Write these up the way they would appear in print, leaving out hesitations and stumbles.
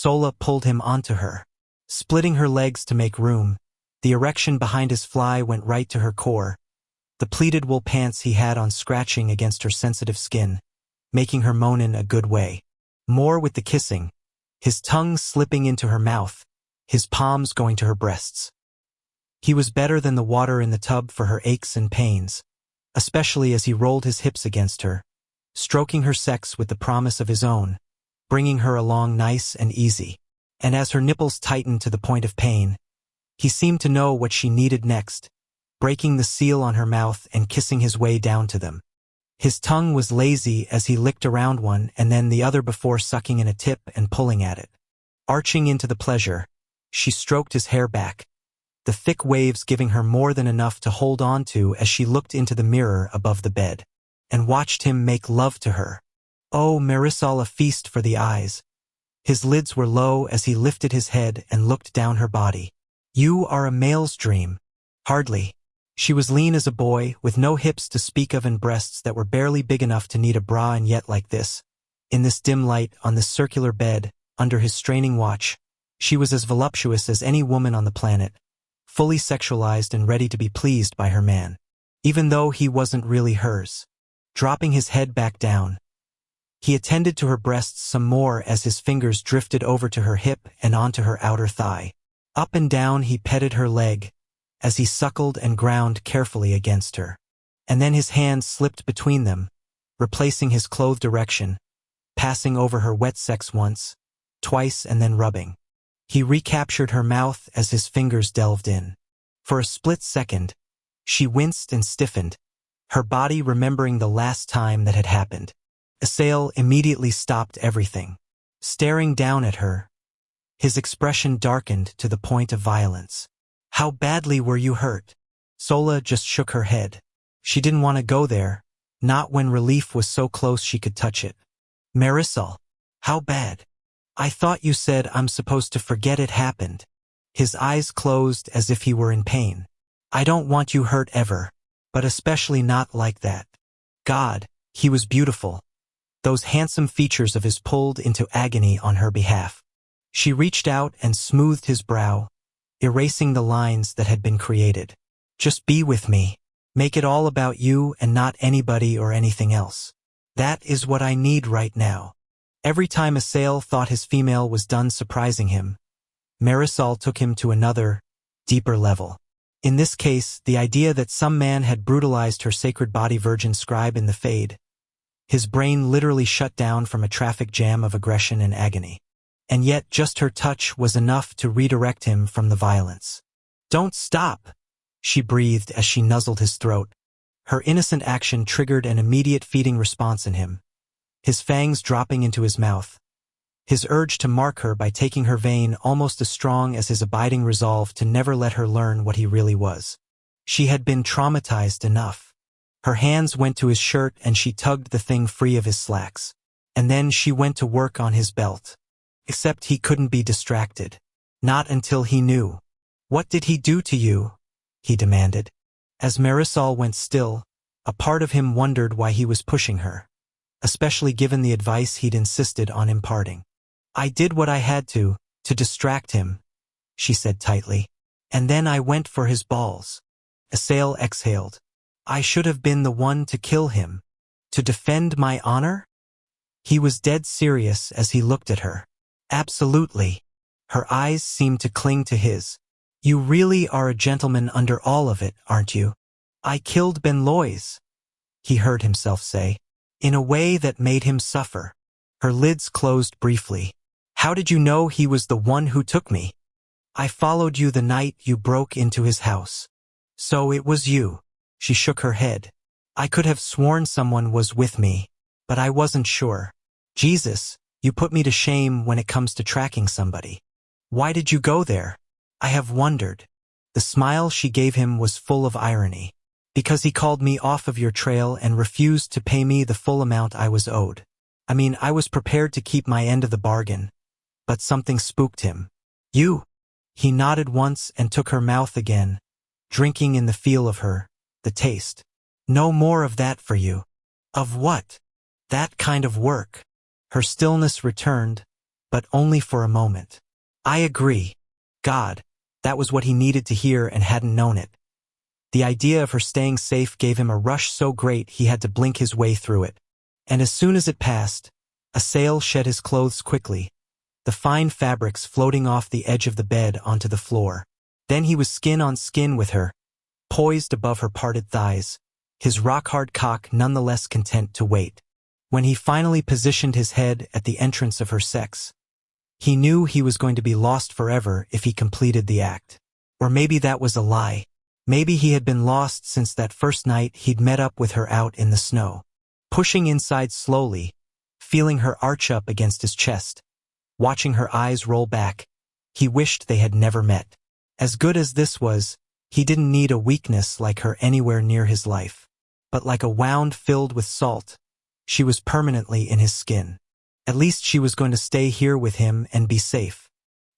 Sola pulled him onto her, splitting her legs to make room. The erection behind his fly went right to her core, the pleated wool pants he had on scratching against her sensitive skin, making her moan in a good way. More with the kissing, his tongue slipping into her mouth, his palms going to her breasts. He was better than the water in the tub for her aches and pains, especially as he rolled his hips against her, stroking her sex with the promise of his own, bringing her along nice and easy. And as her nipples tightened to the point of pain, he seemed to know what she needed next, breaking the seal on her mouth and kissing his way down to them. His tongue was lazy as he licked around one and then the other before sucking in a tip and pulling at it. Arching into the pleasure, she stroked his hair back, the thick waves giving her more than enough to hold on to as she looked into the mirror above the bed, and watched him make love to her. Oh, Marisol, a feast for the eyes. His lids were low as he lifted his head and looked down her body. You are a male's dream. Hardly. She was lean as a boy, with no hips to speak of and breasts that were barely big enough to need a bra, and yet like this, in this dim light, on this circular bed, under his straining watch, she was as voluptuous as any woman on the planet, fully sexualized and ready to be pleased by her man, even though he wasn't really hers. Dropping his head back down, he attended to her breasts some more as his fingers drifted over to her hip and onto her outer thigh. Up and down he petted her leg, as he suckled and ground carefully against her. And then his hand slipped between them, replacing his clothed erection, passing over her wet sex once, twice, and then rubbing. He recaptured her mouth as his fingers delved in. For a split second, she winced and stiffened, her body remembering the last time that had happened. Asael immediately stopped everything, staring down at her. His expression darkened to the point of violence. How badly were you hurt? Sola just shook her head. She didn't want to go there, not when relief was so close she could touch it. Marisol, how bad? I thought you said I'm supposed to forget it happened. His eyes closed as if he were in pain. I don't want you hurt ever, but especially not like that. God, he was beautiful. Those handsome features of his pulled into agony on her behalf. She reached out and smoothed his brow, erasing the lines that had been created. Just be with me. Make it all about you and not anybody or anything else. That is what I need right now. Every time Asael thought his female was done surprising him, Marisol took him to another, deeper level. In this case, the idea that some man had brutalized her sacred body, virgin scribe in the fade. His brain literally shut down from a traffic jam of aggression and agony. And yet just her touch was enough to redirect him from the violence. Don't stop, she breathed as she nuzzled his throat. Her innocent action triggered an immediate feeding response in him, his fangs dropping into his mouth. His urge to mark her by taking her vein almost as strong as his abiding resolve to never let her learn what he really was. She had been traumatized enough. Her hands went to his shirt and she tugged the thing free of his slacks. And then she went to work on his belt. Except he couldn't be distracted. Not until he knew. What did he do to you? He demanded. As Marisol went still, a part of him wondered why he was pushing her, especially given the advice he'd insisted on imparting. I did what I had to distract him, she said tightly. And then I went for his balls. Asael exhaled. I should have been the one to kill him. To defend my honor? He was dead serious as he looked at her. Absolutely. Her eyes seemed to cling to his. You really are a gentleman under all of it, aren't you? I killed Ben Lois, he heard himself say, in a way that made him suffer. Her lids closed briefly. How did you know he was the one who took me? I followed you the night you broke into his house. So it was you. She shook her head. I could have sworn someone was with me, but I wasn't sure. Jesus, you put me to shame when it comes to tracking somebody. Why did you go there? I have wondered. The smile she gave him was full of irony. Because he called me off of your trail and refused to pay me the full amount I was owed. I mean, I was prepared to keep my end of the bargain, but something spooked him. You? He nodded once and took her mouth again, drinking in the feel of her, the taste. No more of that for you. Of what? That kind of work. Her stillness returned, but only for a moment. I agree. God, that was what he needed to hear and hadn't known it. The idea of her staying safe gave him a rush so great he had to blink his way through it. And as soon as it passed, a sail shed his clothes quickly, the fine fabrics floating off the edge of the bed onto the floor. Then he was skin on skin with her, poised above her parted thighs, his rock-hard cock none the less content to wait. When he finally positioned his head at the entrance of her sex, he knew he was going to be lost forever if he completed the act. Or maybe that was a lie. Maybe he had been lost since that first night he'd met up with her out in the snow. Pushing inside slowly, feeling her arch up against his chest, watching her eyes roll back, he wished they had never met. As good as this was, he didn't need a weakness like her anywhere near his life. But like a wound filled with salt, she was permanently in his skin. At least she was going to stay here with him and be safe.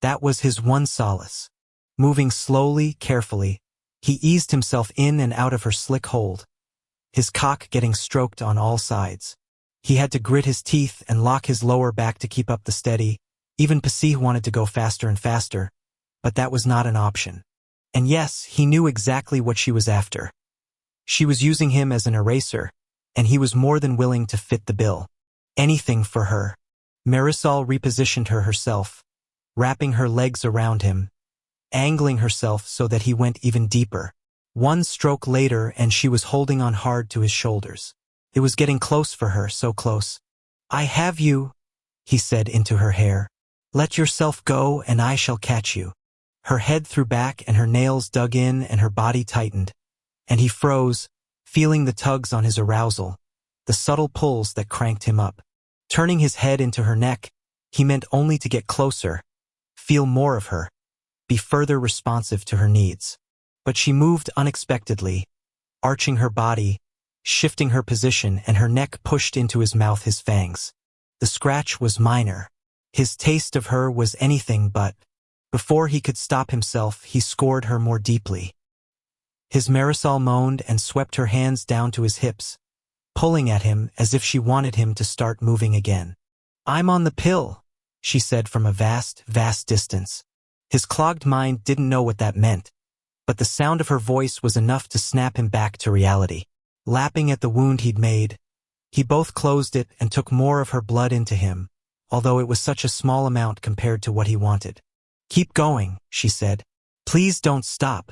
That was his one solace. Moving slowly, carefully, he eased himself in and out of her slick hold, his cock getting stroked on all sides. He had to grit his teeth and lock his lower back to keep up the steady. Even Pasih wanted to go faster and faster, but that was not an option. And yes, he knew exactly what she was after. She was using him as an eraser, and he was more than willing to fit the bill. Anything for her. Marisol repositioned her herself, wrapping her legs around him, angling herself so that he went even deeper. One stroke later and she was holding on hard to his shoulders. It was getting close for her, so close. "I have you," he said into her hair. "Let yourself go and I shall catch you." Her head threw back and her nails dug in and her body tightened, and he froze, feeling the tugs on his arousal, the subtle pulls that cranked him up. Turning his head into her neck, he meant only to get closer, feel more of her, be further responsive to her needs. But she moved unexpectedly, arching her body, shifting her position, and her neck pushed into his mouth, his fangs. The scratch was minor. His taste of her was anything but. Before he could stop himself, he scored her more deeply. His Marisol moaned and swept her hands down to his hips, pulling at him as if she wanted him to start moving again. "I'm on the pill," she said from a vast, vast distance. His clogged mind didn't know what that meant, but the sound of her voice was enough to snap him back to reality. Lapping at the wound he'd made, he both closed it and took more of her blood into him, although it was such a small amount compared to what he wanted. "Keep going," she said. "Please don't stop."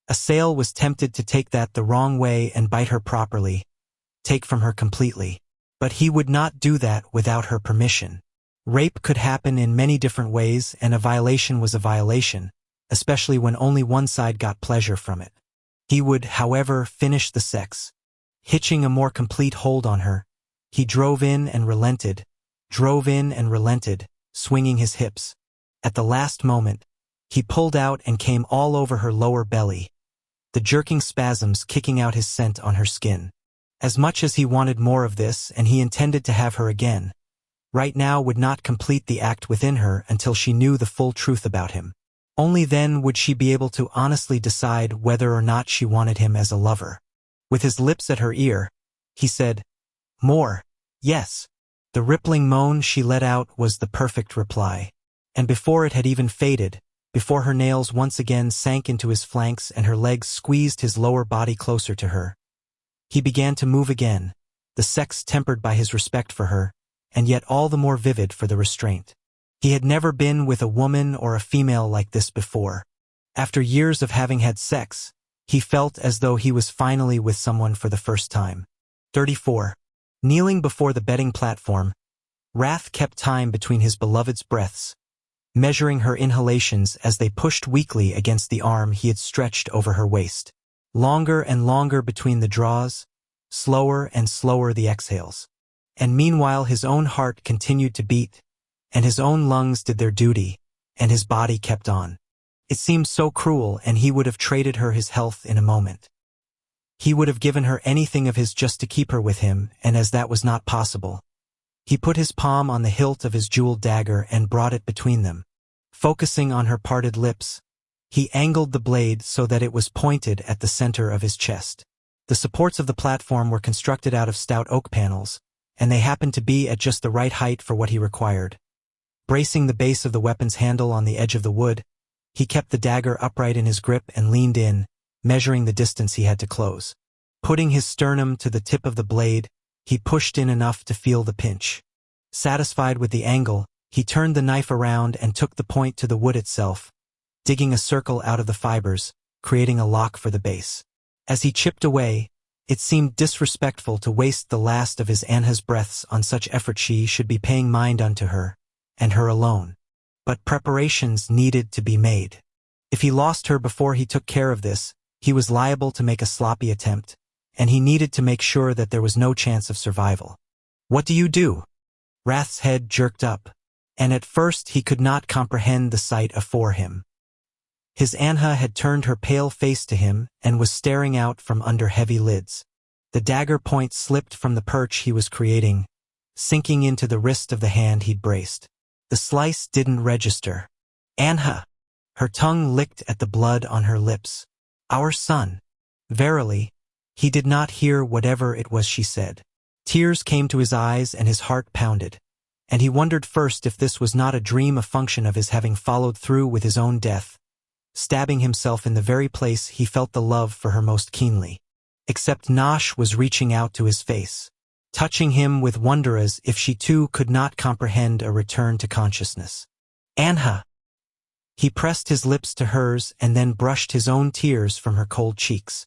Asael was tempted to take that the wrong way and bite her properly, take from her completely. But he would not do that without her permission. Rape could happen in many different ways, and a violation was a violation, especially when only one side got pleasure from it. He would, however, finish the sex. Hitching a more complete hold on her, he drove in and relented, swinging his hips. At the last moment, he pulled out and came all over her lower belly, the jerking spasms kicking out his scent on her skin. As much as he wanted more of this and he intended to have her again, right now would not complete the act within her until she knew the full truth about him. Only then would she be able to honestly decide whether or not she wanted him as a lover. With his lips at her ear, he said, "More, yes." The rippling moan she let out was the perfect reply. And before it had even faded, before her nails once again sank into his flanks and her legs squeezed his lower body closer to her, he began to move again, the sex tempered by his respect for her, and yet all the more vivid for the restraint. He had never been with a woman or a female like this before. After years of having had sex, he felt as though he was finally with someone for the first time. 34. Kneeling before the bedding platform, Wrath kept time between his beloved's breaths, measuring her inhalations as they pushed weakly against the arm he had stretched over her waist. Longer and longer between the draws, slower and slower the exhales. And meanwhile his own heart continued to beat, and his own lungs did their duty, and his body kept on. It seemed so cruel, and he would have traded her his health in a moment. He would have given her anything of his just to keep her with him, and as that was not possible, he put his palm on the hilt of his jeweled dagger and brought it between them. Focusing on her parted lips, he angled the blade so that it was pointed at the center of his chest. The supports of the platform were constructed out of stout oak panels, and they happened to be at just the right height for what he required. Bracing the base of the weapon's handle on the edge of the wood, he kept the dagger upright in his grip and leaned in, measuring the distance he had to close. Putting his sternum to the tip of the blade, he pushed in enough to feel the pinch. Satisfied with the angle, he turned the knife around and took the point to the wood itself, digging a circle out of the fibers, creating a lock for the base. As he chipped away, it seemed disrespectful to waste the last of his Anha's breaths on such effort. She should be paying mind unto her, and her alone. But preparations needed to be made. If he lost her before he took care of this, he was liable to make a sloppy attempt, and he needed to make sure that there was no chance of survival. "What do you do?" Wrath's head jerked up, and at first he could not comprehend the sight afore him. His Anha had turned her pale face to him and was staring out from under heavy lids. The dagger point slipped from the perch he was creating, sinking into the wrist of the hand he'd braced. The slice didn't register. "Anha!" Her tongue licked at the blood on her lips. "Our son." Verily, he did not hear whatever it was she said. Tears came to his eyes and his heart pounded, and he wondered first if this was not a dream, a function of his having followed through with his own death, stabbing himself in the very place he felt the love for her most keenly. Except Nosh was reaching out to his face, touching him with wonder as if she too could not comprehend a return to consciousness. "Anha!" He pressed his lips to hers and then brushed his own tears from her cold cheeks.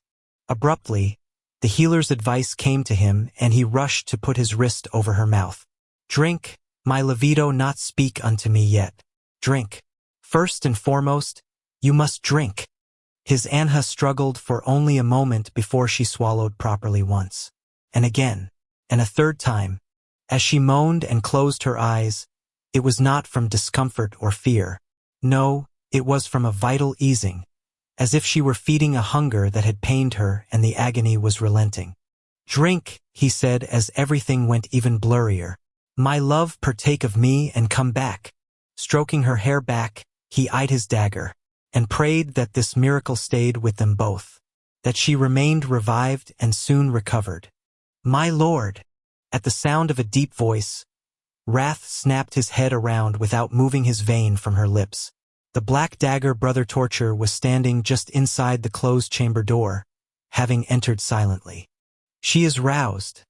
Abruptly, the healer's advice came to him and he rushed to put his wrist over her mouth. "Drink, my Levito, not speak unto me yet. Drink. First and foremost, you must drink." His Anha struggled for only a moment before she swallowed properly once, and again, and a third time. As she moaned and closed her eyes, it was not from discomfort or fear. No, it was from a vital easing, as if she were feeding a hunger that had pained her and the agony was relenting. "Drink," he said as everything went even blurrier. "My love, partake of me and come back." Stroking her hair back, he eyed his dagger, and prayed that this miracle stayed with them both, that she remained revived and soon recovered. "My lord!" At the sound of a deep voice, Wrath snapped his head around without moving his vein from her lips. The black dagger Brother Torture was standing just inside the closed chamber door, having entered silently. "She is roused,"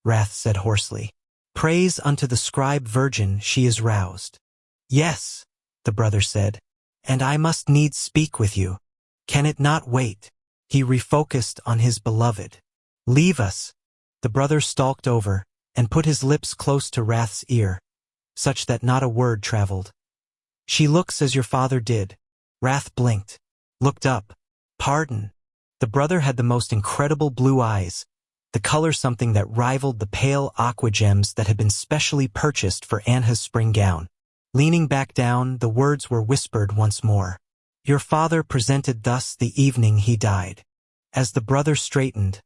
Wrath said hoarsely. "Praise unto the scribe virgin, she is roused." "Yes," the brother said, "and I must needs speak with you. Can it not wait?" He refocused on his beloved. "Leave us." The brother stalked over and put his lips close to Wrath's ear, such that not a word traveled. "She looks as your father did." Wrath blinked, looked up. "Pardon." The brother had the most incredible blue eyes, the color something that rivaled the pale aqua gems that had been specially purchased for Anha's spring gown. Leaning back down, the words were whispered once more. "Your father presented thus the evening he died." As the brother straightened,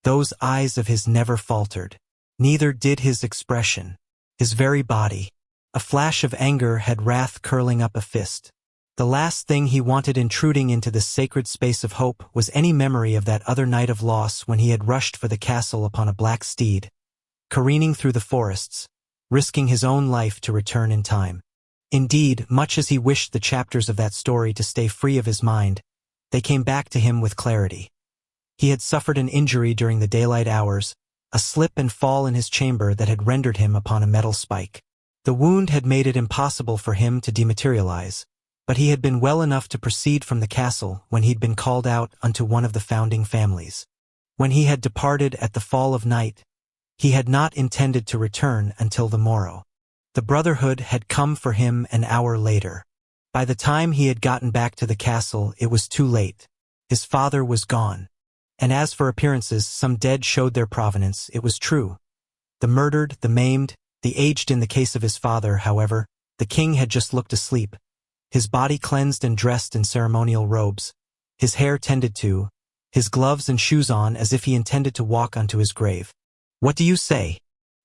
those eyes of his never faltered. Neither did his expression, his very body. A flash of anger had Wrath curling up a fist. The last thing he wanted intruding into this sacred space of hope was any memory of that other night of loss when he had rushed for the castle upon a black steed, careening through the forests, risking his own life to return in time. Indeed, much as he wished the chapters of that story to stay free of his mind, they came back to him with clarity. He had suffered an injury during the daylight hours, a slip and fall in his chamber that had rendered him upon a metal spike. The wound had made it impossible for him to dematerialize, but he had been well enough to proceed from the castle when he'd been called out unto one of the founding families. When he had departed at the fall of night, he had not intended to return until the morrow. The Brotherhood had come for him an hour later. By the time he had gotten back to the castle, it was too late. His father was gone. And as for appearances, some dead showed their provenance. It was true. The murdered, the maimed, the aged. In the case of his father, however, the king had just looked asleep, his body cleansed and dressed in ceremonial robes, his hair tended to, his gloves and shoes on as if he intended to walk unto his grave. "What do you say?"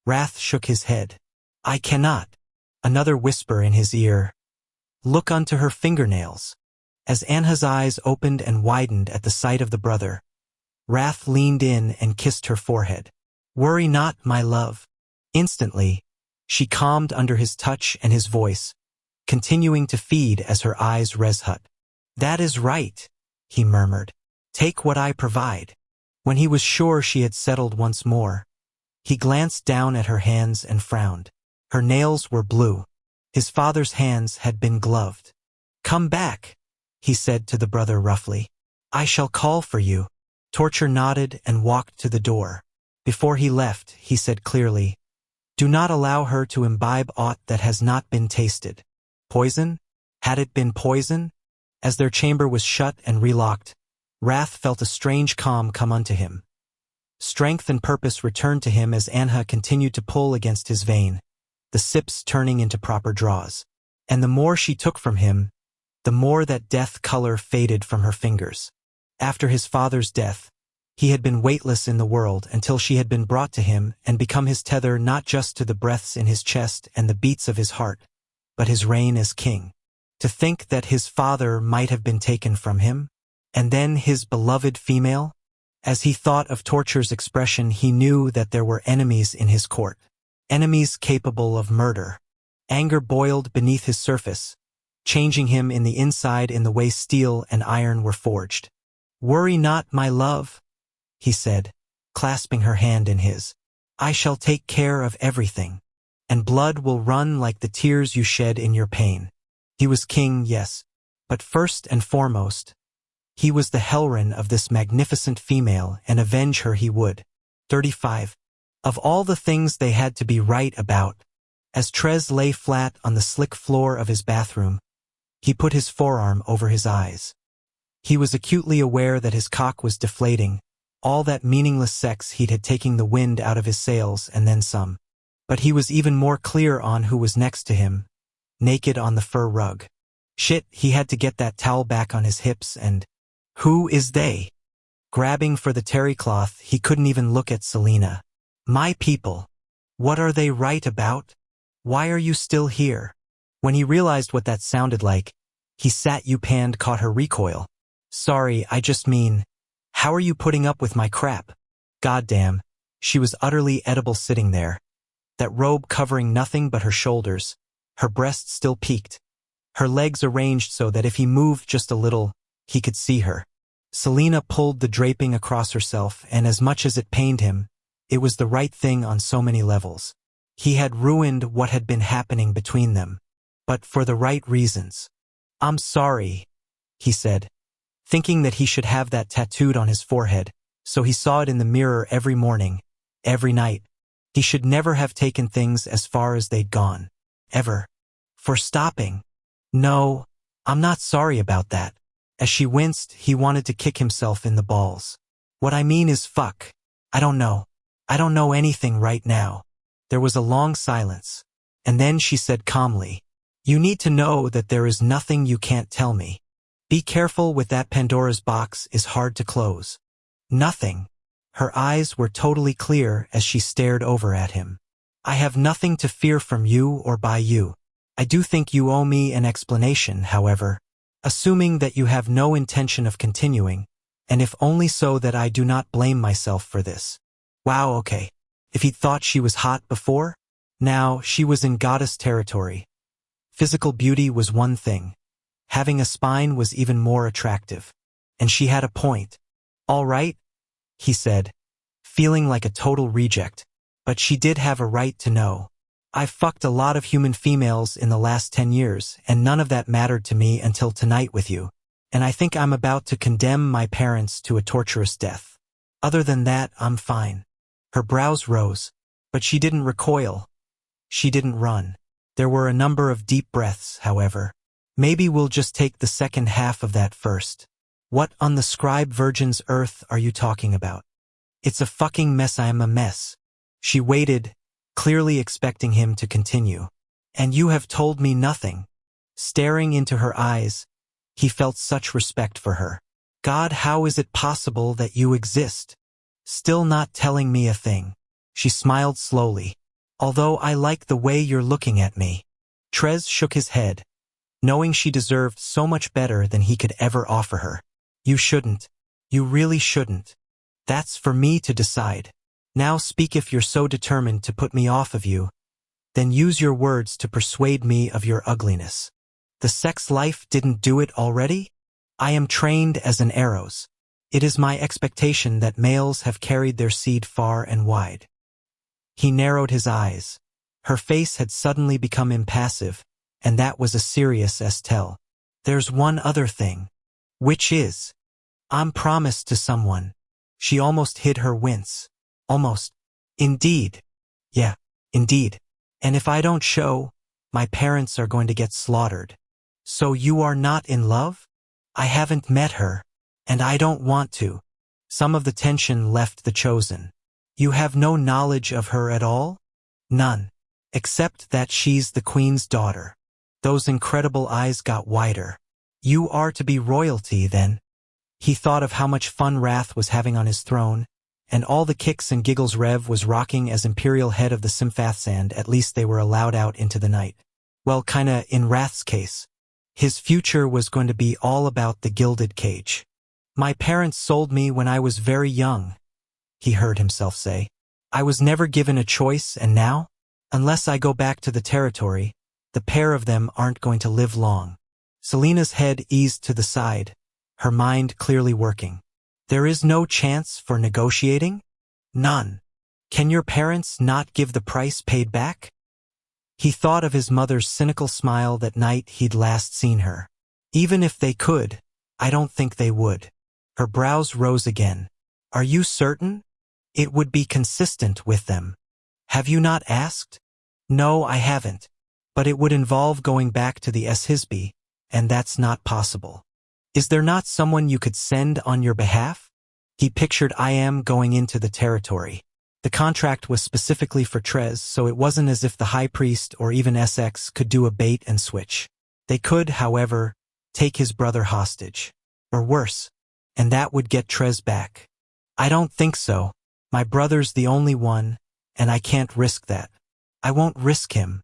Wrath shook his head. "I cannot." Another whisper in his ear. "Look unto her fingernails." As Anha's eyes opened and widened at the sight of the brother, Wrath leaned in and kissed her forehead. "Worry not, my love." Instantly, she calmed under his touch and his voice, continuing to feed as her eyes reshut. "That is right," he murmured. "Take what I provide." When he was sure she had settled once more, he glanced down at her hands and frowned. Her nails were blue. His father's hands had been gloved. "Come back," he said to the brother roughly. "I shall call for you." Torture nodded and walked to the door. Before he left, he said clearly, "Do not allow her to imbibe aught that has not been tasted." Poison? Had it been poison? As their chamber was shut and relocked, Wrath felt a strange calm come unto him. Strength and purpose returned to him as Anha continued to pull against his vein, the sips turning into proper draws. And the more she took from him, the more that death color faded from her fingers. After his father's death, he had been weightless in the world until she had been brought to him and become his tether not just to the breaths in his chest and the beats of his heart, but his reign as king. To think that his father might have been taken from him, and then his beloved female? As he thought of Torture's expression, he knew that there were enemies in his court. Enemies capable of murder. Anger boiled beneath his surface, changing him in the inside in the way steel and iron were forged. "Worry not, my love," he said, clasping her hand in his. "I shall take care of everything, and blood will run like the tears you shed in your pain." He was king, yes, but first and foremost, he was the Helrin of this magnificent female, and avenge her he would. 35. Of all the things they had to be right about, as Trez lay flat on the slick floor of his bathroom, he put his forearm over his eyes. He was acutely aware that his cock was deflating, all that meaningless sex he'd had taking the wind out of his sails and then some. But he was even more clear on who was next to him, naked on the fur rug. Shit, he had to get that towel back on his hips and... Who is they? Grabbing for the terry cloth, he couldn't even look at Selena. My people. What are they right about? Why are you still here? When he realized what that sounded like, he sat you-panned caught her recoil. Sorry, I just mean, how are you putting up with my crap? Goddamn, she was utterly edible sitting there. That robe covering nothing but her shoulders, her breasts still peaked, her legs arranged so that if he moved just a little, he could see her. Selena pulled the draping across herself, and as much as it pained him, it was the right thing on so many levels. He had ruined what had been happening between them, but for the right reasons. I'm sorry, he said, thinking that he should have that tattooed on his forehead, so he saw it in the mirror every morning, every night. He should never have taken things as far as they'd gone. Ever. For stopping. No, I'm not sorry about that. As she winced, he wanted to kick himself in the balls. What I mean is fuck. I don't know. I don't know anything right now. There was a long silence, and then she said calmly, You need to know that there is nothing you can't tell me. Be careful with that Pandora's box is hard to close. Nothing. Her eyes were totally clear as she stared over at him. I have nothing to fear from you or by you. I do think you owe me an explanation, however, assuming that you have no intention of continuing, and if only so that I do not blame myself for this. Wow, okay. If he'd thought she was hot before, now she was in goddess territory. Physical beauty was one thing. Having a spine was even more attractive. And she had a point. All right, he said, feeling like a total reject. But she did have a right to know. I've fucked a lot of human females in the last 10 years, and none of that mattered to me until tonight with you. And I think I'm about to condemn my parents to a torturous death. Other than that, I'm fine. Her brows rose, but she didn't recoil. She didn't run. There were a number of deep breaths, however. Maybe we'll just take the second half of that first. What on the scribe virgin's earth are you talking about? It's a fucking mess. I am a mess. She waited, clearly expecting him to continue. And you have told me nothing. Staring into her eyes, he felt such respect for her. God, how is it possible that you exist? Still not telling me a thing. She smiled slowly. Although I like the way you're looking at me. Trez shook his head, knowing she deserved so much better than he could ever offer her. You shouldn't. You really shouldn't. That's for me to decide. Now speak if you're so determined to put me off of you, then use your words to persuade me of your ugliness. The sex life didn't do it already? I am trained as an arrows. It is my expectation that males have carried their seed far and wide. He narrowed his eyes. Her face had suddenly become impassive, and that was a serious tell. There's one other thing. Which is? I'm promised to someone. She almost hid her wince. Almost. Indeed. Yeah, indeed. And if I don't show, my parents are going to get slaughtered. So you are not in love? I haven't met her, and I don't want to. Some of the tension left the chosen. You have no knowledge of her at all? None. Except that she's the queen's daughter. Those incredible eyes got wider. You are to be royalty, then. He thought of how much fun Wrath was having on his throne, and all the kicks and giggles Rev was rocking as imperial head of the Symphathsand. At least they were allowed out into the night. Well, kinda in Wrath's case. His future was going to be all about the gilded cage. My parents sold me when I was very young, he heard himself say. I was never given a choice, and now? Unless I go back to the territory, the pair of them aren't going to live long. Selena's head eased to the side, her mind clearly working. There is no chance for negotiating? None. Can your parents not give the price paid back? He thought of his mother's cynical smile that night he'd last seen her. Even if they could, I don't think they would. Her brows rose again. Are you certain? It would be consistent with them. Have you not asked? No, I haven't. But it would involve going back to the Hisby, and that's not possible. Is there not someone you could send on your behalf? He pictured I.M. going into the territory. The contract was specifically for Trez, so it wasn't as if the High Priest or even SX could do a bait and switch. They could, however, take his brother hostage. Or worse. And that would get Trez back. I don't think so. My brother's the only one, and I can't risk that. I won't risk him.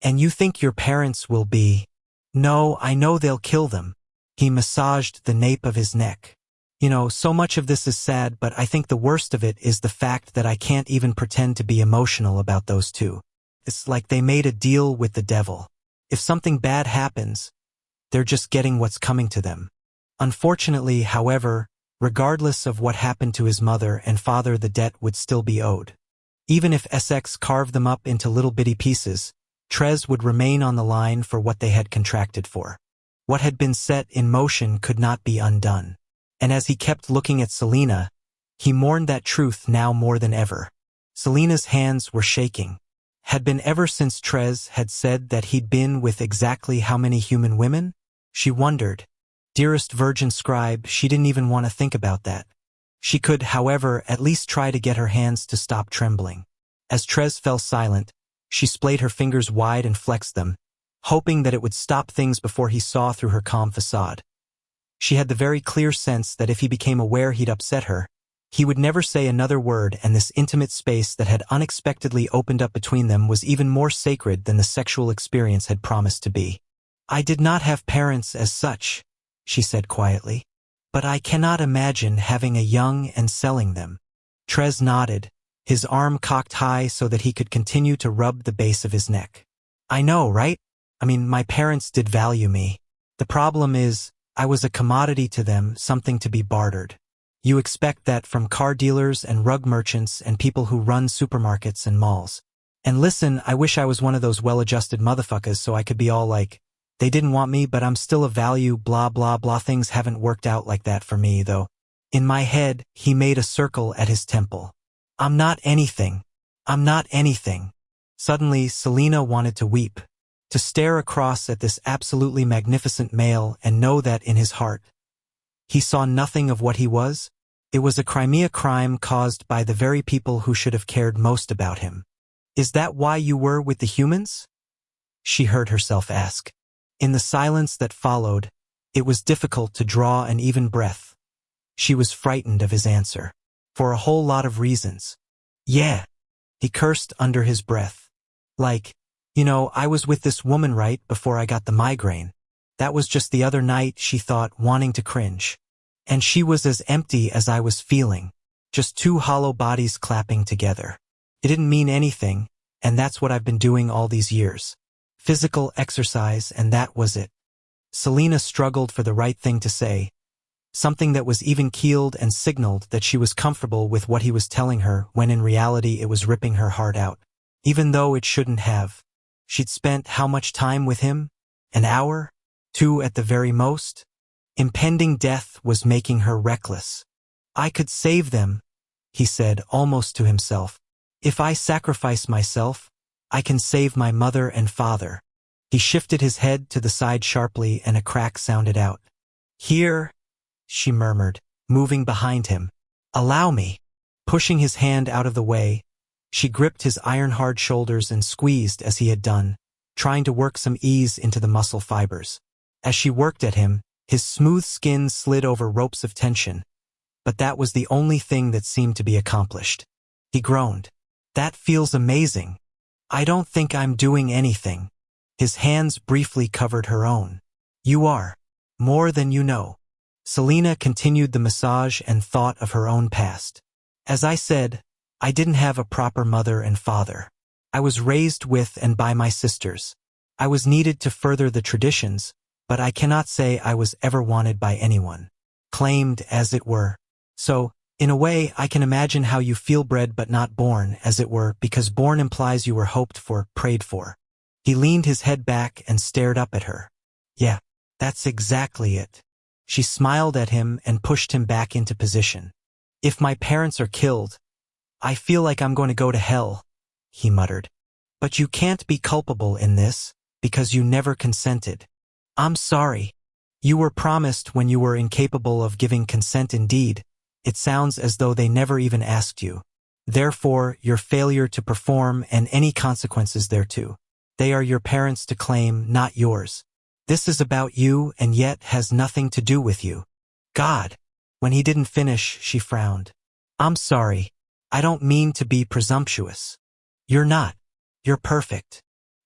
And you think your parents will be? No, I know they'll kill them. He massaged the nape of his neck. You know, so much of this is sad, but I think the worst of it is the fact that I can't even pretend to be emotional about those two. It's like they made a deal with the devil. If something bad happens, they're just getting what's coming to them. Unfortunately, however, regardless of what happened to his mother and father, the debt would still be owed. Even if SX carved them up into little bitty pieces, Trez would remain on the line for what they had contracted for. What had been set in motion could not be undone. And as he kept looking at Selena, he mourned that truth now more than ever. Selena's hands were shaking. Had been ever since Trez had said that he'd been with exactly how many human women? She wondered. Dearest Virgin Scribe, she didn't even want to think about that. She could, however, at least try to get her hands to stop trembling. As Trez fell silent, she splayed her fingers wide and flexed them, hoping that it would stop things before he saw through her calm facade. She had the very clear sense that if he became aware he'd upset her, he would never say another word, and this intimate space that had unexpectedly opened up between them was even more sacred than the sexual experience had promised to be. I did not have parents as such, she said quietly, but I cannot imagine having a young and selling them. Trez nodded, his arm cocked high so that he could continue to rub the base of his neck. I know, right? I mean, my parents did value me. The problem is, I was a commodity to them, something to be bartered. You expect that from car dealers and rug merchants and people who run supermarkets and malls. And listen, I wish I was one of those well-adjusted motherfuckers so I could be all like, they didn't want me, but I'm still of value, blah blah blah. Things haven't worked out like that for me, though. In my head, he made a circle at his temple. I'm not anything. I'm not anything. Suddenly, Selena wanted to weep. To stare across at this absolutely magnificent male and know that in his heart, he saw nothing of what he was. It was a Crimea crime caused by the very people who should have cared most about him. Is that why you were with the humans? She heard herself ask. In the silence that followed, it was difficult to draw an even breath. She was frightened of his answer. For a whole lot of reasons. Yeah. He cursed under his breath. Like, you know, I was with this woman right before I got the migraine. That was just the other night, she thought, wanting to cringe. And she was as empty as I was feeling. Just two hollow bodies clapping together. It didn't mean anything, and that's what I've been doing all these years. Physical exercise, and that was it. Selena struggled for the right thing to say, something that was even-keeled and signaled that she was comfortable with what he was telling her when in reality it was ripping her heart out. Even though it shouldn't have. She'd spent how much time with him? An hour? 2 at the very most? Impending death was making her reckless. I could save them, he said almost to himself. If I sacrifice myself, I can save my mother and father. He shifted his head to the side sharply and a crack sounded out. Here, she murmured, moving behind him. Allow me. Pushing his hand out of the way, she gripped his iron-hard shoulders and squeezed as he had done, trying to work some ease into the muscle fibers. As she worked at him, his smooth skin slid over ropes of tension, but that was the only thing that seemed to be accomplished. He groaned. That feels amazing. I don't think I'm doing anything. His hands briefly covered her own. You are. More than you know. Selena continued the massage and thought of her own past. As I said, I didn't have a proper mother and father. I was raised with and by my sisters. I was needed to further the traditions, but I cannot say I was ever wanted by anyone. Claimed, as it were. So, in a way, I can imagine how you feel bred but not born, as it were, because born implies you were hoped for, prayed for. He leaned his head back and stared up at her. Yeah, that's exactly it. She smiled at him and pushed him back into position. If my parents are killed, I feel like I'm going to go to hell, he muttered. But you can't be culpable in this, because you never consented. I'm sorry. You were promised when you were incapable of giving consent indeed. It sounds as though they never even asked you. Therefore, your failure to perform and any consequences thereto. They are your parents to claim, not yours. This is about you and yet has nothing to do with you. God. When he didn't finish, she frowned. I'm sorry. I don't mean to be presumptuous. You're not. You're perfect.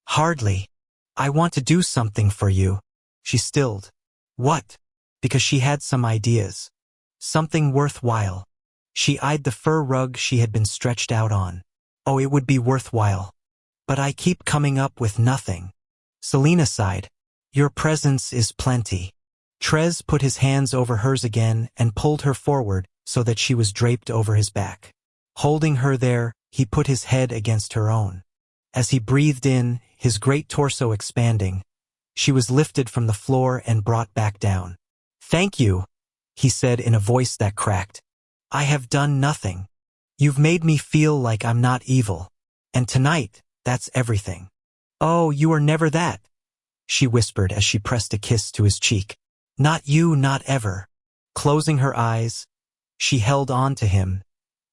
Hardly. I want to do something for you. She stilled. What? Because she had some ideas. Something worthwhile. She eyed the fur rug she had been stretched out on. Oh, it would be worthwhile. But I keep coming up with nothing. Selena sighed. Your presence is plenty. Trez put his hands over hers again and pulled her forward so that she was draped over his back. Holding her there, he put his head against her own. As he breathed in, his great torso expanding, she was lifted from the floor and brought back down. Thank you, he said in a voice that cracked. I have done nothing. You've made me feel like I'm not evil. And tonight, that's everything. Oh, you are never that, she whispered as she pressed a kiss to his cheek. Not you, not ever. Closing her eyes, she held on to him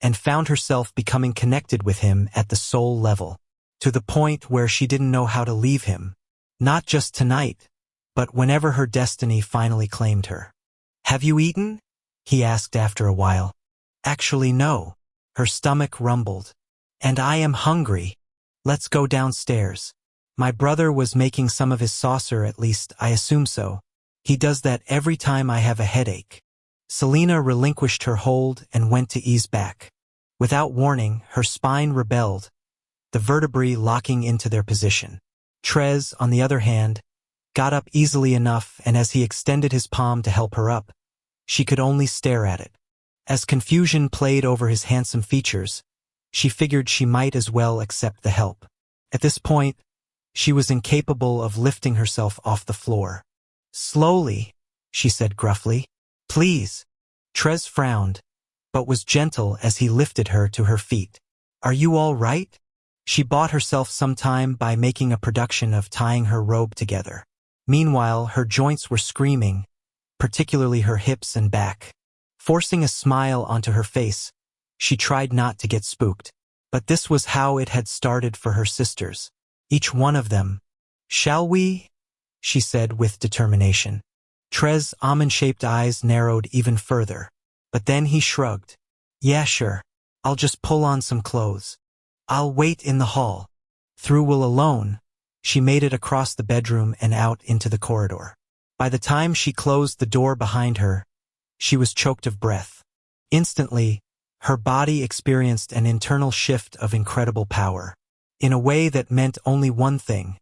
and found herself becoming connected with him at the soul level, to the point where she didn't know how to leave him. Not just tonight, but whenever her destiny finally claimed her. Have you eaten? He asked after a while. Actually, no. Her stomach rumbled. And I am hungry. Let's go downstairs. My brother was making some of his saucer, at least I assume so. He does that every time I have a headache. Selena relinquished her hold and went to ease back. Without warning, her spine rebelled, the vertebrae locking into their position. Trez, on the other hand, got up easily enough, and as he extended his palm to help her up, she could only stare at it. As confusion played over his handsome features, she figured she might as well accept the help. At this point, she was incapable of lifting herself off the floor. Slowly, she said gruffly. Please. Trez frowned, but was gentle as he lifted her to her feet. Are you all right? She bought herself some time by making a production of tying her robe together. Meanwhile, her joints were screaming, particularly her hips and back. Forcing a smile onto her face, she tried not to get spooked. But this was how it had started for her sisters. Each one of them. Shall we? She said with determination. Trez's almond-shaped eyes narrowed even further. But then he shrugged. Yeah, sure. I'll just pull on some clothes. I'll wait in the hall. Through Will alone, she made it across the bedroom and out into the corridor. By the time she closed the door behind her, she was choked of breath. Instantly, her body experienced an internal shift of incredible power. In a way that meant only one thing.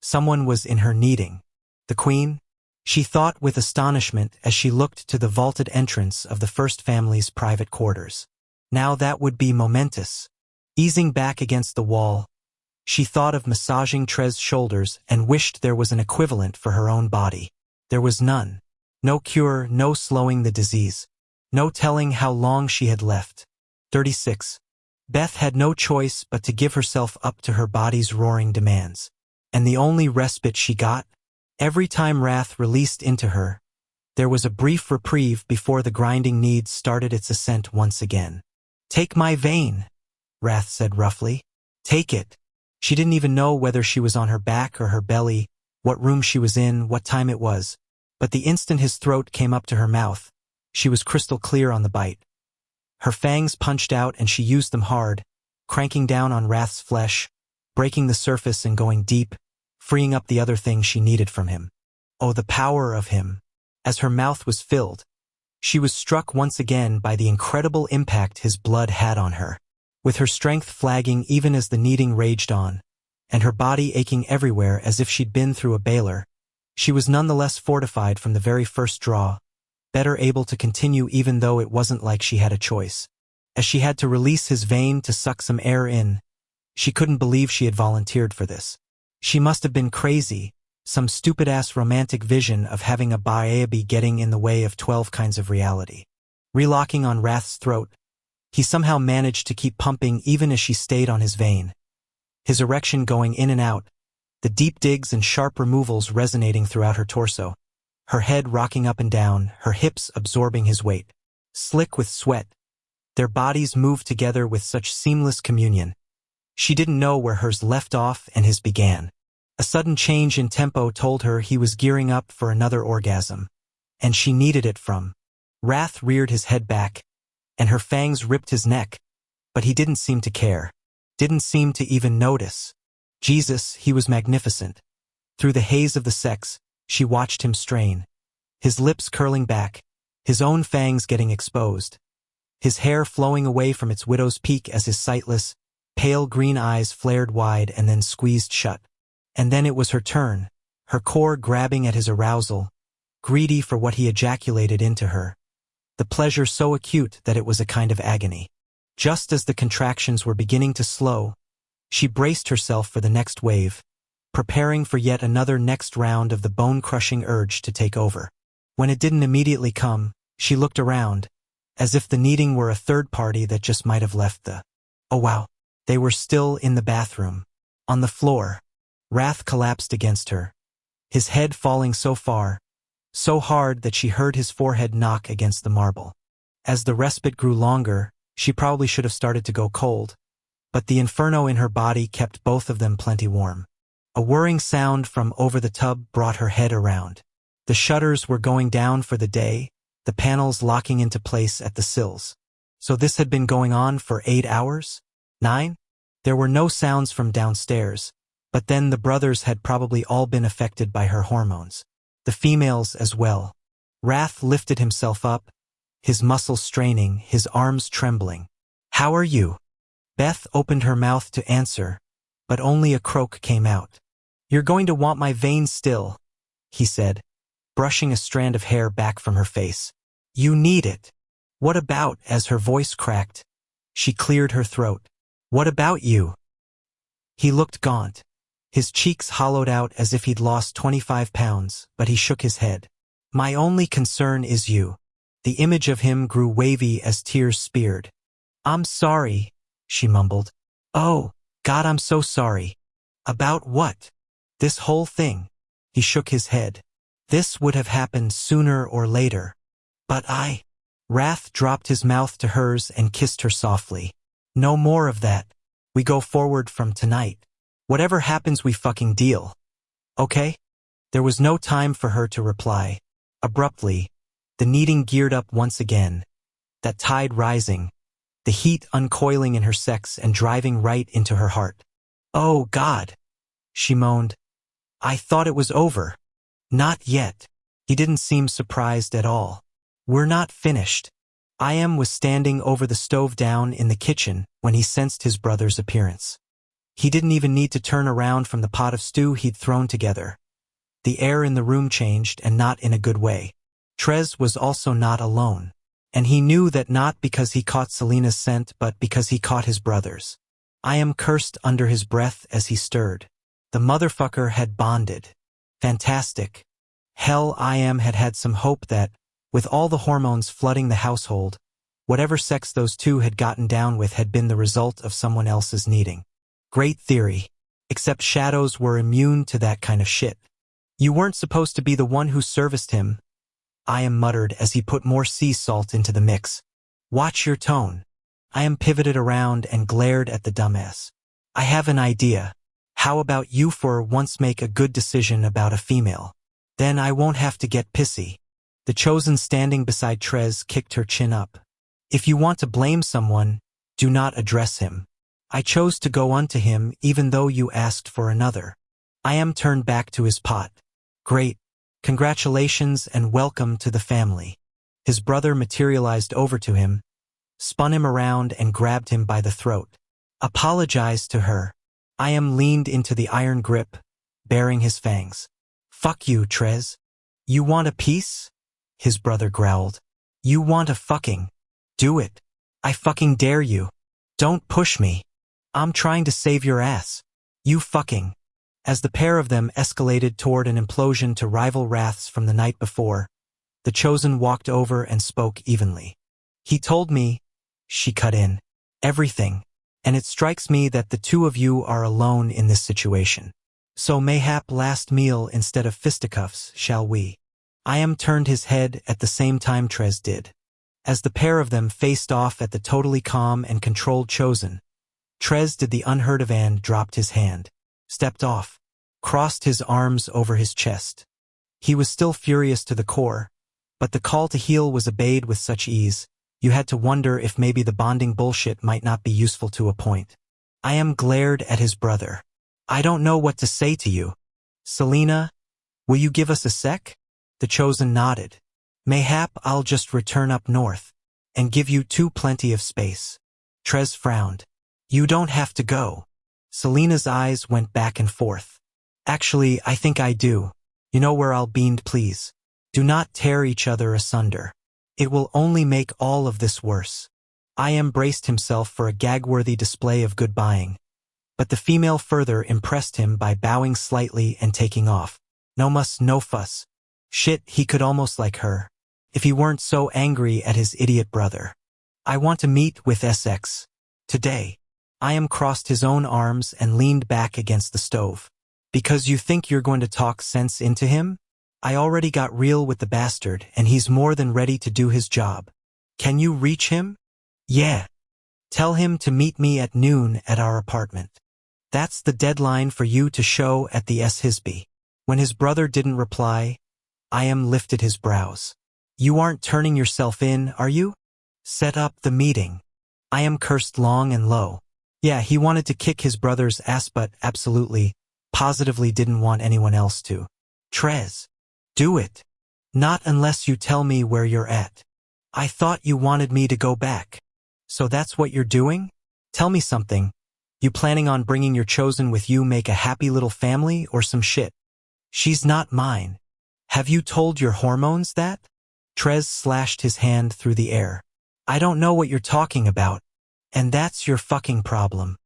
Someone was in her needing. The queen? she thought with astonishment as she looked to the vaulted entrance of the first family's private quarters. Now that would be momentous. Easing back against the wall, she thought of massaging Trez's shoulders and wished there was an equivalent for her own body. There was none. No cure, no slowing the disease. No telling how long she had left. 36. Beth had no choice but to give herself up to her body's roaring demands. And the only respite she got? Every time wrath released into her, there was a brief reprieve before the grinding need started its ascent once again. "Take my vein," Wrath said roughly. "Take it." She didn't even know whether she was on her back or her belly, what room she was in, what time it was. But the instant his throat came up to her mouth, she was crystal clear on the bite. Her fangs punched out and she used them hard, cranking down on Wrath's flesh, breaking the surface and going deep, freeing up the other things she needed from him. Oh, the power of him. As her mouth was filled, she was struck once again by the incredible impact his blood had on her. With her strength flagging even as the kneading raged on, and her body aching everywhere as if she'd been through a baler, she was nonetheless fortified from the very first draw, better able to continue even though it wasn't like she had a choice. As she had to release his vein to suck some air in, she couldn't believe she had volunteered for this. She must have been crazy, some stupid-ass romantic vision of having a baby getting in the way of 12 kinds of reality. Relocking on Wrath's throat, he somehow managed to keep pumping even as she stayed on his vein. His erection going in and out, the deep digs and sharp removals resonating throughout her torso, her head rocking up and down, her hips absorbing his weight. Slick with sweat, their bodies moved together with such seamless communion. She didn't know where hers left off and his began. A sudden change in tempo told her he was gearing up for another orgasm, and she needed it from. Wrath reared his head back, and her fangs ripped his neck, but he didn't seem to care, didn't seem to even notice. Jesus, he was magnificent. Through the haze of the sex, she watched him strain, his lips curling back, his own fangs getting exposed, his hair flowing away from its widow's peak as his sightless, pale green eyes flared wide and then squeezed shut. And then it was her turn, her core grabbing at his arousal, greedy for what he ejaculated into her. The pleasure so acute that it was a kind of agony. Just as the contractions were beginning to slow, she braced herself for the next wave, preparing for yet another next round of the bone-crushing urge to take over. When it didn't immediately come, she looked around, as if the kneading were a third party that just might have left the. Oh wow. They were still in the bathroom. On the floor, Wrath collapsed against her, his head falling so far, so hard that she heard his forehead knock against the marble. As the respite grew longer, she probably should have started to go cold, but the inferno in her body kept both of them plenty warm. A whirring sound from over the tub brought her head around. The shutters were going down for the day, the panels locking into place at the sills. So this had been going on for 8 hours? 9? There were no sounds from downstairs, but then the brothers had probably all been affected by her hormones. The females as well. Wrath lifted himself up, his muscles straining, his arms trembling. "How are you?" Beth opened her mouth to answer, but only a croak came out. "You're going to want my vein still," he said, brushing a strand of hair back from her face. "You need it." "What about?" As her voice cracked, she cleared her throat. "What about you?" He looked gaunt, his cheeks hollowed out as if he'd lost 25 pounds, but he shook his head. "My only concern is you." The image of him grew wavy as tears speared. "I'm sorry," she mumbled. "Oh, God, I'm so sorry." "About what?" "This whole thing." He shook his head. "This would have happened sooner or later. But I." Wrath dropped his mouth to hers and kissed her softly. "No more of that. We go forward from tonight. Whatever happens, we fucking deal. Okay?" There was no time for her to reply. Abruptly, the kneading geared up once again, that tide rising, the heat uncoiling in her sex and driving right into her heart. "Oh God," she moaned. "I thought it was over." "Not yet." He didn't seem surprised at all. "We're not finished." I.M. was standing over the stove down in the kitchen when he sensed his brother's appearance. He didn't even need to turn around from the pot of stew he'd thrown together. The air in the room changed, and not in a good way. Trez was also not alone. And he knew that not because he caught Selena's scent, but because he caught his brother's. I am cursed under his breath as he stirred. The motherfucker had bonded. Fantastic. Hell, I am had had some hope that, with all the hormones flooding the household, whatever sex those two had gotten down with had been the result of someone else's needing. Great theory. Except shadows were immune to that kind of shit. You weren't supposed to be the one who serviced him, I am muttered as he put more sea salt into the mix. Watch your tone. I am pivoted around and glared at the dumbass. I have an idea. How about you for once make a good decision about a female? Then I won't have to get pissy. The chosen standing beside Trez kicked her chin up. If you want to blame someone, do not address him. I chose to go unto him even though you asked for another. I am turned back to his pot. Great. Congratulations and welcome to the family. His brother materialized over to him, spun him around and grabbed him by the throat. Apologize to her. I am leaned into the iron grip, baring his fangs. Fuck you, Trez. You want a piece? His brother growled. You want a fucking. Do it. I fucking dare you. Don't push me. I'm trying to save your ass. You fucking. As the pair of them escalated toward an implosion to rival wraths from the night before, the chosen walked over and spoke evenly. He told me, she cut in, everything, and it strikes me that the two of you are alone in this situation. So mayhap last meal instead of fisticuffs, shall we? I am turned his head at the same time Trez did. As the pair of them faced off at the totally calm and controlled chosen, Trez did the unheard of and dropped his hand, stepped off, crossed his arms over his chest. He was still furious to the core, but the call to heal was obeyed with such ease, you had to wonder if maybe the bonding bullshit might not be useful to a point. I am glared at his brother. I don't know what to say to you. Selena, will you give us a sec? The chosen nodded. Mayhap I'll just return up north, and give you two plenty of space. Trez frowned. You don't have to go. Selena's eyes went back and forth. Actually, I think I do. You know where I'll be, please. Do not tear each other asunder. It will only make all of this worse. I embraced himself for a gag-worthy display of good buying, but the female further impressed him by bowing slightly and taking off. No muss, no fuss. Shit, he could almost like her, if he weren't so angry at his idiot brother. I want to meet with SX. Today. I am crossed his own arms and leaned back against the stove. Because you think you're going to talk sense into him? I already got real with the bastard, and he's more than ready to do his job. Can you reach him? Yeah. Tell him to meet me at noon at our apartment. That's the deadline for you to show at the Hisby. When his brother didn't reply, I am lifted his brows. You aren't turning yourself in, are you? Set up the meeting. I am cursed long and low. Yeah, he wanted to kick his brother's ass, but absolutely, positively didn't want anyone else to. Trez. Do it. Not unless you tell me where you're at. I thought you wanted me to go back. So that's what you're doing? Tell me something. You planning on bringing your chosen with you, make a happy little family, or some shit? She's not mine. Have you told your hormones that? Trez slashed his hand through the air. I don't know what you're talking about. And that's your fucking problem.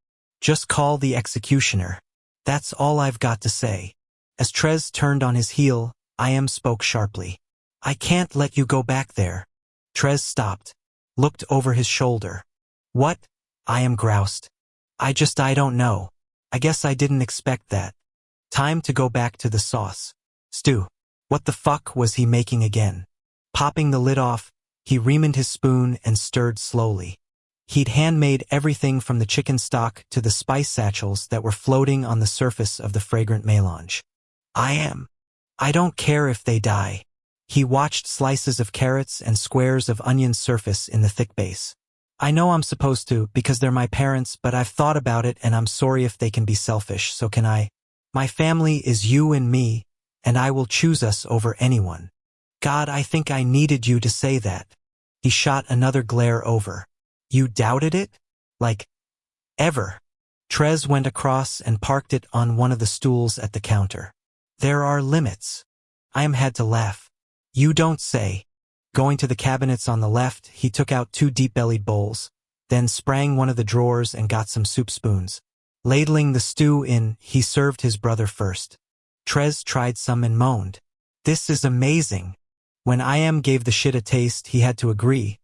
Just call the executioner. That's all I've got to say. As Trez turned on his heel, I am spoke sharply. I can't let you go back there. Trez stopped, looked over his shoulder. What? I am groused. I don't know. I guess I didn't expect that. Time to go back to the sauce. Stew. What the fuck was he making again? Popping the lid off, he reamed his spoon and stirred slowly. He'd handmade everything from the chicken stock to the spice satchels that were floating on the surface of the fragrant melange. I don't care if they die. He watched slices of carrots and squares of onion surface in the thick base. I know I'm supposed to because they're my parents, but I've thought about it and I'm sorry if they can be selfish, so can I? My family is you and me, and I will choose us over anyone. God, I think I needed you to say that. He shot another glare over. You doubted it? Like, ever? Trez went across and parked it on one of the stools at the counter. There are limits. I had to laugh. You don't say. Going to the cabinets on the left, he took out 2 deep-bellied bowls, then sprang one of the drawers and got some soup spoons. Ladling the stew in, he served his brother first. Trez tried some and moaned. This is amazing. When gave the shit a taste, he had to agree,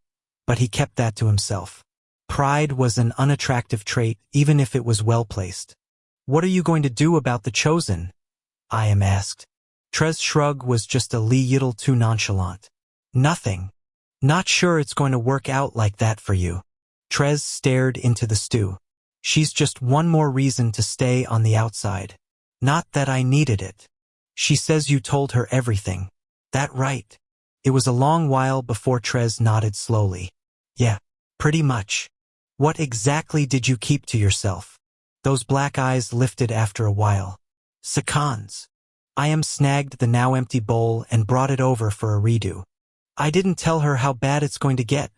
but he kept that to himself. Pride was an unattractive trait, even if it was well-placed. What are you going to do about the chosen? Asked. Trez's shrug was just a little too nonchalant. Nothing. Not sure it's going to work out like that for you. Trez stared into the stew. She's just one more reason to stay on the outside. Not that I needed it. She says you told her everything. That right? It was a long while before Trez nodded slowly. Yeah, pretty much. What exactly did you keep to yourself? Those black eyes lifted after a while. Seconds. Snagged the now empty bowl and brought it over for a redo. I didn't tell her how bad it's going to get,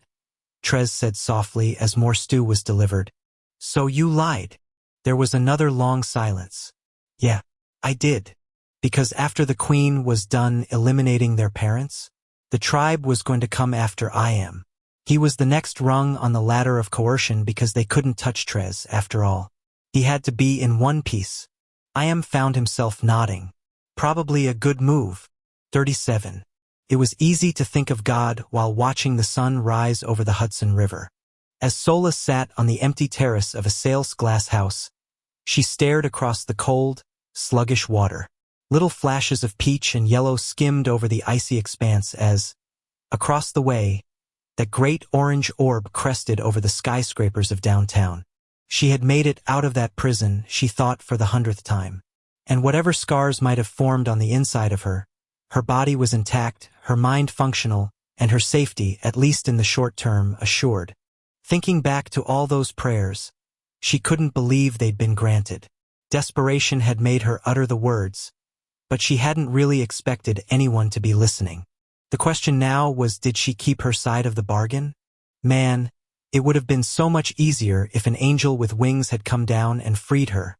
Trez said softly as more stew was delivered. So you lied. There was another long silence. Yeah, I did. Because after the queen was done eliminating their parents, the tribe was going to come after He was the next rung on the ladder of coercion because they couldn't touch Trez, after all. He had to be in one piece. Found himself nodding. Probably a good move. 37. It was easy to think of God while watching the sun rise over the Hudson River. As Sola sat on the empty terrace of a Sales glass house, she stared across the cold, sluggish water. Little flashes of peach and yellow skimmed over the icy expanse as, across the way, that great orange orb crested over the skyscrapers of downtown. She had made it out of that prison, she thought for the 100th time. And whatever scars might have formed on the inside of her body was intact, her mind functional, and her safety, at least in the short term, assured. Thinking back to all those prayers, she couldn't believe they'd been granted. Desperation had made her utter the words, but she hadn't really expected anyone to be listening. The question now was, did she keep her side of the bargain? Man, it would have been so much easier if an angel with wings had come down and freed her,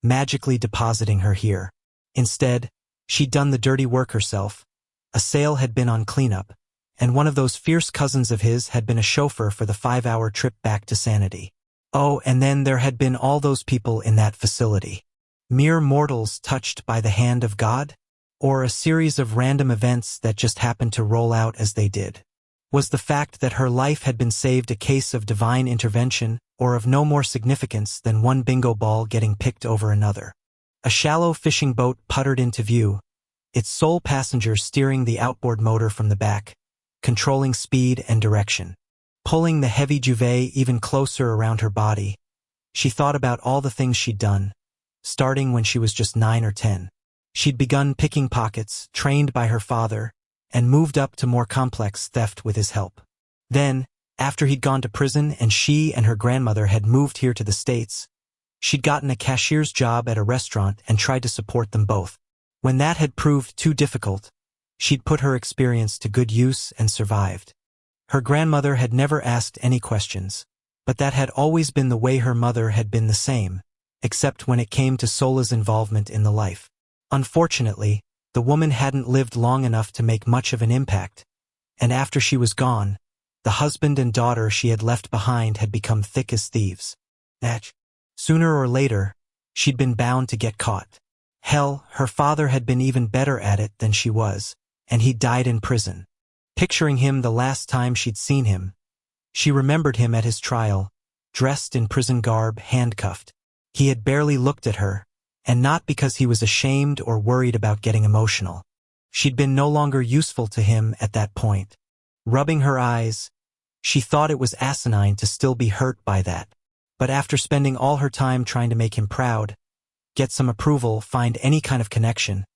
magically depositing her here. Instead, she'd done the dirty work herself. A sale had been on cleanup, and one of those fierce cousins of his had been a chauffeur for the 5-hour trip back to sanity. Oh, and then there had been all those people in that facility. Mere mortals touched by the hand of God? Or a series of random events that just happened to roll out as they did? Was the fact that her life had been saved a case of divine intervention, or of no more significance than one bingo ball getting picked over another? A shallow fishing boat puttered into view, its sole passenger steering the outboard motor from the back, controlling speed and direction. Pulling the heavy duvet even closer around her body, she thought about all the things she'd done, starting when she was just 9 or 10. She'd begun picking pockets, trained by her father, and moved up to more complex theft with his help. Then, after he'd gone to prison and she and her grandmother had moved here to the States, she'd gotten a cashier's job at a restaurant and tried to support them both. When that had proved too difficult, she'd put her experience to good use and survived. Her grandmother had never asked any questions, but that had always been the way her mother had been the same, except when it came to Sola's involvement in the life. Unfortunately, the woman hadn't lived long enough to make much of an impact, and after she was gone, the husband and daughter she had left behind had become thick as thieves. Sooner or later, she'd been bound to get caught. Hell, her father had been even better at it than she was, and he died in prison. Picturing him the last time she'd seen him, she remembered him at his trial, dressed in prison garb, handcuffed. He had barely looked at her, and not because he was ashamed or worried about getting emotional. She'd been no longer useful to him at that point. Rubbing her eyes, she thought it was asinine to still be hurt by that. But after spending all her time trying to make him proud, get some approval, find any kind of connection,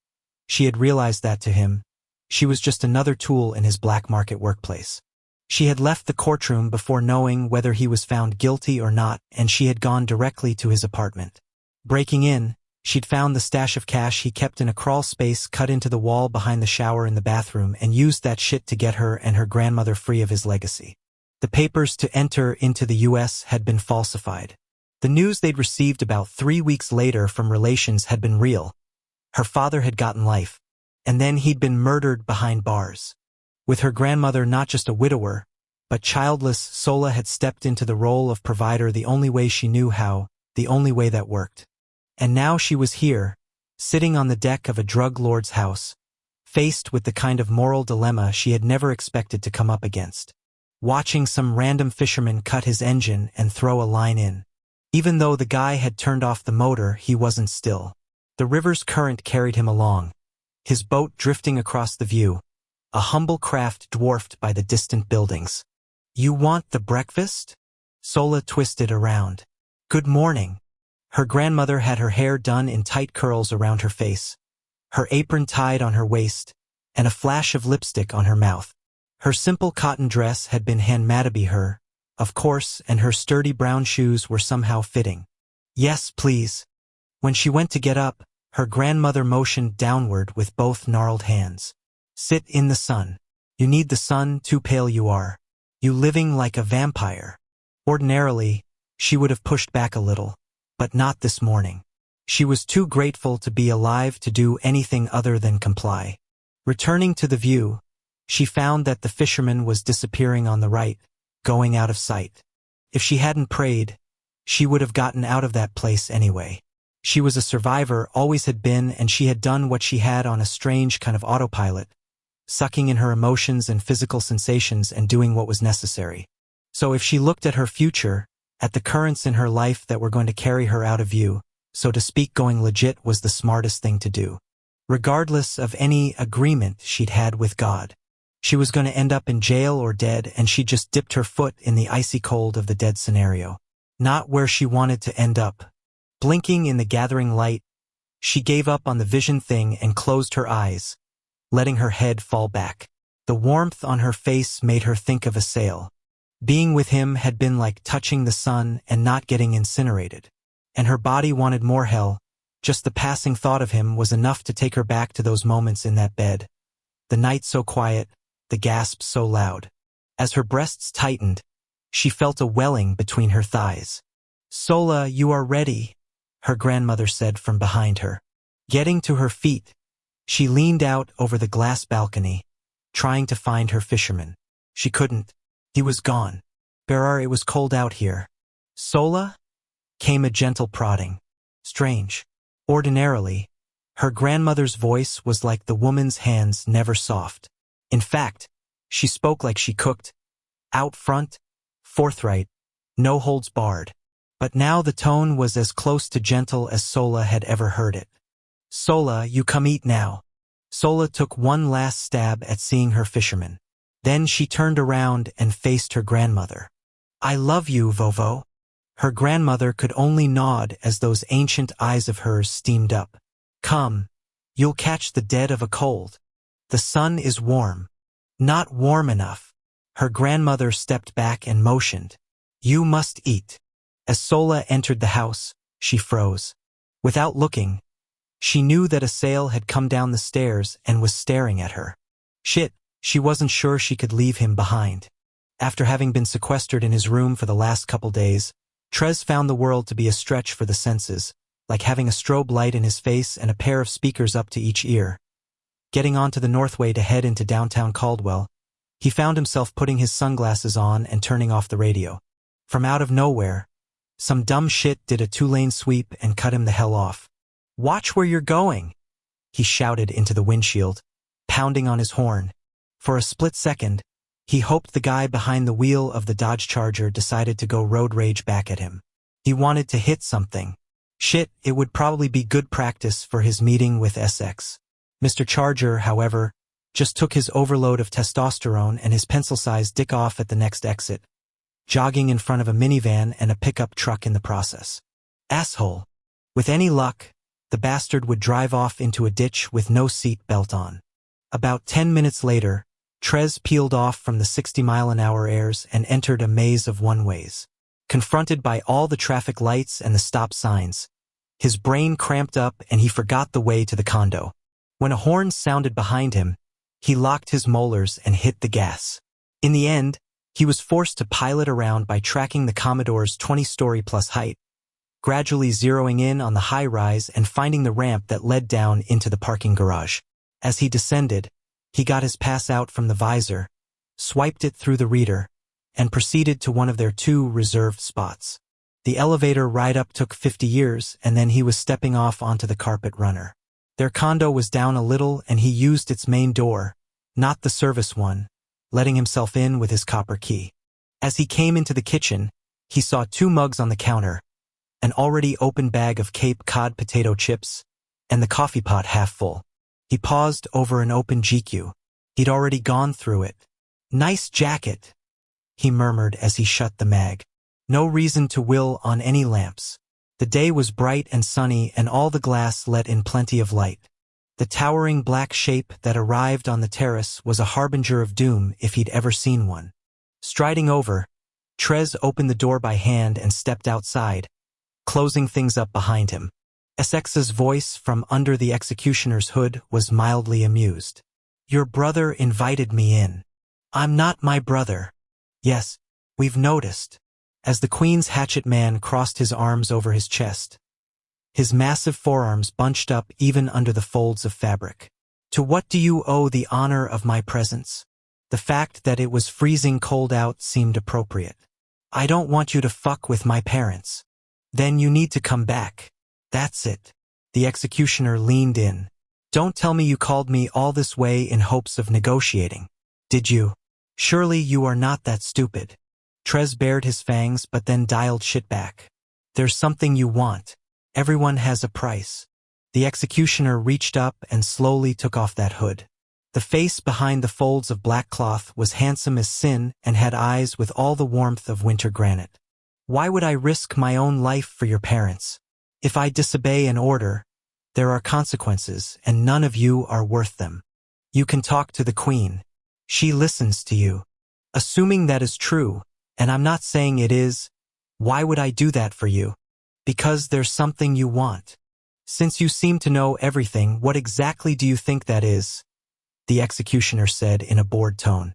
she had realized that to him, she was just another tool in his black market workplace. She had left the courtroom before knowing whether he was found guilty or not, and she had gone directly to his apartment. Breaking in, she'd found the stash of cash he kept in a crawl space cut into the wall behind the shower in the bathroom and used that shit to get her and her grandmother free of his legacy. The papers to enter into the U.S. had been falsified. The news they'd received about 3 weeks later from relations had been real, Her father had gotten life, and then he'd been murdered behind bars. With her grandmother not just a widower, but childless, Sola had stepped into the role of provider the only way she knew how, the only way that worked. And now she was here, sitting on the deck of a drug lord's house, faced with the kind of moral dilemma she had never expected to come up against. Watching some random fisherman cut his engine and throw a line in. Even though the guy had turned off the motor, he wasn't still. The river's current carried him along, his boat drifting across the view, a humble craft dwarfed by the distant buildings. "You want the breakfast?" Sola twisted around. "Good morning." Her grandmother had her hair done in tight curls around her face, her apron tied on her waist, and a flash of lipstick on her mouth. Her simple cotton dress had been hand-made her, of course, and her sturdy brown shoes were somehow fitting. "Yes, please." When she went to get up, her grandmother motioned downward with both gnarled hands. "Sit in the sun. You need the sun, too pale you are. You living like a vampire." Ordinarily, she would have pushed back a little, but not this morning. She was too grateful to be alive to do anything other than comply. Returning to the view, she found that the fisherman was disappearing on the right, going out of sight. If she hadn't prayed, she would have gotten out of that place anyway. She was a survivor, always had been, and she had done what she had on a strange kind of autopilot, sucking in her emotions and physical sensations and doing what was necessary. So if she looked at her future, at the currents in her life that were going to carry her out of view, so to speak, going legit was the smartest thing to do. Regardless of any agreement she'd had with God. She was going to end up in jail or dead, and she just dipped her foot in the icy cold of the dead scenario. Not where she wanted to end up. Blinking in the gathering light, she gave up on the vision thing and closed her eyes, letting her head fall back. The warmth on her face made her think of a sail. Being with him had been like touching the sun and not getting incinerated. And her body wanted more hell. Just the passing thought of him was enough to take her back to those moments in that bed. The night so quiet, the gasps so loud. As her breasts tightened, she felt a welling between her thighs. "Sola, you are ready," her grandmother said from behind her. Getting to her feet, she leaned out over the glass balcony, trying to find her fisherman. She couldn't. He was gone. "Berar, it was cold out here." "Sola?" came a gentle prodding. Strange. Ordinarily, her grandmother's voice was like the woman's hands, never soft. In fact, she spoke like she cooked. Out front, forthright, no holds barred. But now the tone was as close to gentle as Sola had ever heard it. "Sola, you come eat now." Sola took one last stab at seeing her fisherman. Then she turned around and faced her grandmother. "I love you, Vovo." Her grandmother could only nod as those ancient eyes of hers steamed up. "Come, you'll catch the dead of a cold. The sun is warm." "Not warm enough." Her grandmother stepped back and motioned. "You must eat." As Sola entered the house, she froze. Without looking, she knew that a sail had come down the stairs and was staring at her. Shit, she wasn't sure she could leave him behind. After having been sequestered in his room for the last couple days, Trez found the world to be a stretch for the senses, like having a strobe light in his face and a pair of speakers up to each ear. Getting onto the Northway to head into downtown Caldwell, he found himself putting his sunglasses on and turning off the radio. From out of nowhere, some dumb shit did a 2-lane sweep and cut him the hell off. "Watch where you're going," he shouted into the windshield, pounding on his horn. For a split second, he hoped the guy behind the wheel of the Dodge Charger decided to go road rage back at him. He wanted to hit something. Shit, it would probably be good practice for his meeting with SX. Mr. Charger, however, just took his overload of testosterone and his pencil-sized dick off at the next exit, jogging in front of a minivan and a pickup truck in the process. Asshole. With any luck, the bastard would drive off into a ditch with no seat belt on. About 10 minutes later, Trez peeled off from the 60-mile-an-hour airs and entered a maze of one-ways. Confronted by all the traffic lights and the stop signs, his brain cramped up and he forgot the way to the condo. When a horn sounded behind him, he locked his molars and hit the gas. In the end, he was forced to pilot around by tracking the Commodore's 20-story-plus height, gradually zeroing in on the high-rise and finding the ramp that led down into the parking garage. As he descended, he got his pass out from the visor, swiped it through the reader, and proceeded to one of their 2 reserved spots. The elevator ride-up took 50 years, and then he was stepping off onto the carpet runner. Their condo was down a little, and he used its main door, not the service one, letting himself in with his copper key. As he came into the kitchen, he saw 2 mugs on the counter, an already open bag of Cape Cod potato chips, and the coffee pot half full. He paused over an open GQ. He'd already gone through it. "Nice jacket," he murmured as he shut the mag. No reason to will on any lamps. The day was bright and sunny, and all the glass let in plenty of light. The towering black shape that arrived on the terrace was a harbinger of doom if he'd ever seen one. Striding over, Trez opened the door by hand and stepped outside, closing things up behind him. Essex's voice from under the executioner's hood was mildly amused. "Your brother invited me in." "I'm not my brother." "Yes, we've noticed." As the Queen's hatchet man crossed his arms over his chest, his massive forearms bunched up even under the folds of fabric. "To what do you owe the honor of my presence?" The fact that it was freezing cold out seemed appropriate. "I don't want you to fuck with my parents." "Then you need to come back." "That's it." The executioner leaned in. "Don't tell me you called me all this way in hopes of negotiating. Did you? Surely you are not that stupid." Trez bared his fangs but then dialed shit back. "There's something you want. Everyone has a price." The executioner reached up and slowly took off that hood. The face behind the folds of black cloth was handsome as sin and had eyes with all the warmth of winter granite. "Why would I risk my own life for your parents? If I disobey an order, there are consequences, and none of you are worth them. You can talk to the Queen. She listens to you. Assuming that is true, and I'm not saying it is, why would I do that for you? Because there's something you want. Since you seem to know everything, what exactly do you think that is?" The executioner said in a bored tone.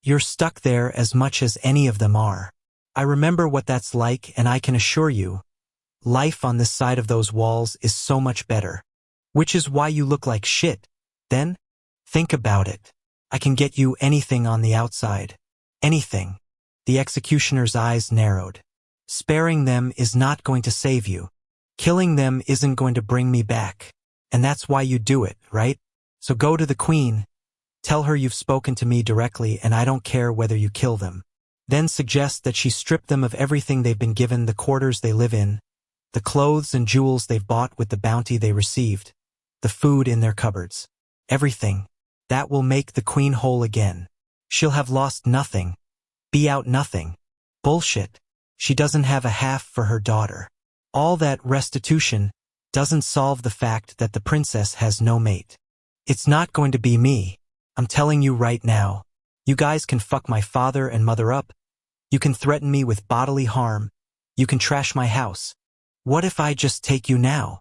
"You're stuck there as much as any of them are. I remember what that's like, and I can assure you, life on this side of those walls is so much better. Which is why you look like shit. Then, think about it. I can get you anything on the outside. Anything." The executioner's eyes narrowed. "Sparing them is not going to save you. Killing them isn't going to bring me back. And that's why you do it, right? So go to the Queen. Tell her you've spoken to me directly and I don't care whether you kill them. Then suggest that she strip them of everything they've been given, the quarters they live in, the clothes and jewels they've bought with the bounty they received, the food in their cupboards. Everything. That will make the Queen whole again. She'll have lost nothing. Be out nothing. Bullshit. She doesn't have a half for her daughter. All that restitution doesn't solve the fact that the princess has no mate. It's not going to be me. I'm telling you right now. You guys can fuck my father and mother up. You can threaten me with bodily harm. You can trash my house. What if I just take you now?"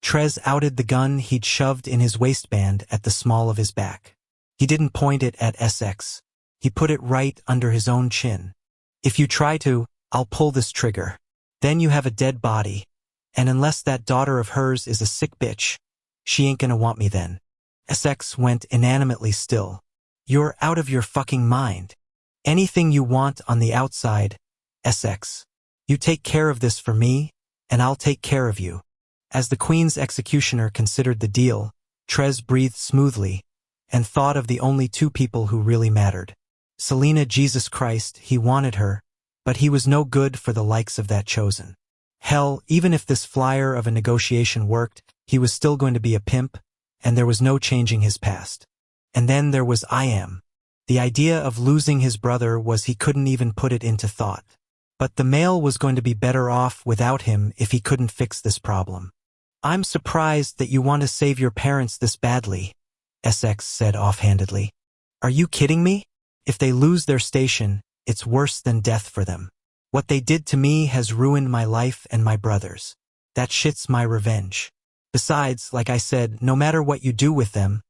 Trez outed the gun he'd shoved in his waistband at the small of his back. He didn't point it at Essex. He put it right under his own chin. "If you try to, I'll pull this trigger. Then you have a dead body. And unless that daughter of hers is a sick bitch, she ain't gonna want me then." Essex went inanimmately still. "You're out of your fucking mind. Anything you want on the outside, Essex. You take care of this for me, and I'll take care of you." As the Queen's executioner considered the deal, Trez breathed smoothly and thought of the only 2 people who really mattered. Selena, Jesus Christ, he wanted her, but he was no good for the likes of that chosen. Hell, even if this flyer of a negotiation worked, he was still going to be a pimp, and there was no changing his past. And then there was I.am. The idea of losing his brother was he couldn't even put it into thought. But the male was going to be better off without him if he couldn't fix this problem. "I'm surprised that you want to save your parents this badly," Essex said offhandedly. "Are you kidding me? If they lose their station, it's worse than death for them. What they did to me has ruined my life and my brother's. That shit's my revenge. Besides, like I said, no matter what you do with them,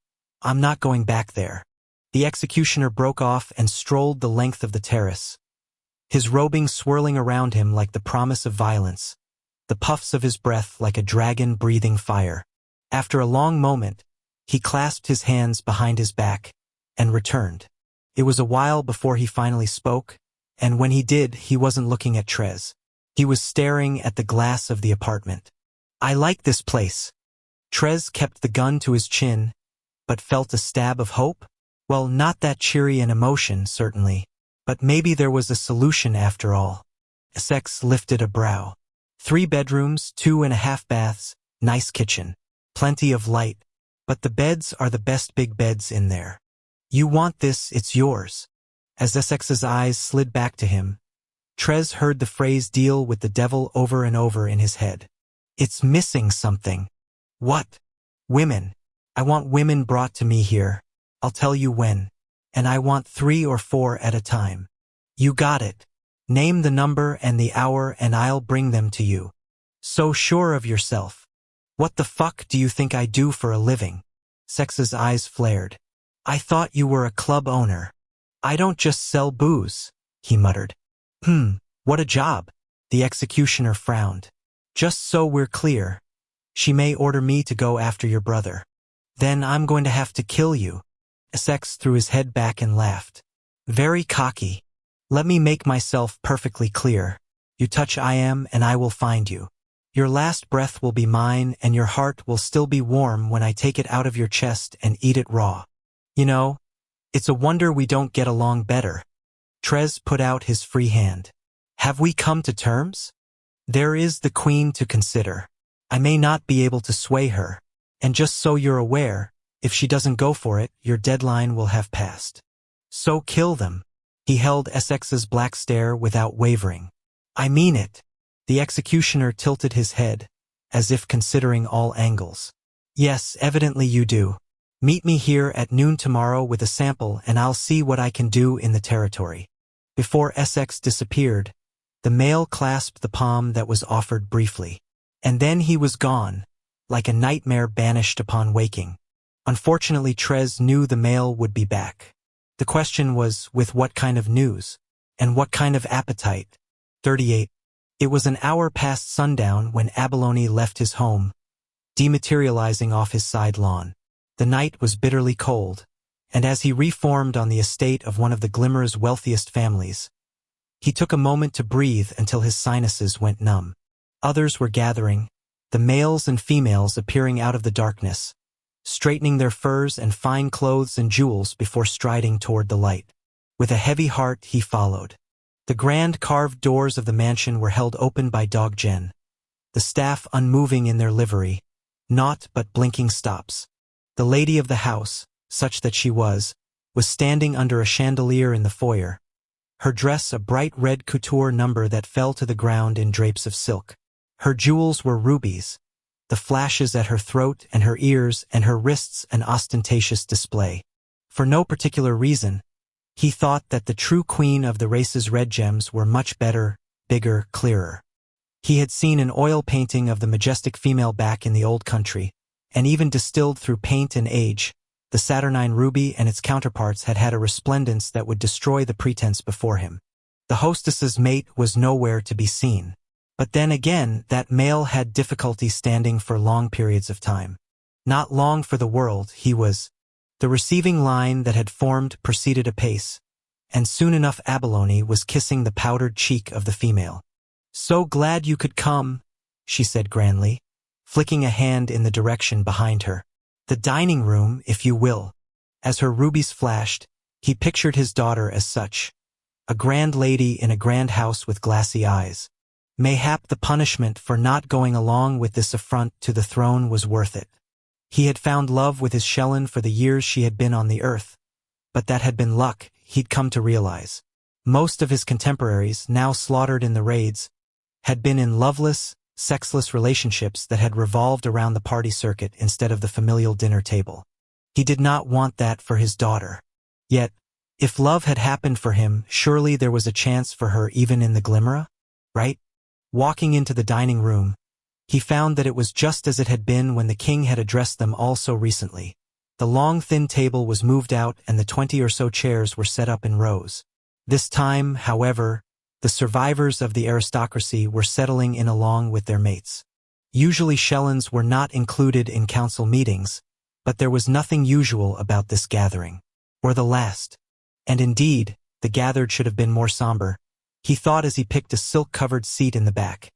I'm not going back there." The executioner broke off and strolled the length of the terrace, his robing swirling around him like the promise of violence, the puffs of his breath like a dragon breathing fire. After a long moment, he clasped his hands behind his back and returned. It was a while before he finally spoke, and when he did, he wasn't looking at Trez. He was staring at the glass of the apartment. "I like this place." Trez kept the gun to his chin, but felt a stab of hope. Well, not that cheery an emotion, certainly, but maybe there was a solution after all. Essex lifted a brow. 3 bedrooms, 2.5 baths, nice kitchen, plenty of light, but the beds are the best big beds in there. You want this, it's yours. As Essex's eyes slid back to him, Trez heard the phrase "deal with the devil" over and over in his head. It's missing something. What? Women. I want women brought to me here. I'll tell you when. And I want 3 or 4 at a time. You got it. Name the number and the hour and I'll bring them to you. So sure of yourself. What the fuck do you think I do for a living? Sex's eyes flared. I thought you were a club owner. I don't just sell booze, he muttered. What a job. The executioner frowned. Just so we're clear, she may order me to go after your brother. Then I'm going to have to kill you. Essex threw his head back and laughed. Very cocky. Let me make myself perfectly clear. You touch I am and I will find you. Your last breath will be mine and your heart will still be warm when I take it out of your chest and eat it raw. You know, it's a wonder we don't get along better. Trez put out his free hand. Have we come to terms? There is the queen to consider. I may not be able to sway her. And just so you're aware, if she doesn't go for it, your deadline will have passed. So kill them. He held Essex's black stare without wavering. I mean it. The executioner tilted his head, as if considering all angles. Yes, evidently you do. Meet me here at noon tomorrow with a sample and I'll see what I can do in the territory. Before Essex disappeared, the male clasped the palm that was offered briefly. And then he was gone, like a nightmare banished upon waking. Unfortunately, Trez knew the male would be back. The question was, with what kind of news? And what kind of appetite? 38. It was an hour past sundown when Abalone left his home, dematerializing off his side lawn. The night was bitterly cold, and as he reformed on the estate of one of the Glimmer's wealthiest families, he took a moment to breathe until his sinuses went numb. Others were gathering, the males and females appearing out of the darkness, straightening their furs and fine clothes and jewels before striding toward the light. With a heavy heart, he followed. The grand carved doors of the mansion were held open by Dog Jen, the staff unmoving in their livery, naught but blinking stops. The lady of the house, such that she was standing under a chandelier in the foyer, her dress a bright red couture number that fell to the ground in drapes of silk. Her jewels were rubies, the flashes at her throat and her ears and her wrists an ostentatious display. For no particular reason, he thought that the true queen of the race's red gems were much better, bigger, clearer. He had seen an oil painting of the majestic female back in the old country, and even distilled through paint and age, the saturnine ruby and its counterparts had had a resplendence that would destroy the pretense before him. The hostess's mate was nowhere to be seen. But then again, that male had difficulty standing for long periods of time. Not long for the world, he was. The receiving line that had formed proceeded apace, and soon enough Abalone was kissing the powdered cheek of the female. So glad you could come, she said grandly, flicking a hand in the direction behind her. The dining room, if you will. As her rubies flashed, he pictured his daughter as such, a grand lady in a grand house with glassy eyes. Mayhap the punishment for not going along with this affront to the throne was worth it. He had found love with his Shellen for the years she had been on the earth, but that had been luck, he'd come to realize. Most of his contemporaries, now slaughtered in the raids, had been in loveless, sexless relationships that had revolved around the party circuit instead of the familial dinner table. He did not want that for his daughter. Yet, if love had happened for him, surely there was a chance for her even in the Glimmer, right? Walking into the dining room, he found that it was just as it had been when the king had addressed them all so recently. The long thin table was moved out and the 20 or so chairs were set up in rows. This time, however, The survivors of the aristocracy were settling in along with their mates. Usually Shellens were not included in council meetings, but there was nothing usual about this gathering. Or the last. And indeed, the gathered should have been more somber, he thought as he picked a silk-covered seat in the back.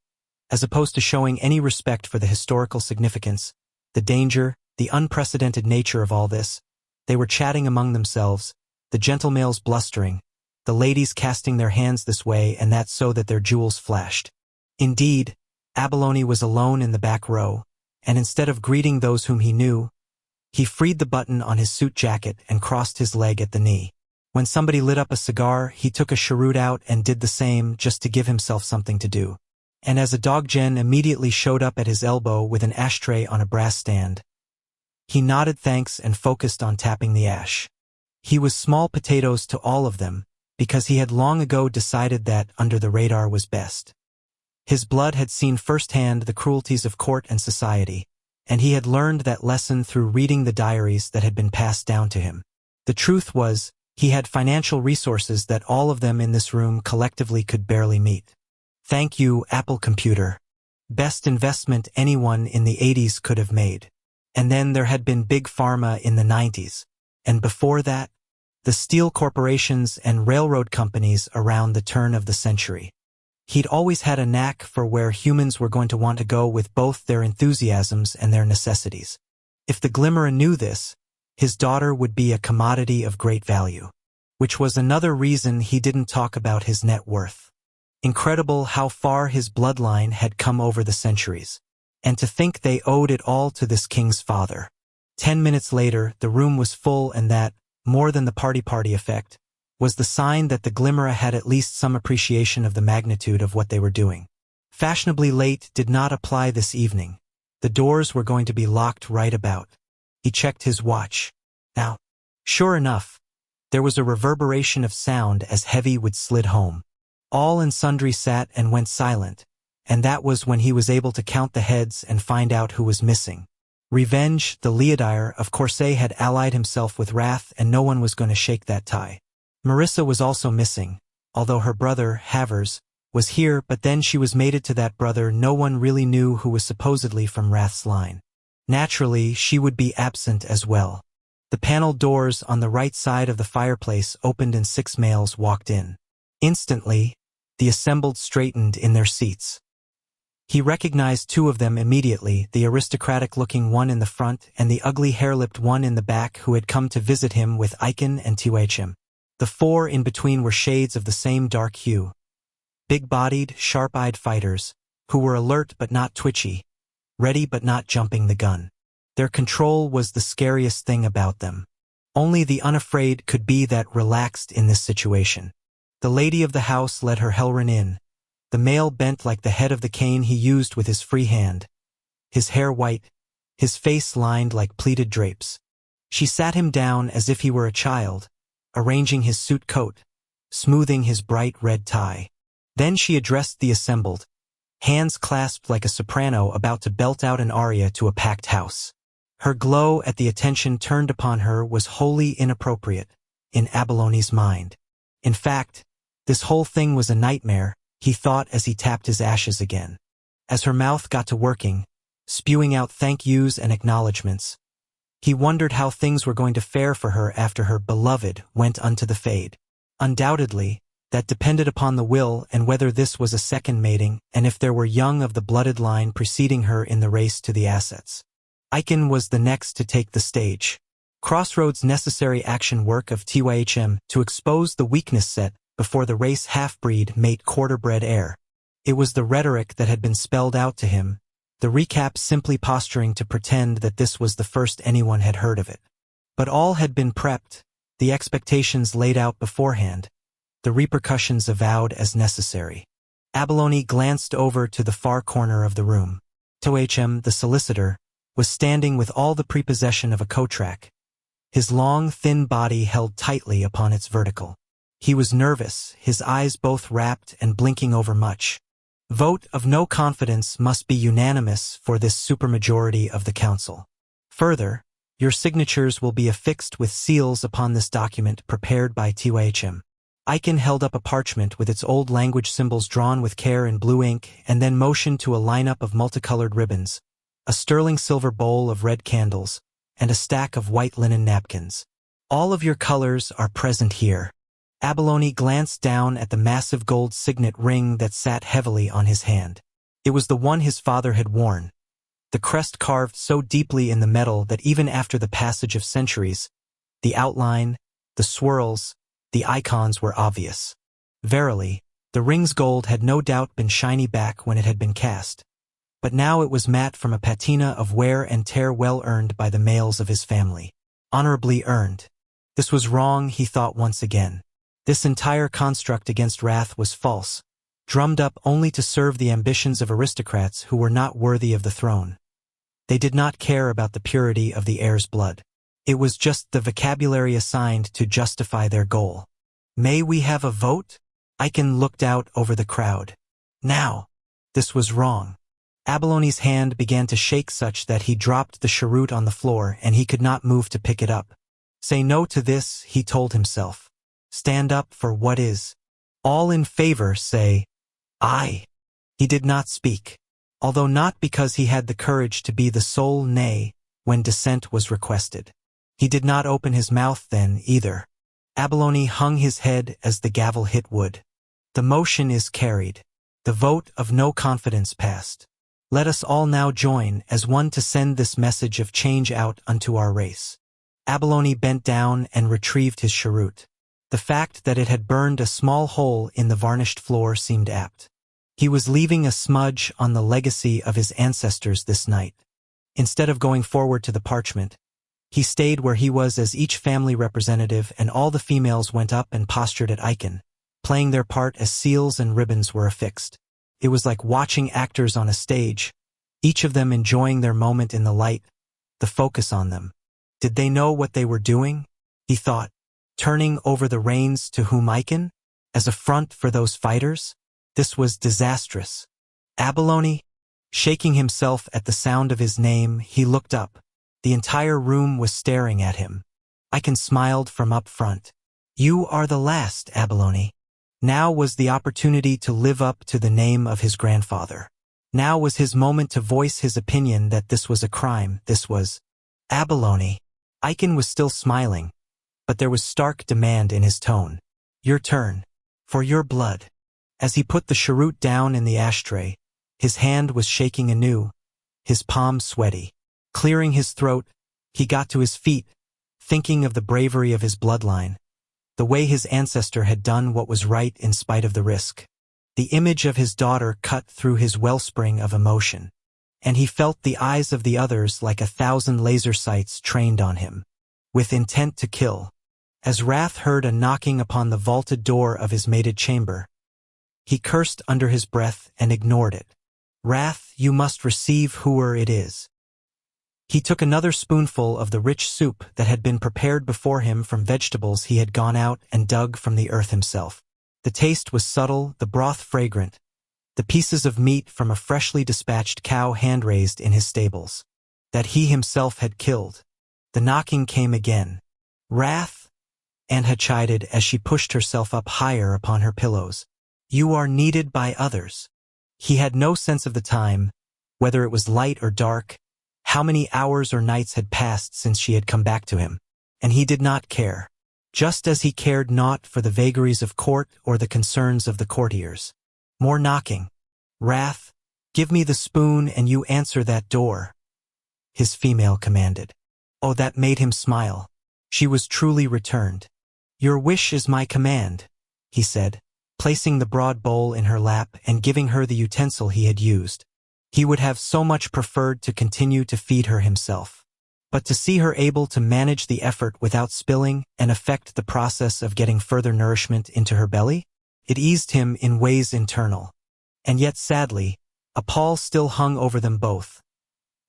As opposed to showing any respect for the historical significance, the danger, the unprecedented nature of all this, they were chatting among themselves, the gentlemales blustering, the ladies casting their hands this way and that so that their jewels flashed. Indeed, Abalone was alone in the back row, and instead of greeting those whom he knew, he freed the button on his suit jacket and crossed his leg at the knee. When somebody lit up a cigar, he took a cheroot out and did the same just to give himself something to do. And as a doggen immediately showed up at his elbow with an ashtray on a brass stand, he nodded thanks and focused on tapping the ash. He was small potatoes to all of them, because he had long ago decided that under the radar was best. His blood had seen firsthand the cruelties of court and society, and he had learned that lesson through reading the diaries that had been passed down to him. The truth was, he had financial resources that all of them in this room collectively could barely meet. Thank you, Apple Computer. Best investment anyone in the 80s could have made. And then there had been Big Pharma in the 90s. And before that, the steel corporations and railroad companies around the turn of the century. He'd always had a knack for where humans were going to want to go with both their enthusiasms and their necessities. If the Glimmer knew this, his daughter would be a commodity of great value. Which was another reason he didn't talk about his net worth. Incredible how far his bloodline had come over the centuries. And to think they owed it all to this king's father. 10 minutes later, the room was full, and that, more than the party effect, was the sign that the Glimmer had at least some appreciation of the magnitude of what they were doing. Fashionably late did not apply this evening. The doors were going to be locked right about. He checked his watch. Now, sure enough, there was a reverberation of sound as Heavywood slid home. All and sundry sat and went silent, and that was when he was able to count the heads and find out who was missing. Revenge, the Leodire of Corsay, had allied himself with Wrath, and no one was going to shake that tie. Marissa was also missing, although her brother, Havers, was here, but then she was mated to that brother no one really knew who was supposedly from Wrath's line. Naturally, she would be absent as well. The paneled doors on the right side of the fireplace opened and 6 males walked in. Instantly, the assembled straightened in their seats. He recognized 2 of them immediately, the aristocratic-looking one in the front and the ugly hair-lipped one in the back who had come to visit him with Aiken and Tiwachim. The 4 in between were shades of the same dark hue. Big-bodied, sharp-eyed fighters, who were alert but not twitchy, ready but not jumping the gun. Their control was the scariest thing about them. Only the unafraid could be that relaxed in this situation. The lady of the house led her Helrin in. The male bent like the head of the cane he used with his free hand. His hair white, his face lined like pleated drapes. She sat him down as if he were a child, arranging his suit coat, smoothing his bright red tie. Then she addressed the assembled, hands clasped like a soprano about to belt out an aria to a packed house. Her glow at the attention turned upon her was wholly inappropriate, in Abalone's mind. In fact, this whole thing was a nightmare, he thought as he tapped his ashes again. As her mouth got to working, spewing out thank yous and acknowledgments, he wondered how things were going to fare for her after her beloved went unto the fade. Undoubtedly, that depended upon the will and whether this was a second mating and if there were young of the blooded line preceding her in the race to the assets. Aiken was the next to take the stage. Crossroads necessary action work of TYHM to expose the weakness set before the race half-breed mate quarter-bred heir. It was the rhetoric that had been spelled out to him, the recap simply posturing to pretend that this was the first anyone had heard of it. But all had been prepped, the expectations laid out beforehand, the repercussions avowed as necessary. Abalone glanced over to the far corner of the room. TYHM, the solicitor, was standing with all the prepossession of a Kotrak, his long, thin body held tightly upon its vertical. He was nervous, his eyes both rapt and blinking over much. Vote of no confidence must be unanimous for this supermajority of the council. Further, your signatures will be affixed with seals upon this document prepared by TYHM. Aiken held up a parchment with its old language symbols drawn with care in blue ink and then motioned to a lineup of multicolored ribbons, a sterling silver bowl of red candles, and a stack of white linen napkins. All of your colors are present here. Abalone glanced down at the massive gold signet ring that sat heavily on his hand. It was the one his father had worn, the crest carved so deeply in the metal that even after the passage of centuries, the outline, the swirls, the icons were obvious. Verily, the ring's gold had no doubt been shiny back when it had been cast, but now it was matte from a patina of wear and tear well earned by the males of his family. Honorably earned. This was wrong, he thought once again. This entire construct against wrath was false, drummed up only to serve the ambitions of aristocrats who were not worthy of the throne. They did not care about the purity of the heir's blood. It was just the vocabulary assigned to justify their goal. May we have a vote? Aiken looked out over the crowd. Now. This was wrong. Abalone's hand began to shake such that he dropped the cheroot on the floor and he could not move to pick it up. Say no to this, he told himself. Stand up for what is. All in favor say, aye. He did not speak, although not because he had the courage to be the sole nay when dissent was requested. He did not open his mouth then, either. Abalone hung his head as the gavel hit wood. The motion is carried. The vote of no confidence passed. Let us all now join as one to send this message of change out unto our race. Abalone bent down and retrieved his cheroot. The fact that it had burned a small hole in the varnished floor seemed apt. He was leaving a smudge on the legacy of his ancestors this night. Instead of going forward to the parchment, he stayed where he was as each family representative and all the females went up and postured at Aiken, playing their part as seals and ribbons were affixed. It was like watching actors on a stage, each of them enjoying their moment in the light, the focus on them. Did they know what they were doing? He thought, turning over the reins to whom Aiken? As a front for those fighters? This was disastrous. Abalone? Shaking himself at the sound of his name, he looked up. The entire room was staring at him. Aiken smiled from up front. You are the last, Abalone. Now was the opportunity to live up to the name of his grandfather. Now was his moment to voice his opinion that this was a crime, this was... Abalone. Aiken was still smiling, but there was stark demand in his tone. Your turn. For your blood. As he put the cheroot down in the ashtray, his hand was shaking anew, his palm sweaty. Clearing his throat, he got to his feet, thinking of the bravery of his bloodline, the way his ancestor had done what was right in spite of the risk. The image of his daughter cut through his wellspring of emotion, and he felt the eyes of the others like 1,000 laser sights trained on him, with intent to kill. As Wrath heard a knocking upon the vaulted door of his mated chamber, he cursed under his breath and ignored it. Wrath, you must receive whoever it is. He took another spoonful of the rich soup that had been prepared before him from vegetables he had gone out and dug from the earth himself. The taste was subtle, the broth fragrant, the pieces of meat from a freshly dispatched cow hand-raised in his stables, that he himself had killed. The knocking came again. Wrath? Anha chided as she pushed herself up higher upon her pillows. You are needed by others. He had no sense of the time, whether it was light or dark, how many hours or nights had passed since she had come back to him, and he did not care, just as he cared not for the vagaries of court or the concerns of the courtiers. More knocking. Wrath, give me the spoon and you answer that door, his female commanded. Oh, that made him smile. She was truly returned. Your wish is my command, he said, placing the broad bowl in her lap and giving her the utensil he had used. He would have so much preferred to continue to feed her himself. But to see her able to manage the effort without spilling and affect the process of getting further nourishment into her belly, it eased him in ways internal. And yet sadly, a pall still hung over them both.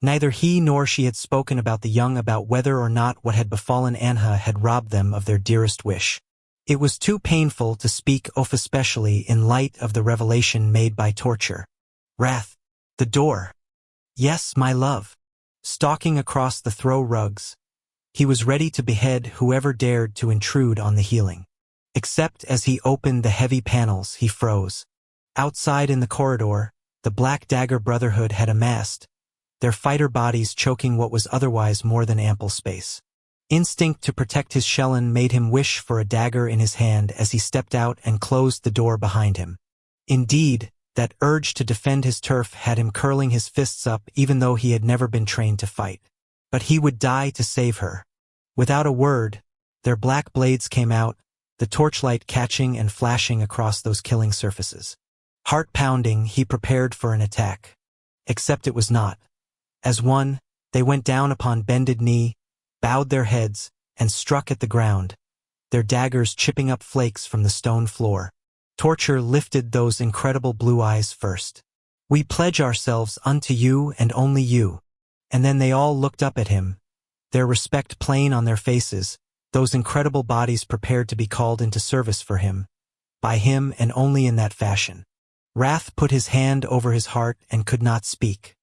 Neither he nor she had spoken about the young about whether or not what had befallen Anha had robbed them of their dearest wish. It was too painful to speak of, especially in light of the revelation made by torture. Wrath. The door. Yes, my love. Stalking across the throw rugs, he was ready to behead whoever dared to intrude on the healing. Except as he opened the heavy panels, he froze. Outside in the corridor, the Black Dagger Brotherhood had amassed, their fighter bodies choking what was otherwise more than ample space. Instinct to protect his Shellan made him wish for a dagger in his hand as he stepped out and closed the door behind him. Indeed, that urge to defend his turf had him curling his fists up even though he had never been trained to fight. But he would die to save her. Without a word, their black blades came out, the torchlight catching and flashing across those killing surfaces. Heart-pounding, he prepared for an attack. Except it was not. As one, they went down upon bended knee, bowed their heads, and struck at the ground, their daggers chipping up flakes from the stone floor. Torture lifted those incredible blue eyes first. "We pledge ourselves unto you and only you." And then they all looked up at him, their respect plain on their faces, those incredible bodies prepared to be called into service for him, by him and only in that fashion. Wrath put his hand over his heart and could not speak.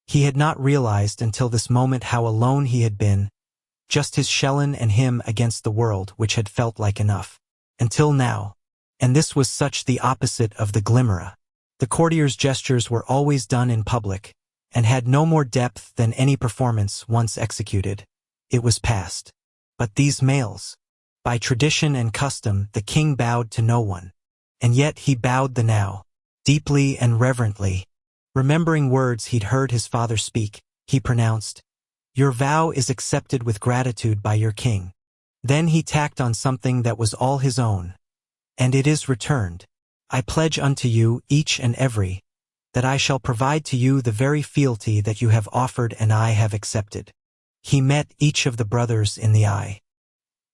He had not realized until this moment how alone he had been, just his Shellan and him against the world which had felt like enough. Until now. And this was such the opposite of the Glimmerer. The courtier's gestures were always done in public, and had no more depth than any performance once executed. It was past. But these males. By tradition and custom, the king bowed to no one. And yet he bowed the now, deeply and reverently. Remembering words he'd heard his father speak, he pronounced, "Your vow is accepted with gratitude by your king." Then he tacked on something that was all his own. "And it is returned. I pledge unto you, each and every, that I shall provide to you the very fealty that you have offered and I have accepted." He met each of the brothers in the eye.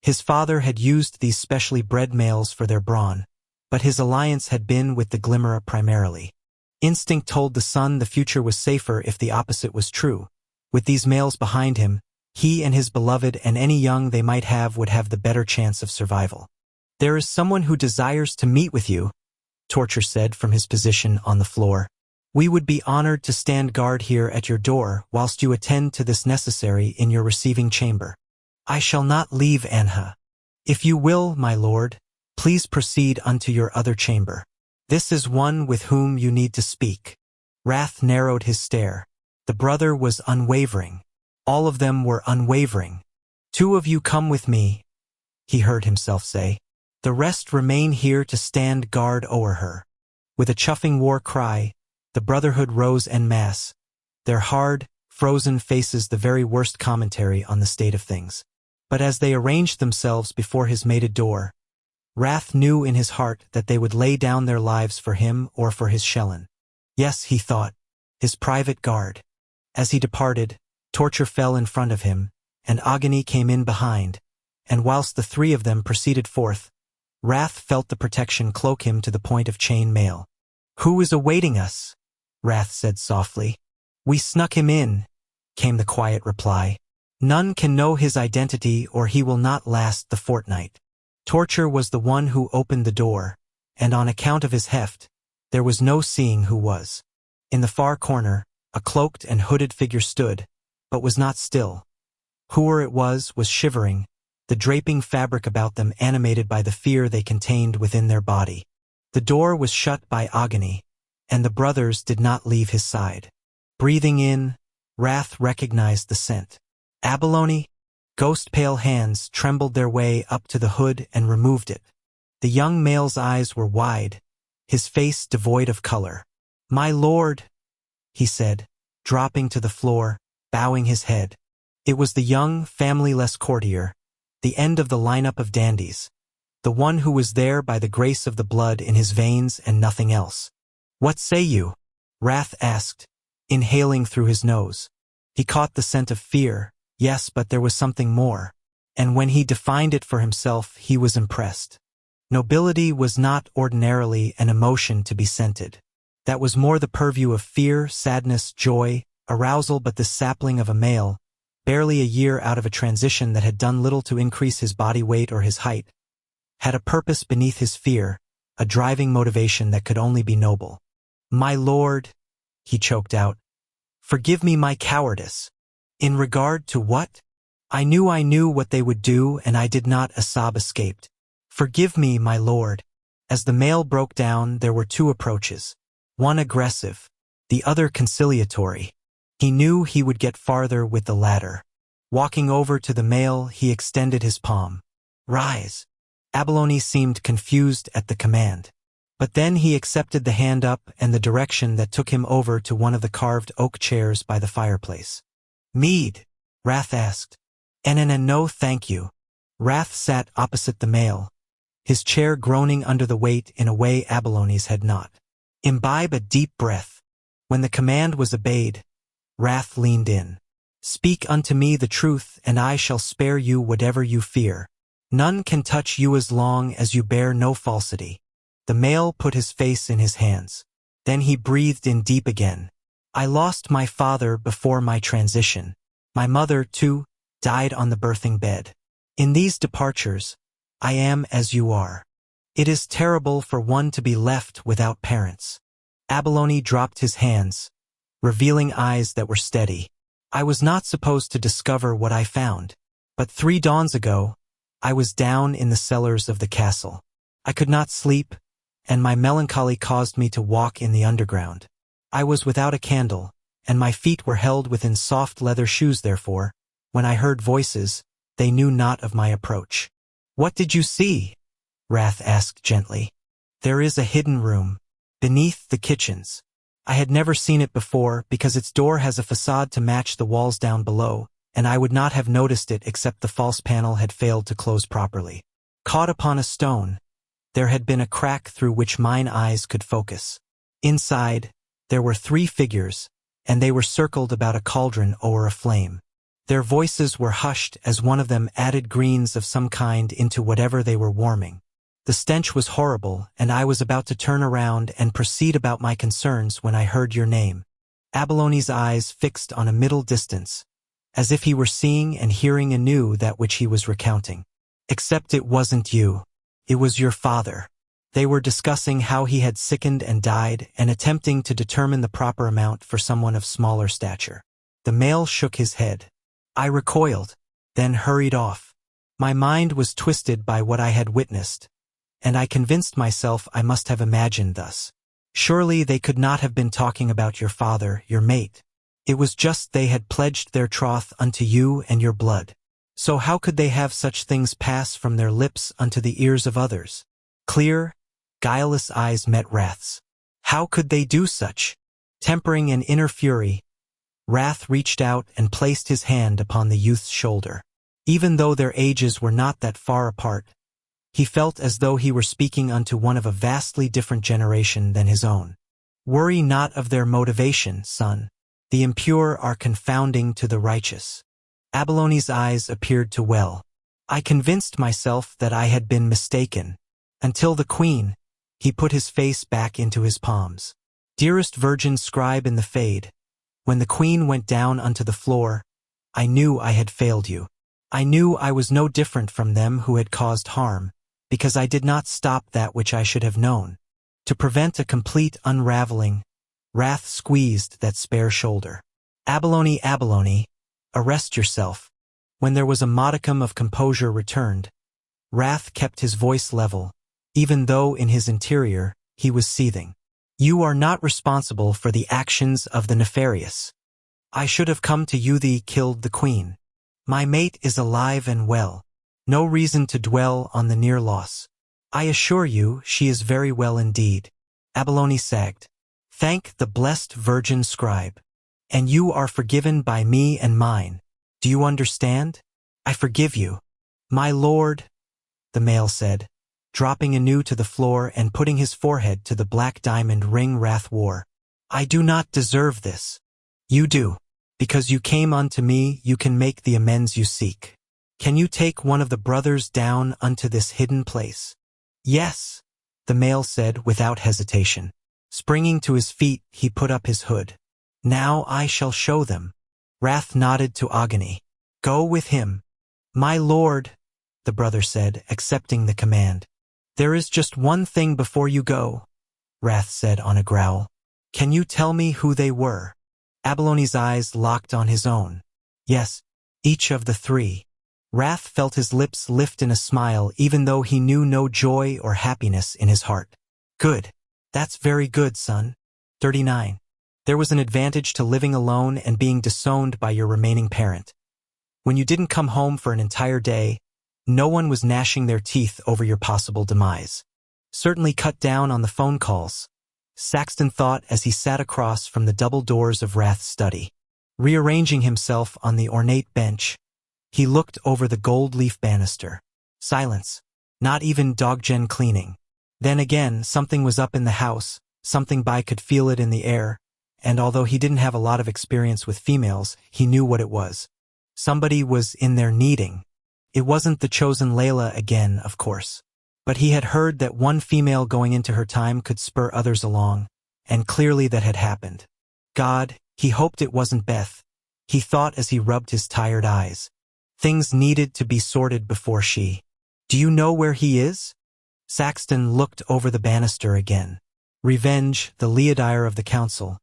His father had used these specially bred males for their brawn, but his alliance had been with the Glimmerer primarily. Instinct told the son the future was safer if the opposite was true. With these males behind him, he and his beloved and any young they might have would have the better chance of survival. "There is someone who desires to meet with you," Torture said from his position on the floor. "We would be honored to stand guard here at your door whilst you attend to this necessary in your receiving chamber." "I shall not leave Anha. If you will, my lord, please proceed unto your other chamber. This is one with whom you need to speak." Wrath narrowed his stare. The brother was unwavering. All of them were unwavering. "Two of you come with me," he heard himself say. "The rest remain here to stand guard o'er her." With a chuffing war cry, the Brotherhood rose en masse, their hard, frozen faces the very worst commentary on the state of things. But as they arranged themselves before his mated door, Wrath knew in his heart that they would lay down their lives for him or for his Shellan. Yes, he thought, his private guard. As he departed, Torture fell in front of him, and Agony came in behind, and whilst the three of them proceeded forth, Wrath felt the protection cloak him to the point of chain mail. "Who is awaiting us?" Wrath said softly. "We snuck him in," came the quiet reply. "None can know his identity or he will not last the fortnight." Torture was the one who opened the door, and on account of his heft, there was no seeing who was. In the far corner, a cloaked and hooded figure stood, but was not still. Whoever it was shivering, the draping fabric about them animated by the fear they contained within their body. The door was shut by Agony, and the brothers did not leave his side. Breathing in, Wrath recognized the scent. Abalone? Ghost-pale hands trembled their way up to the hood and removed it. The young male's eyes were wide, his face devoid of color. "My lord," he said, dropping to the floor, bowing his head. It was the young, family-less courtier, the end of the lineup of dandies, the one who was there by the grace of the blood in his veins and nothing else. "What say you?" Wrath asked, inhaling through his nose. He caught the scent of fear, yes, but there was something more, and when he defined it for himself, he was impressed. Nobility was not ordinarily an emotion to be scented. That was more the purview of fear, sadness, joy, arousal, but this sapling of a male, barely a year out of a transition that had done little to increase his body weight or his height, had a purpose beneath his fear, a driving motivation that could only be noble. "My lord," he choked out, "forgive me my cowardice." "In regard to what?" I knew what they would do, and I did not," a sob escaped. "Forgive me, my lord." As the male broke down, there were two approaches, one aggressive, the other conciliatory. He knew he would get farther with the latter. Walking over to the male, he extended his palm. "Rise." Abalone seemed confused at the command. But then he accepted the hand up and the direction that took him over to one of the carved oak chairs by the fireplace. "Mead?" Wrath asked. No, thank you." Wrath sat opposite the male, his chair groaning under the weight in a way Abalone's had not. "Imbibe a deep breath." When the command was obeyed, Wrath leaned in. "Speak unto me the truth, and I shall spare you whatever you fear. None can touch you as long as you bear no falsity." The male put his face in his hands. Then he breathed in deep again. "I lost my father before my transition. My mother, too, died on the birthing bed. In these departures, I am as you are. It is terrible for one to be left without parents." Abalone dropped his hands, revealing eyes that were steady. "I was not supposed to discover what I found. But 3 dawns ago, I was down in the cellars of the castle. I could not sleep, and my melancholy caused me to walk in the underground. I was without a candle, and my feet were held within soft leather shoes. Therefore, when I heard voices, they knew not of my approach." "What did you see?" Wrath asked gently. "There is a hidden room, beneath the kitchens. I had never seen it before because its door has a facade to match the walls down below, and I would not have noticed it except the false panel had failed to close properly. Caught upon a stone, there had been a crack through which mine eyes could focus. Inside, there were 3 figures, and they were circled about a cauldron o'er a flame. Their voices were hushed as one of them added greens of some kind into whatever they were warming. The stench was horrible, and I was about to turn around and proceed about my concerns when I heard your name." Abalone's eyes fixed on a middle distance, as if he were seeing and hearing anew that which he was recounting. "Except it wasn't you. It was your father." They were discussing how he had sickened and died and attempting to determine the proper amount for someone of smaller stature. The male shook his head. "I recoiled, then hurried off. My mind was twisted by what I had witnessed, and I convinced myself I must have imagined thus. Surely they could not have been talking about your father, your mate. It was just they had pledged their troth unto you and your blood. So how could they have such things pass from their lips unto the ears of others?" Clear, guileless eyes met Wrath's. How could they do such? Tempering an inner fury, Wrath reached out and placed his hand upon the youth's shoulder. Even though their ages were not that far apart, he felt as though he were speaking unto one of a vastly different generation than his own. "Worry not of their motivation, son. The impure are confounding to the righteous." Abalone's eyes appeared to well. "I convinced myself that I had been mistaken. Until the queen," he put his face back into his palms. "Dearest virgin scribe in the fade, when the queen went down unto the floor, I knew I had failed you. I knew I was no different from them who had caused harm, because I did not stop that which I should have known. To prevent a complete unraveling, Wrath squeezed that spare shoulder. Abalone, arrest yourself." When there was a modicum of composure returned, Wrath kept his voice level, even though in his interior he was seething. "You are not responsible for the actions of the nefarious. I should have come to you. Thee killed the queen. My mate is alive and well. No reason to dwell on the near loss. I assure you she is very well indeed." Abalone sagged. "Thank the blessed virgin scribe. And you are forgiven by me and mine. Do you understand? I forgive you." "My lord," the male said, dropping anew to the floor and putting his forehead to the black diamond ring Wrath wore. "I do not deserve this." "You do. Because you came unto me, you can make the amends you seek. Can you take one of the brothers down unto this hidden place?" "Yes," the male said without hesitation. Springing to his feet, he put up his hood. "Now I shall show them." Wrath nodded to Agony. "Go with him." "My lord," the brother said, accepting the command. "There is just one thing before you go," Wrath said on a growl. "Can you tell me who they were?" Abalone's eyes locked on his own. "Yes, each of the 3. Wrath felt his lips lift in a smile even though he knew no joy or happiness in his heart. Good. That's very good, son. 39. There was an advantage to living alone and being disowned by your remaining parent. When you didn't come home for an entire day, no one was gnashing their teeth over your possible demise. Certainly cut down on the phone calls, Saxton thought as he sat across from the double doors of Wrath's study. Rearranging himself on the ornate bench, he looked over the gold leaf banister. Silence. Not even dog-gen cleaning. Then again, something was up in the house, something Bai could feel it in the air, and although he didn't have a lot of experience with females, he knew what it was. Somebody was in there kneading. It wasn't the chosen Layla again, of course. But he had heard that one female going into her time could spur others along, and clearly that had happened. God, he hoped it wasn't Beth, he thought as he rubbed his tired eyes. Things needed to be sorted before she. Do you know where he is? Saxton looked over the banister again. Revenge, the Leodire of the council,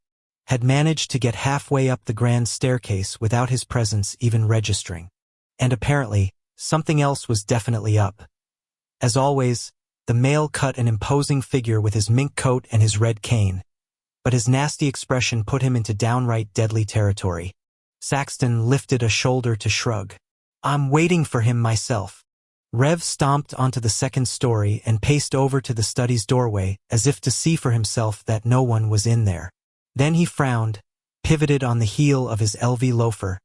had managed to get halfway up the grand staircase without his presence even registering. And apparently, something else was definitely up. As always, the male cut an imposing figure with his mink coat and his red cane, but his nasty expression put him into downright deadly territory. Saxton lifted a shoulder to shrug. I'm waiting for him myself. Rev stomped onto the second story and paced over to the study's doorway as if to see for himself that no one was in there. Then he frowned, pivoted on the heel of his LV loafer,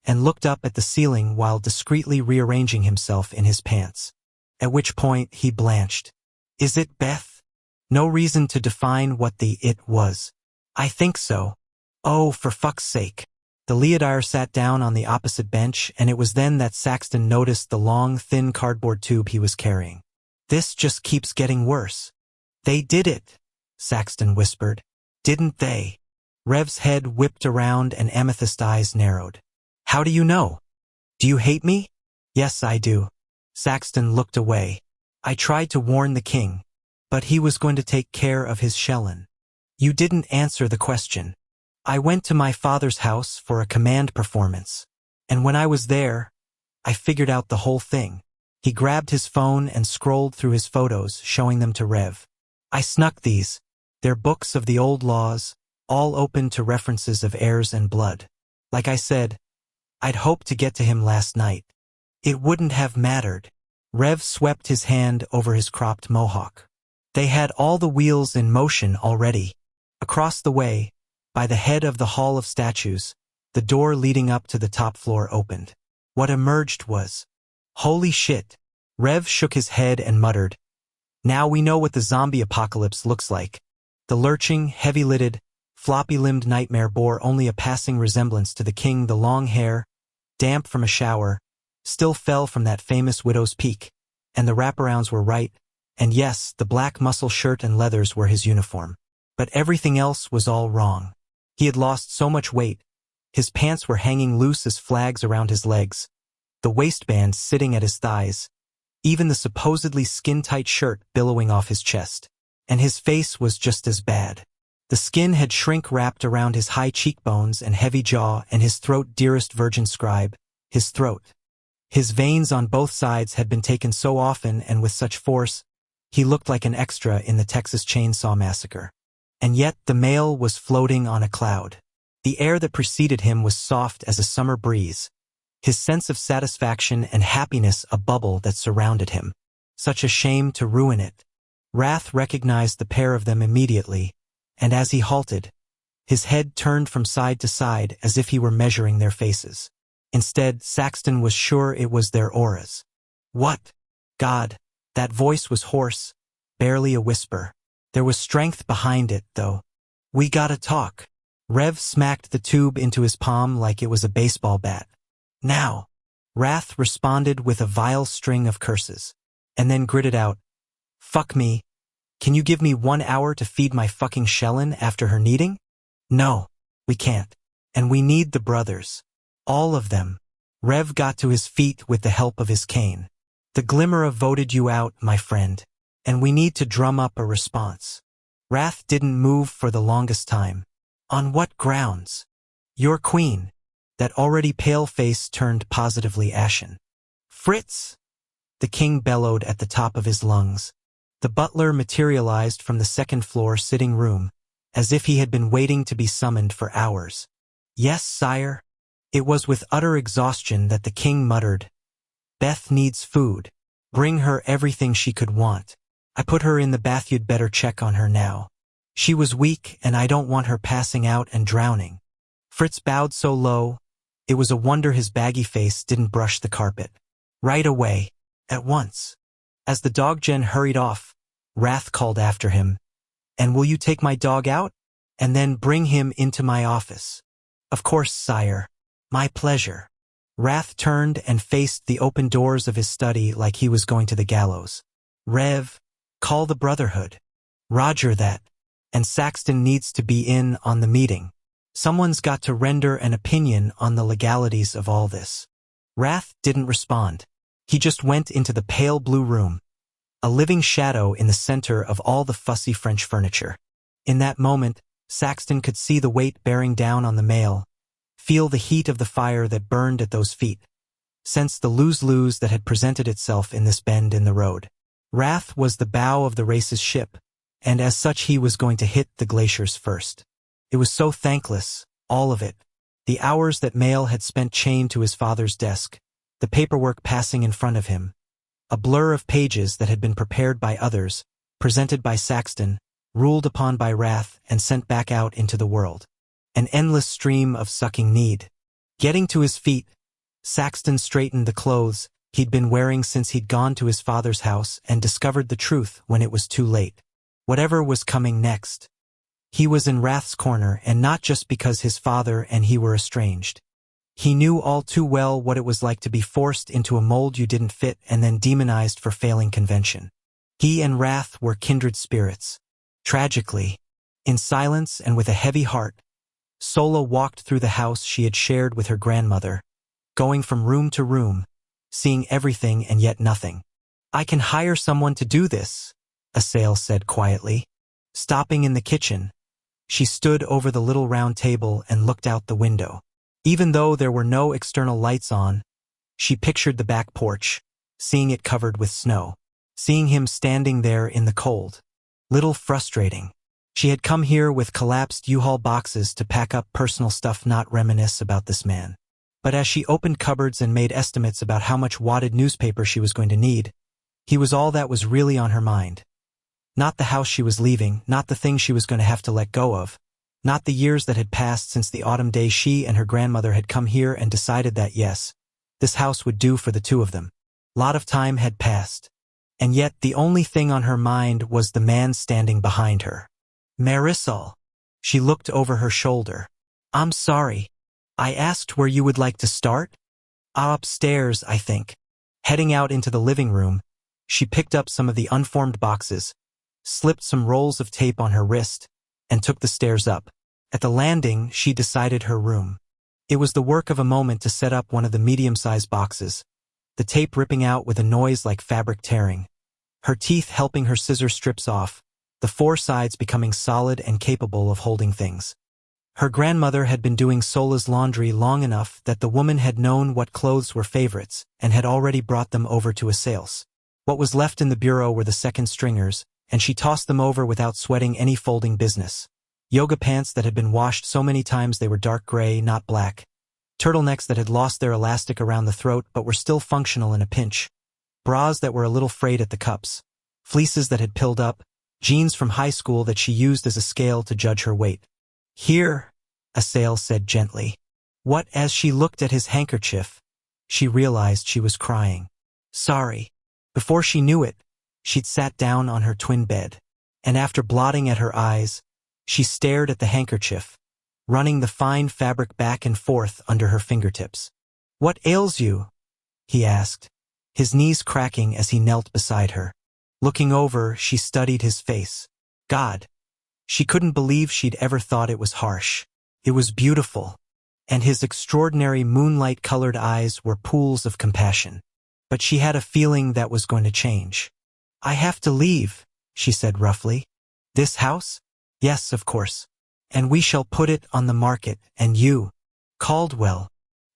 and looked up at the ceiling while discreetly rearranging himself in his pants. At which point he blanched. Is it Beth? No reason to define what the it was. I think so. Oh, for fuck's sake. The Leodire sat down on the opposite bench, and it was then that Saxton noticed the long, thin cardboard tube he was carrying. This just keeps getting worse. They did it, Saxton whispered. Didn't they? Rev's head whipped around and Amethyst eyes narrowed. How do you know? Do you hate me? Yes, I do. Saxton looked away. I tried to warn the king, but he was going to take care of his Shellen. You didn't answer the question. I went to my father's house for a command performance, and when I was there, I figured out the whole thing. He grabbed his phone and scrolled through his photos, showing them to Rev. I snuck these. They're books of the old laws, all open to references of heirs and blood. Like I said, I'd hoped to get to him last night. It wouldn't have mattered. Rev swept his hand over his cropped mohawk. They had all the wheels in motion already. Across the way, by the head of the Hall of Statues, the door leading up to the top floor opened. What emerged was, holy shit. Rev shook his head and muttered, now we know what the zombie apocalypse looks like. The lurching, heavy-lidded, floppy-limbed nightmare bore only a passing resemblance to the king. The long hair, damp from a shower, still fell from that famous widow's peak, and the wraparounds were right, and yes, the black muscle shirt and leathers were his uniform. But everything else was all wrong. He had lost so much weight. His pants were hanging loose as flags around his legs, the waistband sitting at his thighs, even the supposedly skin-tight shirt billowing off his chest. And his face was just as bad. The skin had shrink-wrapped around his high cheekbones and heavy jaw, and his throat, dearest virgin scribe, his throat. His veins on both sides had been taken so often and with such force, he looked like an extra in the Texas Chainsaw Massacre. And yet the male was floating on a cloud. The air that preceded him was soft as a summer breeze, his sense of satisfaction and happiness a bubble that surrounded him. Such a shame to ruin it. Wrath recognized the pair of them immediately, and as he halted, his head turned from side to side as if he were measuring their faces. Instead, Saxton was sure it was their auras. What? God, that voice was hoarse, barely a whisper. There was strength behind it, though. We gotta talk. Rev smacked the tube into his palm like it was a baseball bat. Now. Wrath responded with a vile string of curses, and then gritted out, fuck me. Can you give me 1 hour to feed my fucking Shellen after her kneading? No, we can't. And we need the brothers. All of them. Rev got to his feet with the help of his cane. The Glimmer of voted you out, my friend, and we need to drum up a response. Wrath didn't move for the longest time. On what grounds? Your queen. That already pale face turned positively ashen. Fritz! The king bellowed at the top of his lungs. The butler materialized from the second-floor sitting room, as if he had been waiting to be summoned for hours. Yes, sire. It was with utter exhaustion that the king muttered, Beth needs food. Bring her everything she could want. I put her in the bath, you'd better check on her now. She was weak and I don't want her passing out and drowning. Fritz bowed so low, it was a wonder his baggy face didn't brush the carpet. Right away. At once. As the dog-gen hurried off, Wrath called after him, And will you take my dog out? And then bring him into my office. Of course, sire. My pleasure. Wrath turned and faced the open doors of his study like he was going to the gallows. Rev, call the Brotherhood. Roger that. And Saxton needs to be in on the meeting. Someone's got to render an opinion on the legalities of all this. Wrath didn't respond. He just went into the pale blue room, a living shadow in the center of all the fussy French furniture. In that moment, Saxton could see the weight bearing down on the mail, feel the heat of the fire that burned at those feet, sense the lose-lose that had presented itself in this bend in the road. Wrath was the bow of the race's ship, and as such he was going to hit the glaciers first. It was so thankless, all of it. The hours that Mail had spent chained to his father's desk, the paperwork passing in front of him, a blur of pages that had been prepared by others, presented by Saxton, ruled upon by Wrath and sent back out into the world. An endless stream of sucking need. Getting to his feet, Saxton straightened the clothes he'd been wearing since he'd gone to his father's house and discovered the truth when it was too late. Whatever was coming next. He was in Wrath's corner, and not just because his father and he were estranged. He knew all too well what it was like to be forced into a mold you didn't fit and then demonized for failing convention. He and Wrath were kindred spirits. Tragically, in silence and with a heavy heart, Sola walked through the house she had shared with her grandmother, going from room to room, seeing everything and yet nothing. I can hire someone to do this, Assail said quietly. Stopping in the kitchen, she stood over the little round table and looked out the window. Even though there were no external lights on, she pictured the back porch, seeing it covered with snow, seeing him standing there in the cold. Little frustrating. She had come here with collapsed U-Haul boxes to pack up personal stuff, not reminisce about this man. But as she opened cupboards and made estimates about how much wadded newspaper she was going to need, he was all that was really on her mind. Not the house she was leaving, not the things she was going to have to let go of, not the years that had passed since the autumn day she and her grandmother had come here and decided that yes, this house would do for the two of them. Lot of time had passed. And yet the only thing on her mind was the man standing behind her. Marisol. She looked over her shoulder. I'm sorry. I asked where you would like to start? Upstairs, I think. Heading out into the living room, she picked up some of the unformed boxes, slipped some rolls of tape on her wrist, and took the stairs up. At the landing, she decided her room. It was the work of a moment to set up one of the medium-sized boxes, the tape ripping out with a noise like fabric tearing, her teeth helping her scissor strips off, the four sides becoming solid and capable of holding things. Her grandmother had been doing Sola's laundry long enough that the woman had known what clothes were favorites and had already brought them over to Assail's. What was left in the bureau were the second stringers, and she tossed them over without sweating any folding business. Yoga pants that had been washed so many times they were dark gray, not black. Turtlenecks that had lost their elastic around the throat but were still functional in a pinch. Bras that were a little frayed at the cups. Fleeces that had pilled up. Jeans from high school that she used as a scale to judge her weight. Here, Assail said gently. What? As she looked at his handkerchief, she realized she was crying. Sorry. Before she knew it, she'd sat down on her twin bed, and after blotting at her eyes, she stared at the handkerchief, running the fine fabric back and forth under her fingertips. What ails you? He asked, his knees cracking as he knelt beside her. Looking over, she studied his face. God. She couldn't believe she'd ever thought it was harsh. It was beautiful, and his extraordinary moonlight-colored eyes were pools of compassion. But she had a feeling that was going to change. I have to leave, she said roughly. This house? Yes, of course. And we shall put it on the market, and you. Caldwell.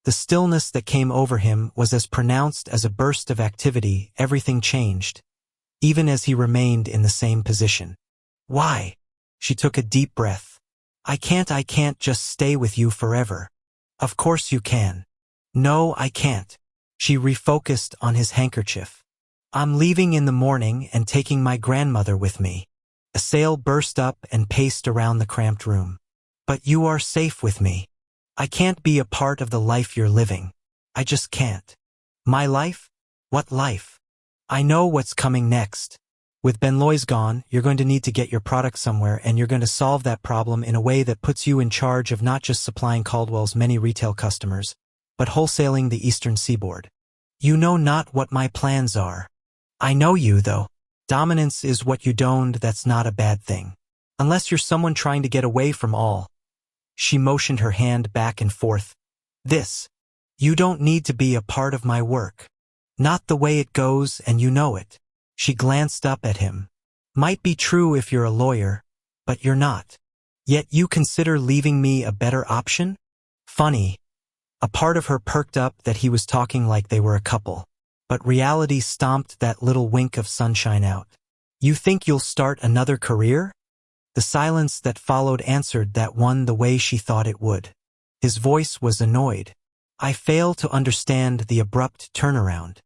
The stillness that came over him was as pronounced as a burst of activity. Everything changed, even as he remained in the same position. Why? She took a deep breath. I can't just stay with you forever. Of course you can. No, I can't. She refocused on his handkerchief. I'm leaving in the morning and taking my grandmother with me. A sail burst up and paced around the cramped room. But you are safe with me. I can't be a part of the life you're living. I just can't. My life? What life? I know what's coming next. With Benloy's gone, you're going to need to get your product somewhere, and you're going to solve that problem in a way that puts you in charge of not just supplying Caldwell's many retail customers, but wholesaling the eastern seaboard. You know not what my plans are. I know you, though. Dominance is what you don't. That's not a bad thing. Unless you're someone trying to get away from all. She motioned her hand back and forth. This. You don't need to be a part of my work. Not the way it goes, and you know it. She glanced up at him. Might be true if you're a lawyer, but you're not. Yet you consider leaving me a better option? Funny. A part of her perked up that he was talking like they were a couple. But reality stomped that little wink of sunshine out. You think you'll start another career? The silence that followed answered that one the way she thought it would. His voice was annoyed. I fail to understand the abrupt turnaround.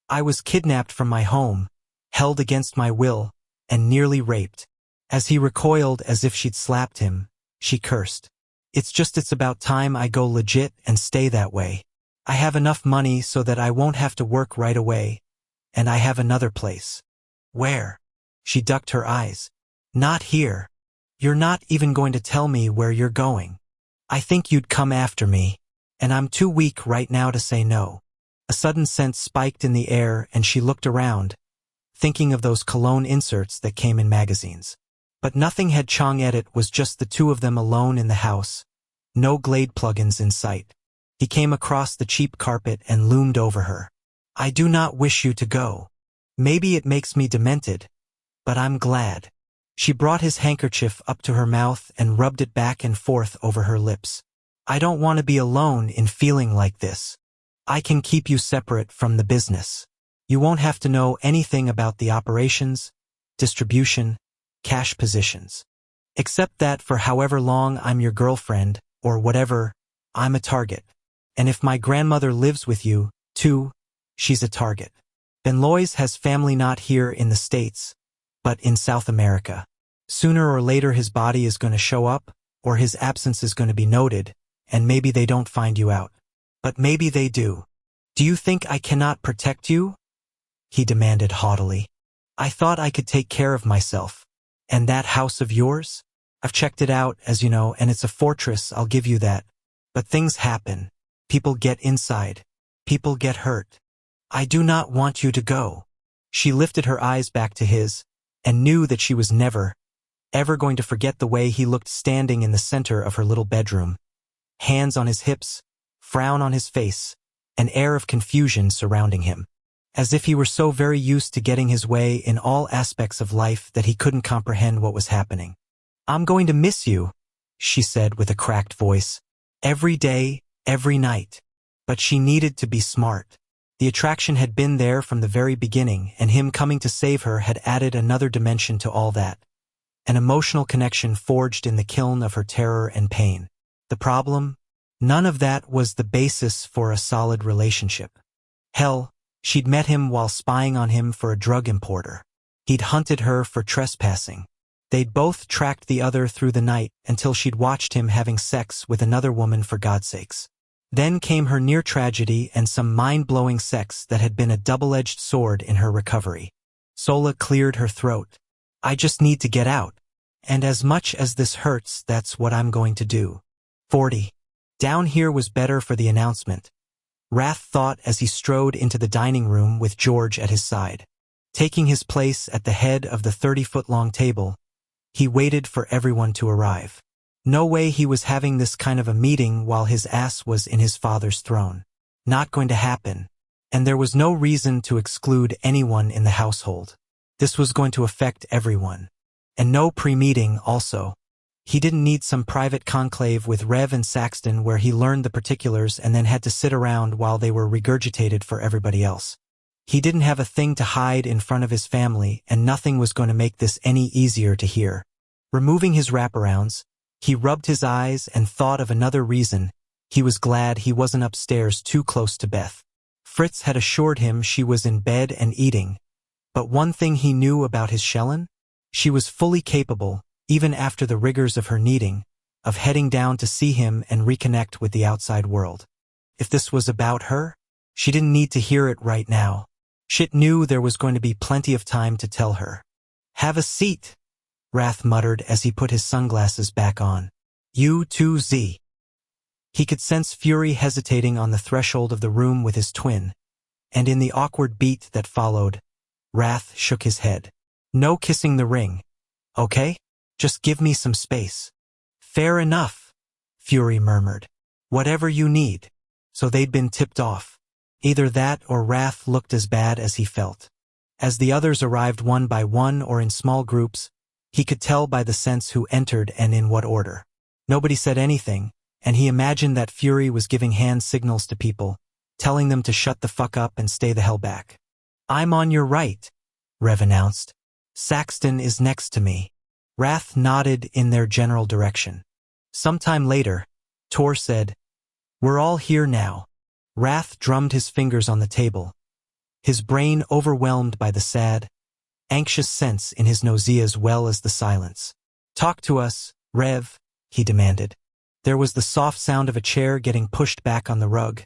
I was kidnapped from my home, held against my will, and nearly raped. As he recoiled as if she'd slapped him, she cursed. It's about time I go legit and stay that way. I have enough money so that I won't have to work right away, and I have another place. Where? She ducked her eyes. Not here. You're not even going to tell me where you're going. I think you'd come after me, and I'm too weak right now to say no. A sudden scent spiked in the air, and she looked around, thinking of those cologne inserts that came in magazines. But nothing had Chong at it. Was just the two of them alone in the house. No Glade plugins in sight. He came across the cheap carpet and loomed over her. I do not wish you to go. Maybe it makes me demented, but I'm glad. She brought his handkerchief up to her mouth and rubbed it back and forth over her lips. I don't want to be alone in feeling like this. I can keep you separate from the business. You won't have to know anything about the operations, distribution, cash positions. Except that for however long I'm your girlfriend, or whatever, I'm a target. And if my grandmother lives with you, too, she's a target. Benloy's has family not here in the States, but in South America. Sooner or later his body is going to show up, or his absence is going to be noted, and maybe they don't find you out. But maybe they do. Do you think I cannot protect you? He demanded haughtily. I thought I could take care of myself. And that house of yours? I've checked it out, as you know, and it's a fortress, I'll give you that. But things happen. People get inside. People get hurt. I do not want you to go. She lifted her eyes back to his, and knew that she was never, ever going to forget the way he looked standing in the center of her little bedroom. Hands on his hips, frown on his face, an air of confusion surrounding him. As if he were so very used to getting his way in all aspects of life that he couldn't comprehend what was happening. I'm going to miss you, she said with a cracked voice. Every day, every night. But she needed to be smart. The attraction had been there from the very beginning, and him coming to save her had added another dimension to all that. An emotional connection forged in the kiln of her terror and pain. The problem? None of that was the basis for a solid relationship. Hell, she'd met him while spying on him for a drug importer. He'd hunted her for trespassing. They'd both tracked the other through the night until she'd watched him having sex with another woman, for God's sakes. Then came her near tragedy and some mind-blowing sex that had been a double-edged sword in her recovery. Sola cleared her throat. I just need to get out. And as much as this hurts, that's what I'm going to do. 40. Down here was better for the announcement. Wrath thought as he strode into the dining room with George at his side. Taking his place at the head of the 30-foot-long table, he waited for everyone to arrive. No way he was having this kind of a meeting while his ass was in his father's throne. Not going to happen. And there was no reason to exclude anyone in the household. This was going to affect everyone. And no pre-meeting also. He didn't need some private conclave with Rev and Saxton where he learned the particulars and then had to sit around while they were regurgitated for everybody else. He didn't have a thing to hide in front of his family, and nothing was going to make this any easier to hear. Removing his wraparounds, he rubbed his eyes and thought of another reason. He was glad he wasn't upstairs too close to Beth. Fritz had assured him she was in bed and eating. But one thing he knew about his Shellen? She was fully capable, even after the rigors of her kneading, of heading down to see him and reconnect with the outside world. If this was about her, she didn't need to hear it right now. Shit knew there was going to be plenty of time to tell her. "Have a seat," Wrath muttered as he put his sunglasses back on. "You too, Z." He could sense Fury hesitating on the threshold of the room with his twin, and in the awkward beat that followed, Wrath shook his head. "No kissing the ring, okay? Just give me some space." "Fair enough," Fury murmured. "Whatever you need." So they'd been tipped off. Either that or Wrath looked as bad as he felt. As the others arrived one by one or in small groups, he could tell by the sense who entered and in what order. Nobody said anything, and he imagined that Fury was giving hand signals to people, telling them to shut the fuck up and stay the hell back. "I'm on your right," Rev announced. "Saxton is next to me." Wrath nodded in their general direction. Sometime later, Tor said, "We're all here now." Wrath drummed his fingers on the table, his brain overwhelmed by the sad, anxious sense in his nausea as well as the silence. "Talk to us, Rev," he demanded. There was the soft sound of a chair getting pushed back on the rug,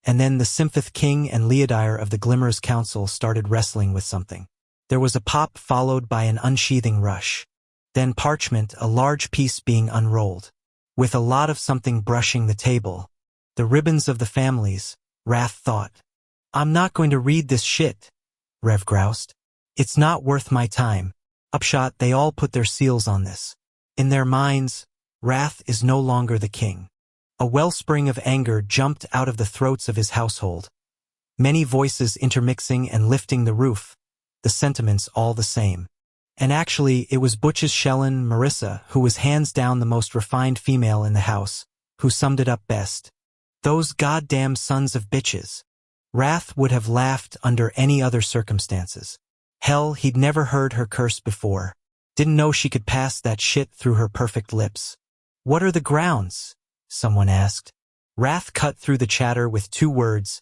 and then the Symphoth King and Leodire of the Glimmer's Council started wrestling with something. There was a pop followed by an unsheathing rush. Then parchment, a large piece being unrolled. With a lot of something brushing the table. The ribbons of the families, Wrath thought. "I'm not going to read this shit," Rev groused. "It's not worth my time." Upshot, they all put their seals on this. In their minds, Wrath is no longer the king. A wellspring of anger jumped out of the throats of his household. Many voices intermixing and lifting the roof, the sentiments all the same. And actually, it was Butch's Shellen, Marissa, who was hands down the most refined female in the house, who summed it up best. "Those goddamn sons of bitches." Wrath would have laughed under any other circumstances. Hell, he'd never heard her curse before. Didn't know she could pass that shit through her perfect lips. "What are the grounds?" someone asked. Wrath cut through the chatter with 2 words.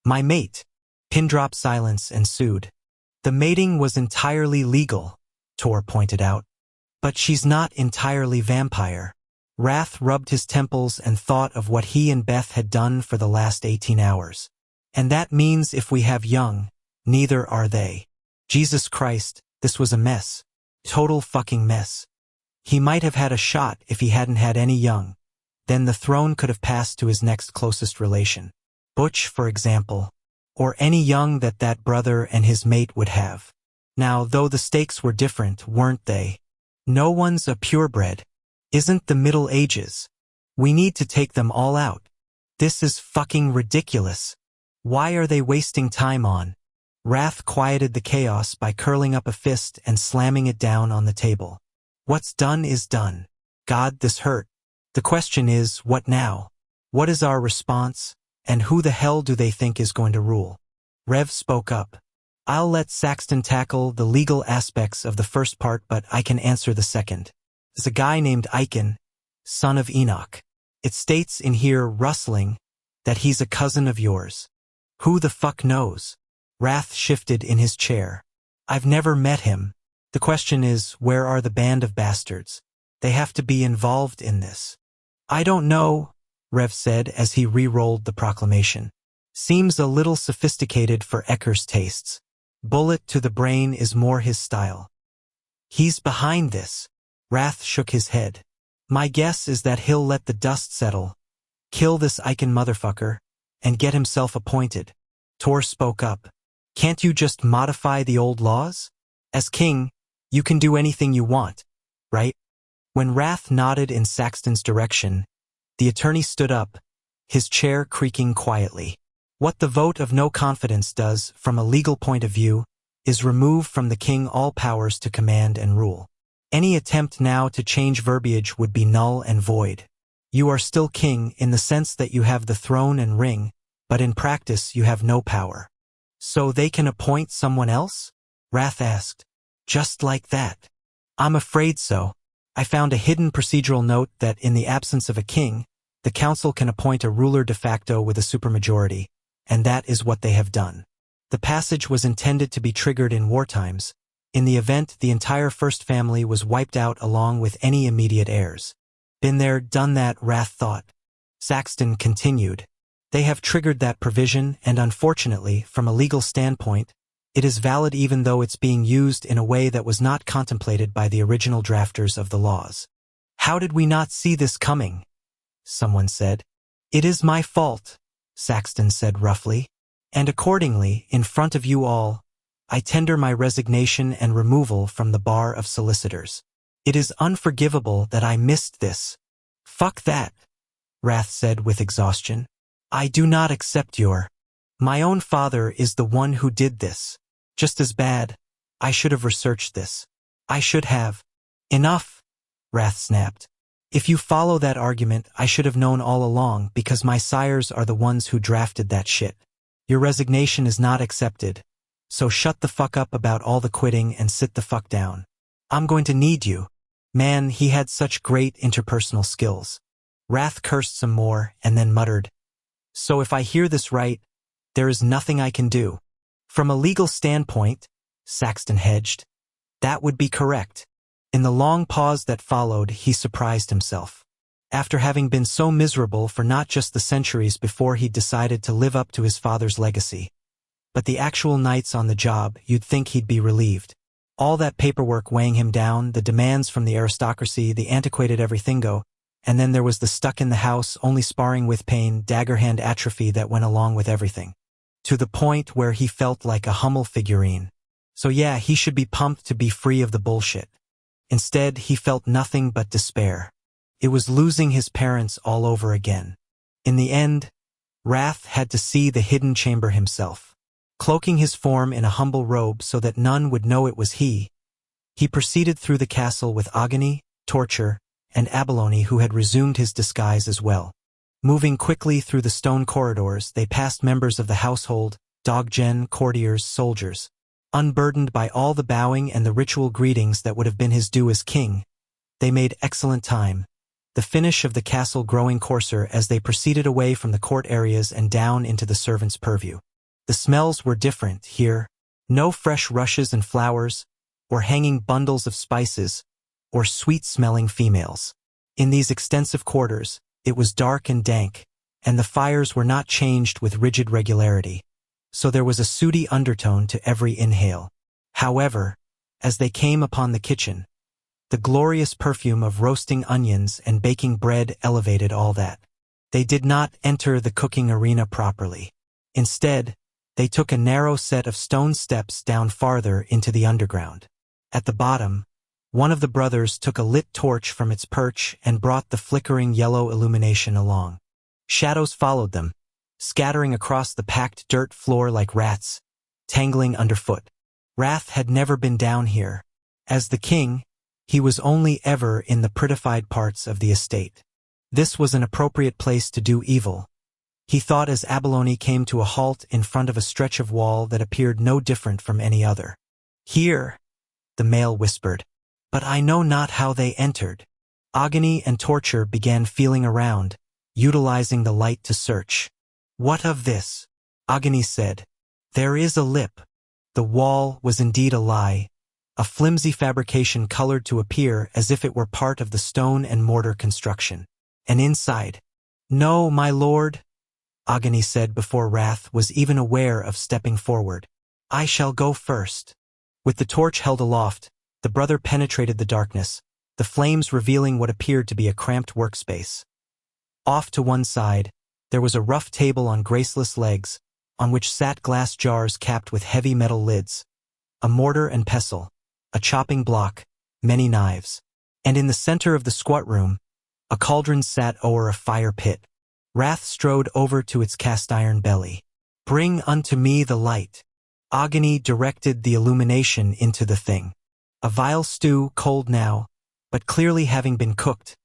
"My mate." Pin-drop silence ensued. "The mating was entirely legal," Tor pointed out. "But she's not entirely vampire." Wrath rubbed his temples and thought of what he and Beth had done for the last 18 hours. "And that means if we have young, neither are they." Jesus Christ, this was a mess. Total fucking mess. He might have had a shot if he hadn't had any young. Then the throne could have passed to his next closest relation. Butch, for example. Or any young that brother and his mate would have. Now, though the stakes were different, weren't they? No one's a purebred. Isn't the Middle Ages. We need to take them all out. This is fucking ridiculous. Why are they wasting time on? Wrath quieted the chaos by curling up a fist and slamming it down on the table. What's done is done. God, this hurt. The question is, what now? What is our response? And who the hell do they think is going to rule? Rev spoke up. "I'll let Saxton tackle the legal aspects of the first part, but I can answer the second. There's a guy named Aiken, son of Enoch. It states in here, rustling, that he's a cousin of yours. Who the fuck knows?" Wrath shifted in his chair. "I've never met him. The question is, where are the band of bastards? They have to be involved in this." "I don't know," Rev said as he re-rolled the proclamation. "Seems a little sophisticated for Ecker's tastes. Bullet to the brain is more his style." "He's behind this." Wrath shook his head. "My guess is that he'll let the dust settle, kill this Aiken motherfucker, and get himself appointed." Tor spoke up. "Can't you just modify the old laws? As king, you can do anything you want, right?" When Wrath nodded in Saxton's direction, the attorney stood up, his chair creaking quietly. "What the vote of no confidence does, from a legal point of view, is remove from the king all powers to command and rule. Any attempt now to change verbiage would be null and void. You are still king in the sense that you have the throne and ring, but in practice you have no power. So they can appoint someone else? Wrath asked. Just like that. I'm afraid so. I found a hidden procedural note that in the absence of a king, the council can appoint a ruler de facto with a supermajority, and that is what they have done. The passage was intended to be triggered in wartimes. In the event, the entire first family was wiped out along with any immediate heirs. Been there, done that, Wrath thought. Saxton continued. They have triggered that provision, and unfortunately, from a legal standpoint, it is valid even though it's being used in a way that was not contemplated by the original drafters of the laws. How did we not see this coming? Someone said. It is my fault, Saxton said roughly. And accordingly, in front of you all, I tender my resignation and removal from the bar of solicitors. It is unforgivable that I missed this. Fuck that, Wrath said with exhaustion. I do not accept your. My own father is the one who did this. Just as bad. I should have researched this. I should have. Enough, Wrath snapped. If you follow that argument, I should have known all along because my sires are the ones who drafted that shit. Your resignation is not accepted. So shut the fuck up about all the quitting and sit the fuck down. I'm going to need you. Man, he had such great interpersonal skills. Wrath cursed some more and then muttered. So if I hear this right, there is nothing I can do. From a legal standpoint, Saxton hedged, that would be correct. In the long pause that followed, he surprised himself. After having been so miserable for not just the centuries before he decided to live up to his father's legacy, but the actual nights on the job, you'd think he'd be relieved. All that paperwork weighing him down, the demands from the aristocracy, the antiquated everythingo, and then there was the stuck in the house, only sparring with pain, dagger hand atrophy that went along with everything. To the point where he felt like a Hummel figurine. So yeah, he should be pumped to be free of the bullshit. Instead, he felt nothing but despair. It was losing his parents all over again. In the end, Wrath had to see the hidden chamber himself. Cloaking his form in a humble robe so that none would know it was he proceeded through the castle with Agony, Torture, and Abalone, who had resumed his disguise as well. Moving quickly through the stone corridors, they passed members of the household, doggen, courtiers, soldiers. Unburdened by all the bowing and the ritual greetings that would have been his due as king, they made excellent time, the finish of the castle growing coarser as they proceeded away from the court areas and down into the servants' purview. The smells were different here. No fresh rushes and flowers, or hanging bundles of spices, or sweet-smelling females. In these extensive quarters, it was dark and dank, and the fires were not changed with rigid regularity, so there was a sooty undertone to every inhale. However, as they came upon the kitchen, the glorious perfume of roasting onions and baking bread elevated all that. They did not enter the cooking arena properly. Instead, they took a narrow set of stone steps down farther into the underground. At the bottom, one of the brothers took a lit torch from its perch and brought the flickering yellow illumination along. Shadows followed them, scattering across the packed dirt floor like rats, tangling underfoot. Wrath had never been down here. As the king, he was only ever in the prettified parts of the estate. This was an appropriate place to do evil, he thought as Abalone came to a halt in front of a stretch of wall that appeared no different from any other. Here, the male whispered, but I know not how they entered. Agony and Torture began feeling around, utilizing the light to search. What of this? Agony said. There is a lip. The wall was indeed a lie, a flimsy fabrication colored to appear as if it were part of the stone and mortar construction. And inside, no, my lord, Agony said before Wrath was even aware of stepping forward. I shall go first. With the torch held aloft, the brother penetrated the darkness, the flames revealing what appeared to be a cramped workspace. Off to one side, there was a rough table on graceless legs, on which sat glass jars capped with heavy metal lids, a mortar and pestle, a chopping block, many knives. And in the center of the squat room, a cauldron sat o'er a fire pit. Wrath strode over to its cast-iron belly. Bring unto me the light. Agony directed the illumination into the thing. A vile stew, cold now, but clearly having been cooked,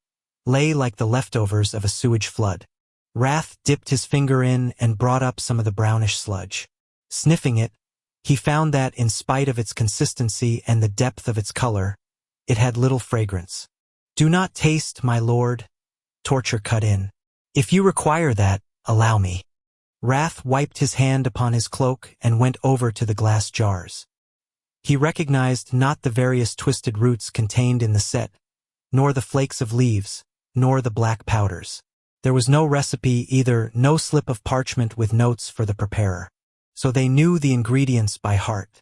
lay like the leftovers of a sewage flood. Wrath dipped his finger in and brought up some of the brownish sludge. Sniffing it, he found that, in spite of its consistency and the depth of its color, it had little fragrance. "Do not taste, my lord," Torture cut in. "If you require that, allow me." Wrath wiped his hand upon his cloak and went over to the glass jars. He recognized not the various twisted roots contained in the set, nor the flakes of leaves, nor the black powders. There was no recipe either, no slip of parchment with notes for the preparer. So they knew the ingredients by heart.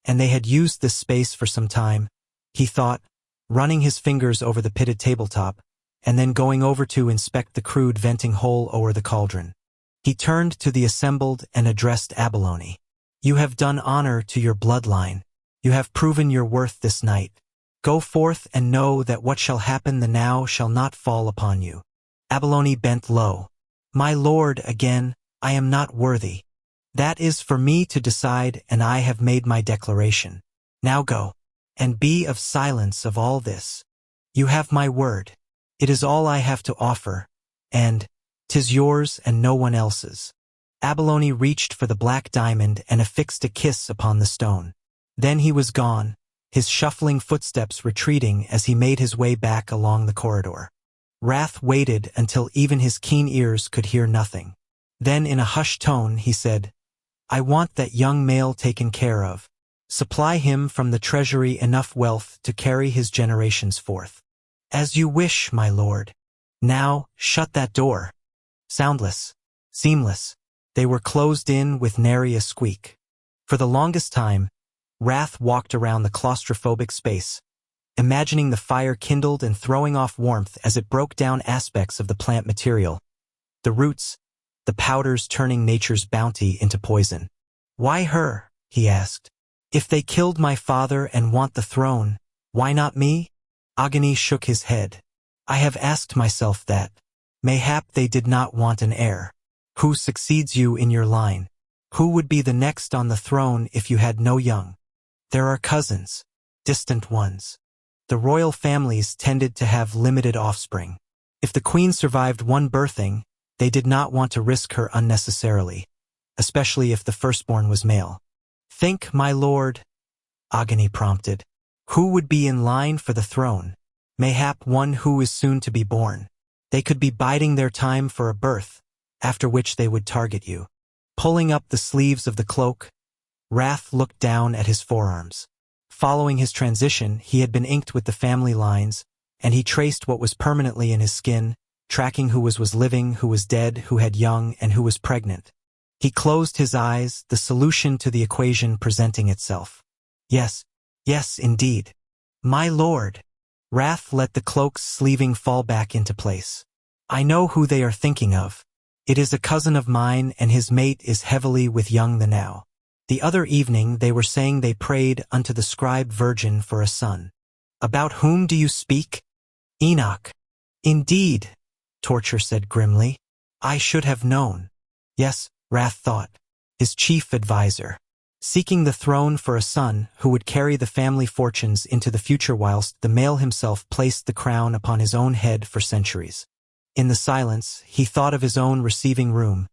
And they had used this space for some time, he thought, running his fingers over the pitted tabletop, and then going over to inspect the crude venting hole o'er the cauldron. He turned to the assembled and addressed Abalone. "You have done honor to your bloodline. You have proven your worth this night. Go forth and know that what shall happen the now shall not fall upon you." Abalone bent low. "My lord, again, I am not worthy. That is for me to decide, and I have made my declaration. Now go, and be of silence of all this. You have my word. It is all I have to offer, and 'tis yours and no one else's." Abalone reached for the black diamond and affixed a kiss upon the stone. Then he was gone, his shuffling footsteps retreating as he made his way back along the corridor. Wrath waited until even his keen ears could hear nothing. Then in a hushed tone he said, "I want that young male taken care of. Supply him from the treasury enough wealth to carry his generations forth." "As you wish, my lord. Now, shut that door." Soundless, seamless, they were closed in with nary a squeak. For the longest time, Wrath walked around the claustrophobic space, imagining the fire kindled and throwing off warmth as it broke down aspects of the plant material. The roots, the powders turning nature's bounty into poison. "Why her?" he asked. "If they killed my father and want the throne, why not me?" Agni shook his head. "I have asked myself that. Mayhap they did not want an heir. Who succeeds you in your line? Who would be the next on the throne if you had no young? There are cousins, distant ones. The royal families tended to have limited offspring. If the queen survived one birthing, they did not want to risk her unnecessarily, especially if the firstborn was male." "Think, my lord," Agni prompted. "Who would be in line for the throne? Mayhap one who is soon to be born. They could be biding their time for a birth, after which they would target you." Pulling up the sleeves of the cloak, Wrath looked down at his forearms. Following his transition, he had been inked with the family lines, and he traced what was permanently in his skin, tracking who was living, who was dead, who had young, and who was pregnant. He closed his eyes, the solution to the equation presenting itself. Yes, indeed. "My lord." Wrath let the cloak's sleeving fall back into place. "I know who they are thinking of. It is a cousin of mine, and his mate is heavily with young the now. The other evening they were saying they prayed unto the scribed virgin for a son." "About whom do you speak?" "Enoch." "Indeed," Torture said grimly. "I should have known." Yes, Wrath thought, his chief advisor. Seeking the throne for a son who would carry the family fortunes into the future whilst the male himself placed the crown upon his own head for centuries. In the silence, he thought of his own receiving room,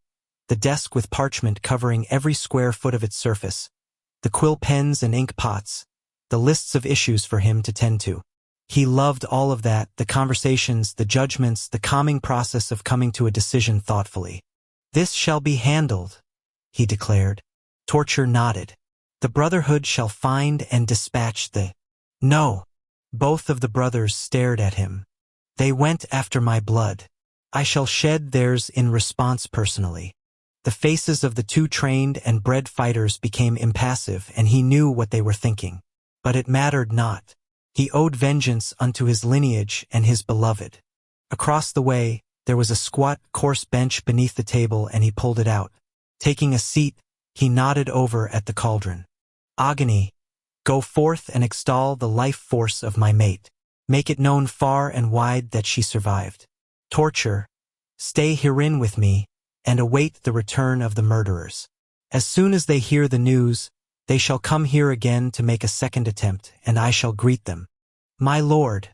the desk with parchment covering every square foot of its surface, the quill pens and ink pots, the lists of issues for him to tend to. He loved all of that, the conversations, the judgments, the calming process of coming to a decision thoughtfully. "This shall be handled," he declared. Torture nodded. "The Brotherhood shall find and dispatch the—" "No." Both of the brothers stared at him. "They went after my blood. I shall shed theirs in response personally." The faces of the two trained and bred fighters became impassive, and he knew what they were thinking. But it mattered not. He owed vengeance unto his lineage and his beloved. Across the way, there was a squat, coarse bench beneath the table, and he pulled it out. Taking a seat, he nodded over at the cauldron. "Agni, go forth and extol the life force of my mate. Make it known far and wide that she survived. Torture, stay herein with me, and await the return of the murderers. As soon as they hear the news, They shall come here again to make a second attempt, and I shall greet them. My lord,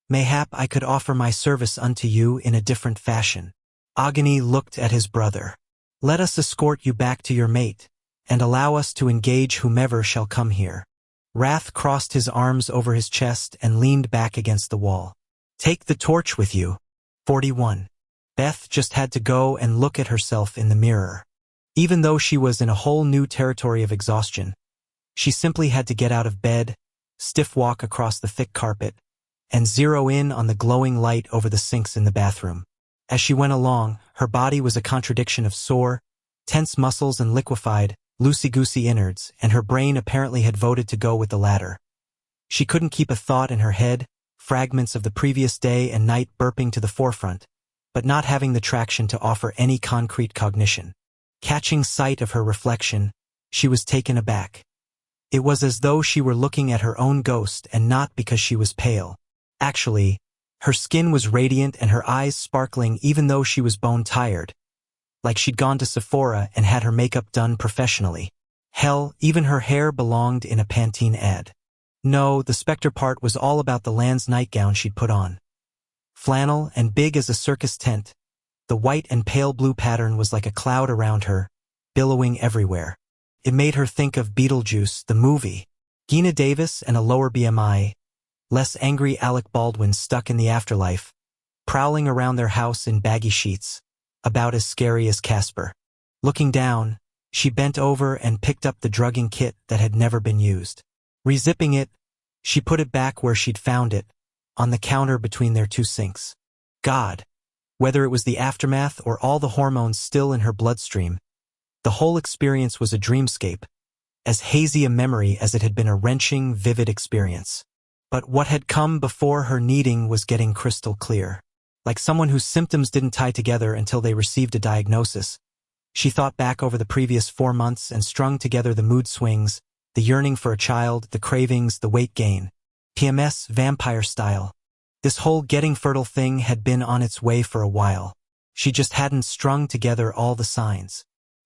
mayhap I could offer my service unto you in a different fashion. Agni looked at his brother. Let us escort you back to your mate, and allow us to engage whomever shall come here. Wrath crossed his arms over his chest and leaned back against the wall. Take the torch with you. 41. Beth just had to go and look at herself in the mirror. Even though she was in a whole new territory of exhaustion, she simply had to get out of bed, stiff walk across the thick carpet, and zero in on the glowing light over the sinks in the bathroom. As she went along, her body was a contradiction of sore, tense muscles and liquefied, loosey-goosey innards, and her brain apparently had voted to go with the latter. She couldn't keep a thought in her head, fragments of the previous day and night burping to the forefront, but not having the traction to offer any concrete cognition. Catching sight of her reflection, she was taken aback. It was as though she were looking at her own ghost and not because she was pale. Actually, her skin was radiant and her eyes sparkling even though she was bone-tired, like she'd gone to Sephora and had her makeup done professionally. Hell, even her hair belonged in a Pantene ad. No, the Spectre part was all about the Land's nightgown she'd put on. Flannel and big as a circus tent, the white and pale blue pattern was like a cloud around her, billowing everywhere. It made her think of Beetlejuice, the movie. Geena Davis and a lower BMI, less angry Alec Baldwin stuck in the afterlife, prowling around their house in baggy sheets, about as scary as Casper. Looking down, she bent over and picked up the drugging kit that had never been used. Rezipping it, she put it back where she'd found it, on the counter between their two sinks. God, whether it was the aftermath or all the hormones still in her bloodstream, the whole experience was a dreamscape, as hazy a memory as it had been a wrenching, vivid experience. But what had come before her kneading was getting crystal clear. Like someone whose symptoms didn't tie together until they received a diagnosis, she thought back over the previous 4 months and strung together the mood swings, the yearning for a child, the cravings, the weight gain. PMS, vampire style. This whole getting fertile thing had been on its way for a while. She just hadn't strung together all the signs.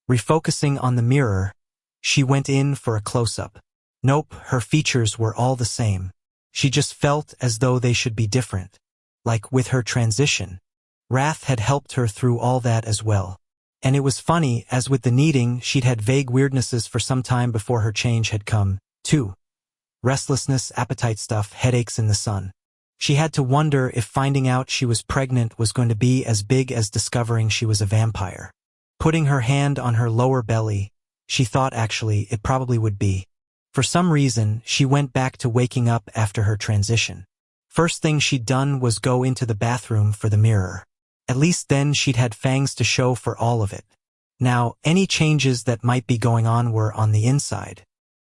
Refocusing on the mirror, she went in for a close-up. Nope, her features were all the same. She just felt as though they should be different. Like with her transition, Wrath had helped her through all that as well. And it was funny, as with the kneading, she'd had vague weirdnesses for some time before her change had come, too. Restlessness, appetite stuff, headaches in the sun. She had to wonder if finding out she was pregnant was going to be as big as discovering she was a vampire. Putting her hand on her lower belly, she thought actually it probably would be. For some reason, she went back to waking up after her transition. First thing she'd done was go into the bathroom for the mirror. At least then she'd had fangs to show for all of it. Now, any changes that might be going on were on the inside.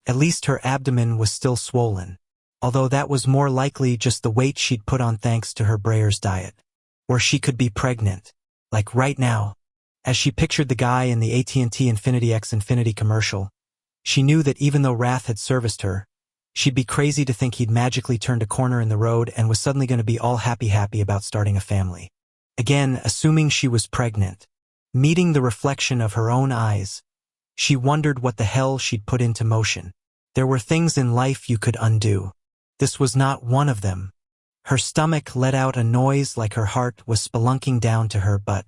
At least her abdomen was still swollen, although that was more likely just the weight she'd put on thanks to her Breyer's diet. Or she could be pregnant, like right now. As she pictured the guy in the AT&T Infinity X Infinity commercial, she knew that even though Wrath had serviced her, she'd be crazy to think he'd magically turned a corner in the road and was suddenly going to be all happy about starting a family. Again, assuming she was pregnant. Meeting the reflection of her own eyes, she wondered what the hell she'd put into motion. There were things in life you could undo. This was not one of them. Her stomach let out a noise like her heart was spelunking down to her, but,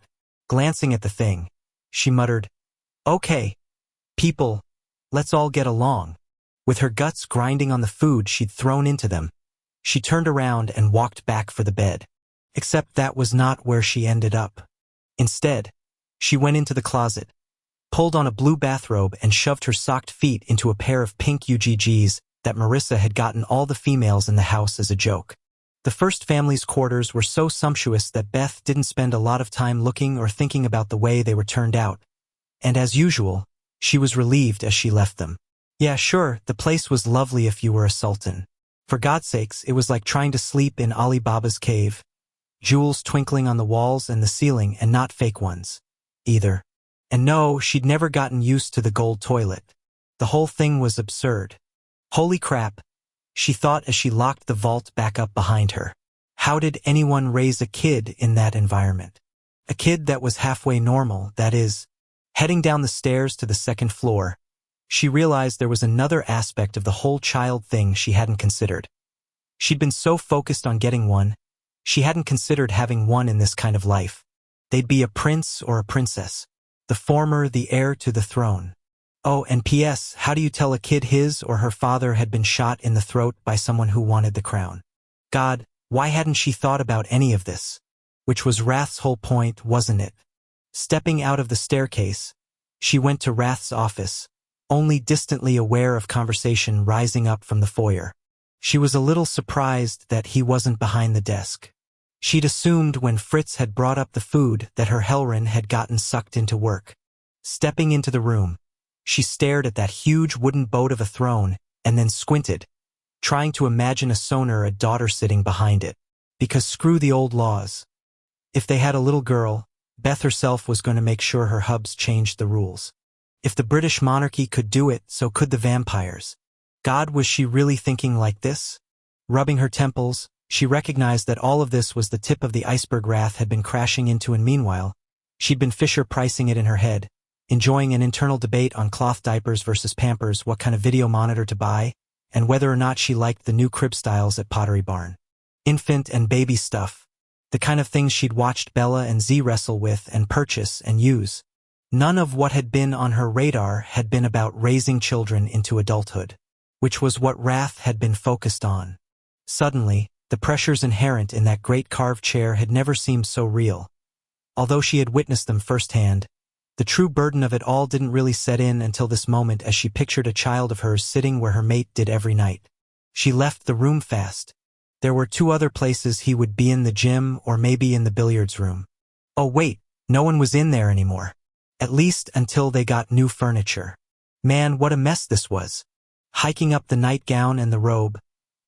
glancing at the thing, she muttered, "Okay, people, let's all get along." With her guts grinding on the food she'd thrown into them, she turned around and walked back for the bed. Except that was not where she ended up. Instead, she went into the closet, pulled on a blue bathrobe and shoved her socked feet into a pair of pink UGGs that Marissa had gotten all the females in the house as a joke. The first family's quarters were so sumptuous that Beth didn't spend a lot of time looking or thinking about the way they were turned out. And as usual, she was relieved as she left them. Yeah, sure, the place was lovely if you were a sultan. For God's sakes, it was like trying to sleep in Ali Baba's cave. Jewels twinkling on the walls and the ceiling, and not fake ones, either. And no, she'd never gotten used to the gold toilet. The whole thing was absurd. Holy crap, she thought as she locked the vault back up behind her. How did anyone raise a kid in that environment? A kid that was halfway normal, that is. Heading down the stairs to the second floor, she realized there was another aspect of the whole child thing she hadn't considered. She'd been so focused on getting one, she hadn't considered having one in this kind of life. They'd be a prince or a princess. The former the heir to the throne. Oh, and P.S. How do you tell a kid his or her father had been shot in the throat by someone who wanted the crown? God, why hadn't she thought about any of this? Which was Wrath's whole point, wasn't it? Stepping out of the staircase, she went to Wrath's office, only distantly aware of conversation rising up from the foyer. She was a little surprised that he wasn't behind the desk. She'd assumed when Fritz had brought up the food that her Helrin had gotten sucked into work. Stepping into the room, she stared at that huge wooden boat of a throne and then squinted, trying to imagine a sonar a daughter sitting behind it. Because screw the old laws. If they had a little girl, Beth herself was going to make sure her hubs changed the rules. If the British monarchy could do it, so could the vampires. God, was she really thinking like this? Rubbing her temples, she recognized that all of this was the tip of the iceberg Wrath had been crashing into, and meanwhile, she'd been Fisher-pricing it in her head, enjoying an internal debate on cloth diapers versus Pampers, what kind of video monitor to buy, and whether or not she liked the new crib styles at Pottery Barn. Infant and baby stuff. The kind of things she'd watched Bella and Z wrestle with and purchase and use. None of what had been on her radar had been about raising children into adulthood, which was what Wrath had been focused on. Suddenly, the pressures inherent in that great carved chair had never seemed so real. Although she had witnessed them firsthand, the true burden of it all didn't really set in until this moment, as she pictured a child of hers sitting where her mate did every night. She left the room fast. There were 2 other places he would be: in the gym or maybe in the billiards room. Oh wait, no one was in there anymore. At least until they got new furniture. Man, what a mess this was. Hiking up the nightgown and the robe,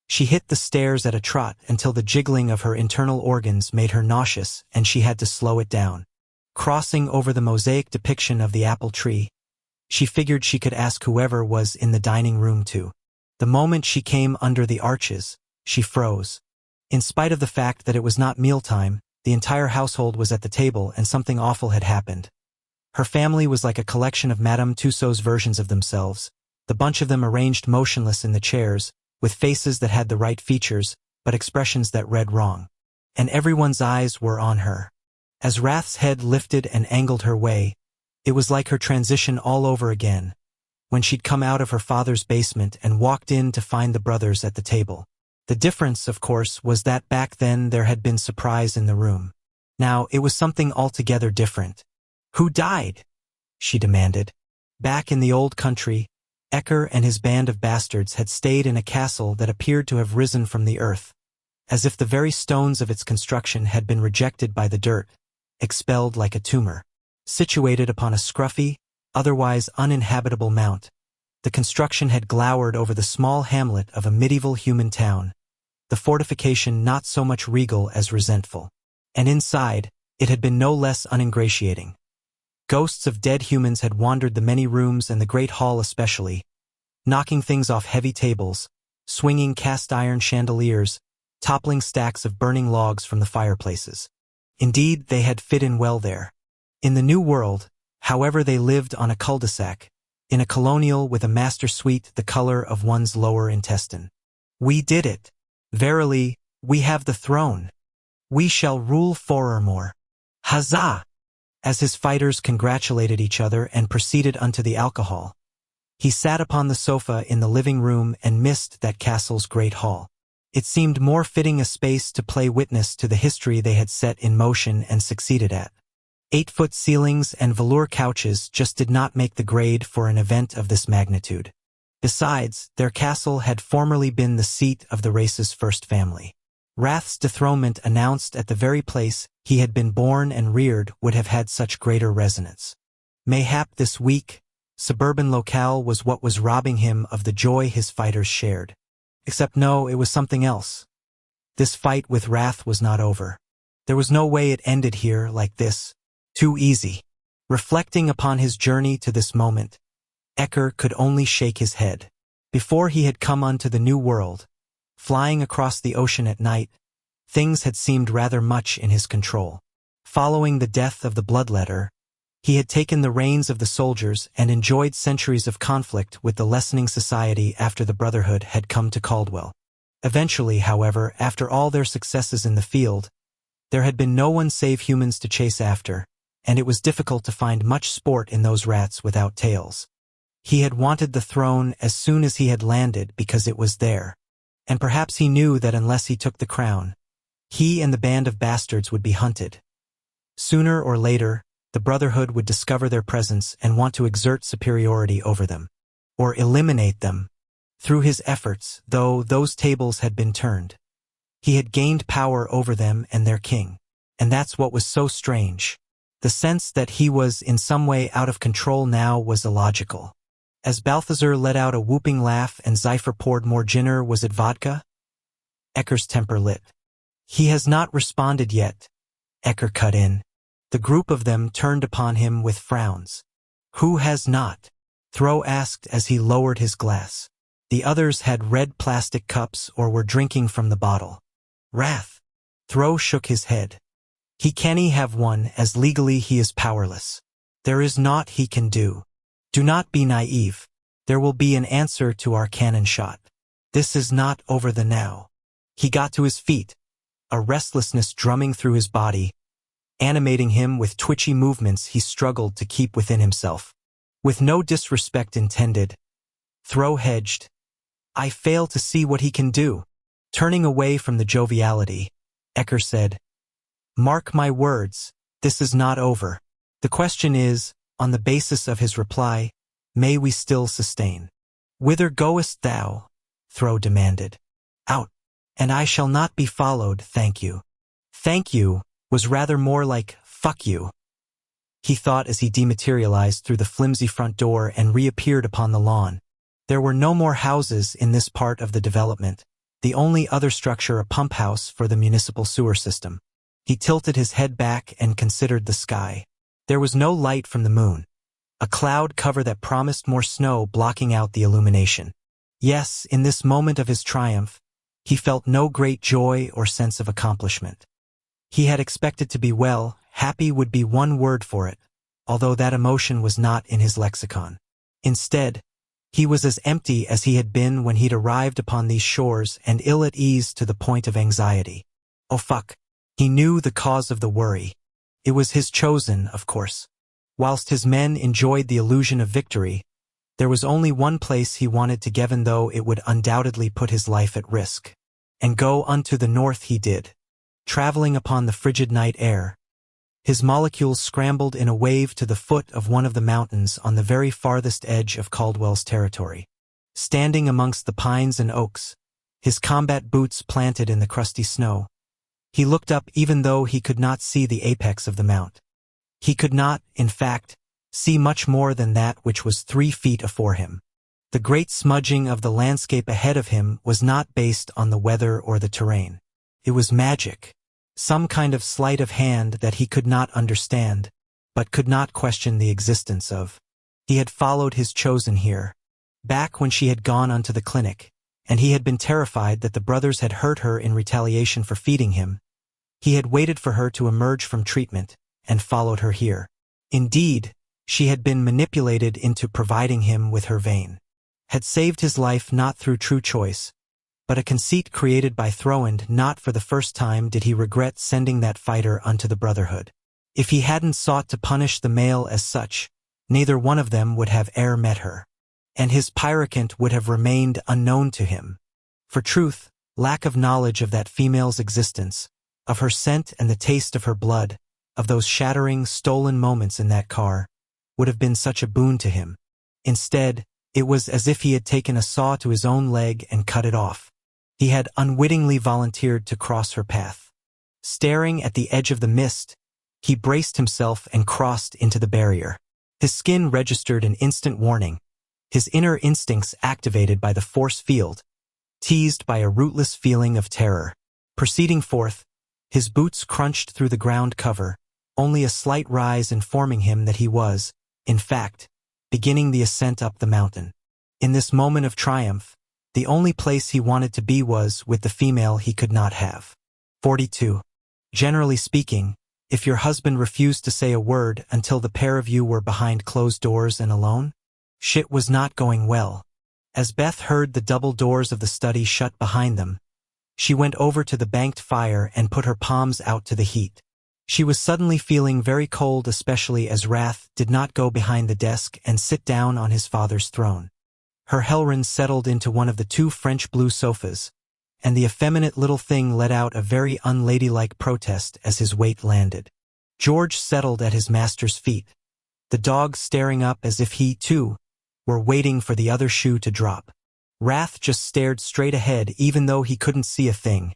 she hit the stairs at a trot until the jiggling of her internal organs made her nauseous and she had to slow it down. Crossing over the mosaic depiction of the apple tree, she figured she could ask whoever was in the dining room to. The moment she came under the arches, she froze. In spite of the fact that it was not mealtime, the entire household was at the table and something awful had happened. Her family was like a collection of Madame Tussauds versions of themselves, the bunch of them arranged motionless in the chairs, with faces that had the right features, but expressions that read wrong. And everyone's eyes were on her. As Wrath's head lifted and angled her way, it was like her transition all over again, when she'd come out of her father's basement and walked in to find the brothers at the table. The difference, of course, was that back then there had been surprise in the room. Now, it was something altogether different. Who died? She demanded. Back in the old country, Ecker and his band of bastards had stayed in a castle that appeared to have risen from the earth, as if the very stones of its construction had been rejected by the dirt, expelled like a tumor. Situated upon a scruffy, otherwise uninhabitable mount, the construction had glowered over the small hamlet of a medieval human town, the fortification not so much regal as resentful. And inside, it had been no less uningratiating. Ghosts of dead humans had wandered the many rooms and the great hall especially, knocking things off heavy tables, swinging cast-iron chandeliers, toppling stacks of burning logs from the fireplaces. Indeed, they had fit in well there. In the New World, however, they lived on a cul-de-sac, in a colonial with a master suite the color of one's lower intestine. We did it. Verily, we have the throne. We shall rule forevermore. Huzzah! As his fighters congratulated each other and proceeded unto the alcohol, he sat upon the sofa in the living room and missed that castle's great hall. It seemed more fitting a space to play witness to the history they had set in motion and succeeded at. 8-foot ceilings and velour couches just did not make the grade for an event of this magnitude. Besides, their castle had formerly been the seat of the race's first family. Wrath's dethronement announced at the very place he had been born and reared would have had such greater resonance. Mayhap this weak, suburban locale was what was robbing him of the joy his fighters shared. Except no, it was something else. This fight with Wrath was not over. There was no way it ended here like this. Too easy. Reflecting upon his journey to this moment, Ecker could only shake his head. Before he had come unto the New World, flying across the ocean at night, things had seemed rather much in his control. Following the death of the bloodletter, He had taken the reins of the soldiers and enjoyed centuries of conflict with the lessening society after the Brotherhood had come to Caldwell. Eventually, however, after all their successes in the field, there had been no one save humans to chase after, and it was difficult to find much sport in those rats without tails. He had wanted the throne as soon as he had landed because it was there, and perhaps he knew that unless he took the crown, he and the band of bastards would be hunted. Sooner or later, the Brotherhood would discover their presence and want to exert superiority over them, or eliminate them. Through his efforts, though, those tables had been turned. He had gained power over them and their king, and that's what was so strange. The sense that he was in some way out of control now was illogical. As Balthazar let out a whooping laugh and Zephyr poured more gin, was it vodka? Ecker's temper lit. He has not responded yet, Ecker cut in. The group of them turned upon him with frowns. Who has not? Thro asked as he lowered his glass. The others had red plastic cups or were drinking from the bottle. Wrath. Thro shook his head. He can't have one as legally he is powerless. There is naught he can do. Do not be naive. There will be an answer to our cannon shot. This is not over the now. He got to his feet, a restlessness drumming through his body, animating him with twitchy movements he struggled to keep within himself. With no disrespect intended, Thro hedged. I fail to see what he can do. Turning away from the joviality, Ecker said, Mark my words, this is not over. The question is, on the basis of his reply, may we still sustain? Whither goest thou? Thro demanded. Out. And I shall not be followed, thank you. Thank you was rather more like, fuck you, he thought as he dematerialized through the flimsy front door and reappeared upon the lawn. There were no more houses in this part of the development, the only other structure a pump house for the municipal sewer system. He tilted his head back and considered the sky. There was no light from the moon, a cloud cover that promised more snow blocking out the illumination. Yes, in this moment of his triumph, he felt no great joy or sense of accomplishment. He had expected to be happy would be one word for it, although that emotion was not in his lexicon. Instead, he was as empty as he had been when he'd arrived upon these shores and ill at ease to the point of anxiety. Oh fuck. He knew the cause of the worry. It was his chosen, of course. Whilst his men enjoyed the illusion of victory, there was only one place he wanted to go, even though it would undoubtedly put his life at risk. And go unto the north he did, traveling upon the frigid night air. His molecules scrambled in a wave to the foot of one of the mountains on the very farthest edge of Caldwell's territory. Standing amongst the pines and oaks, his combat boots planted in the crusty snow, he looked up even though he could not see the apex of the mount. He could not, in fact, see much more than that which was 3 feet afore him. The great smudging of the landscape ahead of him was not based on the weather or the terrain. It was magic, some kind of sleight of hand that he could not understand, but could not question the existence of. He had followed his chosen here, back when she had gone unto the clinic, and he had been terrified that the brothers had hurt her in retaliation for feeding him. He had waited for her to emerge from treatment, and followed her here. Indeed, she had been manipulated into providing him with her vein. Had saved his life not through true choice, but a conceit created by Thro, and not for the first time did he regret sending that fighter unto the Brotherhood. If he hadn't sought to punish the male as such, neither one of them would have e'er met her, and his pyracant would have remained unknown to him. For truth, lack of knowledge of that female's existence, of her scent and the taste of her blood, of those shattering, stolen moments in that car, would have been such a boon to him. Instead, it was as if he had taken a saw to his own leg and cut it off. He had unwittingly volunteered to cross her path. Staring at the edge of the mist, he braced himself and crossed into the barrier. His skin registered an instant warning, his inner instincts activated by the force field, teased by a rootless feeling of terror. Proceeding forth, his boots crunched through the ground cover, only a slight rise informing him that he was, in fact, beginning the ascent up the mountain. In this moment of triumph, the only place he wanted to be was with the female he could not have. 42. Generally speaking, if your husband refused to say a word until the pair of you were behind closed doors and alone? Shit was not going well. As Beth heard the double doors of the study shut behind them, she went over to the banked fire and put her palms out to the heat. She was suddenly feeling very cold, especially as Wrath did not go behind the desk and sit down on his father's throne. Her Helrin settled into one of the two French blue sofas, and the effeminate little thing let out a very unladylike protest as his weight landed. George settled at his master's feet, the dog staring up as if he, too, were waiting for the other shoe to drop. Wrath just stared straight ahead even though he couldn't see a thing,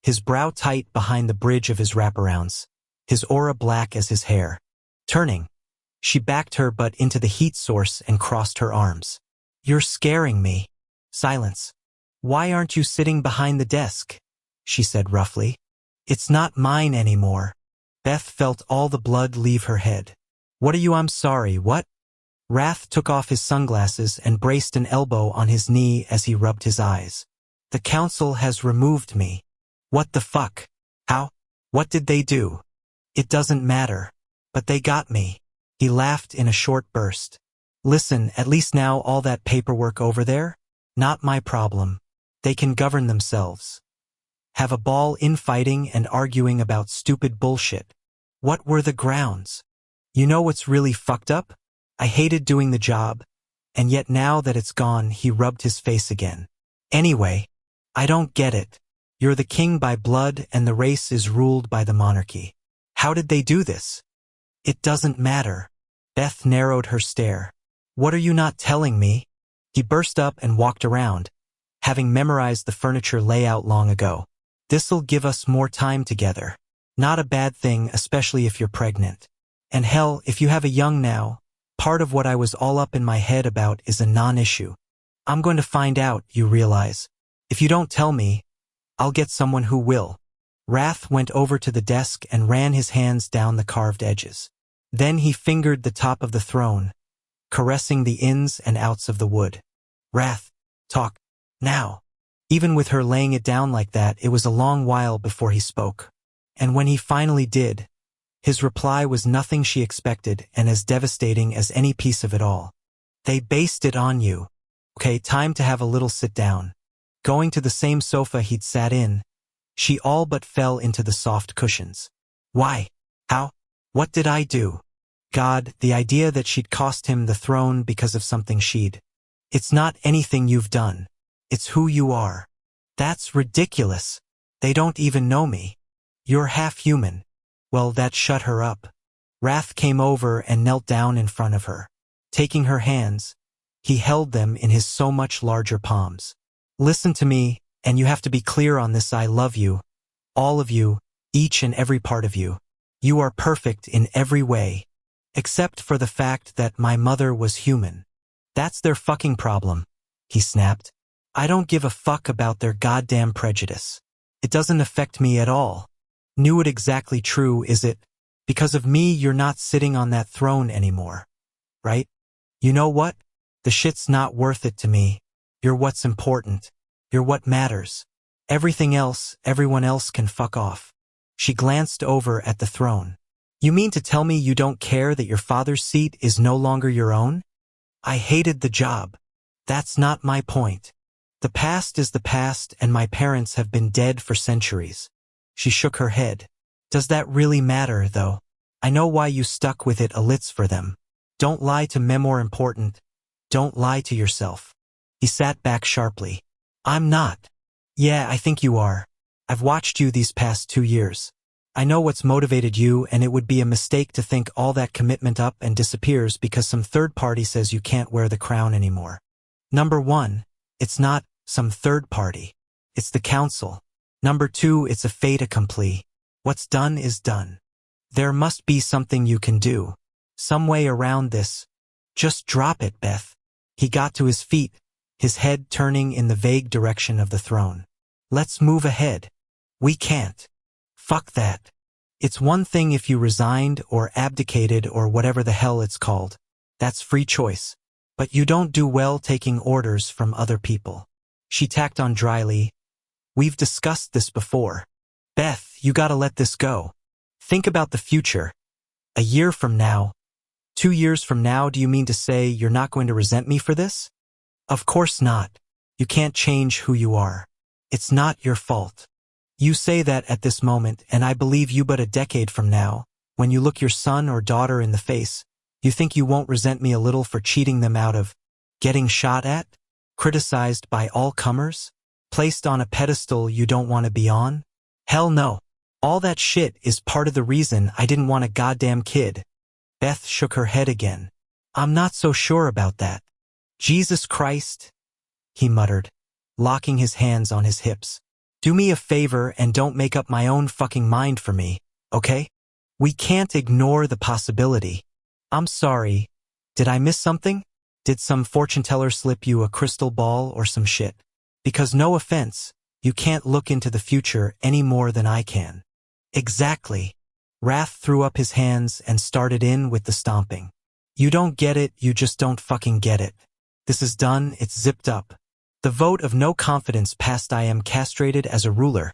his brow tight behind the bridge of his wraparounds, his aura black as his hair. Turning, she backed her butt into the heat source and crossed her arms. "You're scaring me." "Silence. Why aren't you sitting behind the desk?" she said roughly. "It's not mine anymore." Beth felt all the blood leave her head. "What are you? I'm sorry, what?" Wrath took off his sunglasses and braced an elbow on his knee as he rubbed his eyes. "The council has removed me." "What the fuck? How? What did they do?" "It doesn't matter. But they got me." He laughed in a short burst. "Listen, at least now all that paperwork over there? Not my problem. They can govern themselves. Have a ball infighting and arguing about stupid bullshit. What were the grounds? You know what's really fucked up? I hated doing the job, and yet now that it's gone," he rubbed his face again. "Anyway, I don't get it. You're the king by blood and the race is ruled by the monarchy. How did they do this?" "It doesn't matter." Beth narrowed her stare. "What are you not telling me?" He burst up and walked around, having memorized the furniture layout long ago. "This'll give us more time together. Not a bad thing, especially if you're pregnant. And hell, if you have a young now, part of what I was all up in my head about is a non-issue. I'm going to find out, you realize. If you don't tell me, I'll get someone who will." Wrath went over to the desk and ran his hands down the carved edges. Then he fingered the top of the throne, caressing the ins and outs of the wood. "Wrath, talk. Now." Even with her laying it down like that, it was a long while before he spoke. And when he finally did, his reply was nothing she expected and as devastating as any piece of it all. "They based it on you. Okay, time to have a little sit down." Going to the same sofa he'd sat in, she all but fell into the soft cushions. "Why? How? What did I do?" God, the idea that she'd cost him the throne because of something she'd. "It's not anything you've done. It's who you are." "That's ridiculous. They don't even know me." "You're half human." Well, that shut her up. Wrath came over and knelt down in front of her. Taking her hands, he held them in his so much larger palms. "Listen to me, and you have to be clear on this. I love you. All of you, each and every part of you. You are perfect in every way. Except for the fact that my mother was human. That's their fucking problem," he snapped. "I don't give a fuck about their goddamn prejudice. It doesn't affect me at all. Knew it exactly true, is it? Because of me you're not sitting on that throne anymore. Right? You know what? The shit's not worth it to me. You're what's important. You're what matters. Everything else, everyone else can fuck off." She glanced over at the throne. "You mean to tell me you don't care that your father's seat is no longer your own?" "I hated the job. That's not my point. The past is the past and my parents have been dead for centuries." She shook her head. "Does that really matter, though? I know why you stuck with it. A lit's for them. Don't lie to me. More important, don't lie to yourself." He sat back sharply. "I'm not." "Yeah, I think you are. I've watched you these past 2 years. I know what's motivated you, and it would be a mistake to think all that commitment up and disappears because some third party says you can't wear the crown anymore. Number 1, it's not some third party. It's the council. Number 2, it's a fait accompli. What's done is done. There must be something you can do. Some way around this. Just drop it, Beth." He got to his feet, his head turning in the vague direction of the throne. "Let's move ahead." "We can't." "Fuck that. It's one thing if you resigned or abdicated or whatever the hell it's called. That's free choice. But you don't do well taking orders from other people." She tacked on dryly, "We've discussed this before. Beth, you gotta let this go." Think about the future. A year from now, 2 years from now, do you mean to say you're not going to resent me for this? Of course not. You can't change who you are. It's not your fault. You say that at this moment, and I believe you, but a decade from now, when you look your son or daughter in the face, you think you won't resent me a little for cheating them out of getting shot at, criticized by all comers, placed on a pedestal you don't want to be on? Hell no. All that shit is part of the reason I didn't want a goddamn kid. Beth shook her head again. I'm not so sure about that. Jesus Christ, he muttered, locking his hands on his hips. Do me a favor and don't make up my own fucking mind for me, okay? We can't ignore the possibility. I'm sorry. Did I miss something? Did some fortune teller slip you a crystal ball or some shit? Because no offense, you can't look into the future any more than I can. Exactly. Wrath threw up his hands and started in with the stomping. You don't get it, you just don't fucking get it. This is done, it's zipped up. The vote of no confidence passed. I am castrated as a ruler.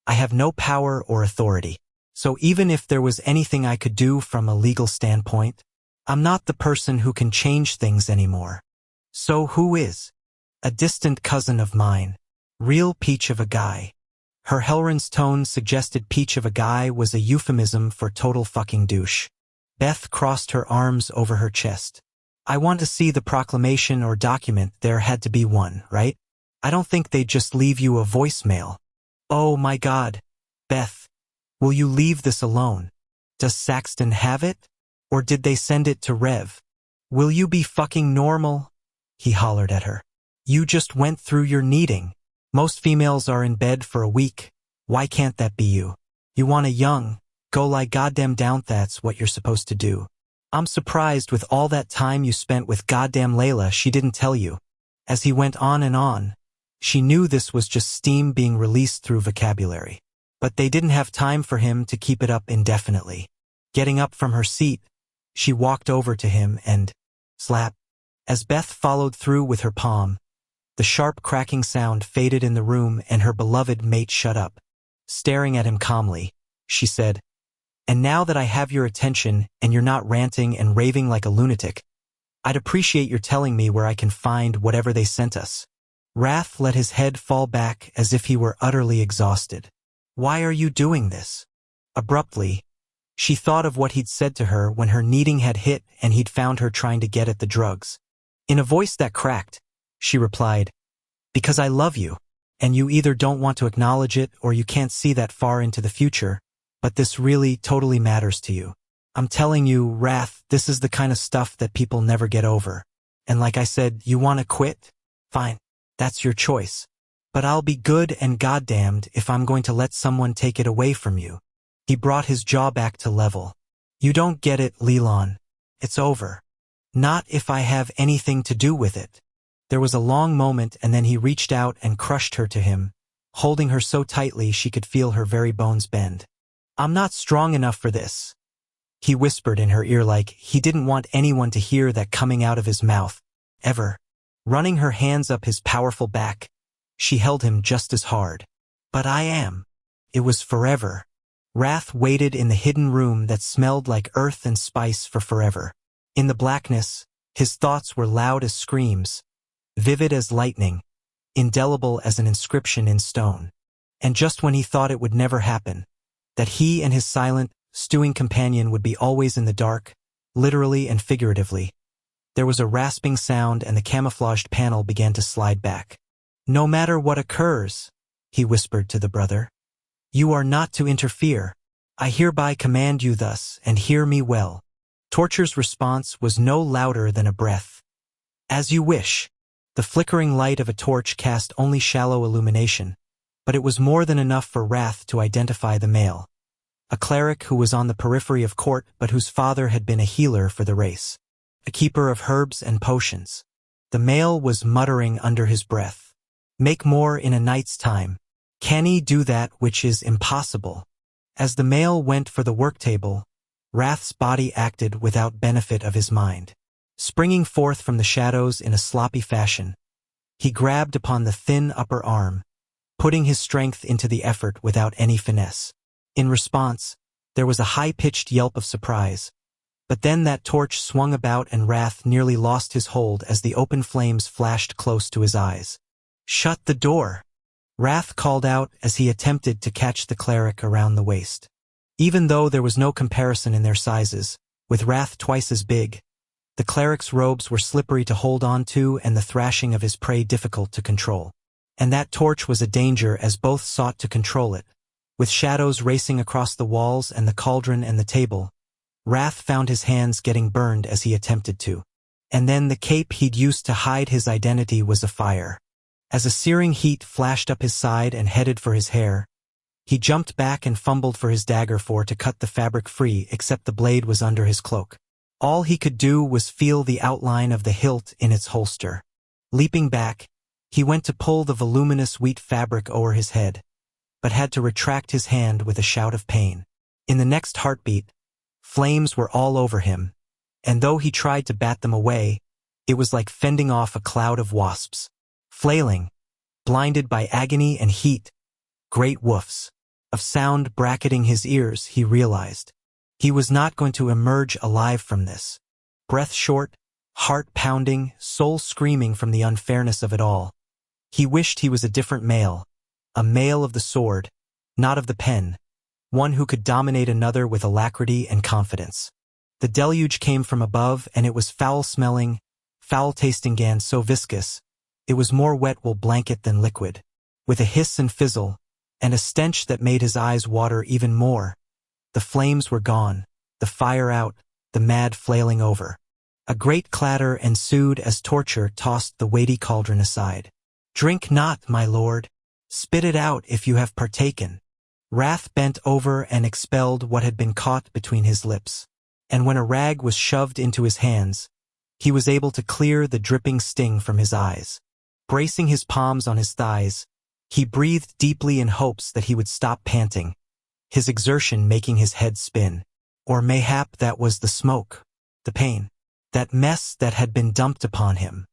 I have no power or authority. So even if there was anything I could do from a legal standpoint, I'm not the person who can change things anymore. So who is? A distant cousin of mine. Real peach of a guy. Her Hellren's tone suggested peach of a guy was a euphemism for total fucking douche. Beth crossed her arms over her chest. I want to see the proclamation or document. There had to be one, right? I don't think they'd just leave you a voicemail. Oh my God. Beth, will you leave this alone? Does Saxton have it? Or did they send it to Rev? Will you be fucking normal? He hollered at her. You just went through your kneading. Most females are in bed for a week. Why can't that be you? You want a young, go lie goddamn down. That's what you're supposed to do. I'm surprised with all that time you spent with goddamn Layla she didn't tell you. As he went on and on, she knew this was just steam being released through vocabulary. But they didn't have time for him to keep it up indefinitely. Getting up from her seat, she walked over to him and slap. As Beth followed through with her palm, the sharp cracking sound faded in the room and her beloved mate shut up. Staring at him calmly, she said, and now that I have your attention and you're not ranting and raving like a lunatic, I'd appreciate your telling me where I can find whatever they sent us. Wrath let his head fall back as if he were utterly exhausted. Why are you doing this? Abruptly, she thought of what he'd said to her when her kneading had hit and he'd found her trying to get at the drugs. In a voice that cracked, she replied, because I love you, and you either don't want to acknowledge it or you can't see that far into the future, but this really totally matters to you. I'm telling you, Wrath, this is the kind of stuff that people never get over. And like I said, you want to quit? Fine, that's your choice. But I'll be good and goddamned if I'm going to let someone take it away from you. He brought his jaw back to level. You don't get it, Leland. It's over. Not if I have anything to do with it. There was a long moment and then he reached out and crushed her to him, holding her so tightly she could feel her very bones bend. I'm not strong enough for this, he whispered in her ear like he didn't want anyone to hear that coming out of his mouth, ever. Running her hands up his powerful back, she held him just as hard. But I am. It was forever. Wrath waited in the hidden room that smelled like earth and spice for forever. In the blackness, his thoughts were loud as screams, vivid as lightning, indelible as an inscription in stone. And just when he thought it would never happen, that he and his silent, stewing companion would be always in the dark, literally and figuratively, there was a rasping sound and the camouflaged panel began to slide back. No matter what occurs, he whispered to the brother, you are not to interfere. I hereby command you thus, and hear me well. Torture's response was no louder than a breath. As you wish. The flickering light of a torch cast only shallow illumination, but it was more than enough for Wrath to identify the male. A cleric who was on the periphery of court but whose father had been a healer for the race. A keeper of herbs and potions. The male was muttering under his breath. Make more in a night's time. Can he do that which is impossible? As the male went for the work table, Wrath's body acted without benefit of his mind. Springing forth from the shadows in a sloppy fashion, he grabbed upon the thin upper arm, putting his strength into the effort without any finesse. In response, There was a high-pitched yelp of surprise. But then that torch swung about and Wrath nearly lost his hold as the open flames flashed close to his eyes. "Shut the door!" Wrath called out as he attempted to catch the cleric around the waist. Even though there was no comparison in their sizes, with Wrath twice as big, the cleric's robes were slippery to hold on to and the thrashing of his prey difficult to control. And that torch was a danger as both sought to control it. With shadows racing across the walls and the cauldron and the table, Wrath found his hands getting burned as he attempted to. And then the cape he'd used to hide his identity was afire. As a searing heat flashed up his side and headed for his hair, he jumped back and fumbled for his dagger to cut the fabric free, except the blade was under his cloak. All he could do was feel the outline of the hilt in its holster. Leaping back, he went to pull the voluminous wheat fabric over his head, but had to retract his hand with a shout of pain. In the next heartbeat, flames were all over him, and though he tried to bat them away, it was like fending off a cloud of wasps. Flailing, blinded by agony and heat, great woofs of sound bracketing his ears, he realized he was not going to emerge alive from this. Breath short, heart pounding, soul screaming from the unfairness of it all. He wished he was a different male, a male of the sword, not of the pen, one who could dominate another with alacrity and confidence. The deluge came from above, and it was foul-smelling, foul-tasting and so viscous, it was more wet wool blanket than liquid. With a hiss and fizzle, and a stench that made his eyes water even more, the flames were gone, the fire out, the mad flailing over. A great clatter ensued as Torture tossed the weighty cauldron aside. "Drink not, my lord. Spit it out if you have partaken." Wrath bent over and expelled what had been caught between his lips. And when a rag was shoved into his hands, he was able to clear the dripping sting from his eyes. Bracing his palms on his thighs, he breathed deeply in hopes that he would stop panting, his exertion making his head spin. Or mayhap that was the smoke, the pain, that mess that had been dumped upon him.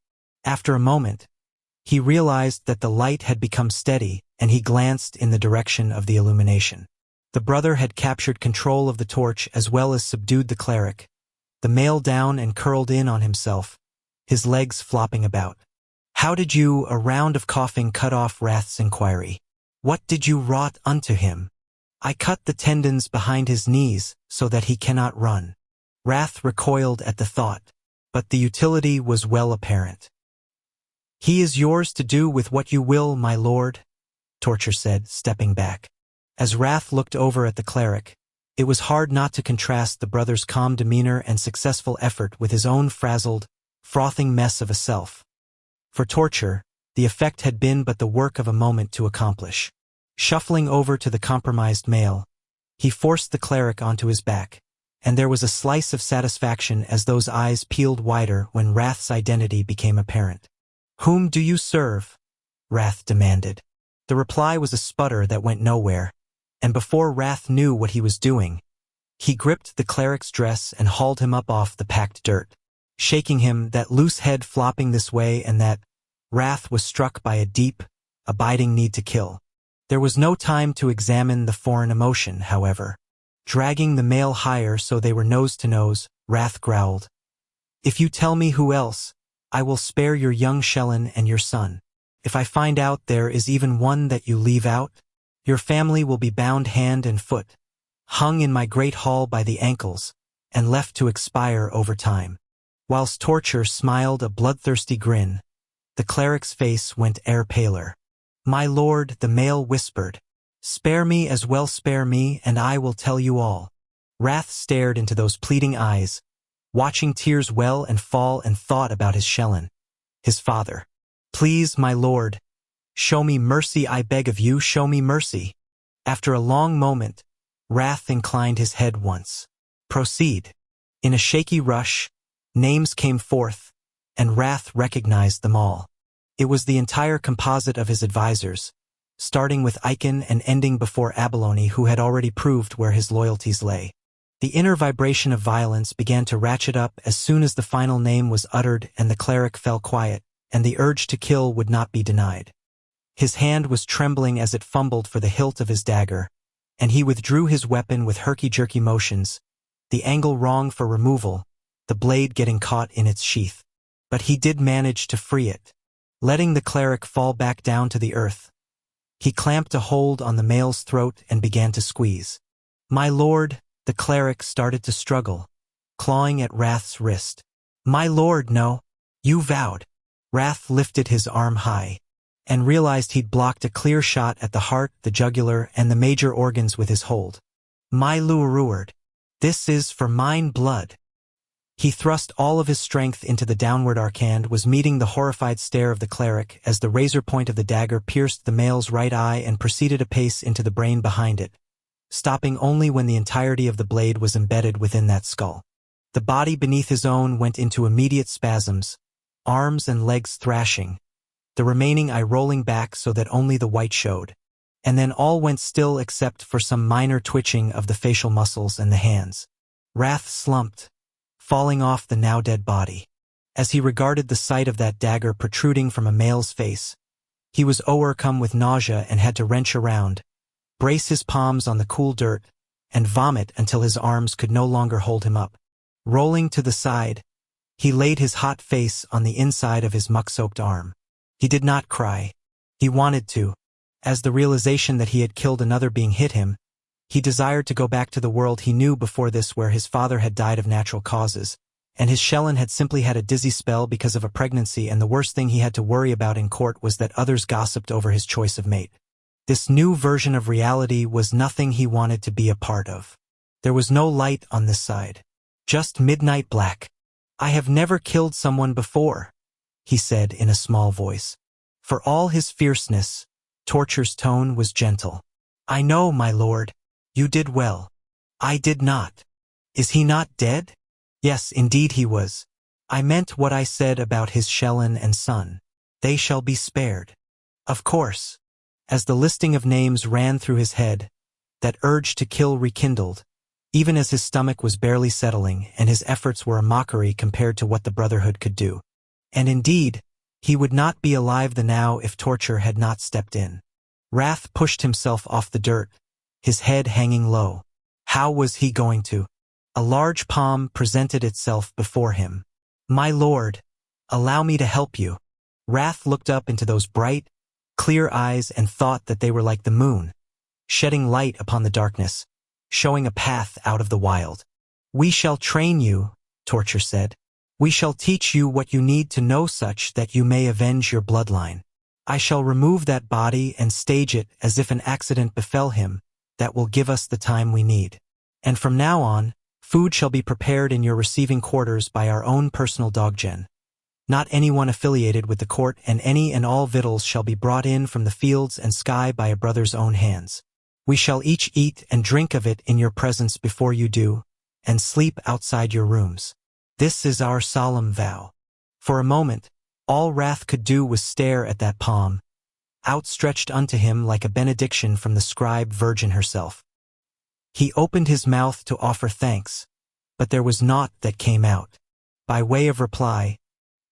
After a moment, he realized that the light had become steady, and he glanced in the direction of the illumination. The brother had captured control of the torch as well as subdued the cleric, the male down and curled in on himself, his legs flopping about. "How did you?" A round of coughing cut off Wrath's inquiry. "What did you wrought unto him?" "I cut the tendons behind his knees so that he cannot run." Wrath recoiled at the thought, but the utility was well apparent. "He is yours to do with what you will, my lord," Torture said, stepping back. As Wrath looked over at the cleric, it was hard not to contrast the brother's calm demeanor and successful effort with his own frazzled, frothing mess of a self. For Torture, the effect had been but the work of a moment to accomplish. Shuffling over to the compromised male, he forced the cleric onto his back, and there was a slice of satisfaction as those eyes peeled wider when Wrath's identity became apparent. "Whom do you serve?" Wrath demanded. The reply was a sputter that went nowhere, and before Wrath knew what he was doing, he gripped the cleric's dress and hauled him up off the packed dirt, shaking him, that loose head flopping this way and that. Wrath was struck by a deep, abiding need to kill. There was no time to examine the foreign emotion, however. Dragging the male higher so they were nose to nose, Wrath growled, "If you tell me who else, I will spare your young Shellen and your son. If I find out there is even one that you leave out, your family will be bound hand and foot, hung in my great hall by the ankles, and left to expire over time." Whilst Torture smiled a bloodthirsty grin, the cleric's face went ere paler. "My lord," the male whispered, "spare me as well spare me, and I will tell you all." Wrath stared into those pleading eyes, watching tears well and fall, and thought about his Shellen, his father. "Please, my lord, show me mercy, I beg of you, show me mercy." After a long moment, Wrath inclined his head once. "Proceed." In a shaky rush, names came forth, and Wrath recognized them all. It was the entire composite of his advisors, starting with Icon and ending before Abalone, who had already proved where his loyalties lay. The inner vibration of violence began to ratchet up as soon as the final name was uttered and the cleric fell quiet, and the urge to kill would not be denied. His hand was trembling as it fumbled for the hilt of his dagger, and he withdrew his weapon with herky-jerky motions, the angle wrong for removal, the blade getting caught in its sheath. But he did manage to free it, letting the cleric fall back down to the earth. He clamped a hold on the male's throat and began to squeeze. "My lord," the cleric started to struggle, clawing at Wrath's wrist. "My lord, no. You vowed." Wrath lifted his arm high, and realized he'd blocked a clear shot at the heart, the jugular, and the major organs with his hold. "My lord, this is for mine blood." He thrust all of his strength into the downward arcand, was meeting the horrified stare of the cleric as the razor point of the dagger pierced the male's right eye and proceeded apace into the brain behind it, stopping only when the entirety of the blade was embedded within that skull. The body beneath his own went into immediate spasms, arms and legs thrashing, the remaining eye rolling back so that only the white showed. And then all went still except for some minor twitching of the facial muscles and the hands. Wrath slumped, falling off the now-dead body. As he regarded the sight of that dagger protruding from a male's face, he was overcome with nausea and had to wrench around, brace his palms on the cool dirt, and vomit until his arms could no longer hold him up. Rolling to the side, he laid his hot face on the inside of his muck-soaked arm. He did not cry. He wanted to. As the realization that he had killed another being hit him, he desired to go back to the world he knew before this, where his father had died of natural causes, and his Shellen had simply had a dizzy spell because of a pregnancy, and the worst thing he had to worry about in court was that others gossiped over his choice of mate. This new version of reality was nothing he wanted to be a part of. There was no light on this side. Just midnight black. "I have never killed someone before," he said in a small voice. For all his fierceness, Torture's tone was gentle. "I know, my lord. You did well. I did not. Is he not dead?" "Yes, indeed he was. I meant what I said about his Shellen and son. They shall be spared." "Of course." As the listing of names ran through his head, that urge to kill rekindled, even as his stomach was barely settling and his efforts were a mockery compared to what the Brotherhood could do. And indeed, he would not be alive now if Torture had not stepped in. Wrath pushed himself off the dirt, his head hanging low. How was he going to? A large palm presented itself before him. "My lord, allow me to help you." Wrath looked up into those bright, clear eyes and thought that they were like the moon, shedding light upon the darkness, showing a path out of the wild. "We shall train you," Torture said. "We shall teach you what you need to know such that you may avenge your bloodline. I shall remove that body and stage it as if an accident befell him that will give us the time we need. And from now on, food shall be prepared in your receiving quarters by our own personal doggen. Not anyone affiliated with the court, and any and all victuals shall be brought in from the fields and sky by a brother's own hands. We shall each eat and drink of it in your presence before you do, and sleep outside your rooms. This is our solemn vow." For a moment, all Wrath could do was stare at that palm, outstretched unto him like a benediction from the scribe virgin herself. He opened his mouth to offer thanks, but there was naught that came out. By way of reply,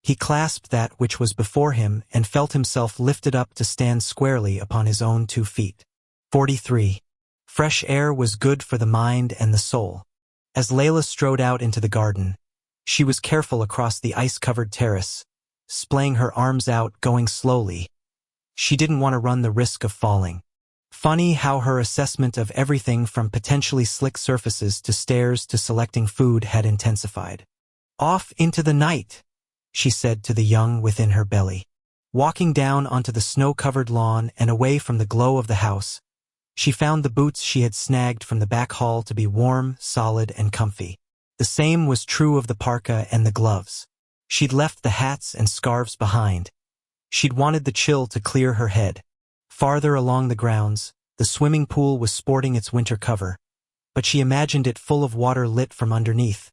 he clasped that which was before him and felt himself lifted up to stand squarely upon his own 2 feet. 43. Fresh air was good for the mind and the soul. As Layla strode out into the garden, she was careful across the ice-covered terrace, splaying her arms out, going slowly. She didn't want to run the risk of falling. Funny how her assessment of everything from potentially slick surfaces to stairs to selecting food had intensified. "Off into the night," she said to the young within her belly. Walking down onto the snow-covered lawn and away from the glow of the house, she found the boots she had snagged from the back hall to be warm, solid, and comfy. The same was true of the parka and the gloves. She'd left the hats and scarves behind. She'd wanted the chill to clear her head. Farther along the grounds, the swimming pool was sporting its winter cover, but she imagined it full of water lit from underneath,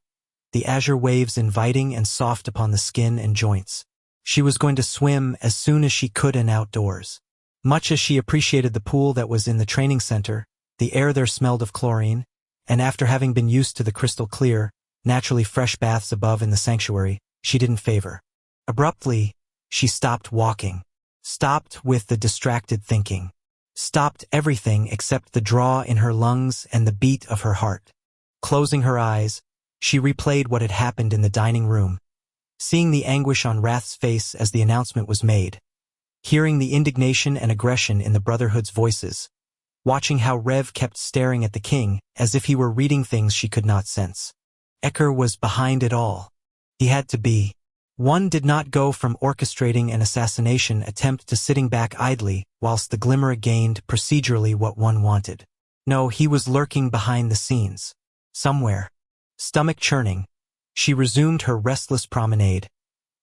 the azure waves inviting and soft upon the skin and joints. She was going to swim as soon as she could and outdoors. Much as she appreciated the pool that was in the training center, the air there smelled of chlorine, and after having been used to the crystal clear, naturally fresh baths above in the sanctuary, she didn't favor. Abruptly, she stopped walking. Stopped with the distracted thinking. stopped everything except the draw in her lungs and the beat of her heart. Closing her eyes, she replayed what had happened in the dining room, seeing the anguish on Wrath's face as the announcement was made, hearing the indignation and aggression in the Brotherhood's voices, watching how Rev kept staring at the king as if he were reading things she could not sense. Ecker was behind it all. He had to be. One did not go from orchestrating an assassination attempt to sitting back idly whilst the Glimmer gained procedurally what one wanted. No, he was lurking behind the scenes. Somewhere. Stomach churning, she resumed her restless promenade,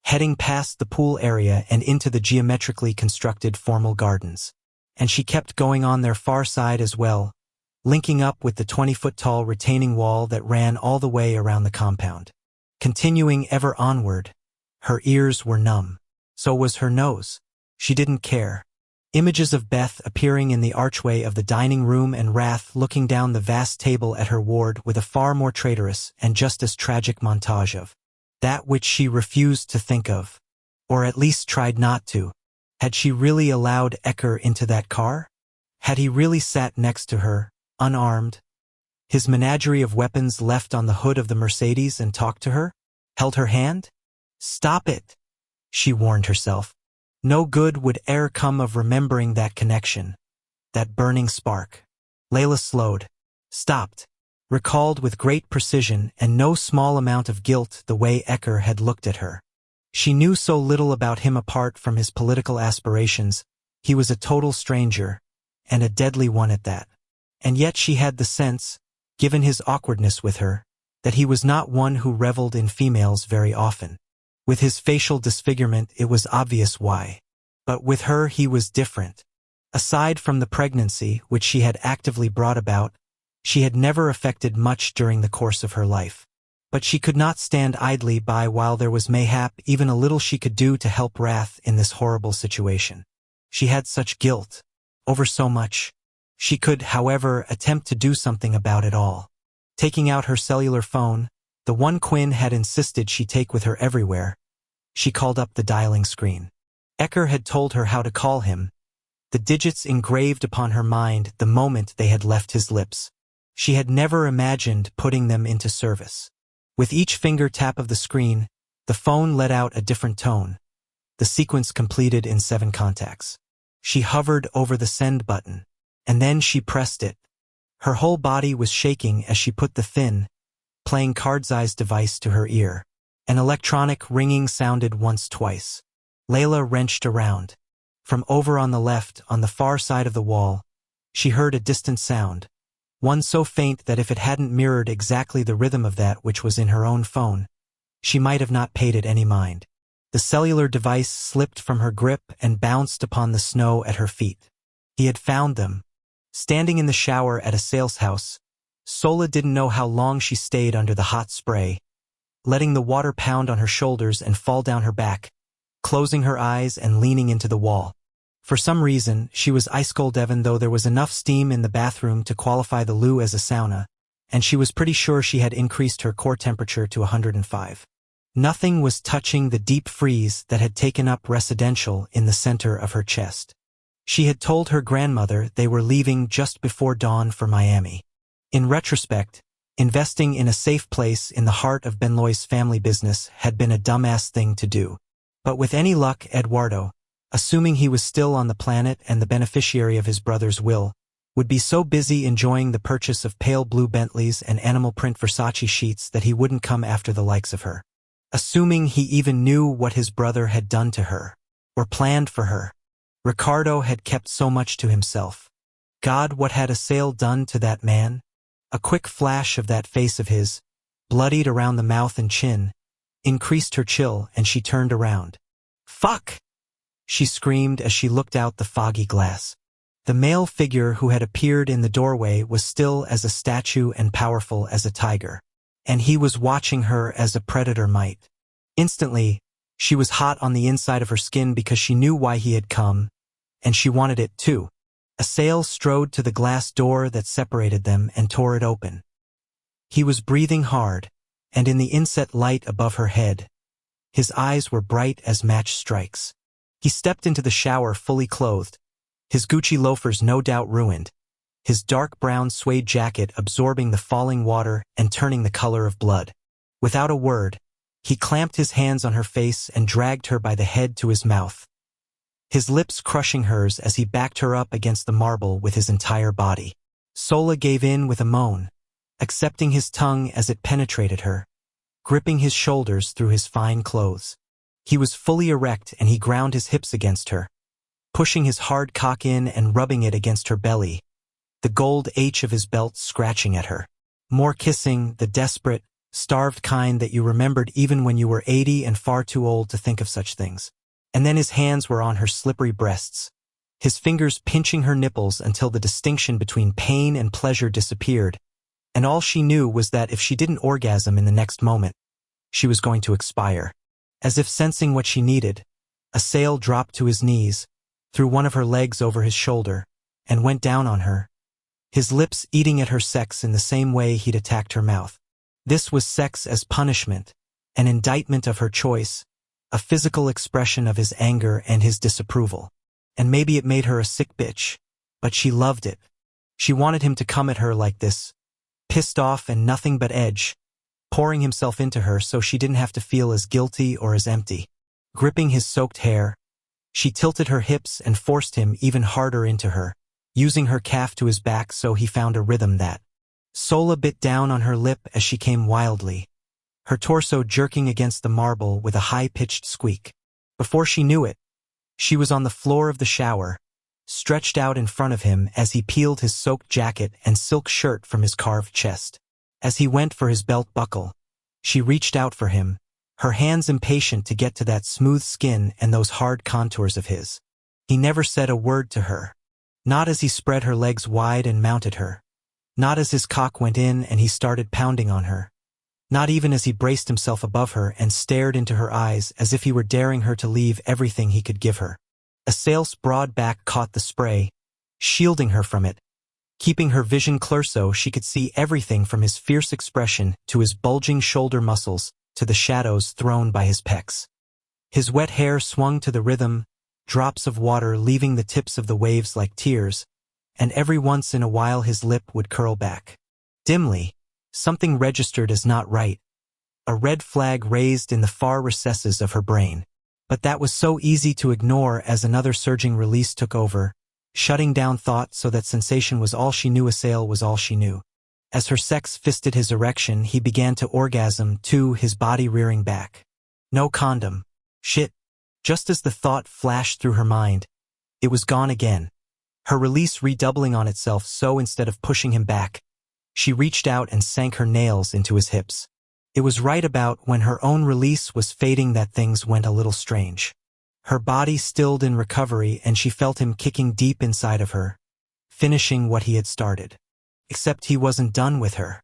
heading past the pool area and into the geometrically constructed formal gardens. And she kept going on their far side as well, linking up with the 20-foot-tall retaining wall that ran all the way around the compound. Continuing ever onward, her ears were numb. So was her nose. She didn't care. Images of Beth appearing in the archway of the dining room and Wrath looking down the vast table at her ward with a far more traitorous and just as tragic montage of that which she refused to think of, or at least tried not to. Had she really allowed Ecker into that car? Had he really sat next to her, unarmed? His menagerie of weapons left on the hood of the Mercedes and talked to her? Held her hand? Stop it, she warned herself. No good would e'er come of remembering that connection, that burning spark. Layla slowed, stopped, recalled with great precision and no small amount of guilt the way Ecker had looked at her. She knew so little about him apart from his political aspirations. He was a total stranger, and a deadly one at that. And yet she had the sense, given his awkwardness with her, that he was not one who reveled in females very often. With his facial disfigurement, it was obvious why. But with her he was different. Aside from the pregnancy, which she had actively brought about, she had never affected much during the course of her life. But she could not stand idly by while there was mayhap even a little she could do to help Wrath in this horrible situation. She had such guilt, over so much. She could, however, attempt to do something about it all. Taking out her cellular phone, the one Quinn had insisted she take with her everywhere, she called up the dialing screen. Ecker had told her how to call him, the digits engraved upon her mind the moment they had left his lips. She had never imagined putting them into service. With each finger tap of the screen, the phone let out a different tone, the sequence completed in 7 contacts. She hovered over the send button, and then she pressed it. Her whole body was shaking as she put the thin, playing card-sized device to her ear. An electronic ringing sounded once, twice. Layla wrenched around. From over on the left, on the far side of the wall, she heard a distant sound, one so faint that if it hadn't mirrored exactly the rhythm of that which was in her own phone, she might have not paid it any mind. The cellular device slipped from her grip and bounced upon the snow at her feet. He had found them. Standing in the shower at a sales house, Sola didn't know how long she stayed under the hot spray, letting the water pound on her shoulders and fall down her back, closing her eyes and leaning into the wall. For some reason, she was ice-cold even though there was enough steam in the bathroom to qualify the loo as a sauna, and she was pretty sure she had increased her core temperature to 105. Nothing was touching the deep freeze that had taken up residential in the center of her chest. She had told her grandmother they were leaving just before dawn for Miami. In retrospect, investing in a safe place in the heart of Benloy's family business had been a dumbass thing to do. But with any luck, Eduardo, assuming he was still on the planet and the beneficiary of his brother's will, would be so busy enjoying the purchase of pale blue Bentleys and animal print Versace sheets that he wouldn't come after the likes of her. Assuming he even knew what his brother had done to her, or planned for her. Ricardo had kept so much to himself. God, what had a sale done to that man? A quick flash of that face of his, bloodied around the mouth and chin, increased her chill and she turned around. Fuck! She screamed as she looked out the foggy glass. The male figure who had appeared in the doorway was still as a statue and powerful as a tiger, and he was watching her as a predator might. Instantly, she was hot on the inside of her skin because she knew why he had come, and she wanted it too. A sail strode to the glass door that separated them and tore it open. He was breathing hard, and in the inset light above her head, his eyes were bright as match strikes. He stepped into the shower fully clothed, his Gucci loafers no doubt ruined, his dark brown suede jacket absorbing the falling water and turning the color of blood. Without a word, he clamped his hands on her face and dragged her by the head to his mouth, his lips crushing hers as he backed her up against the marble with his entire body. Sola gave in with a moan, accepting his tongue as it penetrated her, gripping his shoulders through his fine clothes. He was fully erect and he ground his hips against her, pushing his hard cock in and rubbing it against her belly, the gold H of his belt scratching at her. More kissing, the desperate, starved kind that you remembered even when you were 80 and far too old to think of such things. And then his hands were on her slippery breasts, his fingers pinching her nipples until the distinction between pain and pleasure disappeared, and all she knew was that if she didn't orgasm in the next moment, she was going to expire. As if sensing what she needed, Asael dropped to his knees, threw one of her legs over his shoulder, and went down on her, his lips eating at her sex in the same way he'd attacked her mouth. This was sex as punishment, an indictment of her choice, a physical expression of his anger and his disapproval. And maybe it made her a sick bitch, but she loved it. She wanted him to come at her like this, pissed off and nothing but edge, pouring himself into her so she didn't have to feel as guilty or as empty. Gripping his soaked hair, she tilted her hips and forced him even harder into her, using her calf to his back so he found a rhythm that. Sola bit down on her lip as she came wildly, her torso jerking against the marble with a high-pitched squeak. Before she knew it, she was on the floor of the shower, stretched out in front of him as he peeled his soaked jacket and silk shirt from his carved chest. As he went for his belt buckle, she reached out for him, her hands impatient to get to that smooth skin and those hard contours of his. He never said a word to her. Not as he spread her legs wide and mounted her. Not as his cock went in and he started pounding on her. Not even as he braced himself above her and stared into her eyes as if he were daring her to leave everything he could give her. Asael's broad back caught the spray, shielding her from it, keeping her vision clear so she could see everything from his fierce expression to his bulging shoulder muscles to the shadows thrown by his pecs. His wet hair swung to the rhythm, drops of water leaving the tips of the waves like tears, and every once in a while his lip would curl back. Dimly, something registered as not right, a red flag raised in the far recesses of her brain. But that was so easy to ignore as another surging release took over, shutting down thought so that sensation was all she knew. Asael was all she knew. As her sex fisted his erection, he began to orgasm too, his body rearing back. No condom. Shit. Just as the thought flashed through her mind, it was gone again, her release redoubling on itself, so instead of pushing him back, she reached out and sank her nails into his hips. It was right about when her own release was fading that things went a little strange. Her body stilled in recovery and she felt him kicking deep inside of her, finishing what he had started. Except he wasn't done with her.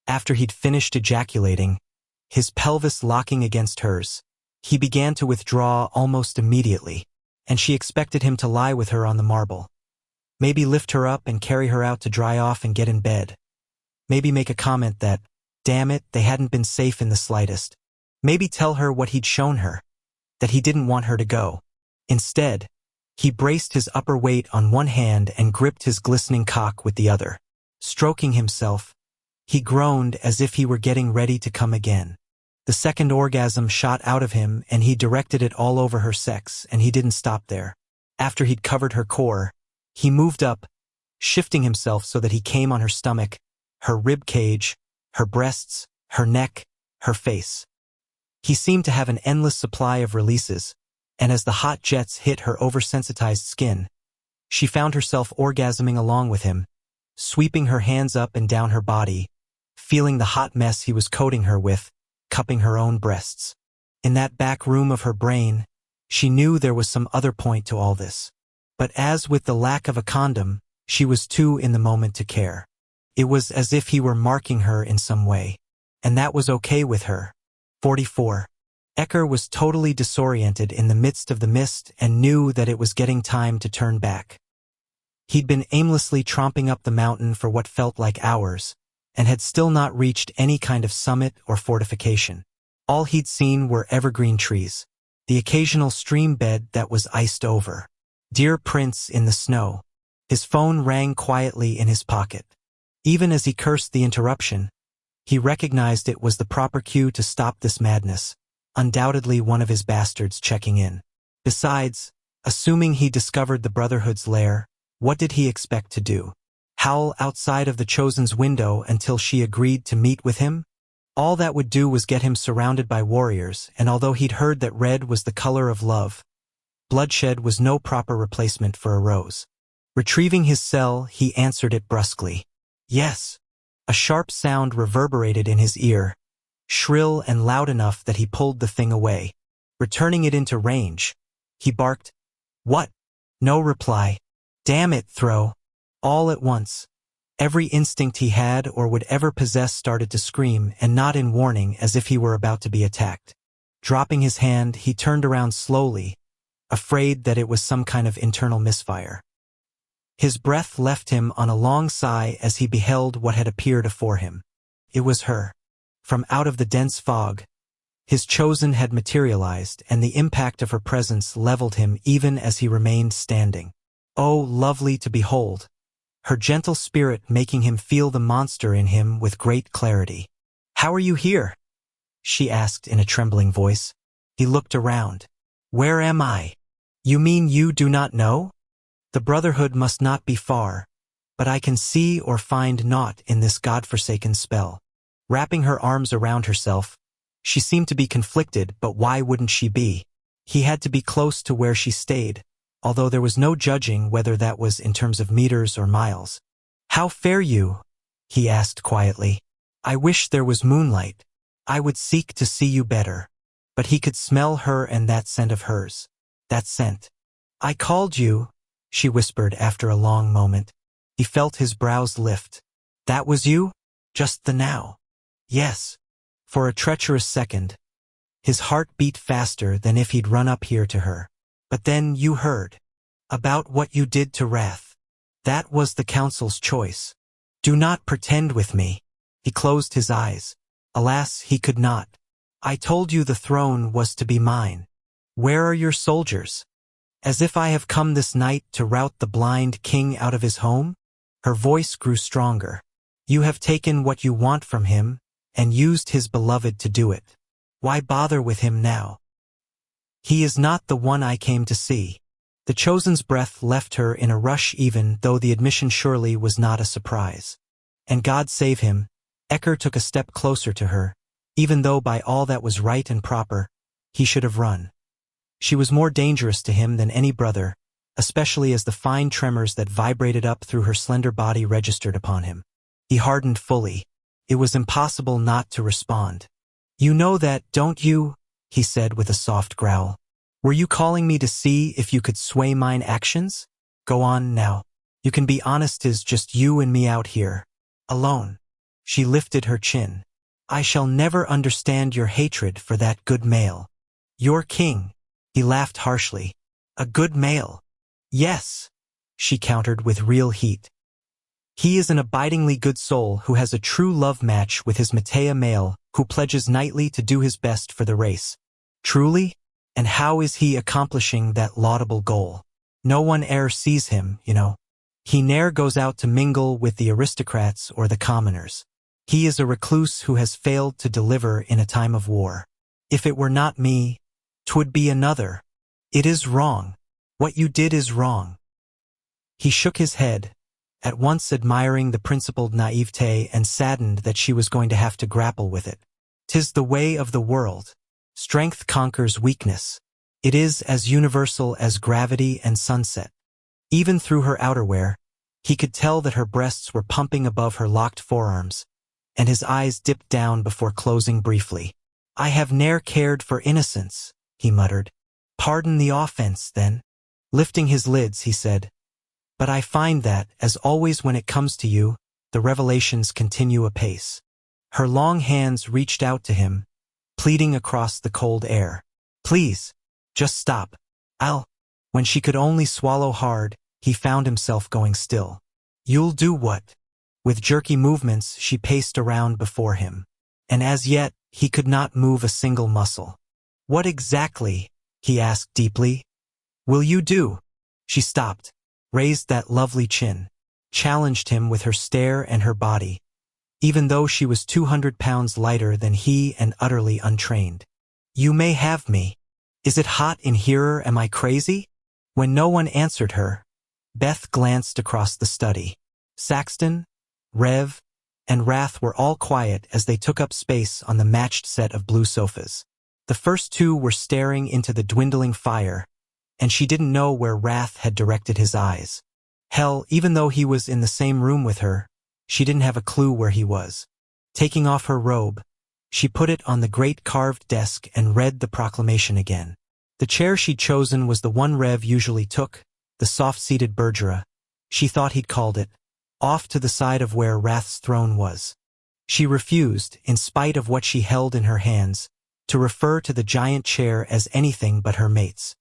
After he'd finished ejaculating, his pelvis locking against hers, he began to withdraw almost immediately, and she expected him to lie with her on the marble. Maybe lift her up and carry her out to dry off and get in bed. Maybe make a comment that, damn it, they hadn't been safe in the slightest. Maybe tell her what he'd shown her, that he didn't want her to go. Instead, he braced his upper weight on one hand and gripped his glistening cock with the other. Stroking himself, he groaned as if he were getting ready to come again. The second orgasm shot out of him and he directed it all over her sex, and he didn't stop there. After he'd covered her core, he moved up, shifting himself so that he came on her stomach, her rib cage, her breasts, her neck, her face. He seemed to have an endless supply of releases, and as the hot jets hit her oversensitized skin, she found herself orgasming along with him, sweeping her hands up and down her body, feeling the hot mess he was coating her with, cupping her own breasts. In that back room of her brain, she knew there was some other point to all this. But as with the lack of a condom, she was too in the moment to care. It was as if he were marking her in some way. And that was okay with her. 44. Ecker was totally disoriented in the midst of the mist and knew that it was getting time to turn back. He'd been aimlessly tromping up the mountain for what felt like hours, and had still not reached any kind of summit or fortification. All he'd seen were evergreen trees, the occasional stream bed that was iced over. Dear Prince in the Snow. His phone rang quietly in his pocket. Even as he cursed the interruption, he recognized it was the proper cue to stop this madness, undoubtedly one of his bastards checking in. Besides, assuming he discovered the Brotherhood's lair, what did he expect to do? Howl outside of the Chosen's window until she agreed to meet with him? All that would do was get him surrounded by warriors, and although he'd heard that red was the color of love, bloodshed was no proper replacement for a rose. Retrieving his cell, he answered it brusquely. Yes. A sharp sound reverberated in his ear, shrill and loud enough that he pulled the thing away. Returning it into range, he barked, "What?" No reply. Damn it, throw. All at once. Every instinct he had or would ever possess started to scream, and not in warning, as if he were about to be attacked. Dropping his hand, he turned around slowly, afraid that it was some kind of internal misfire. His breath left him on a long sigh as he beheld what had appeared afore him. It was her. From out of the dense fog, his Chosen had materialized, and the impact of her presence leveled him even as he remained standing. Oh, lovely to behold! Her gentle spirit making him feel the monster in him with great clarity. "How are you here?" she asked in a trembling voice. He looked around. "Where am I?" "You mean you do not know? The Brotherhood must not be far, but I can see or find naught in this godforsaken spell." Wrapping her arms around herself, she seemed to be conflicted, but why wouldn't she be? He had to be close to where she stayed, although there was no judging whether that was in terms of meters or miles. "How fare you?" he asked quietly. "I wish there was moonlight. I would seek to see you better." But he could smell her and that scent of hers. That scent. "I called you," she whispered after a long moment. He felt his brows lift. "That was you? Just the now?" "Yes." For a treacherous second, his heart beat faster than if he'd run up here to her. "But then you heard about what you did to Wrath. That was the Council's choice. Do not pretend with me." He closed his eyes. Alas, he could not. "I told you the throne was to be mine. Where are your soldiers? As if I have come this night to rout the blind king out of his home?" Her voice grew stronger. "You have taken what you want from him, and used his beloved to do it. Why bother with him now? He is not the one I came to see." The Chosen's breath left her in a rush, even though the admission surely was not a surprise. And God save him, Ecker took a step closer to her, even though by all that was right and proper, he should have run. She was more dangerous to him than any brother, especially as the fine tremors that vibrated up through her slender body registered upon him. He hardened fully. It was impossible not to respond. "You know that, don't you?" he said with a soft growl. "Were you calling me to see if you could sway mine actions? Go on now. You can be honest, is just you and me out here. Alone." She lifted her chin. "I shall never understand your hatred for that good male. Your king." He laughed harshly. "A good male?" "Yes," she countered with real heat. "He is an abidingly good soul who has a true love match with his Matea male, who pledges nightly to do his best for the race." "Truly? And how is he accomplishing that laudable goal?" "No one e'er sees him, you know. He ne'er goes out to mingle with the aristocrats or the commoners. He is a recluse who has failed to deliver in a time of war. If it were not me, 'twould be another. It is wrong. What you did is wrong." He shook his head, at once admiring the principled naivete and saddened that she was going to have to grapple with it. "'Tis the way of the world. Strength conquers weakness. It is as universal as gravity and sunset." Even through her outerwear, he could tell that her breasts were pumping above her locked forearms, and his eyes dipped down before closing briefly. "I have ne'er cared for innocence," he muttered. "Pardon the offense, then." Lifting his lids, he said, "But I find that, as always when it comes to you, the revelations continue apace." Her long hands reached out to him, pleading across the cold air. "Please, just stop. I'll—" When she could only swallow hard, he found himself going still. "You'll do what?" With jerky movements, she paced around before him. And as yet, he could not move a single muscle. "What exactly," he asked deeply, "will you do?" She stopped, raised that lovely chin, challenged him with her stare and her body, even though she was 200 pounds lighter than he and utterly untrained. You may have me. Is it hot in here or am I crazy? When no one answered her, Beth glanced across the study. Saxton, Rev, and Wrath were all quiet as they took up space on the matched set of blue sofas. The first two were staring into the dwindling fire, and she didn't know where Wrath had directed his eyes. Hell, even though he was in the same room with her, she didn't have a clue where he was. Taking off her robe, she put it on the great carved desk and read the proclamation again. The chair she'd chosen was the one Rev usually took, the soft-seated Bergera. She thought he'd called it, off to the side of where Wrath's throne was. She refused, in spite of what she held in her hands, to refer to the giant chair as anything but her mate's.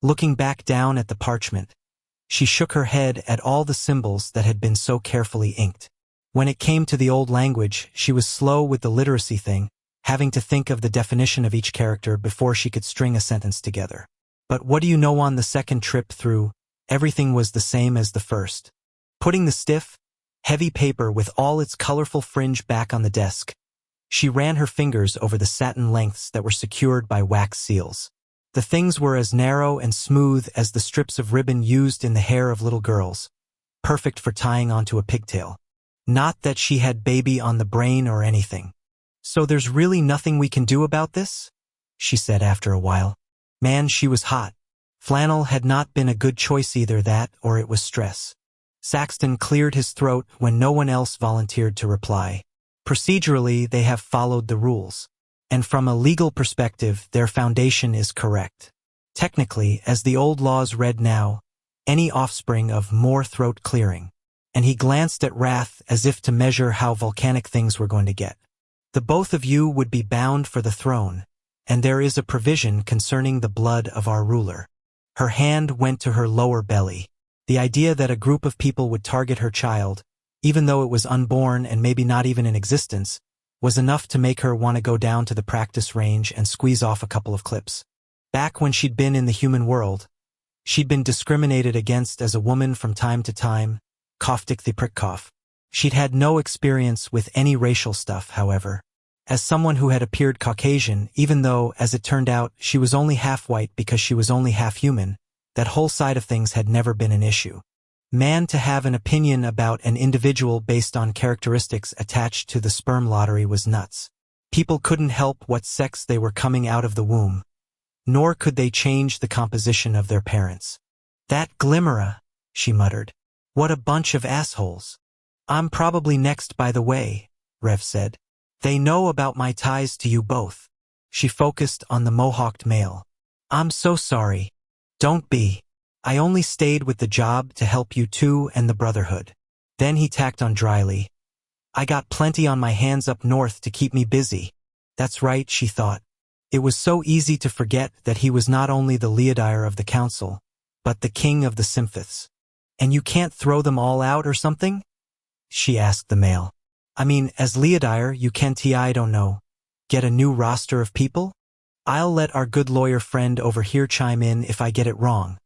Looking back down at the parchment, she shook her head at all the symbols that had been so carefully inked. When it came to the old language, she was slow with the literacy thing, having to think of the definition of each character before she could string a sentence together. But what do you know, on the second trip through, everything was the same as the first. Putting the stiff, heavy paper with all its colorful fringe back on the desk, she ran her fingers over the satin lengths that were secured by wax seals. The things were as narrow and smooth as the strips of ribbon used in the hair of little girls, perfect for tying onto a pigtail. Not that she had baby on the brain or anything. So there's really nothing we can do about this? She said after a while. Man, she was hot. Flannel had not been a good choice either, that or it was stress. Saxton cleared his throat when no one else volunteered to reply. Procedurally, they have followed the rules. And from a legal perspective, their foundation is correct. Technically, as the old laws read now, any offspring of more throat clearing. And he glanced at Wrath as if to measure how volcanic things were going to get. The both of you would be bound for the throne, and there is a provision concerning the blood of our ruler. Her hand went to her lower belly. The idea that a group of people would target her child, even though it was unborn and maybe not even in existence, was enough to make her want to go down to the practice range and squeeze off a couple of clips. Back when she'd been in the human world, she'd been discriminated against as a woman from time to time, cough-tick the prick cough. She'd had no experience with any racial stuff, however. As someone who had appeared Caucasian, even though, as it turned out, she was only half white because she was only half human, that whole side of things had never been an issue. Man, to have an opinion about an individual based on characteristics attached to the sperm lottery was nuts. People couldn't help what sex they were coming out of the womb, nor could they change the composition of their parents. That Glimmera, she muttered. What a bunch of assholes. I'm probably next, by the way, Rev said. They know about my ties to you both. She focused on the mohawked male. I'm so sorry. Don't be. I only stayed with the job to help you two and the Brotherhood. Then he tacked on dryly. I got plenty on my hands up north to keep me busy. That's right, she thought. It was so easy to forget that he was not only the Leodire of the council, but the king of the Symphiths. And you can't throw them all out or something? She asked the male. I mean, as Leodire, you can't, I don't know, get a new roster of people? I'll let our good lawyer friend over here chime in if I get it wrong.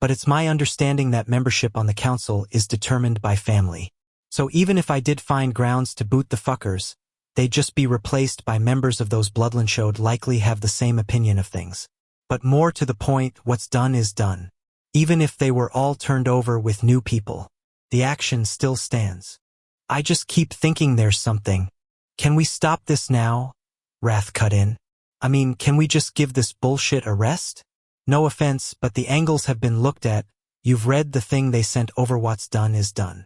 But it's my understanding that membership on the council is determined by family. So even if I did find grounds to boot the fuckers, they'd just be replaced by members of those bloodline show'd likely have the same opinion of things. But more to the point, what's done is done. Even if they were all turned over with new people, the action still stands. I just keep thinking there's something. Can we stop this now? Wrath cut in. I mean, can we just give this bullshit a rest? No offense, but the angles have been looked at. You've read the thing they sent over. What's done is done.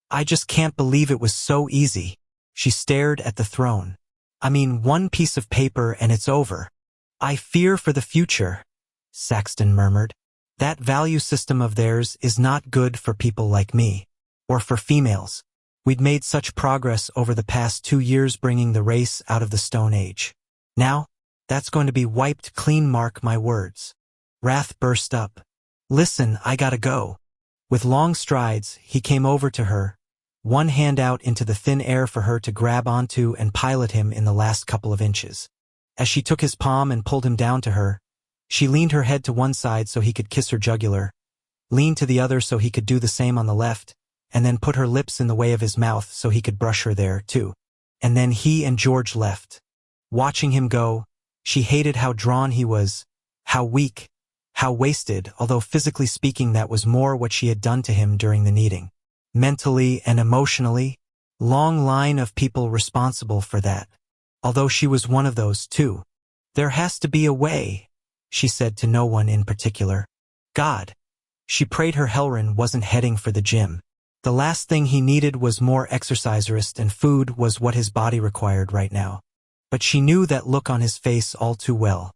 I just can't believe it was so easy. She stared at the throne. I mean, one piece of paper and it's over. I fear for the future, Saxton murmured. That value system of theirs is not good for people like me, or for females. We'd made such progress over the past 2 years bringing the race out of the Stone Age. Now, that's going to be wiped clean, mark my words. Wrath burst up. Listen, I gotta go. With long strides, he came over to her, one hand out into the thin air for her to grab onto and pilot him in the last couple of inches. As she took his palm and pulled him down to her, she leaned her head to one side so he could kiss her jugular, leaned to the other so he could do the same on the left, and then put her lips in the way of his mouth so he could brush her there, too. And then he and George left. Watching him go, she hated how drawn he was, how weak, how wasted, although physically speaking that was more what she had done to him during the kneading. Mentally and emotionally, long line of people responsible for that. Although she was one of those, too. There has to be a way, she said to no one in particular. God. She prayed her Helrin wasn't heading for the gym. The last thing he needed was more exerciserist, and food was what his body required right now. But she knew that look on his face all too well.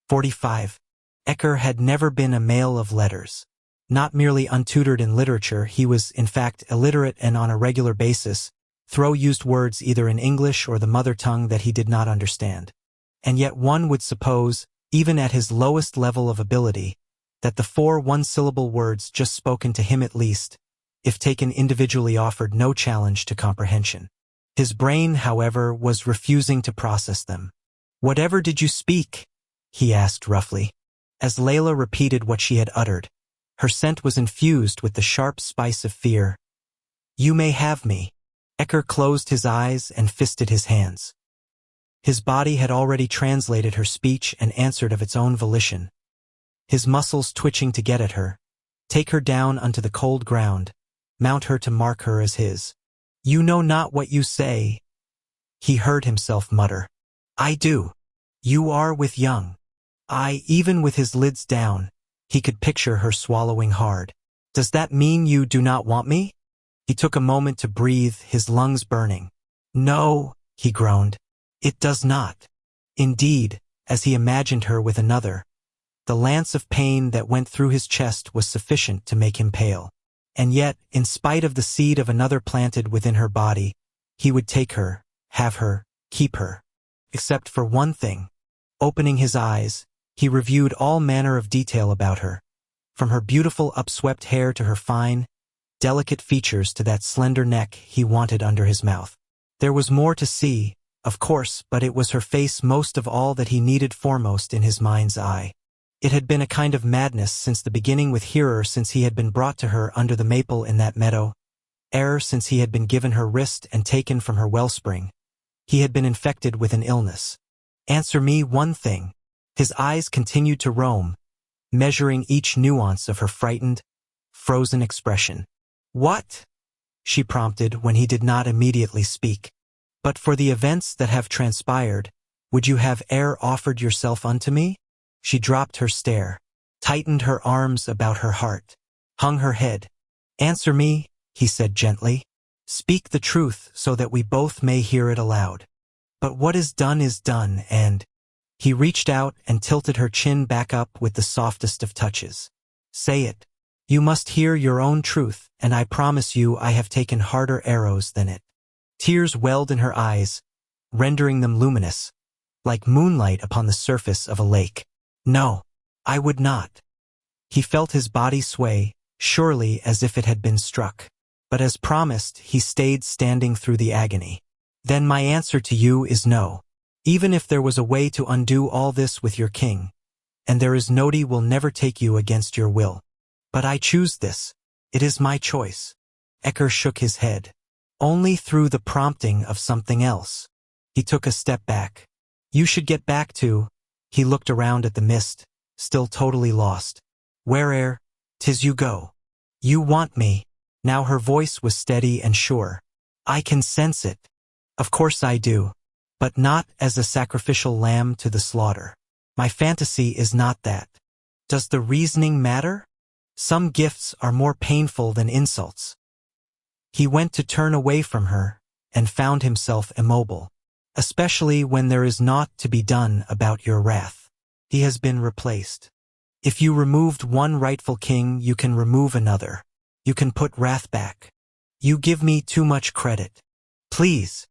45. Ecker had never been a male of letters. Not merely untutored in literature, he was, in fact, illiterate and on a regular basis, used words either in English or the mother tongue that he did not understand. And yet one would suppose, even at his lowest level of ability, that the 4 one-syllable words just spoken to him at least, if taken individually, offered no challenge to comprehension. His brain, however, was refusing to process them. "Whatever did you speak?" he asked roughly. As Layla repeated what she had uttered, her scent was infused with the sharp spice of fear. "You may have me." Ecker closed his eyes and fisted his hands. His body had already translated her speech and answered of its own volition. His muscles twitching to get at her, take her down unto the cold ground, mount her to mark her as his. "You know not what you say," he heard himself mutter. "I do. You are with young." Even with his lids down, he could picture her swallowing hard. "Does that mean you do not want me?" He took a moment to breathe, his lungs burning. "No," he groaned. "It does not." Indeed, as he imagined her with another, the lance of pain that went through his chest was sufficient to make him pale. And yet, in spite of the seed of another planted within her body, he would take her, have her, keep her. Except for one thing. Opening his eyes, he reviewed all manner of detail about her, from her beautiful upswept hair to her fine, delicate features to that slender neck he wanted under his mouth. There was more to see, of course, but it was her face most of all that he needed foremost in his mind's eye. It had been a kind of madness since the beginning with Hearer, since he had been brought to her under the maple in that meadow, ere since he had been given her wrist and taken from her wellspring. He had been infected with an illness. "Answer me one thing." His eyes continued to roam, measuring each nuance of her frightened, frozen expression. "What?" she prompted when he did not immediately speak. "But for the events that have transpired, would you have offered yourself unto me?" She dropped her stare, tightened her arms about her heart, hung her head. "Answer me," he said gently. "Speak the truth so that we both may hear it aloud. But what is done, and—" He reached out and tilted her chin back up with the softest of touches. "Say it. You must hear your own truth, and I promise you I have taken harder arrows than it." Tears welled in her eyes, rendering them luminous, like moonlight upon the surface of a lake. "No, I would not." He felt his body sway, surely as if it had been struck. But as promised, he stayed standing through the agony. "Then my answer to you is no. Even if there was a way to undo all this with your king, and there is Nodi will never take you against your will. But I choose this. It is my choice." Ecker shook his head. "Only through the prompting of something else." He took a step back. "You should get back to—" He looked around at the mist, still totally lost. "Where'er 'tis you go. You want me." Now her voice was steady and sure. "I can sense it. Of course I do. But not as a sacrificial lamb to the slaughter. My fantasy is not that. Does the reasoning matter? Some gifts are more painful than insults." He went to turn away from her, and found himself immobile. "Especially when there is naught to be done about your wrath. He has been replaced. If you removed one rightful king, you can remove another. You can put wrath back. You give me too much credit. Please."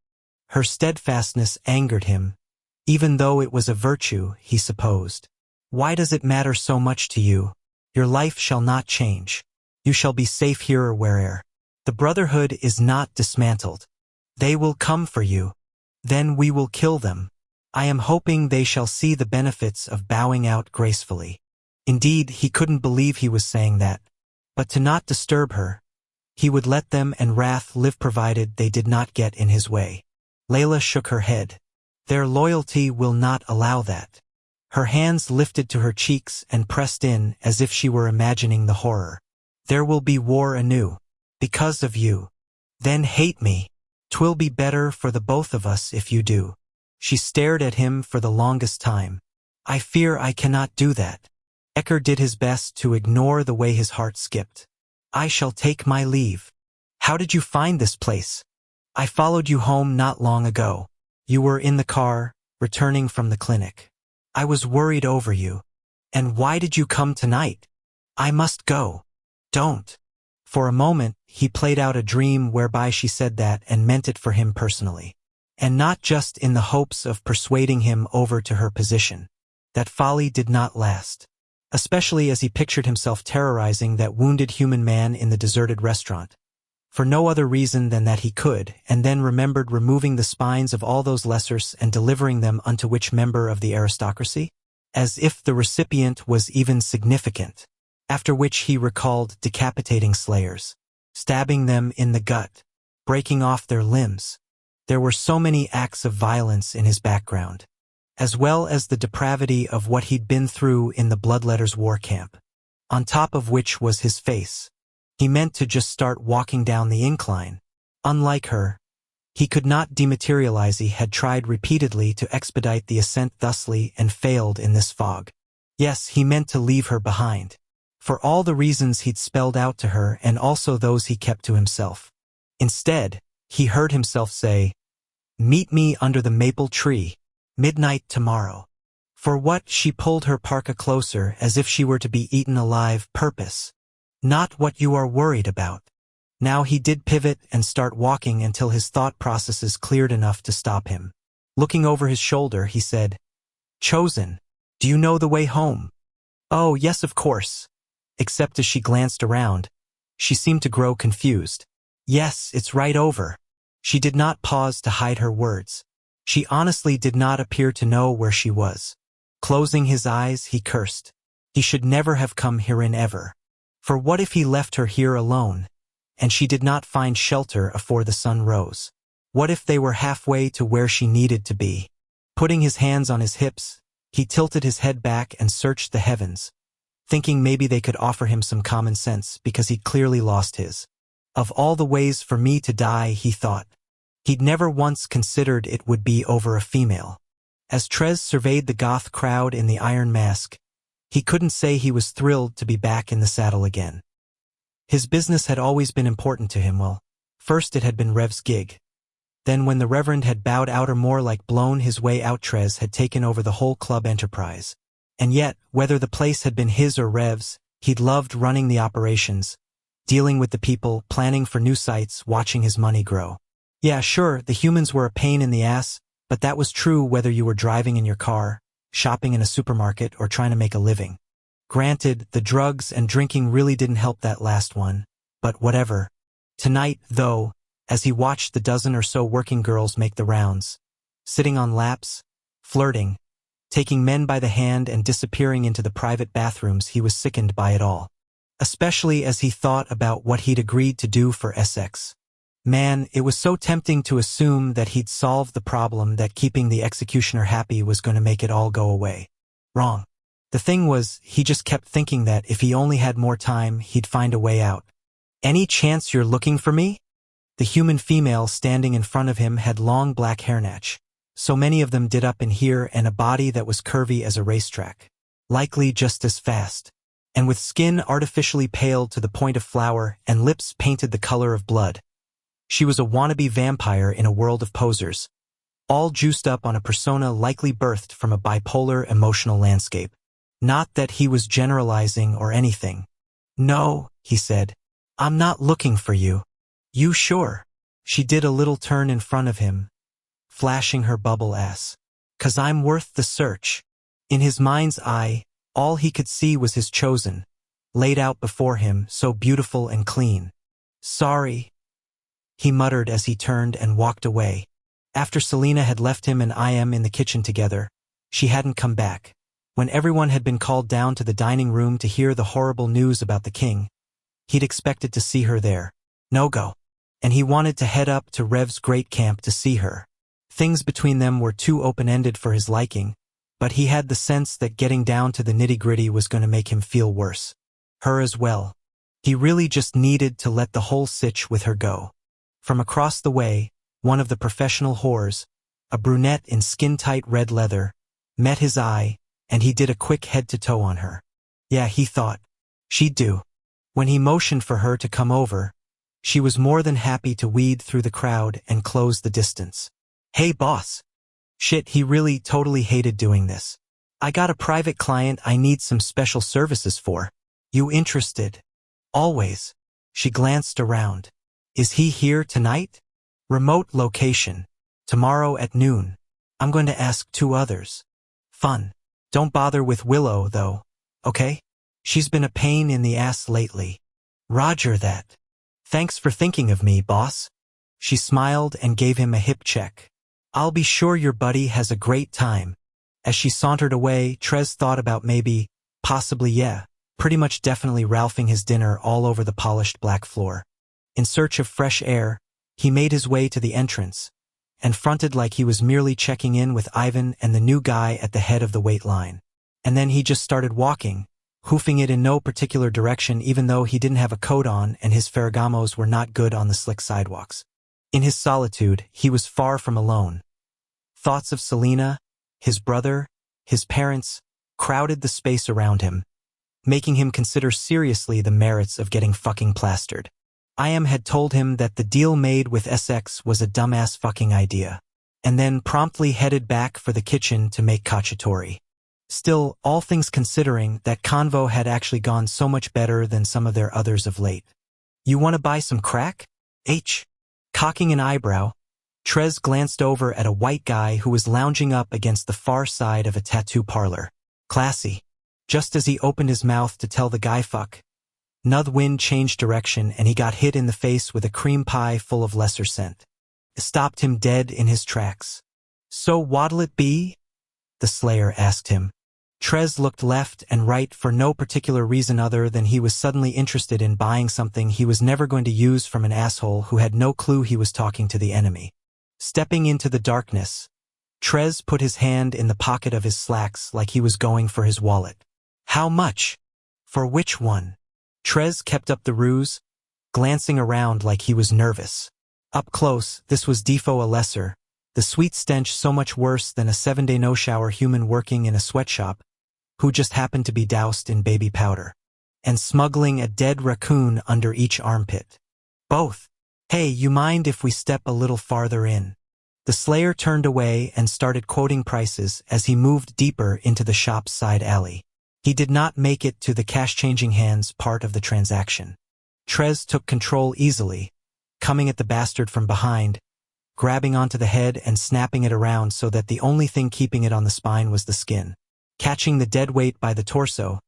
Her steadfastness angered him, even though it was a virtue, he supposed. "Why does it matter so much to you? Your life shall not change. You shall be safe here or where'er. The Brotherhood is not dismantled. They will come for you. Then we will kill them. I am hoping they shall see the benefits of bowing out gracefully." Indeed, he couldn't believe he was saying that, But to not disturb her, he would let them and wrath live provided they did not get in his way. Layla shook her head. Their loyalty will not allow that. Her hands lifted to her cheeks and pressed in as if she were imagining the horror. There will be war anew. Because of you. Then hate me. 'Twill be better for the both of us if you do. She stared at him for the longest time. I fear I cannot do that. Ecker did his best to ignore the way his heart skipped. I shall take my leave. How did you find this place? I followed you home not long ago. You were in the car, returning from the clinic. I was worried over you. And why did you come tonight? I must go. Don't. For a moment, he played out a dream whereby she said that and meant it for him personally. And not just in the hopes of persuading him over to her position. That folly did not last. Especially as he pictured himself terrorizing that wounded human man in the deserted restaurant. For no other reason than that he could, and then remembered removing the spines of all those lessers and delivering them unto which member of the aristocracy? As if the recipient was even significant. After which he recalled decapitating slayers, stabbing them in the gut, breaking off their limbs. There were so many acts of violence in his background, as well as the depravity of what he'd been through in the Bloodletters war camp, on top of which was his face. He meant to just start walking down the incline. Unlike her, he could not dematerialize. He had tried repeatedly to expedite the ascent thusly and failed in this fog. Yes, he meant to leave her behind. For all the reasons he'd spelled out to her and also those he kept to himself. Instead, he heard himself say, "Meet me under the maple tree, midnight tomorrow." For what? She pulled her parka closer as if she were to be eaten alive. Purpose. Not what you are worried about. Now he did pivot and start walking until his thought processes cleared enough to stop him. Looking over his shoulder, he said, "Chosen, do you know the way home?" "Oh, yes, of course." Except as she glanced around, she seemed to grow confused. "Yes, it's right over." She did not pause to hide her words. She honestly did not appear to know where she was. Closing his eyes, he cursed. He should never have come herein ever. For what if he left her here alone, and she did not find shelter afore the sun rose? What if they were halfway to where she needed to be? Putting his hands on his hips, he tilted his head back and searched the heavens, thinking maybe they could offer him some common sense because he'd clearly lost his. Of all the ways for me to die, he thought. He'd never once considered it would be over a female. As Trez surveyed the goth crowd in the iron mask, he couldn't say he was thrilled to be back in the saddle again. His business had always been important to him. Well, first it had been Rev's gig. Then when the Reverend had bowed out or more like blown his way out, Trez had taken over the whole club enterprise. And yet, whether the place had been his or Rev's, he'd loved running the operations, dealing with the people, planning for new sites, watching his money grow. Yeah, sure, the humans were a pain in the ass, but that was true whether you were driving in your car, shopping in a supermarket, or trying to make a living. Granted, the drugs and drinking really didn't help that last one, but whatever. Tonight, though, as he watched the dozen or so working girls make the rounds, sitting on laps, flirting, taking men by the hand and disappearing into the private bathrooms, he was sickened by it all. Especially as he thought about what he'd agreed to do for Essex. Man, it was so tempting to assume that he'd solved the problem, that keeping the executioner happy was going to make it all go away. Wrong. The thing was, he just kept thinking that if he only had more time, he'd find a way out. "Any chance you're looking for me?" The human female standing in front of him had long black hairnatch. So many of them did up in here, and a body that was curvy as a racetrack. Likely just as fast. And with skin artificially paled to the point of flour and lips painted the color of blood. She was a wannabe vampire in a world of posers. All juiced up on a persona likely birthed from a bipolar emotional landscape. Not that he was generalizing or anything. "No," he said. "I'm not looking for you." "You sure?" She did a little turn in front of him, flashing her bubble ass. "'Cause I'm worth the search." In his mind's eye, all he could see was his chosen, laid out before him, so beautiful and clean. "Sorry," he muttered as he turned and walked away. After Selena had left him and I.M. in the kitchen together, she hadn't come back. When everyone had been called down to the dining room to hear the horrible news about the king, He'd expected to see her there. No go. And he wanted to head up to Rev's great camp to see her. Things between them were too open-ended for his liking, but he had the sense that getting down to the nitty-gritty was going to make him feel worse. Her as well. He really just needed to let the whole sitch with her go. From across the way, one of the professional whores, a brunette in skin-tight red leather, met his eye, and he did a quick head-to-toe on her. Yeah, he thought she'd do. When he motioned for her to come over, she was more than happy to weed through the crowd and close the distance. Hey boss. Shit, he really totally hated doing this. I got a private client I need some special services for. You interested? Always. She glanced around. Is he here tonight? Remote location. Tomorrow at noon. I'm going to ask 2 others. Fun. Don't bother with Willow, though, okay? She's been a pain in the ass lately. Roger that. Thanks for thinking of me, boss. She smiled and gave him a hip check. I'll be sure your buddy has a great time. As she sauntered away, Trez thought about maybe, possibly yeah, pretty much definitely Ralphing his dinner all over the polished black floor. In search of fresh air, he made his way to the entrance, and fronted like he was merely checking in with Ivan and the new guy at the head of the wait line. And then he just started walking, hoofing it in no particular direction even though he didn't have a coat on and his Ferragamos were not good on the slick sidewalks. In his solitude, he was far from alone. Thoughts of Selena, his brother, his parents, crowded the space around him, making him consider seriously the merits of getting fucking plastered. IM had told him that the deal made with SX was a dumbass fucking idea, and then promptly headed back for the kitchen to make cacciatore. Still, all things considering, that convo had actually gone so much better than some of their others of late. You want to buy some crack? Cocking an eyebrow, Trez glanced over at a white guy who was lounging up against the far side of a tattoo parlor. Classy. Just as he opened his mouth to tell the guy fuck, Nuth wind changed direction and he got hit in the face with a cream pie full of lesser scent. It stopped him dead in his tracks. So what'll it be? The Slayer asked him. Trez looked left and right for no particular reason other than he was suddenly interested in buying something he was never going to use from an asshole who had no clue he was talking to the enemy. Stepping into the darkness, Trez put his hand in the pocket of his slacks like he was going for his wallet. How much? For which one? Trez kept up the ruse, glancing around like he was nervous. Up close, this was Defo a Lesser, the sweet stench so much worse than a 7-day no-shower human working in a sweatshop, who just happened to be doused in baby powder, and smuggling a dead raccoon under each armpit. Both. Hey, you mind if we step a little farther in? The Slayer turned away and started quoting prices as he moved deeper into the shop's side alley. He did not make it to the cash-changing hands part of the transaction. Trez took control easily, coming at the bastard from behind, grabbing onto the head and snapping it around so that the only thing keeping it on the spine was the skin. Catching the dead weight by the torso,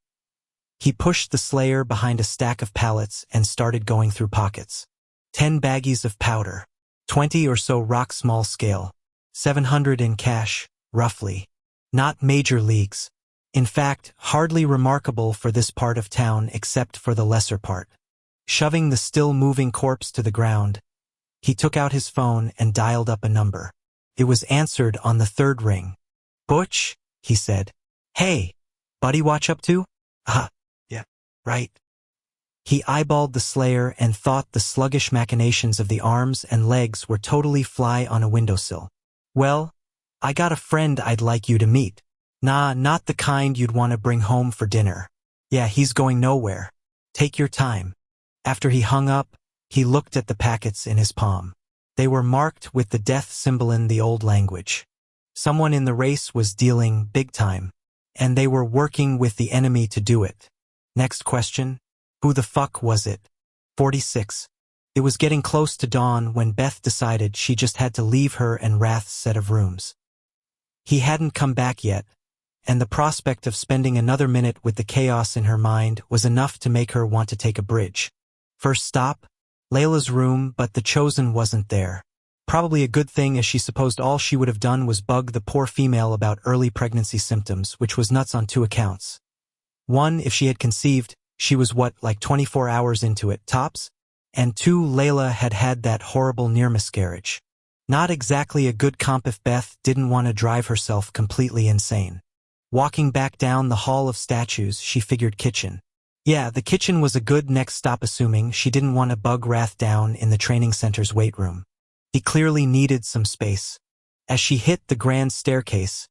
he pushed the Slayer behind a stack of pallets and started going through pockets. 10 baggies of powder, 20 or so rock small scale, 700 in cash, roughly. Not major leagues. In fact, hardly remarkable for this part of town except for the lesser part. Shoving the still-moving corpse to the ground, he took out his phone and dialed up a number. It was answered on the 3rd ring. Butch, he said. Hey, buddy watch up to? Yeah, right. He eyeballed the Slayer and thought the sluggish machinations of the arms and legs were totally fly on a windowsill. Well, I got a friend I'd like you to meet. Nah, not the kind you'd want to bring home for dinner. Yeah, he's going nowhere. Take your time. After he hung up, he looked at the packets in his palm. They were marked with the death symbol in the old language. Someone in the race was dealing big time, and they were working with the enemy to do it. Next question. Who the fuck was it? 46. It was getting close to dawn when Beth decided she just had to leave her and Wrath's set of rooms. He hadn't come back yet, and the prospect of spending another minute with the chaos in her mind was enough to make her want to take a bridge. First stop, Layla's room, but the Chosen wasn't there. Probably a good thing, as she supposed all she would have done was bug the poor female about early pregnancy symptoms, which was nuts on 2 accounts. One, if she had conceived, She was like 24 hours into it, tops? And 2, Layla had had that horrible near miscarriage. Not exactly a good comp if Beth didn't want to drive herself completely insane. Walking back down the hall of statues, she figured kitchen. Yeah, the kitchen was a good next stop, assuming she didn't want to bug Wrath down in the training center's weight room. He clearly needed some space. As she hit the grand staircase,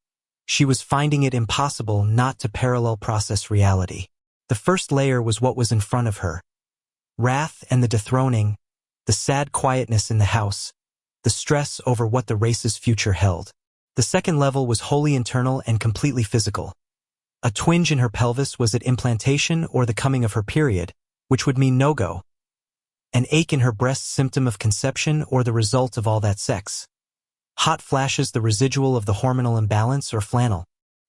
she was finding it impossible not to parallel process reality. The first layer was what was in front of her. Wrath and the dethroning, the sad quietness in the house, the stress over what the race's future held. The second level was wholly internal and completely physical. A twinge in her pelvis, was it implantation or the coming of her period, which would mean no-go? An ache in her breast, symptom of conception or the result of all that sex? Hot flashes, the residual of the hormonal imbalance, or flannel?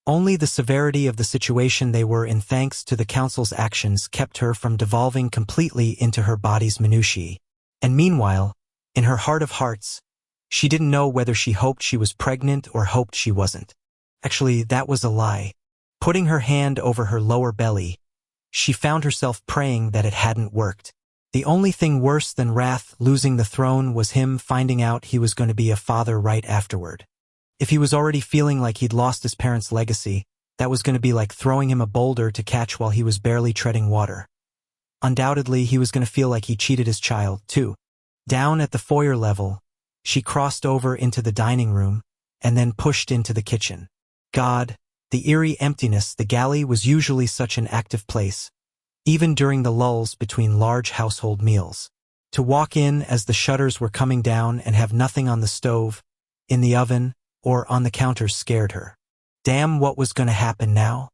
Only the severity of the situation they were in, thanks to the council's actions, kept her from devolving completely into her body's minutiae. And meanwhile, in her heart of hearts, she didn't know whether she hoped she was pregnant or hoped she wasn't. Actually, that was a lie. Putting her hand over her lower belly, she found herself praying that it hadn't worked. The only thing worse than Wrath losing the throne was him finding out he was going to be a father right afterward. If he was already feeling like he'd lost his parents' legacy, that was going to be like throwing him a boulder to catch while he was barely treading water. Undoubtedly, he was going to feel like he cheated his child, too. Down at the foyer level, she crossed over into the dining room and then pushed into the kitchen. God, the eerie emptiness. The galley was usually such an active place, even during the lulls between large household meals. To walk in as the shutters were coming down and have nothing on the stove, in the oven, or on the counters scared her. Damn, what was going to happen now?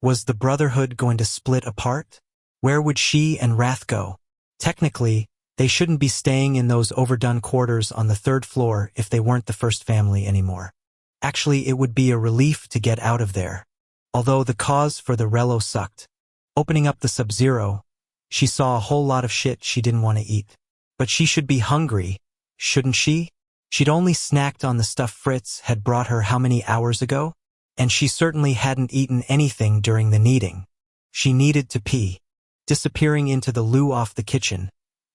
Was the Brotherhood going to split apart? Where would she and Wrath go? Technically, they shouldn't be staying in those overdone quarters on the 3rd floor if they weren't the first family anymore. Actually, it would be a relief to get out of there. Although the cause for the relo sucked. Opening up the Sub-Zero, she saw a whole lot of shit she didn't want to eat. But she should be hungry, shouldn't she? She'd only snacked on the stuff Fritz had brought her how many hours ago? And she certainly hadn't eaten anything during the kneading. She needed to pee. Disappearing into the loo off the kitchen,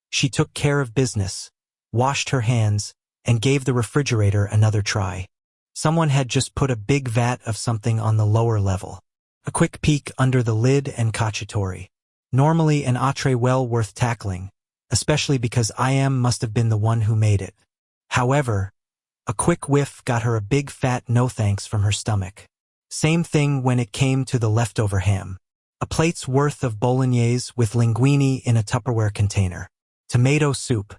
she took care of business, washed her hands, and gave the refrigerator another try. Someone had just put a big vat of something on the lower level. A quick peek under the lid and cacciatore. Normally an entree well worth tackling, especially because IM must have been the one who made it. However, a quick whiff got her a big fat no thanks from her stomach. Same thing when it came to the leftover ham. A plate's worth of bolognese with linguine in a Tupperware container. Tomato soup.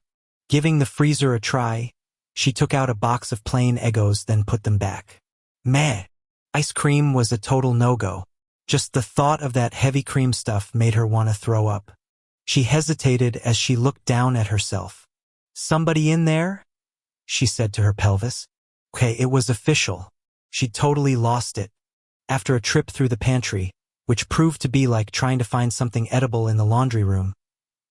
Giving the freezer a try, she took out a box of plain Eggos, then put them back. Meh. Ice cream was a total no-go. Just the thought of that heavy cream stuff made her want to throw up. She hesitated as she looked down at herself. Somebody in there? She said to her pelvis. Okay, it was official. She'd totally lost it. After a trip through the pantry, which proved to be like trying to find something edible in the laundry room.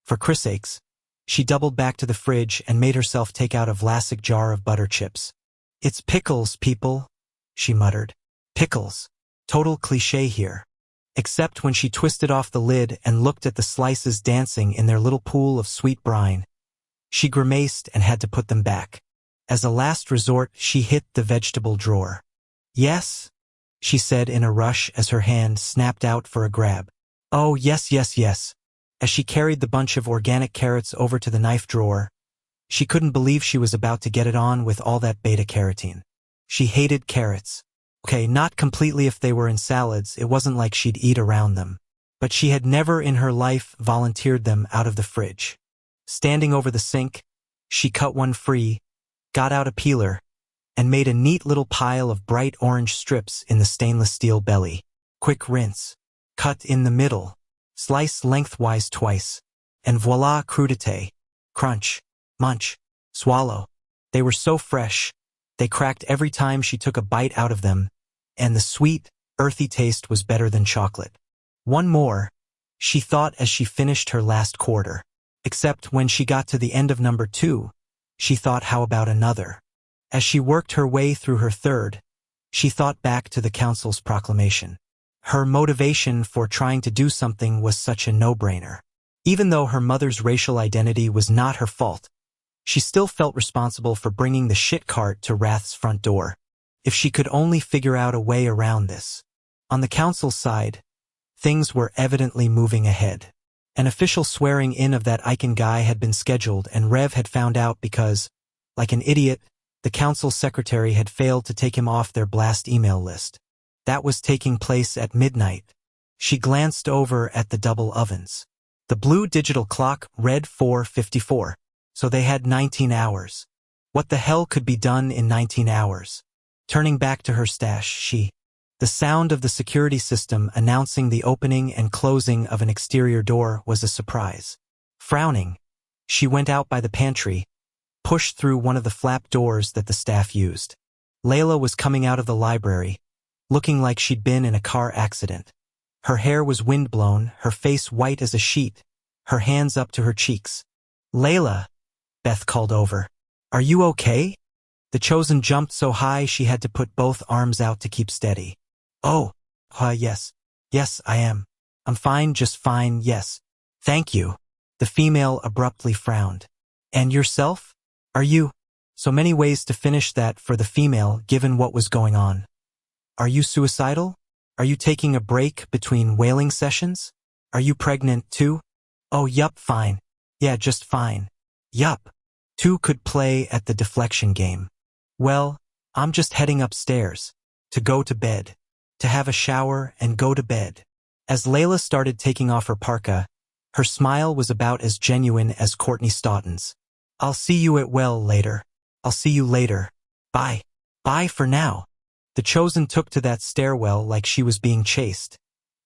For Chris' sakes, she doubled back to the fridge and made herself take out a Vlasic jar of butter chips. It's pickles, people, she muttered. Pickles. Total cliché here. Except when she twisted off the lid and looked at the slices dancing in their little pool of sweet brine. She grimaced and had to put them back. As a last resort, she hit the vegetable drawer. Yes? She said in a rush as her hand snapped out for a grab. Oh, yes, yes, yes. As she carried the bunch of organic carrots over to the knife drawer, she couldn't believe she was about to get it on with all that beta-carotene. She hated carrots. Okay, not completely if they were in salads, it wasn't like she'd eat around them. But she had never in her life volunteered them out of the fridge. Standing over the sink, she cut one free, got out a peeler, and made a neat little pile of bright orange strips in the stainless steel belly. Quick rinse. Cut in the middle. Slice lengthwise twice. And voila, crudité. Crunch. Munch. Swallow. They were so fresh, they cracked every time she took a bite out of them, and the sweet, earthy taste was better than chocolate. One more, she thought as she finished her last quarter. Except when she got to the end of number 2, she thought, how about another? As she worked her way through her third, she thought back to the council's proclamation. Her motivation for trying to do something was such a no-brainer. Even though her mother's racial identity was not her fault, she still felt responsible for bringing the shit cart to Wrath's front door. If she could only figure out a way around this. On the council's side, things were evidently moving ahead. An official swearing in of that Icon guy had been scheduled, and Rev had found out because, like an idiot, the council secretary had failed to take him off their blast email list. That was taking place at midnight. She glanced over at the double ovens. The blue digital clock read 4:54, so they had 19 hours. What the hell could be done in 19 hours? Turning back to her stash, the sound of the security system announcing the opening and closing of an exterior door was a surprise. Frowning, she went out by the pantry, pushed through one of the flap doors that the staff used. Layla was coming out of the library, looking like she'd been in a car accident. Her hair was windblown, her face white as a sheet, her hands up to her cheeks. "Layla," Beth called over. "Are you okay?" The Chosen jumped so high she had to put both arms out to keep steady. "Oh, yes. Yes, I am. I'm fine, just fine, yes. Thank you." The female abruptly frowned. "And yourself? Are you?" So many ways to finish that for the female, given what was going on. "Are you suicidal? Are you taking a break between whaling sessions? Are you pregnant too?" "Oh, yup, fine. Yeah, just fine. Yup." Two could play at the deflection game. "Well, I'm just heading upstairs. To go to bed. To have a shower and go to bed." As Layla started taking off her parka, her smile was about as genuine as Courtney Stoughton's. "I'll see you at well later. I'll see you later. Bye. Bye for now." The Chosen took to that stairwell like she was being chased,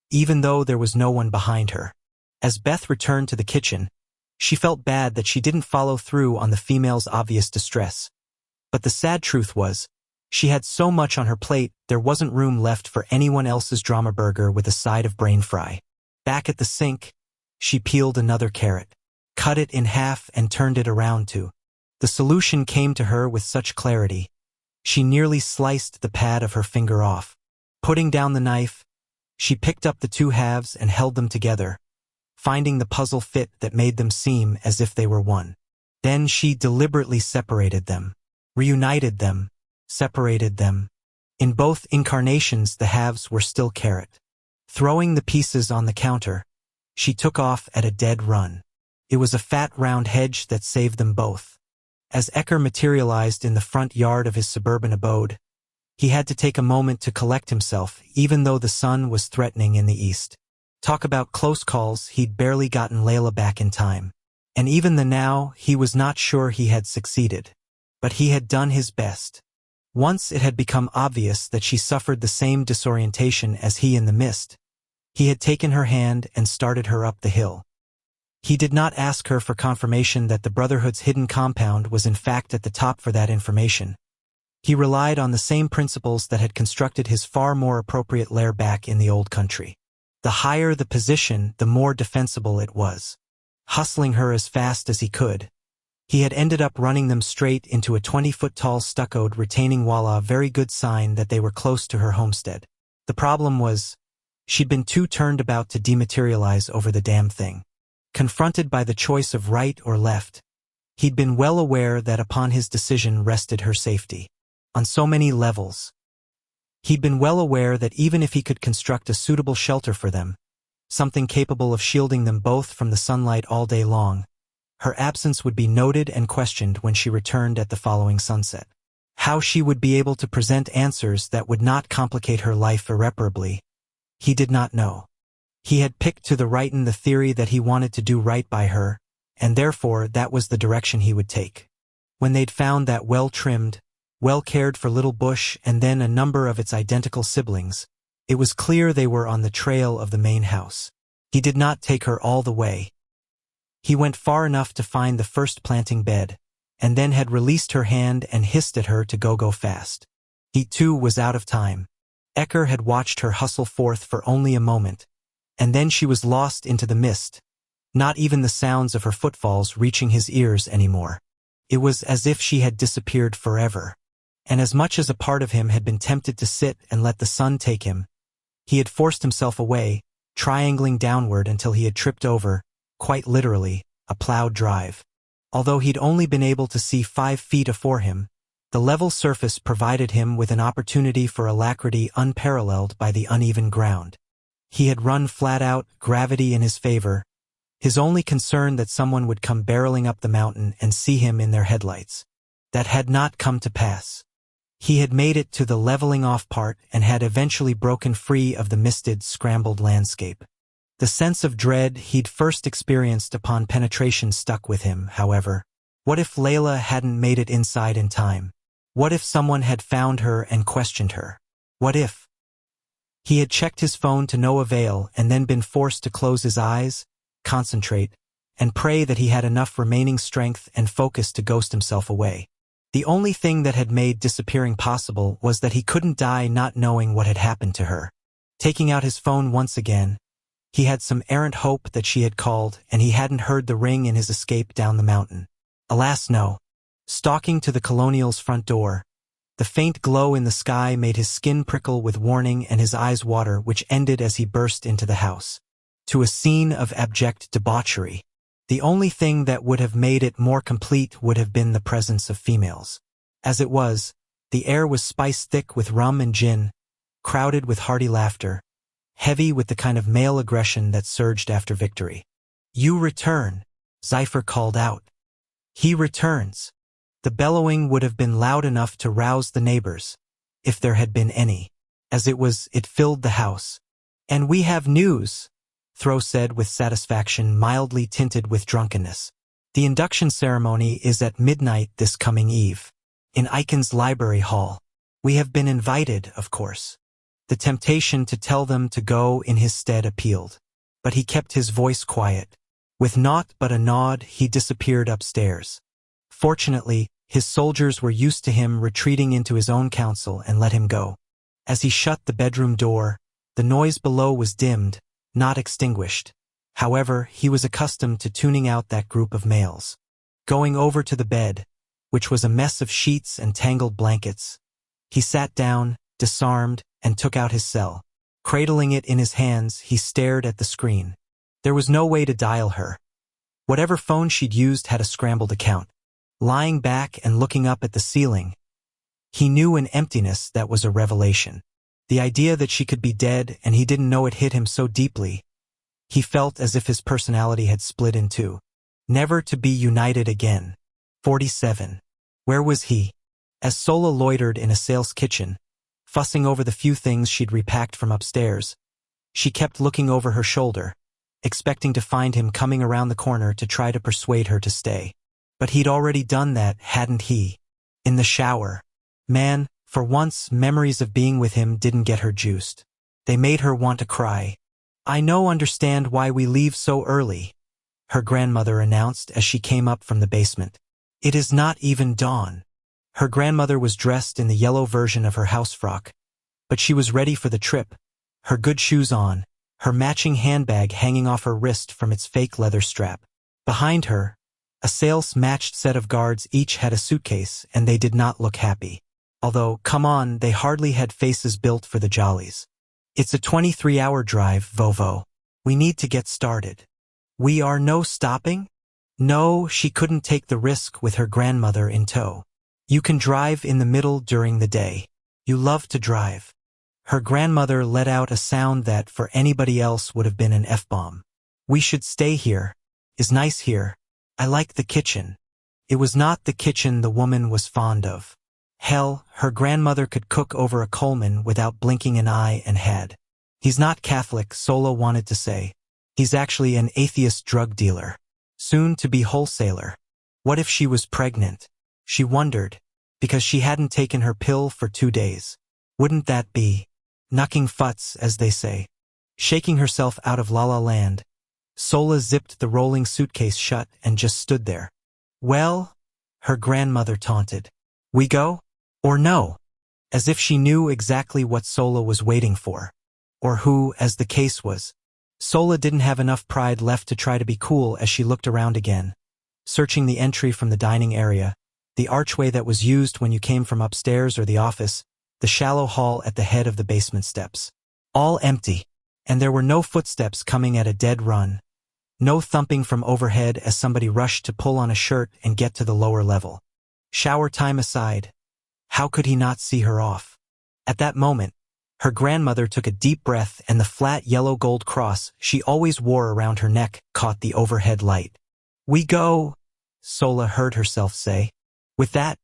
even though there was no one behind her. As Beth returned to the kitchen, she felt bad that she didn't follow through on the female's obvious distress. But the sad truth was, she had so much on her plate there wasn't room left for anyone else's drama burger with a side of brain fry. Back at the sink, she peeled another carrot, cut it in half and turned it around too. The solution came to her with such clarity. She nearly sliced the pad of her finger off. Putting down the knife, she picked up the two halves and held them together, finding the puzzle fit that made them seem as if they were one. Then she deliberately separated them, reunited them, separated them. In both incarnations the halves were still carrot. Throwing the pieces on the counter, she took off at a dead run. It was a fat round hedge that saved them both. As Ecker materialized in the front yard of his suburban abode, he had to take a moment to collect himself, even though the sun was threatening in the east. Talk about close calls, he'd barely gotten Layla back in time. And even now, he was not sure he had succeeded. But he had done his best. Once it had become obvious that she suffered the same disorientation as he in the mist, he had taken her hand and started her up the hill. He did not ask her for confirmation that the Brotherhood's hidden compound was in fact at the top for that information. He relied on the same principles that had constructed his far more appropriate lair back in the old country. The higher the position, the more defensible it was. Hustling her as fast as he could, he had ended up running them straight into a 20-foot-tall stuccoed retaining wall, a very good sign that they were close to her homestead. The problem was, she'd been too turned about to dematerialize over the damn thing. Confronted by the choice of right or left, he'd been well aware that upon his decision rested her safety. On so many levels. He'd been well aware that even if he could construct a suitable shelter for them, something capable of shielding them both from the sunlight all day long, her absence would be noted and questioned when she returned at the following sunset. How she would be able to present answers that would not complicate her life irreparably, he did not know. He had picked to the right in the theory that he wanted to do right by her, and therefore that was the direction he would take. When they'd found that well-trimmed, well-cared-for little bush and then a number of its identical siblings, it was clear they were on the trail of the main house. He did not take her all the way. He went far enough to find the first planting bed, and then had released her hand and hissed at her to go fast. He too was out of time. Ecker had watched her hustle forth for only a moment, and then she was lost into the mist, not even the sounds of her footfalls reaching his ears anymore. It was as if she had disappeared forever. And as much as a part of him had been tempted to sit and let the sun take him, He had forced himself away, triangling downward until he had tripped over, quite literally, a plowed drive. Although he'd only been able to see 5 feet afore him, the level surface provided him with an opportunity for alacrity unparalleled by the uneven ground. He had run flat out, gravity in his favor, his only concern that someone would come barreling up the mountain and see him in their headlights. That had not come to pass. He had made it to the leveling off part and had eventually broken free of the misted, scrambled landscape. The sense of dread he'd first experienced upon penetration stuck with him, however. What if Layla hadn't made it inside in time? What if someone had found her and questioned her? What if? He had checked his phone to no avail and then been forced to close his eyes, concentrate, and pray that he had enough remaining strength and focus to ghost himself away. The only thing that had made disappearing possible was that he couldn't die not knowing what had happened to her. Taking out his phone once again, he had some errant hope that she had called and he hadn't heard the ring in his escape down the mountain. Alas, no. Stalking to the Colonial's front door, the faint glow in the sky made his skin prickle with warning and his eyes water, which ended as he burst into the house. To a scene of abject debauchery. The only thing that would have made it more complete would have been the presence of females. As it was, the air was spice-thick with rum and gin, crowded with hearty laughter, heavy with the kind of male aggression that surged after victory. "You return," Zypher called out. "He returns." The bellowing would have been loud enough to rouse the neighbors, if there had been any. As it was, it filled the house. "And we have news," Thro said with satisfaction mildly tinted with drunkenness. "The induction ceremony is at midnight this coming eve, in Icon's library hall. We have been invited, of course." The temptation to tell them to go in his stead appealed, but he kept his voice quiet. With naught but a nod, he disappeared upstairs. Fortunately, his soldiers were used to him retreating into his own council and let him go. As he shut the bedroom door, the noise below was dimmed, not extinguished. However, he was accustomed to tuning out that group of males. Going over to the bed, which was a mess of sheets and tangled blankets, he sat down, disarmed, and took out his cell. Cradling it in his hands, he stared at the screen. There was no way to dial her. Whatever phone she'd used had a scrambled account. Lying back and looking up at the ceiling, he knew an emptiness that was a revelation. The idea that she could be dead and he didn't know it hit him so deeply. He felt as if his personality had split in two, never to be united again. 47. Where was he? As Sola loitered in a sales kitchen, fussing over the few things she'd repacked from upstairs, she kept looking over her shoulder, expecting to find him coming around the corner to try to persuade her to stay. But he'd already done that, hadn't he? In the shower. Man, for once, memories of being with him didn't get her juiced. They made her want to cry. "I understand why we leave so early," her grandmother announced as she came up from the basement. "It is not even dawn." Her grandmother was dressed in the yellow version of her house frock, but she was ready for the trip, her good shoes on, her matching handbag hanging off her wrist from its fake leather strap. Behind her, a sales-matched set of guards each had a suitcase, and they did not look happy. Although, come on, they hardly had faces built for the jollies. "It's a 23-hour drive, Vovo. We need to get started." "We are no stopping?" No, she couldn't take the risk with her grandmother in tow. "You can drive in the middle during the day. You love to drive." Her grandmother let out a sound that, for anybody else, would have been an F-bomb. "We should stay here. Is nice here. I like the kitchen." It was not the kitchen the woman was fond of. Hell, her grandmother could cook over a Coleman without blinking an eye and had. "He's not Catholic," Sola wanted to say. "He's actually an atheist drug dealer. Soon to be wholesaler." What if she was pregnant? She wondered, because she hadn't taken her pill for 2 days. Wouldn't that be knocking futs, as they say? Shaking herself out of La La Land, Sola zipped the rolling suitcase shut and just stood there. "Well," her grandmother taunted, "we go? Or no?" As if she knew exactly what Sola was waiting for. Or who, as the case was. Sola didn't have enough pride left to try to be cool as she looked around again, searching the entry from the dining area, the archway that was used when you came from upstairs or the office, the shallow hall at the head of the basement steps. All empty. And there were no footsteps coming at a dead run. No thumping from overhead as somebody rushed to pull on a shirt and get to the lower level. Shower time aside, how could he not see her off? At that moment, her grandmother took a deep breath and the flat yellow gold cross she always wore around her neck caught the overhead light. "We go," Sola heard herself say. With that,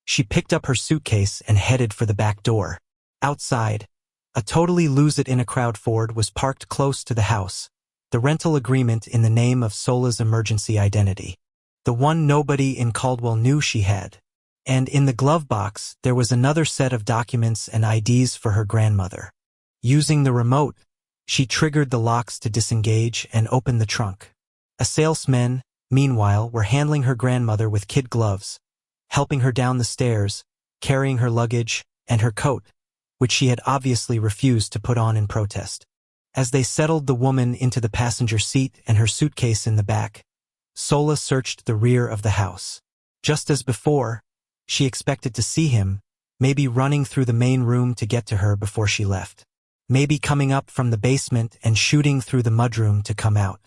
she picked up her suitcase and headed for the back door. Outside, a totally lose-it-in-a-crowd Ford was parked close to the house, the rental agreement in the name of Sola's emergency identity. The one nobody in Caldwell knew she had. And in the glove box, there was another set of documents and IDs for her grandmother. Using the remote, she triggered the locks to disengage and open the trunk. A salesman, meanwhile, were handling her grandmother with kid gloves, helping her down the stairs, carrying her luggage, and her coat, which she had obviously refused to put on in protest. As they settled the woman into the passenger seat and her suitcase in the back, Sola searched the rear of the house. Just as before, she expected to see him, maybe running through the main room to get to her before she left. Maybe coming up from the basement and shooting through the mudroom to come out.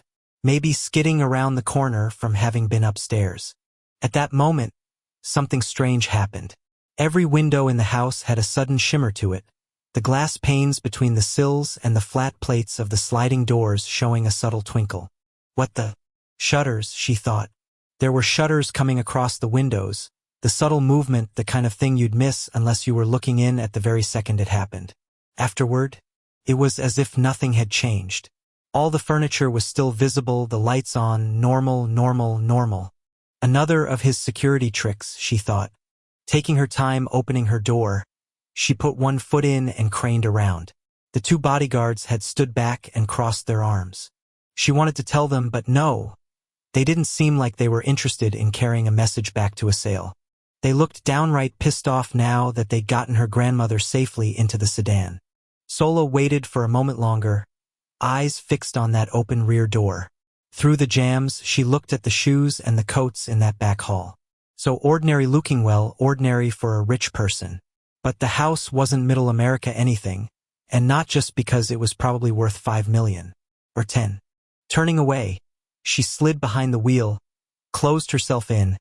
Maybe skidding around the corner from having been upstairs. At that moment, something strange happened. Every window in the house had a sudden shimmer to it, the glass panes between the sills and the flat plates of the sliding doors showing a subtle twinkle. What the? Shutters, she thought. There were shutters coming across the windows, the subtle movement, the kind of thing you'd miss unless you were looking in at the very second it happened. Afterward, it was as if nothing had changed. All the furniture was still visible, the lights on, normal, normal, normal. Another of his security tricks, she thought. Taking her time opening her door, she put one foot in and craned around. The two bodyguards had stood back and crossed their arms. She wanted to tell them, but no. They didn't seem like they were interested in carrying a message back to a sale. They looked downright pissed off now that they'd gotten her grandmother safely into the sedan. Sola waited for a moment longer, eyes fixed on that open rear door. Through the jams, she looked at the shoes and the coats in that back hall. So ordinary looking, well, ordinary for a rich person. But the house wasn't middle America anything, and not just because it was probably worth $5 million. Or 10. Turning away, she slid behind the wheel, closed herself in,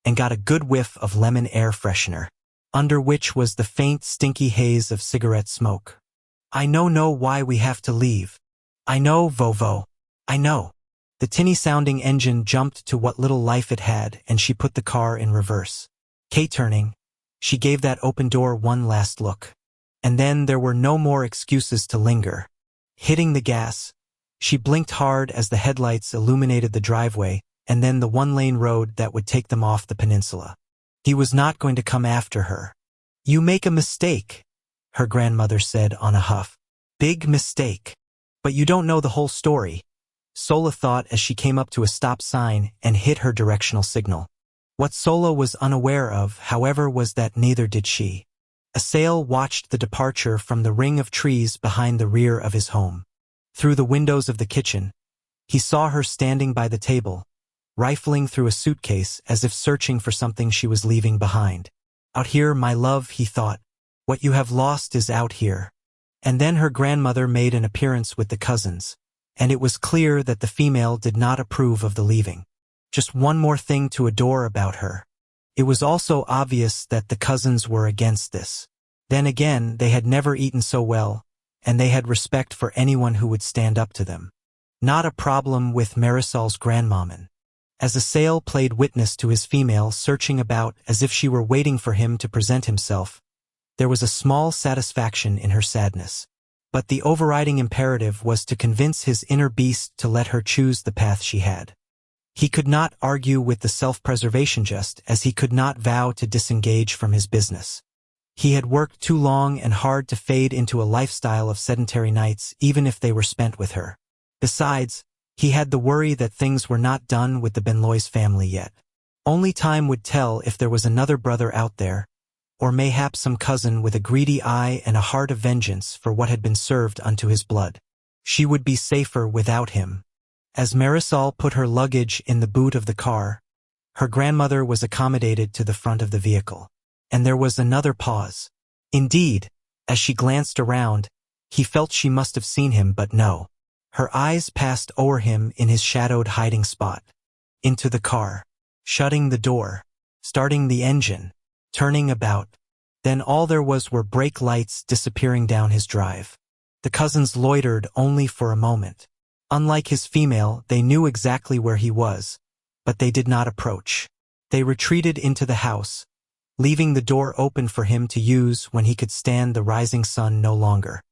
and got a good whiff of lemon air freshener, under which was the faint, stinky haze of cigarette smoke. I know why we have to leave. I know, Vovo. I know. The tinny-sounding engine jumped to what little life it had, and she put the car in reverse. K-turning, she gave that open door one last look. And then there were no more excuses to linger. Hitting the gas, she blinked hard as the headlights illuminated the driveway, and then the one-lane road that would take them off the peninsula. He was not going to come after her. You make a mistake, her grandmother said on a huff. Big mistake. But you don't know the whole story, Sola thought as she came up to a stop sign and hit her directional signal. What Sola was unaware of, however, was that neither did she. Asael watched the departure from the ring of trees behind the rear of his home. Through the windows of the kitchen, he saw her standing by the table, rifling through a suitcase as if searching for something she was leaving behind. Out here, my love, he thought. What you have lost is out here. And then her grandmother made an appearance with the cousins, and it was clear that the female did not approve of the leaving. Just one more thing to adore about her. It was also obvious that the cousins were against this. Then again, they had never eaten so well, and they had respect for anyone who would stand up to them. Not a problem with Marisol's grandmamman. As Asael played witness to his female searching about as if she were waiting for him to present himself, there was a small satisfaction in her sadness. But the overriding imperative was to convince his inner beast to let her choose the path she had. He could not argue with the self-preservation just as he could not vow to disengage from his business. He had worked too long and hard to fade into a lifestyle of sedentary nights even if they were spent with her. Besides, he had the worry that things were not done with the Benlois family yet. Only time would tell if there was another brother out there, or mayhap some cousin with a greedy eye and a heart of vengeance for what had been served unto his blood. She would be safer without him. As Marisol put her luggage in the boot of the car, her grandmother was accommodated to the front of the vehicle. And there was another pause. Indeed, as she glanced around, He felt she must have seen him, but no. Her eyes passed o'er him in his shadowed hiding spot. Into the car. Shutting the door. Starting the engine. Turning about. Then all there was were brake lights disappearing down his drive. The cousins loitered only for a moment. Unlike his female, they knew exactly where he was, but they did not approach. They retreated into the house, leaving the door open for him to use when he could stand the rising sun no longer.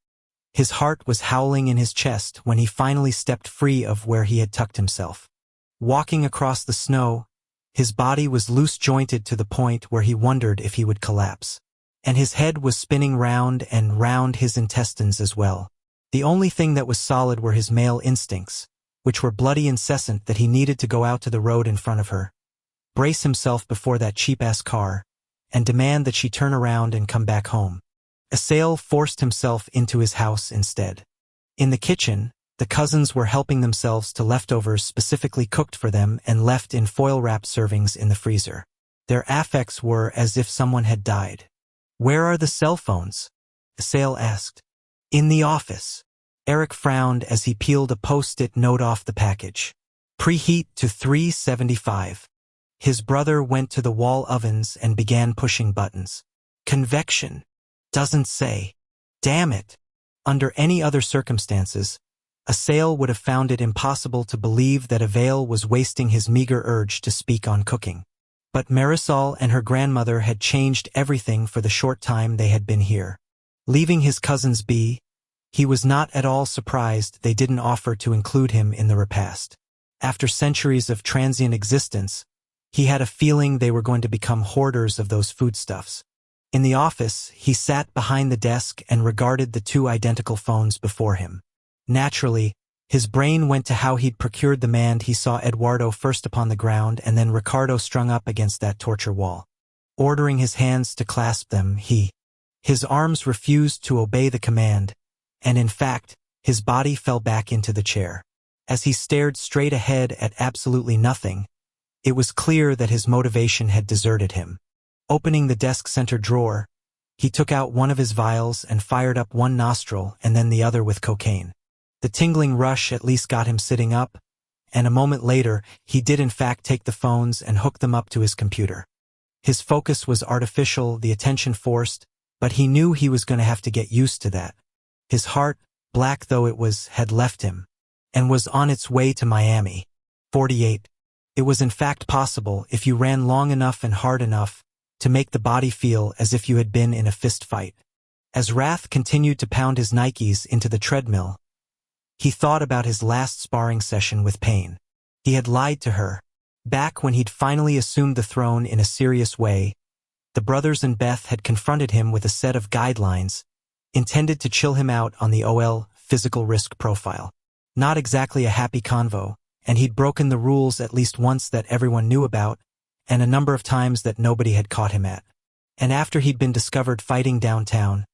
His heart was howling in his chest when he finally stepped free of where he had tucked himself. Walking across the snow, his body was loose-jointed to the point where he wondered if he would collapse. And his head was spinning round and round his intestines as well. The only thing that was solid were his male instincts, which were bloody incessant that he needed to go out to the road in front of her, brace himself before that cheap-ass car, and demand that she turn around and come back home. Asael forced himself into his house instead. In the kitchen, the cousins were helping themselves to leftovers specifically cooked for them and left in foil-wrapped servings in the freezer. Their affects were as if someone had died. "Where are the cell phones?" Asael asked. "In the office." Eric frowned as he peeled a post-it note off the package. "Preheat to 375. His brother went to the wall ovens and began pushing buttons. "Convection. Doesn't say. Damn it." Under any other circumstances, Asael would have found it impossible to believe that Avail was wasting his meager urge to speak on cooking. But Marisol and her grandmother had changed everything for the short time they had been here. Leaving his cousins be, he was not at all surprised they didn't offer to include him in the repast. After centuries of transient existence, he had a feeling they were going to become hoarders of those foodstuffs. In the office, he sat behind the desk and regarded the two identical phones before him. Naturally, his brain went to how he'd procured the man he saw Eduardo first upon the ground and then Ricardo strung up against that torture wall. Ordering his hands to clasp them, his arms refused to obey the command, and in fact, his body fell back into the chair. As he stared straight ahead at absolutely nothing, it was clear that his motivation had deserted him. Opening the desk center drawer, he took out one of his vials and fired up one nostril and then the other with cocaine. The tingling rush at least got him sitting up, and a moment later, he did in fact take the phones and hook them up to his computer. His focus was artificial, the attention forced, but he knew he was going to have to get used to that. His heart, black though it was, had left him, and was on its way to Miami. 48. It was in fact possible, if you ran long enough and hard enough, to make the body feel as if you had been in a fist fight. As Wrath continued to pound his Nikes into the treadmill, he thought about his last sparring session with Pain. He had lied to her. Back when he'd finally assumed the throne in a serious way, the brothers and Beth had confronted him with a set of guidelines intended to chill him out on the OL physical risk profile. Not exactly a happy convo, and he'd broken the rules at least once that everyone knew about, and a number of times that nobody had caught him at. And after he'd been discovered fighting downtown,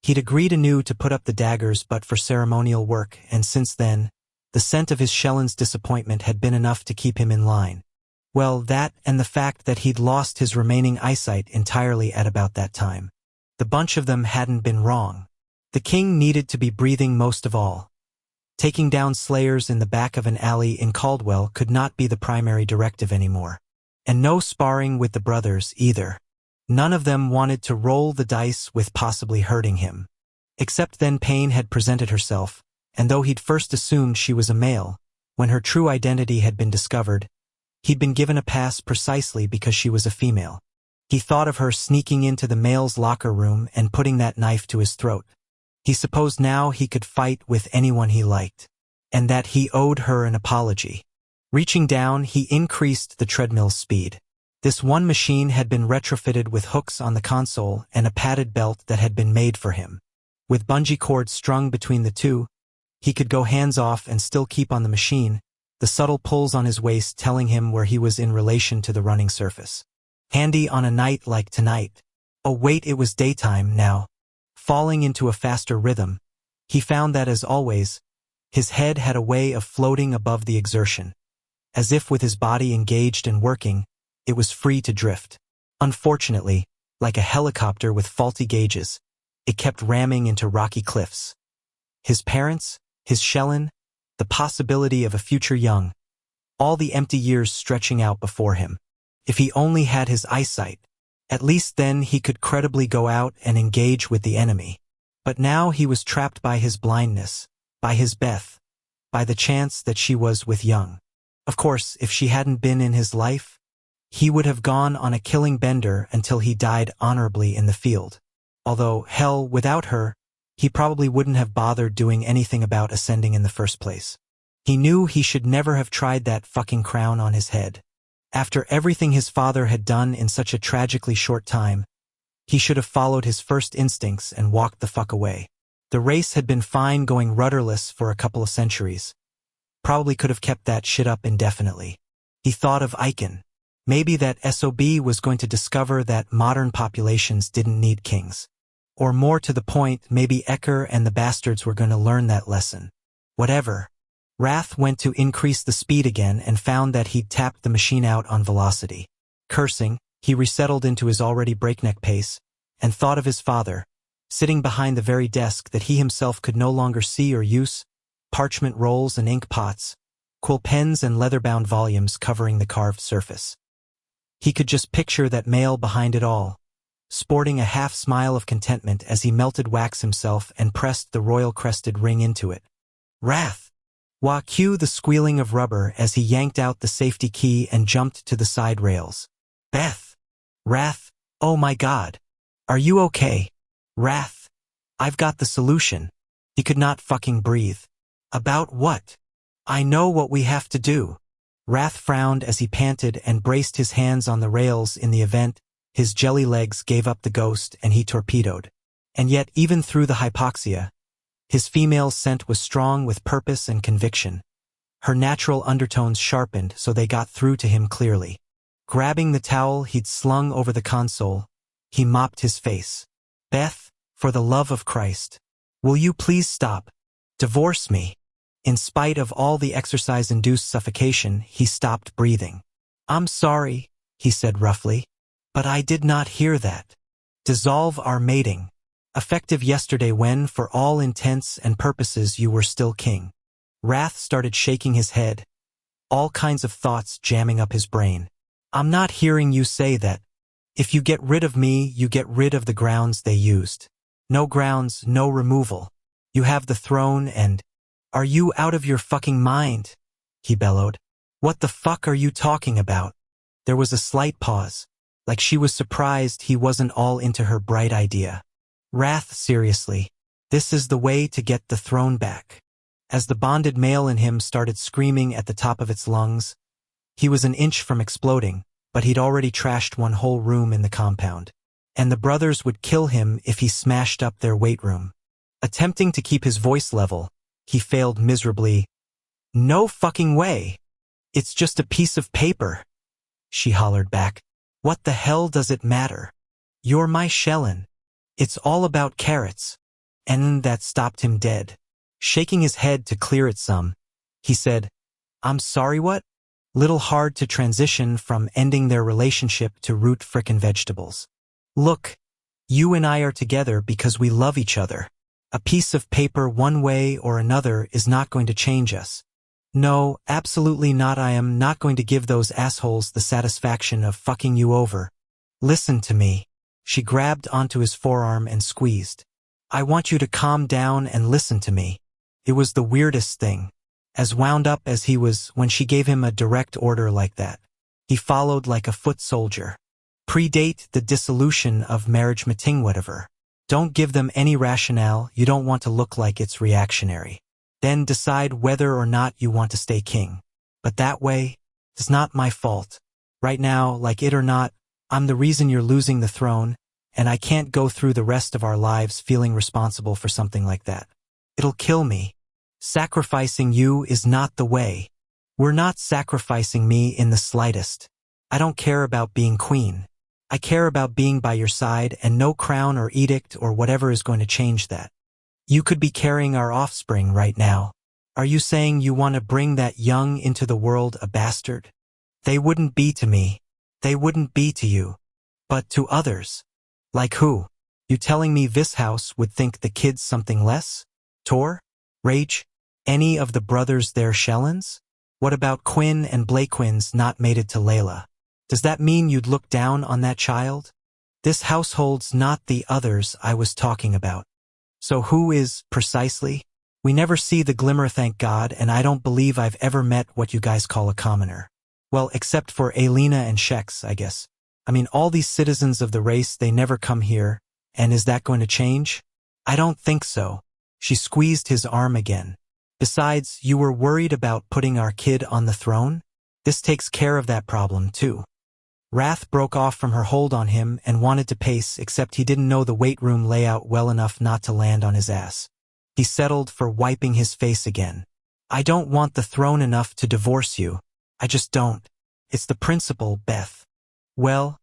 he'd agreed anew to put up the daggers but for ceremonial work, and since then, the scent of his Shellen's disappointment had been enough to keep him in line. Well, that and the fact that he'd lost his remaining eyesight entirely at about that time. The bunch of them hadn't been wrong. The king needed to be breathing most of all. Taking down slayers in the back of an alley in Caldwell could not be the primary directive anymore. And no sparring with the brothers either. None of them wanted to roll the dice with possibly hurting him. Except then Pain had presented herself, and though he'd first assumed she was a male, when her true identity had been discovered, he'd been given a pass precisely because she was a female. He thought of her sneaking into the male's locker room and putting that knife to his throat. He supposed now he could fight with anyone he liked, and that he owed her an apology. Reaching down, he increased the treadmill's speed. This one machine had been retrofitted with hooks on the console and a padded belt that had been made for him. With bungee cords strung between the two, he could go hands off and still keep on the machine, the subtle pulls on his waist telling him where he was in relation to the running surface. Handy on a night like tonight. Oh wait, it was daytime now. Falling into a faster rhythm, he found that as always, his head had a way of floating above the exertion. As if with his body engaged and working, it was free to drift. Unfortunately, like a helicopter with faulty gauges, it kept ramming into rocky cliffs. His parents, his Shellen, the possibility of a future young, all the empty years stretching out before him. If he only had his eyesight, at least then he could credibly go out and engage with the enemy. But now he was trapped by his blindness, by his Beth, by the chance that she was with Young. Of course, if she hadn't been in his life, he would have gone on a killing bender until he died honorably in the field. Although, hell, without her, he probably wouldn't have bothered doing anything about ascending in the first place. He knew he should never have tried that fucking crown on his head. After everything his father had done in such a tragically short time, he should have followed his first instincts and walked the fuck away. The race had been fine going rudderless for a couple of centuries. Probably could have kept that shit up indefinitely. He thought of Aiken. Maybe that SOB was going to discover that modern populations didn't need kings. Or more to the point, maybe Ecker and the bastards were going to learn that lesson. Whatever. Wrath went to increase the speed again and found that he'd tapped the machine out on velocity. Cursing, he resettled into his already breakneck pace and thought of his father, sitting behind the very desk that he himself could no longer see or use, parchment rolls and ink pots, quill pens and leather-bound volumes covering the carved surface. He could just picture that male behind it all, sporting a half-smile of contentment as he melted wax himself and pressed the royal-crested ring into it. Wrath! Wah, cue the squealing of rubber as he yanked out the safety key and jumped to the side rails. Beth! Wrath! Oh my God! Are you okay? Wrath! I've got the solution. He could not fucking breathe. About what? I know what we have to do. Wrath frowned as he panted and braced his hands on the rails in the event his jelly legs gave up the ghost and he torpedoed. And yet, even through the hypoxia, his female scent was strong with purpose and conviction. Her natural undertones sharpened so they got through to him clearly. Grabbing the towel he'd slung over the console, he mopped his face. Beth, for the love of Christ, will you please stop? Divorce me. In spite of all the exercise-induced suffocation, he stopped breathing. I'm sorry, he said roughly, but I did not hear that. Dissolve our mating. Effective yesterday when, for all intents and purposes, you were still king. Wrath started shaking his head, all kinds of thoughts jamming up his brain. I'm not hearing you say that. If you get rid of me, you get rid of the grounds they used. No grounds, no removal. You have the throne and... Are you out of your fucking mind? He bellowed. What the fuck are you talking about? There was a slight pause, like she was surprised he wasn't all into her bright idea. Wrath, seriously. This is the way to get the throne back. As the bonded male in him started screaming at the top of its lungs, he was an inch from exploding, but he'd already trashed one whole room in the compound. And the brothers would kill him if he smashed up their weight room. Attempting to keep his voice level, he failed miserably. No fucking way. It's just a piece of paper. She hollered back. What the hell does it matter? You're my Shellen. It's all about carrots. And that stopped him dead. Shaking his head to clear it some, he said, I'm sorry, what? Little hard to transition from ending their relationship to root frickin' vegetables. Look, you and I are together because we love each other. A piece of paper one way or another is not going to change us. No, absolutely not. I am not going to give those assholes the satisfaction of fucking you over. Listen to me. She grabbed onto his forearm and squeezed. I want you to calm down and listen to me. It was the weirdest thing. As wound up as he was when she gave him a direct order like that. He followed like a foot soldier. Predate the dissolution of marriage meeting whatever. Don't give them any rationale. You don't want to look like it's reactionary. Then decide whether or not you want to stay king. But that way, it's not my fault. Right now, like it or not, I'm the reason you're losing the throne, and I can't go through the rest of our lives feeling responsible for something like that. It'll kill me. Sacrificing you is not the way. We're not sacrificing me in the slightest. I don't care about being queen. I care about being by your side, and no crown or edict or whatever is going to change that. You could be carrying our offspring right now. Are you saying you want to bring that young into the world a bastard? They wouldn't be to me. They wouldn't be to you. But to others. Like who? You telling me this house would think the kid's something less? Tor? Rage? Any of the brothers their Shellens? What about Quinn and Blaquins not made it to Layla? Does that mean you'd look down on that child? This household's not the others I was talking about. So who is, precisely? We never see the glimmer, thank God, and I don't believe I've ever met what you guys call a commoner. Well, except for Alina and Shex, I guess. I mean, all these citizens of the race, they never come here, and is that going to change? I don't think so. She squeezed his arm again. Besides, you were worried about putting our kid on the throne? This takes care of that problem, too. Wrath broke off from her hold on him and wanted to pace, except he didn't know the weight room layout well enough not to land on his ass. He settled for wiping his face again. I don't want the throne enough to divorce you. I just don't. It's the principle, Beth. Well,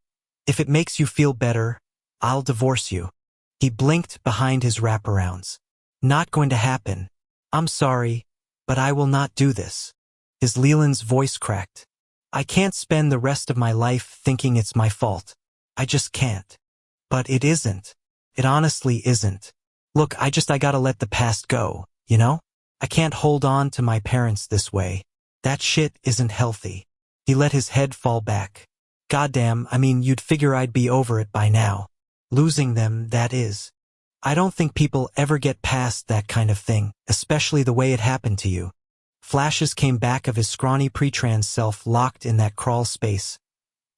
if it makes you feel better, I'll divorce you. He blinked behind his wraparounds. Not going to happen. I'm sorry, but I will not do this. His Leland's voice cracked. I can't spend the rest of my life thinking it's my fault. I just can't. But it isn't. It honestly isn't. Look, I gotta let the past go, you know? I can't hold on to my parents this way. That shit isn't healthy. He let his head fall back. Goddamn, I mean, you'd figure I'd be over it by now. Losing them, that is. I don't think people ever get past that kind of thing, especially the way it happened to you. Flashes came back of his scrawny pre-trans self locked in that crawl space,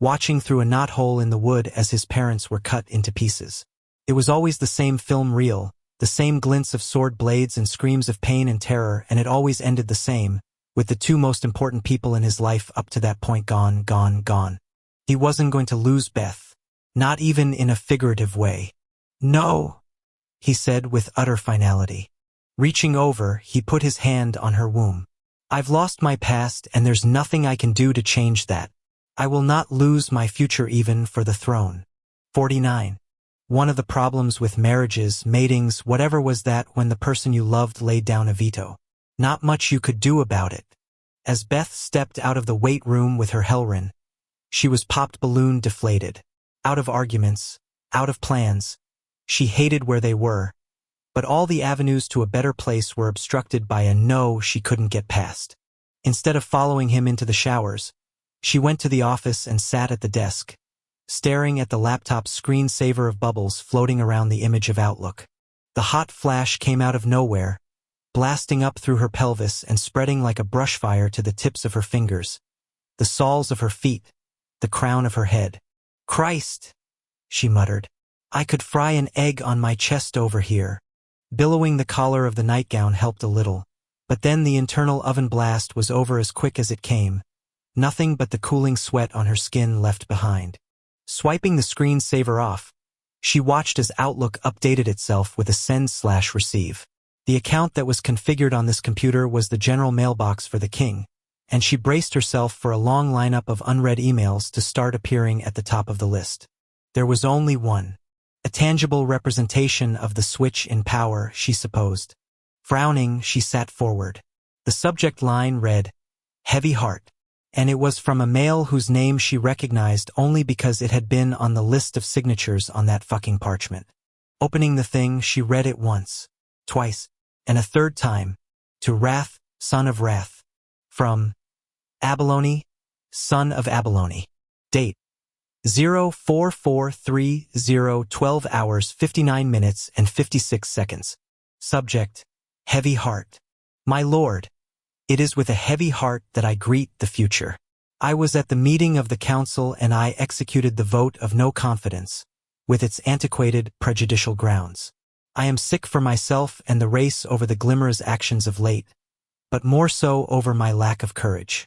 watching through a knothole in the wood as his parents were cut into pieces. It was always the same film reel, the same glints of sword blades and screams of pain and terror, and it always ended the same, with the two most important people in his life up to that point gone, gone, gone. He wasn't going to lose Beth, not even in a figurative way. No, he said with utter finality. Reaching over, he put his hand on her womb. I've lost my past, and there's nothing I can do to change that. I will not lose my future even for the throne. 49. One of the problems with marriages, matings, whatever was that when the person you loved laid down a veto. Not much you could do about it. As Beth stepped out of the weight room with her Hellrin, she was popped balloon deflated. Out of arguments, out of plans. She hated where they were, but all the avenues to a better place were obstructed by a no she couldn't get past. Instead of following him into the showers, she went to the office and sat at the desk, staring at the laptop's screensaver of bubbles floating around the image of Outlook. The hot flash came out of nowhere, blasting up through her pelvis and spreading like a brush fire to the tips of her fingers, the soles of her feet, the crown of her head. Christ, she muttered. I could fry an egg on my chest over here. Billowing the collar of the nightgown helped a little, but then the internal oven blast was over as quick as it came, nothing but the cooling sweat on her skin left behind. Swiping the screensaver off, she watched as Outlook updated itself with a send/receive. The account that was configured on this computer was the general mailbox for the king, and she braced herself for a long lineup of unread emails to start appearing at the top of the list. There was only one. A tangible representation of the switch in power, she supposed. Frowning, she sat forward. The subject line read, Heavy Heart, and it was from a male whose name she recognized only because it had been on the list of signatures on that fucking parchment. Opening the thing, she read it once, twice, and a third time, to Wrath, son of Wrath. From Abalone, son of Abalone. Date 04430 12 hours 59 minutes and 56 seconds. Subject, Heavy Heart. My lord, it is with a heavy heart that I greet the future. I was at the meeting of the council and I executed the vote of no confidence, with its antiquated, prejudicial grounds. I am sick for myself and the race over the Glimmer's actions of late, but more so over my lack of courage.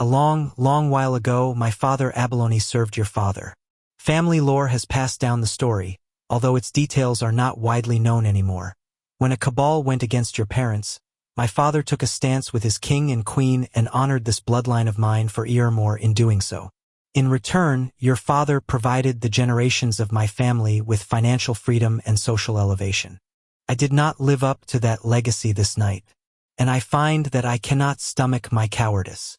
A long, long while ago, my father Abalone served your father. Family lore has passed down the story, although its details are not widely known anymore. When a cabal went against your parents, my father took a stance with his king and queen and honored this bloodline of mine for Earmore in doing so. In return, your father provided the generations of my family with financial freedom and social elevation. I did not live up to that legacy this night, and I find that I cannot stomach my cowardice.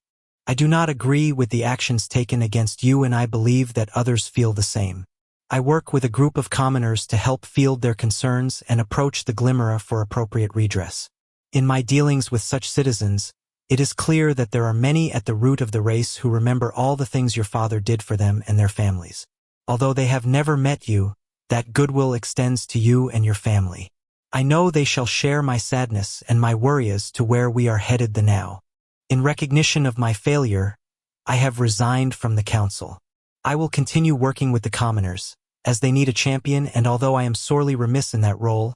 I do not agree with the actions taken against you, and I believe that others feel the same. I work with a group of commoners to help field their concerns and approach the Glimmerer for appropriate redress. In my dealings with such citizens, it is clear that there are many at the root of the race who remember all the things your father did for them and their families. Although they have never met you, that goodwill extends to you and your family. I know they shall share my sadness and my worries to where we are headed the now. In recognition of my failure, I have resigned from the council. I will continue working with the commoners, as they need a champion, and although I am sorely remiss in that role,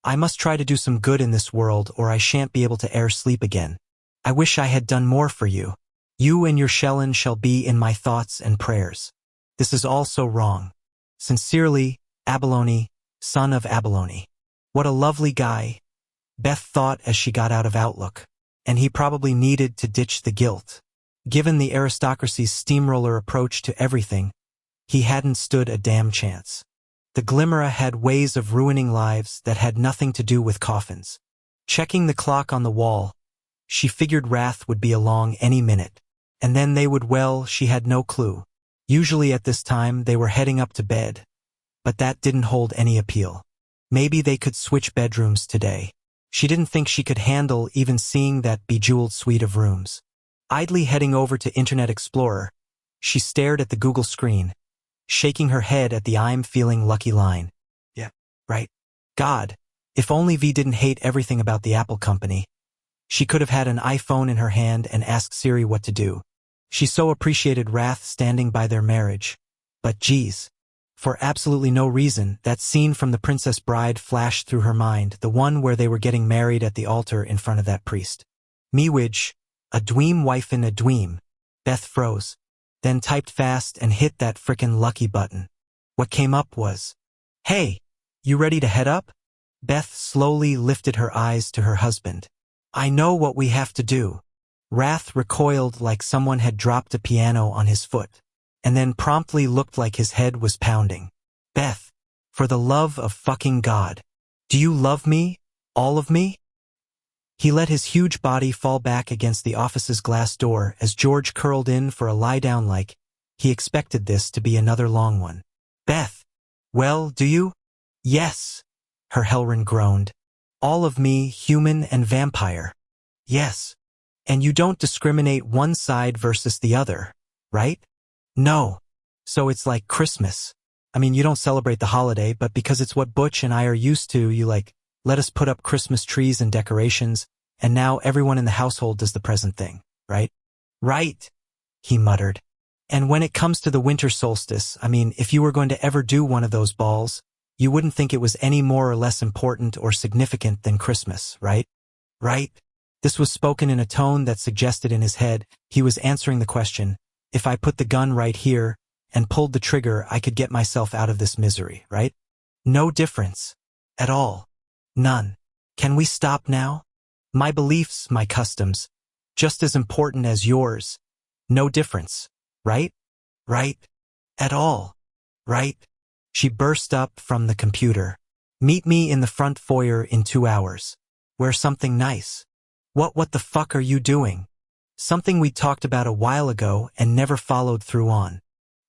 I must try to do some good in this world or I shan't be able to sleep again. I wish I had done more for you. You and your Shellen shall be in my thoughts and prayers. This is all so wrong. Sincerely, Abalone, son of Abalone. What a lovely guy, Beth thought as she got out of Outlook. And he probably needed to ditch the guilt. Given the aristocracy's steamroller approach to everything, he hadn't stood a damn chance. The Glimmer had ways of ruining lives that had nothing to do with coffins. Checking the clock on the wall, she figured Wrath would be along any minute. And then they would, well, she had no clue. Usually at this time they were heading up to bed. But that didn't hold any appeal. Maybe they could switch bedrooms today. She didn't think she could handle even seeing that bejeweled suite of rooms. Idly heading over to Internet Explorer, she stared at the Google screen, shaking her head at the "I'm feeling lucky" line. Yeah, right. God, if only V didn't hate everything about the Apple company. She could have had an iPhone in her hand and asked Siri what to do. She so appreciated Wrath standing by their marriage. But geez. For absolutely no reason, that scene from The Princess Bride flashed through her mind, the one where they were getting married at the altar in front of that priest. Mewidge, a dweem wifin' a dweem. Beth froze, then typed fast and hit that frickin' lucky button. What came up was, "Hey, you ready to head up?" Beth slowly lifted her eyes to her husband. "I know what we have to do." Wrath recoiled like someone had dropped a piano on his foot, and then promptly looked like his head was pounding. "Beth, for the love of fucking God, do you love me, all of me?" He let his huge body fall back against the office's glass door as George curled in for a lie-down like he expected this to be another long one. "Beth, well, do you?" "Yes," her Hellrin groaned. "All of me, human and vampire." "Yes. And you don't discriminate one side versus the other, right?" "No. So it's like Christmas. I mean, you don't celebrate the holiday, but because it's what Butch and I are used to, you let us put up Christmas trees and decorations, and now everyone in the household does the present thing, right?" "Right," he muttered. "And when it comes to the winter solstice, I mean, if you were going to ever do one of those balls, you wouldn't think it was any more or less important or significant than Christmas, right?" "Right." This was spoken in a tone that suggested in his head he was answering the question, if I put the gun right here and pulled the trigger, I could get myself out of this misery, right? "No difference. At all. None. Can we stop now? My beliefs, my customs, just as important as yours. No difference. Right? Right? At all. Right?" She burst up from the computer. "Meet me in the front foyer in 2 hours. Wear something nice." What the fuck are you doing?" "Something we talked about a while ago and never followed through on."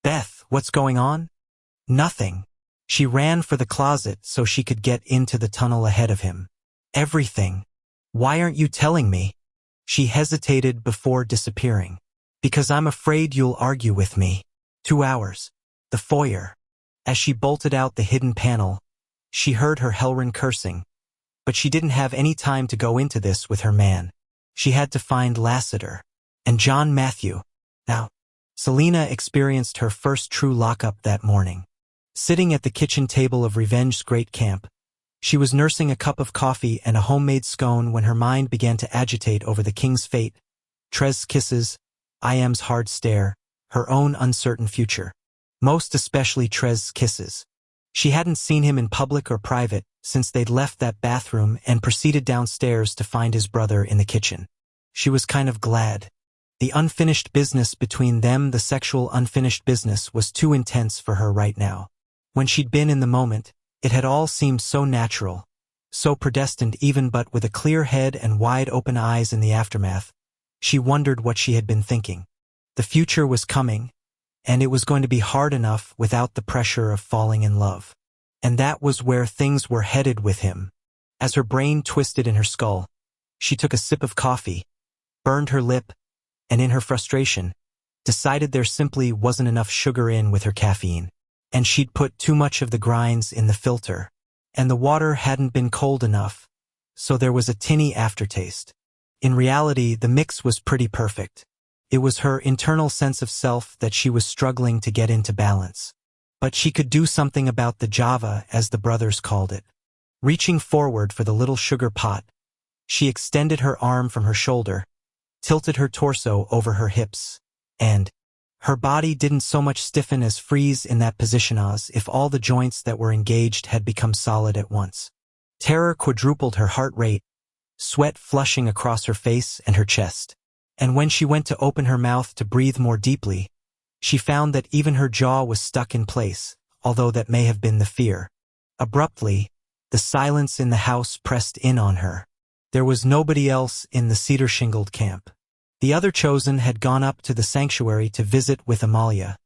"Beth, what's going on?" "Nothing." She ran for the closet so she could get into the tunnel ahead of him. "Everything. Why aren't you telling me?" She hesitated before disappearing. "Because I'm afraid you'll argue with me." 2 hours. The foyer. As she bolted out the hidden panel, she heard her Hellrin cursing. But she didn't have any time to go into this with her man. She had to find Lassiter and John Matthew. Now, Selena experienced her first true lockup that morning. Sitting at the kitchen table of Revenge's great camp, she was nursing a cup of coffee and a homemade scone when her mind began to agitate over the king's fate, Trez's kisses, IM's hard stare, her own uncertain future. Most especially Trez's kisses. She hadn't seen him in public or private since they'd left that bathroom and proceeded downstairs to find his brother in the kitchen. She was kind of glad. The unfinished business between them, the sexual unfinished business, was too intense for her right now. When she'd been in the moment, it had all seemed so natural, so predestined even, but with a clear head and wide open eyes in the aftermath, she wondered what she had been thinking. The future was coming, and it was going to be hard enough without the pressure of falling in love. And that was where things were headed with him. As her brain twisted in her skull, She took a sip of coffee, burned her lip, and in her frustration, decided there simply wasn't enough sugar in with her caffeine, and she'd put too much of the grinds in the filter, and the water hadn't been cold enough, so there was a tinny aftertaste. In reality, the mix was pretty perfect. It was her internal sense of self that she was struggling to get into balance. But she could do something about the Java, as the brothers called it. Reaching forward for the little sugar pot, she extended her arm from her shoulder, tilted her torso over her hips, and her body didn't so much stiffen as freeze in that position as if all the joints that were engaged had become solid at once. Terror quadrupled her heart rate, sweat flushing across her face and her chest. And when she went to open her mouth to breathe more deeply, she found that even her jaw was stuck in place, although that may have been the fear. Abruptly, the silence in the house pressed in on her. There was nobody else in the cedar-shingled camp. The other chosen had gone up to the sanctuary to visit with Amalia,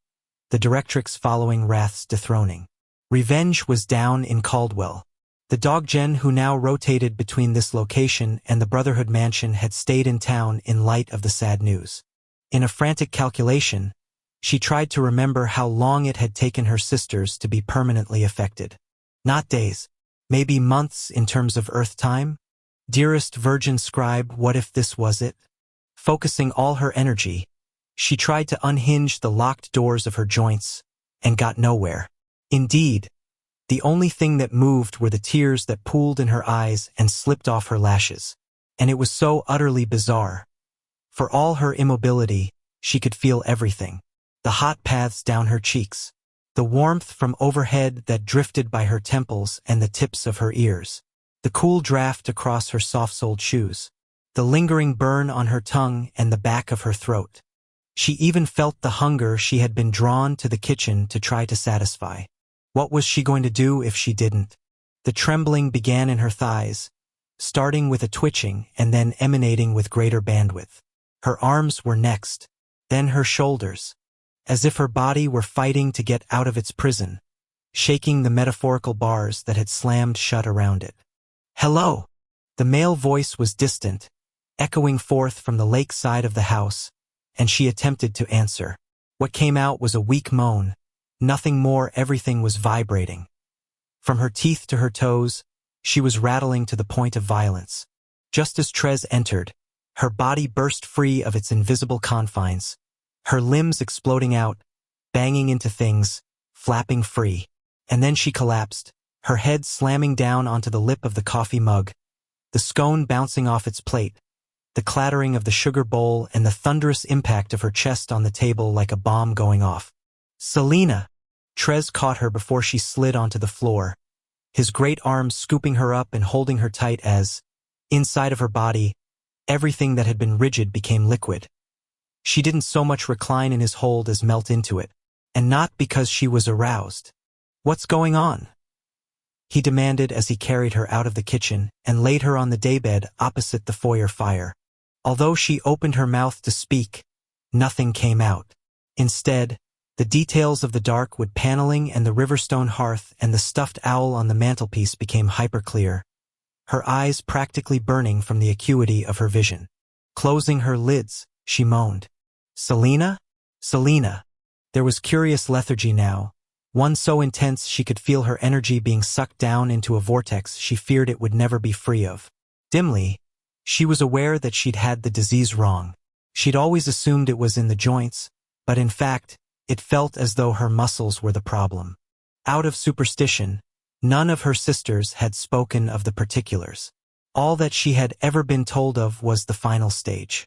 the directrix following Wrath's dethroning. Revenge was down in Caldwell. The doggen who now rotated between this location and the Brotherhood mansion had stayed in town in light of the sad news. In a frantic calculation, she tried to remember how long it had taken her sisters to be permanently affected. Not days, maybe months in terms of Earth time? Dearest Virgin Scribe, what if this was it? Focusing all her energy, she tried to unhinge the locked doors of her joints, and got nowhere. Indeed, the only thing that moved were the tears that pooled in her eyes and slipped off her lashes. And it was so utterly bizarre. For all her immobility, she could feel everything. The hot paths down her cheeks, the warmth from overhead that drifted by her temples and the tips of her ears, the cool draft across her soft-soled shoes, the lingering burn on her tongue and the back of her throat. She even felt the hunger she had been drawn to the kitchen to try to satisfy. What was she going to do if she didn't? The trembling began in her thighs, starting with a twitching and then emanating with greater bandwidth. Her arms were next, then her shoulders, as if her body were fighting to get out of its prison, shaking the metaphorical bars that had slammed shut around it. "Hello!" The male voice was distant, echoing forth from the lake side of the house, and she attempted to answer. What came out was a weak moan. Nothing more, everything was vibrating. From her teeth to her toes, she was rattling to the point of violence. Just as Trez entered, her body burst free of its invisible confines, her limbs exploding out, banging into things, flapping free. And then she collapsed, her head slamming down onto the lip of the coffee mug, the scone bouncing off its plate, the clattering of the sugar bowl and the thunderous impact of her chest on the table like a bomb going off. "Selena!" Trez caught her before she slid onto the floor, his great arms scooping her up and holding her tight as, inside of her body, everything that had been rigid became liquid. She didn't so much recline in his hold as melt into it, and not because she was aroused. "What's going on?" he demanded as he carried her out of the kitchen and laid her on the daybed opposite the foyer fire. Although she opened her mouth to speak, nothing came out. Instead, the details of the dark wood paneling and the riverstone hearth and the stuffed owl on the mantelpiece became hyperclear, her eyes practically burning from the acuity of her vision. Closing her lids, she moaned, "Selena? Selena." There was curious lethargy now, one so intense she could feel her energy being sucked down into a vortex she feared it would never be free of. Dimly, she was aware that she'd had the disease wrong. She'd always assumed it was in the joints, but in fact, it felt as though her muscles were the problem. Out of superstition, none of her sisters had spoken of the particulars. All that she had ever been told of was the final stage.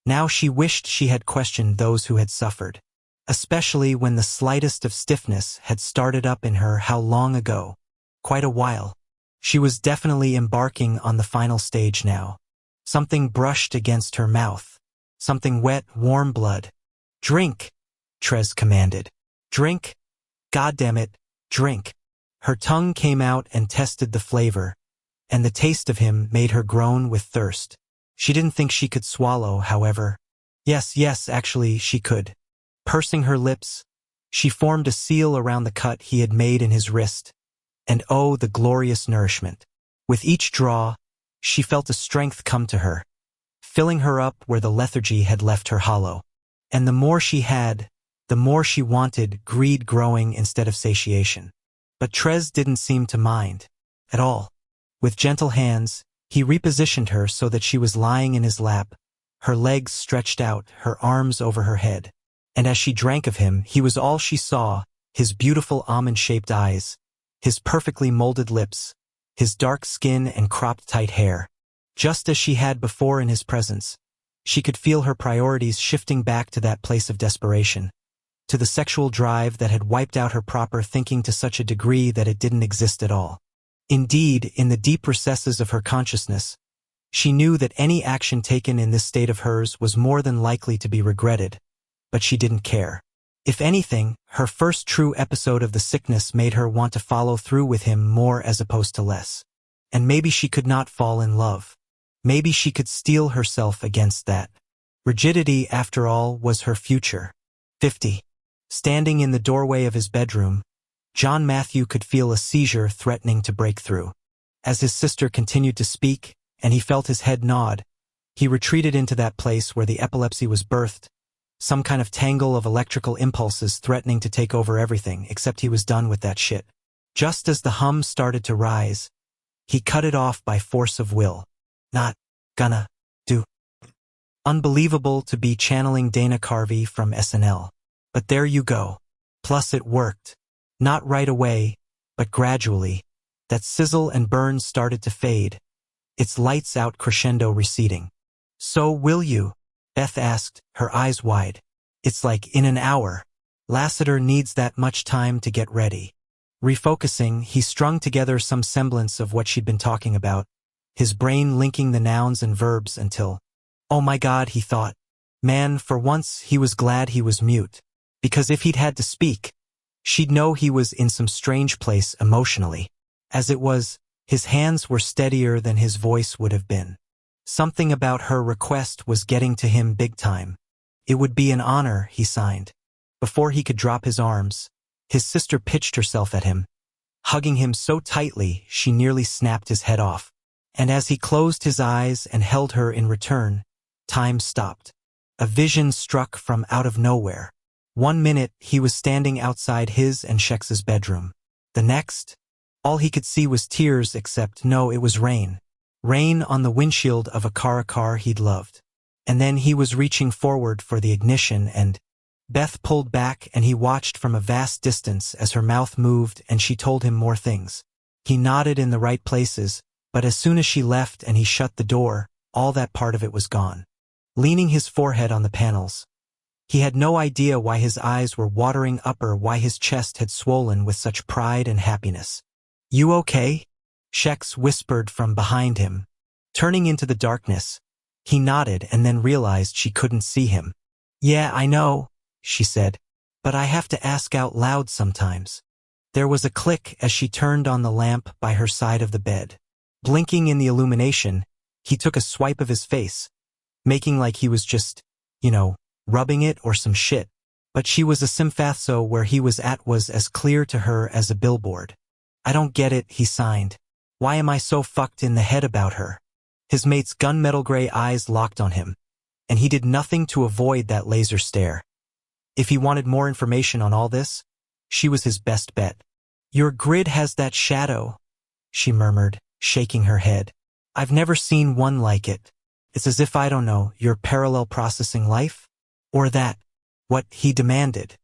Now she wished she had questioned those who had suffered, especially when the slightest of stiffness had started up in her how long ago. Quite a while. She was definitely embarking on the final stage now. Something brushed against her mouth. Something wet, warm blood. "Drink!" Trez commanded. "Drink! Goddammit, drink!" Her tongue came out and tested the flavor, and the taste of him made her groan with thirst. She didn't think she could swallow, however. Yes, actually, she could. Pursing her lips, she formed a seal around the cut he had made in his wrist, and oh, the glorious nourishment. With each draw, She felt a strength come to her, filling her up where the lethargy had left her hollow. And the more she had, the more she wanted, greed growing instead of satiation. But Trez didn't seem to mind at all. With gentle hands, he repositioned her so that she was lying in his lap, her legs stretched out, her arms over her head. And as she drank of him, he was all she saw, his beautiful almond-shaped eyes, his perfectly molded lips, his dark skin and cropped tight hair. Just as she had before in his presence, she could feel her priorities shifting back to that place of desperation, to the sexual drive that had wiped out her proper thinking to such a degree that it didn't exist at all. Indeed, in the deep recesses of her consciousness, she knew that any action taken in this state of hers was more than likely to be regretted, but she didn't care. If anything, her first true episode of the sickness made her want to follow through with him more as opposed to less. And maybe she could not fall in love. Maybe she could steel herself against that. Rigidity, after all, was her future. 50. Standing in the doorway of his bedroom, John Matthew could feel a seizure threatening to break through. As his sister continued to speak, and he felt his head nod, he retreated into that place where the epilepsy was birthed, some kind of tangle of electrical impulses threatening to take over everything, except he was done with that shit. Just as the hum started to rise, he cut it off by force of will. Not gonna do. Unbelievable to be channeling Dana Carvey from SNL. But there you go. Plus it worked. Not right away, but gradually. That sizzle and burn started to fade, its lights out crescendo receding. So will you? Beth asked, her eyes wide. It's like in an hour. Lassiter needs that much time to get ready. Refocusing, he strung together some semblance of what she'd been talking about, his brain linking the nouns and verbs until, oh my God, he thought. Man, for once he was glad he was mute. Because if he'd had to speak, she'd know he was in some strange place emotionally. As it was, his hands were steadier than his voice would have been. Something about her request was getting to him big time. It would be an honor, he signed. Before he could drop his arms, his sister pitched herself at him, hugging him so tightly she nearly snapped his head off. And as he closed his eyes and held her in return, time stopped. A vision struck from out of nowhere. 1 minute, he was standing outside his and Shex's bedroom. The next, all he could see was tears except no, it was rain. Rain on the windshield of a car he'd loved. And then he was reaching forward for the ignition and Beth pulled back and he watched from a vast distance as her mouth moved and she told him more things. He nodded in the right places, but as soon as she left and he shut the door, all that part of it was gone. Leaning his forehead on the panels, he had no idea why his eyes were watering up or why his chest had swollen with such pride and happiness. You okay? Shex whispered from behind him. Turning into the darkness, he nodded and then realized she couldn't see him. Yeah, I know, she said, but I have to ask out loud sometimes. There was a click as she turned on the lamp by her side of the bed. Blinking in the illumination, he took a swipe of his face, making like he was just, rubbing it or some shit. But she was a sympatho where he was at was as clear to her as a billboard. I don't get it, he signed. Why am I so fucked in the head about her? His mate's gunmetal gray eyes locked on him, and he did nothing to avoid that laser stare. If he wanted more information on all this, she was his best bet. Your grid has that shadow, she murmured, shaking her head. I've never seen one like it. It's as if you're parallel processing life? Or that, what he demanded.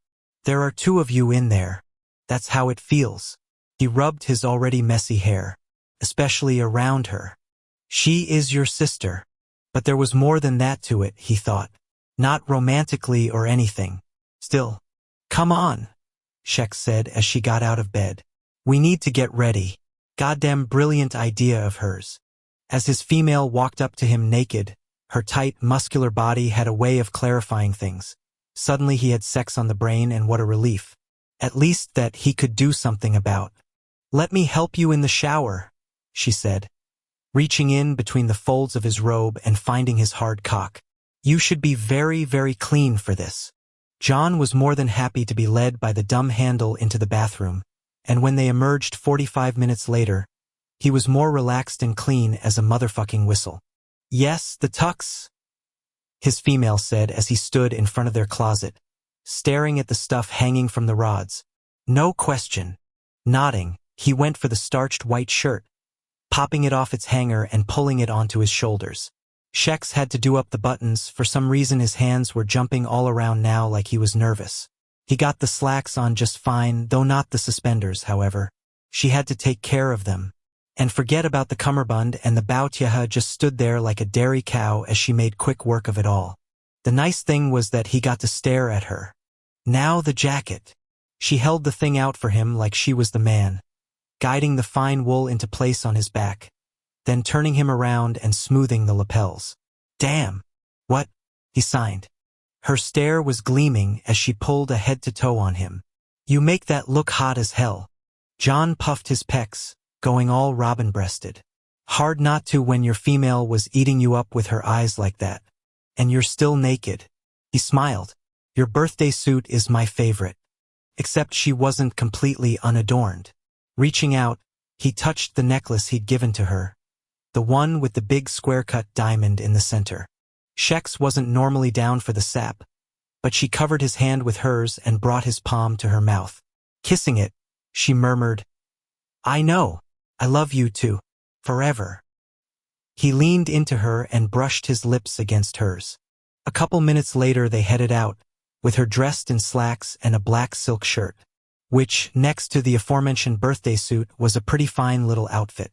There are two of you in there. That's how it feels. He rubbed his already messy hair, especially around her. She is your sister. But there was more than that to it, he thought. Not romantically or anything. Still, come on, Shex said as she got out of bed. We need to get ready. Goddamn brilliant idea of hers. As his female walked up to him naked, her tight, muscular body had a way of clarifying things. Suddenly he had sex on the brain and what a relief. At least that he could do something about. Let me help you in the shower, she said, reaching in between the folds of his robe and finding his hard cock. You should be very, very clean for this. John was more than happy to be led by the dumb handle into the bathroom, and when they emerged 45 minutes later, He was more relaxed and clean as a motherfucking whistle. Yes, the tux, his female said as he stood in front of their closet, staring at the stuff hanging from the rods. No question. Nodding, he went for the starched white shirt, popping it off its hanger and pulling it onto his shoulders. Shex had to do up the buttons. For some reason his hands were jumping all around now like he was nervous. He got the slacks on just fine, though not the suspenders, however. She had to take care of them. And forget about the cummerbund, and the Bautieha just stood there like a dairy cow as she made quick work of it all. The nice thing was that he got to stare at her. Now the jacket. She held the thing out for him like she was the man, guiding the fine wool into place on his back, then turning him around and smoothing the lapels. Damn. What? He signed. Her stare was gleaming as she pulled a head-to-toe on him. You make that look hot as hell. John puffed his pecs, going all robin-breasted. Hard not to when your female was eating you up with her eyes like that. And you're still naked. He smiled. Your birthday suit is my favorite. Except she wasn't completely unadorned. Reaching out, he touched the necklace he'd given to her, the one with the big square-cut diamond in the center. Shex wasn't normally down for the sap, but she covered his hand with hers and brought his palm to her mouth. Kissing it, she murmured, I know, I love you too, forever. He leaned into her and brushed his lips against hers. A couple minutes later they headed out, with her dressed in slacks and a black silk shirt, which, next to the aforementioned birthday suit, was a pretty fine little outfit,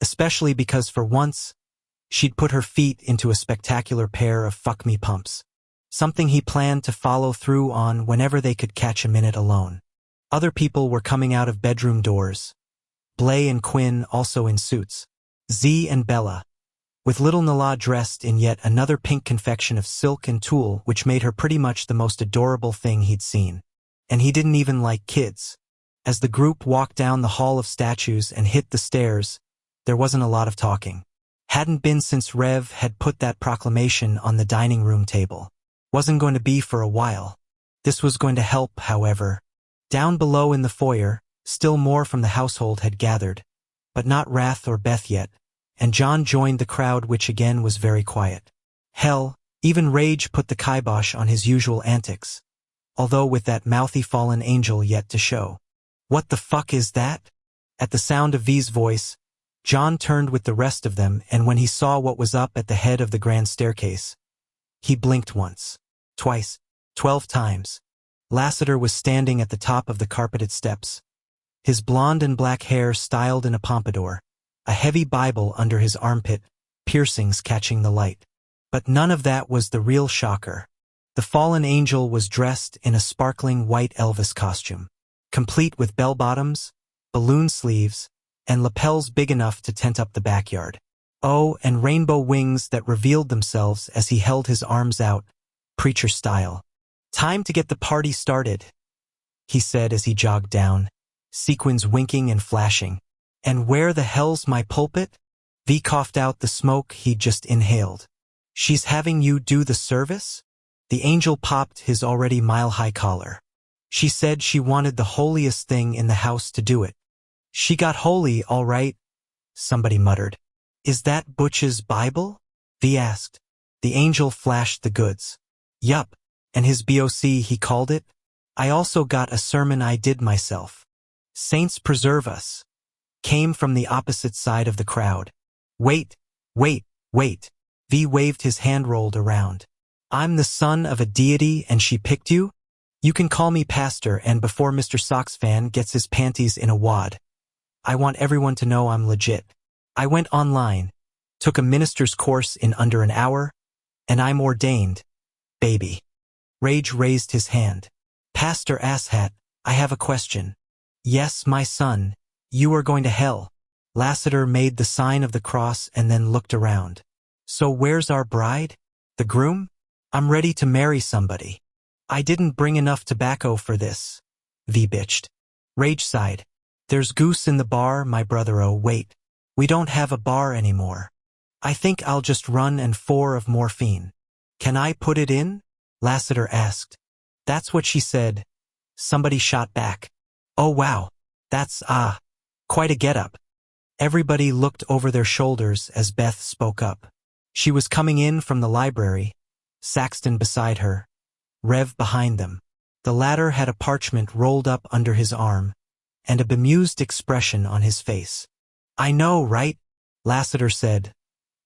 especially because for once, she'd put her feet into a spectacular pair of fuck-me pumps, something he planned to follow through on whenever they could catch a minute alone. Other people were coming out of bedroom doors, Blay and Quinn also in suits, Z and Bella, with little Nala dressed in yet another pink confection of silk and tulle which made her pretty much the most adorable thing he'd seen. And he didn't even like kids. As the group walked down the hall of statues and hit the stairs, there wasn't a lot of talking. Hadn't been since Rev had put that proclamation on the dining room table. Wasn't going to be for a while. This was going to help, however. Down below in the foyer, still more from the household had gathered, but not Wrath or Beth yet, and John joined the crowd, which again was very quiet. Hell, even Rage put the kibosh on his usual antics, although with that mouthy fallen angel yet to show. What the fuck is that? At the sound of V's voice, John turned with the rest of them, and when he saw what was up at the head of the grand staircase, he blinked once, twice, 12 times. Lassiter was standing at the top of the carpeted steps, his blonde and black hair styled in a pompadour, a heavy Bible under his armpit, piercings catching the light. But none of that was the real shocker. The fallen angel was dressed in a sparkling white Elvis costume, complete with bell-bottoms, balloon sleeves, and lapels big enough to tent up the backyard. Oh, and rainbow wings that revealed themselves as he held his arms out, preacher style. Time to get the party started, he said as he jogged down, sequins winking and flashing. And where the hell's my pulpit? V coughed out the smoke he'd just inhaled. She's having you do the service? The angel popped his already mile-high collar. She said she wanted the holiest thing in the house to do it. She got holy, all right, somebody muttered. Is that Butch's Bible? V asked. The angel flashed the goods. Yup, and his BOC he called it. I also got a sermon I did myself. Saints preserve us. Came from the opposite side of the crowd. Wait. V waved his hand rolled around. I'm the son of a deity and she picked you? You can call me pastor, and before Mr. Sox fan gets his panties in a wad, I want everyone to know I'm legit. I went online, took a minister's course in under an hour, and I'm ordained, baby. Rage raised his hand. Pastor Asshat, I have a question. Yes, my son, you are going to hell. Lassiter made the sign of the cross and then looked around. So where's our bride? The groom? I'm ready to marry somebody. I didn't bring enough tobacco for this, V bitched. Rage sighed. There's goose in the bar, my brother. Oh, wait. We don't have a bar anymore. I think I'll just run and 4 of morphine. Can I put it in? Lassiter asked. That's what she said. Somebody shot back. Oh wow. That's, quite a getup. Everybody looked over their shoulders as Beth spoke up. She was coming in from the library, Saxton beside her, Rev behind them. The latter had a parchment rolled up under his arm, and a bemused expression on his face. "I know, right?" Lassiter said,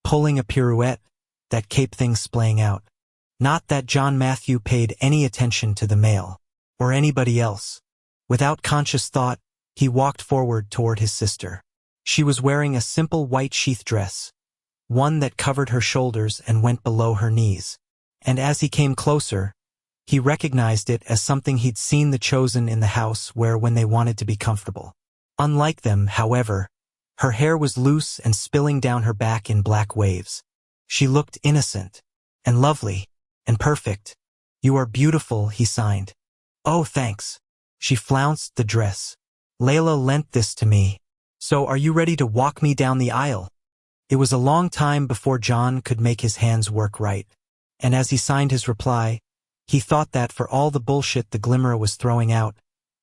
pulling a pirouette, that cape thing splaying out. Not that John Matthew paid any attention to the mail, or anybody else. Without conscious thought, he walked forward toward his sister. She was wearing a simple white sheath dress, one that covered her shoulders and went below her knees. And as he came closer, he recognized it as something he'd seen the Chosen in the house wear when they wanted to be comfortable. Unlike them, however, her hair was loose and spilling down her back in black waves. She looked innocent, and lovely, and perfect. "You are beautiful," he signed. "Oh, thanks." She flounced the dress. "Layla lent this to me. So are you ready to walk me down the aisle?" It was a long time before John could make his hands work right, and as he signed his reply, he thought that for all the bullshit the Glimmer was throwing out,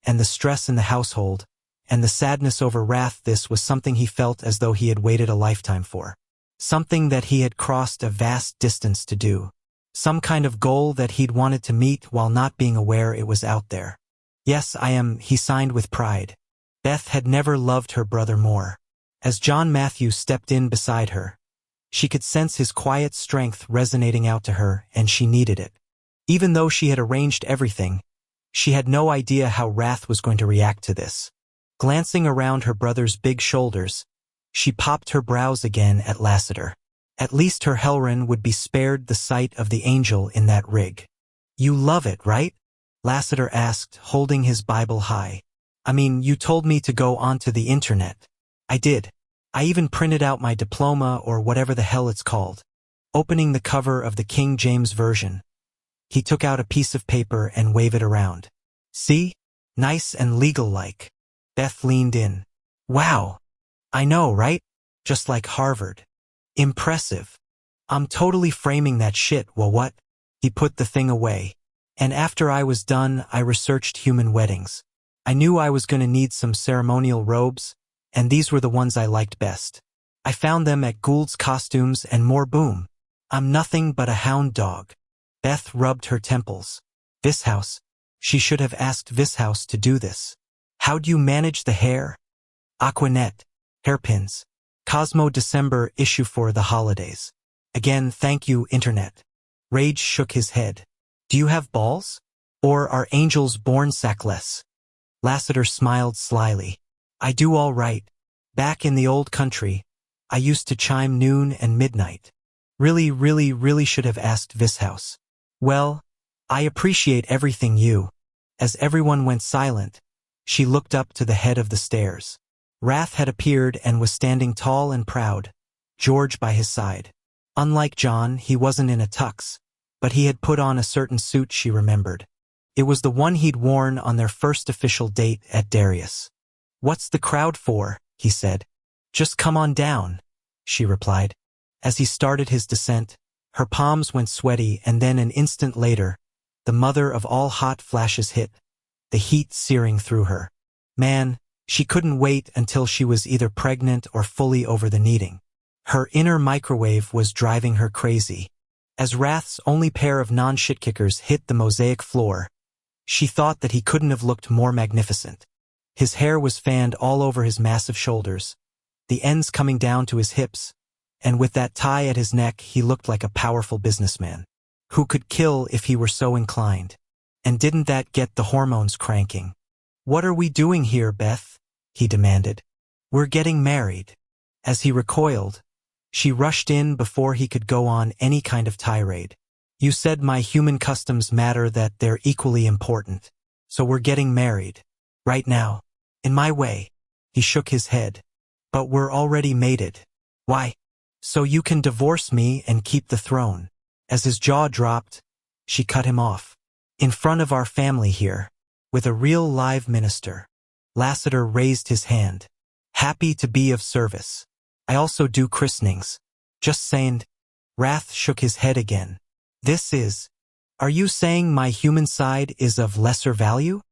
and the stress in the household, and the sadness over Wrath, this was something he felt as though he had waited a lifetime for. Something that he had crossed a vast distance to do. Some kind of goal that he'd wanted to meet while not being aware it was out there. "Yes, I am," he signed with pride. Beth had never loved her brother more. As John Matthew stepped in beside her, she could sense his quiet strength resonating out to her, and she needed it. Even though she had arranged everything, she had no idea how Wrath was going to react to this. Glancing around her brother's big shoulders, she popped her brows again at Lassiter. At least her Helrin would be spared the sight of the angel in that rig. "You love it, right?" Lassiter asked, holding his Bible high. "I mean, you told me to go onto the internet." "I did. I even printed out my diploma or whatever the hell it's called." Opening the cover of the King James Version, he took out a piece of paper and waved it around. "See? Nice and legal-like." Beth leaned in. "Wow. I know, right? Just like Harvard. Impressive. I'm totally framing that shit, well what?" He put the thing away. "And after I was done, I researched human weddings. I knew I was going to need some ceremonial robes, and these were the ones I liked best. I found them at Gould's Costumes and more. Boom. I'm nothing but a hound dog." Beth rubbed her temples. "Vishouse. She should have asked Vishouse to do this. How'd you manage the hair?" "Aquanet. Hairpins. Cosmo December issue for the holidays. Again, thank you, Internet." Rage shook his head. "Do you have balls? Or are angels born sackless?" Lassiter smiled slyly. "I do all right. Back in the old country, I used to chime noon and midnight. Really should have asked Vishouse." "Well, I appreciate everything you." As everyone went silent, she looked up to the head of the stairs. Wrath had appeared and was standing tall and proud, George by his side. Unlike John, he wasn't in a tux, but he had put on a certain suit she remembered. It was the one he'd worn on their first official date at Darius. "What's the crowd for?" he said. "Just come on down," she replied. As he started his descent, her palms went sweaty, and then an instant later, the mother of all hot flashes hit, the heat searing through her. Man, she couldn't wait until she was either pregnant or fully over the kneading. Her inner microwave was driving her crazy. As Wrath's only pair of non-shitkickers hit the mosaic floor, she thought that he couldn't have looked more magnificent. His hair was fanned all over his massive shoulders, the ends coming down to his hips, and with that tie at his neck he looked like a powerful businessman, who could kill if he were so inclined. And didn't that get the hormones cranking? "What are we doing here, Beth?" he demanded. "We're getting married." As he recoiled, she rushed in before he could go on any kind of tirade. "You said my human customs matter, that they're equally important. So we're getting married. Right now. In my way." He shook his head. "But we're already mated." "Why?" "So you can divorce me and keep the throne." As his jaw dropped, she cut him off. "In front of our family here. With a real live minister." Lassiter raised his hand. "Happy to be of service. I also do christenings. Just saying." Wrath shook his head again. Are you saying my human side is of lesser value?"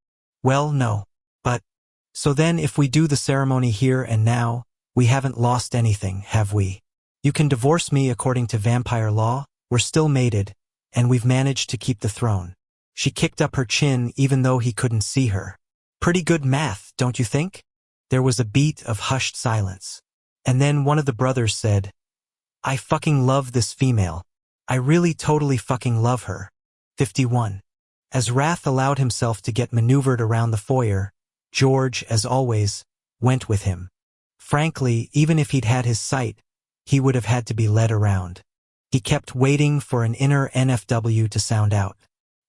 "Well, no. But, so then if we do the ceremony here and now, We haven't lost anything, have we? You can divorce me according to vampire law, we're still mated, and we've managed to keep the throne. She kicked up her chin even though he couldn't see her. Pretty good math, don't you think? There was a beat of hushed silence. And then one of the brothers said, I fucking love this female. I really totally fucking love her. 51. As Wrath allowed himself to get maneuvered around the foyer, George, as always, went with him. Frankly, even if he'd had his sight, he would have had to be led around. He kept waiting for an inner NFW to sound out.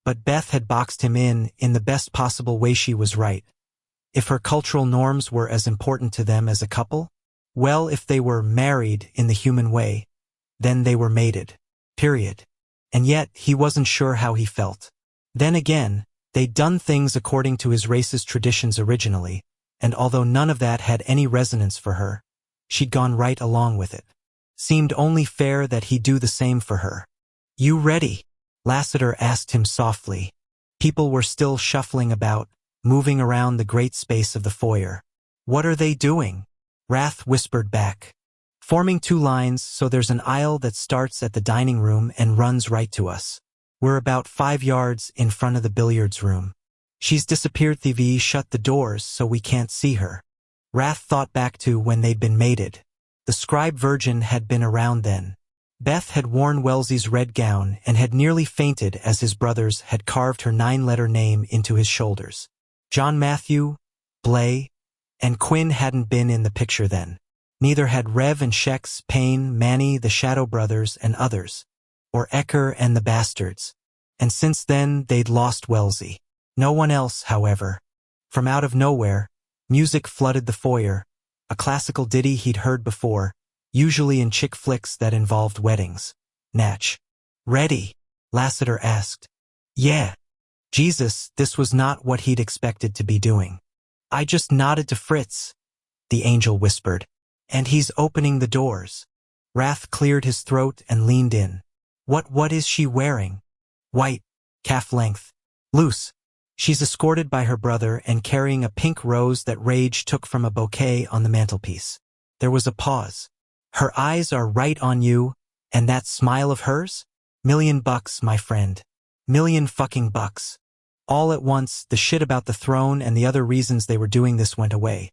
But Beth had boxed him in the best possible way. She was right. If her cultural norms were as important to them as a couple, well, if they were married in the human way, then they were mated. Period. And yet, he wasn't sure how he felt. Then again, they'd done things according to his race's traditions originally, and although none of that had any resonance for her, she'd gone right along with it. Seemed only fair that he do the same for her. You ready? Lassiter asked him softly. People were still shuffling about, moving around the great space of the foyer. What are they doing? Wrath whispered back. Forming two lines so there's an aisle that starts at the dining room and runs right to us. We're about 5 yards in front of the billiards room. She's disappeared. TV shut the doors so we can't see her. Wrath thought back to when they'd been mated. The scribe virgin had been around then. Beth had worn Wellesley's red gown and had nearly fainted as his brothers had carved her 9-letter name into his shoulders. John Matthew, Blay, and Quinn hadn't been in the picture then. Neither had Rev and Shex, Payne, Manny, the Shadow Brothers, and others, or Ecker and the Bastards. And since then, they'd lost Wellesley. No one else, however. From out of nowhere, music flooded the foyer, a classical ditty he'd heard before, usually in chick flicks that involved weddings. Natch. Ready? Lassiter asked. Yeah. Jesus, this was not what he'd expected to be doing. I just nodded to Fritz, the angel whispered. And he's opening the doors. Wrath cleared his throat and leaned in. What is she wearing? White, calf length, loose. She's escorted by her brother and carrying a pink rose that Rage took from a bouquet on the mantelpiece. There was a pause. Her eyes are right on you, and that smile of hers? $1,000,000, my friend. $1,000,000 fucking. All at once, the shit about the throne and the other reasons they were doing this went away.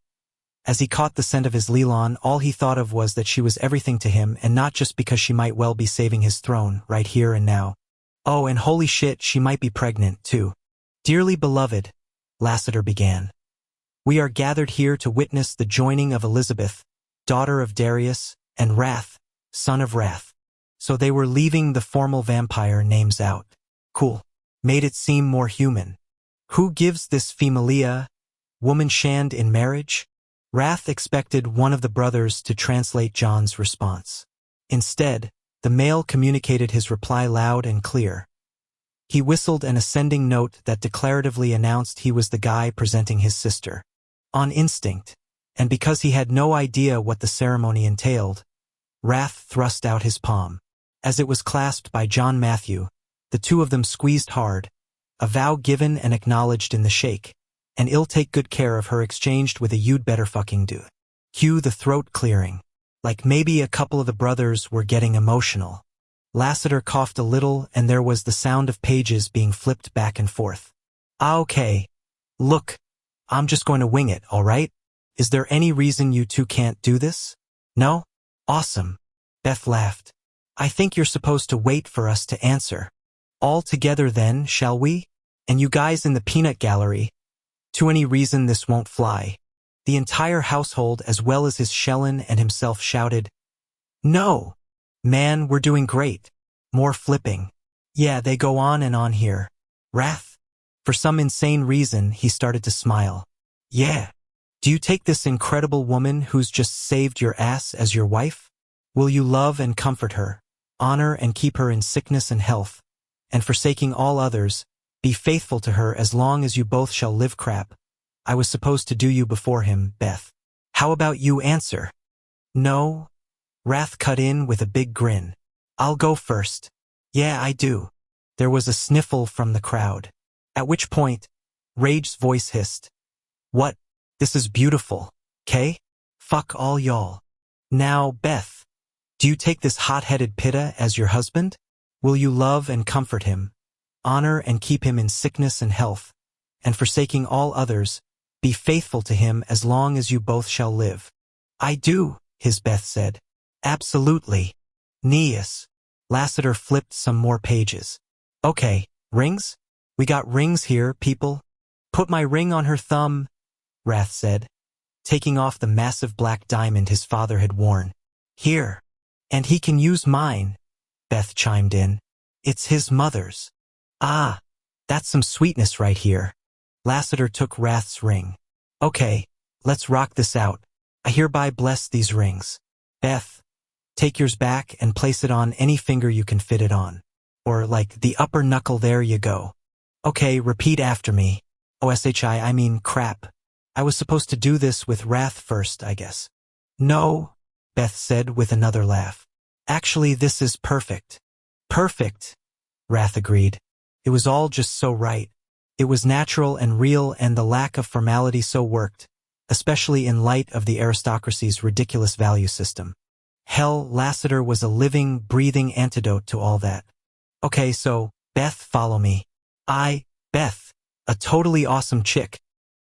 As he caught the scent of his Leland, all he thought of was that she was everything to him, and not just because she might well be saving his throne, right here and now. Oh, and holy shit, she might be pregnant, too. Dearly beloved, Lassiter began. We are gathered here to witness the joining of Elizabeth, daughter of Darius, and Wrath, son of Wrath. So they were leaving the formal vampire names out. Cool. Made it seem more human. Who gives this Femalia, woman shand in marriage? Wrath expected one of the brothers to translate John's response. Instead, the male communicated his reply loud and clear. He whistled an ascending note that declaratively announced he was the guy presenting his sister. On instinct, and because he had no idea what the ceremony entailed, Wrath thrust out his palm. As it was clasped by John Matthew, the two of them squeezed hard, a vow given and acknowledged in the shake. And I'll take good care of her exchanged with a you'd better fucking do. Cue the throat clearing. Like maybe a couple of the brothers were getting emotional. Lassiter coughed a little and there was the sound of pages being flipped back and forth. Okay. Look, I'm just going to wing it, all right? Is there any reason you two can't do this? No? Awesome. Beth laughed. I think you're supposed to wait for us to answer. All together then, shall we? And you guys in the peanut gallery, to any reason this won't fly. The entire household as well as his Shellin and himself shouted, No! Man, we're doing great. More flipping. Yeah, they go on and on here. Wrath? For some insane reason, he started to smile. Yeah. Do you take this incredible woman who's just saved your ass as your wife? Will you love and comfort her, honor and keep her in sickness and health, and forsaking all others, be faithful to her as long as you both shall live? Crap. I was supposed to do you before him, Beth. How about you answer? No. Wrath cut in with a big grin. I'll go first. Yeah, I do. There was a sniffle from the crowd. At which point, Rage's voice hissed. What? This is beautiful, 'kay? Fuck all y'all. Now, Beth, do you take this hot-headed Pitta as your husband? Will you love and comfort him, honor and keep him in sickness and health, and forsaking all others, be faithful to him as long as you both shall live? I do, his Beth said. Absolutely. Neas. Lassiter flipped some more pages. Okay, rings? We got rings here, people. Put my ring on her thumb, Wrath said, taking off the massive black diamond his father had worn. Here. And he can use mine, Beth chimed in. It's his mother's. Ah, that's some sweetness right here. Lassiter took Wrath's ring. Okay, let's rock this out. I hereby bless these rings. Beth, take yours back and place it on any finger you can fit it on. Or like the upper knuckle, there you go. Okay, repeat after me. I mean crap. I was supposed to do this with Wrath first, I guess. No, Beth said with another laugh. Actually, this is perfect. Perfect, Wrath agreed. It was all just so right. It was natural and real, and the lack of formality so worked, especially in light of the aristocracy's ridiculous value system. Hell, Lassiter was a living, breathing antidote to all that. Okay, so, Beth, follow me. Beth, a totally awesome chick.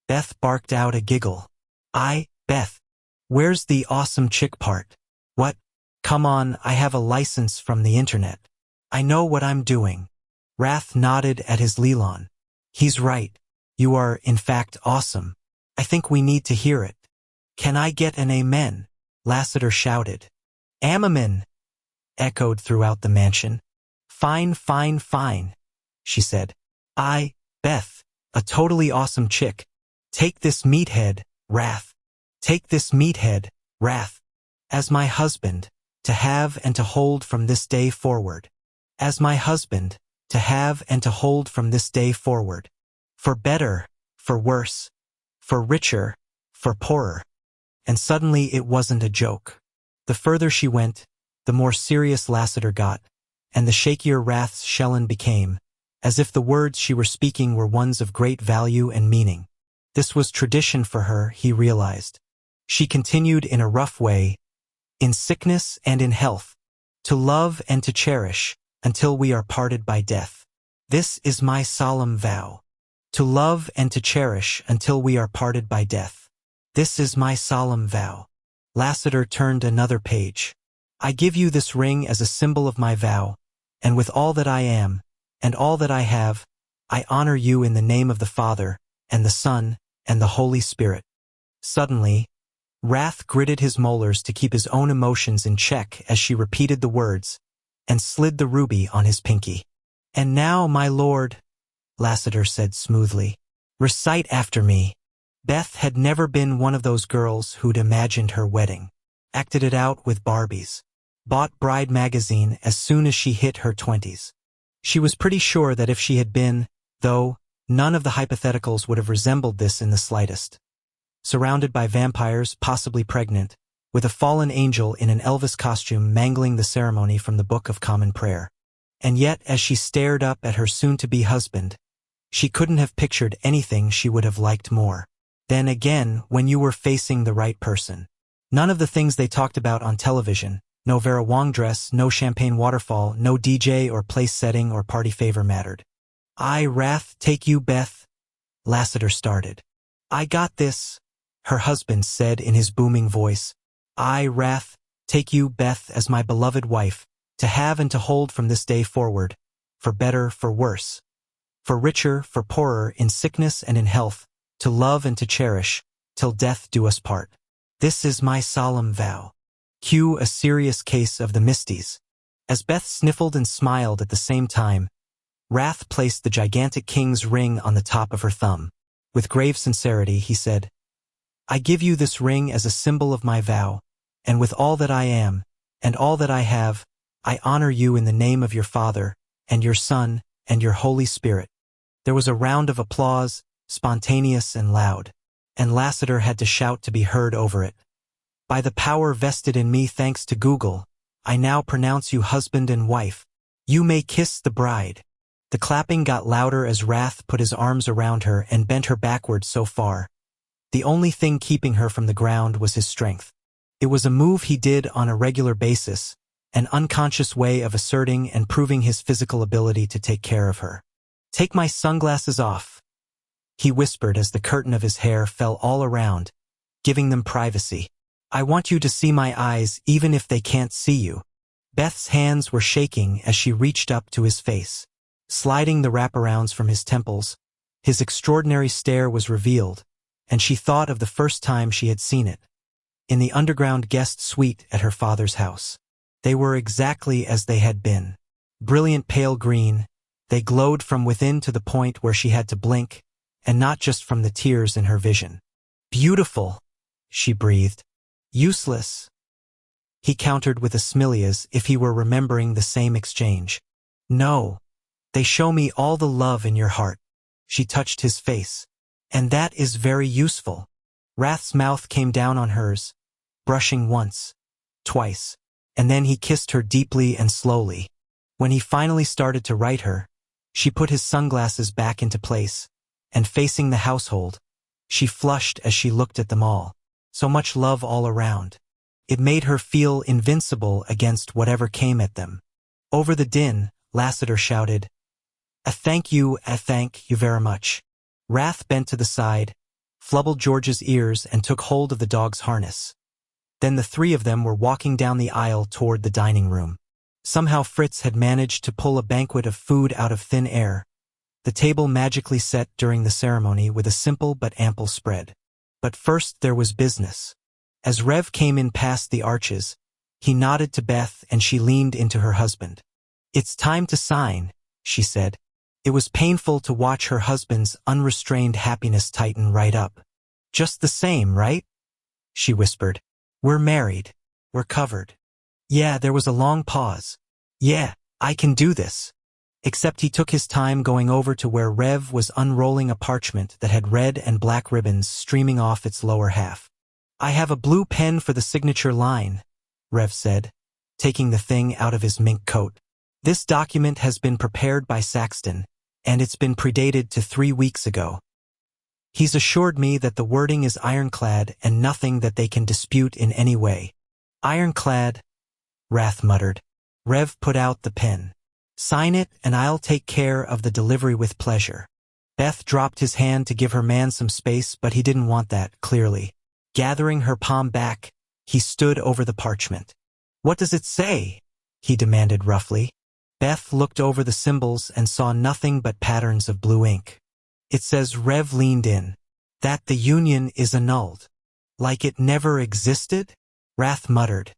Beth barked out a giggle. Beth, where's the awesome chick part? What? Come on, I have a license from the internet. I know what I'm doing. Wrath nodded at his Leland. He's right. You are, in fact, awesome. I think we need to hear it. Can I get an amen? Lassiter shouted. Amen, echoed throughout the mansion. Fine, fine, fine, she said. Beth, a totally awesome chick. Take this meathead, Wrath. Take this meathead, Wrath. As my husband, to have and to hold from this day forward. As my husband, to have and to hold from this day forward. For better, for worse, for richer, for poorer. And suddenly it wasn't a joke. The further she went, the more serious Lassiter got, and the shakier Wrath's Shellen became, as if the words she were speaking were ones of great value and meaning. This was tradition for her, he realized. She continued in a rough way, in sickness and in health, to love and to cherish, until we are parted by death. This is my solemn vow. To love and to cherish until we are parted by death. This is my solemn vow. Lassiter turned another page. I give you this ring as a symbol of my vow, and with all that I am, and all that I have, I honor you in the name of the Father, and the Son, and the Holy Spirit. Suddenly, Wrath gritted his molars to keep his own emotions in check as she repeated the words, and slid the ruby on his pinky. And now, my lord, Lassiter said smoothly, recite after me. Beth had never been one of those girls who'd imagined her wedding, acted it out with Barbies, bought Bride magazine as soon as she hit her 20s. She was pretty sure that if she had been, though, none of the hypotheticals would have resembled this in the slightest. Surrounded by vampires, possibly pregnant, with a fallen angel in an Elvis costume mangling the ceremony from the Book of Common Prayer. And yet, as she stared up at her soon-to-be husband, she couldn't have pictured anything she would have liked more. Then again, when you were facing the right person. None of the things they talked about on television, no Vera Wang dress, no champagne waterfall, no DJ or place setting or party favor mattered. Wrath, take you, Beth, Lassiter started. I got this, her husband said in his booming voice. Wrath, take you, Beth, as my beloved wife, to have and to hold from this day forward, for better, for worse, for richer, for poorer, in sickness and in health, to love and to cherish, till death do us part. This is my solemn vow. Cue a serious case of the Misties. As Beth sniffled and smiled at the same time, Wrath placed the gigantic king's ring on the top of her thumb. With grave sincerity, he said, I give you this ring as a symbol of my vow, and with all that I am, and all that I have, I honor you in the name of your Father, and your Son, and your Holy Spirit. There was a round of applause, spontaneous and loud, and Lassiter had to shout to be heard over it. By the power vested in me thanks to Google, I now pronounce you husband and wife. You may kiss the bride. The clapping got louder as Wrath put his arms around her and bent her backward so far. The only thing keeping her from the ground was his strength. It was a move he did on a regular basis, an unconscious way of asserting and proving his physical ability to take care of her. "Take my sunglasses off," he whispered as the curtain of his hair fell all around, giving them privacy. "I want you to see my eyes even if they can't see you." Beth's hands were shaking as she reached up to his face. Sliding the wraparounds from his temples, his extraordinary stare was revealed, and she thought of the first time she had seen it. In the underground guest suite at her father's house. They were exactly as they had been. Brilliant pale green, they glowed from within to the point where she had to blink, and not just from the tears in her vision. "Beautiful," she breathed. "Useless," he countered with a smile as if he were remembering the same exchange. "No, they show me all the love in your heart." She touched his face. "And that is very useful." Wrath's mouth came down on hers, brushing once, twice, and then he kissed her deeply and slowly. When he finally started to right her, she put his sunglasses back into place, and facing the household, she flushed as she looked at them all. So much love all around. It made her feel invincible against whatever came at them. Over the din, Lassiter shouted, thank you very much." Wrath bent to the side, flubbled George's ears and took hold of the dog's harness. Then the three of them were walking down the aisle toward the dining room. Somehow Fritz had managed to pull a banquet of food out of thin air, the table magically set during the ceremony with a simple but ample spread. But first there was business. As Rev came in past the arches, he nodded to Beth and she leaned into her husband. "It's time to sign," she said. It was painful to watch her husband's unrestrained happiness tighten right up. "Just the same, right?" she whispered. "We're married. We're covered." Yeah, there was a long pause. "Yeah, I can do this." Except he took his time going over to where Rev was unrolling a parchment that had red and black ribbons streaming off its lower half. "I have a blue pen for the signature line," Rev said, taking the thing out of his mink coat. "This document has been prepared by Saxton, and it's been predated to 3 weeks ago. He's assured me that the wording is ironclad and nothing that they can dispute in any way." "Ironclad," Wrath muttered. Rev put out the pen. "Sign it and I'll take care of the delivery with pleasure." Beth dropped his hand to give her man some space, but he didn't want that, clearly. Gathering her palm back, he stood over the parchment. "What does it say?" he demanded roughly. Beth looked over the symbols and saw nothing but patterns of blue ink. "It says," Rev leaned in, "that the union is annulled. Like it never existed?" Wrath muttered.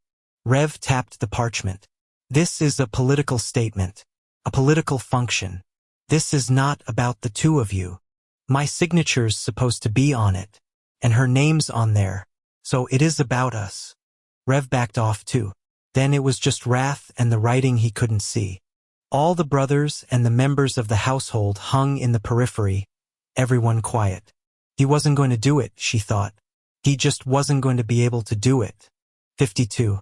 Rev tapped the parchment. "This is a political statement, a political function. This is not about the two of you. My signature's supposed to be on it, and her name's on there, so it is about us." Rev backed off too. Then it was just Wrath and the writing he couldn't see. All the brothers and the members of the household hung in the periphery, everyone quiet. He wasn't going to do it, she thought. He just wasn't going to be able to do it. 52.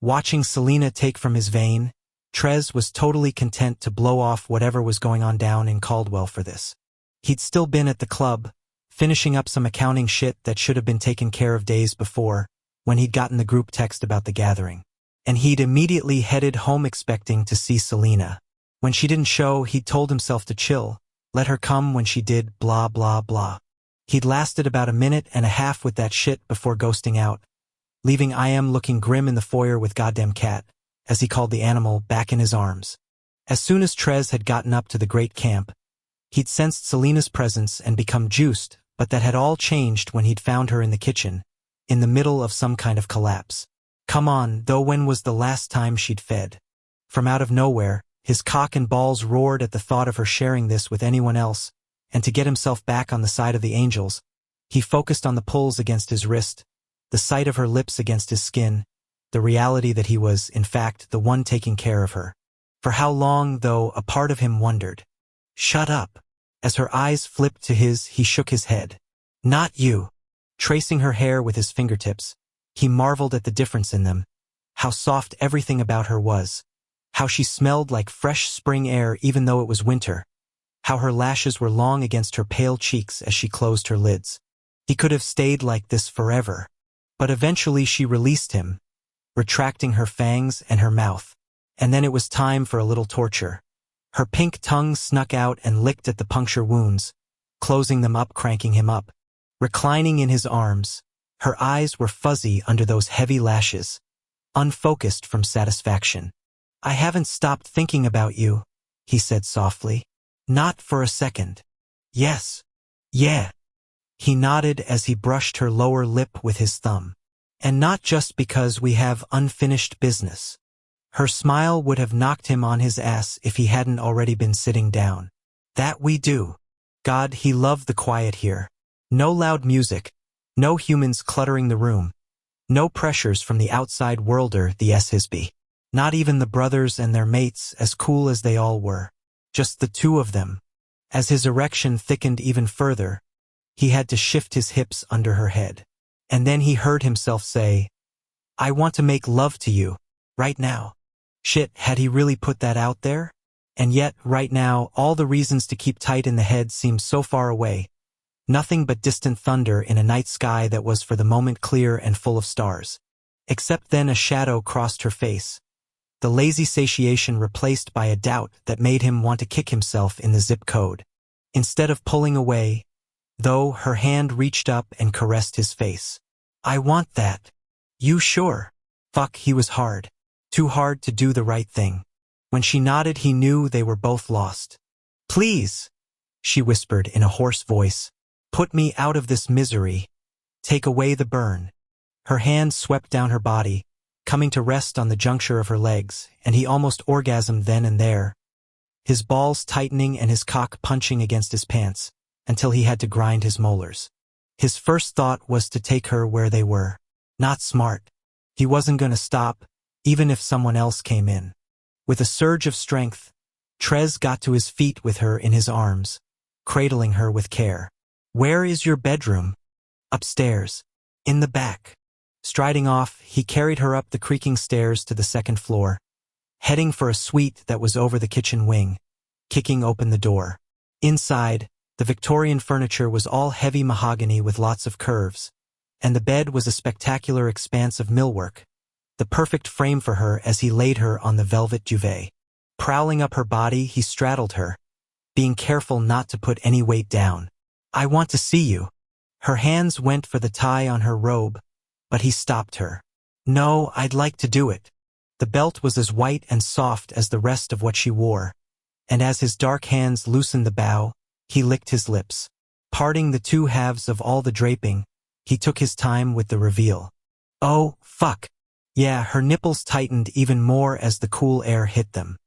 Watching Selena take from his vein, Trez was totally content to blow off whatever was going on down in Caldwell for this. He'd still been at the club, finishing up some accounting shit that should have been taken care of days before, when he'd gotten the group text about the gathering. And he'd immediately headed home expecting to see Selena. When she didn't show, he'd told himself to chill, let her come when she did, blah blah blah. He'd lasted about a minute and a half with that shit before ghosting out, leaving IM looking grim in the foyer with goddamn Cat, as he called the animal, back in his arms. As soon as Trez had gotten up to the great camp, he'd sensed Selena's presence and become juiced, but that had all changed when he'd found her in the kitchen, in the middle of some kind of collapse. Come on, though, when was the last time she'd fed? From out of nowhere, his cock and balls roared at the thought of her sharing this with anyone else, and to get himself back on the side of the angels, he focused on the pulls against his wrist, the sight of her lips against his skin, the reality that he was, in fact, the one taking care of her. For how long, though, a part of him wondered. "Shut up." As her eyes flipped to his, he shook his head. "Not you." Tracing her hair with his fingertips, he marveled at the difference in them, how soft everything about her was, how she smelled like fresh spring air even though it was winter, how her lashes were long against her pale cheeks as she closed her lids. He could have stayed like this forever. But eventually she released him, retracting her fangs and her mouth. And then it was time for a little torture. Her pink tongue snuck out and licked at the puncture wounds, closing them up, cranking him up. Reclining in his arms, her eyes were fuzzy under those heavy lashes, unfocused from satisfaction. "I haven't stopped thinking about you," he said softly. "Not for a second." "Yes. Yeah." He nodded as he brushed her lower lip with his thumb. "And not just because we have unfinished business." Her smile would have knocked him on his ass if he hadn't already been sitting down. "That we do." God, he loved the quiet here. No loud music, no humans cluttering the room, no pressures from the outside worlder, the Hisby. Not even the brothers and their mates, as cool as they all were. Just the two of them. As his erection thickened even further, he had to shift his hips under her head. And then he heard himself say, "I want to make love to you, right now." Shit, had he really put that out there? And yet, right now, all the reasons to keep tight in the head seemed so far away. Nothing but distant thunder in a night sky that was for the moment clear and full of stars. Except then a shadow crossed her face. The lazy satiation replaced by a doubt that made him want to kick himself in the zip code. Instead of pulling away, though, her hand reached up and caressed his face. "I want that." "You sure?" Fuck, he was hard. Too hard to do the right thing. When she nodded, he knew they were both lost. "Please," she whispered in a hoarse voice, "put me out of this misery. Take away the burn." Her hand swept down her body, coming to rest on the juncture of her legs, and he almost orgasmed then and there, his balls tightening and his cock punching against his pants, until he had to grind his molars. His first thought was to take her where they were. Not smart. He wasn't going to stop, even if someone else came in. With a surge of strength, Trez got to his feet with her in his arms, cradling her with care. "Where is your bedroom?" "Upstairs. In the back." Striding off, he carried her up the creaking stairs to the second floor, heading for a suite that was over the kitchen wing, kicking open the door. Inside, the Victorian furniture was all heavy mahogany with lots of curves, and the bed was a spectacular expanse of millwork, the perfect frame for her as he laid her on the velvet duvet. Prowling up her body, he straddled her, being careful not to put any weight down. "I want to see you." Her hands went for the tie on her robe, but he stopped her. "No, I'd like to do it." The belt was as white and soft as the rest of what she wore, and as his dark hands loosened the bow, he licked his lips. Parting the two halves of all the draping, he took his time with the reveal. "Oh, fuck." Yeah, her nipples tightened even more as the cool air hit them.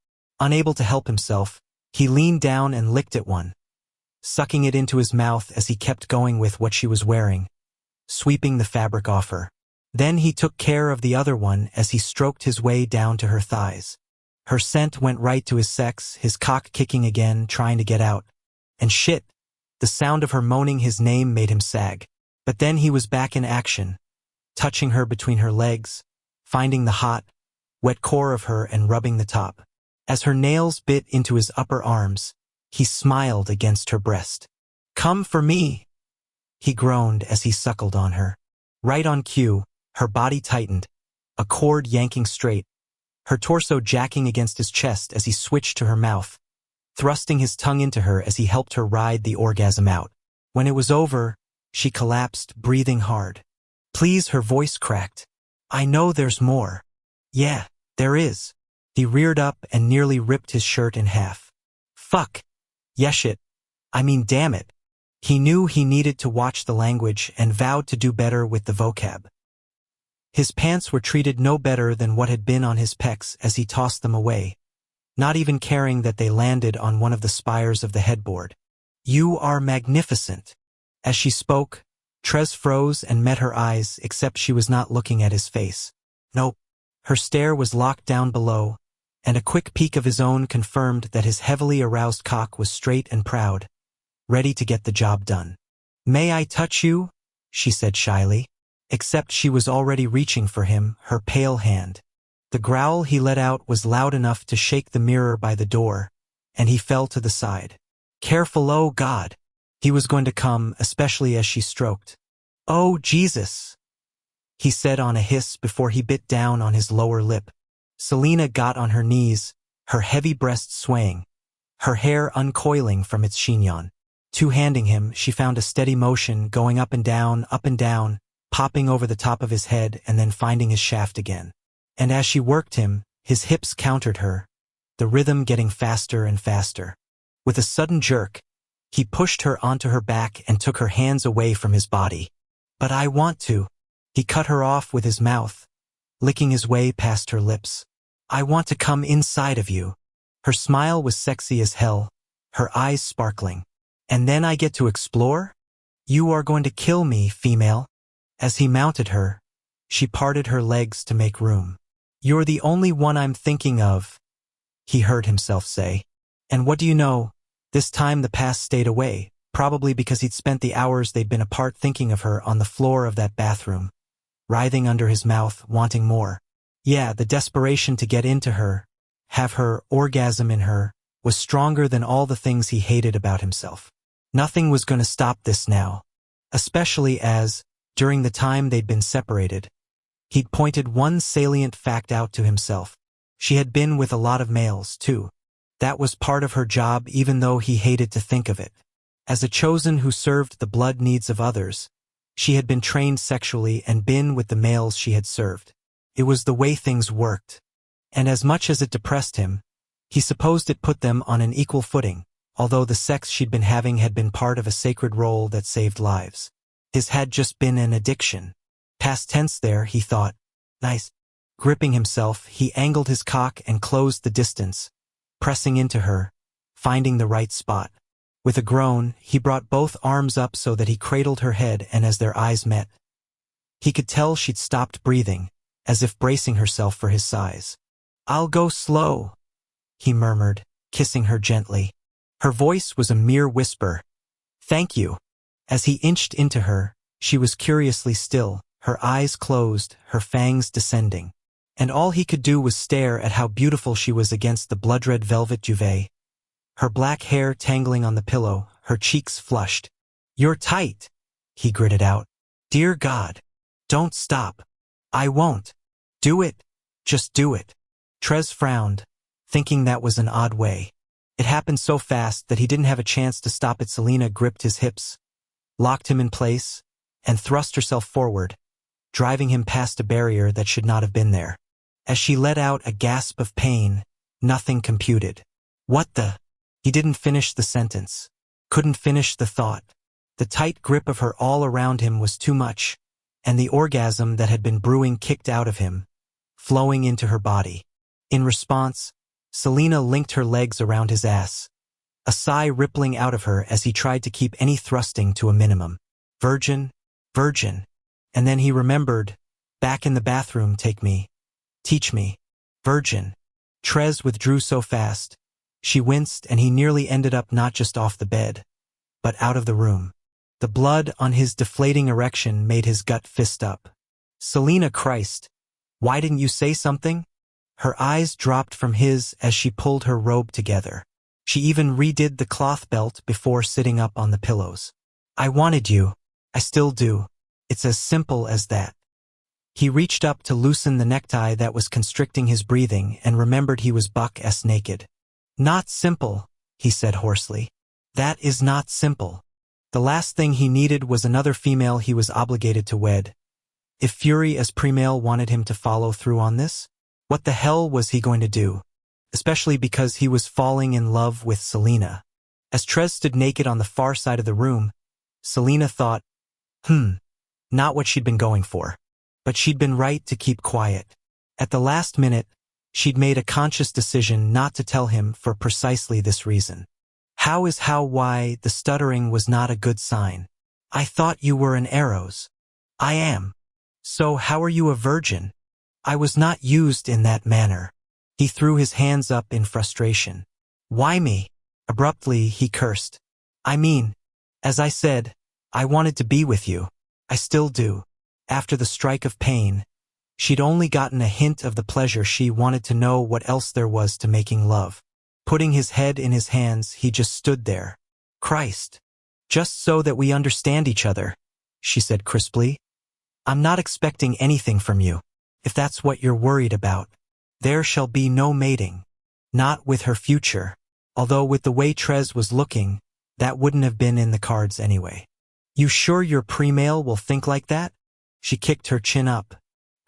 Unable to help himself, he leaned down and licked at one, sucking it into his mouth as he kept going with what she was wearing, sweeping the fabric off her. Then he took care of the other one as he stroked his way down to her thighs. Her scent went right to his sex, his cock kicking again, trying to get out. And shit, the sound of her moaning his name made him sag. But then he was back in action, touching her between her legs, finding the hot, wet core of her and rubbing the top. As her nails bit into his upper arms, he smiled against her breast. "Come for me," he groaned as he suckled on her. Right on cue, her body tightened, a cord yanking straight, her torso jacking against his chest as he switched to her mouth, thrusting his tongue into her as he helped her ride the orgasm out. When it was over, she collapsed, breathing hard. "Please," her voice cracked. "I know there's more." "Yeah, there is." He reared up and nearly ripped his shirt in half. "Fuck. Yeah, shit. I mean, damn it." He knew he needed to watch the language and vowed to do better with the vocab. His pants were treated no better than what had been on his pecs as he tossed them away, not even caring that they landed on one of the spires of the headboard. "You are magnificent." As she spoke, Trez froze and met her eyes, except she was not looking at his face. Nope. Her stare was locked down below, and a quick peek of his own confirmed that his heavily aroused cock was straight and proud, ready to get the job done. "May I touch you?" she said shyly, except she was already reaching for him, her pale hand. The growl he let out was loud enough to shake the mirror by the door, and he fell to the side. Careful, oh God. He was going to come, especially as she stroked. "Oh, Jesus." he said on a hiss before he bit down on his lower lip. Selena got on her knees, her heavy breast swaying, her hair uncoiling from its chignon. Two-handing him, she found a steady motion going up and down, popping over the top of his head and then finding his shaft again. And as she worked him, his hips countered her, the rhythm getting faster and faster. With a sudden jerk, he pushed her onto her back and took her hands away from his body. "But I want to." He cut her off with his mouth, licking his way past her lips. "I want to come inside of you." Her smile was sexy as hell, her eyes sparkling. "And then I get to explore? You are going to kill me, female." As he mounted her, she parted her legs to make room. "You're the only one I'm thinking of," he heard himself say. And what do you know? This time the past stayed away, probably because he'd spent the hours they'd been apart thinking of her on the floor of that bathroom, writhing under his mouth, wanting more. Yeah, the desperation to get into her, have her orgasm in her, was stronger than all the things he hated about himself. Nothing was going to stop this now, especially as, during the time they'd been separated, he'd pointed one salient fact out to himself. She had been with a lot of males, too. That was part of her job, even though he hated to think of it. As a chosen who served the blood needs of others, she had been trained sexually and been with the males she had served. It was the way things worked. And as much as it depressed him, he supposed it put them on an equal footing, although the sex she'd been having had been part of a sacred role that saved lives. His had just been an addiction. Past tense there, he thought. Nice. Gripping himself, he angled his cock and closed the distance, pressing into her, finding the right spot. With a groan, he brought both arms up so that he cradled her head, and as their eyes met, he could tell she'd stopped breathing, as if bracing herself for his size. "I'll go slow," he murmured, kissing her gently. Her voice was a mere whisper. "Thank you." As he inched into her, she was curiously still, her eyes closed, her fangs descending. And all he could do was stare at how beautiful she was against the blood-red velvet duvet, her black hair tangling on the pillow, her cheeks flushed. "You're tight," he gritted out. "Dear God. Don't stop." "I won't." "Do it. Just do it." Trez frowned, thinking that was an odd way. It happened so fast that he didn't have a chance to stop it. Selena gripped his hips, locked him in place, and thrust herself forward, driving him past a barrier that should not have been there. As she let out a gasp of pain, nothing computed. "What the?" He didn't finish the sentence, couldn't finish the thought. The tight grip of her all around him was too much, and the orgasm that had been brewing kicked out of him, flowing into her body. In response, Selena linked her legs around his ass, a sigh rippling out of her as he tried to keep any thrusting to a minimum. Virgin, virgin. And then he remembered, back in the bathroom, teach me, virgin. Trez withdrew so fast, she winced, and he nearly ended up not just off the bed, but out of the room. The blood on his deflating erection made his gut fist up. "Selena, Christ, why didn't you say something?" Her eyes dropped from his as she pulled her robe together. She even redid the cloth belt before sitting up on the pillows. "I wanted you. I still do. It's as simple as that." He reached up to loosen the necktie that was constricting his breathing and remembered he was buck-ass naked. "Not simple," he said hoarsely. "That is not simple." The last thing he needed was another female he was obligated to wed. If Fury as Premale wanted him to follow through on this, what the hell was he going to do? Especially because he was falling in love with Selena. As Trez stood naked on the far side of the room, Selena thought, not what she'd been going for. But she'd been right to keep quiet. At the last minute, she'd made a conscious decision not to tell him for precisely this reason. Why, the stuttering was not a good sign. "I thought you were an Arrows." "I am." "So how are you a virgin?" "I was not used in that manner." He threw his hands up in frustration. "Why me?" Abruptly, he cursed. "I mean, as I said, I wanted to be with you. I still do." After the strike of pain, she'd only gotten a hint of the pleasure. She wanted to know what else there was to making love. Putting his head in his hands, he just stood there. "Christ. Just so that we understand each other," she said crisply. I'm not expecting anything from you, if that's what you're worried about. There shall be no mating. Not with her future. Although with the way Trez was looking, that wouldn't have been in the cards anyway. You sure your pre-mail will think like that? She kicked her chin up.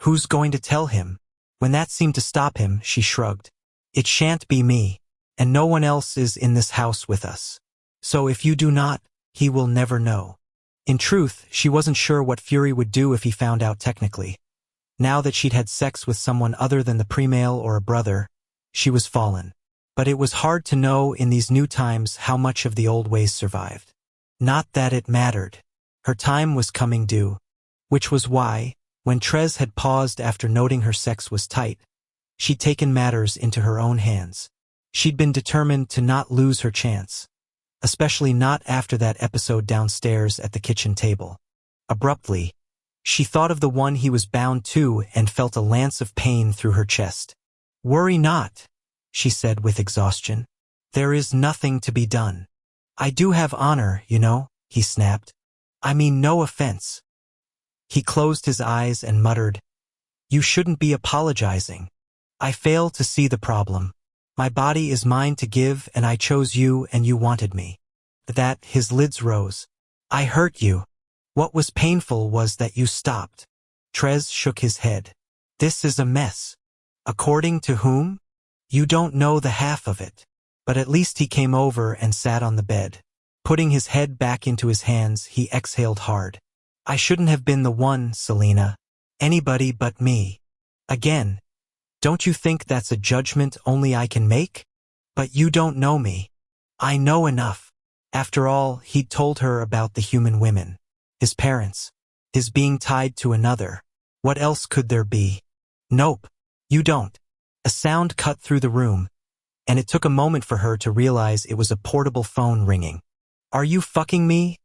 Who's going to tell him? When that seemed to stop him, she shrugged. It shan't be me, and no one else is in this house with us. So if you do not, he will never know. In truth, she wasn't sure what Fury would do if he found out technically. Now that she'd had sex with someone other than the pre-mail or a brother, she was fallen. But it was hard to know in these new times how much of the old ways survived. Not that it mattered. Her time was coming due, which was why, when Trez had paused after noting her sex was tight, she'd taken matters into her own hands. She'd been determined to not lose her chance, especially not after that episode downstairs at the kitchen table. Abruptly, she thought of the one he was bound to and felt a lance of pain through her chest. Worry not, she said with exhaustion. There is nothing to be done. I do have honor, you know, he snapped. I mean no offense. He closed his eyes and muttered, You shouldn't be apologizing. I fail to see the problem. My body is mine to give and I chose you and you wanted me. That, his lids rose. I hurt you. What was painful was that you stopped. Trez shook his head. This is a mess. According to whom? You don't know the half of it. But at least he came over and sat on the bed. Putting his head back into his hands, he exhaled hard. I shouldn't have been the one, Selena. Anybody but me. Again. Don't you think that's a judgment only I can make? But you don't know me. I know enough. After all, he'd told her about the human women. His parents. His being tied to another. What else could there be? Nope. You don't. A sound cut through the room, and it took a moment for her to realize it was a portable phone ringing. Are you fucking me?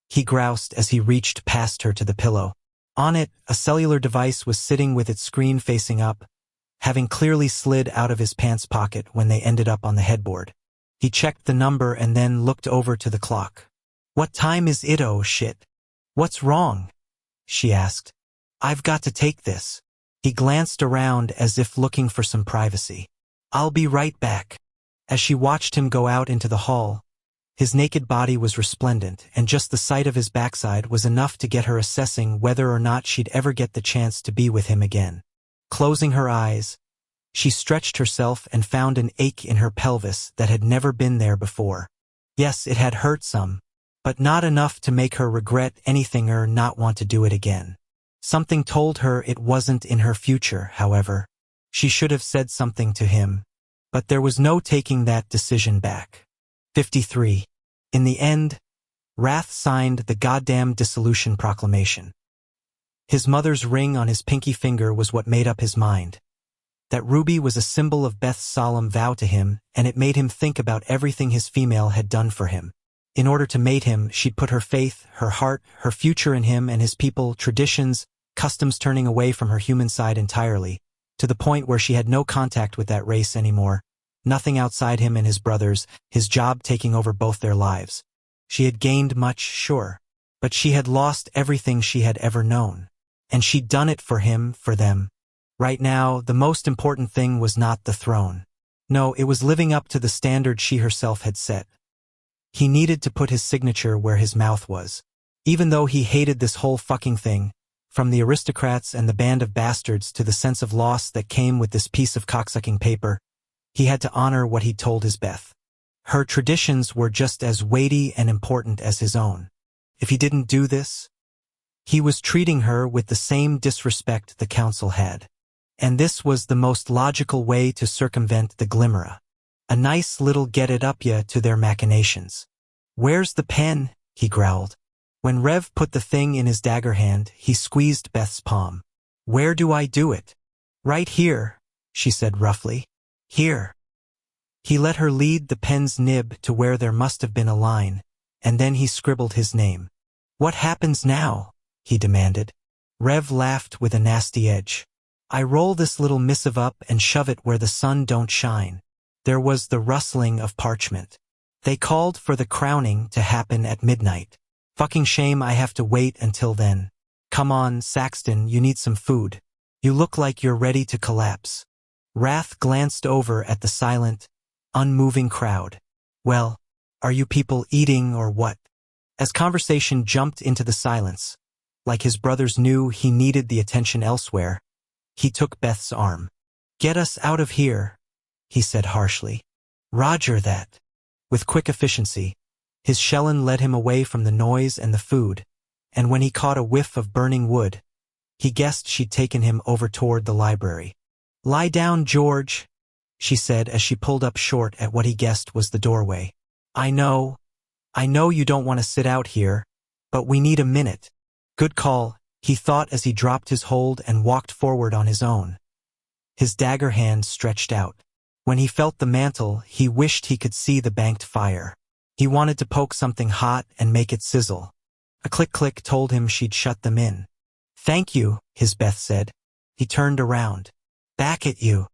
He groused as he reached past her to the pillow. On it, a cellular device was sitting with its screen facing up, having clearly slid out of his pants pocket when they ended up on the headboard. He checked the number and then looked over to the clock. What time is it? Oh shit. What's wrong? She asked. I've got to take this. He glanced around as if looking for some privacy. I'll be right back. As she watched him go out into the hall, his naked body was resplendent, and just the sight of his backside was enough to get her assessing whether or not she'd ever get the chance to be with him again. Closing her eyes, she stretched herself and found an ache in her pelvis that had never been there before. Yes, it had hurt some, but not enough to make her regret anything or not want to do it again. Something told her it wasn't in her future, however. She should have said something to him, but there was no taking that decision back. 53. In the end, Wrath signed the goddamn dissolution proclamation. His mother's ring on his pinky finger was what made up his mind. That ruby was a symbol of Beth's solemn vow to him, and it made him think about everything his female had done for him. In order to mate him, she'd put her faith, her heart, her future in him and his people, traditions, customs, turning away from her human side entirely, to the point where she had no contact with that race anymore, nothing outside him and his brothers, his job taking over both their lives. She had gained much, sure, but she had lost everything she had ever known. And she'd done it for him, for them. Right now, the most important thing was not the throne. No, it was living up to the standard she herself had set. He needed to put his signature where his mouth was. Even though he hated this whole fucking thing, from the aristocrats and the band of bastards to the sense of loss that came with this piece of cocksucking paper, he had to honor what he'd told his Beth. Her traditions were just as weighty and important as his own. If he didn't do this, he was treating her with the same disrespect the council had. And this was the most logical way to circumvent the Glimera. A nice little get-it-up-ya to their machinations. Where's the pen? He growled. When Rev put the thing in his dagger hand, he squeezed Beth's palm. Where do I do it? Right here, she said roughly. Here. He let her lead the pen's nib to where there must have been a line, and then he scribbled his name. What happens now? He demanded. Rev laughed with a nasty edge. I roll this little missive up and shove it where the sun don't shine. There was the rustling of parchment. They called for the crowning to happen at midnight. Fucking shame I have to wait until then. Come on, Saxton, you need some food. You look like you're ready to collapse. Wrath glanced over at the silent, unmoving crowd. Well, are you people eating or what? As conversation jumped into the silence, like his brothers knew he needed the attention elsewhere, he took Beth's arm. Get us out of here, he said harshly. Roger that. With quick efficiency, his Shellen led him away from the noise and the food, and when he caught a whiff of burning wood, he guessed she'd taken him over toward the library. Lie down, George, she said as she pulled up short at what he guessed was the doorway. I know you don't want to sit out here, but we need a minute. Good call, he thought as he dropped his hold and walked forward on his own. His dagger hand stretched out. When he felt the mantle, he wished he could see the banked fire. He wanted to poke something hot and make it sizzle. A click-click told him she'd shut them in. Thank you, his Beth said. He turned around. Back at you.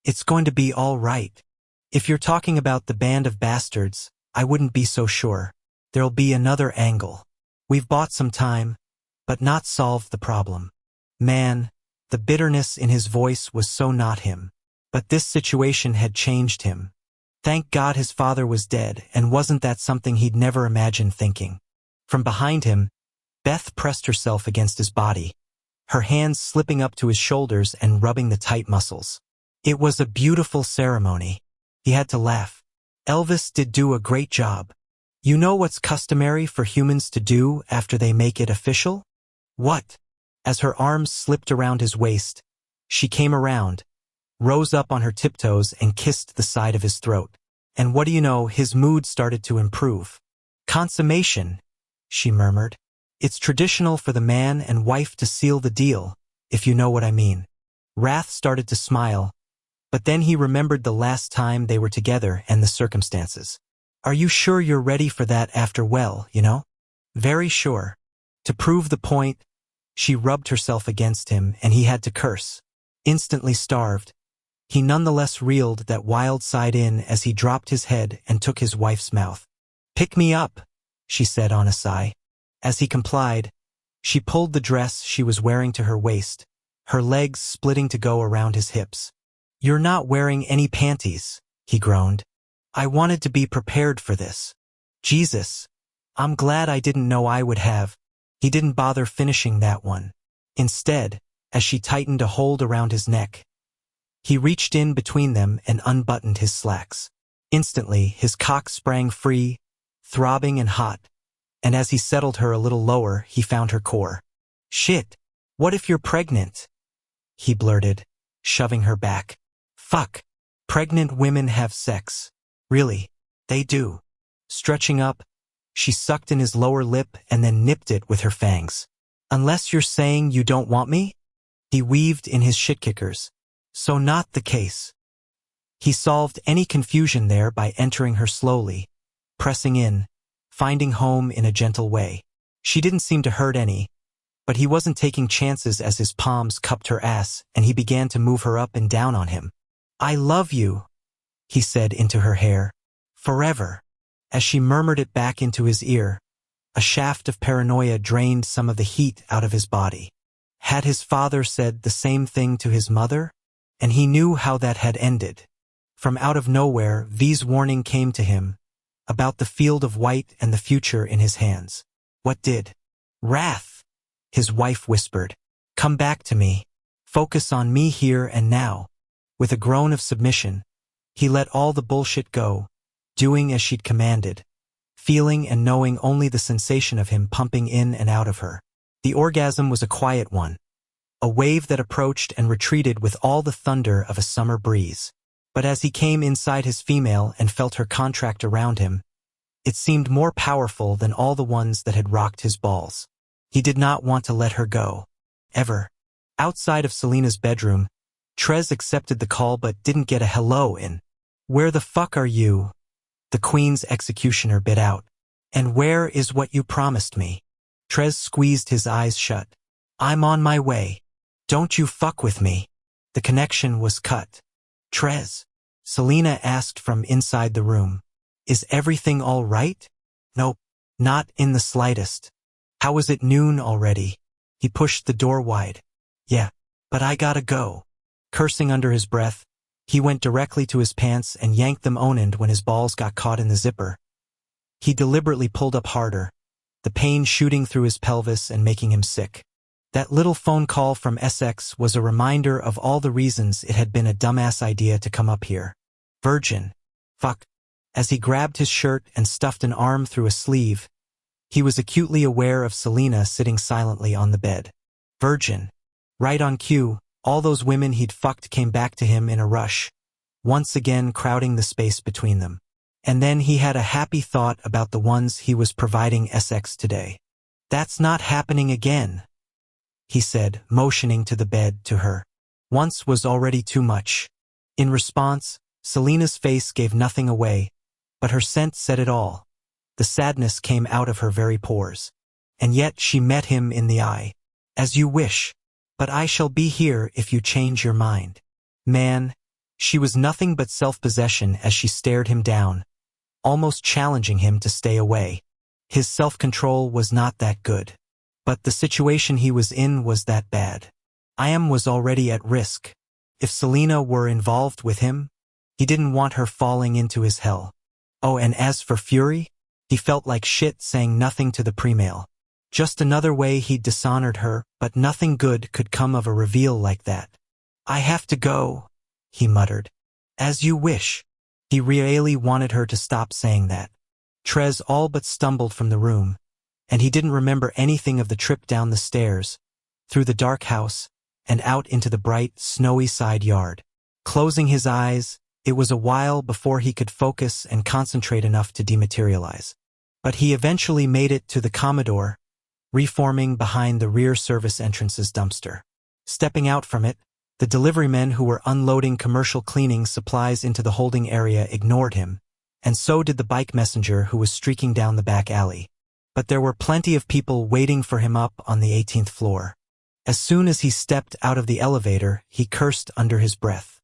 It's going to be all right. If you're talking about the band of bastards, I wouldn't be so sure. There'll be another angle. We've bought some time, but not solved the problem. Man, the bitterness in his voice was so not him. But this situation had changed him. Thank God his father was dead, and wasn't that something he'd never imagined thinking. From behind him, Beth pressed herself against his body, her hands slipping up to his shoulders and rubbing the tight muscles. It was a beautiful ceremony. He had to laugh. Elvis did do a great job. You know what's customary for humans to do after they make it official? What? As her arms slipped around his waist, she came around, rose up on her tiptoes and kissed the side of his throat. And what do you know, his mood started to improve. Consummation, she murmured. It's traditional for the man and wife to seal the deal, if you know what I mean. Wrath started to smile, but then he remembered the last time they were together and the circumstances. Are you sure you're ready for that after you know? Very sure. To prove the point, she rubbed herself against him and he had to curse. Instantly starved, he nonetheless reeled that wild side in as he dropped his head and took his wife's mouth. Pick me up, she said on a sigh. As he complied, she pulled the dress she was wearing to her waist, her legs splitting to go around his hips. You're not wearing any panties, he groaned. I wanted to be prepared for this. Jesus, I'm glad I didn't know I would have. He didn't bother finishing that one. Instead, as she tightened a hold around his neck, he reached in between them and unbuttoned his slacks. Instantly, his cock sprang free, throbbing and hot, and as he settled her a little lower, he found her core. Shit, what if you're pregnant? He blurted, shoving her back. Fuck, pregnant women have sex. Really, they do. Stretching up, she sucked in his lower lip and then nipped it with her fangs. Unless you're saying you don't want me? He weaved in his shit-kickers. So not the case. He solved any confusion there by entering her slowly, pressing in, finding home in a gentle way. She didn't seem to hurt any, but he wasn't taking chances as his palms cupped her ass and he began to move her up and down on him. I love you, he said into her hair. Forever. As she murmured it back into his ear, a shaft of paranoia drained some of the heat out of his body. Had his father said the same thing to his mother? And he knew how that had ended. From out of nowhere, V's warning came to him, about the field of white and the future in his hands. What did? Wrath, his wife whispered. Come back to me. Focus on me here and now. With a groan of submission, he let all the bullshit go, doing as she'd commanded, feeling and knowing only the sensation of him pumping in and out of her. The orgasm was a quiet one, a wave that approached and retreated with all the thunder of a summer breeze. But as he came inside his female and felt her contract around him, it seemed more powerful than all the ones that had rocked his balls. He did not want to let her go. Ever. Outside of Selena's bedroom, Trez accepted the call but didn't get a hello in. Where the fuck are you? The Queen's executioner bit out. And where is what you promised me? Trez squeezed his eyes shut. I'm on my way. Don't you fuck with me. The connection was cut. Trez, Selena asked from inside the room. Is everything all right? Nope, not in the slightest. How is it noon already? He pushed the door wide. Yeah, but I gotta go. Cursing under his breath, he went directly to his pants and yanked them onend when his balls got caught in the zipper. He deliberately pulled up harder, the pain shooting through his pelvis and making him sick. That little phone call from Essex was a reminder of all the reasons it had been a dumbass idea to come up here. Virgin. Fuck. As he grabbed his shirt and stuffed an arm through a sleeve, he was acutely aware of Selena sitting silently on the bed. Virgin. Right on cue, all those women he'd fucked came back to him in a rush, once again crowding the space between them. And then he had a happy thought about the ones he was providing Essex today. That's not happening again, he said, motioning to the bed to her. Once was already too much. In response, Selena's face gave nothing away, but her scent said it all. The sadness came out of her very pores. And yet she met him in the eye. As you wish, but I shall be here if you change your mind. Man, she was nothing but self-possession as she stared him down, almost challenging him to stay away. His self-control was not that good. But the situation he was in was that bad. Iam was already at risk. If Selena were involved with him, he didn't want her falling into his hell. Oh, and as for Fury, he felt like shit saying nothing to the pre-mail. Just another way he'd dishonored her, but nothing good could come of a reveal like that. I have to go, he muttered. As you wish. He really wanted her to stop saying that. Trez all but stumbled from the room, and he didn't remember anything of the trip down the stairs, through the dark house, and out into the bright, snowy side yard. Closing his eyes, it was a while before he could focus and concentrate enough to dematerialize. But he eventually made it to the Commodore, reforming behind the rear service entrance's dumpster. Stepping out from it, the deliverymen who were unloading commercial cleaning supplies into the holding area ignored him, and so did the bike messenger who was streaking down the back alley. But there were plenty of people waiting for him up on the 18th floor. As soon as he stepped out of the elevator, he cursed under his breath.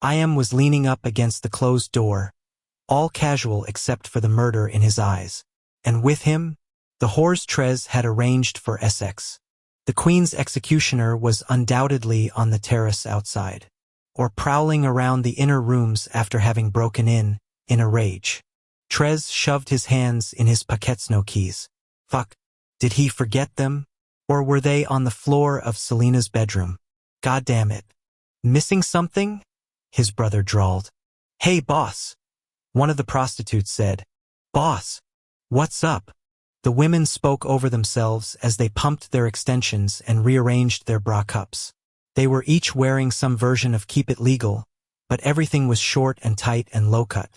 Iam was leaning up against the closed door, all casual except for the murder in his eyes. And with him, the whores Trez had arranged for Essex. The Queen's executioner was undoubtedly on the terrace outside, or prowling around the inner rooms after having broken in a rage. Trez shoved his hands in his Paquetsno keys. Fuck, did he forget them? Or were they on the floor of Selena's bedroom? God damn it. Missing something? His brother drawled. Hey, boss. One of the prostitutes said. Boss, what's up? The women spoke over themselves as they pumped their extensions and rearranged their bra cups. They were each wearing some version of Keep It Legal, but everything was short and tight and low-cut.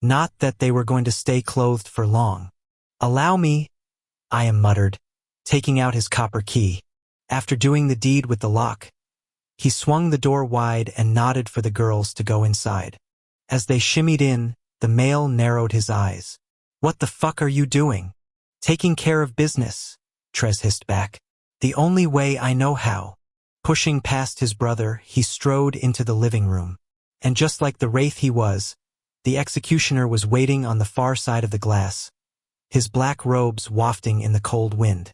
Not that they were going to stay clothed for long. Allow me, Iam muttered, taking out his copper key. After doing the deed with the lock, he swung the door wide and nodded for the girls to go inside. As they shimmied in, the male narrowed his eyes. What the fuck are you doing? Taking care of business, Trez hissed back. The only way I know how. Pushing past his brother, he strode into the living room. And just like the wraith he was, the executioner was waiting on the far side of the glass, his black robes wafting in the cold wind.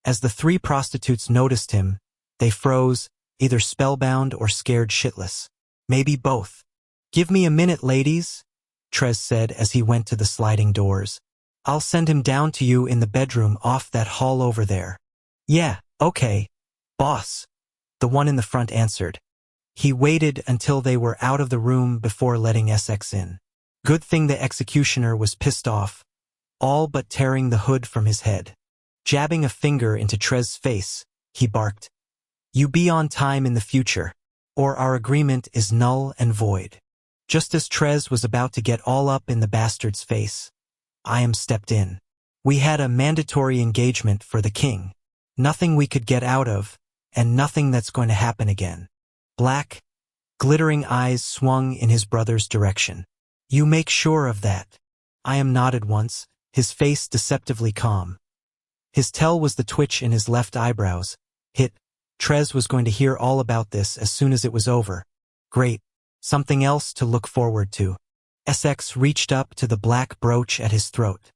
As the three prostitutes noticed him, they froze, either spellbound or scared shitless. Maybe both. Give me a minute, ladies, Trez said as he went to the sliding doors. I'll send him down to you in the bedroom off that hall over there. Yeah, okay, boss, the one in the front answered. He waited until they were out of the room before letting Essex in. Good thing the executioner was pissed off, all but tearing the hood from his head. Jabbing a finger into Trez's face, he barked. You be on time in the future, or our agreement is null and void. Just as Trez was about to get all up in the bastard's face, Iam stepped in. We had a mandatory engagement for the king. Nothing we could get out of, and nothing that's going to happen again. Black, glittering eyes swung in his brother's direction. You make sure of that. Iam nodded once, his face deceptively calm. His tell was the twitch in his left eyebrows. Trez was going to hear all about this as soon as it was over. Great. Something else to look forward to. Essex reached up to the black brooch at his throat.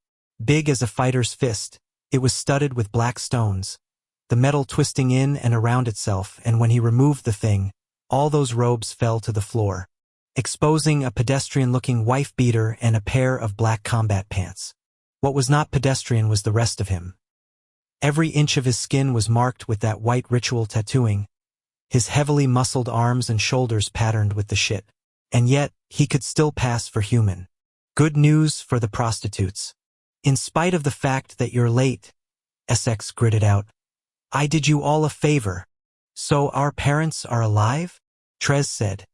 Big as a fighter's fist, it was studded with black stones, the metal twisting in and around itself, and when he removed the thing, all those robes fell to the floor, exposing a pedestrian-looking wife-beater and a pair of black combat pants. What was not pedestrian was the rest of him. Every inch of his skin was marked with that white ritual tattooing, his heavily muscled arms and shoulders patterned with the shit. And yet, he could still pass for human. Good news for the prostitutes. In spite of the fact that you're late, Essex gritted out, I did you all a favor. So our parents are alive? Trez said.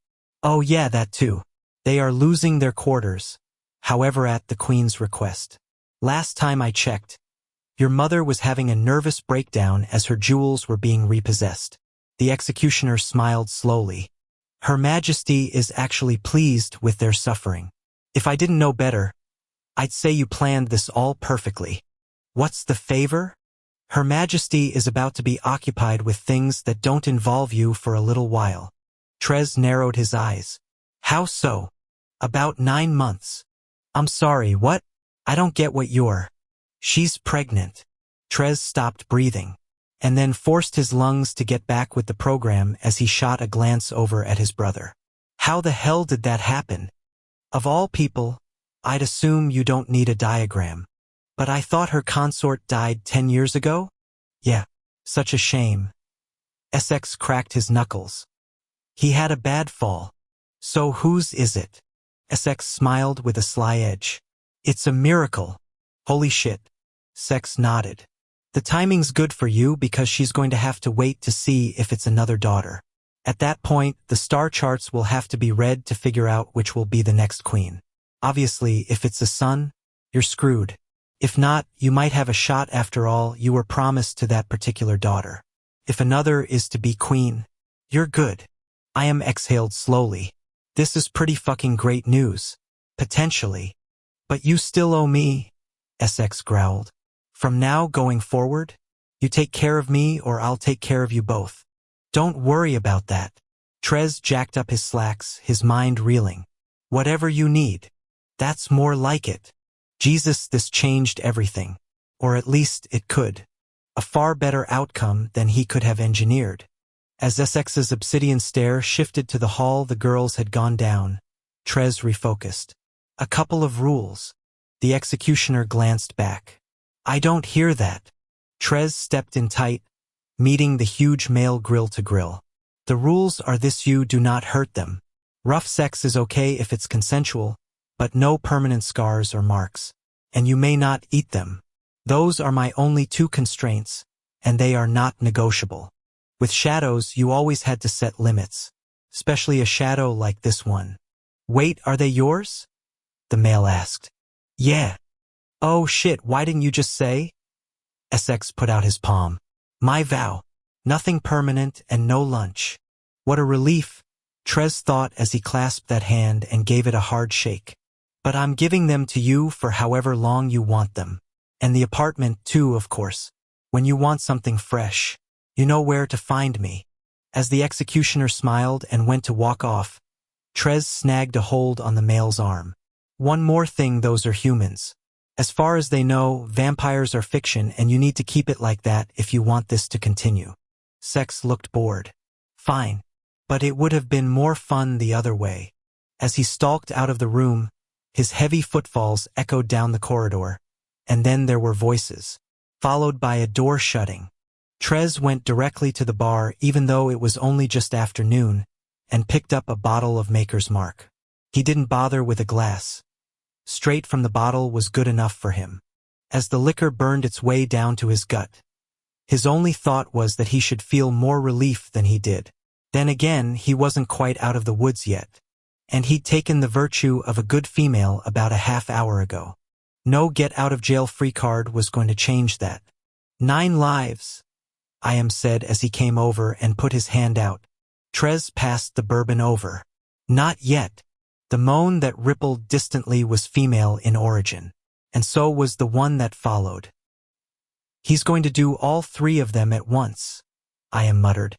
Oh yeah, that too. They are losing their quarters, however at the Queen's request. Last time I checked, your mother was having a nervous breakdown as her jewels were being repossessed. The executioner smiled slowly. Her Majesty is actually pleased with their suffering. If I didn't know better, I'd say you planned this all perfectly. What's the favor? Her Majesty is about to be occupied with things that don't involve you for a little while. Trez narrowed his eyes. How so? About 9 months. I'm sorry, what? I don't get what you're. She's pregnant. Trez stopped breathing, and then forced his lungs to get back with the program as he shot a glance over at his brother. How the hell did that happen? Of all people, I'd assume you don't need a diagram. But I thought her consort died 10 years ago? Yeah, such a shame. Essex cracked his knuckles. He had a bad fall. So whose is it? Essex smiled with a sly edge. It's a miracle. Holy shit. Sex nodded. The timing's good for you because she's going to have to wait to see if it's another daughter. At that point, the star charts will have to be read to figure out which will be the next queen. Obviously, if it's a son, you're screwed. If not, you might have a shot after all. You were promised to that particular daughter. If another is to be queen, you're good. I exhaled slowly. This is pretty fucking great news. Potentially. But you still owe me, Essex growled. From now going forward, you take care of me or I'll take care of you both. Don't worry about that. Trez jacked up his slacks, his mind reeling. Whatever you need. That's more like it. Jesus, this changed everything. Or at least it could. A far better outcome than he could have engineered. As Essex's obsidian stare shifted to the hall the girls had gone down, Trez refocused. A couple of rules. The executioner glanced back. I don't hear that. Trez stepped in tight, meeting the huge male grill to grill. The rules are this: you do not hurt them. Rough sex is okay if it's consensual, but no permanent scars or marks. And you may not eat them. Those are my only 2 constraints, and they are not negotiable. With shadows, you always had to set limits, especially a shadow like this one. Wait, are they yours? The male asked. Yeah. Oh shit, why didn't you just say? Essex put out his palm. My vow. Nothing permanent and no lunch. What a relief, Trez thought as he clasped that hand and gave it a hard shake. But I'm giving them to you for however long you want them. And the apartment too, of course. When you want something fresh, you know where to find me. As the executioner smiled and went to walk off, Trez snagged a hold on the male's arm. One more thing, those are humans. As far as they know, vampires are fiction and you need to keep it like that if you want this to continue. Sex looked bored. Fine. But it would have been more fun the other way. As he stalked out of the room, his heavy footfalls echoed down the corridor, and then there were voices, followed by a door shutting. Trez went directly to the bar even though it was only just afternoon, and picked up a bottle of Maker's Mark. He didn't bother with a glass. Straight from the bottle was good enough for him. As the liquor burned its way down to his gut, his only thought was that he should feel more relief than he did. Then again, he wasn't quite out of the woods yet, and he'd taken the virtue of a good female about a half hour ago. No get-out-of-jail-free card was going to change that. 9 lives, said as he came over and put his hand out. Trez passed the bourbon over. Not yet. The moan that rippled distantly was female in origin, and so was the one that followed. He's going to do all 3 of them at once, muttered.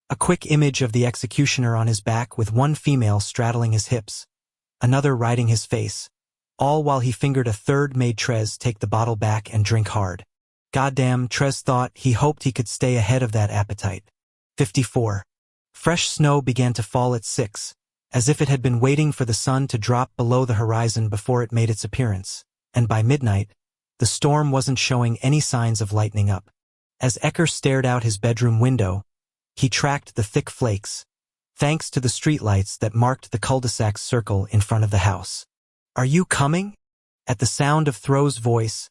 A quick image of the executioner on his back with one female straddling his hips, another riding his face, all while he fingered a third made Trez take the bottle back and drink hard. Goddamn, Trez thought. He hoped he could stay ahead of that appetite. 54. Fresh snow began to fall at 6, as if it had been waiting for the sun to drop below the horizon before it made its appearance, and by midnight, the storm wasn't showing any signs of lightening up. As Ecker stared out his bedroom window, he tracked the thick flakes, thanks to the streetlights that marked the cul-de-sac circle in front of the house. "Are you coming?" At the sound of Throw's voice,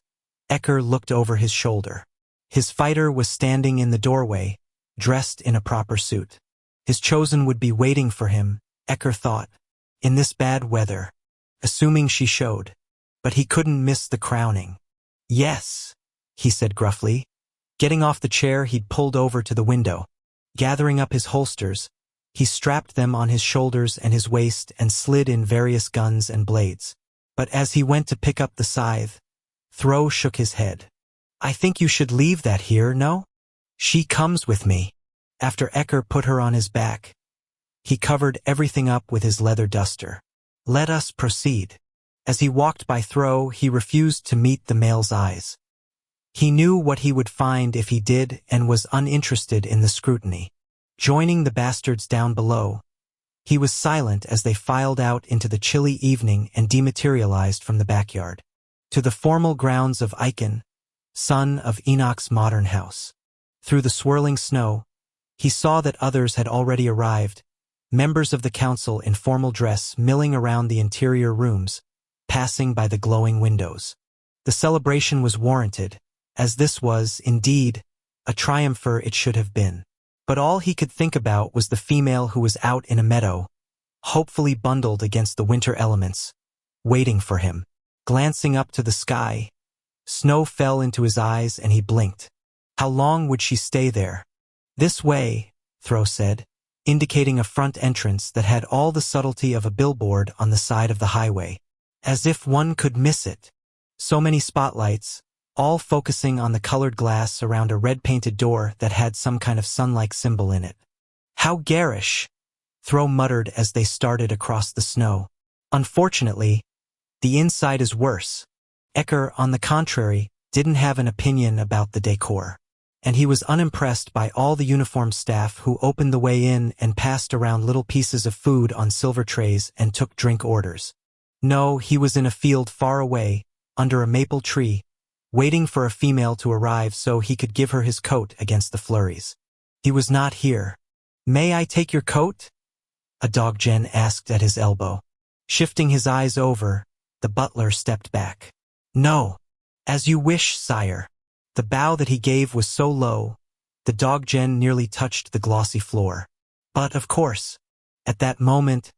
Ecker looked over his shoulder. His fighter was standing in the doorway, dressed in a proper suit. His chosen would be waiting for him, Ecker thought, in this bad weather, assuming she showed. But he couldn't miss the crowning. "Yes," he said gruffly. Getting off the chair, he'd pulled over to the window. Gathering up his holsters, he strapped them on his shoulders and his waist and slid in various guns and blades. But as he went to pick up the scythe, Throw shook his head. "I think you should leave that here, no? She comes with me." After Ecker put her on his back, he covered everything up with his leather duster. "Let us proceed." As he walked by Throw, he refused to meet the male's eyes. He knew what he would find if he did and was uninterested in the scrutiny. Joining the bastards down below, he was silent as they filed out into the chilly evening and dematerialized from the backyard. To the formal grounds of Eichen, son of Enoch's modern house. Through the swirling snow, he saw that others had already arrived, members of the council in formal dress milling around the interior rooms, passing by the glowing windows. The celebration was warranted, as this was, indeed, a triumpher it should have been. But all he could think about was the female who was out in a meadow, hopefully bundled against the winter elements, waiting for him. Glancing up to the sky, snow fell into his eyes and he blinked. How long would she stay there? "This way," Throw said, indicating a front entrance that had all the subtlety of a billboard on the side of the highway. As if one could miss it. So many spotlights, all focusing on the colored glass around a red-painted door that had some kind of sun-like symbol in it. "How garish," Throw muttered as they started across the snow. Unfortunately, the inside is worse. Ecker, on the contrary, didn't have an opinion about the decor. And he was unimpressed by all the uniformed staff who opened the way in and passed around little pieces of food on silver trays and took drink orders. No, he was in a field far away, under a maple tree, waiting for a female to arrive so he could give her his coat against the flurries. He was not here. "May I take your coat?" a dog Jen asked at his elbow. Shifting his eyes over, the butler stepped back. "No. As you wish, sire." The bow that he gave was so low, the dog Jen nearly touched the glossy floor. But, of course, at that moment,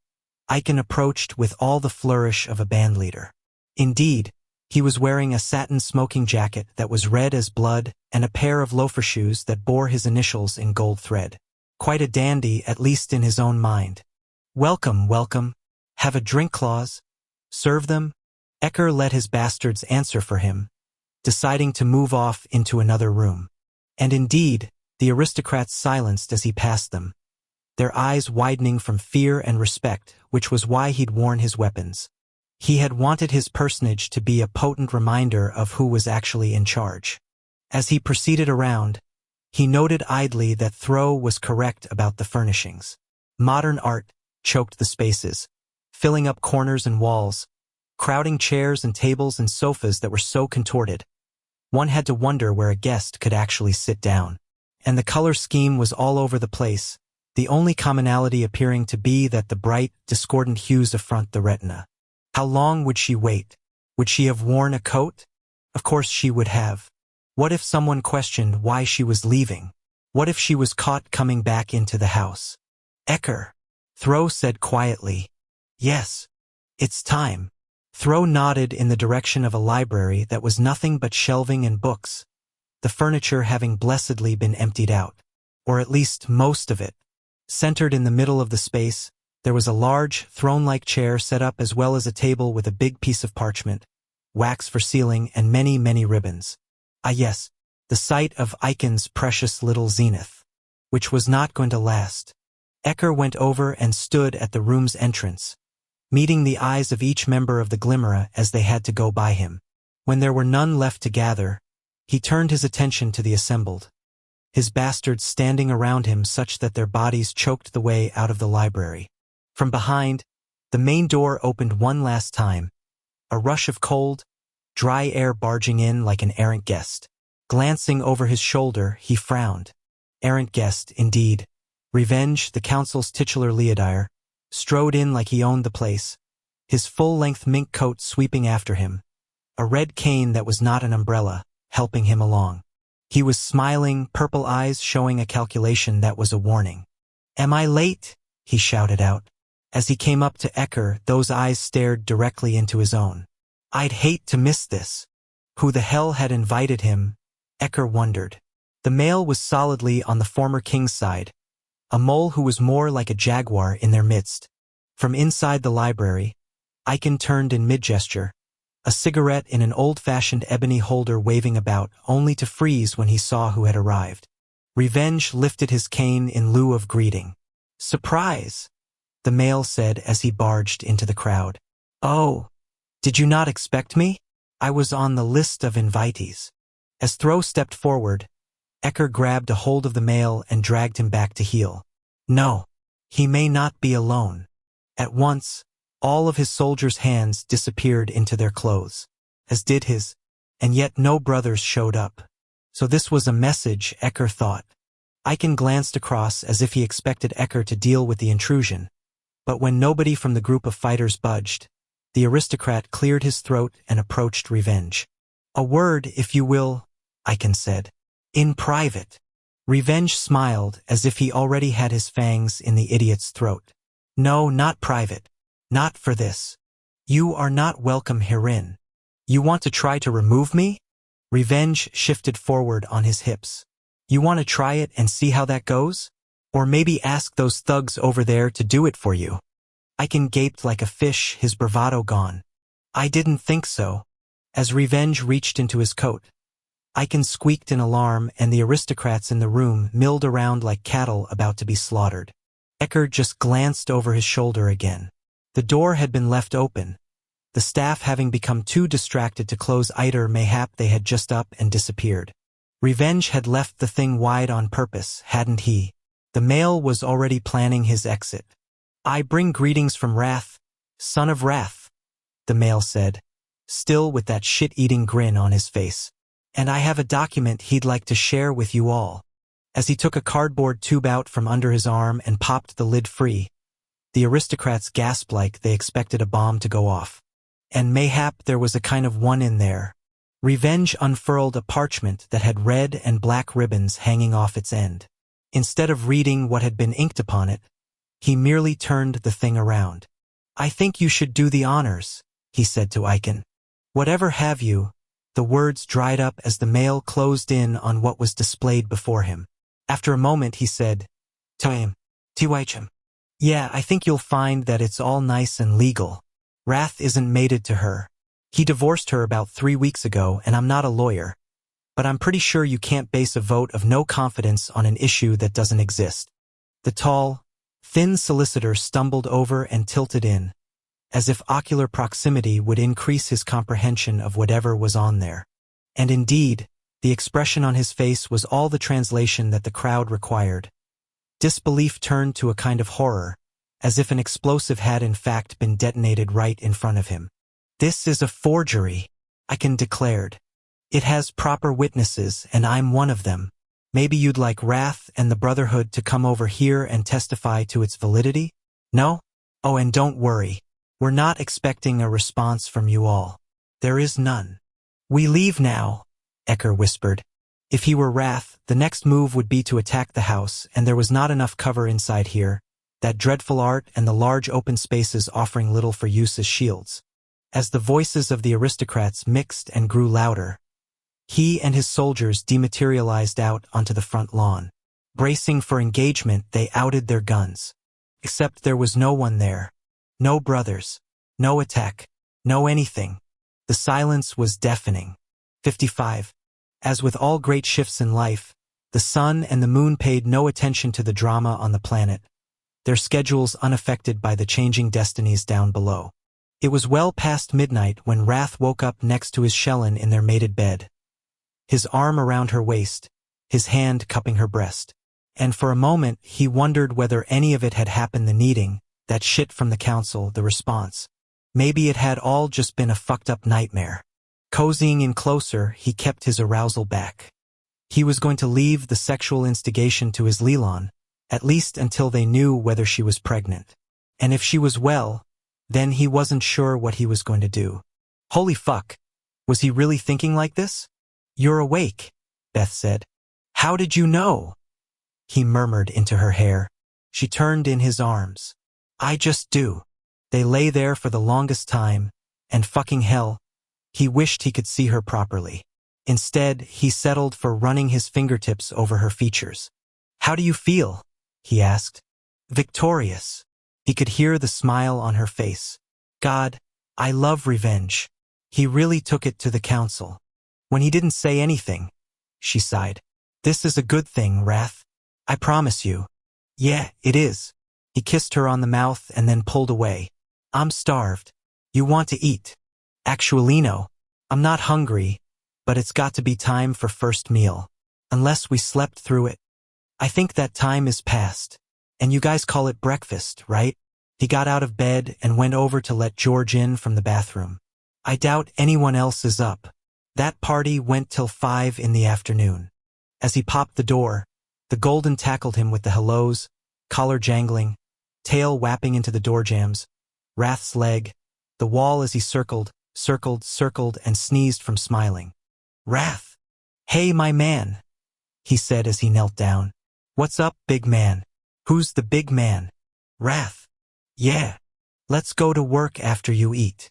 Eichen approached with all the flourish of a bandleader. Indeed, he was wearing a satin smoking jacket that was red as blood and a pair of loafer shoes that bore his initials in gold thread. Quite a dandy, at least in his own mind. "Welcome, welcome. Have a drink, Claus? Serve them?" Ecker let his bastards answer for him, deciding to move off into another room. And indeed, the aristocrats silenced as he passed them, their eyes widening from fear and respect, which was why he'd worn his weapons. He had wanted his personage to be a potent reminder of who was actually in charge. As he proceeded around, he noted idly that Throw was correct about the furnishings. Modern art choked the spaces, filling up corners and walls, crowding chairs and tables and sofas that were so contorted. One had to wonder where a guest could actually sit down. And the color scheme was all over the place, the only commonality appearing to be that the bright, discordant hues affront the retina. How long would she wait? Would she have worn a coat? Of course she would have. What if someone questioned why she was leaving? What if she was caught coming back into the house? "Ecker," Throw said quietly. "Yes. It's time." Throw nodded in the direction of a library that was nothing but shelving and books, the furniture having blessedly been emptied out, or at least most of it. Centered in the middle of the space, there was a large, throne-like chair set up as well as a table with a big piece of parchment, wax for sealing, and many, many ribbons. Ah yes, the site of Eichen's precious little zenith, which was not going to last. Ecker went over and stood at the room's entrance, meeting the eyes of each member of the Glimmerer as they had to go by him. When there were none left to gather, He turned his attention to the assembled, his bastards standing around him such that their bodies choked the way out of the library. From behind, the main door opened one last time, a rush of cold, dry air barging in like an errant guest. Glancing over his shoulder, he frowned. Errant guest, indeed. Revenge, the council's titular Leodire, strode in like he owned the place, his full-length mink coat sweeping after him, a red cane that was not an umbrella, helping him along. He was smiling, purple eyes showing a calculation that was a warning. "Am I late?" he shouted out. As he came up to Ecker, those eyes stared directly into his own. "I'd hate to miss this." Who the hell had invited him? Ecker wondered. The male was solidly on the former king's side, a mole who was more like a jaguar in their midst. From inside the library, Eichen turned in mid-gesture, a cigarette in an old-fashioned ebony holder waving about, only to freeze when he saw who had arrived. Revenge lifted his cane in lieu of greeting. "Surprise," the male said as he barged into the crowd. "Oh, did you not expect me? I was on the list of invitees." As Throw stepped forward, Ecker grabbed a hold of the male and dragged him back to heel. "No, he may not be alone." At once, all of his soldiers' hands disappeared into their clothes, as did his, and yet no brothers showed up. So this was a message, Ecker thought. Eichen glanced across as if he expected Ecker to deal with the intrusion, but when nobody from the group of fighters budged, the aristocrat cleared his throat and approached Revenge. "A word, if you will," Eichen said. "In private." Revenge smiled as if he already had his fangs in the idiot's throat. "No, not private. Not for this. You are not welcome herein. You want to try to remove me?" Revenge shifted forward on his hips. "You want to try it and see how that goes? Or maybe ask those thugs over there to do it for you?" Eichen gaped like a fish, his bravado gone. "I didn't think so." As Revenge reached into his coat, Eichen squeaked in alarm and the aristocrats in the room milled around like cattle about to be slaughtered. Ecker just glanced over his shoulder again. The door had been left open, the staff having become too distracted to close either. Mayhap they had just up and disappeared. Revenge had left the thing wide on purpose, hadn't he? The male was already planning his exit. "I bring greetings from Wrath, son of Wrath," the male said, still with that shit-eating grin on his face. "And I have a document he'd like to share with you all." As he took a cardboard tube out from under his arm and popped the lid free, the aristocrats gasped like they expected a bomb to go off. And mayhap there was a kind of one in there. Revenge unfurled a parchment that had red and black ribbons hanging off its end. Instead of reading what had been inked upon it, he merely turned the thing around. "I think you should do the honors," he said to Eichen. "Whatever have you." The words dried up as the male closed in on what was displayed before him. After a moment he said, "Time, Tiwaicham. Yeah, I think you'll find that it's all nice and legal. Wrath isn't mated to her. He divorced her about 3 weeks ago, and I'm not a lawyer, but I'm pretty sure you can't base a vote of no confidence on an issue that doesn't exist." The tall, thin solicitor stumbled over and tilted in, as if ocular proximity would increase his comprehension of whatever was on there. And indeed, the expression on his face was all the translation that the crowd required. Disbelief turned to a kind of horror, as if an explosive had in fact been detonated right in front of him. "This is a forgery," Eichen declared. "It has proper witnesses, and I'm one of them. Maybe you'd like Wrath and the Brotherhood to come over here and testify to its validity? No? Oh, and don't worry. We're not expecting a response from you all. There is none." "We leave now," Ecker whispered. If he were Wrath, the next move would be to attack the house, and there was not enough cover inside here, that dreadful art and the large open spaces offering little for use as shields. As the voices of the aristocrats mixed and grew louder, he and his soldiers dematerialized out onto the front lawn. Bracing for engagement, they outed their guns. Except there was no one there. No brothers. No attack. No anything. The silence was deafening. 55. As with all great shifts in life, the sun and the moon paid no attention to the drama on the planet, their schedules unaffected by the changing destinies down below. It was well past midnight when Wrath woke up next to his Shellen in their mated bed. his arm around her waist, his hand cupping her breast. And for a moment, he wondered whether any of it had happened, the kneading, that shit from the council, the response. Maybe it had all just been a fucked up nightmare. Cozying in closer, he kept his arousal back. He was going to leave the sexual instigation to his Leland, at least until they knew whether she was pregnant. And if she was well, then he wasn't sure what he was going to do. Holy fuck. Was he really thinking like this? You're awake, Beth said. How did you know? He murmured into her hair. She turned in his arms. I just do. They lay there for the longest time, and fucking hell, he wished he could see her properly. Instead, he settled for running his fingertips over her features. How do you feel? He asked. Victorious. He could hear the smile on her face. God, I love revenge. He really took it to the council. When he didn't say anything, she sighed. This is a good thing, Wrath. I promise you. Yeah, it is. He kissed her on the mouth and then pulled away. I'm starved. You want to eat? Actually, no. I'm not hungry, but it's got to be time for first meal. Unless we slept through it. I think that time is past. And you guys call it breakfast, right? He got out of bed and went over to let George in from the bathroom. I doubt anyone else is up. That party went till 5 in the afternoon. As he popped the door, the Golden tackled him with the hellos, collar jangling, tail whapping into the door jambs, Wrath's leg, the wall as he circled, and sneezed from smiling. Wrath. Hey, my man, he said as he knelt down. What's up, big man? Who's the big man? Wrath. Yeah. Let's go to work after you eat.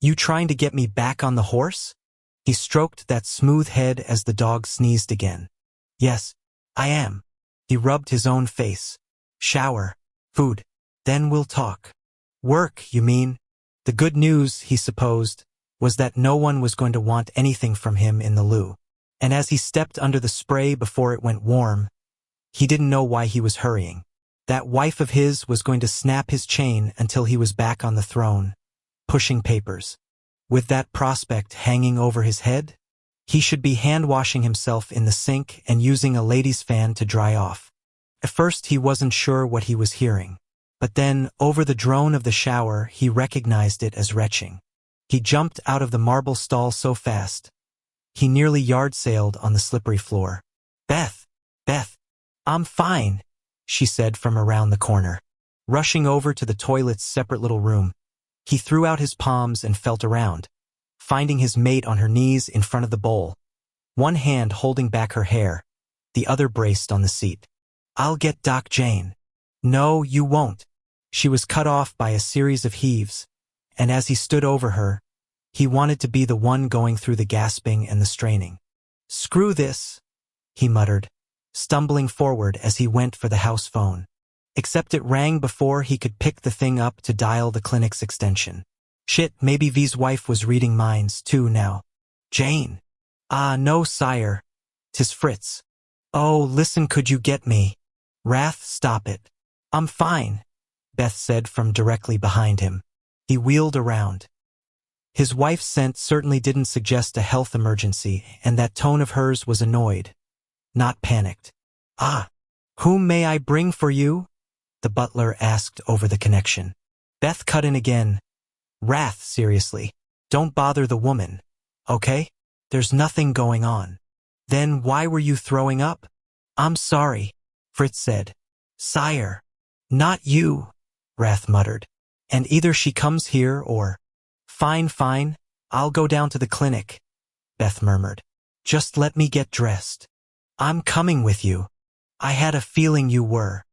You trying to get me back on the horse? He stroked that smooth head as the dog sneezed again. Yes, I am. He rubbed his own face. Shower. Food. Then we'll talk. Work, you mean? The good news, he supposed, was that no one was going to want anything from him in the loo. And as he stepped under the spray before it went warm, he didn't know why he was hurrying. That wife of his was going to snap his chain until he was back on the throne, pushing papers. With that prospect hanging over his head, he should be hand-washing himself in the sink and using a lady's fan to dry off. At first he wasn't sure what he was hearing, but then, over the drone of the shower, he recognized it as retching. He jumped out of the marble stall so fast, he nearly yard-sailed on the slippery floor. Beth, I'm fine, she said from around the corner. Rushing over to the toilet's separate little room, he threw out his palms and felt around, finding his mate on her knees in front of the bowl, one hand holding back her hair, the other braced on the seat. I'll get Doc Jane. No, you won't. She was cut off by a series of heaves, and as he stood over her, he wanted to be the one going through the gasping and the straining. Screw this, he muttered, stumbling forward as he went for the house phone. Except it rang before he could pick the thing up to dial the clinic's extension. Shit, maybe V's wife was reading minds too now. Jane. Ah, no, sire. 'Tis Fritz. Oh, listen, could you get me? Wrath, stop it. I'm fine, Beth said from directly behind him. He wheeled around. His wife's scent certainly didn't suggest a health emergency, and that tone of hers was annoyed, not panicked. Ah, whom may I bring for you? The butler asked over the connection. Beth cut in again. Wrath, seriously. Don't bother the woman, okay? There's nothing going on. Then why were you throwing up? I'm sorry, Fritz said. Sire. Not you, Wrath muttered. And either she comes here or... Fine, I'll go down to the clinic, Beth murmured. Just let me get dressed. I'm coming with you. I had a feeling you were.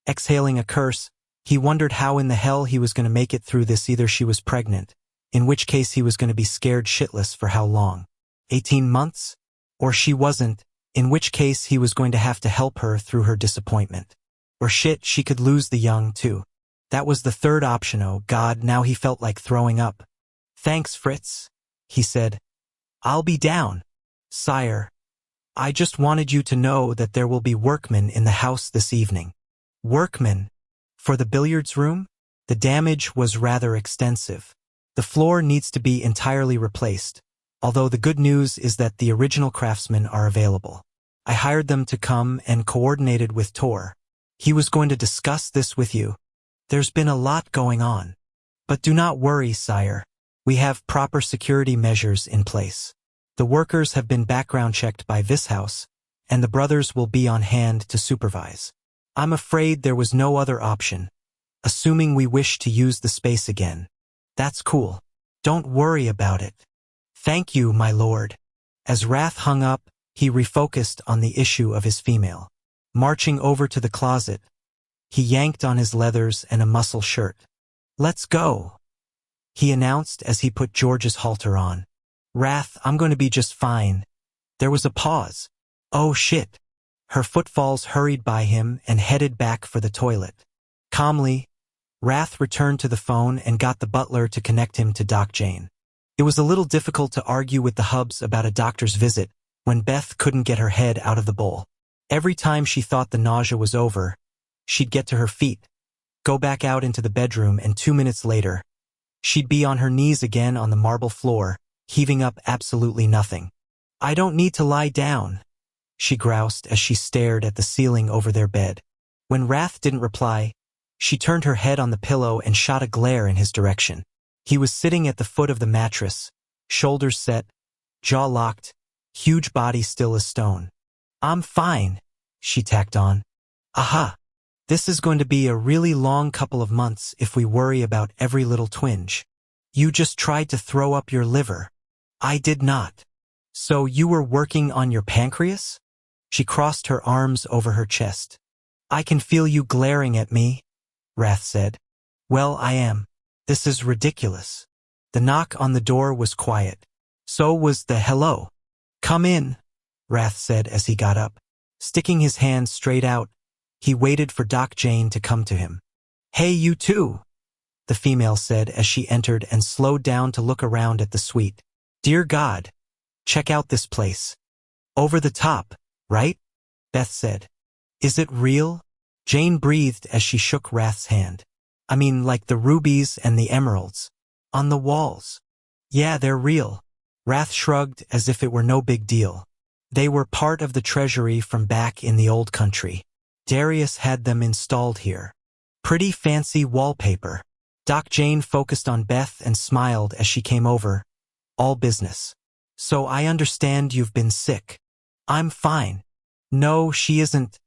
Exhaling a curse, he wondered how in the hell he was going to make it through this. Either she was pregnant, in which case he was going to be scared shitless for how long? 18 months? Or she wasn't, in which case he was going to have to help her through her disappointment. Or shit, she could lose the young too. That was the third option. Oh God, now he felt like throwing up. Thanks, Fritz, he said. I'll be down. Sire, I just wanted you to know that there will be workmen in the house this evening. Workmen? For the billiards room? The damage was rather extensive. The floor needs to be entirely replaced, although the good news is that the original craftsmen are available. I hired them to come and coordinated with Tor. He was going to discuss this with you. There's been a lot going on. But do not worry, sire. We have proper security measures in place. The workers have been background checked by this house, and the brothers will be on hand to supervise. I'm afraid there was no other option, assuming we wish to use the space again. That's cool. Don't worry about it. Thank you, my lord. As Wrath hung up, he refocused on the issue of his female. Marching over to the closet, he yanked on his leathers and a muscle shirt. Let's go, he announced as he put George's halter on. Wrath, I'm going to be just fine. There was a pause. Oh shit. Her footfalls hurried by him and headed back for the toilet. Calmly, Wrath returned to the phone and got the butler to connect him to Doc Jane. It was a little difficult to argue with the Hubs about a doctor's visit when Beth couldn't get her head out of the bowl. Every time she thought the nausea was over, she'd get to her feet, go back out into the bedroom, and 2 minutes later, she'd be on her knees again on the marble floor, heaving up absolutely nothing. I don't need to lie down, she groused as she stared at the ceiling over their bed. When Wrath didn't reply, she turned her head on the pillow and shot a glare in his direction. He was sitting at the foot of the mattress, shoulders set, jaw locked, huge body still as stone. I'm fine, she tacked on. Aha! This is going to be a really long couple of months if we worry about every little twinge. You just tried to throw up your liver. I did not. So you were working on your pancreas? She crossed her arms over her chest. I can feel you glaring at me, Wrath said. Well, I am. This is ridiculous. The knock on the door was quiet. So was the hello. Come in, Wrath said as he got up. Sticking his hand straight out, he waited for Doc Jane to come to him. Hey, you too, the female said as she entered and slowed down to look around at the suite. Dear God, check out this place. Over the top, right? Beth said. Is it real? Jane breathed as she shook Wrath's hand. I mean, like the rubies and the emeralds. On the walls. Yeah, they're real. Wrath shrugged as if it were no big deal. They were part of the treasury from back in the old country. Darius had them installed here. Pretty fancy wallpaper. Doc Jane focused on Beth and smiled as she came over. All business. So I understand you've been sick. I'm fine. No, she isn't.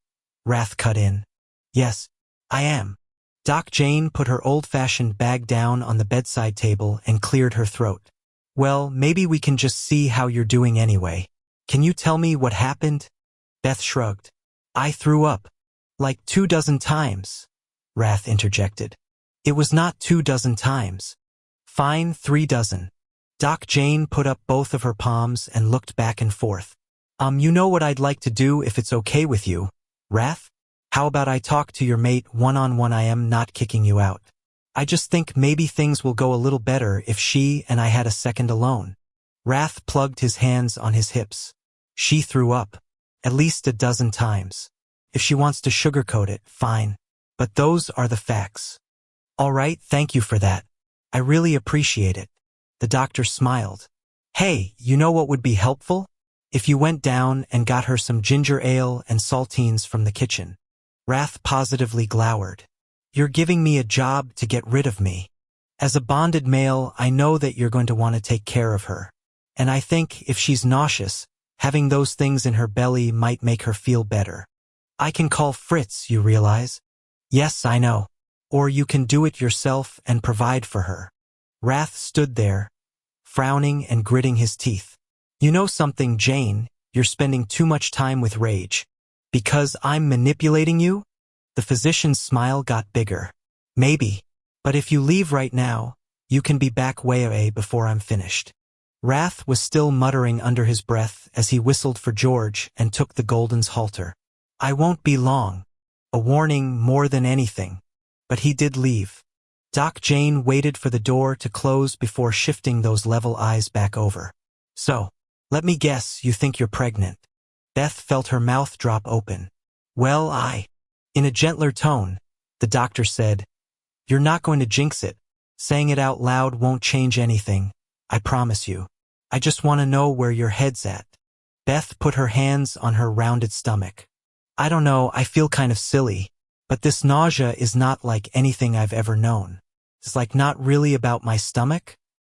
Wrath cut in. Yes, I am. Doc Jane put her old-fashioned bag down on the bedside table and cleared her throat. Well, maybe we can just see how you're doing anyway. Can you tell me what happened? Beth shrugged. I threw up. Like 24 times, Wrath interjected. It was not 24 times. Fine, 36. Doc Jane put up both of her palms and looked back and forth. You know what I'd like to do if it's okay with you, Wrath? How about I talk to your mate one-on-one? I am not kicking you out. I just think maybe things will go a little better if she and I had a second alone. Wrath plugged his hands on his hips. She threw up. At least 12 times. If she wants to sugarcoat it, fine. But those are the facts. All right, thank you for that. I really appreciate it. The doctor smiled. Hey, you know what would be helpful? If you went down and got her some ginger ale and saltines from the kitchen. Wrath positively glowered. You're giving me a job to get rid of me. As a bonded male, I know that you're going to want to take care of her. And I think if she's nauseous, having those things in her belly might make her feel better. I can call Fritz, you realize? Yes, I know. Or you can do it yourself and provide for her. Wrath stood there, frowning and gritting his teeth. You know something, Jane? You're spending too much time with Rage. Because I'm manipulating you? The physician's smile got bigger. Maybe. But if you leave right now, you can be back way away before I'm finished. Wrath was still muttering under his breath as he whistled for George and took the Golden's halter. I won't be long. A warning more than anything. But he did leave. Doc Jane waited for the door to close before shifting those level eyes back over. So, let me guess you think you're pregnant. Beth felt her mouth drop open. Well, In a gentler tone, the doctor said, You're not going to jinx it. Saying it out loud won't change anything, I promise you. I just want to know where your head's at. Beth put her hands on her rounded stomach. I don't know, I feel kind of silly, but this nausea is not like anything I've ever known. It's like not really about my stomach.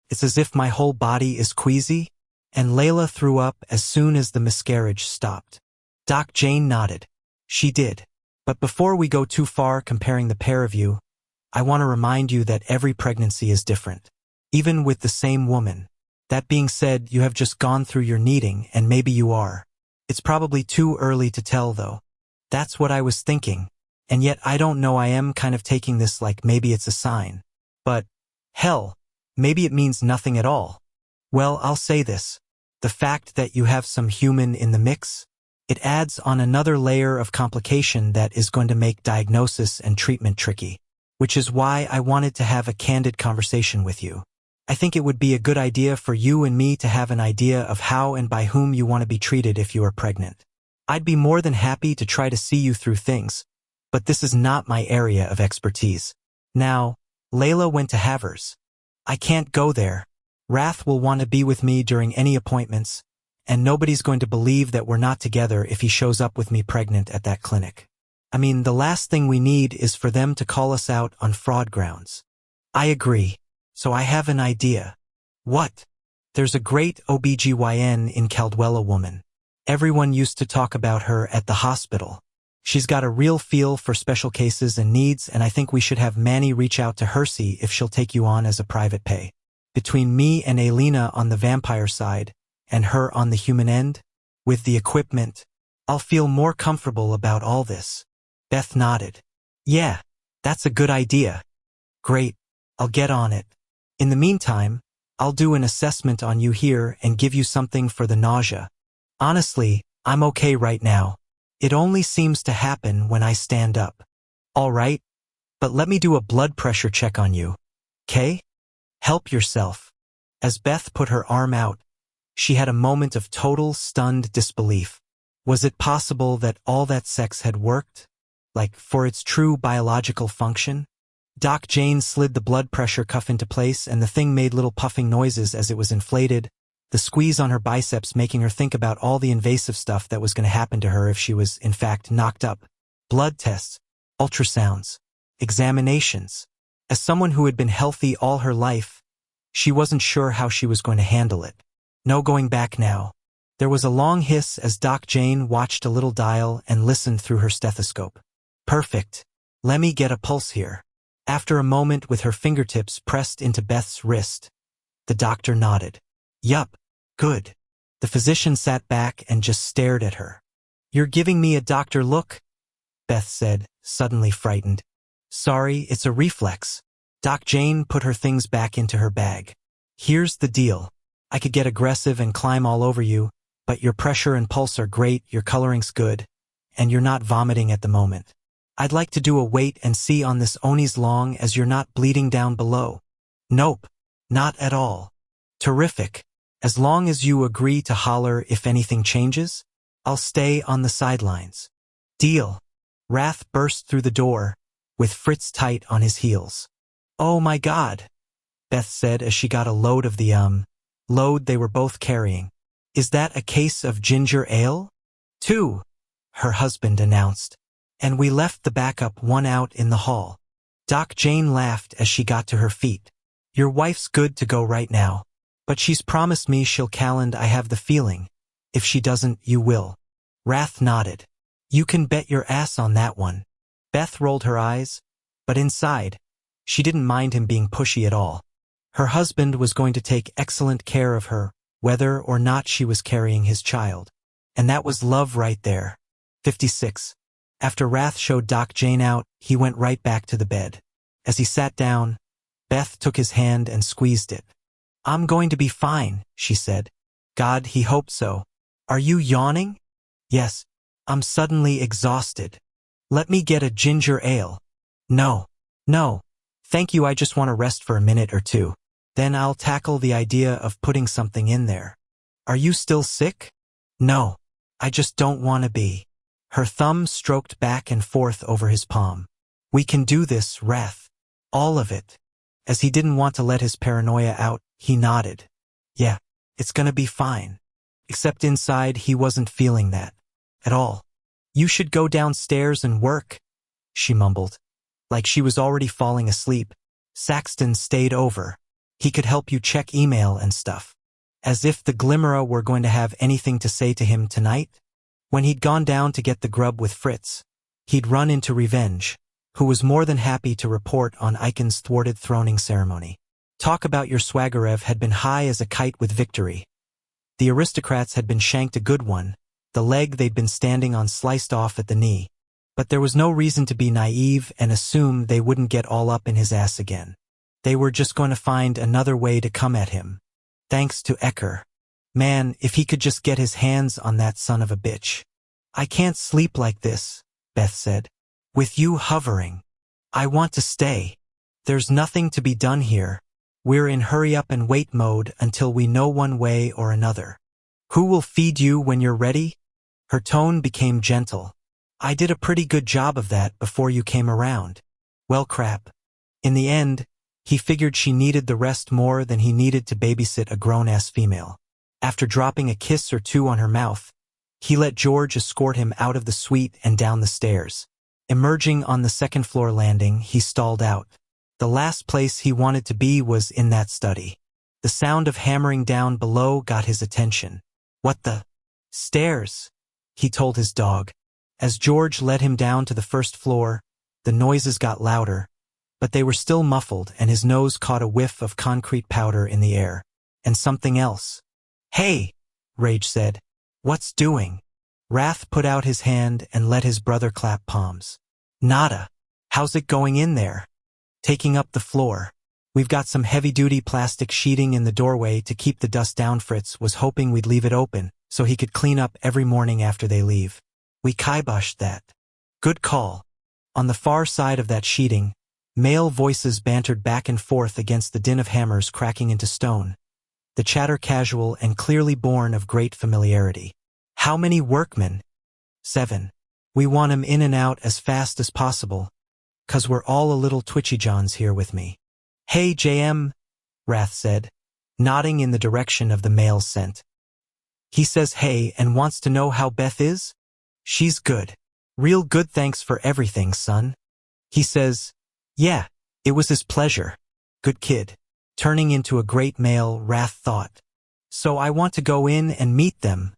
It's as if my whole body is queasy. And Layla threw up as soon as the miscarriage stopped. Doc Jane nodded. She did. But before we go too far comparing the pair of you, I want to remind you that every pregnancy is different, even with the same woman. That being said, you have just gone through your needing, and maybe you are. It's probably too early to tell, though. That's what I was thinking. And yet I don't know, I am kind of taking this like maybe it's a sign. But, hell, maybe it means nothing at all. Well, I'll say this. The fact that you have some human in the mix, it adds on another layer of complication that is going to make diagnosis and treatment tricky, which is why I wanted to have a candid conversation with you. I think it would be a good idea for you and me to have an idea of how and by whom you want to be treated if you are pregnant. I'd be more than happy to try to see you through things, but this is not my area of expertise. Now, Layla went to Havers. I can't go there. Wrath will want to be with me during any appointments, and nobody's going to believe that we're not together if he shows up with me pregnant at that clinic. I mean, the last thing we need is for them to call us out on fraud grounds. I agree. So I have an idea. What? There's a great OBGYN in Caldwell, woman. Everyone used to talk about her at the hospital. She's got a real feel for special cases and needs, and I think we should have Manny reach out to her, see if she'll take you on as a private pay. Between me and Elena on the vampire side, and her on the human end, with the equipment, I'll feel more comfortable about all this. Beth nodded. Yeah, that's a good idea. Great, I'll get on it. In the meantime, I'll do an assessment on you here and give you something for the nausea. Honestly, I'm okay right now. It only seems to happen when I stand up. All right, but let me do a blood pressure check on you. 'Kay? Help yourself. As Beth put her arm out, she had a moment of total stunned disbelief. Was it possible that all that sex had worked? Like, for its true biological function? Doc Jane slid the blood pressure cuff into place, and the thing made little puffing noises as it was inflated, the squeeze on her biceps making her think about all the invasive stuff that was going to happen to her if she was, in fact, knocked up. Blood tests, ultrasounds, examinations. As someone who had been healthy all her life, she wasn't sure how she was going to handle it. No going back now. There was a long hiss as Doc Jane watched a little dial and listened through her stethoscope. Perfect. Let me get a pulse here. After a moment with her fingertips pressed into Beth's wrist, the doctor nodded. Yup, good. The physician sat back and just stared at her. You're giving me a doctor look? Beth said, suddenly frightened. Sorry, it's a reflex. Doc Jane put her things back into her bag. Here's the deal. I could get aggressive and climb all over you, but your pressure and pulse are great, your coloring's good, and you're not vomiting at the moment. I'd like to do a wait and see on this as long as you're not bleeding down below. Nope, not at all. Terrific. As long as you agree to holler if anything changes, I'll stay on the sidelines. Deal. Wrath burst through the door, with Fritz tight on his heels. Oh my God, Beth said as she got a load of the load they were both carrying. Is that a case of ginger ale? 2, her husband announced. And we left the backup one out in the hall. Doc Jane laughed as she got to her feet. Your wife's good to go right now. But she's promised me she'll calend, I have the feeling. If she doesn't, you will. Wrath nodded. You can bet your ass on that one. Beth rolled her eyes, but inside, she didn't mind him being pushy at all. Her husband was going to take excellent care of her, whether or not she was carrying his child. And that was love right there. 56. After Wrath showed Doc Jane out, he went right back to the bed. As he sat down, Beth took his hand and squeezed it. I'm going to be fine, she said. God, he hoped so. Are you yawning? Yes. I'm suddenly exhausted. Let me get a ginger ale. No. Thank you, I just want to rest for a minute or two. Then I'll tackle the idea of putting something in there. Are you still sick? No. I just don't want to be. Her thumb stroked back and forth over his palm. We can do this, Wrath. All of it. As he didn't want to let his paranoia out, he nodded. Yeah. It's gonna be fine. Except inside, he wasn't feeling that at all. You should go downstairs and work, she mumbled. Like she was already falling asleep. Saxton stayed over. He could help you check email and stuff. As if the Glimmerer were going to have anything to say to him tonight? When he'd gone down to get the grub with Fritz, he'd run into Revenge, who was more than happy to report on Icon's thwarted throning ceremony. Talk about your Swagarev had been high as a kite with victory. The aristocrats had been shanked a good one, the leg they'd been standing on sliced off at the knee. But there was no reason to be naive and assume they wouldn't get all up in his ass again. They were just going to find another way to come at him. Thanks to Ecker. Man, if he could just get his hands on that son of a bitch. I can't sleep like this, Beth said. With you hovering. I want to stay. There's nothing to be done here. We're in hurry up and wait mode until we know one way or another. Who will feed you when you're ready? Her tone became gentle. I did a pretty good job of that before you came around. Well, crap. In the end, he figured she needed the rest more than he needed to babysit a grown-ass female. After dropping a kiss or two on her mouth, he let George escort him out of the suite and down the stairs. Emerging on the second-floor landing, he stalled out. The last place he wanted to be was in that study. The sound of hammering down below got his attention. What the? Stairs, he told his dog. As George led him down to the first floor, the noises got louder, but they were still muffled and his nose caught a whiff of concrete powder in the air. And something else. Hey, Rage said. What's doing? Wrath put out his hand and let his brother clap palms. Nada. How's it going in there? Taking up the floor. We've got some heavy-duty plastic sheeting in the doorway to keep the dust down. Fritz was hoping we'd leave it open so he could clean up every morning after they leave. We kiboshed that. Good call. On the far side of that sheeting, male voices bantered back and forth against the din of hammers cracking into stone. The chatter casual and clearly born of great familiarity. How many workmen? 7. We want 'em in and out as fast as possible, 'cause we're all a little twitchy Johns here with me. Hey, JM, Wrath said, nodding in the direction of the male's scent. He says hey and wants to know how Beth is? She's good. Real good, thanks for everything, son. He says, yeah, it was his pleasure. Good kid. Turning into a great male, Wrath thought. So I want to go in and meet them.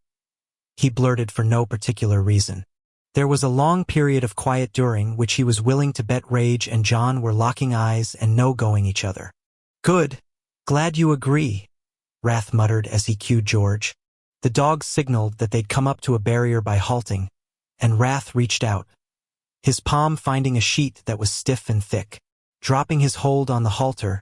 He blurted for no particular reason. There was a long period of quiet during which he was willing to bet Rage and John were locking eyes and no-going each other. Good. Glad you agree, Wrath muttered as he cued George. The dogs signaled that they'd come up to a barrier by halting, and Wrath reached out, his palm finding a sheet that was stiff and thick. Dropping his hold on the halter,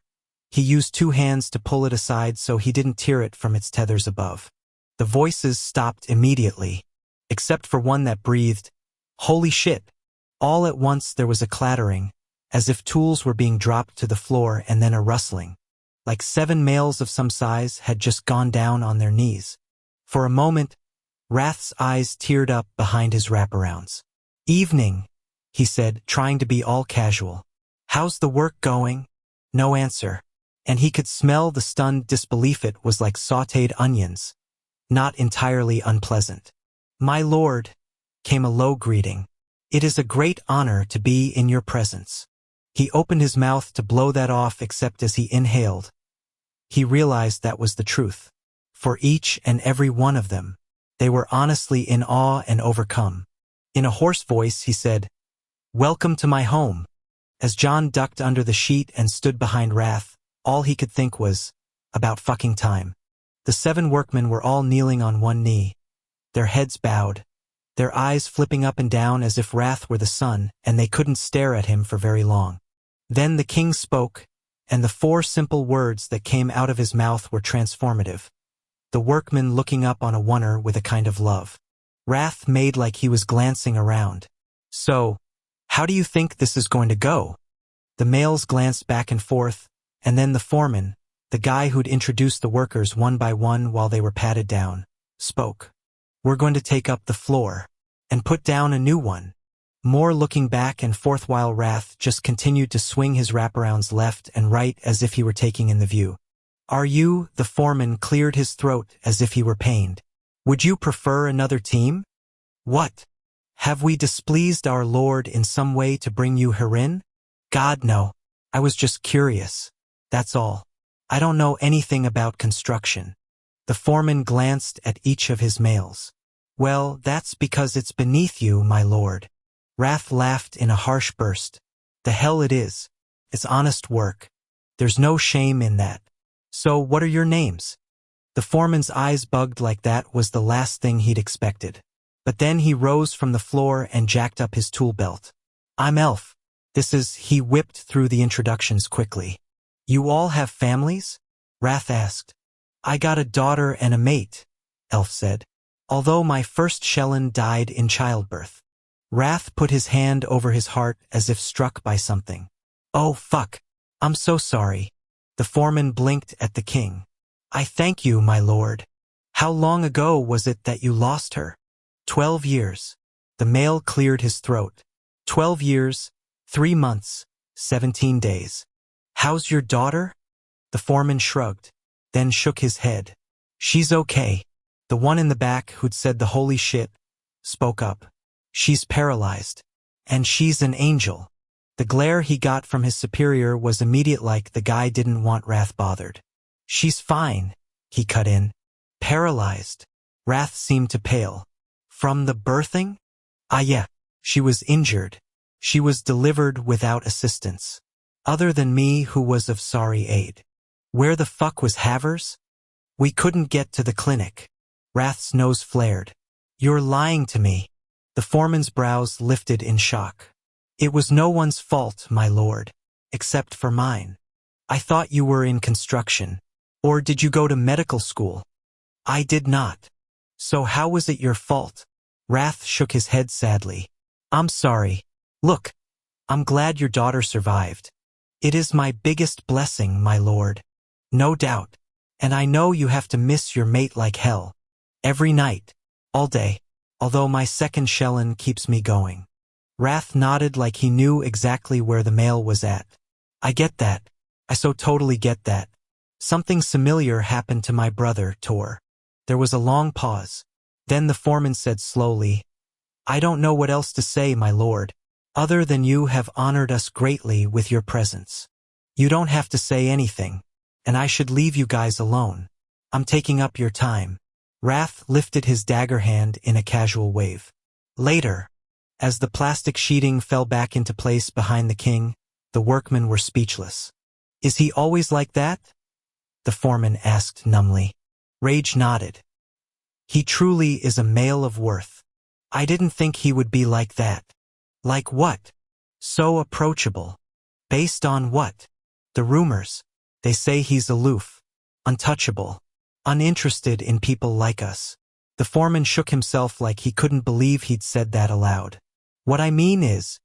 he used 2 hands to pull it aside so he didn't tear it from its tethers above. The voices stopped immediately, except for one that breathed, "Holy shit!" All at once there was a clattering, as if tools were being dropped to the floor, and then a rustling, like 7 males of some size had just gone down on their knees. For a moment, Wrath's eyes teared up behind his wraparounds. Evening, he said, trying to be all casual. How's the work going? No answer, and he could smell the stunned disbelief. It was like sautéed onions, not entirely unpleasant. My lord, came a low greeting. It is a great honor to be in your presence. He opened his mouth to blow that off, except as he inhaled, he realized that was the truth. For each and every one of them, they were honestly in awe and overcome. In a hoarse voice he said, "Welcome to my home." As John ducked under the sheet and stood behind Wrath, all he could think was, about fucking time. The 7 workmen were all kneeling on one knee, their heads bowed, their eyes flipping up and down as if Wrath were the sun and they couldn't stare at him for very long. Then the king spoke, and the 4 simple words that came out of his mouth were transformative. The workman looking up on a oneer with a kind of love. Wrath made like he was glancing around. So, how do you think this is going to go? The males glanced back and forth, and then the foreman, the guy who'd introduced the workers one by one while they were patted down, spoke. We're going to take up the floor, and put down a new one. More looking back and forth while Wrath just continued to swing his wraparounds left and right as if he were taking in the view. Are you? The foreman cleared his throat as if he were pained. Would you prefer another team? What? Have we displeased our Lord in some way to bring you herein? God, no. I was just curious. That's all. I don't know anything about construction. The foreman glanced at each of his males. Well, that's because it's beneath you, my lord. Wrath laughed in a harsh burst. The hell it is. It's honest work. There's no shame in that. So what are your names? The foreman's eyes bugged like that was the last thing he'd expected. But then he rose from the floor and jacked up his tool belt. I'm Elf. He whipped through the introductions quickly. You all have families? Wrath asked. I got a daughter and a mate, Elf said. Although my first Shellin died in childbirth. Wrath put his hand over his heart as if struck by something. Oh, fuck. I'm so sorry. The foreman blinked at the king. I thank you, my lord. How long ago was it that you lost her? 12 years. The male cleared his throat. 12 years, 3 months, 17 days. How's your daughter? The foreman shrugged, then shook his head. She's okay. The one in the back who'd said the holy shit spoke up. She's paralyzed. And she's an angel. The glare he got from his superior was immediate, like the guy didn't want Wrath bothered. She's fine, he cut in. Paralyzed. Wrath seemed to pale. From the birthing? Ah yeah, she was injured. She was delivered without assistance. Other than me, who was of sorry aid. Where the fuck was Havers? We couldn't get to the clinic. Wrath's nose flared. You're lying to me. The foreman's brows lifted in shock. It was no one's fault, my lord, except for mine. I thought you were in construction. Or did you go to medical school? I did not. So how was it your fault? Wrath shook his head sadly. I'm sorry. Look, I'm glad your daughter survived. It is my biggest blessing, my lord. No doubt. And I know you have to miss your mate like hell. Every night. All day. Although my second Shellin keeps me going. Wrath nodded like he knew exactly where the male was at. I get that. I so totally get that. Something similar happened to my brother, Tor. There was a long pause. Then the foreman said slowly, I don't know what else to say, my lord, other than you have honored us greatly with your presence. You don't have to say anything, and I should leave you guys alone. I'm taking up your time. Wrath lifted his dagger hand in a casual wave. Later, as the plastic sheeting fell back into place behind the king, the workmen were speechless. Is he always like that? The foreman asked numbly. Rage nodded. He truly is a male of worth. I didn't think he would be like that. Like what? So approachable. Based on what? The rumors. They say he's aloof, untouchable, uninterested in people like us. The foreman shook himself like he couldn't believe he'd said that aloud. What I mean is,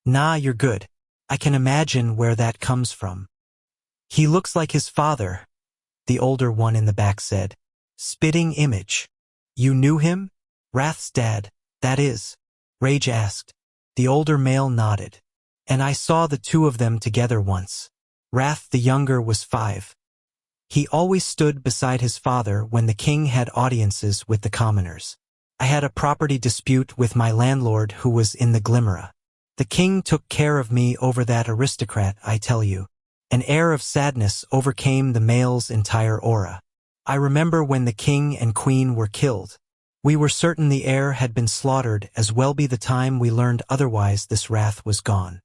nah, you're good. I can imagine where that comes from. He looks like his father, the older one in the back said. Spitting image. You knew him? Wrath's dad, that is. Rage asked. The older male nodded. And I saw the two of them together once. Wrath the younger was 5. He always stood beside his father when the king had audiences with the commoners. I had a property dispute with my landlord who was in the Glimera. The king took care of me over that aristocrat, I tell you. An air of sadness overcame the male's entire aura. I remember when the king and queen were killed. We were certain the heir had been slaughtered, as well be the time we learned otherwise this Wrath was gone.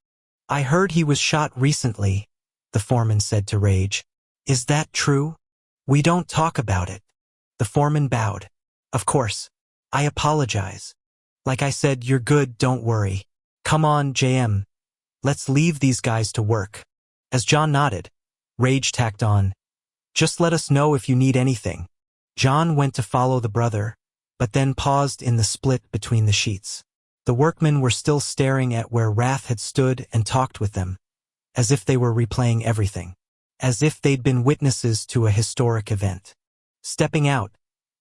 I heard he was shot recently, the foreman said to Rage. Is that true? We don't talk about it. The foreman bowed. Of course. I apologize. Like I said, you're good, don't worry. Come on, JM. Let's leave these guys to work. As John nodded, Rage tacked on. Just let us know if you need anything. John went to follow the brother, but then paused in the split between the sheets. The workmen were still staring at where Wrath had stood and talked with them, as if they were replaying everything, as if they'd been witnesses to a historic event. Stepping out,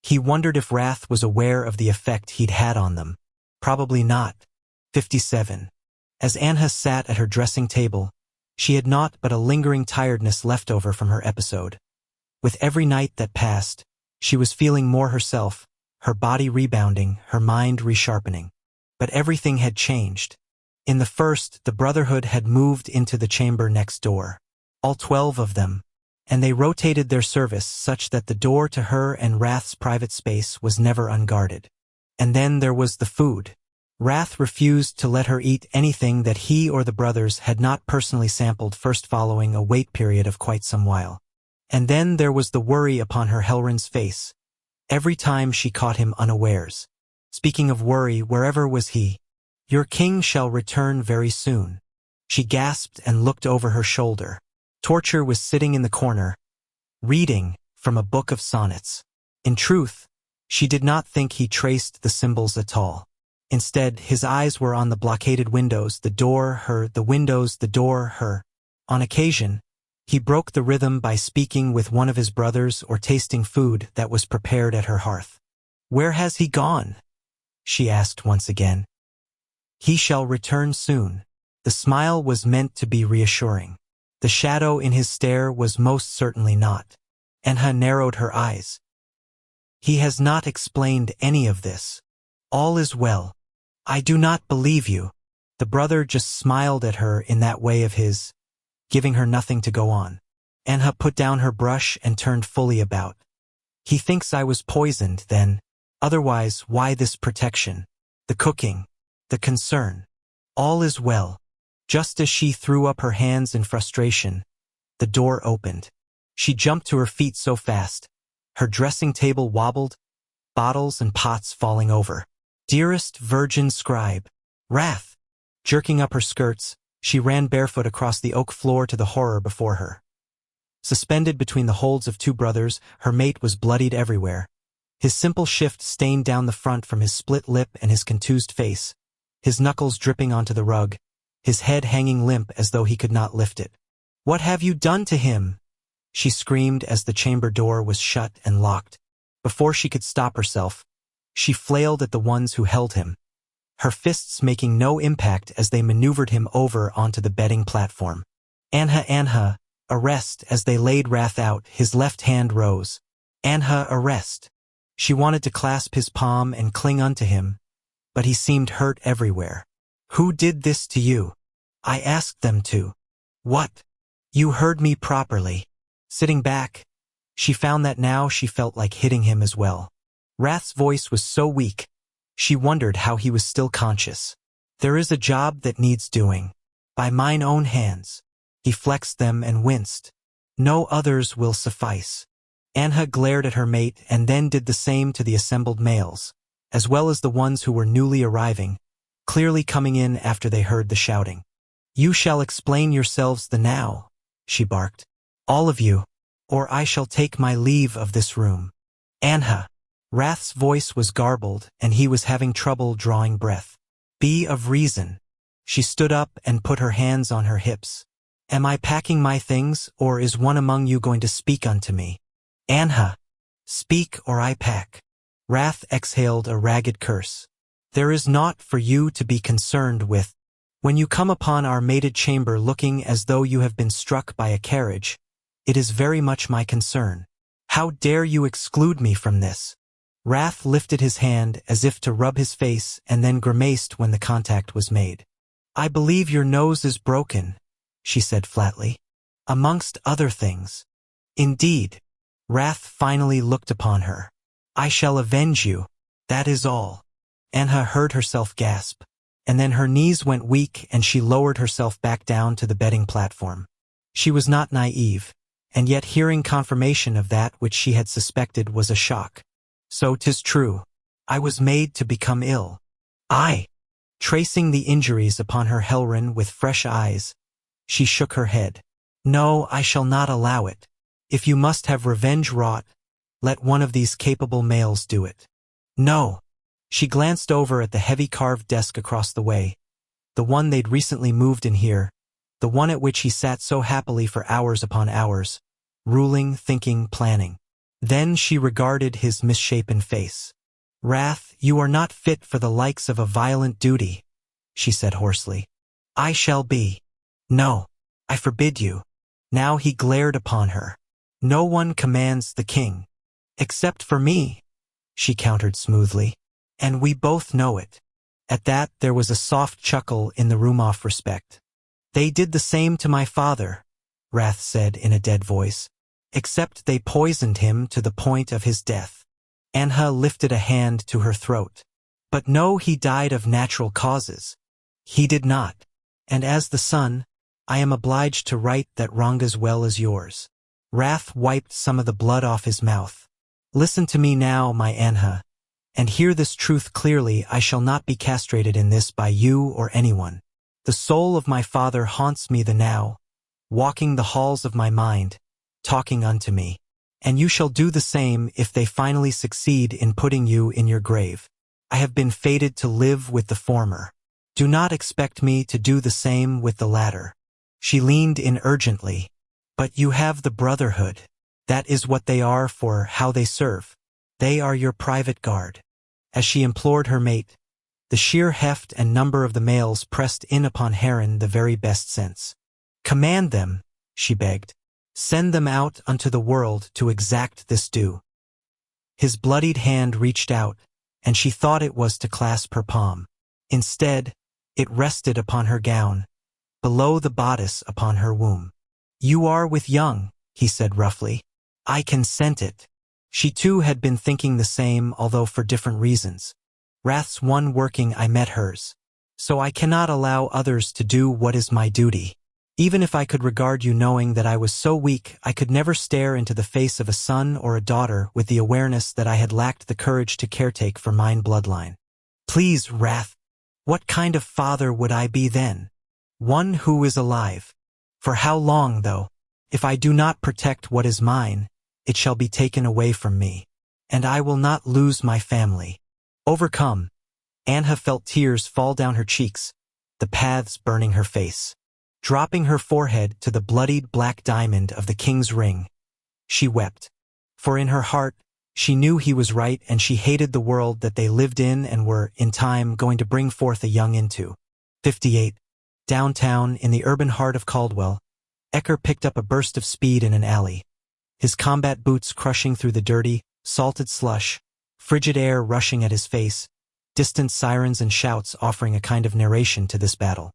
he wondered if Wrath was aware of the effect he'd had on them. Probably not. 57. As Anha sat at her dressing table, she had naught but a lingering tiredness left over from her episode. With every night that passed, she was feeling more herself, her body rebounding, her mind resharpening. But everything had changed. In the first, the Brotherhood had moved into the chamber next door. All 12 of them. And they rotated their service such that the door to her and Wrath's private space was never unguarded. And then there was the food. Wrath refused to let her eat anything that he or the brothers had not personally sampled first, following a wait period of quite some while. And then there was the worry upon her Helren's face, every time she caught him unawares. Speaking of worry, wherever was he? Your king shall return very soon. She gasped and looked over her shoulder. Torture was sitting in the corner, reading from a book of sonnets. In truth, she did not think he traced the symbols at all. Instead, his eyes were on the blockaded windows, the door, her, the windows, the door, her. On occasion, he broke the rhythm by speaking with one of his brothers or tasting food that was prepared at her hearth. Where has he gone? She asked once again. He shall return soon. The smile was meant to be reassuring. The shadow in his stare was most certainly not. Enha narrowed her eyes. He has not explained any of this. All is well. I do not believe you. The brother just smiled at her in that way of his, giving her nothing to go on. Enha put down her brush and turned fully about. He thinks I was poisoned, then. Otherwise, why this protection? The cooking. The concern. All is well. Just as she threw up her hands in frustration, the door opened. She jumped to her feet so fast. Her dressing table wobbled, bottles and pots falling over. Dearest virgin scribe. Wrath. Jerking up her skirts, she ran barefoot across the oak floor to the horror before her. Suspended between the holds of 2 brothers, her mate was bloodied everywhere. His simple shift stained down the front from his split lip and his contused face, his knuckles dripping onto the rug, his head hanging limp as though he could not lift it. What have you done to him? She screamed as the chamber door was shut and locked. Before she could stop herself, she flailed at the ones who held him, her fists making no impact as they maneuvered him over onto the bedding platform. Anha, arrest! As they laid Wrath out, his left hand rose. Anha, arrest! She wanted to clasp his palm and cling unto him, but he seemed hurt everywhere. Who did this to you? I asked them to. What? You heard me properly. Sitting back, she found that now she felt like hitting him as well. Wrath's voice was so weak, she wondered how he was still conscious. There is a job that needs doing. By mine own hands. He flexed them and winced. No others will suffice. Anha glared at her mate and then did the same to the assembled males, as well as the ones who were newly arriving, clearly coming in after they heard the shouting. You shall explain yourselves the now, she barked. All of you, or I shall take my leave of this room. Anha. Wrath's voice was garbled, and he was having trouble drawing breath. Be of reason. She stood up and put her hands on her hips. Am I packing my things, or is one among you going to speak unto me? Anha. Speak or I pack. Wrath exhaled a ragged curse. There is naught for you to be concerned with. When you come upon our mated chamber looking as though you have been struck by a carriage, it is very much my concern. How dare you exclude me from this? Wrath lifted his hand as if to rub his face and then grimaced when the contact was made. I believe your nose is broken, she said flatly. Amongst other things. Indeed. Wrath finally looked upon her. I shall avenge you. That is all. Anha heard herself gasp, and then her knees went weak and she lowered herself back down to the bedding platform. She was not naive, and yet hearing confirmation of that which she had suspected was a shock. So 'tis true. I was made to become ill. I. Tracing the injuries upon her Helren with fresh eyes, she shook her head. No, I shall not allow it. If you must have revenge wrought, let one of these capable males do it. No. She glanced over at the heavy carved desk across the way, the one they'd recently moved in here, the one at which he sat so happily for hours upon hours, ruling, thinking, planning. Then she regarded his misshapen face. Wrath, you are not fit for the likes of a violent duty, she said hoarsely. I shall be. No, I forbid you. Now he glared upon her. No one commands the king. Except for me, she countered smoothly. And we both know it. At that there was a soft chuckle in the room of respect. They did the same to my father, Wrath said in a dead voice. Except they poisoned him to the point of his death. Anha lifted a hand to her throat. But no, he died of natural causes. He did not. And as the son, I am obliged to right that wrong as well as yours. Wrath wiped some of the blood off his mouth. Listen to me now, my Anha, and hear this truth clearly. I shall not be castrated in this by you or anyone. The soul of my father haunts me the now, walking the halls of my mind, talking unto me. And you shall do the same if they finally succeed in putting you in your grave. I have been fated to live with the former. Do not expect me to do the same with the latter. She leaned in urgently. But you have the Brotherhood. That is what they are, for how they serve. They are your private guard. As she implored her mate, the sheer heft and number of the males pressed in upon Heron the very best sense. Command them, she begged. Send them out unto the world to exact this due. His bloodied hand reached out, and she thought it was to clasp her palm. Instead, it rested upon her gown, below the bodice upon her womb. You are with young, he said roughly. I can scent it. She too had been thinking the same, although for different reasons. Wrath's one working I met hers. So I cannot allow others to do what is my duty. Even if I could regard you knowing that I was so weak I could never stare into the face of a son or a daughter with the awareness that I had lacked the courage to caretake for mine bloodline. Please, Wrath, what kind of father would I be then? One who is alive. For how long, though? If I do not protect what is mine, it shall be taken away from me. And I will not lose my family. Overcome, Anha felt tears fall down her cheeks, the paths burning her face. Dropping her forehead to the bloodied black diamond of the king's ring, she wept. For in her heart, she knew he was right, and she hated the world that they lived in and were, in time, going to bring forth a young into. 58. Downtown, in the urban heart of Caldwell, Ecker picked up a burst of speed in an alley. His combat boots crushing through the dirty, salted slush, frigid air rushing at his face, distant sirens and shouts offering a kind of narration to this battle.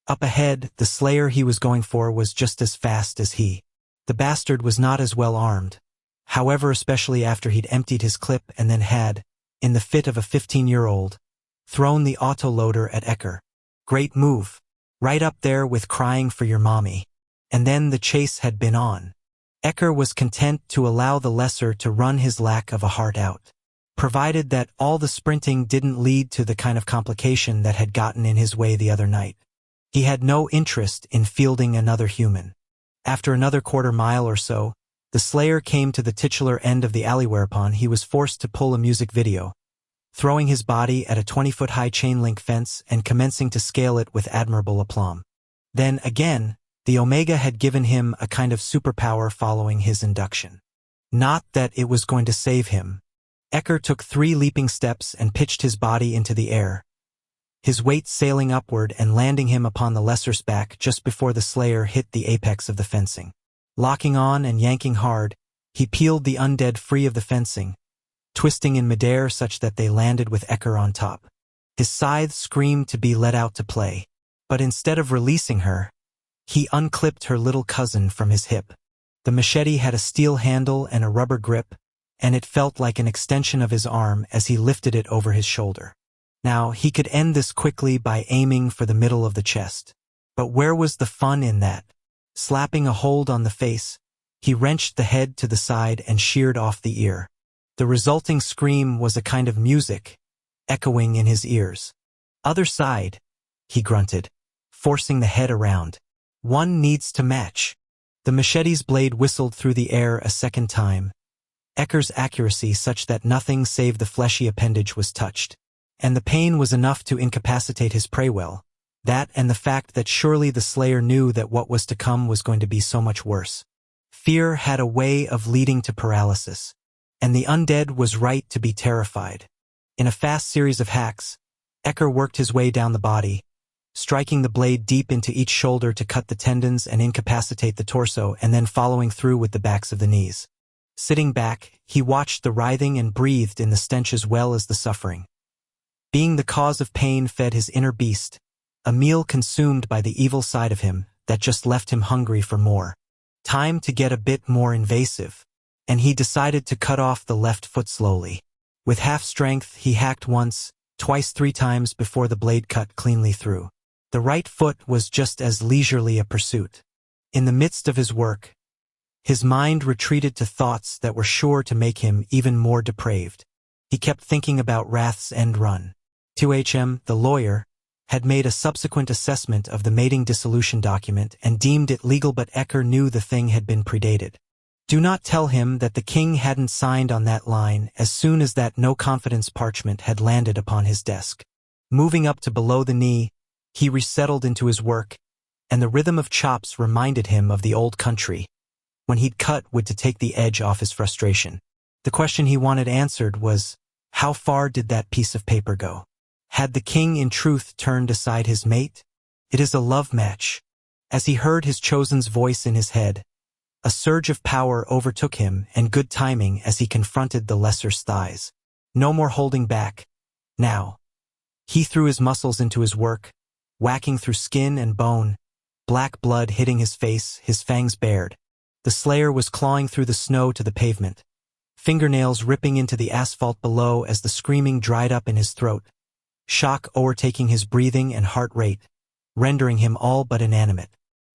Up ahead, the slayer he was going for was just as fast as he. The bastard was not as well armed. However, especially after he'd emptied his clip and then had, in the fit of a 15-year-old, thrown the autoloader at Ecker. Great move. Right up there with crying for your mommy. And then the chase had been on. Ecker was content to allow the lesser to run his lack of a heart out, provided that all the sprinting didn't lead to the kind of complication that had gotten in his way the other night. He had no interest in fielding another human. After another quarter-mile or so, the slayer came to the titular end of the alley, whereupon he was forced to pull a music video, throwing his body at a 20-foot-high chain-link fence and commencing to scale it with admirable aplomb. Then, again, the Omega had given him a kind of superpower following his induction. Not that it was going to save him. Ecker took 3 leaping steps and pitched his body into the air, his weight sailing upward and landing him upon the lesser's back just before the slayer hit the apex of the fencing. Locking on and yanking hard, he peeled the undead free of the fencing, twisting in midair such that they landed with Ecker on top. His scythe screamed to be let out to play, but instead of releasing her, he unclipped her little cousin from his hip. The machete had a steel handle and a rubber grip, and it felt like an extension of his arm as he lifted it over his shoulder. Now, he could end this quickly by aiming for the middle of the chest. But where was the fun in that? Slapping a hold on the face, he wrenched the head to the side and sheared off the ear. The resulting scream was a kind of music, echoing in his ears. Other side, he grunted, forcing the head around. One needs to match. The machete's blade whistled through the air a second time. Ecker's accuracy such that nothing save the fleshy appendage was touched. And the pain was enough to incapacitate his prey well. That and the fact that surely the slayer knew that what was to come was going to be so much worse. Fear had a way of leading to paralysis, and the undead was right to be terrified. In a fast series of hacks, Ecker worked his way down the body, striking the blade deep into each shoulder to cut the tendons and incapacitate the torso, and then following through with the backs of the knees. Sitting back, he watched the writhing and breathed in the stench as well as the suffering. Being the cause of pain fed his inner beast, a meal consumed by the evil side of him that just left him hungry for more. Time to get a bit more invasive, and he decided to cut off the left foot slowly. With half strength, he hacked once, twice, 3 times before the blade cut cleanly through. The right foot was just as leisurely a pursuit. In the midst of his work, his mind retreated to thoughts that were sure to make him even more depraved. He kept thinking about Wrath's End Run. 2HM, the lawyer, had made a subsequent assessment of the mating dissolution document and deemed it legal, but Ecker knew the thing had been predated. Do not tell him that the king hadn't signed on that line as soon as that no-confidence parchment had landed upon his desk. Moving up to below the knee, he resettled into his work, and the rhythm of chops reminded him of the old country, when he'd cut wood to take the edge off his frustration. The question he wanted answered was, how far did that piece of paper go? Had the king in truth turned aside his mate? It is a love match. As he heard his chosen's voice in his head, a surge of power overtook him, and good timing as he confronted the lesser's thighs. No more holding back. Now. He threw his muscles into his work, whacking through skin and bone, black blood hitting his face, his fangs bared. The slayer was clawing through the snow to the pavement, fingernails ripping into the asphalt below as the screaming dried up in his throat, shock overtaking his breathing and heart rate, rendering him all but inanimate.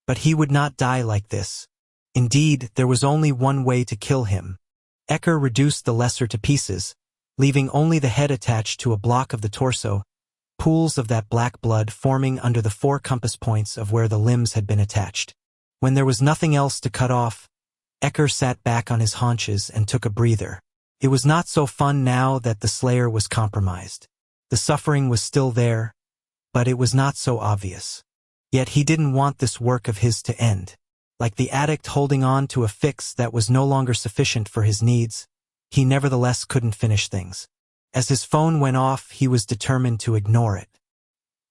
But he would not die like this. Indeed, there was only one way to kill him. Ecker reduced the lesser to pieces, leaving only the head attached to a block of the torso, pools of that black blood forming under the 4 compass points of where the limbs had been attached. When there was nothing else to cut off, Ecker sat back on his haunches and took a breather. It was not so fun now that the slayer was compromised. The suffering was still there, but it was not so obvious. Yet he didn't want this work of his to end. Like the addict holding on to a fix that was no longer sufficient for his needs, he nevertheless couldn't finish things. As his phone went off, he was determined to ignore it.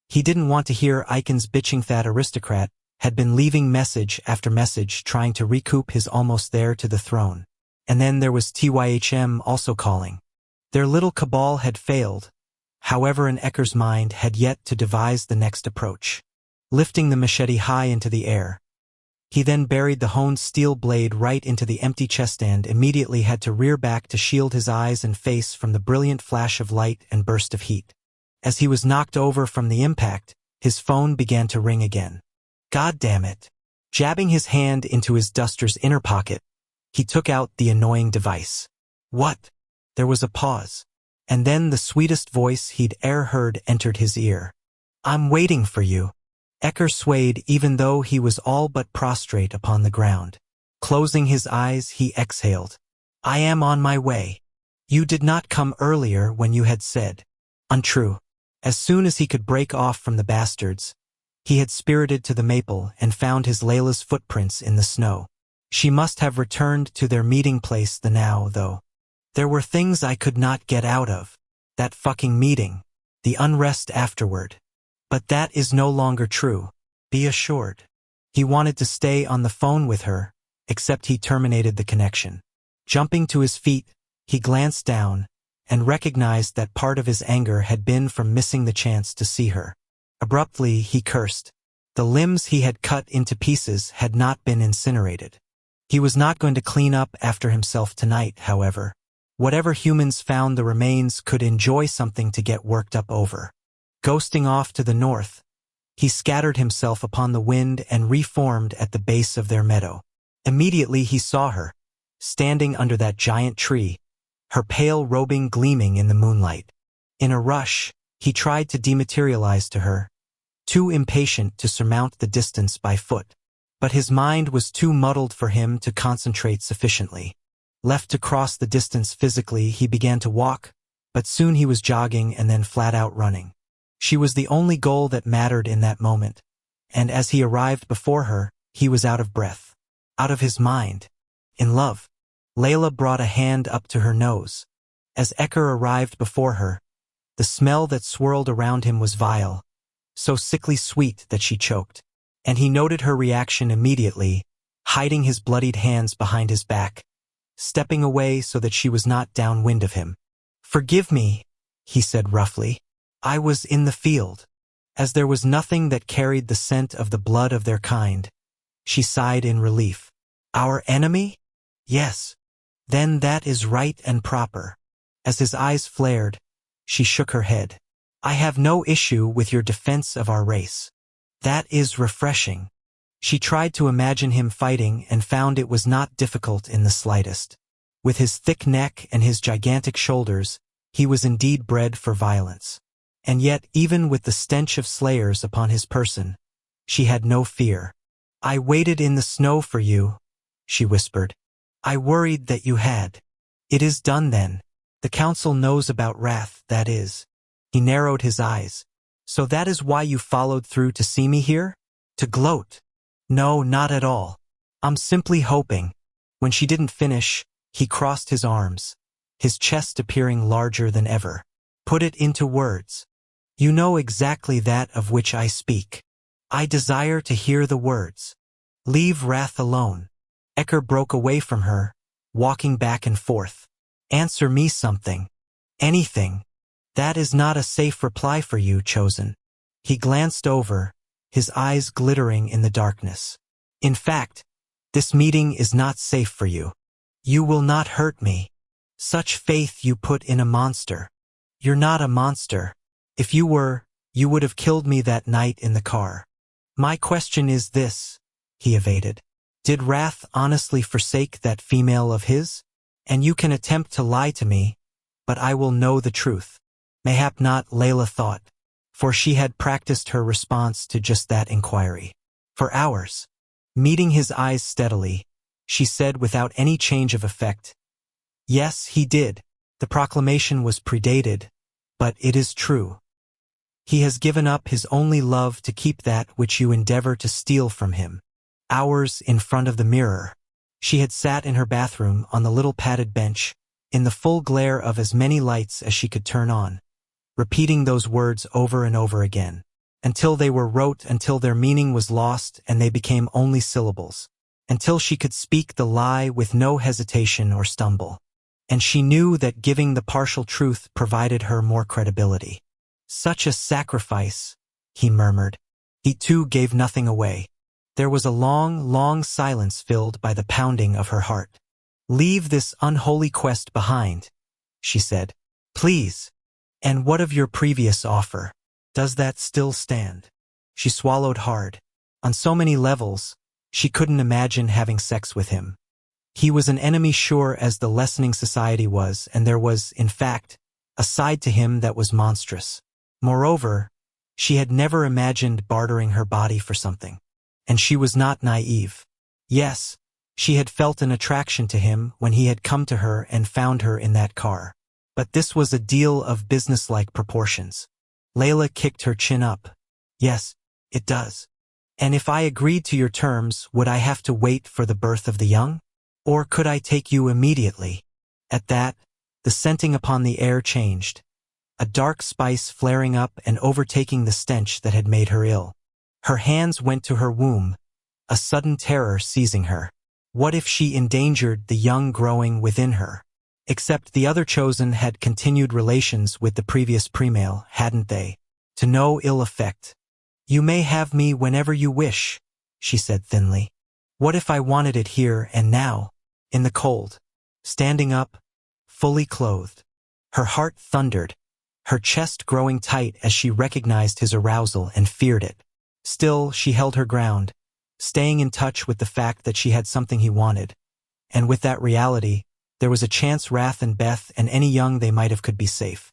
He didn't want to hear Icon's bitching. That aristocrat had been leaving message after message trying to recoup his almost there to the throne. And then there was TYHM also calling. Their little cabal had failed, however, and Ecker's mind had yet to devise the next approach. Lifting the machete high into the air, he then buried the honed steel blade right into the empty chest and immediately had to rear back to shield his eyes and face from the brilliant flash of light and burst of heat. As he was knocked over from the impact, his phone began to ring again. God damn it. Jabbing his hand into his duster's inner pocket, he took out the annoying device. What? There was a pause. And then the sweetest voice he'd e'er heard entered his ear. I'm waiting for you. Ecker swayed even though he was all but prostrate upon the ground. Closing his eyes, he exhaled. I am on my way. You did not come earlier when you had said. Untrue. As soon as he could break off from the bastards, he had spirited to the maple and found his Layla's footprints in the snow. She must have returned to their meeting place the now, though. There were things I could not get out of. That fucking meeting. The unrest afterward. But that is no longer true. Be assured. He wanted to stay on the phone with her, except he terminated the connection. Jumping to his feet, he glanced down and recognized that part of his anger had been from missing the chance to see her. Abruptly, he cursed. The limbs he had cut into pieces had not been incinerated. He was not going to clean up after himself tonight, however. Whatever humans found the remains could enjoy something to get worked up over. Ghosting off to the north, he scattered himself upon the wind and reformed at the base of their meadow. Immediately he saw her, standing under that giant tree, her pale robing gleaming in the moonlight. In a rush, he tried to dematerialize to her, too impatient to surmount the distance by foot. But his mind was too muddled for him to concentrate sufficiently. Left to cross the distance physically, he began to walk, but soon he was jogging and then flat out running. She was the only goal that mattered in that moment, and as he arrived before her, he was out of breath, out of his mind, in love. Layla brought a hand up to her nose. As Ecker arrived before her, the smell that swirled around him was vile, so sickly sweet that she choked. And he noted her reaction immediately, hiding his bloodied hands behind his back, stepping away so that she was not downwind of him. "Forgive me," he said roughly. "I was in the field." As there was nothing that carried the scent of the blood of their kind, she sighed in relief. "Our enemy? Yes. Then that is right and proper." As his eyes flared, she shook her head. "I have no issue with your defense of our race. That is refreshing." She tried to imagine him fighting and found it was not difficult in the slightest. With his thick neck and his gigantic shoulders, he was indeed bred for violence. And yet, even with the stench of slayers upon his person, she had no fear. "I waited in the snow for you," she whispered. "I worried that you had." "It is done then. The council knows about Wrath, that is." He narrowed his eyes. "So that is why you followed through to see me here? To gloat?" "No, not at all. I'm simply hoping." When she didn't finish, he crossed his arms, his chest appearing larger than ever. "Put it into words. You know exactly that of which I speak. I desire to hear the words. Leave Wrath alone." Ecker broke away from her, walking back and forth. "Answer me something. Anything." "That is not a safe reply for you, Chosen." He glanced over, his eyes glittering in the darkness. "In fact, this meeting is not safe for you. You will not hurt me. Such faith you put in a monster. You're not a monster. If you were, you would have killed me that night in the car." "My question is this," he evaded. "Did Wrath honestly forsake that female of his? And you can attempt to lie to me, but I will know the truth." Mayhap not, Layla thought, for she had practiced her response to just that inquiry. For hours. Meeting his eyes steadily, she said without any change of effect, "Yes, he did. The proclamation was predated, but it is true. He has given up his only love to keep that which you endeavor to steal from him." Hours in front of the mirror. She had sat in her bathroom on the little padded bench, in the full glare of as many lights as she could turn on, repeating those words over and over again, until they were rote, until their meaning was lost and they became only syllables, until she could speak the lie with no hesitation or stumble. And she knew that giving the partial truth provided her more credibility. "Such a sacrifice," he murmured. He too gave nothing away. There was a long, long silence filled by the pounding of her heart. "Leave this unholy quest behind," she said. "Please. And what of your previous offer? Does that still stand?" She swallowed hard. On so many levels, she couldn't imagine having sex with him. He was an enemy sure as the lessening society was, and there was, in fact, a side to him that was monstrous. Moreover, she had never imagined bartering her body for something. And she was not naive. Yes, she had felt an attraction to him when he had come to her and found her in that car. But this was a deal of businesslike proportions. Layla kicked her chin up. "Yes, it does. And if I agreed to your terms, would I have to wait for the birth of the young? Or could I take you immediately?" At that, the scenting upon the air changed, a dark spice flaring up and overtaking the stench that had made her ill. Her hands went to her womb, a sudden terror seizing her. What if she endangered the young growing within her? Except the other Chosen had continued relations with the previous premale, hadn't they? To no ill effect. "You may have me whenever you wish," she said thinly. "What if I wanted it here and now, in the cold?" Standing up, fully clothed. Her heart thundered, her chest growing tight as she recognized his arousal and feared it. Still, she held her ground, staying in touch with the fact that she had something he wanted. And with that reality, there was a chance Wrath and Beth and any young they might have could be safe.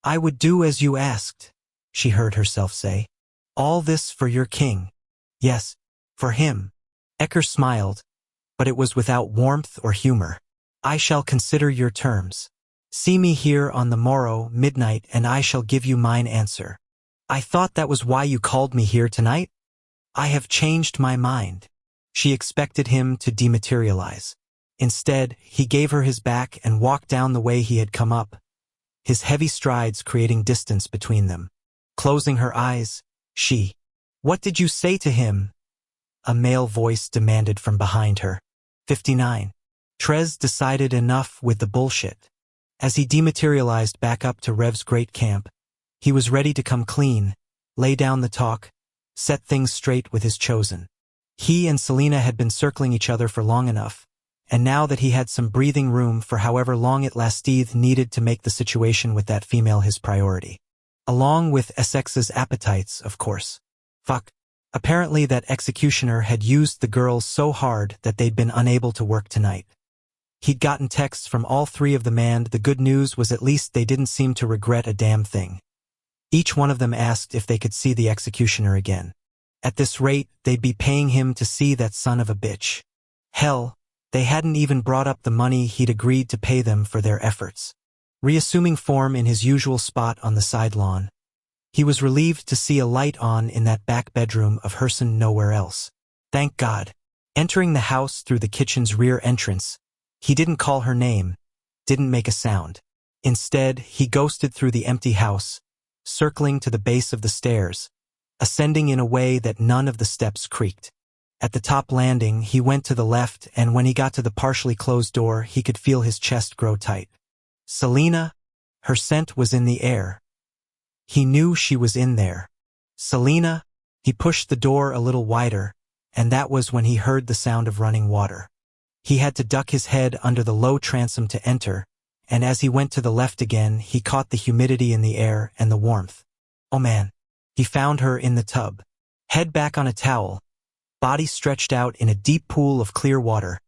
"I would do as you asked," she heard herself say. "All this for your king." Yes, for him. Ecker smiled, but it was without warmth or humor. "I shall consider your terms. See me here on the morrow, midnight, and I shall give you mine answer." "I thought that was why you called me here tonight?" "I have changed my mind." She expected him to dematerialize. Instead, he gave her his back and walked down the way he had come up, his heavy strides creating distance between them. Closing her eyes, She. What did you say to him? A male voice demanded from behind her. 59. Trez decided enough with the bullshit. As he dematerialized back up to Rev's great camp, he was ready to come clean, lay down the talk, set things straight with his chosen. He and Selena had been circling each other for long enough, and now that he had some breathing room for however long it lasted, needed to make the situation with that female his priority. Along with Essex's appetites, of course. Fuck. Apparently that executioner had used the girls so hard that they'd been unable to work tonight. He'd gotten texts from all three of them, and the good news was at least they didn't seem to regret a damn thing. Each one of them asked if they could see the executioner again. At this rate, they'd be paying him to see that son of a bitch. Hell, they hadn't even brought up the money he'd agreed to pay them for their efforts. Reassuming form in his usual spot on the side lawn, he was relieved to see a light on in that back bedroom of Herson nowhere else. Thank God. Entering the house through the kitchen's rear entrance, he didn't call her name, didn't make a sound. Instead, he ghosted through the empty house, circling to the base of the stairs, ascending in a way that none of the steps creaked. At the top landing, he went to the left, and when he got to the partially closed door, he could feel his chest grow tight. Selena? Her scent was in the air. He knew she was in there. Selena? He pushed the door a little wider, and that was when he heard the sound of running water. He had to duck his head under the low transom to enter, and as he went to the left again, he caught the humidity in the air and the warmth. Oh man. He found her in the tub. Head back on a towel, body stretched out in a deep pool of clear water,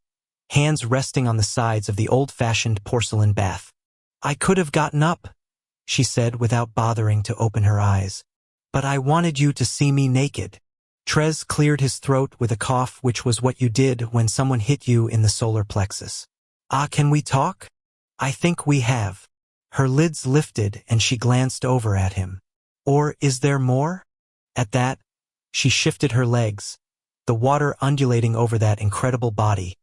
hands resting on the sides of the old-fashioned porcelain bath. I could have gotten up, she said without bothering to open her eyes. But I wanted you to see me naked. Trez cleared his throat with a cough, which was what you did when someone hit you in the solar plexus. Can we talk? I think we have. Her lids lifted and she glanced over at him. Or is there more? At that, she shifted her legs, the water undulating over that incredible body.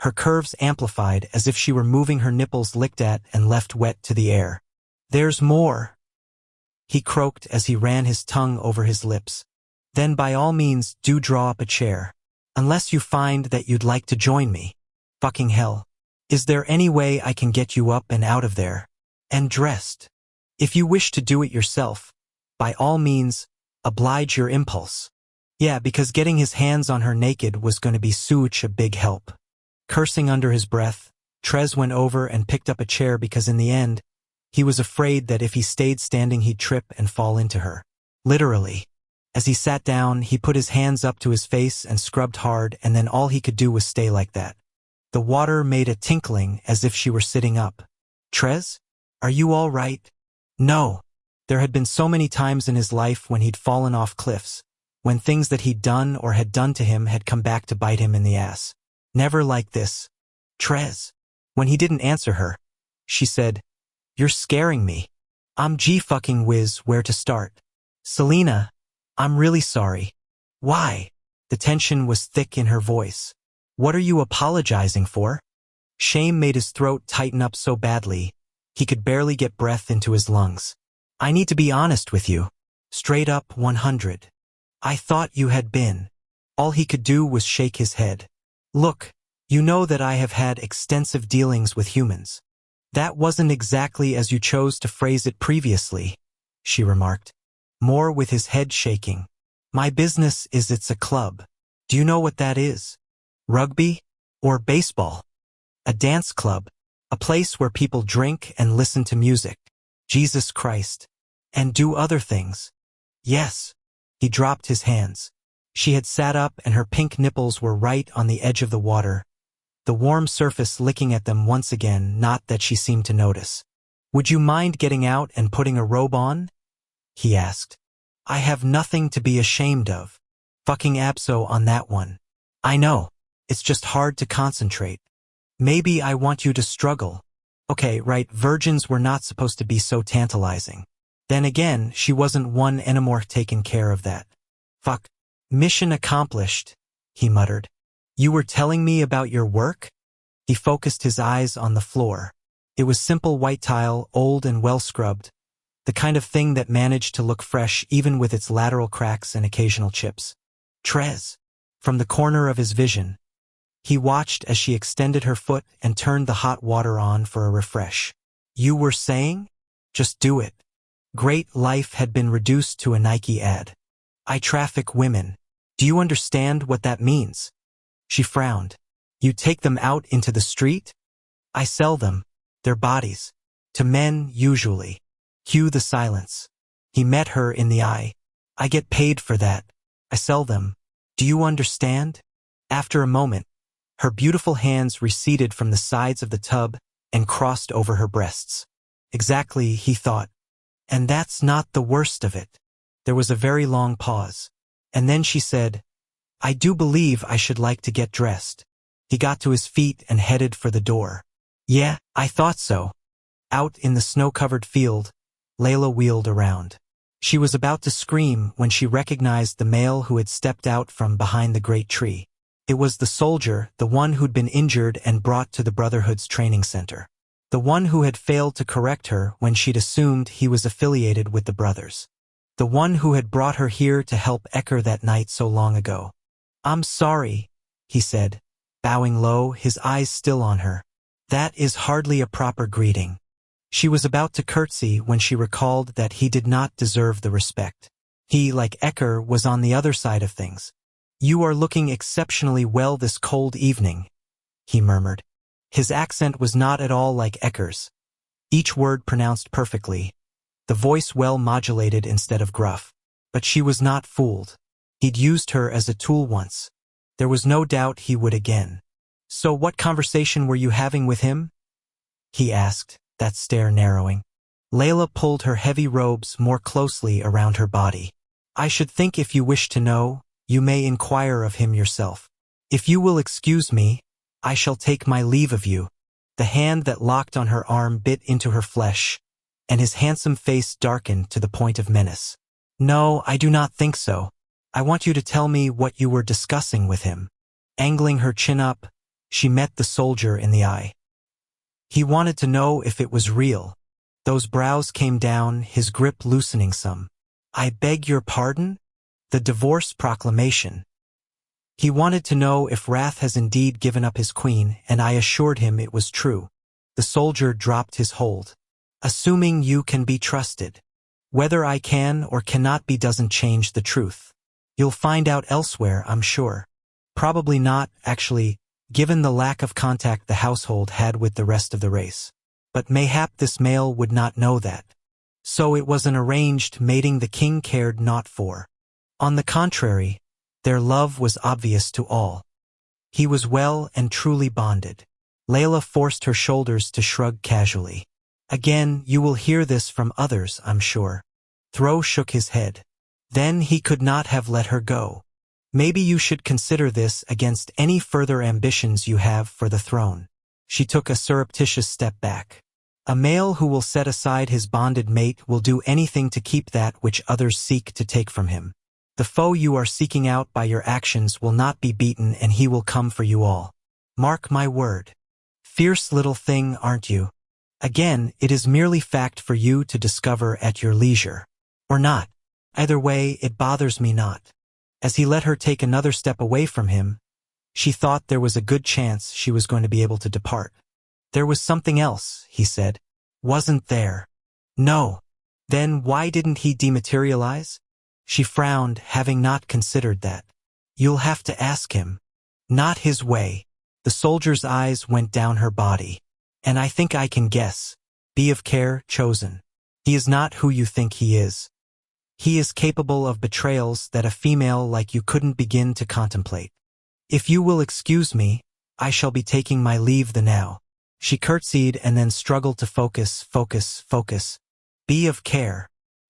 Her curves amplified as if she were moving her nipples licked at and left wet to the air. There's more, he croaked as he ran his tongue over his lips. Then by all means do draw up a chair. Unless you find that you'd like to join me. Fucking hell. Is there any way I can get you up and out of there? And dressed? If you wish to do it yourself, by all means, oblige your impulse. Yeah, because getting his hands on her naked was going to be such a big help. Cursing under his breath, Trez went over and picked up a chair because in the end, he was afraid that if he stayed standing he'd trip and fall into her. Literally. As he sat down, he put his hands up to his face and scrubbed hard, and then all he could do was stay like that. The water made a tinkling as if she were sitting up. Trez? Are you all right? No. There had been so many times in his life when he'd fallen off cliffs, when things that he'd done or had done to him had come back to bite him in the ass. Never like this. Trez. When he didn't answer her, she said, You're scaring me. I'm fucking whiz where to start. Selena, I'm really sorry. Why? The tension was thick in her voice. What are you apologizing for? Shame made his throat tighten up so badly, he could barely get breath into his lungs. I need to be honest with you. Straight up 100. I thought you had been. All he could do was shake his head. Look, you know that I have had extensive dealings with humans. That wasn't exactly as you chose to phrase it previously, she remarked, more with his head shaking. My business is it's a club. Do you know what that is? Rugby? Or baseball? A dance club. A place where people drink and listen to music. Jesus Christ. And do other things. Yes. He dropped his hands. She had sat up and her pink nipples were right on the edge of the water, the warm surface licking at them once again, not that she seemed to notice. Would you mind getting out and putting a robe on? He asked. I have nothing to be ashamed of. Fucking abso on that one. I know. It's just hard to concentrate. Maybe I want you to struggle. Okay, right, virgins were not supposed to be so tantalizing. Then again, she wasn't one anymore taking care of that. Fuck. Mission accomplished, he muttered. You were telling me about your work? He focused his eyes on the floor. It was simple white tile, old and well scrubbed, the kind of thing that managed to look fresh even with its lateral cracks and occasional chips. Trez. From the corner of his vision, he watched as she extended her foot and turned the hot water on for a refresh. You were saying? Just do it. Great life had been reduced to a Nike ad. I traffic women. Do you understand what that means? She frowned. You take them out into the street? I sell them, their bodies, to men usually. Cue the silence. He met her in the eye. I get paid for that. I sell them. Do you understand? After a moment, her beautiful hands receded from the sides of the tub and crossed over her breasts. Exactly, he thought. And that's not the worst of it. There was a very long pause. And then she said, I do believe I should like to get dressed. He got to his feet and headed for the door. Yeah, I thought so. Out in the snow-covered field, Layla wheeled around. She was about to scream when she recognized the male who had stepped out from behind the great tree. It was the soldier, the one who'd been injured and brought to the Brotherhood's training center. The one who had failed to correct her when she'd assumed he was affiliated with the brothers. The one who had brought her here to help Ecker that night so long ago. I'm sorry, he said, bowing low, his eyes still on her. That is hardly a proper greeting. She was about to curtsy when she recalled that he did not deserve the respect. He, like Ecker, was on the other side of things. You are looking exceptionally well this cold evening, he murmured. His accent was not at all like Ecker's. Each word pronounced perfectly, the voice well modulated instead of gruff. But she was not fooled. He'd used her as a tool once. There was no doubt he would again. So what conversation were you having with him? He asked, that stare narrowing. Layla pulled her heavy robes more closely around her body. I should think if you wish to know, you may inquire of him yourself. If you will excuse me, I shall take my leave of you. The hand that locked on her arm bit into her flesh, and his handsome face darkened to the point of menace. No, I do not think so. I want you to tell me what you were discussing with him. Angling her chin up, she met the soldier in the eye. He wanted to know if it was real. Those brows came down, his grip loosening some. I beg your pardon? The divorce proclamation. He wanted to know if Wrath has indeed given up his queen, and I assured him it was true. The soldier dropped his hold. Assuming you can be trusted. Whether I can or cannot be doesn't change the truth. You'll find out elsewhere, I'm sure. Probably not, actually, given the lack of contact the household had with the rest of the race. But mayhap this male would not know that. So it was an arranged mating the king cared not for. On the contrary, their love was obvious to all. He was well and truly bonded. Layla forced her shoulders to shrug casually. Again, you will hear this from others, I'm sure. Thro shook his head. Then he could not have let her go. Maybe you should consider this against any further ambitions you have for the throne. She took a surreptitious step back. A male who will set aside his bonded mate will do anything to keep that which others seek to take from him. The foe you are seeking out by your actions will not be beaten, and he will come for you all. Mark my word. Fierce little thing, aren't you? Again, it is merely fact for you to discover at your leisure. Or not. Either way, it bothers me not. As he let her take another step away from him, she thought there was a good chance she was going to be able to depart. There was something else, he said. Wasn't there? No. Then why didn't he dematerialize? She frowned, having not considered that. You'll have to ask him. Not his way. The soldier's eyes went down her body. And I think I can guess. Be of care, chosen. He is not who you think he is. He is capable of betrayals that a female like you couldn't begin to contemplate. If you will excuse me, I shall be taking my leave the now. She curtsied and then struggled to focus. Be of care.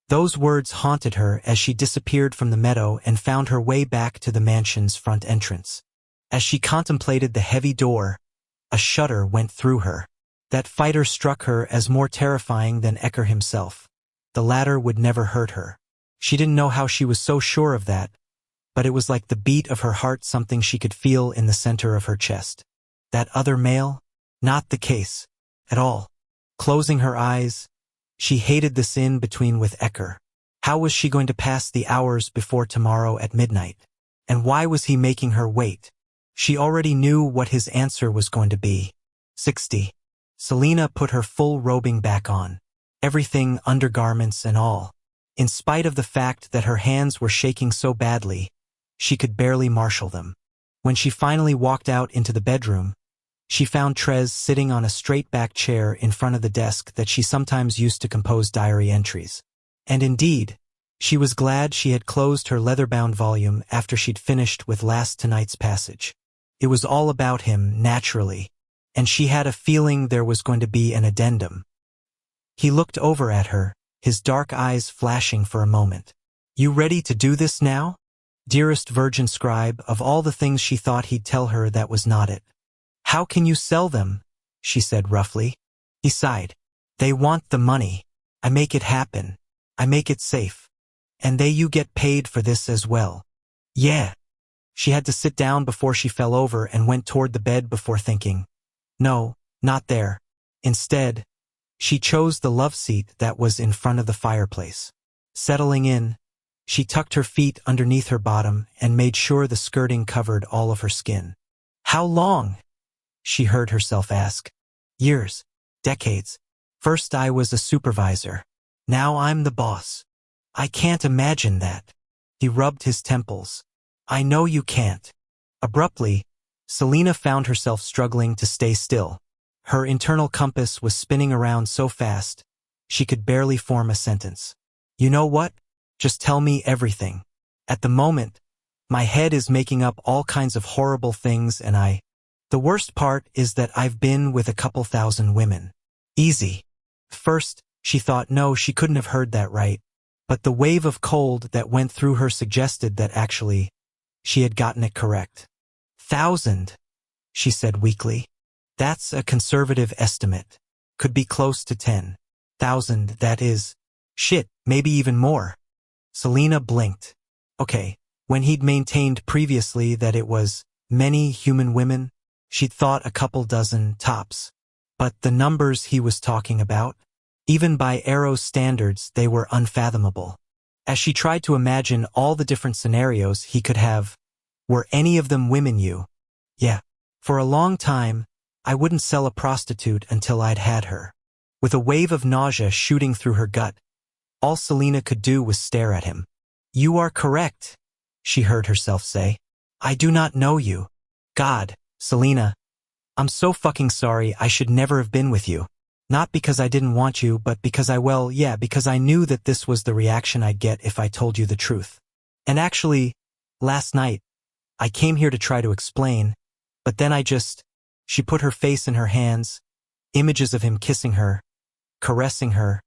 Those words haunted her as she disappeared from the meadow and found her way back to the mansion's front entrance. As she contemplated the heavy door, a shudder went through her. That fighter struck her as more terrifying than Ecker himself. The latter would never hurt her. She didn't know how she was so sure of that, but it was like the beat of her heart, something she could feel in the center of her chest. That other male? Not the case. At all. Closing her eyes, She hated this in-between with Ecker. How was she going to pass the hours before tomorrow at midnight? And why was he making her wait? She already knew what his answer was going to be. 60. Selena put her full robing back on. Everything, undergarments and all. In spite of the fact that her hands were shaking so badly, she could barely marshal them. When she finally walked out into the bedroom, she found Trez sitting on a straight-back chair in front of the desk that she sometimes used to compose diary entries. And indeed, she was glad she had closed her leather-bound volume after she'd finished with last tonight's passage. It was all about him, naturally, and she had a feeling there was going to be an addendum. He looked over at her, his dark eyes flashing for a moment. "You ready to do this now? Dearest Virgin Scribe, of all the things she thought he'd tell her, that was not it. How can you sell them?" she said roughly. He sighed. "They want the money. I make it happen. I make it safe. And you get paid for this as well." "Yeah." She had to sit down before she fell over and went toward the bed before thinking. No, not there. Instead, she chose the love seat that was in front of the fireplace. Settling in, she tucked her feet underneath her bottom and made sure the skirting covered all of her skin. "How long?" she heard herself ask. "Years. Decades. First I was a supervisor. Now I'm the boss. I can't imagine that." He rubbed his temples. "I know you can't." Abruptly, Selena found herself struggling to stay still. Her internal compass was spinning around so fast, she could barely form a sentence. "You know what? Just tell me everything. At the moment, my head is making up all kinds of horrible things and the worst part is that I've been with a couple thousand women." Easy. First, she thought no, she couldn't have heard that right. But the wave of cold that went through her suggested that actually, she had gotten it correct. 1,000, she said weakly. "That's a conservative estimate. Could be close to 10,000, that is. Shit, maybe even more." Selena blinked. Okay, when he'd maintained previously that it was many human women, she'd thought a couple dozen tops. But the numbers he was talking about, even by Arrow's standards, they were unfathomable. As she tried to imagine all the different scenarios he could have, were any of them women you? Yeah. For a long time, I wouldn't sell a prostitute until I'd had her. With a wave of nausea shooting through her gut, all Selena could do was stare at him. "You are correct," she heard herself say. "I do not know you. God, Selena, I'm so fucking sorry. I should never have been with you. Not because I didn't want you, but because because I knew that this was the reaction I'd get if I told you the truth. And actually, last night, I came here to try to explain, but then she put her face in her hands, images of him kissing her, caressing her,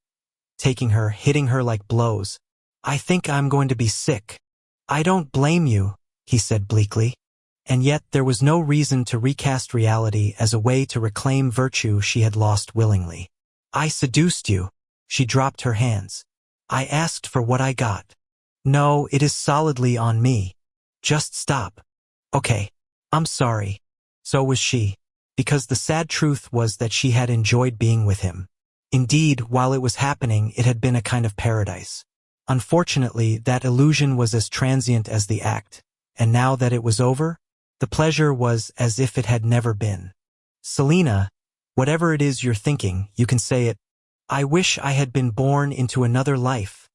taking her, hitting her like blows. "I think I'm going to be sick." "I don't blame you," he said bleakly. And yet there was no reason to recast reality as a way to reclaim virtue she had lost willingly. "I seduced you." She dropped her hands. "I asked for what I got. No, it is solidly on me. Just stop." "Okay. I'm sorry." So was she. Because the sad truth was that she had enjoyed being with him. Indeed, while it was happening, it had been a kind of paradise. Unfortunately, that illusion was as transient as the act, and now that it was over, the pleasure was as if it had never been. "Selena, whatever it is you're thinking, you can say it. I wish I had been born into another life,"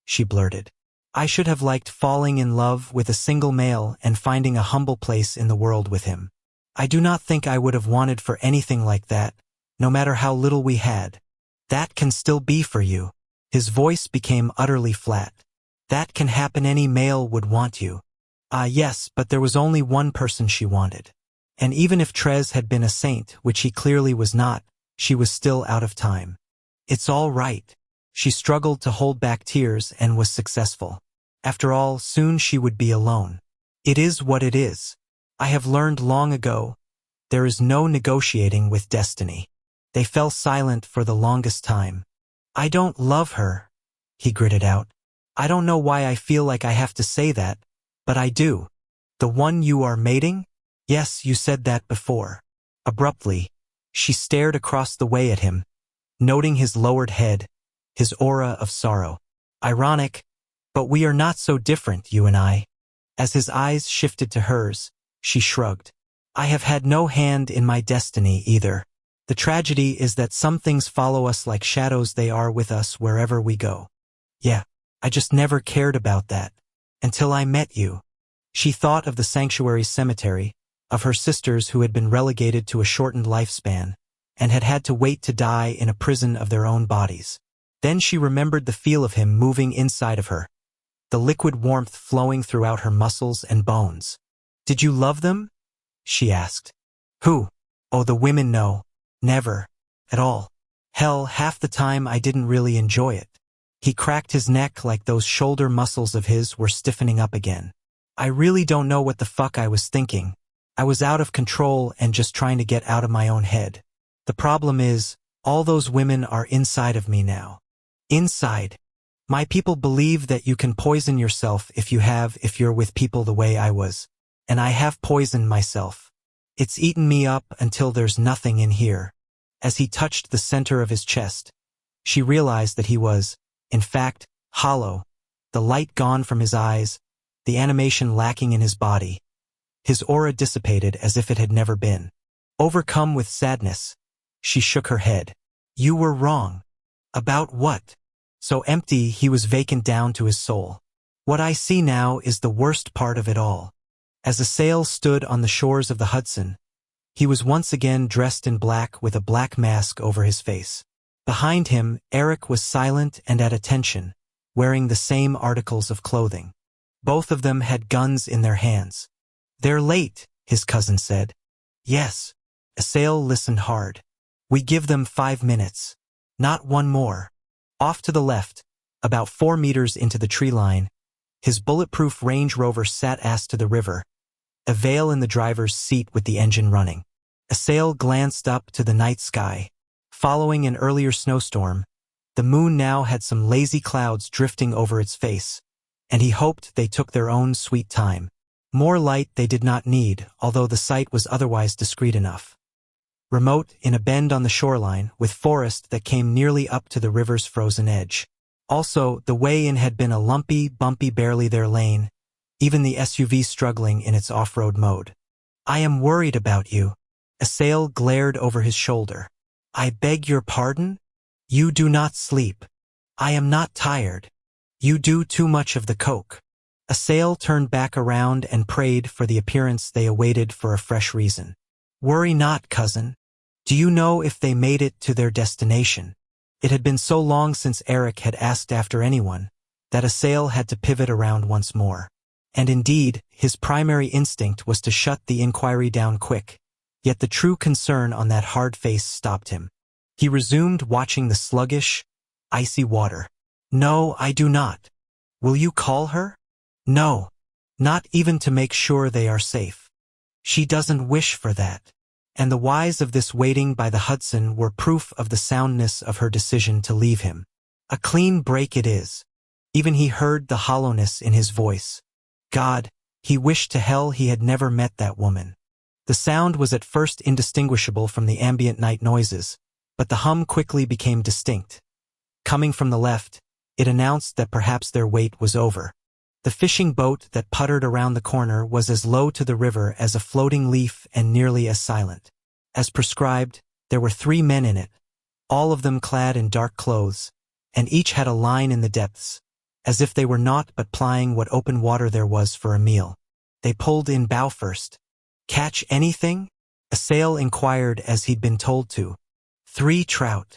she blurted. "I should have liked falling in love with a single male and finding a humble place in the world with him. I do not think I would have wanted for anything like that, no matter how little we had. That can still be for you." His voice became utterly flat. "That can happen. Any male would want you." Yes, but there was only one person she wanted. And even if Trez had been a saint, which he clearly was not, she was still out of time. "It's all right." She struggled to hold back tears and was successful. After all, soon she would be alone. "It is what it is. I have learned long ago, there is no negotiating with destiny." They fell silent for the longest time. "I don't love her," he gritted out. "I don't know why I feel like I have to say that, but I do." "The one you are mating?" "Yes, you said that before." Abruptly, she stared across the way at him, noting his lowered head, his aura of sorrow. Ironic, but we are not so different, you and I. As his eyes shifted to hers, she shrugged. I have had no hand in my destiny either. The tragedy is that some things follow us like shadows. They are with us wherever we go. Yeah, I just never cared about that. Until I met you. She thought of the sanctuary cemetery, of her sisters who had been relegated to a shortened lifespan, and had had to wait to die in a prison of their own bodies. Then she remembered the feel of him moving inside of her, the liquid warmth flowing throughout her muscles and bones. Did you love them? She asked. Who? Oh, the women, no. Never. At all. Hell, half the time I didn't really enjoy it. He cracked his neck like those shoulder muscles of his were stiffening up again. I really don't know what the fuck I was thinking. I was out of control and just trying to get out of my own head. The problem is, all those women are inside of me now. Inside. My people believe that you can poison yourself if you're with people the way I was. And I have poisoned myself. It's eaten me up until there's nothing in here. As he touched the center of his chest, she realized that he was, in fact, hollow, the light gone from his eyes, the animation lacking in his body. His aura dissipated as if it had never been. Overcome with sadness, she shook her head. You were wrong. About what? So empty he was vacant down to his soul. What I see now is the worst part of it all. As a sail stood on the shores of the Hudson, he was once again dressed in black with a black mask over his face. Behind him, Eric was silent and at attention, wearing the same articles of clothing. Both of them had guns in their hands. They're late, his cousin said. Yes. Asael listened hard. We give them 5 minutes. Not one more. Off to the left, about 4 meters into the tree line, his bulletproof Range Rover sat ass to the river, a veil in the driver's seat with the engine running. Asael glanced up to the night sky. Following an earlier snowstorm, the moon now had some lazy clouds drifting over its face, and he hoped they took their own sweet time. More light they did not need, although the sight was otherwise discreet enough. Remote, in a bend on the shoreline, with forest that came nearly up to the river's frozen edge. Also, the way in had been a lumpy, bumpy, barely their lane, even the SUV struggling in its off-road mode. I am worried about you. Asael glared over his shoulder. I beg your pardon? You do not sleep. I am not tired. You do too much of the coke. Asael turned back around and prayed for the appearance they awaited for a fresh reason. Worry not, cousin. Do you know if they made it to their destination? It had been so long since Eric had asked after anyone, that Asael had to pivot around once more. And indeed, his primary instinct was to shut the inquiry down quick, yet the true concern on that hard face stopped him. He resumed watching the sluggish, icy water. No, I do not. Will you call her? No. Not even to make sure they are safe. She doesn't wish for that. And the whys of this waiting by the Hudson were proof of the soundness of her decision to leave him. A clean break it is. Even he heard the hollowness in his voice. God, he wished to hell he had never met that woman. The sound was at first indistinguishable from the ambient night noises, but the hum quickly became distinct. Coming from the left, it announced that perhaps their wait was over. The fishing boat that puttered around the corner was as low to the river as a floating leaf and nearly as silent. As prescribed, there were 3 men in it, all of them clad in dark clothes, and each had a line in the depths, as if they were naught but plying what open water there was for a meal. They pulled in bow first. Catch anything? Asael inquired as he'd been told to. 3 trout.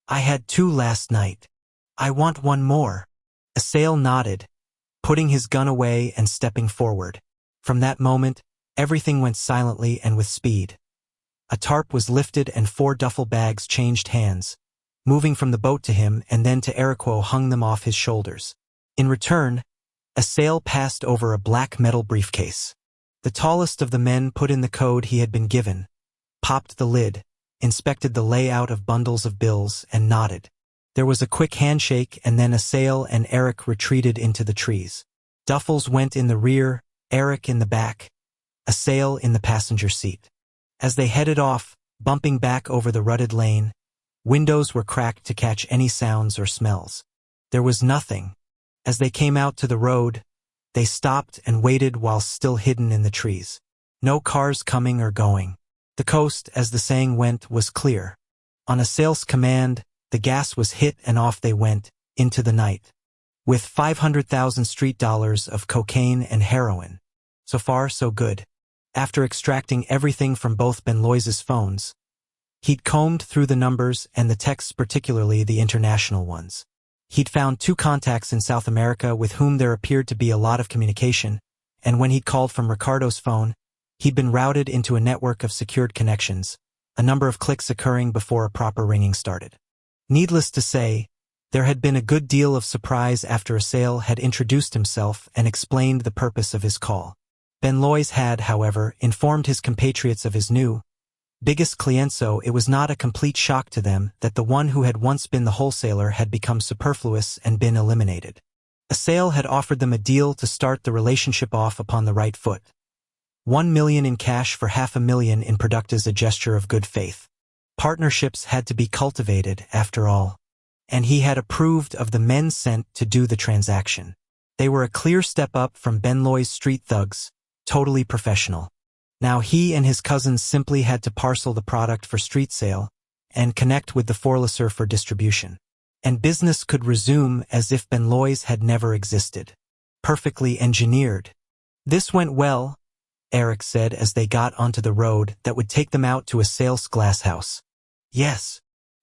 I had 2 last night. I want 1 more. Asael nodded, putting his gun away and stepping forward. From that moment, everything went silently and with speed. A tarp was lifted and 4 duffel bags changed hands, moving from the boat to him and then to Eriquo hung them off his shoulders. In return, Asael passed over a black metal briefcase. The tallest of the men put in the code he had been given, popped the lid, inspected the layout of bundles of bills, and nodded. There was a quick handshake and then Asael and Eric retreated into the trees. Duffels went in the rear, Eric in the back, Asael in the passenger seat. As they headed off, bumping back over the rutted lane, Windows were cracked to catch any sounds or smells. There was nothing. As they came out to the road, they stopped and waited while still hidden in the trees. No cars coming or going. The coast, as the saying went, was clear. On a sales command, the gas was hit and off they went, into the night. With 500,000 street dollars of cocaine and heroin. So far, so good. After extracting everything from both Benlois's phones, he'd combed through the numbers and the texts, particularly the international ones. He'd found 2 contacts in South America with whom there appeared to be a lot of communication, and when he'd called from Ricardo's phone, he'd been routed into a network of secured connections, a number of clicks occurring before a proper ringing started. Needless to say, there had been a good deal of surprise after Assail had introduced himself and explained the purpose of his call. Benlois had, however, informed his compatriots of his new, biggest client, so it was not a complete shock to them that the one who had once been the wholesaler had become superfluous and been eliminated. Assail had offered them a deal to start the relationship off upon the right foot. 1 million in cash for $500,000 in product as a gesture of good faith. Partnerships had to be cultivated, after all. And he had approved of the men sent to do the transaction. They were a clear step up from Benlois' street thugs, totally professional. Now he and his cousins simply had to parcel the product for street sale and connect with the forelisser for distribution. And business could resume as if Benlois had never existed. Perfectly engineered. This went well, Eric said as they got onto the road that would take them out to a sales glass house. Yes.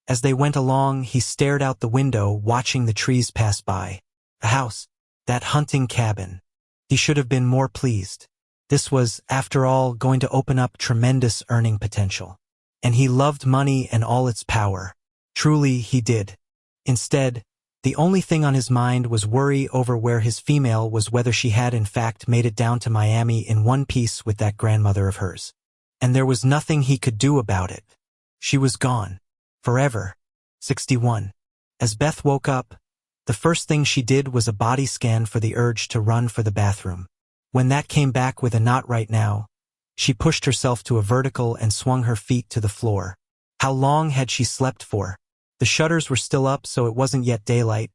As they went along, he stared out the window, watching the trees pass by. A house. That hunting cabin. He should have been more pleased. This was, after all, going to open up tremendous earning potential. And he loved money and all its power. Truly, he did. Instead, the only thing on his mind was worry over where his female was, whether she had in fact made it down to Miami in one piece with that grandmother of hers. And there was nothing he could do about it. She was gone. Forever. 61. As Beth woke up, the first thing she did was a body scan for the urge to run for the bathroom. When that came back with a "not right now," she pushed herself to a vertical and swung her feet to the floor. How long had she slept for? The shutters were still up, so it wasn't yet daylight,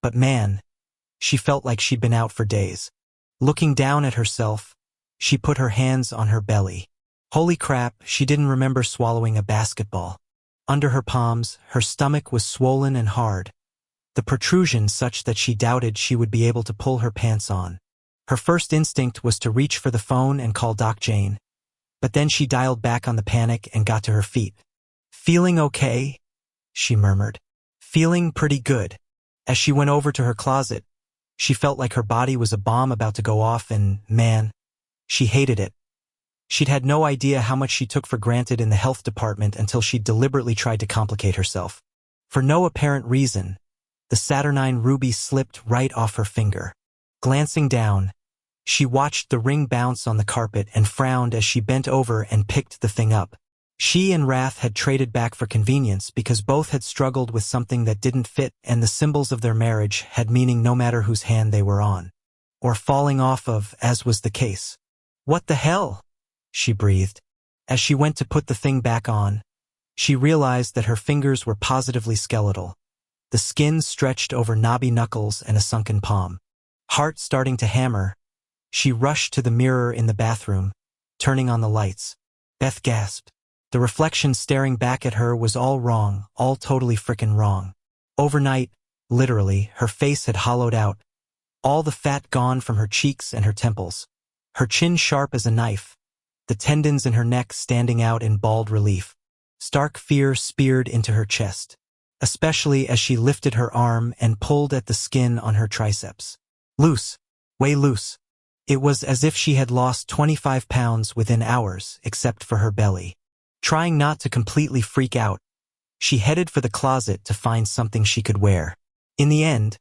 but man, she felt like she'd been out for days. Looking down at herself, she put her hands on her belly. Holy crap, she didn't remember swallowing a basketball. Under her palms, her stomach was swollen and hard, the protrusion such that she doubted she would be able to pull her pants on. Her first instinct was to reach for the phone and call Doc Jane, but then she dialed back on the panic and got to her feet. "Feeling okay?" she murmured. "Feeling pretty good." As she went over to her closet, she felt like her body was a bomb about to go off and, man, she hated it. She'd had no idea how much she took for granted in the health department until she deliberately tried to complicate herself. For no apparent reason, the Saturnine ruby slipped right off her finger. Glancing down, she watched the ring bounce on the carpet and frowned as she bent over and picked the thing up. She and Wrath had traded back for convenience because both had struggled with something that didn't fit, and the symbols of their marriage had meaning no matter whose hand they were on. Or falling off of, as was the case. "What the hell?" she breathed. As she went to put the thing back on, she realized that her fingers were positively skeletal. The skin stretched over knobby knuckles and a sunken palm. Heart starting to hammer, she rushed to the mirror in the bathroom, turning on the lights. Beth gasped. The reflection staring back at her was all wrong, all totally frickin' wrong. Overnight, literally, her face had hollowed out, all the fat gone from her cheeks and her temples. Her chin sharp as a knife, the tendons in her neck standing out in bald relief. Stark fear speared into her chest, especially as she lifted her arm and pulled at the skin on her triceps. Loose. Way loose. It was as if she had lost 25 pounds within hours, except for her belly. Trying not to completely freak out, she headed for the closet to find something she could wear. In the end,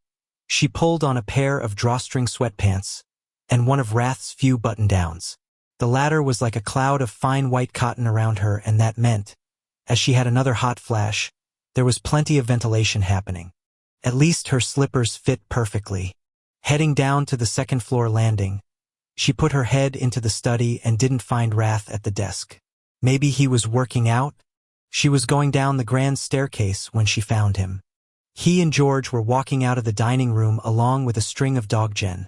she pulled on a pair of drawstring sweatpants and one of Wrath's few button-downs. The latter was like a cloud of fine white cotton around her, and that meant, as she had another hot flash, there was plenty of ventilation happening. At least her slippers fit perfectly. Heading down to the second-floor landing, she put her head into the study and didn't find Wrath at the desk. Maybe he was working out? She was going down the grand staircase when she found him. He and George were walking out of the dining room along with a string of doggen,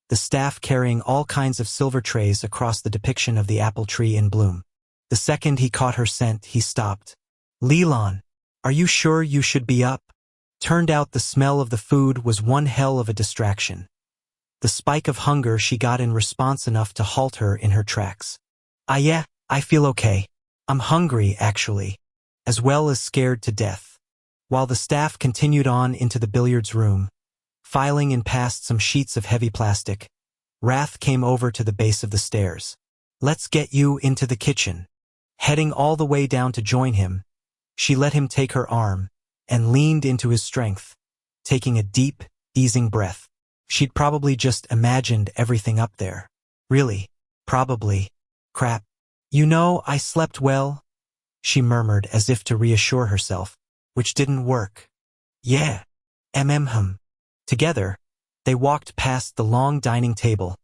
the staff carrying all kinds of silver trays across the depiction of the apple tree in bloom. The second he caught her scent, he stopped. "Leland, are you sure you should be up?" Turned out the smell of the food was one hell of a distraction. The spike of hunger she got in response enough to halt her in her tracks. Yeah, I feel okay. I'm hungry, actually, as well as scared to death." While the staff continued on into the billiards room, filing in past some sheets of heavy plastic, Wrath came over to the base of the stairs. "Let's get you into the kitchen." Heading all the way down to join him, she let him take her arm and leaned into his strength, taking a deep, easing breath. She'd probably just imagined everything up there. Really, probably. Crap. "You know, I slept well," she murmured as if to reassure herself, which didn't work. "Yeah. Hum." Together, they walked past the long dining table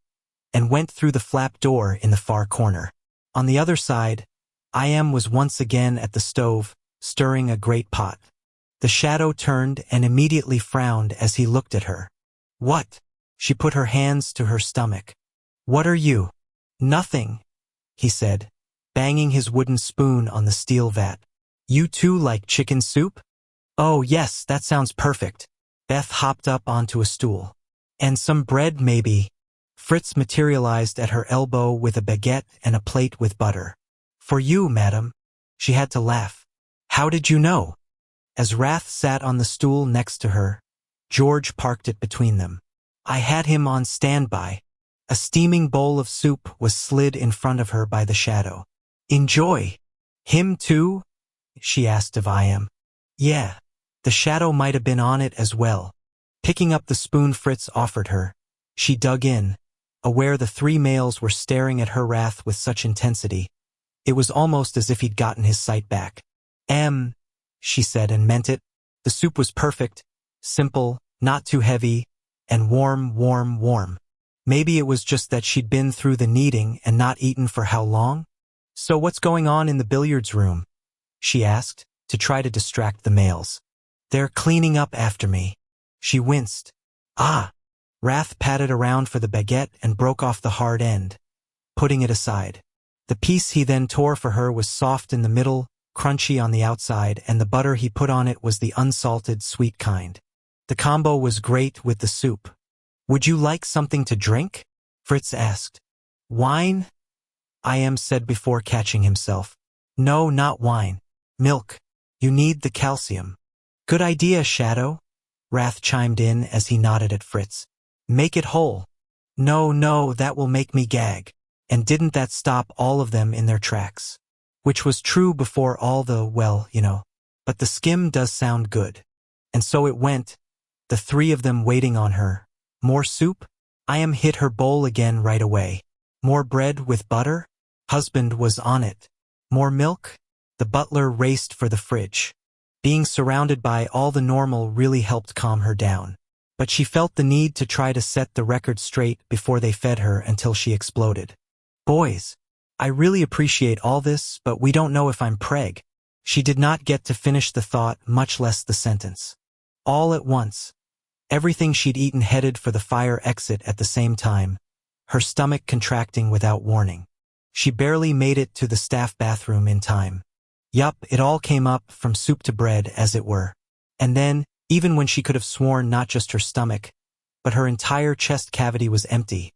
and went through the flap door in the far corner. On the other side, I.M. was once again at the stove, stirring a great pot. The shadow turned and immediately frowned as he looked at her. "What?" She put her hands to her stomach. "What are you?" "Nothing," he said, banging his wooden spoon on the steel vat. "You too like chicken soup?" "Oh yes, that sounds perfect." Beth hopped up onto a stool. "And some bread, maybe." Fritz materialized at her elbow with a baguette and a plate with butter. "For you, madam." She had to laugh. "How did you know?" As Wrath sat on the stool next to her, George parked it between them. "I had him on standby." A steaming bowl of soup was slid in front of her by the shadow. "Enjoy." "Him too?" she asked of I.M. "Yeah." The shadow might have been on it as well. Picking up the spoon Fritz offered her, she dug in, aware the three males were staring at her wrath with such intensity. It was almost as if he'd gotten his sight back. She said and meant it. The soup was perfect, simple, not too heavy, and warm, warm, warm. Maybe it was just that she'd been through the kneading and not eaten for how long? "So what's going on in the billiards room?" she asked, to try to distract the males. "They're cleaning up after me." She winced. "Ah." Wrath patted around for the baguette and broke off the hard end, putting it aside. The piece he then tore for her was soft in the middle, crunchy on the outside, and the butter he put on it was the unsalted, sweet kind. The combo was great with the soup. "Would you like something to drink?" Fritz asked. "Wine?" I.M. said before catching himself. "No, not wine. Milk. You need the calcium." "Good idea, Shadow," Wrath chimed in as he nodded at Fritz. "Make it whole." No, that will make me gag." And didn't that stop all of them in their tracks? Which was true before all the, well, you know. But the skim does sound good. And so it went, the three of them waiting on her. More soup? I.M. hit her bowl again right away. More bread with butter? Husband was on it. More milk? The butler raced for the fridge. Being surrounded by all the normal really helped calm her down. But she felt the need to try to set the record straight before they fed her until she exploded. "Boys, I really appreciate all this, but we don't know if I'm preg." She did not get to finish the thought, much less the sentence. All at once, everything she'd eaten headed for the fire exit at the same time, her stomach contracting without warning. She barely made it to the staff bathroom in time. Yup, it all came up from soup to bread, as it were. And then, even when she could have sworn not just her stomach, but her entire chest cavity was empty,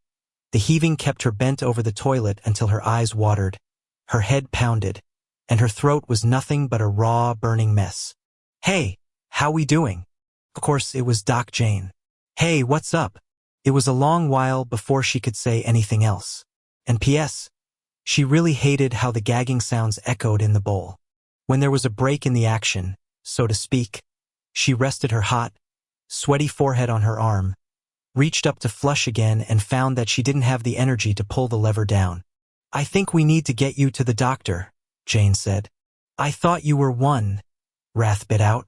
the heaving kept her bent over the toilet until her eyes watered, her head pounded, and her throat was nothing but a raw, burning mess. "Hey, how we doing?" Of course, it was Doc Jane. "Hey, what's up?" It was a long while before she could say anything else. And P.S. She really hated how the gagging sounds echoed in the bowl. When there was a break in the action, so to speak, she rested her hot, sweaty forehead on her arm, reached up to flush again and found that she didn't have the energy to pull the lever down. "I think we need to get you to the doctor," Jane said. "I thought you were one," Wrath bit out.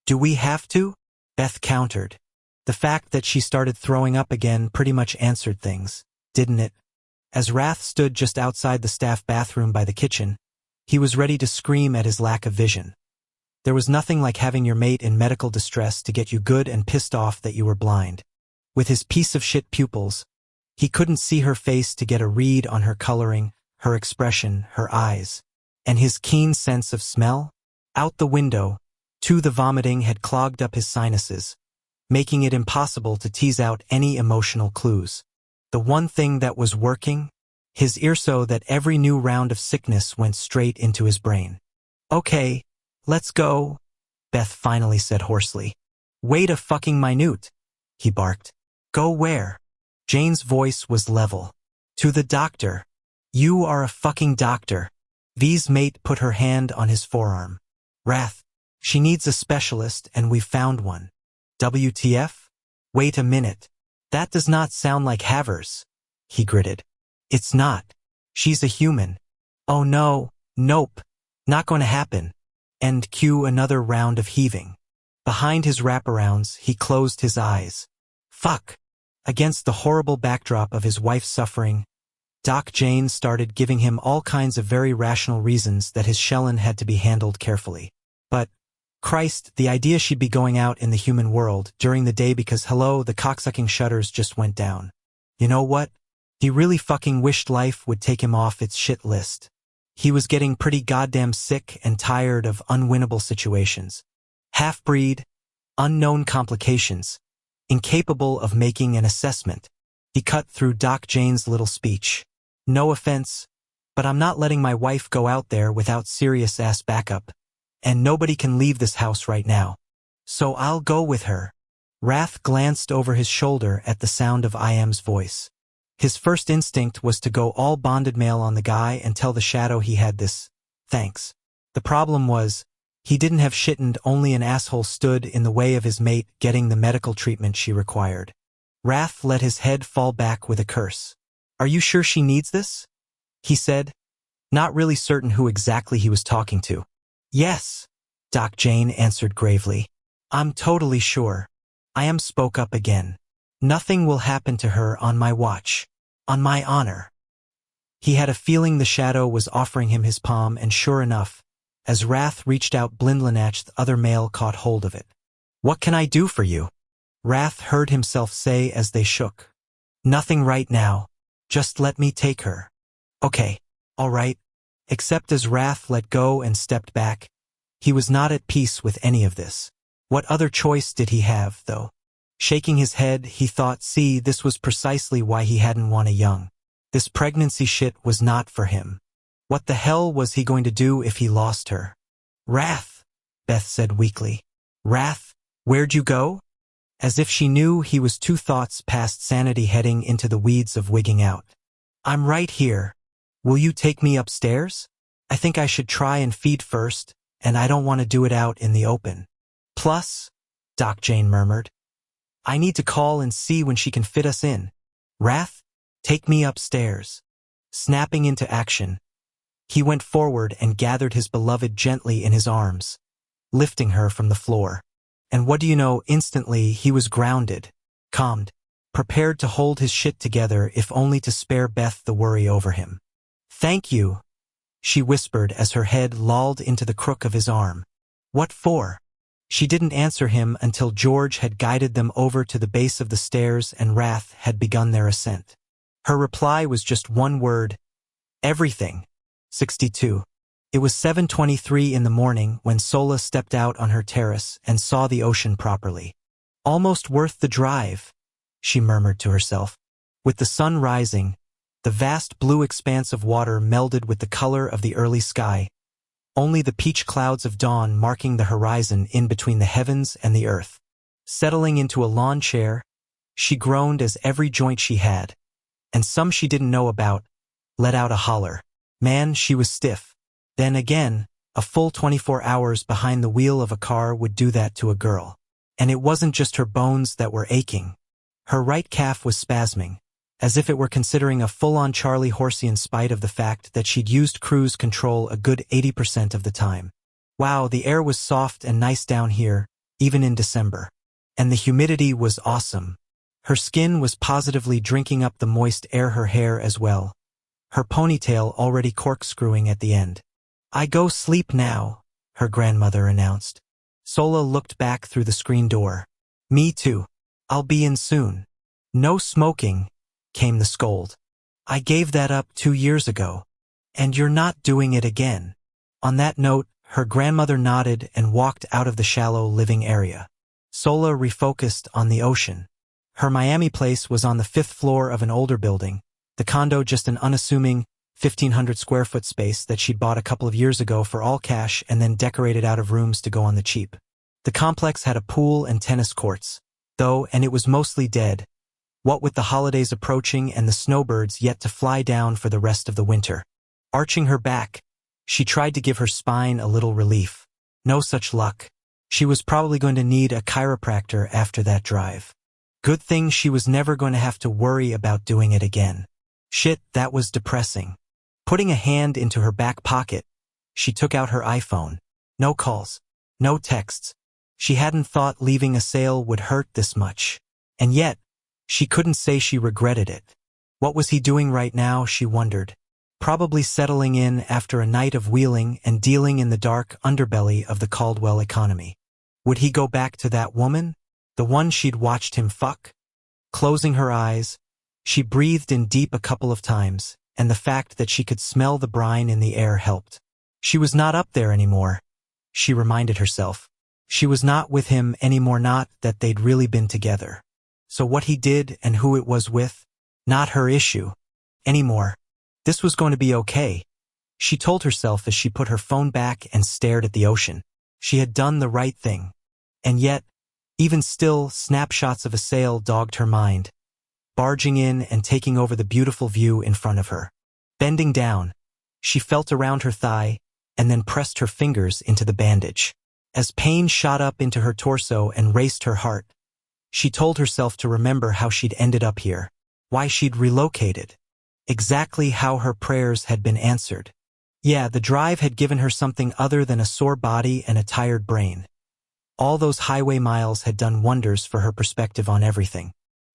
"Do we have to?" Beth countered. The fact that she started throwing up again pretty much answered things, didn't it? As Wrath stood just outside the staff bathroom by the kitchen, He was ready to scream at his lack of vision. There was nothing like having your mate in medical distress to get you good and pissed off that you were blind. With his piece of shit pupils, he couldn't see her face to get a read on her coloring, her expression, her eyes. And his keen sense of smell? Out the window, too, the vomiting had clogged up his sinuses, making it impossible to tease out any emotional clues. The one thing that was working? His ear, so that every new round of sickness went straight into his brain. "Okay, let's go," Beth finally said hoarsely. "Wait a fucking minute," he barked. "Go where?" Jane's voice was level. "To the doctor." "You are a fucking doctor." V's mate put her hand on his forearm. "Wrath, she needs a specialist and we've found one." "WTF? Wait a minute. That does not sound like Havers," he gritted. "It's not. She's a human." "Oh no, nope, not going to happen." And cue another round of heaving. Behind his wraparounds, he closed his eyes. Fuck. Against the horrible backdrop of his wife's suffering, Doc Jane started giving him all kinds of very rational reasons that his Shellen had to be handled carefully. But, Christ, the idea she'd be going out in the human world during the day because hello, the cocksucking shutters just went down. You know what? He really fucking wished life would take him off its shit list. He was getting pretty goddamn sick and tired of unwinnable situations. Half-breed, unknown complications, incapable of making an assessment. He cut through Doc Jane's little speech. "No offense, but I'm not letting my wife go out there without serious-ass backup. And nobody can leave this house right now. So I'll go with her." Wrath glanced over his shoulder at the sound of IM's voice. His first instinct was to go all bonded male on the guy and tell the shadow he had this. Thanks. The problem was, he didn't have shit and only an asshole stood in the way of his mate getting the medical treatment she required. Wrath let his head fall back with a curse. "Are you sure she needs this?" he said, not really certain who exactly he was talking to. "Yes," Doc Jane answered gravely. "I'm totally sure. IM spoke up again. "Nothing will happen to her on my watch. On my honor." He had a feeling the shadow was offering him his palm, and sure enough, as Wrath reached out, Blindlanach, the other male, caught hold of it. "What can I do for you?" Wrath heard himself say as they shook. "Nothing right now. Just let me take her." "Okay, all right." Except as Wrath let go and stepped back, he was not at peace with any of this. What other choice did he have, though? Shaking his head, he thought, see, this was precisely why he hadn't won a young. This pregnancy shit was not for him. What the hell was he going to do if he lost her? "Wrath," Beth said weakly. "Wrath, where'd you go?" As if she knew he was 2 thoughts past sanity, heading into the weeds of wigging out. "I'm right here. Will you take me upstairs? I think I should try and feed first, and I don't want to do it out in the open. Plus," Doc Jane murmured, "I need to call and see when she can fit us in. Wrath, take me upstairs." Snapping into action, he went forward and gathered his beloved gently in his arms, lifting her from the floor. And what do you know, instantly he was grounded, calmed, prepared to hold his shit together if only to spare Beth the worry over him. "Thank you," she whispered as her head lolled into the crook of his arm. "What for?" She didn't answer him until George had guided them over to the base of the stairs and Wrath had begun their ascent. Her reply was just one word: "Everything." 62. It was 7:23 in the morning when Sola stepped out on her terrace and saw the ocean properly. "Almost worth the drive," she murmured to herself. With the sun rising, the vast blue expanse of water melded with the color of the early sky, only the peach clouds of dawn marking the horizon in between the heavens and the earth. Settling into a lawn chair, she groaned as every joint she had, and some she didn't know about, let out a holler. Man, she was stiff. Then again, a full 24 hours behind the wheel of a car would do that to a girl. And it wasn't just her bones that were aching. Her right calf was spasming, as if it were considering a full-on Charlie horsey in spite of the fact that she'd used cruise control a good 80% of the time. Wow, the air was soft and nice down here, even in December. And the humidity was awesome. Her skin was positively drinking up the moist air, her hair as well, her ponytail already corkscrewing at the end. I go sleep now, her grandmother announced. Sola looked back through the screen door. Me too. I'll be in soon. No smoking, came the scold. I gave that up 2 years ago. And you're not doing it again. On that note, her grandmother nodded and walked out of the shallow living area. Sola refocused on the ocean. Her Miami place was on the 5th floor of an older building, the condo just an unassuming 1,500 square foot space that she'd bought a couple of years ago for all cash and then decorated out of rooms to go on the cheap. The complex had a pool and tennis courts, though, and it was mostly dead, what with the holidays approaching and the snowbirds yet to fly down for the rest of the winter. Arching her back, she tried to give her spine a little relief. No such luck. She was probably going to need a chiropractor after that drive. Good thing she was never going to have to worry about doing it again. Shit, that was depressing. Putting a hand into her back pocket, she took out her iPhone. No calls. No texts. She hadn't thought leaving a sale would hurt this much. And yet, she couldn't say she regretted it. What was he doing right now, she wondered. Probably settling in after a night of wheeling and dealing in the dark underbelly of the Caldwell economy. Would he go back to that woman? The one she'd watched him fuck? Closing her eyes, she breathed in deep a couple of times, and the fact that she could smell the brine in the air helped. She was not up there anymore, she reminded herself. She was not with him anymore, not that they'd really been together. So what he did and who it was with, not her issue anymore. This was going to be okay, she told herself as she put her phone back and stared at the ocean. She had done the right thing. And yet, even still, snapshots of a sail dogged her mind, barging in and taking over the beautiful view in front of her. Bending down, she felt around her thigh and then pressed her fingers into the bandage. As pain shot up into her torso and raced her heart, she told herself to remember how she'd ended up here, why she'd relocated, exactly how her prayers had been answered. Yeah, the drive had given her something other than a sore body and a tired brain. All those highway miles had done wonders for her perspective on everything.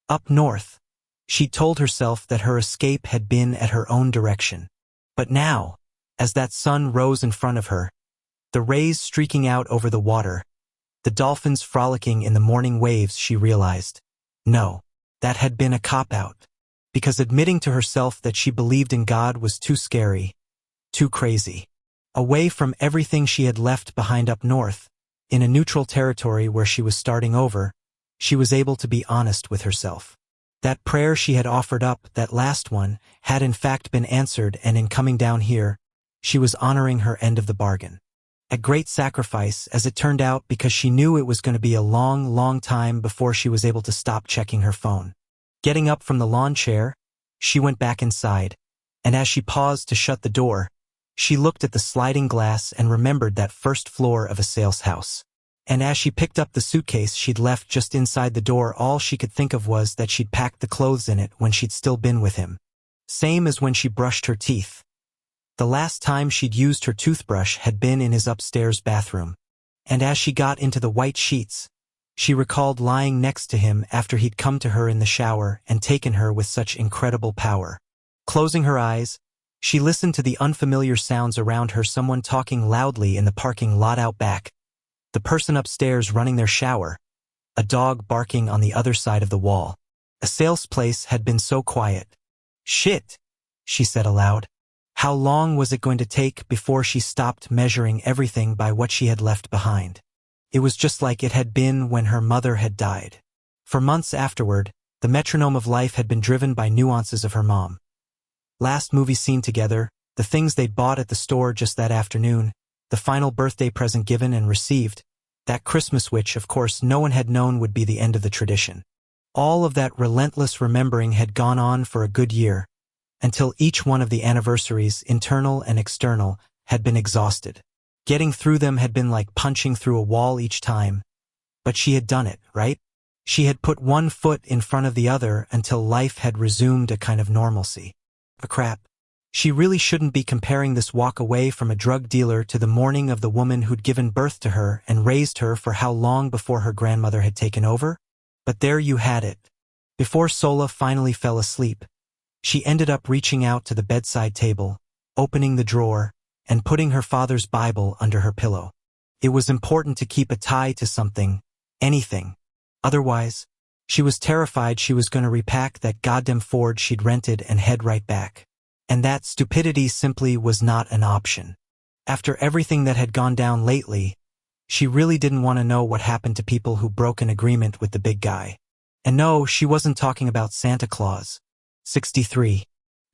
Up north, she told herself that her escape had been at her own direction. But now, as that sun rose in front of her, the rays streaking out over the water, the dolphins frolicking in the morning waves, she realized, no, that had been a cop-out. Because admitting to herself that she believed in God was too scary, too crazy. Away from everything she had left behind up north, in a neutral territory where she was starting over, she was able to be honest with herself. That prayer she had offered up, that last one, had in fact been answered, and in coming down here, she was honoring her end of the bargain. At great sacrifice, as it turned out, because she knew it was going to be a long, long time before she was able to stop checking her phone. Getting up from the lawn chair, she went back inside, and as she paused to shut the door, she looked at the sliding glass and remembered that first floor of a sales house. And as she picked up the suitcase she'd left just inside the door, all she could think of was that she'd packed the clothes in it when she'd still been with him. Same as when she brushed her teeth. The last time she'd used her toothbrush had been in his upstairs bathroom. And as she got into the white sheets, she recalled lying next to him after he'd come to her in the shower and taken her with such incredible power. Closing her eyes, she listened to the unfamiliar sounds around her, someone talking loudly in the parking lot out back, the person upstairs running their shower, a dog barking on the other side of the wall. A sales place had been so quiet. Shit, she said aloud. How long was it going to take before she stopped measuring everything by what she had left behind? It was just like it had been when her mother had died. For months afterward, the metronome of life had been driven by nuances of her mom. Last movie scene together, the things they'd bought at the store just that afternoon, the final birthday present given and received, that Christmas which, of course, no one had known would be the end of the tradition. All of that relentless remembering had gone on for a good year, until each one of the anniversaries, internal and external, had been exhausted. Getting through them had been like punching through a wall each time. But she had done it, right? She had put one foot in front of the other until life had resumed a kind of normalcy. But crap. She really shouldn't be comparing this walk away from a drug dealer to the morning of the woman who'd given birth to her and raised her for how long before her grandmother had taken over? But there you had it. Before Sola finally fell asleep, she ended up reaching out to the bedside table, opening the drawer, and putting her father's Bible under her pillow. It was important to keep a tie to something, anything. Otherwise, she was terrified she was going to repack that goddamn Ford she'd rented and head right back. And that stupidity simply was not an option. After everything that had gone down lately, she really didn't want to know what happened to people who broke an agreement with the big guy. And no, she wasn't talking about Santa Claus. 63.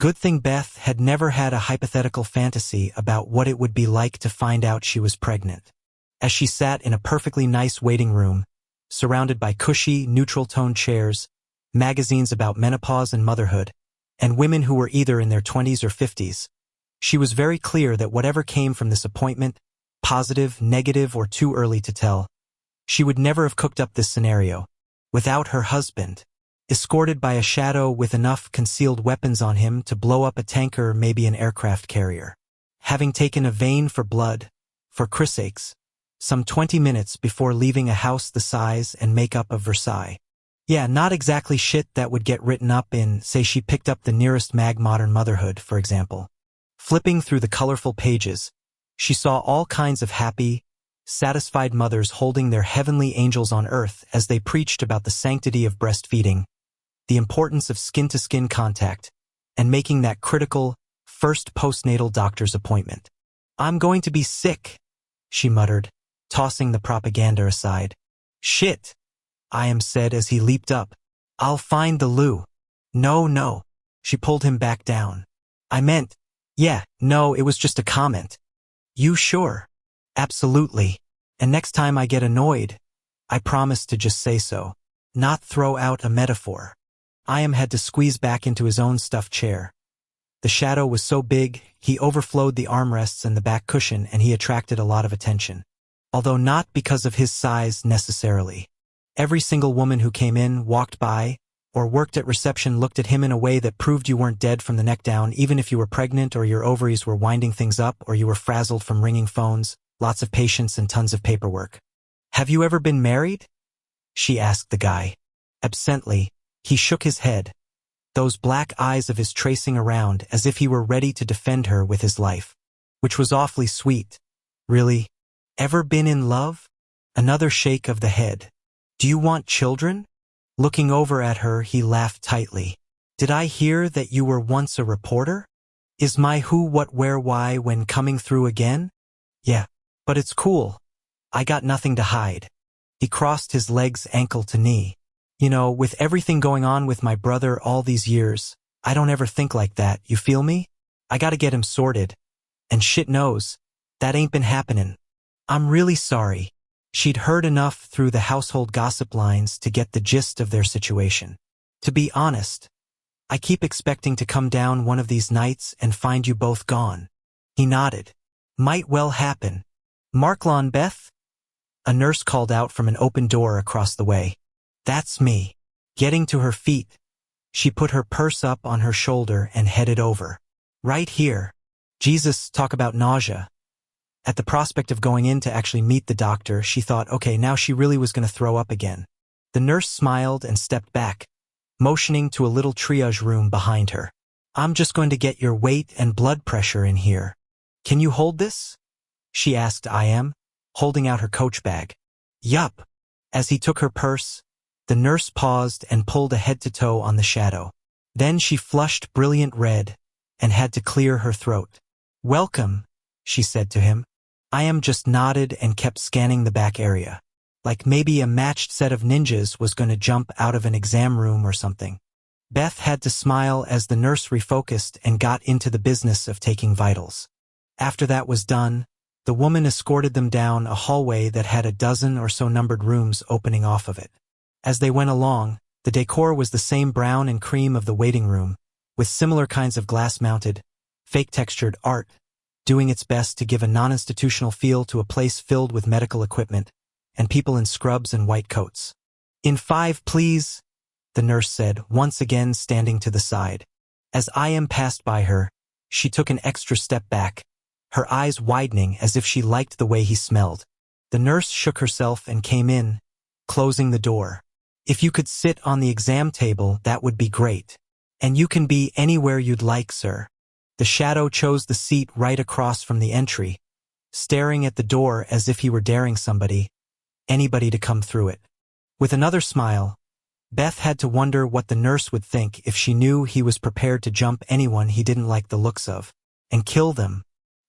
Good thing Beth had never had a hypothetical fantasy about what it would be like to find out she was pregnant. As she sat in a perfectly nice waiting room, surrounded by cushy, neutral-toned chairs, magazines about menopause and motherhood, and women who were either in their 20s or 50s, she was very clear that whatever came from this appointment, positive, negative, or too early to tell, she would never have cooked up this scenario without her husband, escorted by a shadow with enough concealed weapons on him to blow up a tanker, maybe an aircraft carrier. Having taken a vein for blood, for Chris' sakes, some 20 minutes before leaving a house the size and makeup of Versailles. Yeah, not exactly shit that would get written up in, say she picked up the nearest mag Modern Motherhood, for example. Flipping through the colorful pages, she saw all kinds of happy, satisfied mothers holding their heavenly angels on earth as they preached about the sanctity of breastfeeding, the importance of skin-to-skin contact, and making that critical, first postnatal doctor's appointment. "I'm going to be sick," she muttered, tossing the propaganda aside. "Shit," I.M. said as he leaped up. "I'll find the loo." No. She pulled him back down. "I meant, yeah, no, it was just a comment." "You sure?" "Absolutely. And next time I get annoyed, I promise to just say so. Not throw out a metaphor." I.M. had to squeeze back into his own stuffed chair. The shadow was so big, he overflowed the armrests and the back cushion, and he attracted a lot of attention. Although not because of his size necessarily. Every single woman who came in, walked by, or worked at reception looked at him in a way that proved you weren't dead from the neck down, even if you were pregnant or your ovaries were winding things up or you were frazzled from ringing phones, lots of patience and tons of paperwork. "Have you ever been married?" she asked the guy. Absently, he shook his head, those black eyes of his tracing around as if he were ready to defend her with his life. Which was awfully sweet. "Really? Ever been in love?" Another shake of the head. "Do you want children?" Looking over at her, he laughed tightly. "Did I hear that you were once a reporter? Is my who, what, where, why when coming through again?" "Yeah, but it's cool. I got nothing to hide." He crossed his legs ankle to knee. "You know, with everything going on with my brother all these years, I don't ever think like that, you feel me? I gotta get him sorted. And shit knows, that ain't been happening. I'm really sorry." She'd heard enough through the household gossip lines to get the gist of their situation. "To be honest, I keep expecting to come down one of these nights and find you both gone." He nodded. "Might well happen." "Marklon, Beth?" A nurse called out from an open door across the way. "That's me." Getting to her feet, she put her purse up on her shoulder and headed over. "Right here." Jesus, talk about nausea. At the prospect of going in to actually meet the doctor, she thought, okay, now she really was going to throw up again. The nurse smiled and stepped back, motioning to a little triage room behind her. "I'm just going to get your weight and blood pressure in here. Can you hold this?" she asked I.M., holding out her coach bag. "Yup." As he took her purse, the nurse paused and pulled a head-to-toe on the shadow. Then she flushed brilliant red and had to clear her throat. "Welcome," she said to him. I.M. just nodded and kept scanning the back area. Like maybe a matched set of ninjas was going to jump out of an exam room or something. Beth had to smile as the nurse refocused and got into the business of taking vitals. After that was done, the woman escorted them down a hallway that had a dozen or so numbered rooms opening off of it. As they went along, the decor was the same brown and cream of the waiting room, with similar kinds of glass-mounted, fake-textured art, doing its best to give a non-institutional feel to a place filled with medical equipment and people in scrubs and white coats. "In 5, please," the nurse said, once again standing to the side. As I.M. passed by her, she took an extra step back, her eyes widening as if she liked the way he smelled. The nurse shook herself and came in, closing the door. "If you could sit on the exam table, that would be great. And you can be anywhere you'd like, sir." The shadow chose the seat right across from the entry, staring at the door as if he were daring anybody to come through it. With another smile, Beth had to wonder what the nurse would think if she knew he was prepared to jump anyone he didn't like the looks of, and kill them,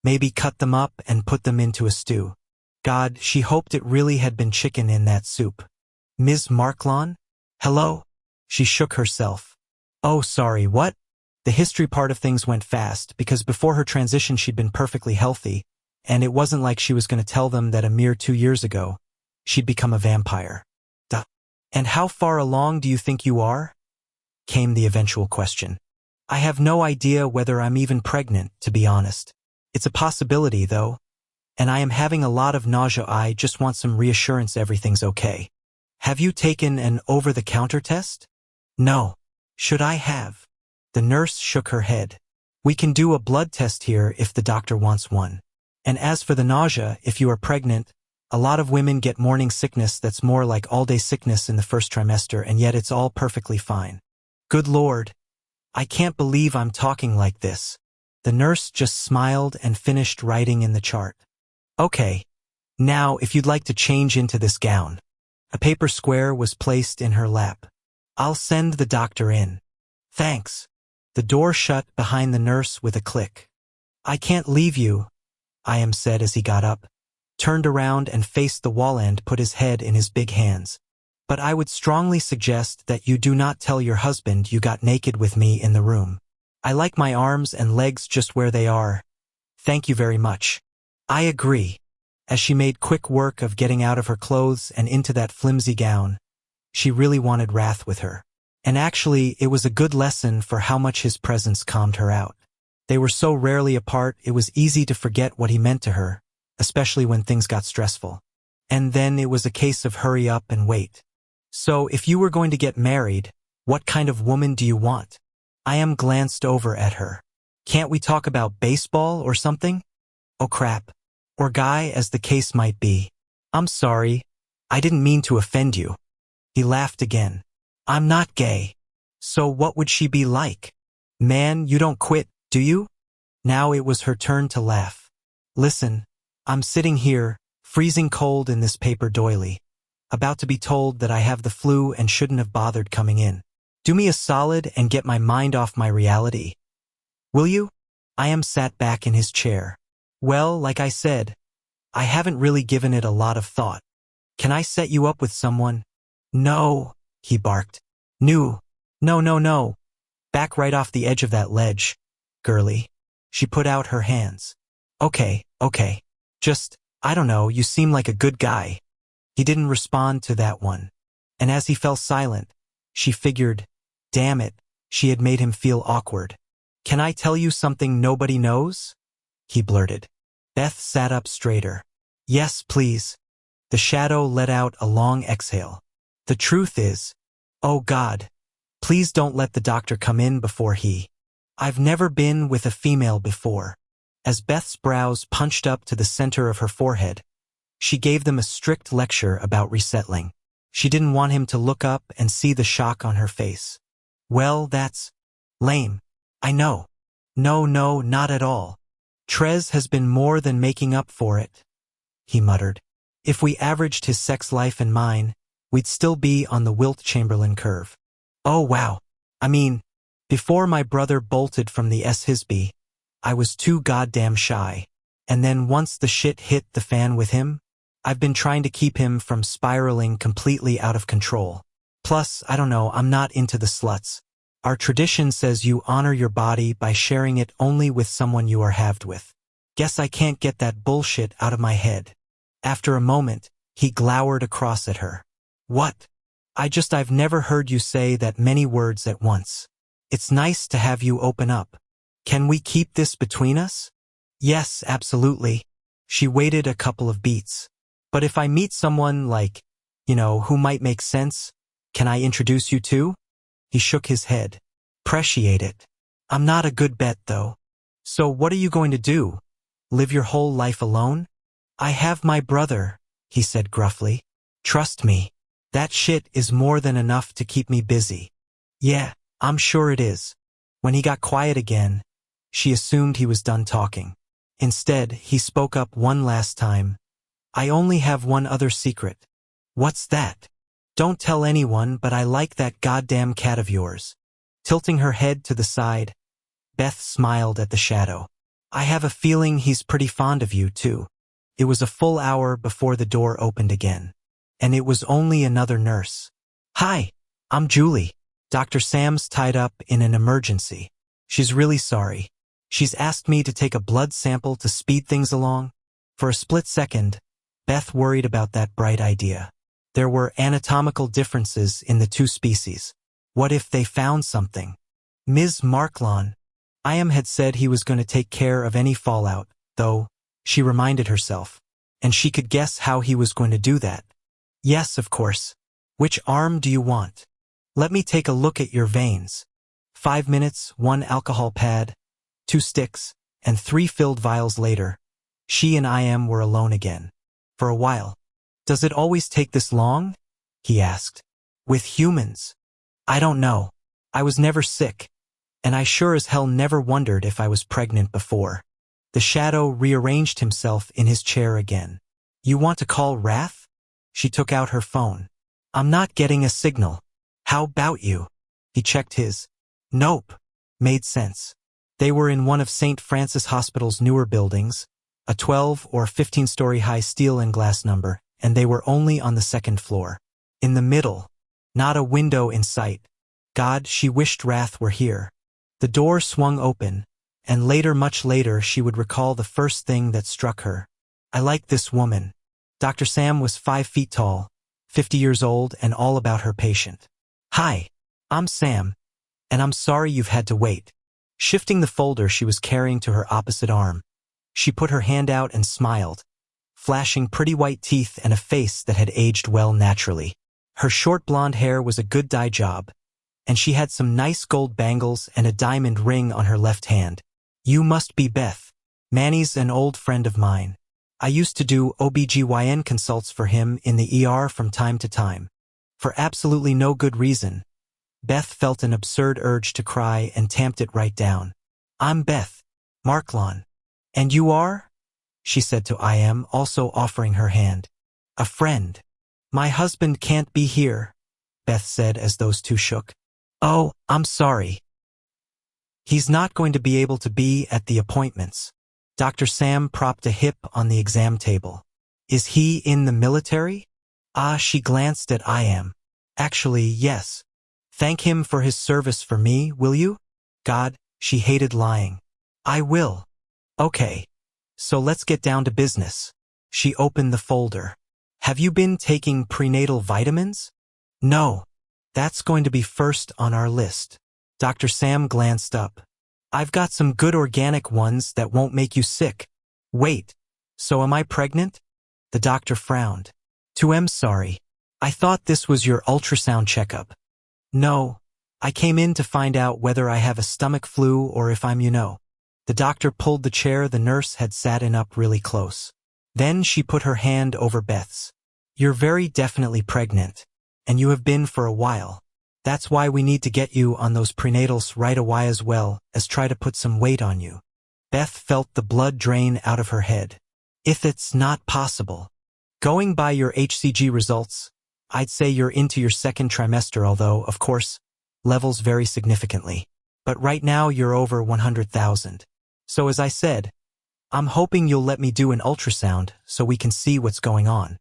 maybe cut them up and put them into a stew. God, she hoped it really had been chicken in that soup. Ms. Marklon? Hello? She shook herself. Oh, sorry, what? The history part of things went fast, because before her transition she'd been perfectly healthy, and it wasn't like she was going to tell them that a mere 2 years ago, she'd become a vampire. Duh. And how far along do you think you are? Came the eventual question. I have no idea whether I'm even pregnant, to be honest. It's a possibility, though. And I am having a lot of nausea. I just want some reassurance everything's okay. Have you taken an over-the-counter test? No. Should I have? The nurse shook her head. We can do a blood test here if the doctor wants one. And as for the nausea, if you are pregnant, a lot of women get morning sickness that's more like all-day sickness in the first trimester, and yet it's all perfectly fine. Good Lord. I can't believe I'm talking like this. The nurse just smiled and finished writing in the chart. Okay. Now, if you'd like to change into this gown. A paper square was placed in her lap. I'll send the doctor in. Thanks. The door shut behind the nurse with a click. I can't leave you, Iam said as he got up, turned around and faced the wall and put his head in his big hands. But I would strongly suggest that you do not tell your husband you got naked with me in the room. I like my arms and legs just where they are. Thank you very much. I agree. As she made quick work of getting out of her clothes and into that flimsy gown, she really wanted Wrath with her. And actually, it was a good lesson for how much his presence calmed her out. They were so rarely apart, it was easy to forget what he meant to her, especially when things got stressful. And then it was a case of hurry up and wait. So, if you were going to get married, what kind of woman do you want? Iam glanced over at her. Can't we talk about baseball or something? Oh crap. Or guy, as the case might be. I'm sorry. I didn't mean to offend you. He laughed again. I'm not gay. So what would she be like? Man, you don't quit, do you? Now it was her turn to laugh. Listen, I'm sitting here, freezing cold in this paper doily, about to be told that I have the flu and shouldn't have bothered coming in. Do me a solid and get my mind off my reality. Will you? Iam sat back in his chair. Well, like I said, I haven't really given it a lot of thought. Can I set you up with someone? No, he barked. No. Back right off the edge of that ledge, girlie. She put out her hands. Okay. Just, I don't know, you seem like a good guy. He didn't respond to that one. And as he fell silent, she figured, damn it, she had made him feel awkward. Can I tell you something nobody knows? He blurted. Beth sat up straighter. Yes, please. The shadow let out a long exhale. The truth is, oh God, please don't let the doctor come in before he. I've never been with a female before. As Beth's brows punched up to the center of her forehead, she gave them a strict lecture about resettling. She didn't want him to look up and see the shock on her face. Well, that's lame. I know. No, not at all. Trez has been more than making up for it, he muttered. If we averaged his sex life and mine, we'd still be on the Wilt Chamberlain curve. Oh wow. I mean, before my brother bolted from the Hisby, I was too goddamn shy. And then once the shit hit the fan with him, I've been trying to keep him from spiraling completely out of control. Plus, I don't know, I'm not into the sluts. Our tradition says you honor your body by sharing it only with someone you are halved with. Guess I can't get that bullshit out of my head. After a moment, he glowered across at her. What? I've never heard you say that many words at once. It's nice to have you open up. Can we keep this between us? Yes, absolutely. She waited a couple of beats. But if I meet someone like, who might make sense, can I introduce you to? He shook his head. Appreciate it. I'm not a good bet, though. So what are you going to do? Live your whole life alone? I have my brother, he said gruffly. Trust me. That shit is more than enough to keep me busy. Yeah, I'm sure it is. When he got quiet again, She assumed he was done talking. Instead, he spoke up one last time. I only have one other secret. What's that? Don't tell anyone, but I like that goddamn cat of yours. Tilting her head to the side, Beth smiled at the shadow. I have a feeling he's pretty fond of you, too. It was a full hour before the door opened again. And it was only another nurse. Hi, I'm Julie. Dr. Sam's tied up in an emergency. She's really sorry. She's asked me to take a blood sample to speed things along. For a split second, Beth worried about that bright idea. There were anatomical differences in the two species. What if they found something? Ms. Marklon. Iam had said he was going to take care of any fallout, though, she reminded herself. And she could guess how he was going to do that. Yes, of course. Which arm do you want? Let me take a look at your veins. 5 minutes, 1 alcohol pad, 2 sticks, and 3 filled vials later. She and Iam were alone again. For a while. Does it always take this long? He asked. With humans? I don't know. I was never sick. And I sure as hell never wondered if I was pregnant before. The shadow rearranged himself in his chair again. You want to call Wrath? She took out her phone. I'm not getting a signal. How about you? He checked his. Nope. Made sense. They were in one of St. Francis Hospital's newer buildings, a 12 or 15-story high steel and glass number, and they were only on the 2nd floor. In the middle. Not a window in sight. God, she wished Wrath were here. The door swung open, and later, much later, she would recall the first thing that struck her. I like this woman. Dr. Sam was 5 feet tall, 50 years old, and all about her patient. Hi, I'm Sam, and I'm sorry you've had to wait. Shifting the folder she was carrying to her opposite arm, she put her hand out and smiled, flashing pretty white teeth and a face that had aged well naturally. Her short blonde hair was a good dye job, and she had some nice gold bangles and a diamond ring on her left hand. You must be Beth. Manny's an old friend of mine. I used to do OBGYN consults for him in the ER from time to time. For absolutely no good reason. Beth felt an absurd urge to cry and tamped it right down. I'm Beth. Marklon. And you are? She said to Iam, also offering her hand. A friend. My husband can't be here, Beth said as those two shook. Oh, I'm sorry. He's not going to be able to be at the appointments. Dr. Sam propped a hip on the exam table. Is he in the military? She glanced at Iam. Actually, yes. Thank him for his service for me, will you? God, she hated lying. I will. Okay. So let's get down to business. She opened the folder. Have you been taking prenatal vitamins? No. That's going to be first on our list. Dr. Sam glanced up. I've got some good organic ones that won't make you sick. Wait. So am I pregnant? The doctor frowned. I'm sorry. I thought this was your ultrasound checkup. No. I came in to find out whether I have a stomach flu or if I'm. The doctor pulled the chair the nurse had sat in up really close. Then she put her hand over Beth's. You're very definitely pregnant. And you have been for a while. That's why we need to get you on those prenatals right away as well as try to put some weight on you. Beth felt the blood drain out of her head. If it's not possible. Going by your HCG results, I'd say you're into your 2nd trimester, although, of course, levels vary significantly. But right now you're over 100,000. So as I said, I'm hoping you'll let me do an ultrasound so we can see what's going on.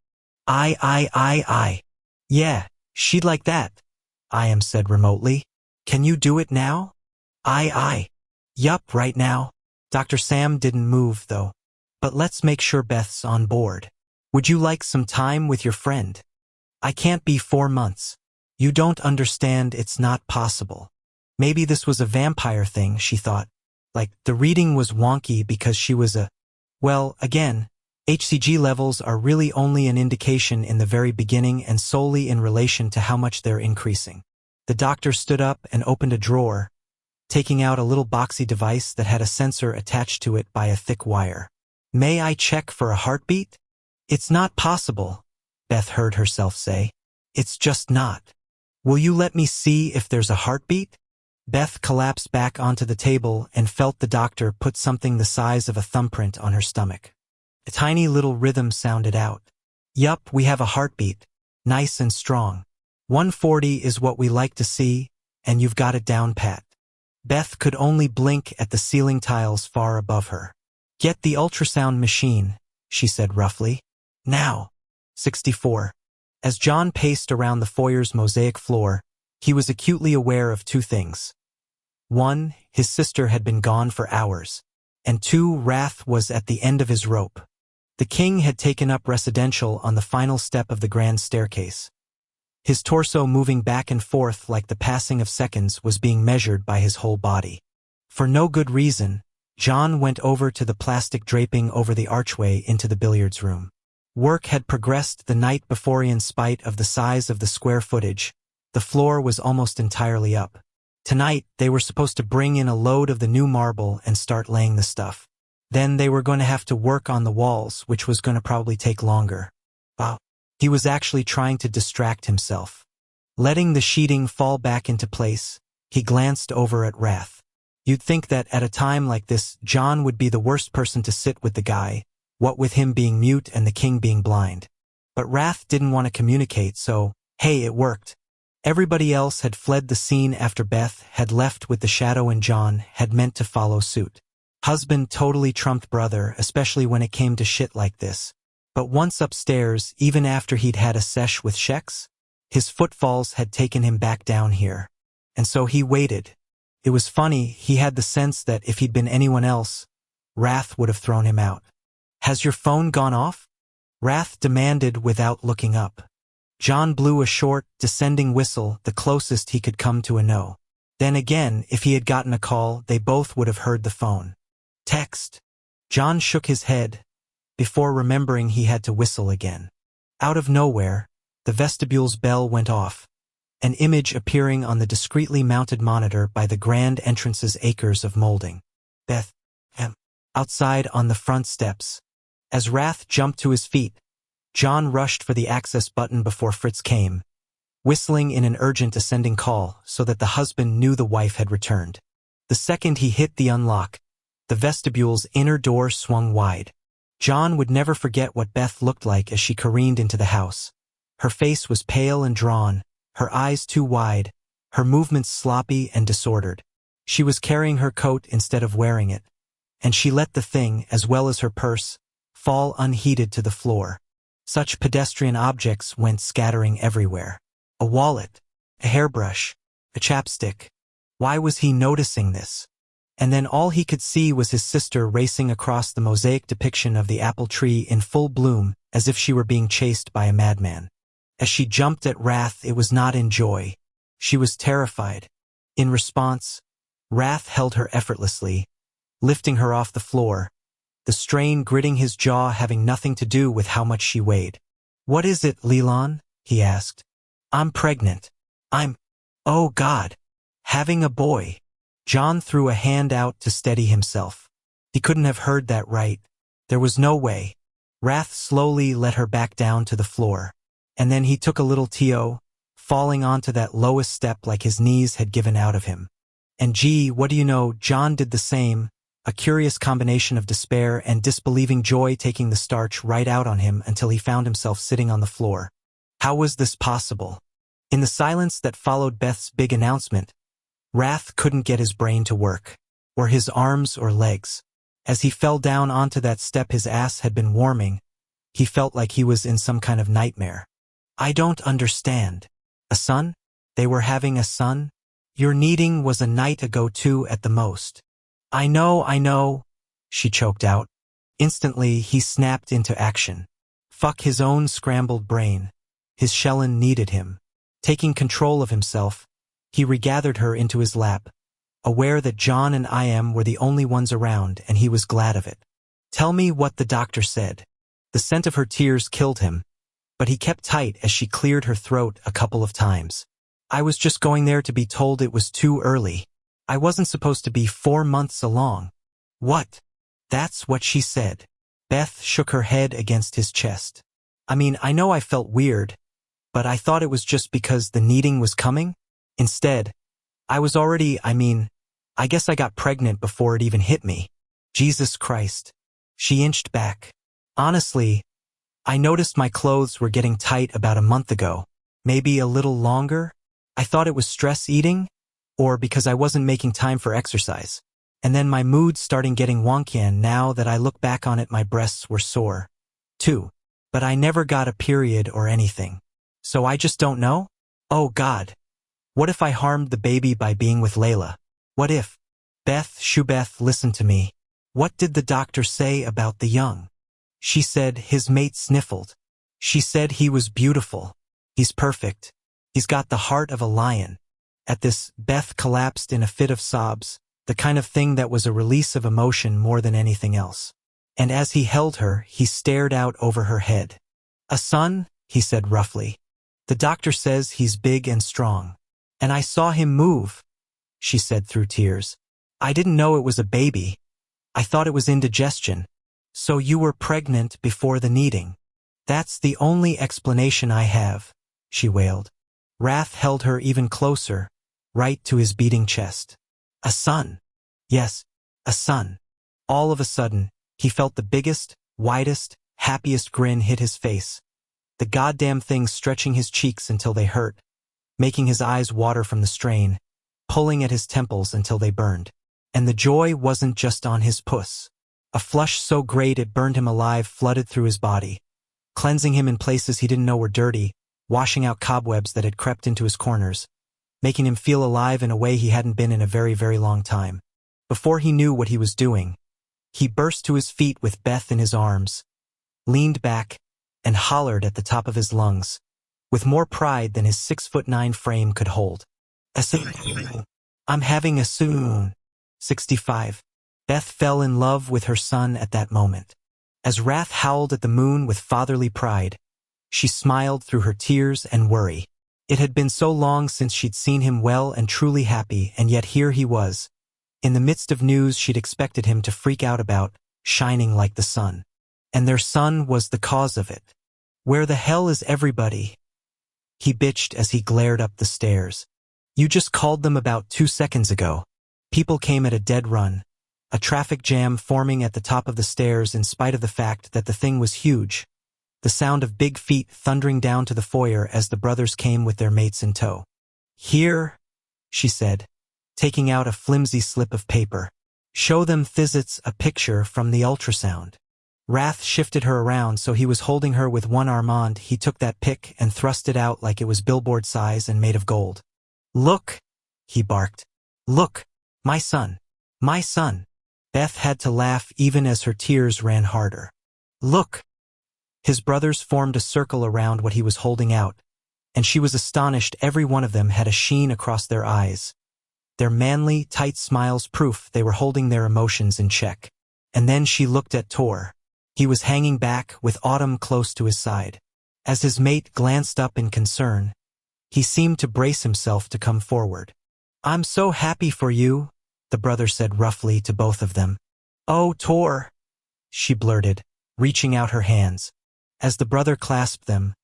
Yeah, she'd like that, Iam said remotely. Can you do it now? Yup, right now. Dr. Sam didn't move, though. But let's make sure Beth's on board. Would you like some time with your friend? I can't be 4 months. You don't understand, it's not possible. Maybe this was a vampire thing, she thought. Like, the reading was wonky because she was well, again, HCG levels are really only an indication in the very beginning and solely in relation to how much they're increasing. The doctor stood up and opened a drawer, taking out a little boxy device that had a sensor attached to it by a thick wire. May I check for a heartbeat? It's not possible, Beth heard herself say. It's just not. Will you let me see if there's a heartbeat? Beth collapsed back onto the table and felt the doctor put something the size of a thumbprint on her stomach. A tiny little rhythm sounded out. Yup, we have a heartbeat. Nice and strong. 140 is what we like to see, and you've got it down pat. Beth could only blink at the ceiling tiles far above her. Get the ultrasound machine, she said roughly. Now. 64. As John paced around the foyer's mosaic floor, he was acutely aware of two things. 1, his sister had been gone for hours, and 2, Wrath was at the end of his rope. The king had taken up residential on the final step of the grand staircase. His torso moving back and forth like the passing of seconds was being measured by his whole body. For no good reason, John went over to the plastic draping over the archway into the billiards room. Work had progressed the night before. In spite of the size of the square footage, the floor was almost entirely up. Tonight, they were supposed to bring in a load of the new marble and start laying the stuff. Then they were going to have to work on the walls, which was going to probably take longer. Wow. He was actually trying to distract himself. Letting the sheeting fall back into place, he glanced over at Wrath. You'd think that at a time like this, John would be the worst person to sit with the guy, what with him being mute and the king being blind. But Wrath didn't want to communicate, so, hey, it worked. Everybody else had fled the scene after Beth had left with the shadow, and John had meant to follow suit. Husband totally trumped brother, especially when it came to shit like this. But once upstairs, even after he'd had a sesh with Shex, his footfalls had taken him back down here. And so he waited. It was funny, he had the sense that if he'd been anyone else, Wrath would have thrown him out. Has your phone gone off? Wrath demanded without looking up. John blew a short, descending whistle, the closest he could come to a no. Then again, if he had gotten a call, they both would have heard the phone. Text. John shook his head, before remembering he had to whistle again. Out of nowhere, the vestibule's bell went off, an image appearing on the discreetly mounted monitor by the grand entrance's acres of molding. Beth. Outside on the front steps. As Wrath jumped to his feet, John rushed for the access button before Fritz came, whistling in an urgent ascending call so that the husband knew the wife had returned. The second he hit the unlock, the vestibule's inner door swung wide. John would never forget what Beth looked like as she careened into the house. Her face was pale and drawn, her eyes too wide, her movements sloppy and disordered. She was carrying her coat instead of wearing it, and she let the thing, as well as her purse, fall unheeded to the floor. Such pedestrian objects went scattering everywhere. A wallet, a hairbrush, a chapstick. Why was he noticing this? And then all he could see was his sister racing across the mosaic depiction of the apple tree in full bloom, as if she were being chased by a madman. As she jumped at Wrath, it was not in joy. She was terrified. In response, Wrath held her effortlessly, lifting her off the floor, the strain gritting his jaw having nothing to do with how much she weighed. What is it, Leland? He asked. I'm pregnant. Oh God. Having a boy. John threw a hand out to steady himself. He couldn't have heard that right. There was no way. Wrath slowly let her back down to the floor. And then he took a little to, falling onto that lowest step like his knees had given out of him. And gee, what do you know, John did the same, a curious combination of despair and disbelieving joy taking the starch right out on him until he found himself sitting on the floor. How was this possible? In the silence that followed Beth's big announcement, Wrath couldn't get his brain to work, or his arms or legs. As he fell down onto that step his ass had been warming, he felt like he was in some kind of nightmare. I don't understand. A son? They were having a son? Your kneading was a night ago too at the most. I know, she choked out. Instantly, he snapped into action. Fuck his own scrambled brain. His Shellen needed him. Taking control of himself, he regathered her into his lap, aware that John and I.M. were the only ones around, and he was glad of it. Tell me what the doctor said. The scent of her tears killed him, but he kept tight as she cleared her throat a couple of times. I was just going there to be told it was too early. I wasn't supposed to be 4 months along. What? That's what she said. Beth shook her head against his chest. I mean, I know I felt weird, but I thought it was just because the kneading was coming. Instead, I guess I got pregnant before it even hit me. Jesus Christ. She inched back. Honestly, I noticed my clothes were getting tight about a month ago. Maybe a little longer? I thought it was stress eating, or because I wasn't making time for exercise. And then my mood starting getting wonky, and now that I look back on it, my breasts were sore, too. But I never got a period or anything. So I just don't know? Oh God. What if I harmed the baby by being with Layla? What if? Beth, listen to me. What did the doctor say about the young? She said his mate sniffled. She said he was beautiful. He's perfect. He's got the heart of a lion. At this, Beth collapsed in a fit of sobs, the kind of thing that was a release of emotion more than anything else. And as he held her, he stared out over her head. A son, he said roughly. The doctor says he's big and strong. And I saw him move, she said through tears. I didn't know it was a baby. I thought it was indigestion. So you were pregnant before the kneading. That's the only explanation I have, she wailed. Wrath held her even closer, right to his beating chest. A son. Yes, a son. All of a sudden, he felt the biggest, widest, happiest grin hit his face. The goddamn thing stretching his cheeks until they hurt, making his eyes water from the strain, pulling at his temples until they burned. And the joy wasn't just on his puss. A flush so great it burned him alive flooded through his body, cleansing him in places he didn't know were dirty, washing out cobwebs that had crept into his corners, making him feel alive in a way he hadn't been in a very, very long time. Before he knew what he was doing, he burst to his feet with Beth in his arms, leaned back, and hollered at the top of his lungs, with more pride than his 6'9" frame could hold. I'm having a soon. 65. Beth fell in love with her son at that moment. As Wrath howled at the moon with fatherly pride, she smiled through her tears and worry. It had been so long since she'd seen him well and truly happy, and yet here he was, in the midst of news she'd expected him to freak out about, shining like the sun. And their son was the cause of it. Where the hell is everybody? He bitched as he glared up the stairs. You just called them about 2 seconds ago. People came at a dead run, a traffic jam forming at the top of the stairs in spite of the fact that the thing was huge. The sound of big feet thundering down to the foyer as the brothers came with their mates in tow. Here, she said, taking out a flimsy slip of paper. Show them Thizzits a picture from the ultrasound. Wrath shifted her around so he was holding her with one arm on. He took that pic and thrust it out like it was billboard size and made of gold. Look, he barked. Look, my son. My son. Beth had to laugh even as her tears ran harder. Look. His brothers formed a circle around what he was holding out, and she was astonished every one of them had a sheen across their eyes. Their manly, tight smiles proof they were holding their emotions in check. And then she looked at Tor. He was hanging back with Autumn close to his side. As his mate glanced up in concern, he seemed to brace himself to come forward. I'm so happy for you, the brother said roughly to both of them. Oh, Tor, she blurted, reaching out her hands. As the brother clasped them,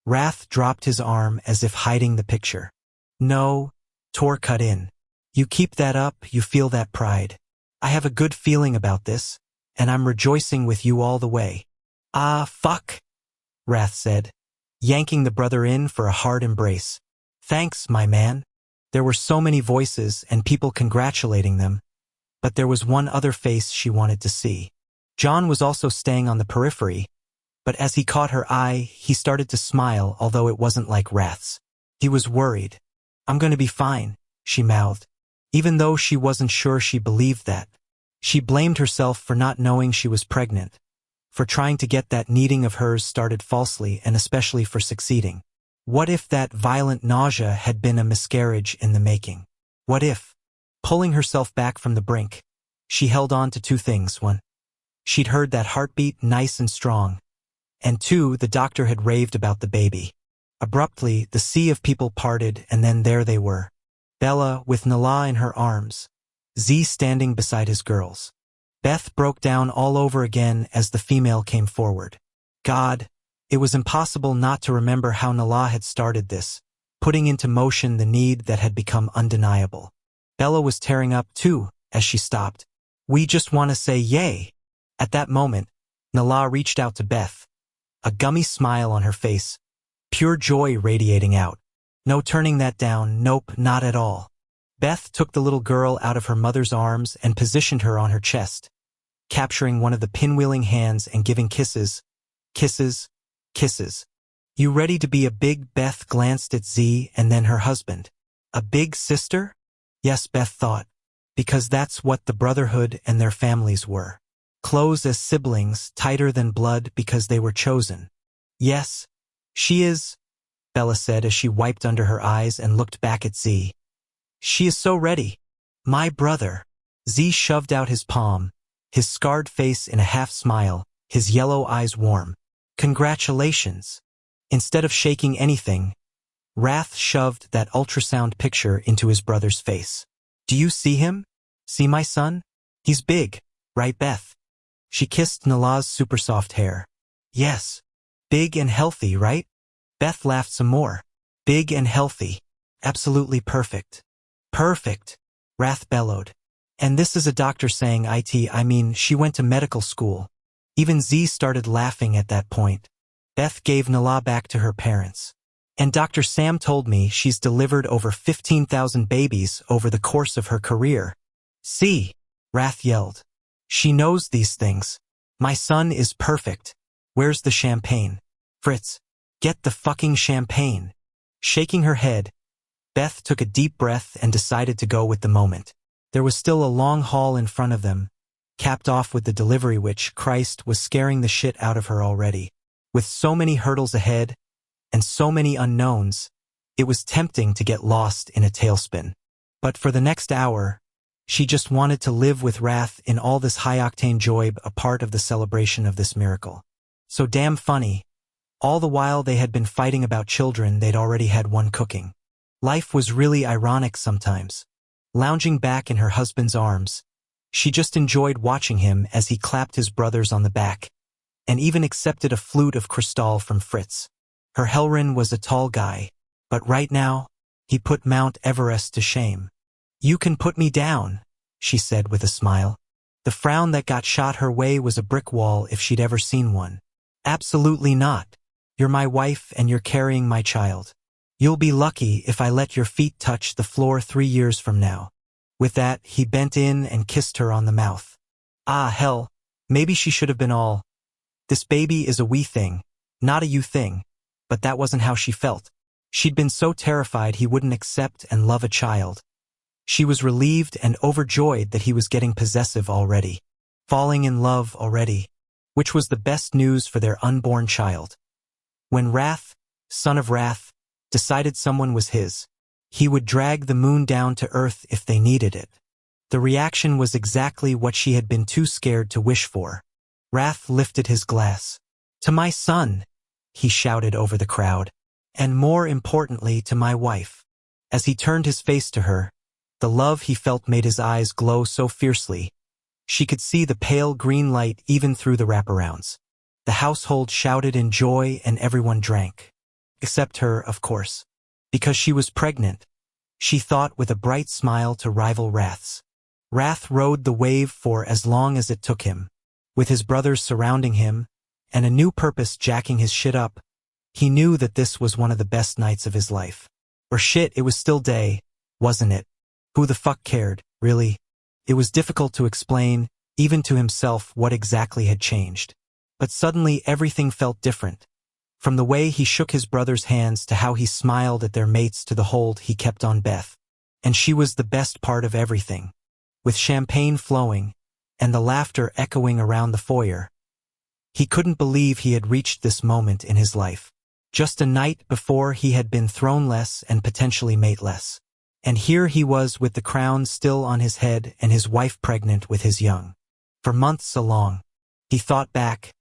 Wrath dropped his arm as if hiding the picture. No, Tor cut in. You keep that up, you feel that pride. I have a good feeling about this, and I'm rejoicing with you all the way. Ah, fuck, Wrath said, yanking the brother in for a hard embrace. Thanks, my man. There were so many voices and people congratulating them, but there was one other face she wanted to see. John was also staying on the periphery, but as he caught her eye, he started to smile, although it wasn't like Wrath's. He was worried. I'm going to be fine, she mouthed, even though she wasn't sure she believed that. She blamed herself for not knowing she was pregnant, for trying to get that kneading of hers started falsely, and especially for succeeding. What if that violent nausea had been a miscarriage in the making? What if, pulling herself back from the brink, she held on to two things? One, she'd heard that heartbeat nice and strong, and two, the doctor had raved about the baby. Abruptly, the sea of people parted, and then there they were. Bella with Nala in her arms, Z standing beside his girls. Beth broke down all over again as the female came forward. God, it was impossible not to remember how Nala had started this, putting into motion the need that had become undeniable. Bella was tearing up too, as she stopped. We just want to say yay. At that moment, Nala reached out to Beth, a gummy smile on her face, pure joy radiating out. No turning that down, nope, not at all. Beth took the little girl out of her mother's arms and positioned her on her chest, capturing one of the pinwheeling hands and giving kisses. Kisses. Kisses. You ready to be a big? Beth glanced at Z and then her husband. A big sister? Yes, Beth thought, because that's what the Brotherhood and their families were. Close as siblings, tighter than blood because they were chosen. Yes, she is, Bella said as she wiped under her eyes and looked back at Z. She is so ready. My brother. Z shoved out his palm, his scarred face in a half-smile, his yellow eyes warm. Congratulations. Instead of shaking anything, Wrath shoved that ultrasound picture into his brother's face. Do you see him? See my son? He's big, right, Beth? She kissed Nala's super soft hair. Yes. Big and healthy, right? Beth laughed some more. Big and healthy. Absolutely perfect. Perfect, Wrath bellowed. And this is a doctor saying she went to medical school. Even Z started laughing at that point. Beth gave Nala back to her parents. And Dr. Sam told me she's delivered over 15,000 babies over the course of her career. See, Wrath yelled. She knows these things. My son is perfect. Where's the champagne? Fritz, get the fucking champagne. Shaking her head, Beth took a deep breath and decided to go with the moment. There was still a long haul in front of them, capped off with the delivery which, Christ, was scaring the shit out of her already. With so many hurdles ahead, and so many unknowns, it was tempting to get lost in a tailspin. But for the next hour, she just wanted to live with Wrath in all this high-octane joy, a part of the celebration of this miracle. So damn funny. All the while they had been fighting about children, they'd already had one cooking. Life was really ironic sometimes. Lounging back in her husband's arms, she just enjoyed watching him as he clapped his brothers on the back, and even accepted a flute of crystal from Fritz. Her Hellrin was a tall guy, but right now, he put Mount Everest to shame. You can put me down, she said with a smile. The frown that got shot her way was a brick wall if she'd ever seen one. Absolutely not. You're my wife and you're carrying my child. You'll be lucky if I let your feet touch the floor 3 years from now. With that, he bent in and kissed her on the mouth. Ah, hell, maybe she should have been all. This baby is a we thing, not a you thing. But that wasn't how she felt. She'd been so terrified he wouldn't accept and love a child. She was relieved and overjoyed that he was getting possessive already. Falling in love already. Which was the best news for their unborn child. When Wrath, son of Wrath, decided someone was his, he would drag the moon down to earth if they needed it. The reaction was exactly what she had been too scared to wish for. Wrath lifted his glass. To my son, he shouted over the crowd, and more importantly to my wife. As he turned his face to her, the love he felt made his eyes glow so fiercely, she could see the pale green light even through the wraparounds. The household shouted in joy and everyone drank. Except her, of course. Because she was pregnant, she thought with a bright smile to rival Wrath's. Wrath rode the wave for as long as it took him. With his brothers surrounding him, and a new purpose jacking his shit up, he knew that this was one of the best nights of his life. Or shit, it was still day, wasn't it? Who the fuck cared, really? It was difficult to explain, even to himself, what exactly had changed. But suddenly everything felt different. From the way he shook his brothers' hands to how he smiled at their mates to the hold he kept on Beth. And she was the best part of everything. With champagne flowing, and the laughter echoing around the foyer, he couldn't believe he had reached this moment in his life. Just a night before he had been throneless and potentially mateless. And here he was with the crown still on his head and his wife pregnant with his young. For months along, he thought back,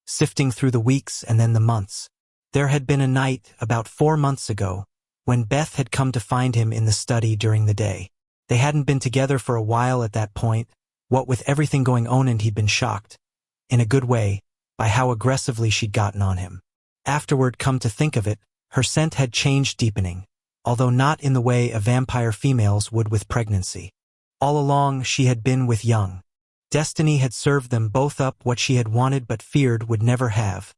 sifting through the weeks and then the months. There had been a night, about 4 months ago, when Beth had come to find him in the study during the day. They hadn't been together for a while at that point, what with everything going on, and he'd been shocked, in a good way, by how aggressively she'd gotten on him. Afterward, come to think of it, her scent had changed, deepening, although not in the way a vampire females would with pregnancy. All along she had been with Young. Destiny had served them both up what she had wanted but feared would never have,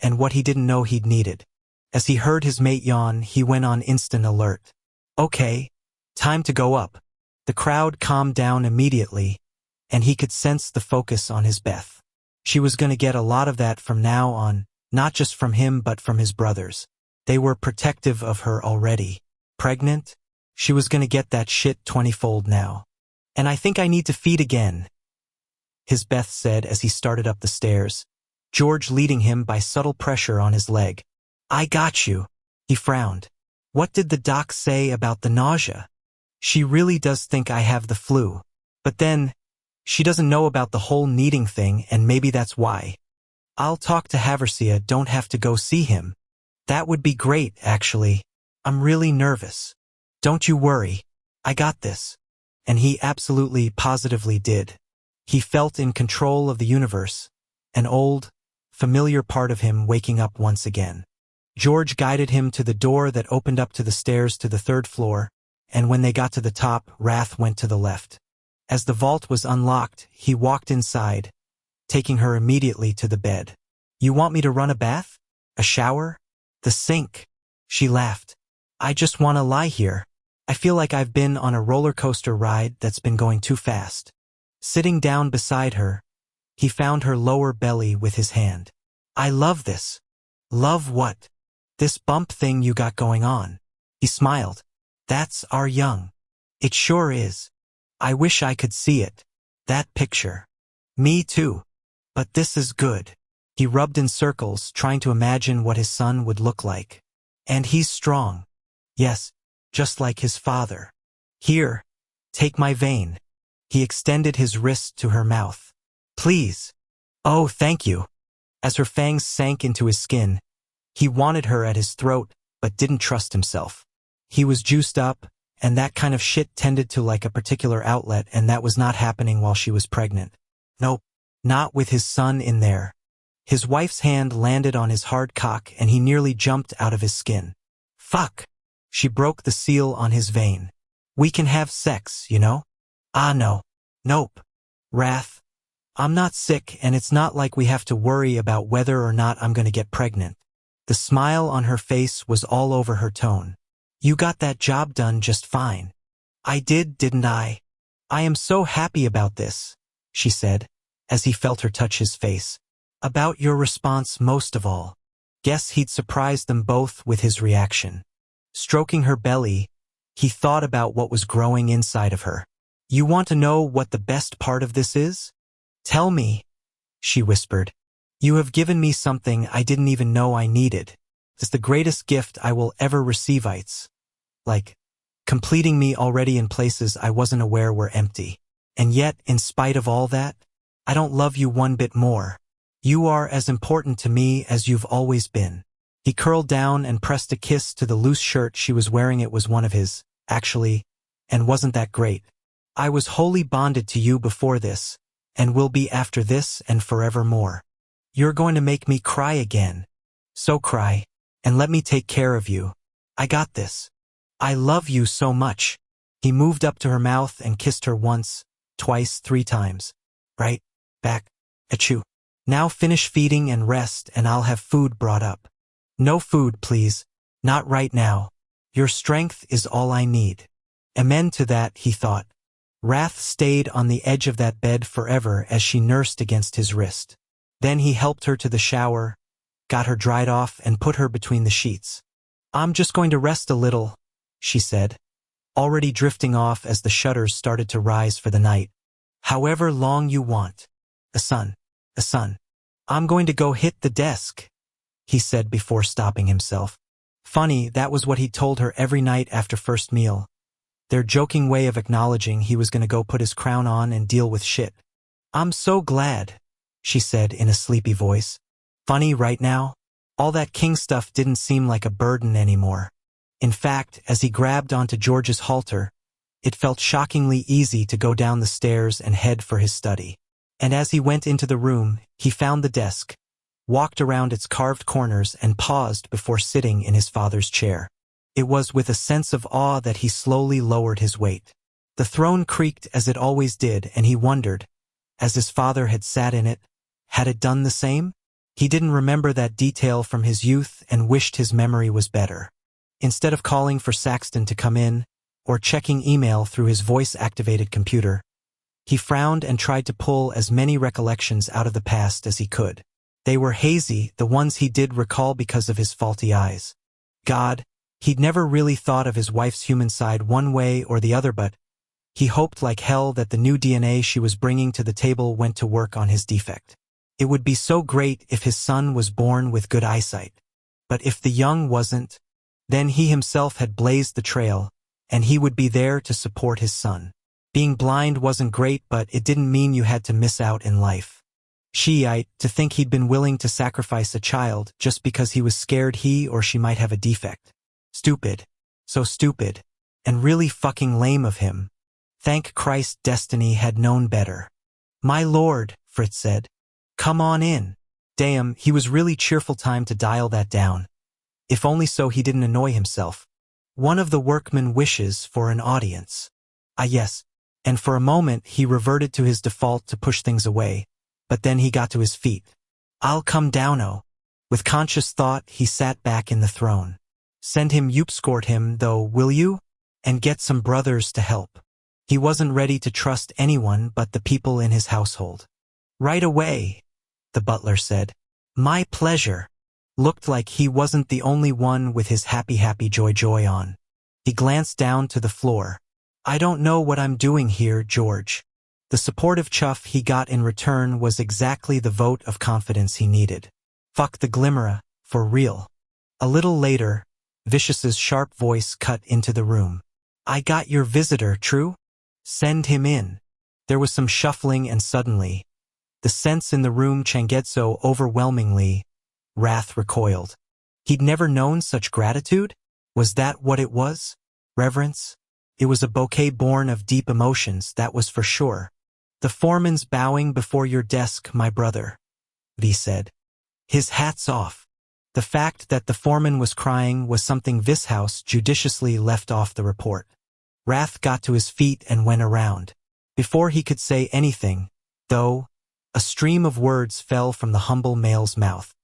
and what he didn't know he'd needed. As he heard his mate yawn, he went on instant alert. Okay, time to go up. The crowd calmed down immediately, and he could sense the focus on his Beth. She was going to get a lot of that from now on, not just from him but from his brothers. They were protective of her already. Pregnant? She was going to get that shit 20-fold now. And I think I need to feed again, his Beth said as he started up the stairs, George leading him by subtle pressure on his leg. I got you. He frowned. What did the doc say about the nausea? She really does think I have the flu. But then, she doesn't know about the whole kneading thing, and maybe that's why. I'll talk to Haversia, don't have to go see him. That would be great, actually. I'm really nervous. Don't you worry. I got this. And he absolutely, positively did. He felt in control of the universe, an old, familiar part of him waking up once again. George guided him to the door that opened up to the stairs to the 3rd floor, and when they got to the top, Wrath went to the left. As the vault was unlocked, he walked inside, taking her immediately to the bed. You want me to run a bath? A shower? The sink? She laughed. I just want to lie here. I feel like I've been on a roller coaster ride that's been going too fast. Sitting down beside her, he found her lower belly with his hand. I love this. Love what? This bump thing you got going on. He smiled. That's our Young. It sure is. I wish I could see it. That picture. Me too. But this is good. He rubbed in circles, trying to imagine what his son would look like. And he's strong. Yes, just like his father. Here, take my vein. He extended his wrist to her mouth. Please. Oh, thank you. As her fangs sank into his skin, he wanted her at his throat, but didn't trust himself. He was juiced up, and that kind of shit tended to like a particular outlet, and that was not happening while she was pregnant. Nope, not with his son in there. His wife's hand landed on his hard cock, and he nearly jumped out of his skin. Fuck. She broke the seal on his vein. We can have sex, you know? Ah, no. Nope. Wrath. I'm not sick, and it's not like we have to worry about whether or not I'm going to get pregnant. The smile on her face was all over her tone. You got that job done just fine. I did, didn't I? I am so happy about this, she said, as he felt her touch his face. About your response most of all. Guess he'd surprised them both with his reaction. Stroking her belly, he thought about what was growing inside of her. You want to know what the best part of this is? Tell me, she whispered. You have given me something I didn't even know I needed. It's the greatest gift I will ever receive. Like, completing me already in places I wasn't aware were empty. And yet, in spite of all that, I don't love you one bit more. You are as important to me as you've always been. He curled down and pressed a kiss to the loose shirt she was wearing. It was one of his, actually, and wasn't that great. I was wholly bonded to you before this, and will be after this and forevermore. You're going to make me cry again. So cry, and let me take care of you. I got this. I love you so much. He moved up to her mouth and kissed her once, twice, 3 times. Right back at you. Now finish feeding and rest, and I'll have food brought up. No food, please. Not right now. Your strength is all I need. Amen to that, he thought. Wrath stayed on the edge of that bed forever as she nursed against his wrist. Then he helped her to the shower, got her dried off, and put her between the sheets. I'm just going to rest a little, she said, already drifting off as the shutters started to rise for the night. However long you want. A son. I'm going to go hit the desk, he said before stopping himself. Funny, that was what he told her every night after first meal. Their joking way of acknowledging he was going to go put his crown on and deal with shit. I'm so glad, she said in a sleepy voice. Funny right now? All that king stuff didn't seem like a burden anymore. In fact, as he grabbed onto George's halter, it felt shockingly easy to go down the stairs and head for his study. And as he went into the room, he found the desk, walked around its carved corners, and paused before sitting in his father's chair. It was with a sense of awe that he slowly lowered his weight. The throne creaked as it always did, and he wondered, as his father had sat in it, had it done the same? He didn't remember that detail from his youth and wished his memory was better. Instead of calling for Saxton to come in, or checking email through his voice-activated computer, he frowned and tried to pull as many recollections out of the past as he could. They were hazy, the ones he did recall because of his faulty eyes. God, he'd never really thought of his wife's human side one way or the other, but he hoped like hell that the new DNA she was bringing to the table went to work on his defect. It would be so great if his son was born with good eyesight. But if the young wasn't, then he himself had blazed the trail, and he would be there to support his son. Being blind wasn't great, but it didn't mean you had to miss out in life. To think he'd been willing to sacrifice a child just because he was scared he or she might have a defect. Stupid. So stupid. And really fucking lame of him. Thank Christ destiny had known better. My lord, Fritz said. Come on in. Damn, he was really cheerful. Time to dial that down. If only so he didn't annoy himself. One of the workmen wishes for an audience. Ah yes. And for a moment he reverted to his default to push things away, but then he got to his feet. I'll come downo. With conscious thought he sat back in the throne. Send him escort him though, will you? And get some brothers to help. He wasn't ready to trust anyone but the people in his household. Right away, the butler said. My pleasure. Looked like he wasn't the only one with his happy joy on. He glanced down to the floor. I don't know what I'm doing here, George. The supportive chuff he got in return was exactly the vote of confidence he needed. Fuck the glimmer, for real. A little later, Vicious's sharp voice cut into the room. I got your visitor, true? Send him in. There was some shuffling and suddenly, the sense in the room changed so overwhelmingly, Wrath recoiled. He'd never known such gratitude? Was that what it was? Reverence? It was a bouquet born of deep emotions, that was for sure. The foreman's bowing before your desk, my brother, V said. His hat's off. The fact that the foreman was crying was something Vishouse judiciously left off the report. Wrath got to his feet and went around. Before he could say anything, though, a stream of words fell from the humble male's mouth.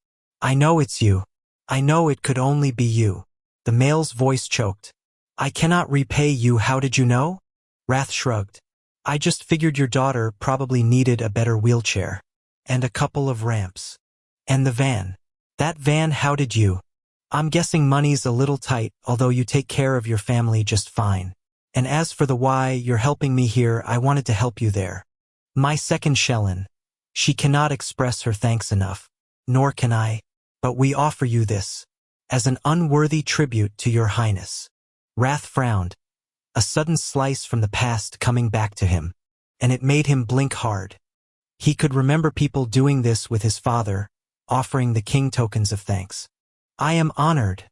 I know it's you. I know it could only be you. The male's voice choked. I cannot repay you. How did you know? Wrath shrugged. I just figured your daughter probably needed a better wheelchair. And a couple of ramps. And the van. That van, how did you? I'm guessing money's a little tight, although you take care of your family just fine. And as for the why you're helping me here, I wanted to help you there. My second Shellin. She cannot express her thanks enough. Nor can I. But we offer you this. As an unworthy tribute to your highness. Wrath frowned. A sudden slice from the past coming back to him. And it made him blink hard. He could remember people doing this with his father, offering the king tokens of thanks. I am honored,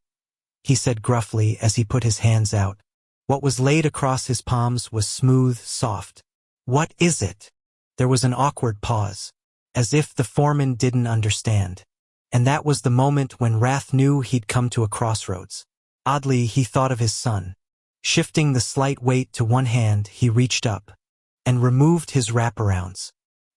he said gruffly as he put his hands out. What was laid across his palms was smooth, soft. What is it? There was an awkward pause, as if the foreman didn't understand. And that was the moment when Wrath knew he'd come to a crossroads. Oddly, he thought of his son. Shifting the slight weight to one hand, he reached up and removed his wraparounds.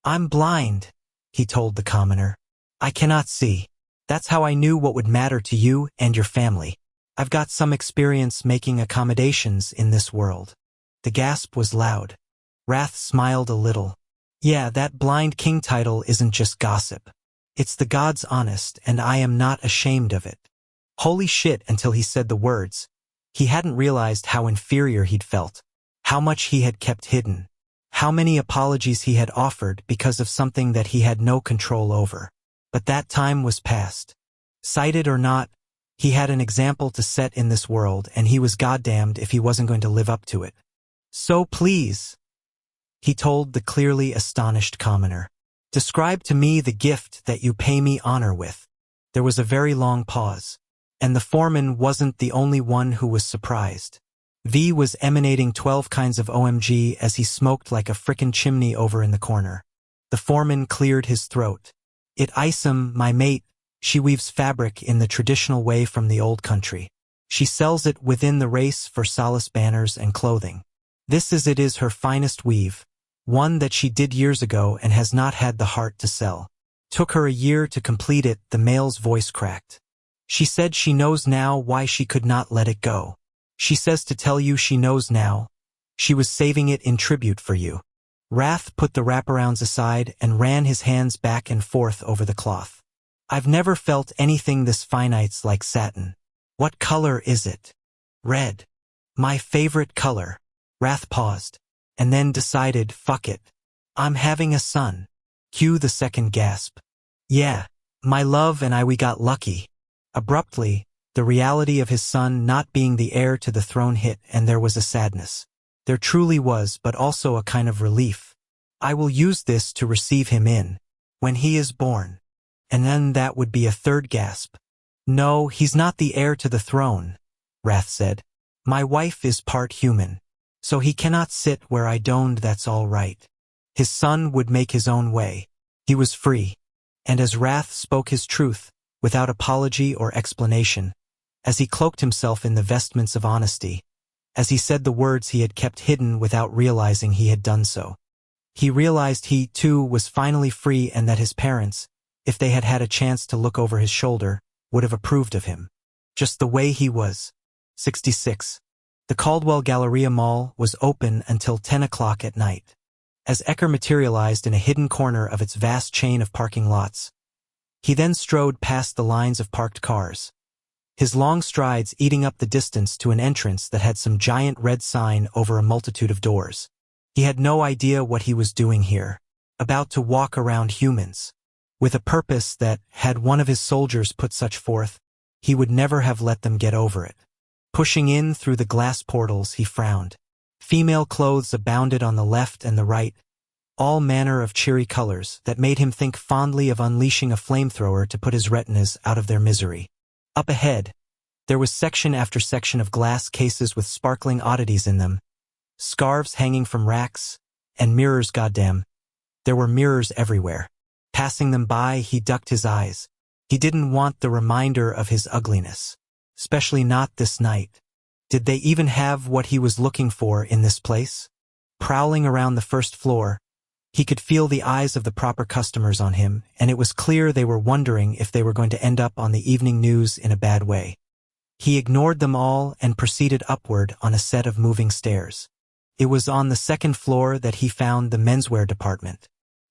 I'm blind, he told the commoner. I cannot see. That's how I knew what would matter to you and your family. I've got some experience making accommodations in this world. The gasp was loud. Wrath smiled a little. Yeah, that blind king title isn't just gossip. It's the gods honest, and I am not ashamed of it. Holy shit, until he said the words. He hadn't realized how inferior he'd felt, how much he had kept hidden, how many apologies he had offered because of something that he had no control over. But that time was past. Sighted or not, he had an example to set in this world, and he was goddamned if he wasn't going to live up to it. So please, he told the clearly astonished commoner, describe to me the gift that you pay me honor with. There was a very long pause, and the foreman wasn't the only one who was surprised. V was emanating 12 kinds of OMG as he smoked like a frickin' chimney over in the corner. The foreman cleared his throat. It Isom, my mate, she weaves fabric in the traditional way from the old country. She sells it within the race for solace banners and clothing. This is her finest weave, one that she did years ago and has not had the heart to sell. Took her a year to complete it, the male's voice cracked. She said she knows now why she could not let it go. She says to tell you she knows now. She was saving it in tribute for you. Wrath put the wraparounds aside and ran his hands back and forth over the cloth. I've never felt anything this finite's like satin. What color is it? Red. My favorite color. Wrath paused, and then decided, fuck it. I'm having a son. Cue the second gasp. Yeah, my love and I, we got lucky. Abruptly, the reality of his son not being the heir to the throne hit, and there was a sadness. There truly was, but also a kind of relief. I will use this to receive him in, when he is born. And then that would be a third gasp. No, he's not the heir to the throne, Wrath said. My wife is part human. So he cannot sit where I don't, that's all right. His son would make his own way. He was free. And as Wrath spoke his truth, without apology or explanation, as he cloaked himself in the vestments of honesty, as he said the words he had kept hidden without realizing he had done so, he realized he, too, was finally free, and that his parents, if they had had a chance to look over his shoulder, would have approved of him. Just the way he was. 66. The Caldwell Galleria Mall was open until 10 o'clock at night. As Ecker materialized in a hidden corner of its vast chain of parking lots, he then strode past the lines of parked cars, his long strides eating up the distance to an entrance that had some giant red sign over a multitude of doors. He had no idea what he was doing here, about to walk around humans, with a purpose that, had one of his soldiers put such forth, he would never have let them get over it. Pushing in through the glass portals, he frowned. Female clothes abounded on the left and the right, all manner of cheery colors that made him think fondly of unleashing a flamethrower to put his retinas out of their misery. Up ahead, there was section after section of glass cases with sparkling oddities in them, scarves hanging from racks, and mirrors. Goddamn, there were mirrors everywhere. Passing them by, he ducked his eyes. He didn't want the reminder of his ugliness. Especially not this night. Did they even have what he was looking for in this place? Prowling around the first floor, he could feel the eyes of the proper customers on him, and it was clear they were wondering if they were going to end up on the evening news in a bad way. He ignored them all and proceeded upward on a set of moving stairs. It was on the second floor that he found the menswear department.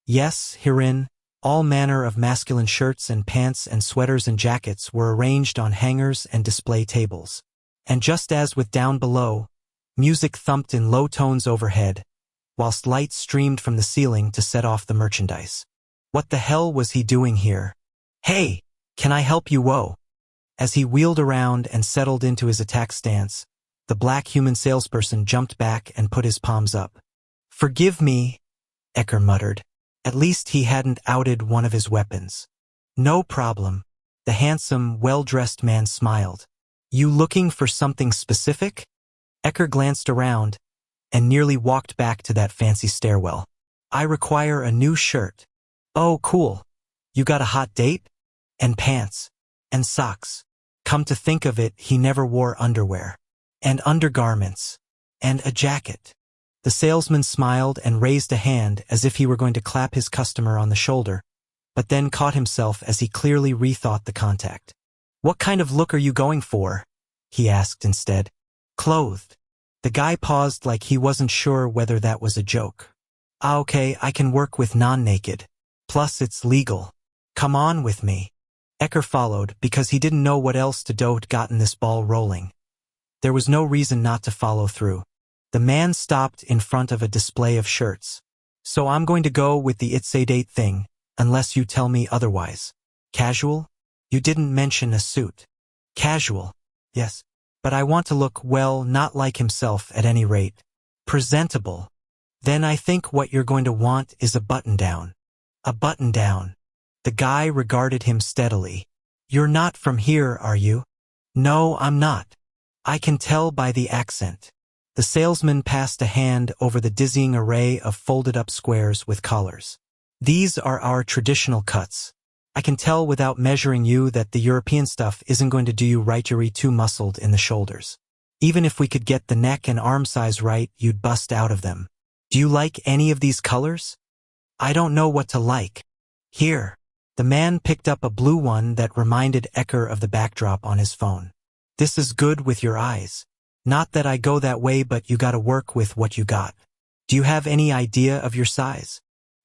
Yes, herein, all manner of masculine shirts and pants and sweaters and jackets were arranged on hangers and display tables. And just as with down below, music thumped in low tones overhead, whilst lights streamed from the ceiling to set off the merchandise. What the hell was he doing here? Hey, can I help you? Whoa. As he wheeled around and settled into his attack stance, the black human salesperson jumped back and put his palms up. Forgive me, Ecker muttered. At least he hadn't outed one of his weapons. No problem. The handsome, well-dressed man smiled. You looking for something specific? Ecker glanced around and nearly walked back to that fancy stairwell. I require a new shirt. Oh, cool. You got a hot date? And pants. And socks. Come to think of it, he never wore underwear. And undergarments. And a jacket. The salesman smiled and raised a hand as if he were going to clap his customer on the shoulder, but then caught himself as he clearly rethought the contact. What kind of look are you going for? He asked instead. Clothed. The guy paused like he wasn't sure whether that was a joke. Ah, okay, I can work with non-naked. Plus it's legal. Come on with me. Ecker followed because he didn't know what else to do to gotten this ball rolling. There was no reason not to follow through. The man stopped in front of a display of shirts. So I'm going to go with the it's a date thing, unless you tell me otherwise. Casual? You didn't mention a suit. Casual. Yes. But I want to look, well, not like himself at any rate. Presentable. Then I think what you're going to want is a button-down. A button-down. The guy regarded him steadily. You're not from here, are you? No, I'm not. I can tell by the accent. The salesman passed a hand over the dizzying array of folded-up squares with collars. These are our traditional cuts. I can tell without measuring you that the European stuff isn't going to do you right. You're too muscled in the shoulders. Even if we could get the neck and arm size right, you'd bust out of them. Do you like any of these colors? I don't know what to like. Here. The man picked up a blue one that reminded Ecker of the backdrop on his phone. This is good with your eyes. Not that I go that way, but you gotta work with what you got. Do you have any idea of your size?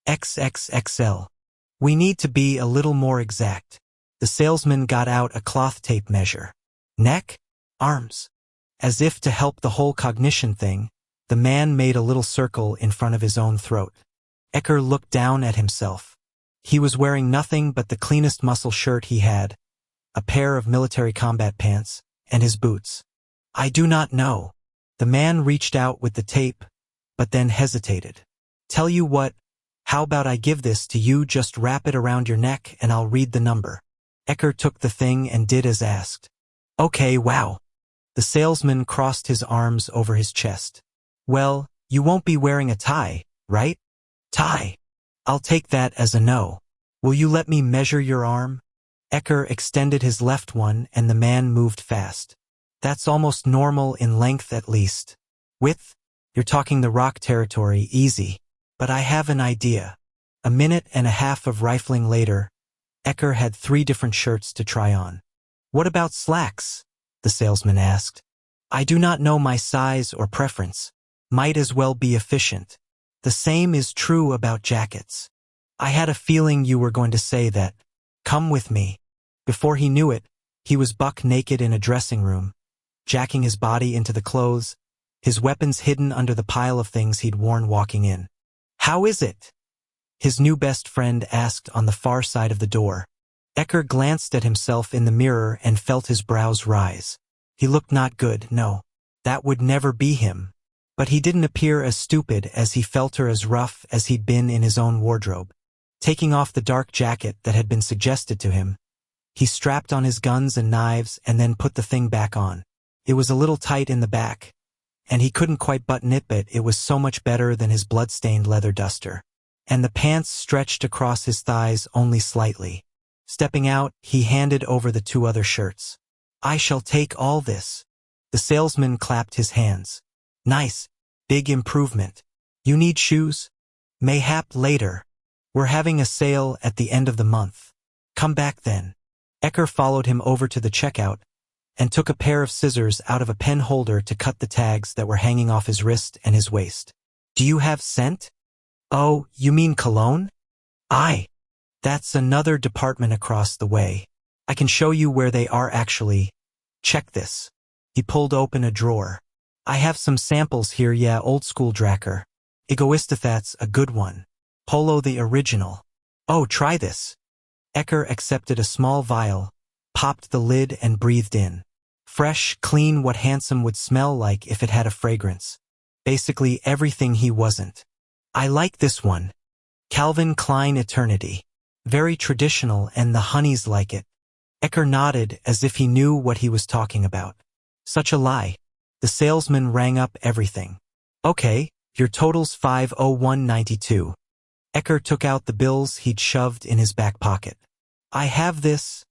XXXL. We need to be a little more exact. The salesman got out a cloth tape measure. Neck? Arms. As if to help the whole cognition thing, the man made a little circle in front of his own throat. Ecker looked down at himself. He was wearing nothing but the cleanest muscle shirt he had, a pair of military combat pants, and his boots. I do not know. The man reached out with the tape, but then hesitated. Tell you what, how about I give this to you, just wrap it around your neck and I'll read the number. Ecker took the thing and did as asked. Okay, wow. The salesman crossed his arms over his chest. Well, you won't be wearing a tie, right? Tie. I'll take that as a no. Will you let me measure your arm? Ecker extended his left one and the man moved fast. That's almost normal in length at least. Width? You're talking the rock territory, easy. But I have an idea. A minute and a half of rifling later, Ecker had 3 different shirts to try on. What about slacks? The salesman asked. I do not know my size or preference. Might as well be efficient. The same is true about jackets. I had a feeling you were going to say that. Come with me. Before he knew it, he was buck naked in a dressing room, jacking his body into the clothes, his weapons hidden under the pile of things he'd worn walking in. How is it? His new best friend asked on the far side of the door. Ecker glanced at himself in the mirror and felt his brows rise. He looked not good, no. That would never be him. But he didn't appear as stupid as he felt or as rough as he'd been in his own wardrobe. Taking off the dark jacket that had been suggested to him, he strapped on his guns and knives and then put the thing back on. It was a little tight in the back, and he couldn't quite button it, but it was so much better than his blood-stained leather duster. And the pants stretched across his thighs only slightly. Stepping out, he handed over the 2 other shirts. I shall take all this. The salesman clapped his hands. Nice. Big improvement. You need shoes? Mayhap later. We're having a sale at the end of the month. Come back then. Ecker followed him over to the checkout and took a pair of scissors out of a pen holder to cut the tags that were hanging off his wrist and his waist. Do you have scent? Oh, you mean cologne? Aye. That's another department across the way. I can show you where they are actually. Check this. He pulled open a drawer. I have some samples here, yeah, old school Dagger. Egoistathat's a good one. Polo the original. Oh, try this. Ecker accepted a small vial, popped the lid and breathed in. Fresh, clean, what handsome would smell like if it had a fragrance. Basically everything he wasn't. I like this one. Calvin Klein Eternity. Very traditional and the honeys like it. Ecker nodded as if he knew what he was talking about. Such a lie. The salesman rang up everything. Okay, your total's $501.92. Ecker took out the bills he'd shoved in his back pocket. I have this,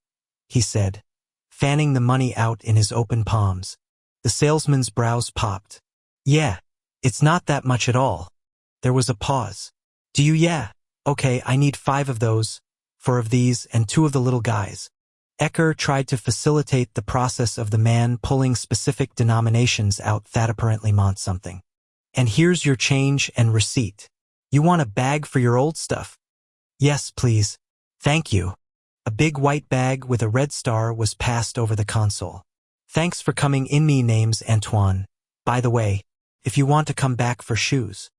he said, fanning the money out in his open palms. The salesman's brows popped. Yeah, it's not that much at all. There was a pause. Do you? Yeah. Okay, I need 5 of those, 4 of these, and 2 of the little guys. Ecker tried to facilitate the process of the man pulling specific denominations out that apparently meant something. And here's your change and receipt. You want a bag for your old stuff? Yes, please. Thank you. A big white bag with a red star was passed over the console. Thanks for coming in. Me name's Antoine. By the way, if you want to come back for shoes.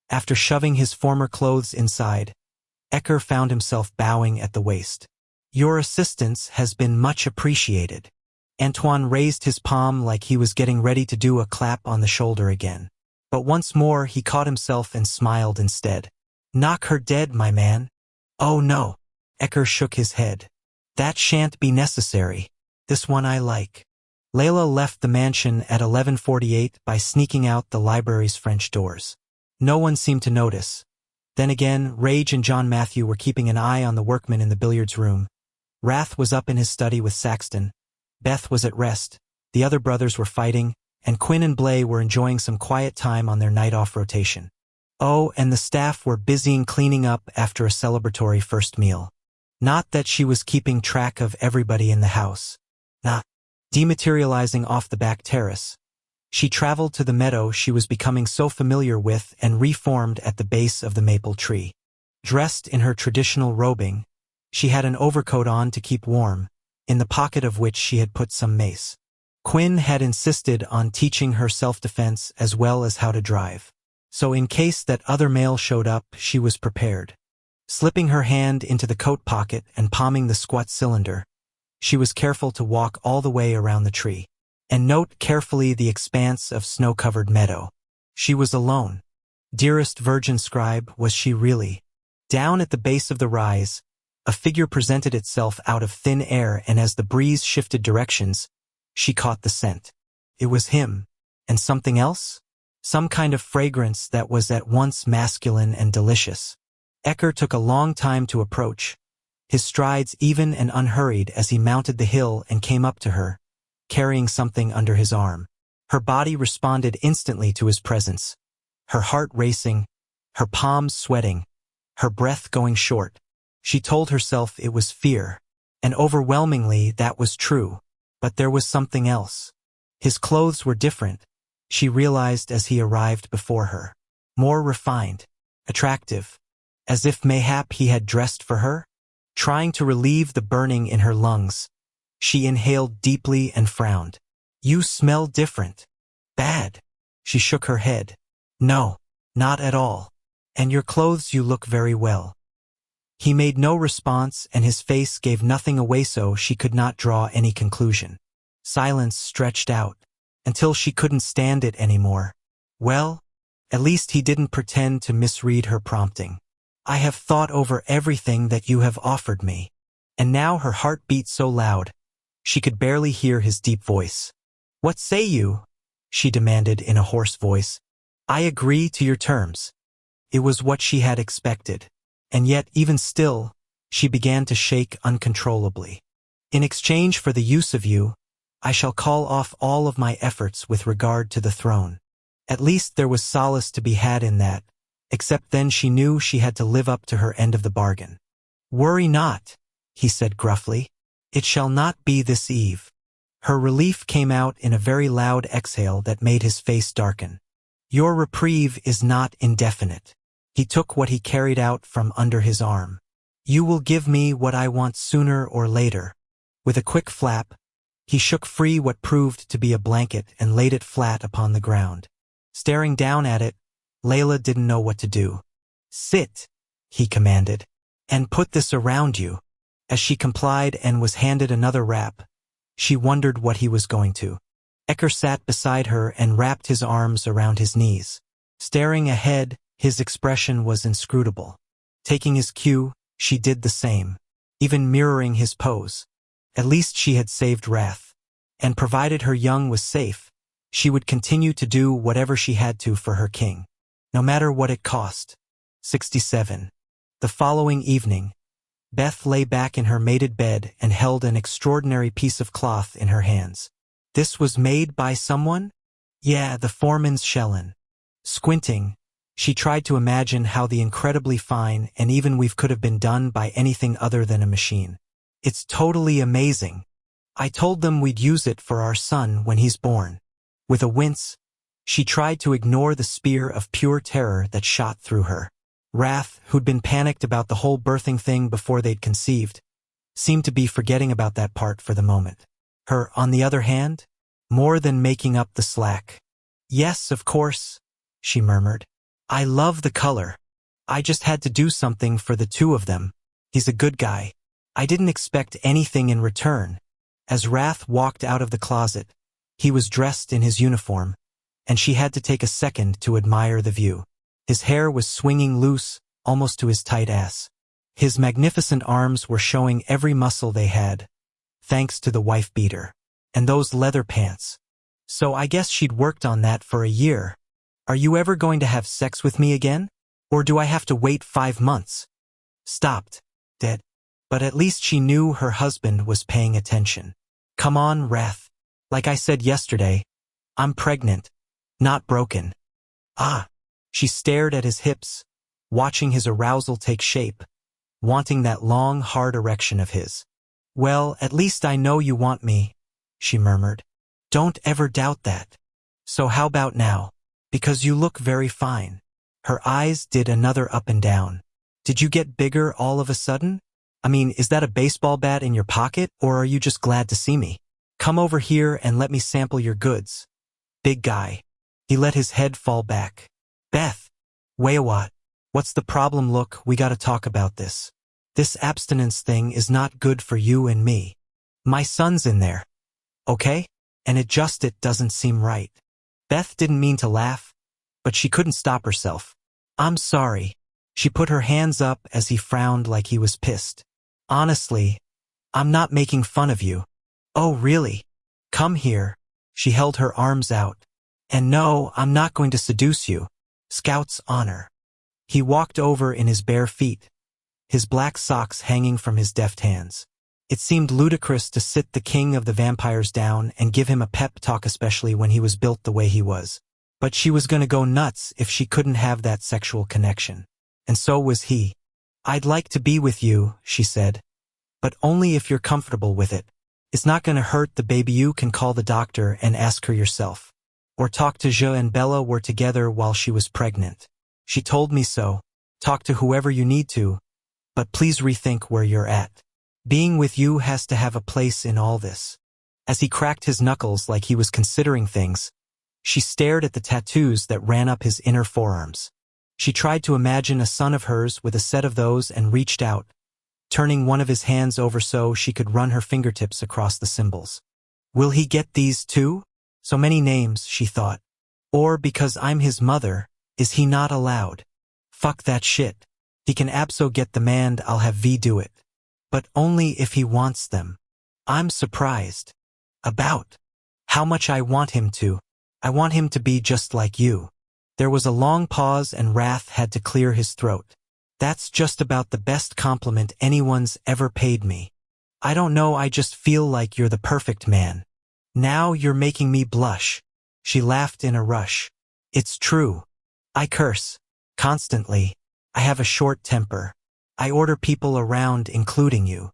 After shoving his former clothes inside, Ecker found himself bowing at the waist. Your assistance has been much appreciated. Antoine raised his palm like he was getting ready to do a clap on the shoulder again. But once more he caught himself and smiled instead. Knock her dead, my man. Oh no. Ecker shook his head. That shan't be necessary. This one I like. Layla left the mansion at 11:48 by sneaking out the library's French doors. No one seemed to notice. Then again, Rage and John Matthew were keeping an eye on the workmen in the billiards room, Wrath was up in his study with Saxton. Beth was at rest. The other brothers were fighting, and Quinn and Blay were enjoying some quiet time on their night-off rotation. Oh, and the staff were busying cleaning up after a celebratory first meal. Not that she was keeping track of everybody in the house. Not dematerializing off the back terrace. She traveled to the meadow she was becoming so familiar with and reformed at the base of the maple tree. Dressed in her traditional robing, she had an overcoat on to keep warm, in the pocket of which she had put some mace. Quinn had insisted on teaching her self-defense as well as how to drive. So in case that other male showed up, she was prepared. Slipping her hand into the coat pocket and palming the squat cylinder, she was careful to walk all the way around the tree, and note carefully the expanse of snow-covered meadow. She was alone. Dearest Virgin Scribe, was she really? Down at the base of the rise, a figure presented itself out of thin air, and as the breeze shifted directions, she caught the scent. It was him. And something else? Some kind of fragrance that was at once masculine and delicious. Ecker took a long time to approach, his strides even and unhurried as he mounted the hill and came up to her, carrying something under his arm. Her body responded instantly to his presence, her heart racing, her palms sweating, her breath going short. She told herself it was fear, and overwhelmingly that was true, but there was something else. His clothes were different, she realized as he arrived before her. More refined, attractive, as if mayhap he had dressed for her. Trying to relieve the burning in her lungs, she inhaled deeply and frowned. You smell different. Bad. She shook her head. No, not at all. And your clothes, you look very well. He made no response, and his face gave nothing away, so she could not draw any conclusion. Silence stretched out, until she couldn't stand it anymore. Well, at least he didn't pretend to misread her prompting. I have thought over everything that you have offered me. And now her heart beat so loud, she could barely hear his deep voice. What say you? She demanded in a hoarse voice. I agree to your terms. It was what she had expected. And yet, even still, she began to shake uncontrollably. In exchange for the use of you, I shall call off all of my efforts with regard to the throne. At least there was solace to be had in that, except then she knew she had to live up to her end of the bargain. Worry not, he said gruffly. It shall not be this eve. Her relief came out in a very loud exhale that made his face darken. Your reprieve is not indefinite. He took what he carried out from under his arm. You will give me what I want sooner or later. With a quick flap, he shook free what proved to be a blanket and laid it flat upon the ground. Staring down at it, Layla didn't know what to do. Sit, he commanded, and put this around you. As she complied and was handed another wrap, she wondered what he was going to. Ecker sat beside her and wrapped his arms around his knees. Staring ahead, his expression was inscrutable. Taking his cue, she did the same, even mirroring his pose. At least she had saved Wrath, and provided her young was safe, she would continue to do whatever she had to for her king, no matter what it cost. 67. The following evening, Beth lay back in her mated bed and held an extraordinary piece of cloth in her hands. This was made by someone? Yeah, the foreman's shellin'. Squinting, she tried to imagine how the incredibly fine and even weave could have been done by anything other than a machine. It's totally amazing. I told them we'd use it for our son when he's born. With a wince, she tried to ignore the spear of pure terror that shot through her. Wrath, who'd been panicked about the whole birthing thing before they'd conceived, seemed to be forgetting about that part for the moment. Her, on the other hand, more than making up the slack. Yes, of course, she murmured. I love the color. I just had to do something for the two of them. He's a good guy. I didn't expect anything in return. As Wrath walked out of the closet, he was dressed in his uniform, and she had to take a second to admire the view. His hair was swinging loose, almost to his tight ass. His magnificent arms were showing every muscle they had, thanks to the wife-beater. And those leather pants. So I guess she'd worked on that for a year. Are you ever going to have sex with me again? Or do I have to wait 5 months? Stopped. Dead. But at least she knew her husband was paying attention. Come on, Wrath. Like I said yesterday, I'm pregnant, not broken. Ah. She stared at his hips, watching his arousal take shape, wanting that long, hard erection of his. Well, at least I know you want me, she murmured. Don't ever doubt that. So how about now? Because you look very fine. Her eyes did another up and down. Did you get bigger all of a sudden? I mean, is that a baseball bat in your pocket, or are you just glad to see me? Come over here and let me sample your goods. Big guy. He let his head fall back. Beth. What? What's the problem? Look, we gotta talk about this. This abstinence thing is not good for you and me. My son's in there. Okay? And it doesn't seem right. Beth didn't mean to laugh, but she couldn't stop herself. I'm sorry. She put her hands up as he frowned like he was pissed. Honestly, I'm not making fun of you. Oh, really? Come here. She held her arms out. And no, I'm not going to seduce you. Scout's honor. He walked over in his bare feet, his black socks hanging from his deft hands. It seemed ludicrous to sit the king of the vampires down and give him a pep talk, especially when he was built the way he was. But she was gonna go nuts if she couldn't have that sexual connection. And so was he. I'd like to be with you, she said. But only if you're comfortable with it. It's not gonna hurt the baby. You can call the doctor and ask her yourself. Or talk to Jo and Bella were together while she was pregnant. She told me so. Talk to whoever you need to. But please rethink where you're at. Being with you has to have a place in all this. As he cracked his knuckles like he was considering things, she stared at the tattoos that ran up his inner forearms. She tried to imagine a son of hers with a set of those and reached out, turning one of his hands over so she could run her fingertips across the symbols. Will he get these too? So many names, she thought. Or because I'm his mother, is he not allowed? Fuck that shit. He can abso get the man. I'll have V do it. But only if he wants them. I'm surprised. About how much I want him to. I want him to be just like you. There was a long pause and Wrath had to clear his throat. That's just about the best compliment anyone's ever paid me. I don't know, I just feel like you're the perfect man. Now you're making me blush. She laughed in a rush. It's true. I curse. Constantly. I have a short temper. I order people around, including you.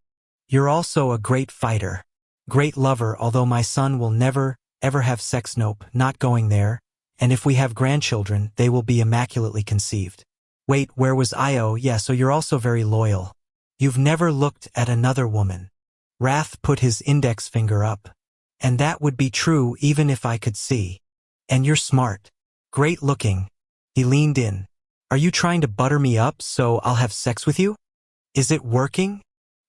You're also a great fighter. Great lover, although my son will never, ever have sex. Nope, not going there. And if we have grandchildren, they will be immaculately conceived. Wait, where was I? Oh, yeah, so you're also very loyal. You've never looked at another woman. Wrath put his index finger up. And that would be true even if I could see. And you're smart. Great looking. He leaned in. Are you trying to butter me up so I'll have sex with you? Is it working?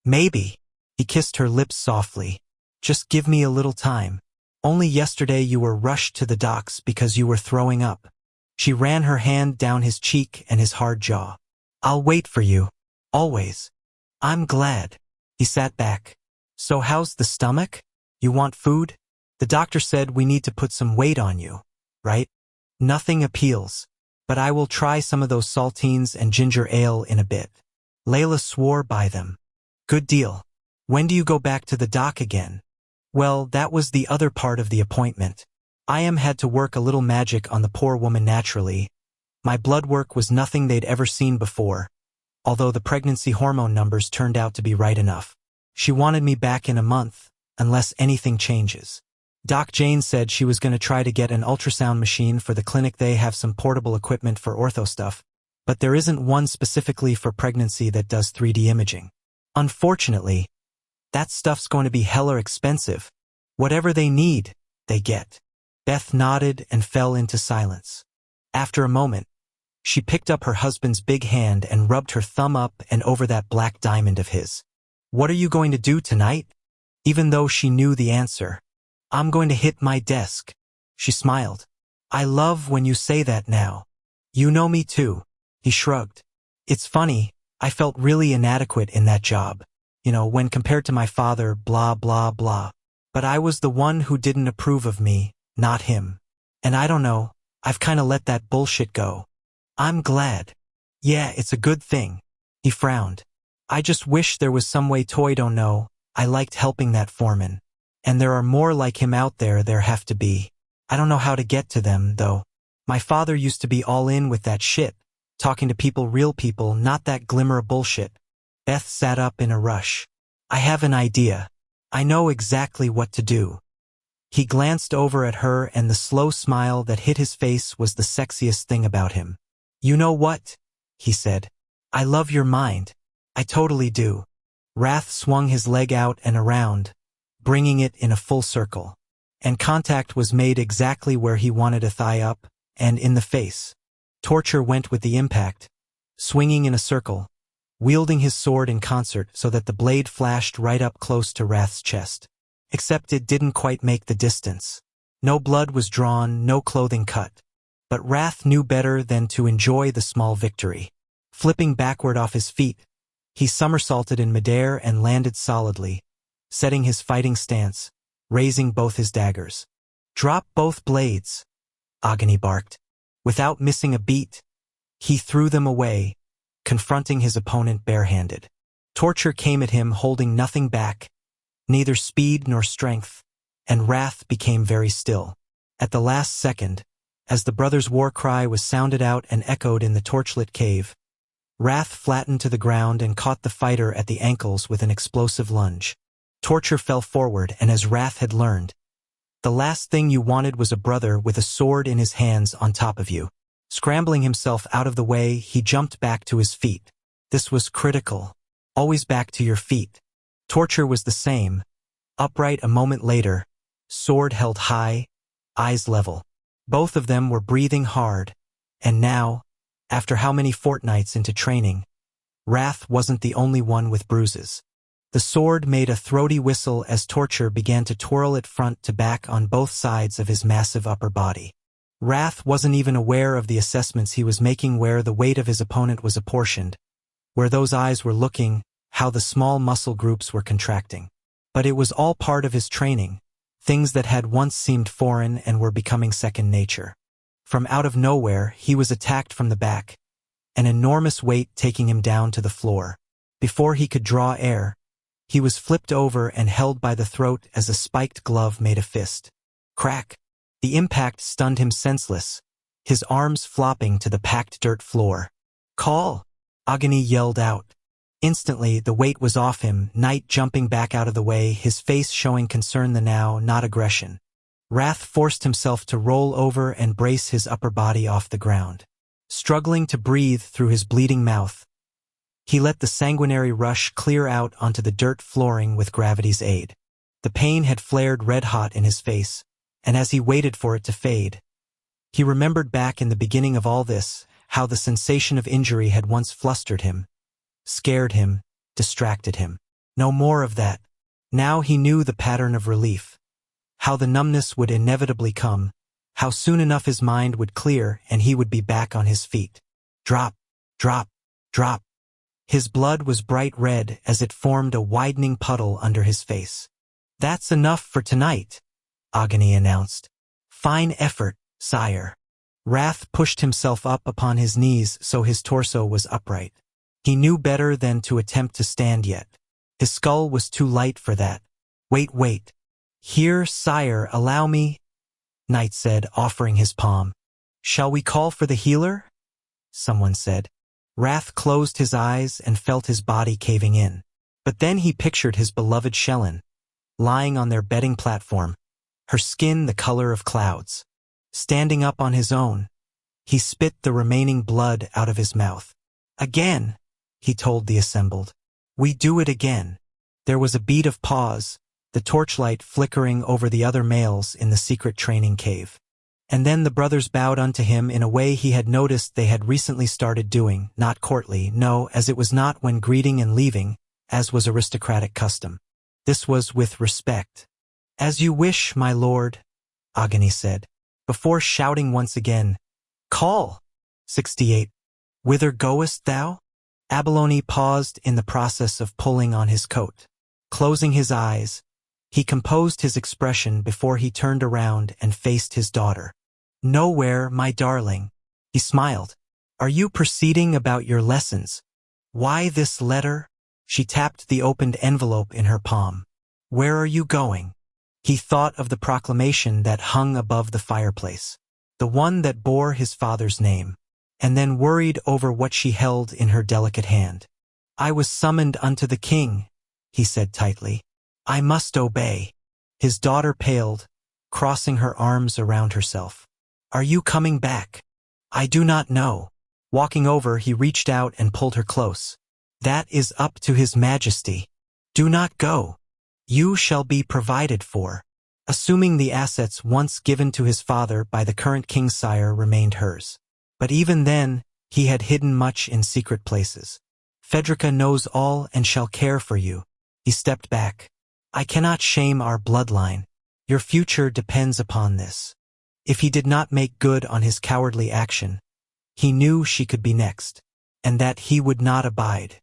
Maybe. He kissed her lips softly. Just give me a little time. Only yesterday you were rushed to the docks because you were throwing up. She ran her hand down his cheek and his hard jaw. I'll wait for you. Always. I'm glad. He sat back. So how's the stomach? You want food? The doctor said we need to put some weight on you, right? Nothing appeals. But I will try some of those saltines and ginger ale in a bit. Layla swore by them. Good deal. When do you go back to the dock again? Well, that was the other part of the appointment. I had to work a little magic on the poor woman naturally. My blood work was nothing they'd ever seen before, although the pregnancy hormone numbers turned out to be right enough. She wanted me back in a month, unless anything changes. Doc Jane said she was going to try to get an ultrasound machine for the clinic. They have some portable equipment for ortho stuff, but there isn't one specifically for pregnancy that does 3D imaging. Unfortunately, that stuff's going to be hella expensive. Whatever they need, they get. Beth nodded and fell into silence. After a moment, she picked up her husband's big hand and rubbed her thumb up and over that black diamond of his. What are you going to do tonight? Even though she knew the answer. I'm going to hit my desk. She smiled. I love when you say that now. You know me too. He shrugged. It's funny, I felt really inadequate in that job. You know, when compared to my father, blah, blah, blah. But I was the one who didn't approve of me, not him. And I don't know, I've kinda let that bullshit go. I'm glad. Yeah, it's a good thing. He frowned. I just wish there was some way Toy don't know. I liked helping that foreman. And there are more like him out there have to be. I don't know how to get to them, though. My father used to be all in with that shit. Talking to people, real people, not that glimmer of bullshit. Beth sat up in a rush. I have an idea. I know exactly what to do. He glanced over at her, and the slow smile that hit his face was the sexiest thing about him. You know what? He said. I love your mind. I totally do. Wrath swung his leg out and around, bringing it in a full circle. And contact was made exactly where he wanted, a thigh up, and in the face. Torture went with the impact, swinging in a circle, wielding his sword in concert so that the blade flashed right up close to Wrath's chest. Except it didn't quite make the distance. No blood was drawn, no clothing cut. But Wrath knew better than to enjoy the small victory. Flipping backward off his feet, he somersaulted in midair and landed solidly, setting his fighting stance, raising both his daggers. Drop both blades, Agony barked. Without missing a beat, he threw them away, confronting his opponent barehanded. Torture came at him holding nothing back, neither speed nor strength, and Wrath became very still. At the last second, as the brothers' war cry was sounded out and echoed in the torchlit cave, Wrath flattened to the ground and caught the fighter at the ankles with an explosive lunge. Torture fell forward, and as Wrath had learned, the last thing you wanted was a brother with a sword in his hands on top of you. Scrambling himself out of the way, he jumped back to his feet. This was critical. Always back to your feet. Torture was the same. Upright a moment later, sword held high, eyes level. Both of them were breathing hard, and now, after how many fortnights into training, Wrath wasn't the only one with bruises. The sword made a throaty whistle as Torture began to twirl it front to back on both sides of his massive upper body. Wrath wasn't even aware of the assessments he was making, where the weight of his opponent was apportioned, where those eyes were looking, how the small muscle groups were contracting. But it was all part of his training, things that had once seemed foreign and were becoming second nature. From out of nowhere, he was attacked from the back, an enormous weight taking him down to the floor. Before he could draw air, he was flipped over and held by the throat as a spiked glove made a fist. Crack! The impact stunned him senseless, his arms flopping to the packed dirt floor. Call! Agony yelled out. Instantly, the weight was off him, Knight jumping back out of the way, his face showing concern now, not aggression. Wrath forced himself to roll over and brace his upper body off the ground. Struggling to breathe through his bleeding mouth, he let the sanguinary rush clear out onto the dirt flooring with gravity's aid. The pain had flared red-hot in his face, and as he waited for it to fade, he remembered back in the beginning of all this, how the sensation of injury had once flustered him, scared him, distracted him. No more of that. Now he knew the pattern of relief, how the numbness would inevitably come, how soon enough his mind would clear and he would be back on his feet. Drop, drop, drop. His blood was bright red as it formed a widening puddle under his face. That's enough for tonight, Agony announced. Fine effort, sire. Wrath pushed himself up upon his knees so his torso was upright. He knew better than to attempt to stand yet. His skull was too light for that. Wait. Here, sire, allow me, Knight said, offering his palm. Shall we call for the healer? Someone said. Wrath closed his eyes and felt his body caving in. But then he pictured his beloved Shellen, lying on their bedding platform, her skin the color of clouds. Standing up on his own, he spit the remaining blood out of his mouth. Again, he told the assembled. We do it again. There was a beat of pause, the torchlight flickering over the other males in the secret training cave. And then the brothers bowed unto him in a way he had noticed they had recently started doing, not courtly, no, as it was not when greeting and leaving, as was aristocratic custom. This was with respect. As you wish, my lord, Agony said, before shouting once again, Call! 68. Whither goest thou? Abalone paused in the process of pulling on his coat. Closing his eyes, he composed his expression before he turned around and faced his daughter. Nowhere, my darling. He smiled. Are you proceeding about your lessons? Why this letter? She tapped the opened envelope in her palm. Where are you going? He thought of the proclamation that hung above the fireplace, the one that bore his father's name, and then worried over what she held in her delicate hand. I was summoned unto the king, he said tightly. I must obey. His daughter paled, crossing her arms around herself. Are you coming back? I do not know. Walking over, he reached out and pulled her close. That is up to his majesty. Do not go. You shall be provided for. Assuming the assets once given to his father by the current king's sire remained hers. But even then, he had hidden much in secret places. Frederica knows all and shall care for you. He stepped back. I cannot shame our bloodline. Your future depends upon this. If he did not make good on his cowardly action, he knew she could be next, and that he would not abide.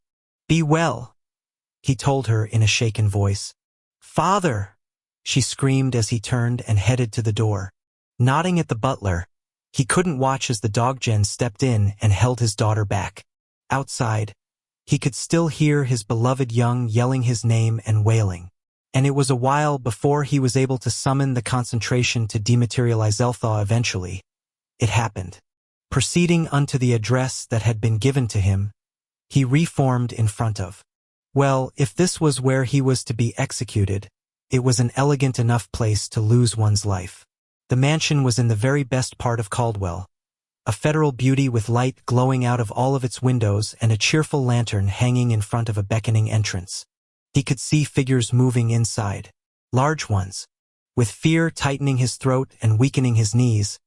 Be well, he told her in a shaken voice. Father, she screamed as he turned and headed to the door. Nodding at the butler, he couldn't watch as the dog-gen stepped in and held his daughter back. Outside, he could still hear his beloved young yelling his name and wailing. And it was a while before he was able to summon the concentration to dematerialize Elthaw eventually. It happened. Proceeding unto the address that had been given to him, he reformed in front of. Well, if this was where he was to be executed, it was an elegant enough place to lose one's life. The mansion was in the very best part of Caldwell, a federal beauty with light glowing out of all of its windows and a cheerful lantern hanging in front of a beckoning entrance. He could see figures moving inside, large ones. With fear tightening his throat and weakening his knees,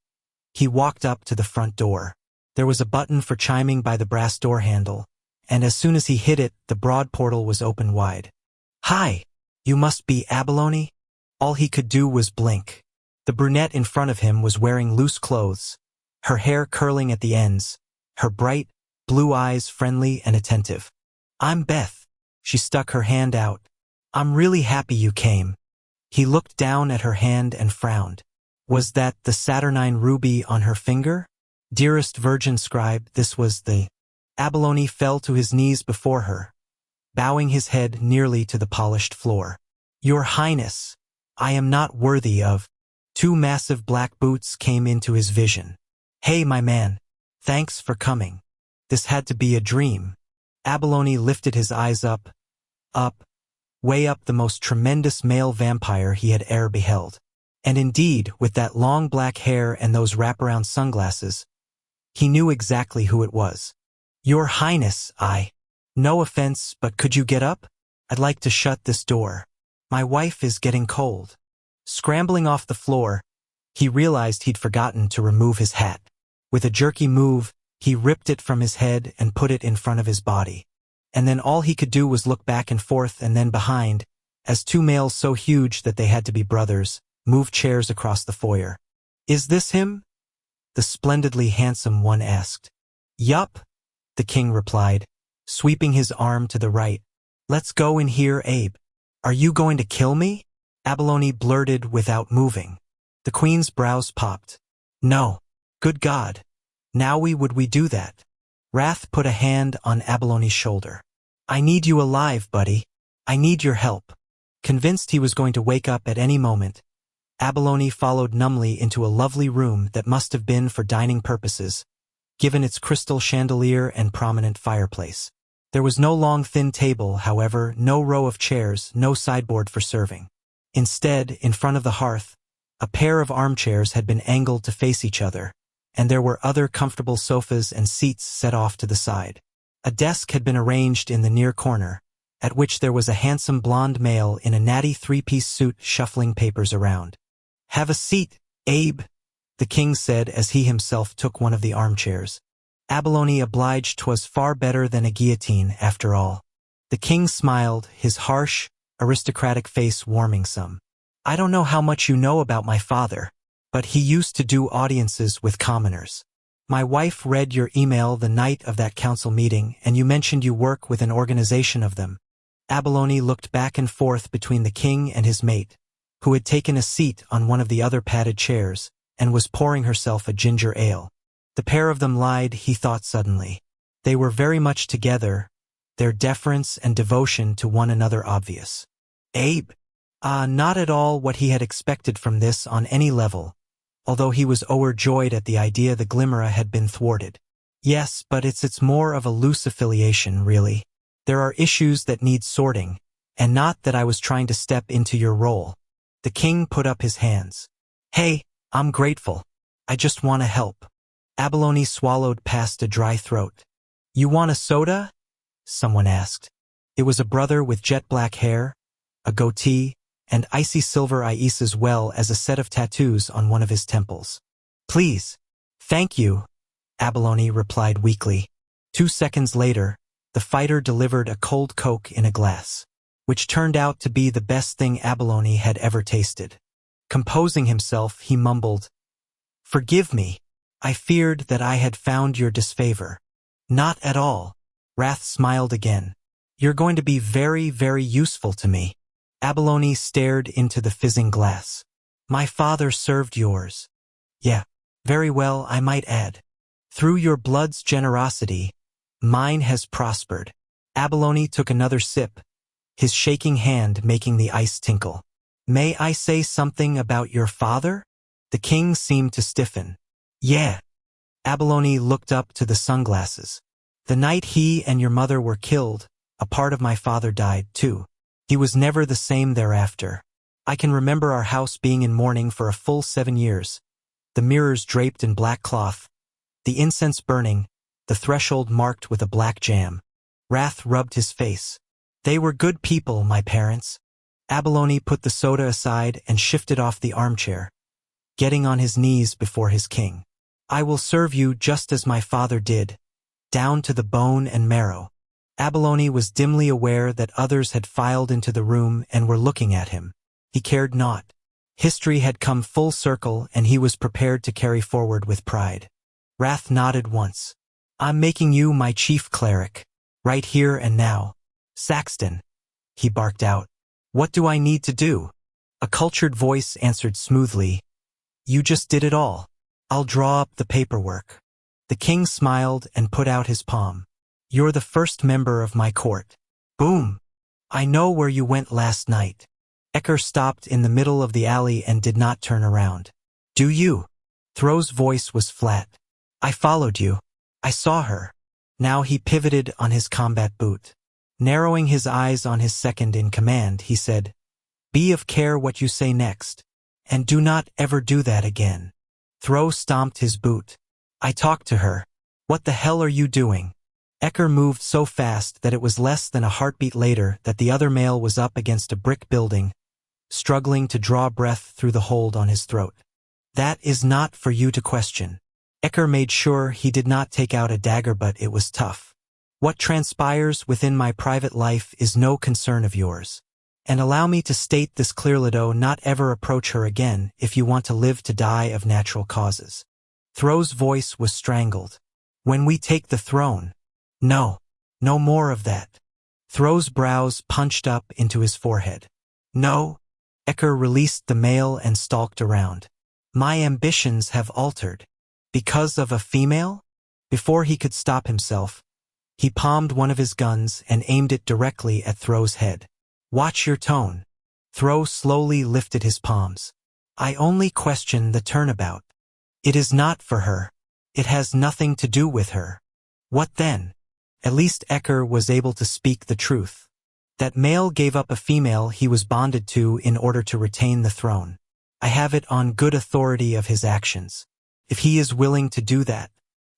he walked up to the front door. There was a button for chiming by the brass door handle, and as soon as he hit it, the broad portal was open wide. Hi, you must be Abalone? All he could do was blink. The brunette in front of him was wearing loose clothes, her hair curling at the ends, her bright, blue eyes friendly and attentive. I'm Beth. She stuck her hand out. I'm really happy you came. He looked down at her hand and frowned. Was that the saturnine ruby on her finger? Dearest Virgin Scribe, this was the... Abalone fell to his knees before her, bowing his head nearly to the polished floor. Your Highness, I am not worthy of... Two massive black boots came into his vision. Hey, my man. Thanks for coming. This had to be a dream. Abalone lifted his eyes up, way up the most tremendous male vampire he had e'er beheld. And indeed, with that long black hair and those wraparound sunglasses, he knew exactly who it was. Your Highness, no offense, but could you get up? I'd like to shut this door. My wife is getting cold. Scrambling off the floor, he realized he'd forgotten to remove his hat. With a jerky move, he ripped it from his head and put it in front of his body. And then all he could do was look back and forth and then behind, as two males so huge that they had to be brothers, moved chairs across the foyer. Is this him? The splendidly handsome one asked. Yup, the king replied, sweeping his arm to the right. Let's go in here, Abe. Are you going to kill me? Abalone blurted without moving. The queen's brows popped. No. Good God. Now would we do that? Wrath put a hand on Abalone's shoulder. I need you alive, buddy. I need your help. Convinced he was going to wake up at any moment, Abalone followed numbly into a lovely room that must have been for dining purposes, given its crystal chandelier and prominent fireplace. There was no long thin table, however, no row of chairs, no sideboard for serving. Instead, in front of the hearth, a pair of armchairs had been angled to face each other, and there were other comfortable sofas and seats set off to the side. A desk had been arranged in the near corner, at which there was a handsome blonde male in a natty three-piece suit shuffling papers around. Have a seat, Abe, the king said as he himself took one of the armchairs. Abalone obliged. 'Twas far better than a guillotine, after all. The king smiled, his harsh, aristocratic face warming some. I don't know how much you know about my father, but he used to do audiences with commoners. My wife read your email the night of that council meeting, and you mentioned you work with an organization of them. Abalone looked back and forth between the king and his mate, who had taken a seat on one of the other padded chairs, and was pouring herself a ginger ale. The pair of them lied, he thought suddenly. They were very much together, their deference and devotion to one another obvious. Abe? Not at all what he had expected from this on any level, although he was overjoyed at the idea the Glimmerer had been thwarted. Yes, but it's more of a loose affiliation, really. There are issues that need sorting, and not that I was trying to step into your role. The king put up his hands. Hey, I'm grateful. I just want to help. Abalone swallowed past a dry throat. You want a soda? Someone asked. It was a brother with jet-black hair, a goatee, and icy silver eyes as well as a set of tattoos on one of his temples. Please. Thank you, Abalone replied weakly. 2 seconds later, the fighter delivered a cold Coke in a glass, which turned out to be the best thing Abalone had ever tasted. Composing himself, he mumbled, Forgive me. I feared that I had found your disfavor. Not at all. Wrath smiled again. You're going to be very, very useful to me. Abalone stared into the fizzing glass. My father served yours. Yeah, very well, I might add. Through your blood's generosity, mine has prospered. Abalone took another sip, his shaking hand making the ice tinkle. May I say something about your father? The king seemed to stiffen. Yeah. Abalone looked up to the sunglasses. The night he and your mother were killed, a part of my father died too. He was never the same thereafter. I can remember our house being in mourning for a full 7 years, the mirrors draped in black cloth, the incense burning, the threshold marked with a black jam. Wrath rubbed his face. They were good people, my parents. Abalone put the soda aside and shifted off the armchair, getting on his knees before his king. I will serve you just as my father did, down to the bone and marrow. Abalone was dimly aware that others had filed into the room and were looking at him. He cared not. History had come full circle and he was prepared to carry forward with pride. Wrath nodded once. I'm making you my chief cleric, right here and now. Saxton, he barked out. What do I need to do? A cultured voice answered smoothly. You just did it all. I'll draw up the paperwork. The king smiled and put out his palm. You're the first member of my court. Boom. I know where you went last night. Ecker stopped in the middle of the alley and did not turn around. Do you? Throw's voice was flat. I followed you. I saw her. Now he pivoted on his combat boot. Narrowing his eyes on his second in command, he said, Be of care what you say next. And do not ever do that again. Throw stomped his boot. I talked to her. What the hell are you doing? Ecker moved so fast that it was less than a heartbeat later that the other male was up against a brick building, struggling to draw breath through the hold on his throat. That is not for you to question. Ecker made sure he did not take out a dagger, but it was tough. What transpires within my private life is no concern of yours. And allow me to state this clearly, do not ever approach her again if you want to live to die of natural causes. Throw's voice was strangled. When we take the throne. No. No more of that. Throw's brows punched up into his forehead. No. Ecker released the male and stalked around. My ambitions have altered. Because of a female? Before he could stop himself, he palmed one of his guns and aimed it directly at Throw's head. Watch your tone. Throw slowly lifted his palms. I only question the turnabout. It is not for her. It has nothing to do with her. What then? At least Ecker was able to speak the truth. That male gave up a female he was bonded to in order to retain the throne. I have it on good authority of his actions. If he is willing to do that,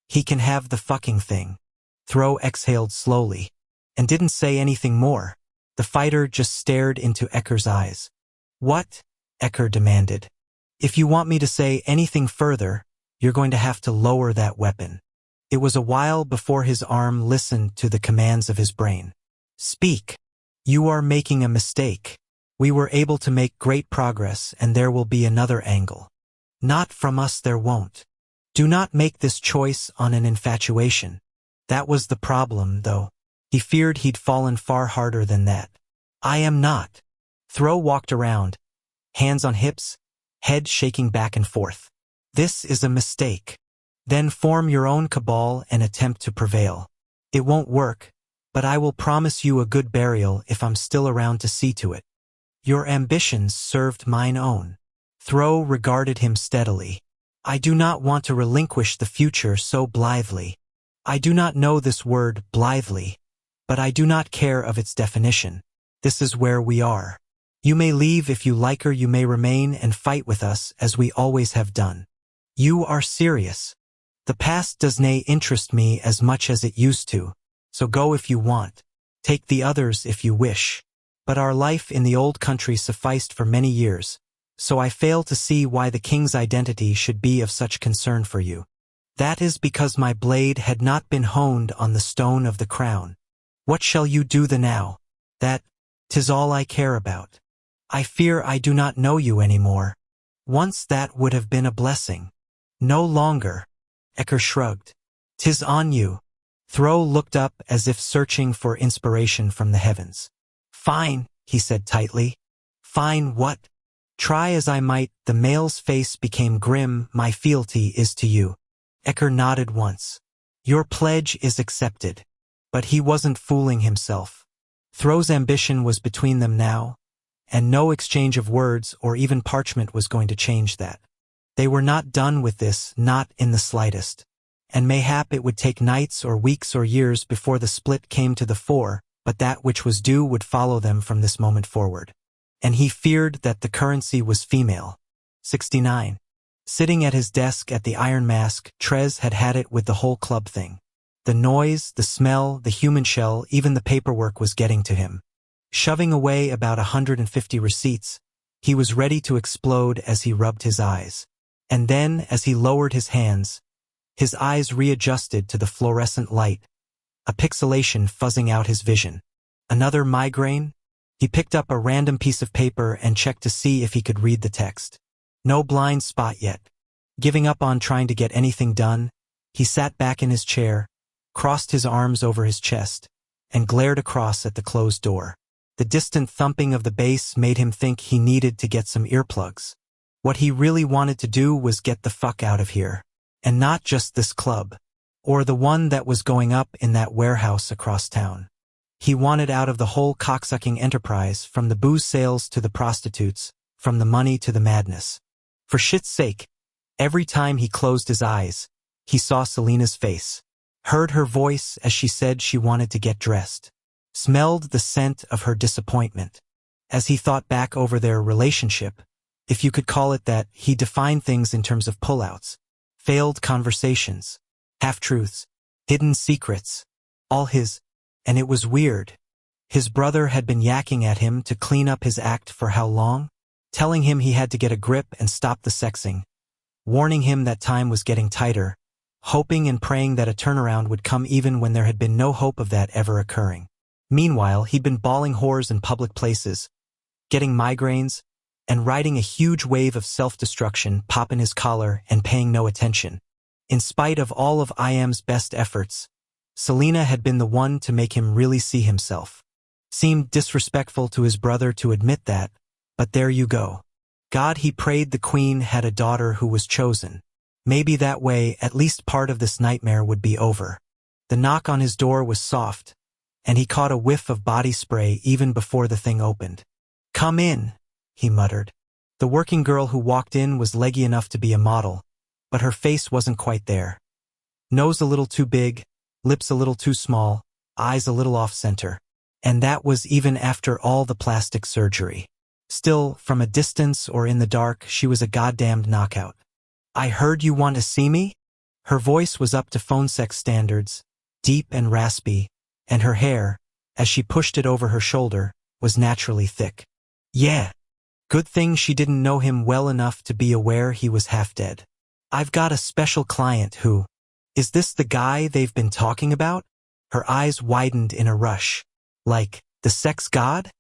he can have the fucking thing. Throw exhaled slowly, and didn't say anything more. The fighter just stared into Ecker's eyes. What? Ecker demanded. If you want me to say anything further, you're going to have to lower that weapon. It was a while before his arm listened to the commands of his brain. Speak. You are making a mistake. We were able to make great progress and there will be another angle. Not from us there won't. Do not make this choice on an infatuation. That was the problem, though. He feared he'd fallen far harder than that. I am not. Throw walked around, hands on hips, head shaking back and forth. This is a mistake. Then form your own cabal and attempt to prevail. It won't work. but I will promise you a good burial if I'm still around to see to it. Your ambitions served mine own. Thoreau regarded him steadily. I do not want to relinquish the future so blithely. I do not know this word, blithely, but I do not care of its definition. This is where we are. You may leave if you like, or you may remain and fight with us as we always have done. You are serious. The past does nay interest me as much as it used to, so go if you want. Take the others if you wish. But our life in the old country sufficed for many years, so I fail to see why the king's identity should be of such concern for you. That is because my blade had not been honed on the stone of the crown. What shall you do the now? That, 'tis all I care about. I fear I do not know you any more. Once that would have been a blessing. No longer. Ecker shrugged. 'Tis on you. Thoreau looked up as if searching for inspiration from the heavens. Fine, he said tightly. Fine what? Try as I might, the male's face became grim. My fealty is to you. Ecker nodded once. Your pledge is accepted. But he wasn't fooling himself. Thoreau's ambition was between them now, and no exchange of words or even parchment was going to change that. They were not done with this, not in the slightest. And mayhap it would take nights or weeks or years before the split came to the fore, but that which was due would follow them from this moment forward. And he feared that the currency was female. 69. Sitting at his desk at the Iron Mask, Trez had had it with the whole club thing. The noise, the smell, the human shell, even the paperwork was getting to him. Shoving away about 150 receipts, he was ready to explode as he rubbed his eyes. And then, as he lowered his hands, his eyes readjusted to the fluorescent light, a pixelation fuzzing out his vision. Another migraine? He picked up a random piece of paper and checked to see if he could read the text. No blind spot yet. Giving up on trying to get anything done, he sat back in his chair, crossed his arms over his chest, and glared across at the closed door. The distant thumping of the bass made him think he needed to get some earplugs. What he really wanted to do was get the fuck out of here. And not just this club, or the one that was going up in that warehouse across town. He wanted out of the whole cocksucking enterprise, from the booze sales to the prostitutes, from the money to the madness. For shit's sake, every time he closed his eyes, he saw Selina's face, heard her voice as she said she wanted to get dressed, smelled the scent of her disappointment. As he thought back over their relationship, if you could call it that, he defined things in terms of pullouts, failed conversations, half-truths, hidden secrets, all his, and it was weird. His brother had been yakking at him to clean up his act for how long? Telling him he had to get a grip and stop the sexing, warning him that time was getting tighter, hoping and praying that a turnaround would come even when there had been no hope of that ever occurring. Meanwhile, he'd been bawling whores in public places, getting migraines, and riding a huge wave of self-destruction, popping his collar and paying no attention. In spite of all of IM's best efforts, Selina had been the one to make him really see himself. Seemed disrespectful to his brother to admit that, but there you go. God, he prayed the queen had a daughter who was chosen. Maybe that way at least part of this nightmare would be over. The knock on his door was soft, and he caught a whiff of body spray even before the thing opened. Come in, he muttered. The working girl who walked in was leggy enough to be a model, but her face wasn't quite there. Nose a little too big, lips a little too small, eyes a little off-center. And that was even after all the plastic surgery. Still, from a distance or in the dark, she was a goddamned knockout. I heard you want to see me? Her voice was up to phone sex standards, deep and raspy, and her hair, as she pushed it over her shoulder, was naturally thick. Yeah. Good thing she didn't know him well enough to be aware he was half dead. I've got a special client who... Is this the guy they've been talking about? Her eyes widened in a rush. Like, the sex god?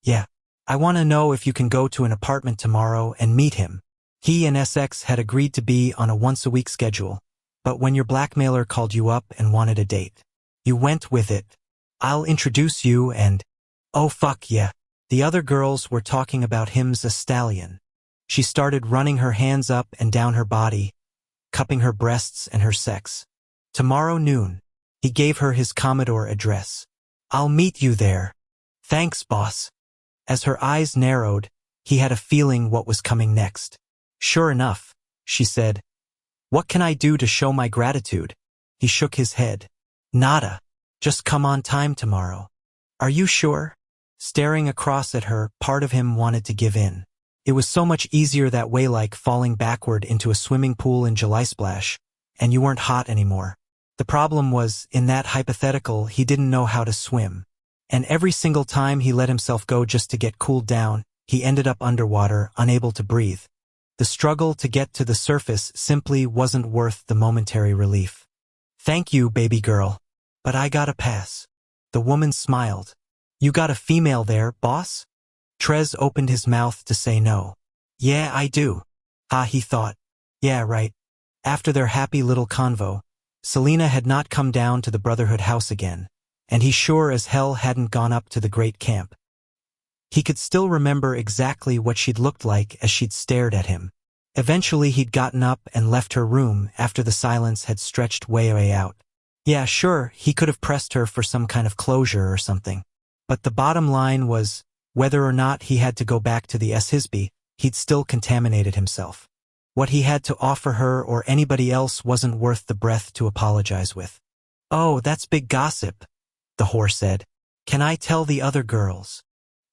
Yeah. I want to know if you can go to an apartment tomorrow and meet him. He and SX had agreed to be on a once-a-week schedule, but when your blackmailer called you up and wanted a date, you went with it. I'll introduce you and... Oh fuck yeah. The other girls were talking about him's a stallion. She started running her hands up and down her body, cupping her breasts and her sex. Tomorrow noon. He gave her his Commodore address. I'll meet you there. Thanks, boss. As her eyes narrowed, he had a feeling what was coming next. Sure enough, she said. What can I do to show my gratitude? He shook his head. Nada. Just come on time tomorrow. Are you sure? Staring across at her, part of him wanted to give in. It was so much easier that way, like falling backward into a swimming pool in July splash, and you weren't hot anymore. The problem was, in that hypothetical, he didn't know how to swim. And every single time he let himself go just to get cooled down, he ended up underwater, unable to breathe. The struggle to get to the surface simply wasn't worth the momentary relief. Thank you, baby girl. But I gotta pass. The woman smiled. You got a female there, boss? Trez opened his mouth to say no. Yeah, I do. He thought. Yeah, right. After their happy little convo, Selena had not come down to the Brotherhood house again, and he sure as hell hadn't gone up to the great camp. He could still remember exactly what she'd looked like as she'd stared at him. Eventually he'd gotten up and left her room after the silence had stretched way out. Yeah, sure, he could have pressed her for some kind of closure or something. But the bottom line was, whether or not he had to go back to the Hisby, he'd still contaminated himself. What he had to offer her or anybody else wasn't worth the breath to apologize with. Oh, that's big gossip, the whore said. Can I tell the other girls?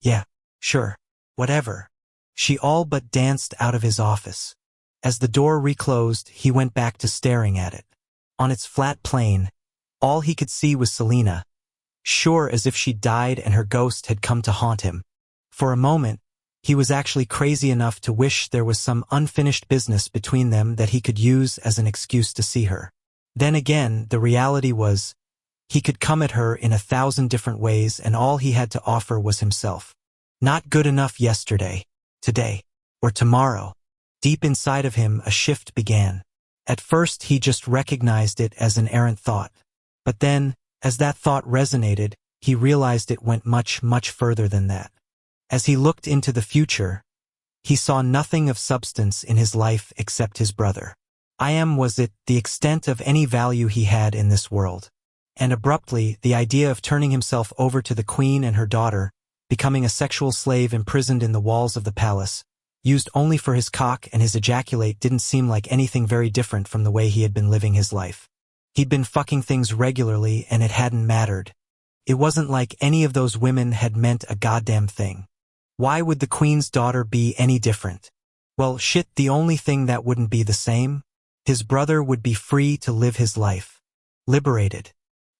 Yeah, sure, whatever. She all but danced out of his office. As the door reclosed, he went back to staring at it. On its flat plane, all he could see was Selena, sure as if she'd died and her ghost had come to haunt him. For a moment, he was actually crazy enough to wish there was some unfinished business between them that he could use as an excuse to see her. Then again, the reality was, he could come at her in 1,000 different ways, and all he had to offer was himself. Not good enough yesterday, today, or tomorrow. Deep inside of him, a shift began. At first, he just recognized it as an errant thought. But then, as that thought resonated, he realized it went much further than that. As he looked into the future, he saw nothing of substance in his life except his brother. Was it the extent of any value he had in this world? And abruptly, the idea of turning himself over to the queen and her daughter, becoming a sexual slave imprisoned in the walls of the palace, used only for his cock and his ejaculate, didn't seem like anything very different from the way he had been living his life. He'd been fucking things regularly and it hadn't mattered. It wasn't like any of those women had meant a goddamn thing. Why would the queen's daughter be any different? Well, shit, the only thing that wouldn't be the same? His brother would be free to live his life. Liberated.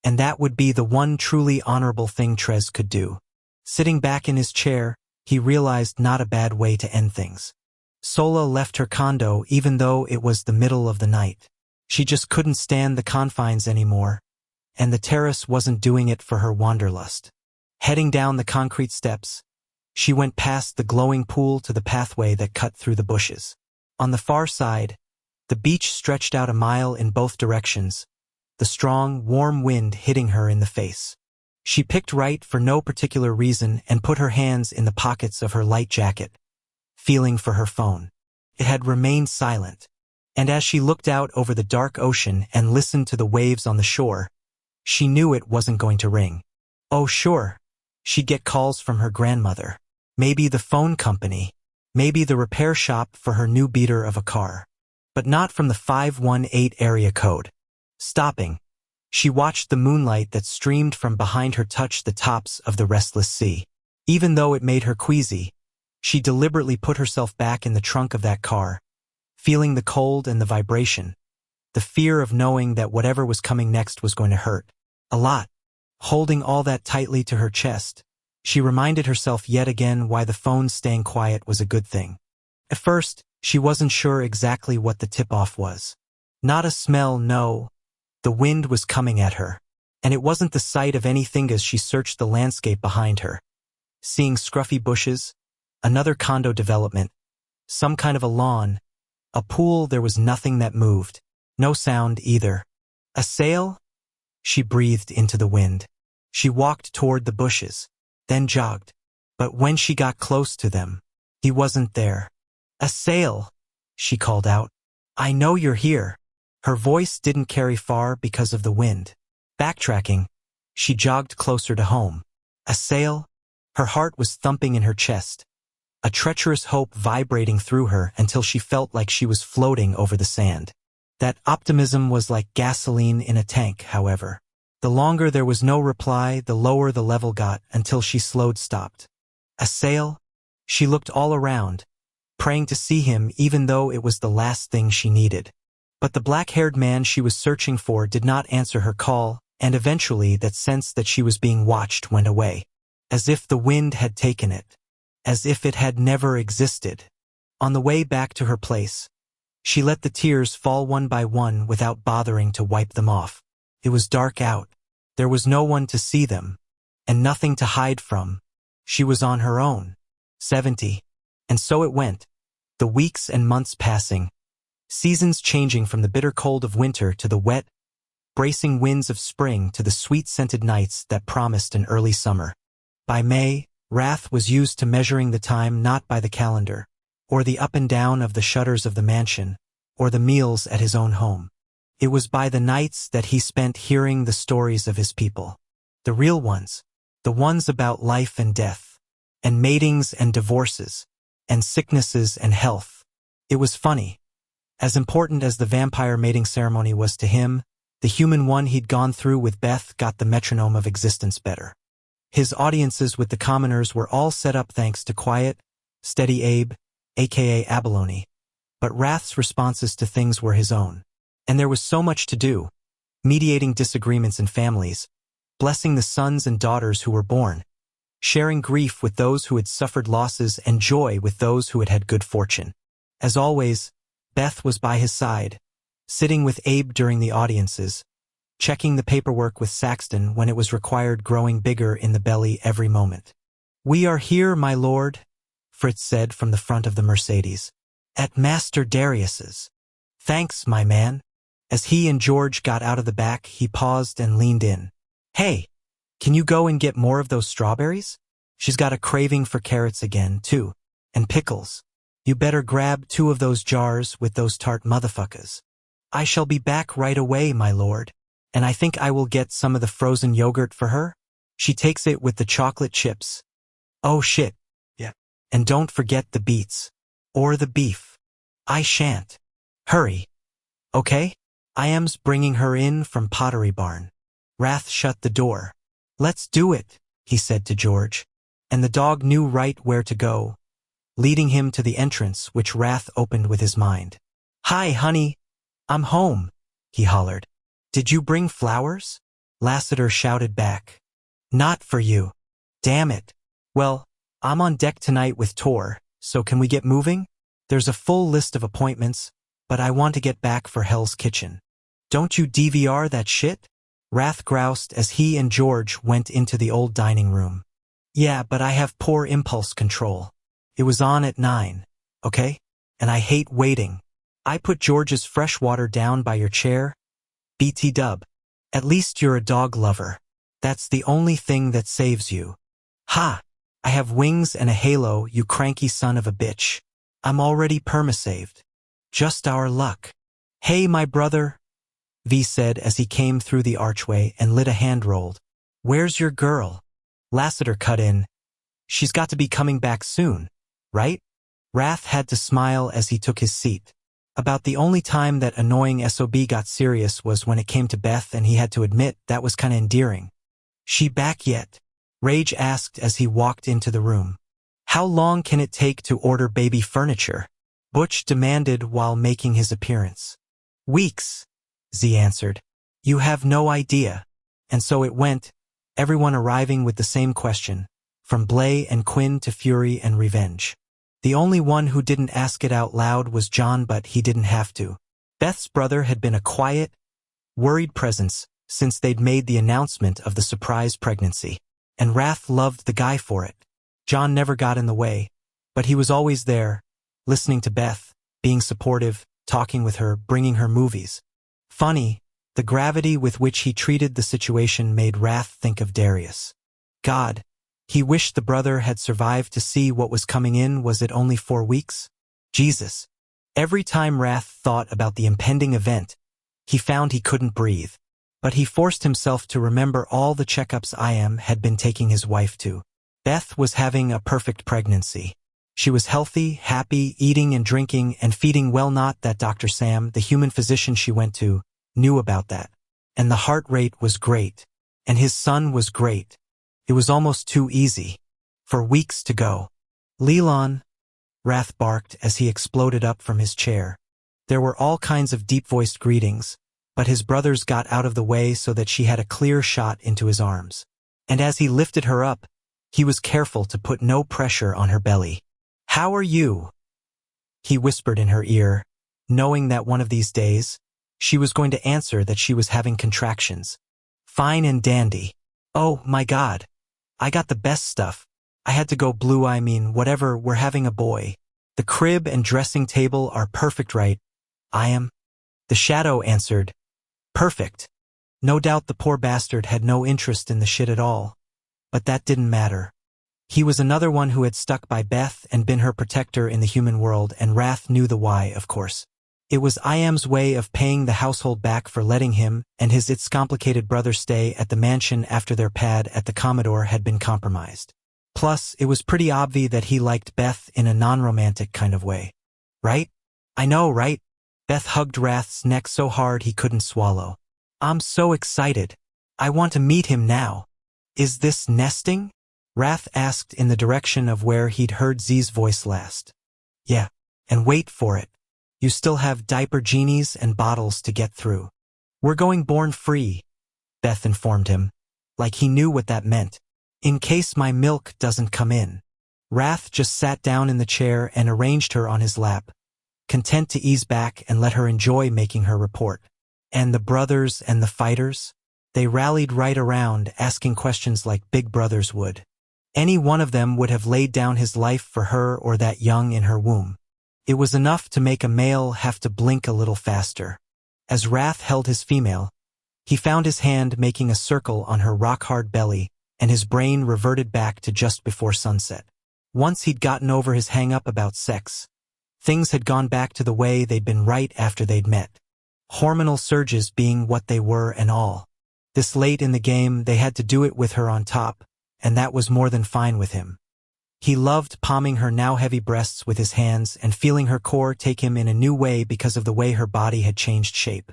And that would be the one truly honorable thing Trez could do. Sitting back in his chair, he realized not a bad way to end things. Sola left her condo even though it was the middle of the night. She just couldn't stand the confines anymore, and the terrace wasn't doing it for her wanderlust. Heading down the concrete steps, she went past the glowing pool to the pathway that cut through the bushes. On the far side, the beach stretched out a mile in both directions, the strong, warm wind hitting her in the face. She picked right for no particular reason and put her hands in the pockets of her light jacket, feeling for her phone. It had remained silent, and as she looked out over the dark ocean and listened to the waves on the shore, she knew it wasn't going to ring. Oh sure, she'd get calls from her grandmother. Maybe the phone company. Maybe the repair shop for her new beater of a car. But not from the 518 area code. Stopping, she watched the moonlight that streamed from behind her touch the tops of the restless sea. Even though it made her queasy, she deliberately put herself back in the trunk of that car, feeling the cold and the vibration, the fear of knowing that whatever was coming next was going to hurt. A lot. Holding all that tightly to her chest, she reminded herself yet again why the phone staying quiet was a good thing. At first, she wasn't sure exactly what the tip-off was. Not a smell, no. The wind was coming at her, and it wasn't the sight of anything as she searched the landscape behind her. Seeing scruffy bushes, another condo development, some kind of a lawn, a pool, there was nothing that moved. No sound either. A sail? She breathed into the wind. She walked toward the bushes, then jogged. But when she got close to them, he wasn't there. A sail, she called out. I know you're here. Her voice didn't carry far because of the wind. Backtracking, She jogged closer to home. A sail? Her heart was thumping in her chest, a treacherous hope vibrating through her until she felt like she was floating over the sand. That optimism was like gasoline in a tank, however. The longer there was no reply, the lower the level got until she stopped. A sail? She looked all around, praying to see him even though it was the last thing she needed. But the black-haired man she was searching for did not answer her call, and eventually that sense that she was being watched went away. As if the wind had taken it. As if it had never existed. On the way back to her place, she let the tears fall one by one without bothering to wipe them off. It was dark out. There was no one to see them, and nothing to hide from. She was on her own. 70. And so it went. The weeks and months passing. Seasons changing from the bitter cold of winter to the wet, bracing winds of spring to the sweet-scented nights that promised an early summer. By May, wrath was used to measuring the time not by the calendar, or the up and down of the shutters of the mansion, or the meals at his own home. It was by the nights that he spent hearing the stories of his people. The real ones, the ones about life and death, and matings and divorces, and sicknesses and health. It was funny. As important as the vampire mating ceremony was to him, the human one he'd gone through with Beth got the metronome of existence better. His audiences with the commoners were all set up thanks to quiet, steady Abe, aka Abalone, but Wrath's responses to things were his own. And there was so much to do, mediating disagreements in families, blessing the sons and daughters who were born, sharing grief with those who had suffered losses and joy with those who had had good fortune. As always, Beth was by his side, sitting with Abe during the audiences, checking the paperwork with Saxton when it was required, growing bigger in the belly every moment. "We are here, my lord," Fritz said from the front of the Mercedes. "At Master Darius's." "Thanks, my man." As he and George got out of the back, he paused and leaned in. "Hey, can you go and get more of those strawberries? She's got a craving for carrots again, too. And pickles. You better grab 2 of those jars with those tart motherfuckers." "I shall be back right away, my lord. And I think I will get some of the frozen yogurt for her. She takes it with the chocolate chips." "Oh shit. Yeah. And don't forget the beets. Or the beef." "I shan't. Hurry. Okay? I am's bringing her in from Pottery Barn." Wrath shut the door. "Let's do it," he said to George. And the dog knew right where to go, leading him to the entrance which Wrath opened with his mind. "Hi, honey. I'm home," he hollered. "Did you bring flowers?" Lassiter shouted back. "Not for you. Damn it. Well, I'm on deck tonight with Tor, so can we get moving? There's a full list of appointments, but I want to get back for Hell's Kitchen." "Don't you DVR that shit?" Wrath groused as he and George went into the old dining room. "Yeah, but I have poor impulse control. It was on at 9, okay? And I hate waiting. I put George's fresh water down by your chair. BT dub. At least you're a dog lover. That's the only thing that saves you." "Ha! I have wings and a halo, you cranky son of a bitch. I'm already permasaved. Just our luck." "Hey, my brother," V said as he came through the archway and lit a hand-rolled. "Where's your girl?" Lassiter cut in. "She's got to be coming back soon, right?" Wrath had to smile as he took his seat. About the only time that annoying SOB got serious was when it came to Beth, and he had to admit that was kinda endearing. "She back yet?" Rage asked as he walked into the room. "How long can it take to order baby furniture?" Butch demanded while making his appearance. "Weeks," Z answered. "You have no idea." And so it went, everyone arriving with the same question, from Blay and Quinn to Fury and Revenge. The only one who didn't ask it out loud was John, but he didn't have to. Beth's brother had been a quiet, worried presence since they'd made the announcement of the surprise pregnancy, and Wrath loved the guy for it. John never got in the way, but he was always there, listening to Beth, being supportive, talking with her, bringing her movies. Funny, the gravity with which he treated the situation made Wrath think of Darius. God, he wished the brother had survived to see what was coming in. Was it only 4 weeks? Jesus. Every time Wrath thought about the impending event, he found he couldn't breathe. But he forced himself to remember all the checkups I.M. had been taking his wife to. Beth was having a perfect pregnancy. She was healthy, happy, eating and drinking and feeding well. Not that Dr. Sam, the human physician she went to, knew about that. And the heart rate was great. And his son was great. It was almost too easy. For weeks to go. Leland, Wrath barked as he exploded up from his chair. There were all kinds of deep-voiced greetings, but his brothers got out of the way so that she had a clear shot into his arms. And as he lifted her up, he was careful to put no pressure on her belly. "How are you?" he whispered in her ear, knowing that one of these days, she was going to answer that she was having contractions. "Fine and dandy. Oh, my God. I got the best stuff. I had to go blue. Whatever, we're having a boy. The crib and dressing table are perfect, right? I am." The shadow answered, "Perfect." No doubt the poor bastard had no interest in the shit at all. But that didn't matter. He was another one who had stuck by Beth and been her protector in the human world, and Wrath knew the why, of course. It was I.M.'s way of paying the household back for letting him and his complicated brother stay at the mansion after their pad at the Commodore had been compromised. Plus, it was pretty obvious that he liked Beth in a non-romantic kind of way. Right? I know, right? Beth hugged Wrath's neck so hard he couldn't swallow. "I'm so excited. I want to meet him now." "Is this nesting?" Wrath asked in the direction of where he'd heard Z's voice last. "Yeah, and wait for it. You still have diaper genies and bottles to get through." "We're going born free," Beth informed him, like he knew what that meant. "In case my milk doesn't come in." Wrath just sat down in the chair and arranged her on his lap, content to ease back and let her enjoy making her report. And the brothers and the fighters? They rallied right around, asking questions like big brothers would. Any one of them would have laid down his life for her or that young in her womb. It was enough to make a male have to blink a little faster. As Wrath held his female, he found his hand making a circle on her rock-hard belly, and his brain reverted back to just before sunset. Once he'd gotten over his hang-up about sex, things had gone back to the way they'd been right after they'd met. Hormonal surges being what they were and all. This late in the game, they had to do it with her on top, and that was more than fine with him. He loved palming her now heavy breasts with his hands and feeling her core take him in a new way because of the way her body had changed shape.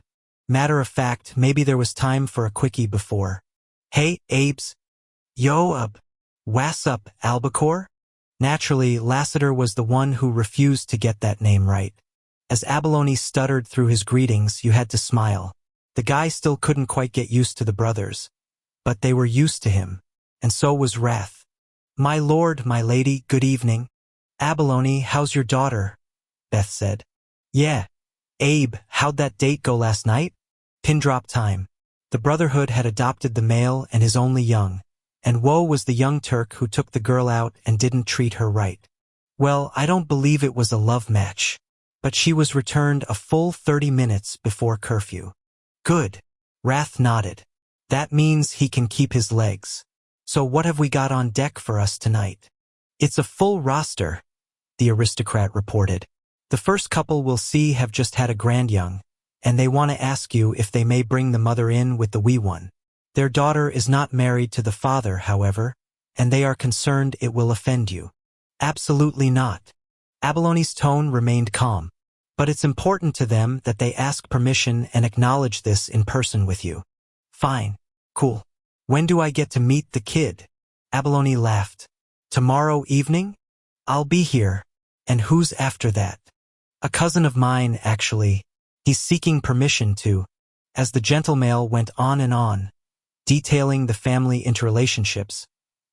Matter of fact, maybe there was time for a quickie before. "Hey, Abes. Yo, what's up, Albacore?" Naturally, Lassiter was the one who refused to get that name right. As Abalone stuttered through his greetings, you had to smile. The guy still couldn't quite get used to the brothers. But they were used to him. And so was Wrath. "My lord, my lady, good evening. Abalone, how's your daughter?" Beth said. "Yeah. Abe, how'd that date go last night?" Pin drop time. The Brotherhood had adopted the male and his only young. And woe was the young Turk who took the girl out and didn't treat her right. "Well, I don't believe it was a love match. But she was returned a full 30 minutes before curfew." "Good." Wrath nodded. "That means he can keep his legs. So what have we got on deck for us tonight?" "It's a full roster," the aristocrat reported. "The first couple we'll see have just had a grandyoung, and they want to ask you if they may bring the mother in with the wee one. Their daughter is not married to the father, however, and they are concerned it will offend you." "Absolutely not." Abalone's tone remained calm. "But it's important to them that they ask permission and acknowledge this in person with you." "Fine. Cool. When do I get to meet the kid?" Abalone laughed. "Tomorrow evening? I'll be here. And who's after that?" "A cousin of mine, actually. He's seeking permission to." As the gentlemale went on and on, detailing the family interrelationships,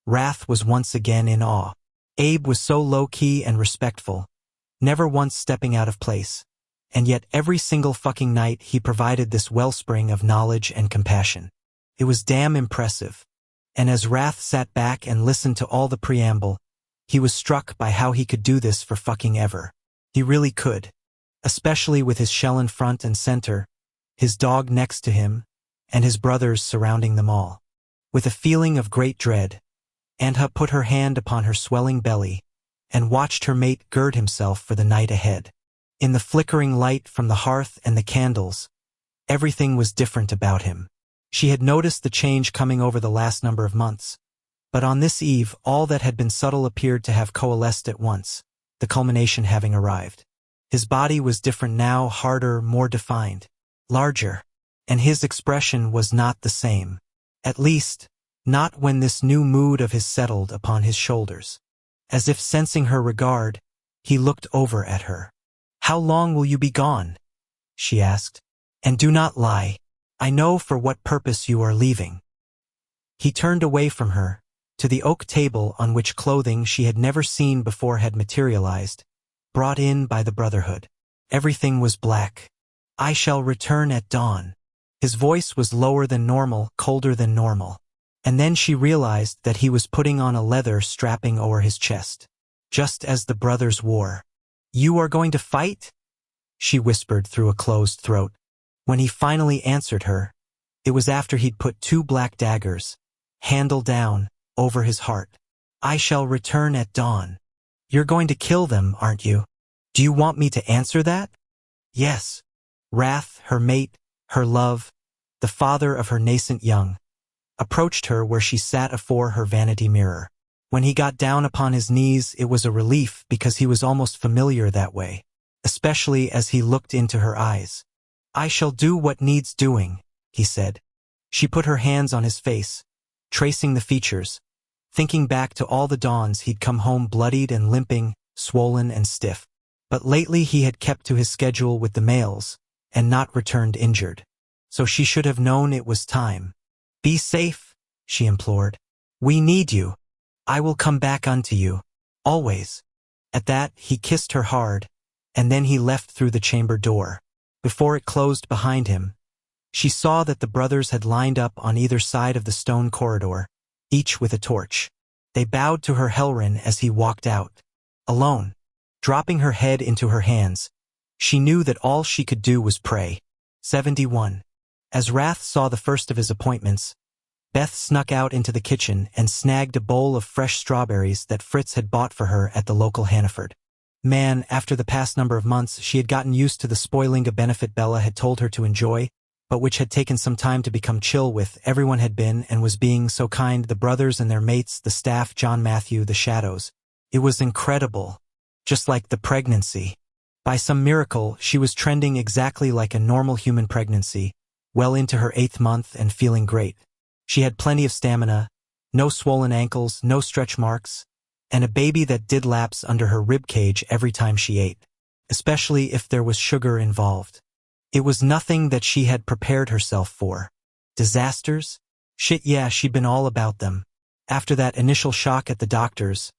Wrath was once again in awe. Abe was so low-key and respectful, never once stepping out of place, and yet every single fucking night he provided this wellspring of knowledge and compassion. It was damn impressive. And as Wrath sat back and listened to all the preamble, he was struck by how he could do this for fucking ever. He really could. Especially with his Shellen front and center, his dog next to him, and his brothers surrounding them all. With a feeling of great dread, Antha put her hand upon her swelling belly and watched her mate gird himself for the night ahead. In the flickering light from the hearth and the candles, everything was different about him. She had noticed the change coming over the last number of months. But on this eve, all that had been subtle appeared to have coalesced at once, the culmination having arrived. His body was different now, harder, more defined, larger, and his expression was not the same. At least, not when this new mood of his settled upon his shoulders. As if sensing her regard, he looked over at her. "How long will you be gone?" she asked. "And do not lie. I know for what purpose you are leaving." He turned away from her, to the oak table on which clothing she had never seen before had materialized, brought in by the Brotherhood. Everything was black. "I shall return at dawn." His voice was lower than normal, colder than normal. And then she realized that he was putting on a leather strapping over his chest, just as the brothers wore. "You are going to fight?" she whispered through a closed throat. When he finally answered her, it was after he'd put 2 black daggers, handle down, over his heart. "I shall return at dawn." "You're going to kill them, aren't you? Do you want me to answer that?" "Yes." Wrath, her mate, her love, the father of her nascent young, approached her where she sat afore her vanity mirror. When he got down upon his knees, it was a relief because he was almost familiar that way, especially as he looked into her eyes. "I shall do what needs doing," he said. She put her hands on his face, tracing the features, thinking back to all the dawns he'd come home bloodied and limping, swollen and stiff. But lately he had kept to his schedule with the males, and not returned injured. So she should have known it was time. "Be safe," she implored. "We need you. I will come back unto you. Always." At that, he kissed her hard, and then he left through the chamber door. Before it closed behind him, she saw that the brothers had lined up on either side of the stone corridor, each with a torch. They bowed to her Helrin as he walked out. Alone, dropping her head into her hands, she knew that all she could do was pray. 71. As Wrath saw the first of his appointments, Beth snuck out into the kitchen and snagged a bowl of fresh strawberries that Fritz had bought for her at the local Hannaford. Man, after the past number of months, she had gotten used to the spoiling benefit Bella had told her to enjoy, but which had taken some time to become chill with. Everyone had been and was being so kind, the brothers and their mates, the staff, John Matthew, the shadows. It was incredible. Just like the pregnancy. By some miracle, she was trending exactly like a normal human pregnancy, well into her 8th month and feeling great. She had plenty of stamina, no swollen ankles, no stretch marks, and a baby that did laps under her rib cage every time she ate, especially if there was sugar involved. It was nothing that she had prepared herself for. Disasters? Shit, yeah, she'd been all about them. After that initial shock at the doctors,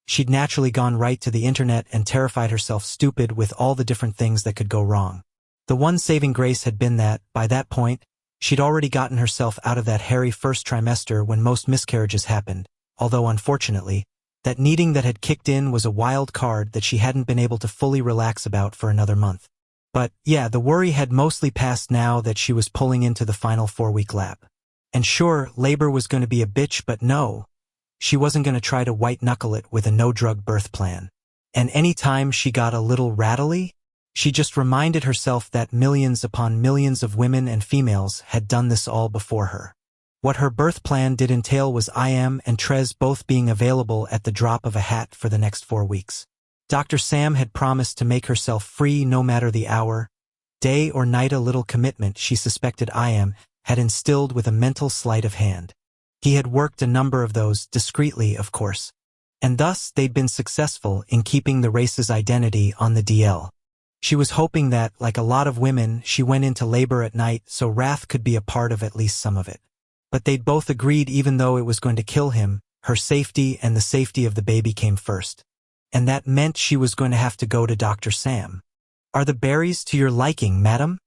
she'd naturally gone right to the internet and terrified herself stupid with all the different things that could go wrong. The one saving grace had been that, by that point, she'd already gotten herself out of that hairy first trimester when most miscarriages happened, although unfortunately, that needing that had kicked in was a wild card that she hadn't been able to fully relax about for another month. But, yeah, the worry had mostly passed now that she was pulling into the final 4-week lap. And sure, labor was going to be a bitch, but no, she wasn't going to try to white-knuckle it with a no-drug birth plan. And any time she got a little rattly, she just reminded herself that millions upon millions of women and females had done this all before her. What her birth plan did entail was IM and Trez both being available at the drop of a hat for the next 4 weeks. Dr. Sam had promised to make herself free no matter the hour, day or night. A little commitment she suspected IM had instilled with a mental sleight of hand. He had worked a number of those, discreetly of course, and thus they'd been successful in keeping the race's identity on the DL. She was hoping that, like a lot of women, she went into labor at night so Wrath could be a part of at least some of it. But they'd both agreed even though it was going to kill him, her safety and the safety of the baby came first. And that meant she was going to have to go to Dr. Sam. "Are the berries to your liking, madam?"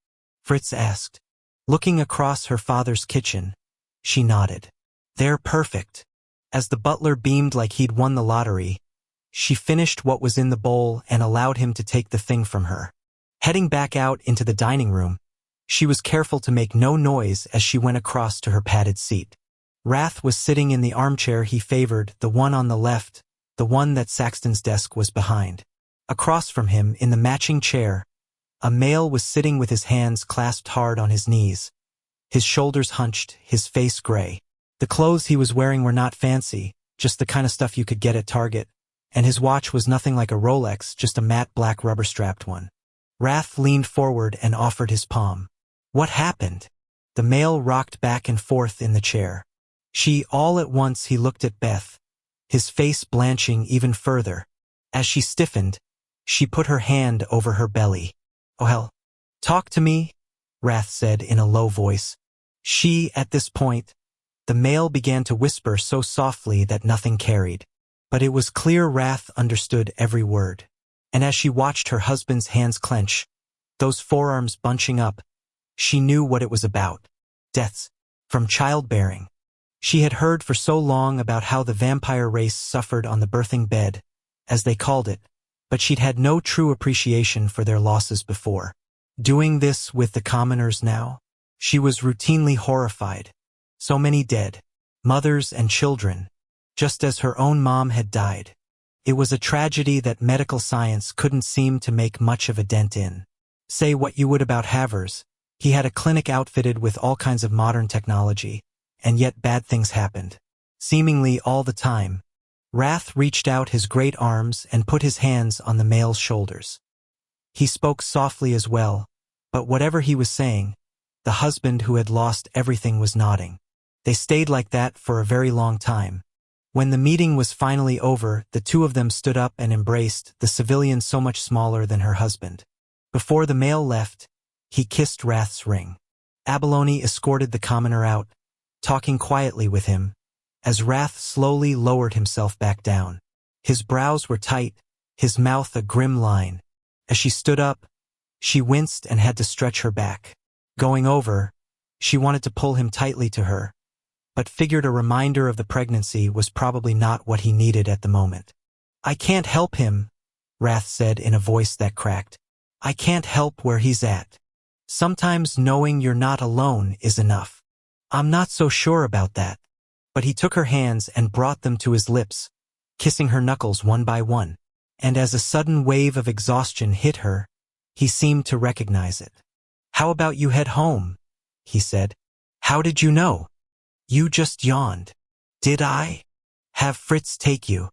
Fritz asked. Looking across her father's kitchen, she nodded. "They're perfect." As the butler beamed like he'd won the lottery, she finished what was in the bowl and allowed him to take the thing from her. Heading back out into the dining room, she was careful to make no noise as she went across to her padded seat. Wrath was sitting in the armchair he favored, the one on the left, the one that Saxton's desk was behind. Across from him, in the matching chair, a male was sitting with his hands clasped hard on his knees, His shoulders hunched, his face gray. The clothes he was wearing were not fancy, just the kind of stuff you could get at Target, and his watch was nothing like a Rolex, just a matte black rubber-strapped one. Wrath leaned forward and offered his palm. What happened? The male rocked back and forth in the chair. All at once he looked at Beth, his face blanching even further. As she stiffened, she put her hand over her belly. "Oh hell. Talk to me," Wrath said in a low voice. At this point, the male began to whisper so softly that nothing carried. But it was clear Wrath understood every word. And as she watched her husband's hands clench, those forearms bunching up, she knew what it was about. Deaths from childbearing. She had heard for so long about how the vampire race suffered on the birthing bed, as they called it, but she'd had no true appreciation for their losses before. Doing this with the commoners now? She was routinely horrified. So many dead, mothers and children, just as her own mom had died. It was a tragedy that medical science couldn't seem to make much of a dent in. Say what you would about Havers, he had a clinic outfitted with all kinds of modern technology, and yet bad things happened. Seemingly all the time. Wrath reached out his great arms and put his hands on the male's shoulders. He spoke softly as well, but whatever he was saying, the husband who had lost everything was nodding. They stayed like that for a very long time. When the meeting was finally over, the two of them stood up and embraced, the civilian so much smaller than her husband. Before the male left, he kissed Wrath's ring. Abalone escorted the commoner out, talking quietly with him, as Wrath slowly lowered himself back down. His brows were tight, his mouth a grim line. As she stood up, she winced and had to stretch her back. Going over, she wanted to pull him tightly to her, but figured a reminder of the pregnancy was probably not what he needed at the moment. "I can't help him," Wrath said in a voice that cracked. "I can't help where he's at. Sometimes knowing you're not alone is enough." "I'm not so sure about that." But he took her hands and brought them to his lips, kissing her knuckles one by one. And as a sudden wave of exhaustion hit her, he seemed to recognize it. "How about you head home?" he said. "How did you know?" "You just yawned." "Did I?" "Have Fritz take you."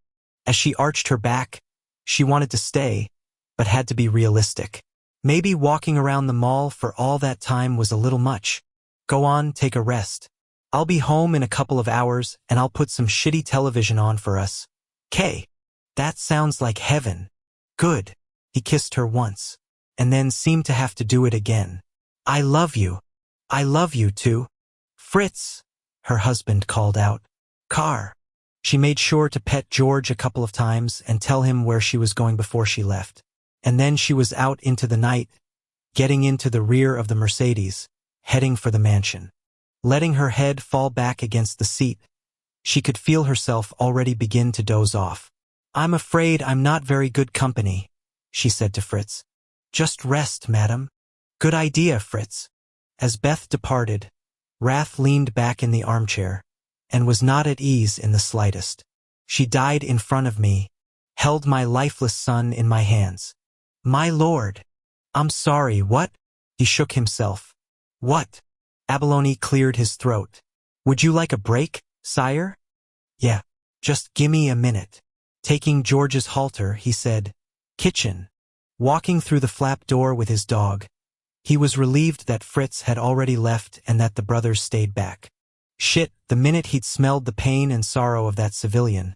As she arched her back, she wanted to stay, but had to be realistic. Maybe walking around the mall for all that time was a little much. "Go on, take a rest. I'll be home in a couple of hours and I'll put some shitty television on for us." "Kay. That sounds like heaven." "Good." He kissed her once, and then seemed to have to do it again. "I love you. I love you too." "Fritz," her husband called out. "Car." She made sure to pet George a couple of times and tell him where she was going before she left. And then she was out into the night, getting into the rear of the Mercedes, heading for the mansion. Letting her head fall back against the seat, she could feel herself already begin to doze off. "I'm afraid I'm not very good company," she said to Fritz. "Just rest, madam." "Good idea, Fritz." As Beth departed, Wrath leaned back in the armchair, and was not at ease in the slightest. "She died in front of me, held my lifeless son in my hands." "My lord." "I'm sorry, what?" He shook himself. "What?" Abalone cleared his throat. "Would you like a break, sire?" "Yeah, just gimme a minute." Taking George's halter, he said, "Kitchen." Walking through the flap door with his dog, he was relieved that Fritz had already left and that the brothers stayed back. Shit, the minute he'd smelled the pain and sorrow of that civilian,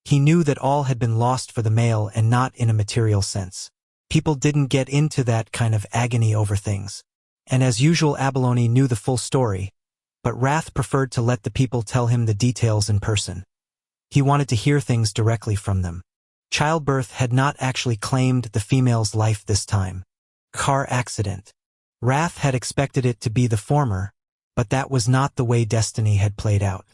he knew that all had been lost for the male and not in a material sense. People didn't get into that kind of agony over things. And as usual, Abalone knew the full story, but Wrath preferred to let the people tell him the details in person. He wanted to hear things directly from them. Childbirth had not actually claimed the female's life this time. Car accident. Wrath had expected it to be the former, but that was not the way destiny had played out.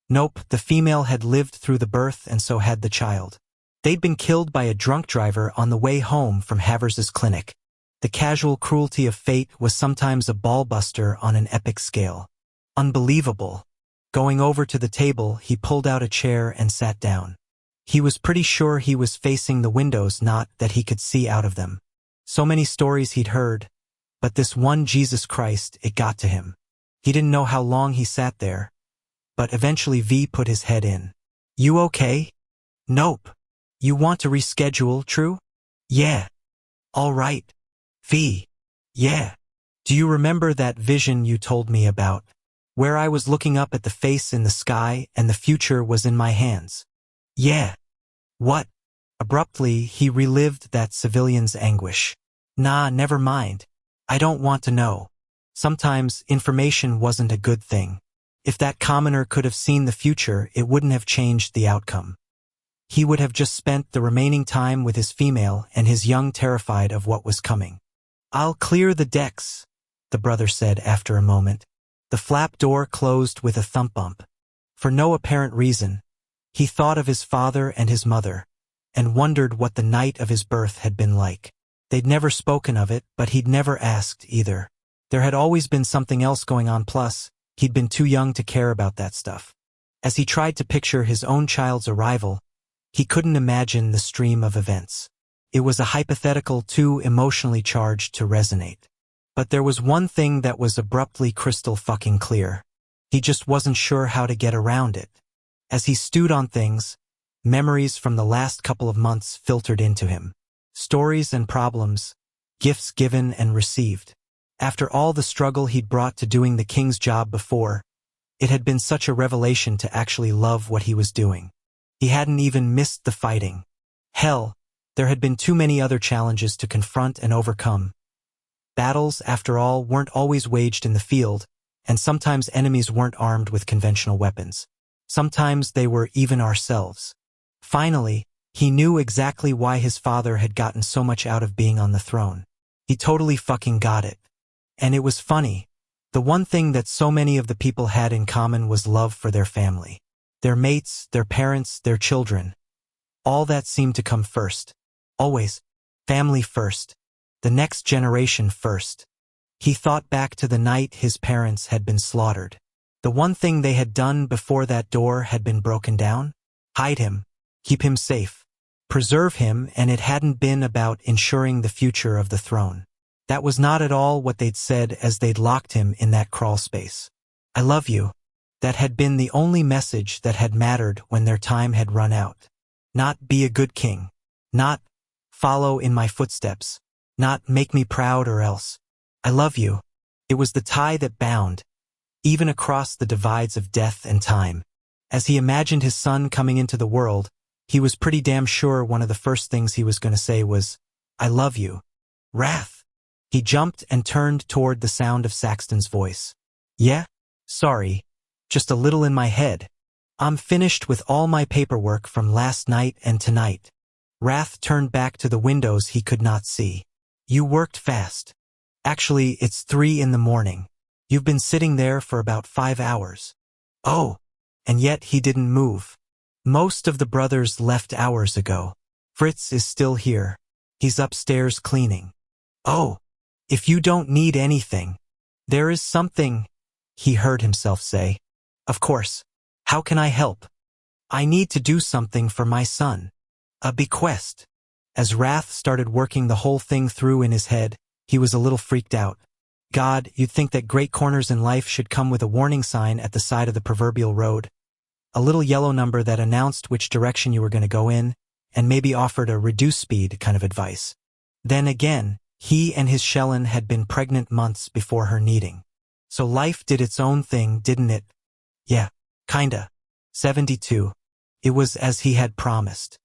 Nope, the female had lived through the birth and so had the child. They'd been killed by a drunk driver on the way home from Havers's clinic. The casual cruelty of fate was sometimes a ball-buster on an epic scale. Unbelievable. Going over to the table, he pulled out a chair and sat down. He was pretty sure he was facing the windows, not that he could see out of them. So many stories he'd heard, but this one, Jesus Christ, it got to him. He didn't know how long he sat there, but eventually V put his head in. You okay? Nope. You want to reschedule, true? Yeah. All right. V. Yeah. Do you remember that vision you told me about? Where I was looking up at the face in the sky and the future was in my hands. Yeah. What? Abruptly, he relived that civilian's anguish. Nah, never mind. I don't want to know. Sometimes information wasn't a good thing. If that commoner could have seen the future, it wouldn't have changed the outcome. He would have just spent the remaining time with his female and his young terrified of what was coming. I'll clear the decks, the brother said after a moment. The flap door closed with a thump bump. For no apparent reason, he thought of his father and his mother, and wondered what the night of his birth had been like. They'd never spoken of it, but he'd never asked either. There had always been something else going on, plus, he'd been too young to care about that stuff. As he tried to picture his own child's arrival, he couldn't imagine the stream of events. It was a hypothetical too emotionally charged to resonate. But there was one thing that was abruptly crystal fucking clear. He just wasn't sure how to get around it. As he stewed on things, memories from the last couple of months filtered into him. Stories and problems, gifts given and received. After all the struggle he'd brought to doing the king's job before, it had been such a revelation to actually love what he was doing. He hadn't even missed the fighting. Hell, there had been too many other challenges to confront and overcome. Battles, after all, weren't always waged in the field, and sometimes enemies weren't armed with conventional weapons. Sometimes they were even ourselves. Finally, he knew exactly why his father had gotten so much out of being on the throne. He totally fucking got it. And it was funny. The one thing that so many of the people had in common was love for their family. Their mates, their parents, their children. All that seemed to come first. Always. Family first. The next generation first. He thought back to the night his parents had been slaughtered. The one thing they had done before that door had been broken down? Hide him. Keep him safe. Preserve him, and it hadn't been about ensuring the future of the throne. That was not at all what they'd said as they'd locked him in that crawl space. I love you. That had been the only message that had mattered when their time had run out. Not be a good king. Not follow in my footsteps. Not make me proud or else. I love you. It was the tie that bound, even across the divides of death and time. As he imagined his son coming into the world, he was pretty damn sure one of the first things he was going to say was, I love you. Wrath. He jumped and turned toward the sound of Saxton's voice. Yeah? Sorry. Just a little in my head. I'm finished with all my paperwork from last night and tonight. Wrath turned back to the windows he could not see. You worked fast. Actually, it's 3 in the morning. You've been sitting there for about 5 hours. Oh. And yet he didn't move. Most of the brothers left hours ago. Fritz is still here. He's upstairs cleaning. Oh. If you don't need anything. There is something, he heard himself say. Of course. How can I help? I need to do something for my son. A bequest. As Wrath started working the whole thing through in his head, he was a little freaked out. God, you'd think that great corners in life should come with a warning sign at the side of the proverbial road. A little yellow number that announced which direction you were going to go in, and maybe offered a reduced speed kind of advice. Then again, he and his Shellen had been pregnant months before her needing. So life did its own thing, didn't it? Yeah, kinda. 72. It was as he had promised.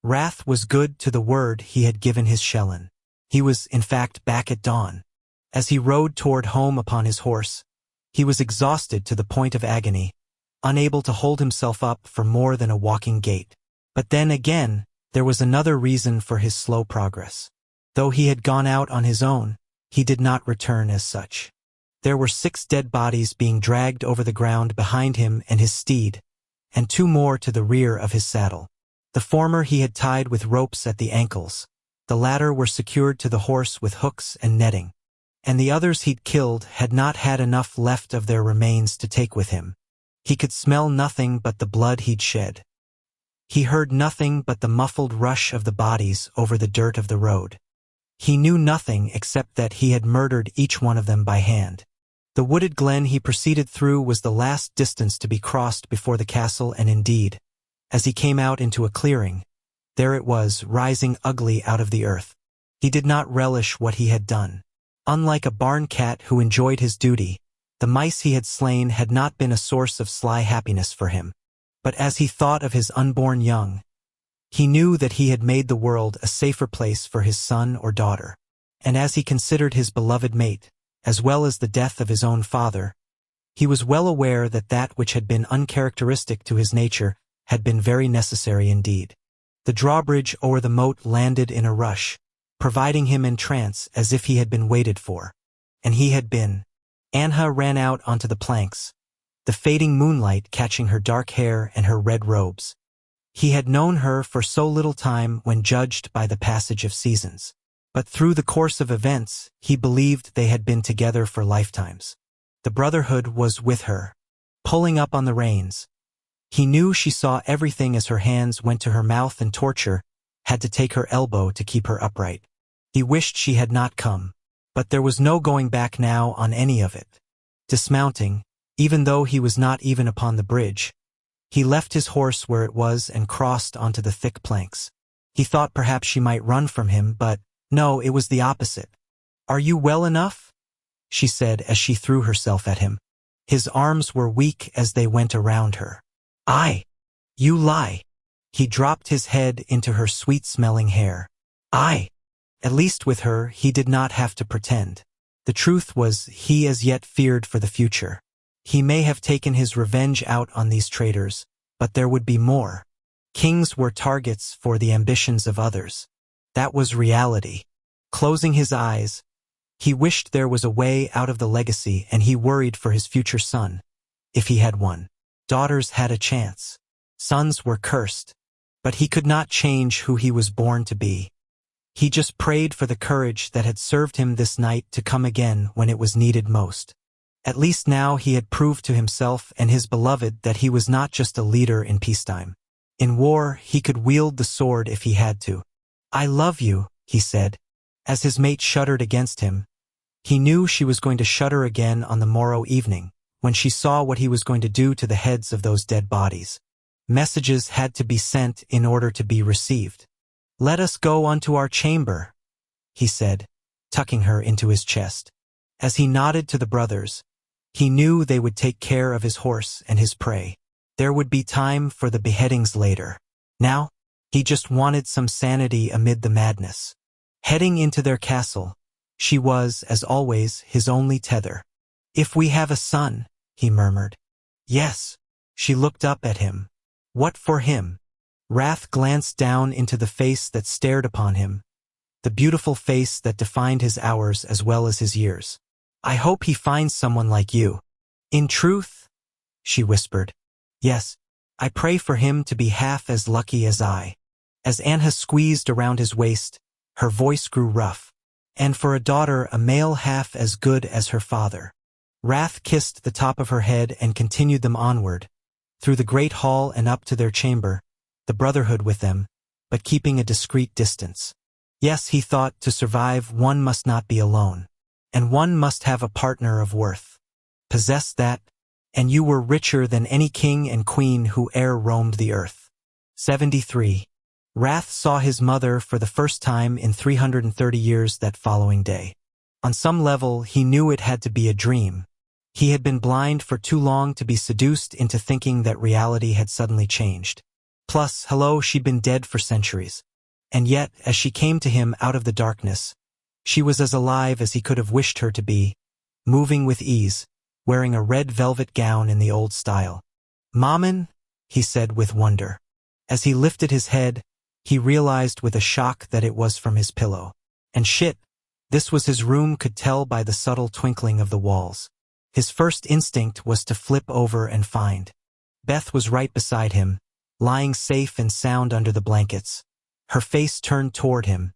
Wrath was good to the word he had given his Shellen. He was, in fact, back at dawn. As he rode toward home upon his horse, he was exhausted to the point of agony, unable to hold himself up for more than a walking gait. But then again, there was another reason for his slow progress. Though he had gone out on his own, he did not return as such. There were 6 dead bodies being dragged over the ground behind him and his steed, and 2 more to the rear of his saddle. The former he had tied with ropes at the ankles. The latter were secured to the horse with hooks and netting. And the others he'd killed had not had enough left of their remains to take with him. He could smell nothing but the blood he'd shed. He heard nothing but the muffled rush of the bodies over the dirt of the road. He knew nothing except that he had murdered each one of them by hand. The wooded glen he proceeded through was the last distance to be crossed before the castle, and indeed, as he came out into a clearing, there it was, rising ugly out of the earth. He did not relish what he had done. Unlike a barn cat who enjoyed his duty, the mice he had slain had not been a source of sly happiness for him. But as he thought of his unborn young, he knew that he had made the world a safer place for his son or daughter. And as he considered his beloved mate, as well as the death of his own father, he was well aware that that which had been uncharacteristic to his nature had been very necessary indeed. The drawbridge o'er the moat landed in a rush, providing him in trance as if he had been waited for. And he had been. Anha ran out onto the planks, the fading moonlight catching her dark hair and her red robes. He had known her for so little time when judged by the passage of seasons. But through the course of events, he believed they had been together for lifetimes. The Brotherhood was with her, pulling up on the reins. He knew she saw everything as her hands went to her mouth, and torture had to take her elbow to keep her upright. He wished she had not come, but there was no going back now on any of it. Dismounting, even though he was not even upon the bridge, he left his horse where it was and crossed onto the thick planks. He thought perhaps she might run from him, but no, it was the opposite. "Are you well enough?" she said as she threw herself at him. His arms were weak as they went around her. You lie." He dropped his head into her sweet-smelling hair. At least with her, he did not have to pretend. The truth was, he as yet feared for the future. He may have taken his revenge out on these traitors, but there would be more. Kings were targets for the ambitions of others. That was reality. Closing his eyes, he wished there was a way out of the legacy, and he worried for his future son, if he had one. Daughters had a chance. Sons were cursed. But he could not change who he was born to be. He just prayed for the courage that had served him this night to come again when it was needed most. At least now he had proved to himself and his beloved that he was not just a leader in peacetime. In war, he could wield the sword if he had to. "I love you," he said. As his mate shuddered against him, he knew she was going to shudder again on the morrow evening, when she saw what he was going to do to the heads of those dead bodies. Messages had to be sent in order to be received. "Let us go unto our chamber," he said, tucking her into his chest. As he nodded to the brothers, he knew they would take care of his horse and his prey. There would be time for the beheadings later. Now, he just wanted some sanity amid the madness. Heading into their castle, she was, as always, his only tether. "If we have a son," he murmured. "Yes." She looked up at him. What for him? Wrath glanced down into the face that stared upon him, the beautiful face that defined his hours as well as his years. "I hope he finds someone like you." "In truth," she whispered, "yes, I pray for him to be half as lucky as I." As Anha squeezed around his waist, her voice grew rough. "And for a daughter, a male half as good as her father." Wrath kissed the top of her head and continued them onward, through the great hall and up to their chamber, the Brotherhood with them, but keeping a discreet distance. Yes, he thought, to survive one must not be alone, and one must have a partner of worth. Possess that, and you were richer than any king and queen who e'er roamed the earth. 73. Wrath saw his mother for the first time in 330 years that following day. On some level, he knew it had to be a dream. He had been blind for too long to be seduced into thinking that reality had suddenly changed. Plus, hello, she'd been dead for centuries. And yet, as she came to him out of the darkness, she was as alive as he could have wished her to be, moving with ease, wearing a red velvet gown in the old style. "Maman," he said with wonder. As he lifted his head, he realized with a shock that it was from his pillow. And shit, this was his room, could tell by the subtle twinkling of the walls. His first instinct was to flip over and find. Beth was right beside him, lying safe and sound under the blankets, her face turned toward him,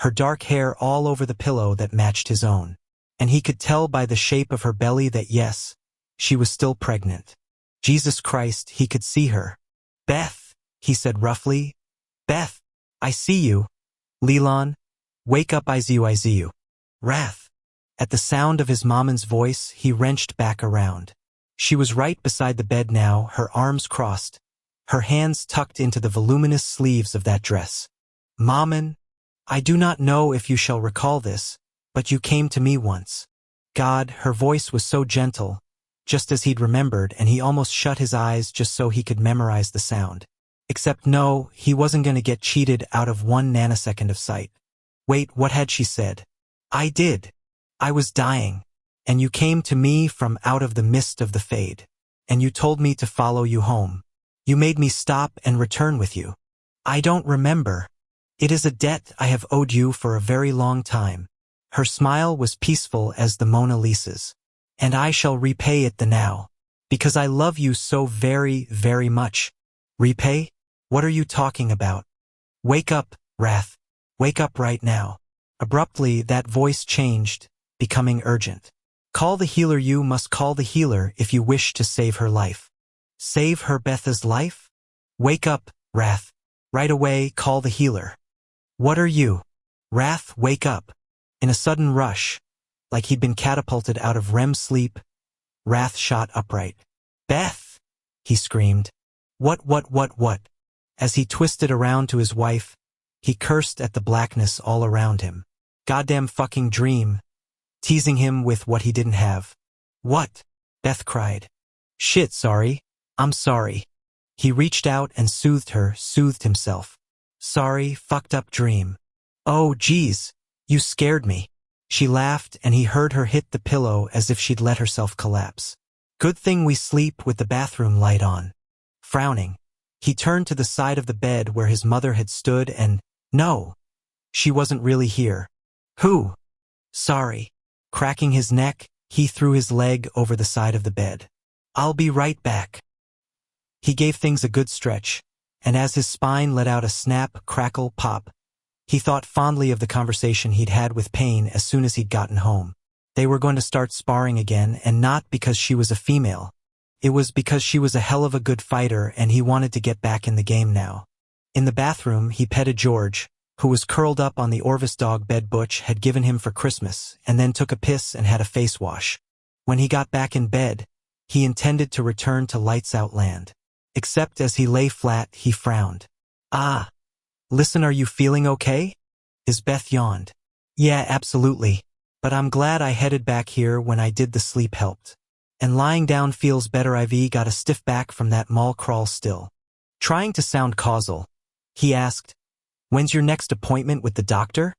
her dark hair all over the pillow that matched his own. And he could tell by the shape of her belly that yes, she was still pregnant. Jesus Christ, he could see her. "Beth," he said roughly. "Beth, I see you. Leland, wake up, I see you. Wrath." At the sound of his mama's voice, he wrenched back around. She was right beside the bed now, her arms crossed, her hands tucked into the voluminous sleeves of that dress. "Maman, I do not know if you shall recall this, but you came to me once." God, her voice was so gentle, just as he'd remembered, and he almost shut his eyes just so he could memorize the sound. Except no, he wasn't going to get cheated out of 1 nanosecond of sight. Wait, what had she said? "I did. I was dying. And you came to me from out of the mist of the fade. And you told me to follow you home. You made me stop and return with you. I don't remember. It is a debt I have owed you for a very long time." Her smile was peaceful as the Mona Lisa's. "And I shall repay it the now. Because I love you so very, very much." "Repay? What are you talking about?" "Wake up, Wrath. Wake up right now." Abruptly, that voice changed, becoming urgent. "Call the healer. You must call the healer if you wish to save her life." "Save her Betha's life?" "Wake up, Wrath. Right away, call the healer." "What are you?" "Wrath, wake up." In a sudden rush, like he'd been catapulted out of REM sleep, Wrath shot upright. "Beth!" he screamed. What? As he twisted around to his wife, he cursed at the blackness all around him. Goddamn fucking dream, teasing him with what he didn't have. "What?" Beth cried. "Shit, sorry. I'm sorry." He reached out and soothed her, soothed himself. "Sorry, fucked up dream." "Oh, geez. You scared me." She laughed, and he heard her hit the pillow as if she'd let herself collapse. "Good thing we sleep with the bathroom light on." Frowning, he turned to the side of the bed where his mother had stood and, no, she wasn't really here. "Who?" "Sorry." Cracking his neck, he threw his leg over the side of the bed. "I'll be right back." He gave things a good stretch, and as his spine let out a snap, crackle, pop, he thought fondly of the conversation he'd had with Payne as soon as he'd gotten home. They were going to start sparring again, and not because she was a female. It was because she was a hell of a good fighter and he wanted to get back in the game now. In the bathroom, he petted George, who was curled up on the Orvis dog bed Butch had given him for Christmas, and then took a piss and had a face wash. When he got back in bed, he intended to return to Lights Out Land. Except as he lay flat, he frowned. "Ah. Listen, are you feeling okay?" Beth yawned. "Yeah, absolutely. But I'm glad I headed back here when I did. The sleep helped. And lying down feels better. I've got a stiff back from that mall crawl still." Trying to sound causal, he asked, "When's your next appointment with the doctor?"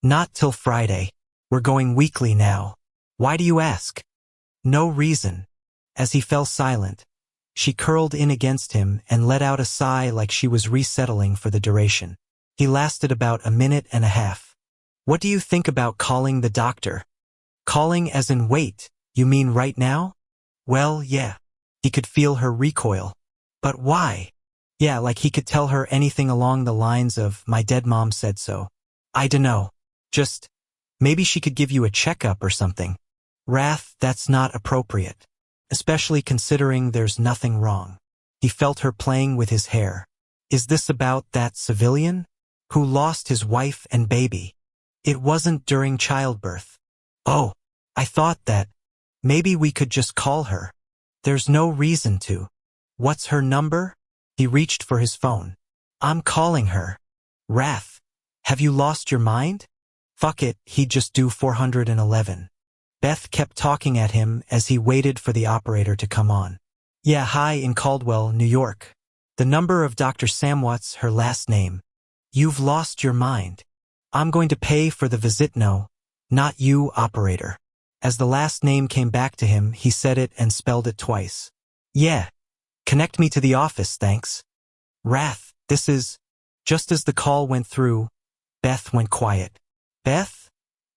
"Not till Friday. We're going weekly now." "Why do you ask?" "No reason." As he fell silent, she curled in against him and let out a sigh like she was resettling for the duration. He lasted about a minute and a half. "What do you think about calling the doctor?" "Calling as in wait, you mean right now?" "Well, yeah." He could feel her recoil. "But why?" "Yeah, like he could tell her anything along the lines of, 'My dead mom said so.'" "I dunno. Just, maybe she could give you a checkup or something." "Wrath, that's not appropriate. Especially considering there's nothing wrong." He felt her playing with his hair. "Is this about that civilian? Who lost his wife and baby?" "It wasn't during childbirth." "Oh, I thought that. Maybe we could just call her." "There's no reason to." "What's her number?" He reached for his phone. "I'm calling her." "Wrath, have you lost your mind?" "Fuck it, he'd just do 411. Beth kept talking at him as he waited for the operator to come on. "Yeah, hi, in Caldwell, New York. The number of Dr. Samwat's her last name." "You've lost your mind. I'm going to pay for the visit." "No, not you, operator." As the last name came back to him, he said it and spelled it twice. "Yeah. Connect me to the office, thanks." "Wrath, this is..." Just as the call went through, Beth went quiet. "Beth?"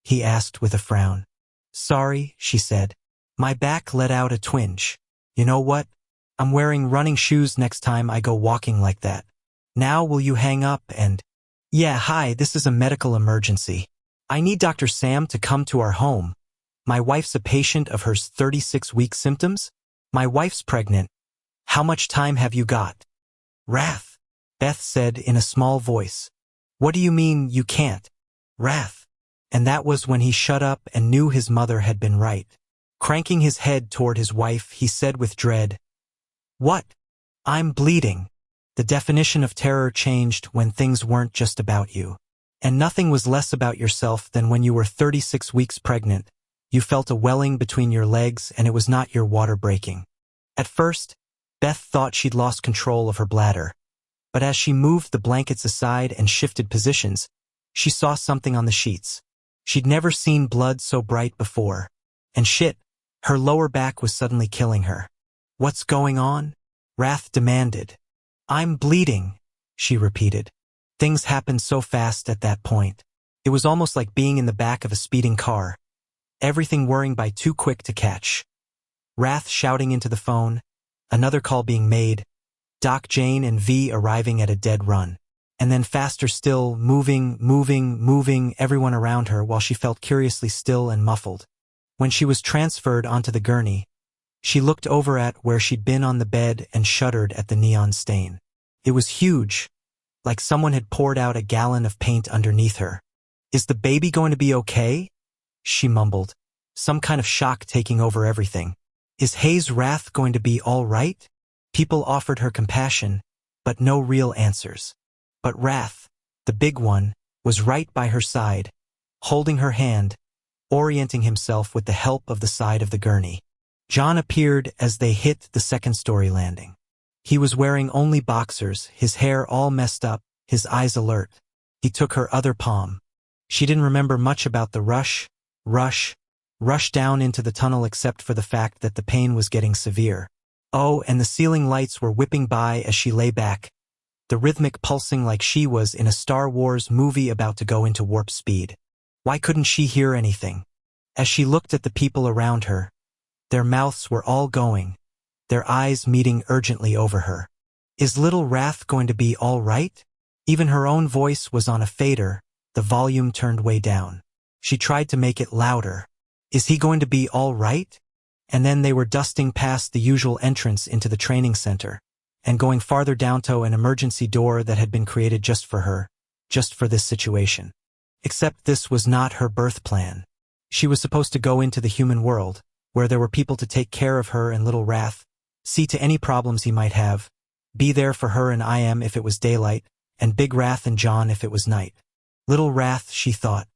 he asked with a frown. "Sorry," she said. "My back let out a twinge. You know what? I'm wearing running shoes next time I go walking like that. Now will you hang up and..." "Yeah, hi, this is a medical emergency. I need Dr. Sam to come to our home. My wife's a patient of hers. 36-week symptoms? My wife's pregnant. How much time have you got?" "Wrath," Beth said in a small voice. "What do you mean you can't?" "Wrath, And that was when he shut up and knew his mother had been right. Cranking his head toward his wife, he said with dread, "What? I'm bleeding." The definition of terror changed when things weren't just about you. And nothing was less about yourself than when you were 36 weeks pregnant. You felt a welling between your legs and it was not your water breaking. At first, Beth thought she'd lost control of her bladder. But as she moved the blankets aside and shifted positions, she saw something on the sheets. She'd never seen blood so bright before. And shit, her lower back was suddenly killing her. "What's going on?" Wrath demanded. "I'm bleeding," she repeated. Things happened so fast at that point. It was almost like being in the back of a speeding car. Everything whirring by too quick to catch. Wrath shouting into the phone, another call being made, Doc, Jane, and V arriving at a dead run. And then faster still, moving, everyone around her while she felt curiously still and muffled. When she was transferred onto the gurney, she looked over at where she'd been on the bed and shuddered at the neon stain. It was huge, like someone had poured out a gallon of paint underneath her. "Is the baby going to be okay?" she mumbled, some kind of shock taking over everything. "Is Hayes Wrath going to be all right?" People offered her compassion, but no real answers. But Wrath, the big one, was right by her side, holding her hand, orienting himself with the help of the side of the gurney. John appeared as they hit the second-story landing. He was wearing only boxers, his hair all messed up, his eyes alert. He took her other palm. She didn't remember much about the rush down into the tunnel except for the fact that the pain was getting severe. Oh, and the ceiling lights were whipping by as she lay back, the rhythmic pulsing like she was in a Star Wars movie about to go into warp speed. Why couldn't she hear anything? As she looked at the people around her, their mouths were all going, their eyes meeting urgently over her. Is little Wrath going to be all right? Even her own voice was on a fader, the volume turned way down. She tried to make it louder. Is he going to be all right? And then they were dusting past the usual entrance into the training center, and going farther down to an emergency door that had been created just for her, just for this situation. Except this was not her birth plan. She was supposed to go into the human world, where there were people to take care of her and little Wrath, see to any problems he might have, be there for her and I.M. if it was daylight, and Big Wrath and John if it was night. Little Wrath, she thought.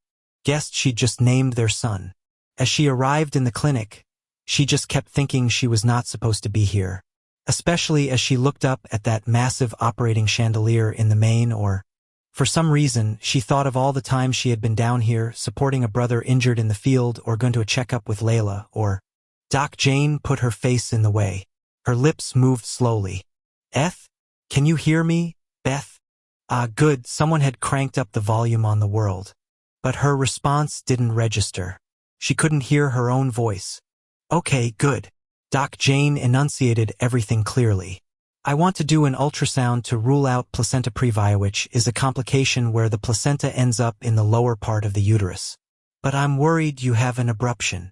Guessed she'd just named their son. As she arrived in the clinic, she just kept thinking she was not supposed to be here. Especially as she looked up at that massive operating chandelier in the main for some reason, she thought of all the times she had been down here supporting a brother injured in the field or going to a checkup with Layla Doc. Jane put her face in the way. Her lips moved slowly. "Eth? Can you hear me, Beth?" Good, someone had cranked up the volume on the world. But her response didn't register. She couldn't hear her own voice. "Okay, good." Doc. Jane enunciated everything clearly. "I want to do an ultrasound to rule out placenta previa, which is a complication where the placenta ends up in the lower part of the uterus. But I'm worried you have an abruption."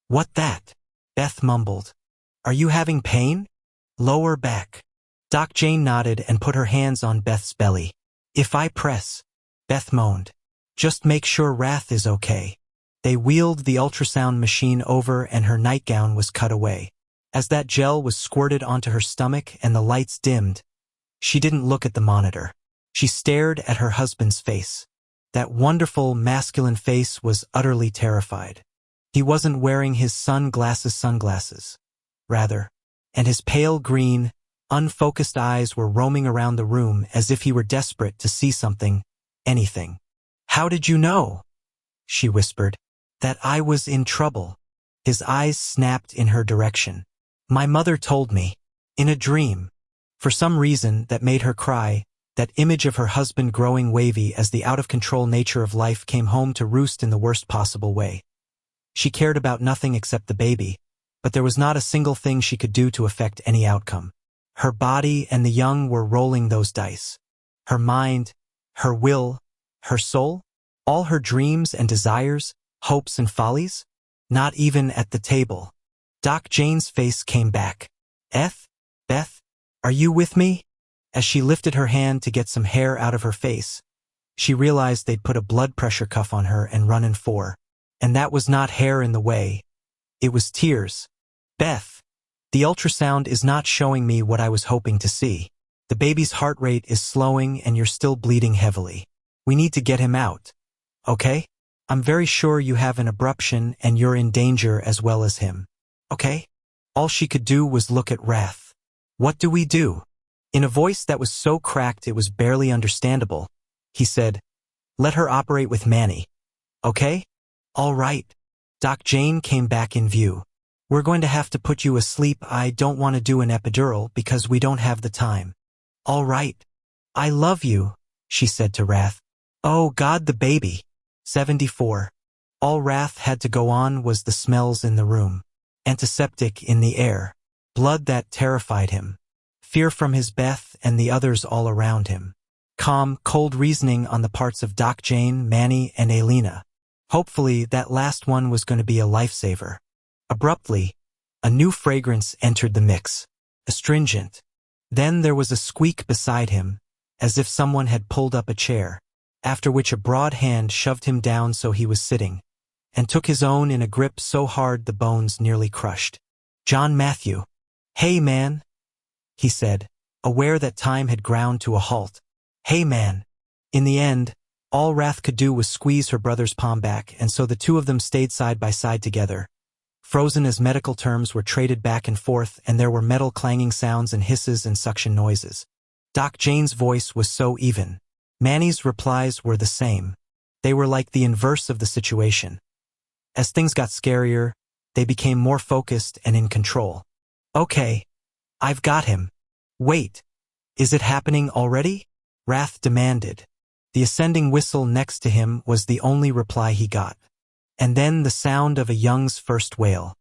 "What that?" Beth mumbled. "Are you having pain?" "Lower back." Doc. Jane nodded and put her hands on Beth's belly. "If I press," Beth moaned. "Just make sure Wrath is okay." They wheeled the ultrasound machine over and her nightgown was cut away. As that gel was squirted onto her stomach and the lights dimmed, she didn't look at the monitor. She stared at her husband's face. That wonderful masculine face was utterly terrified. He wasn't wearing his sunglasses, rather, and his pale green, unfocused eyes were roaming around the room as if he were desperate to see something, anything. "How did you know?" she whispered. "That I was in trouble." His eyes snapped in her direction. "My mother told me. In a dream." For some reason that made her cry, that image of her husband growing wavy as the out-of-control nature of life came home to roost in the worst possible way. She cared about nothing except the baby, but there was not a single thing she could do to affect any outcome. Her body and the young were rolling those dice. Her mind, her will, her soul, all her dreams and desires, hopes and follies, not even at the table. Doc. Jane's face came back. Beth, are you with me?" As she lifted her hand to get some hair out of her face, She realized they'd put a blood pressure cuff on her and run in 4. And that was not hair in the way. It was tears. Beth, the ultrasound is not showing me what I was hoping to see. The baby's heart rate is slowing and you're still bleeding heavily. We need to get him out. Okay? I'm very sure you have an abruption and you're in danger as well as him. Okay? All she could do was look at Wrath. What do we do? In a voice that was so cracked it was barely understandable, he said, let her operate with Manny. Okay? All right. Doc Jane came back in view. We're going to have to put you asleep. I don't want to do an epidural because we don't have the time. All right. I love you, she said to Wrath. Oh God, the baby. 74. All Wrath had to go on was the smells in the room. Antiseptic in the air. Blood that terrified him. Fear from his Beth and the others all around him. Calm, cold reasoning on the parts of Doc Jane, Manny, and Elena. Hopefully that last one was going to be a lifesaver. Abruptly, a new fragrance entered the mix. Astringent. Then there was a squeak beside him, as if someone had pulled up a chair, after which a broad hand shoved him down so he was sitting, and took his own in a grip so hard the bones nearly crushed. John Matthew. Hey man, he said, aware that time had ground to a halt. Hey man. In the end, all Wrath could do was squeeze her brother's palm back, and so the two of them stayed side by side together, frozen as medical terms were traded back and forth and there were metal clanging sounds and hisses and suction noises. Doc Jane's voice was so even. Manny's replies were the same. They were like the inverse of the situation. As things got scarier, they became more focused and in control. Okay. I've got him. Wait. Is it happening already? Wrath demanded. The ascending whistle next to him was the only reply he got. And then the sound of a young's first wail.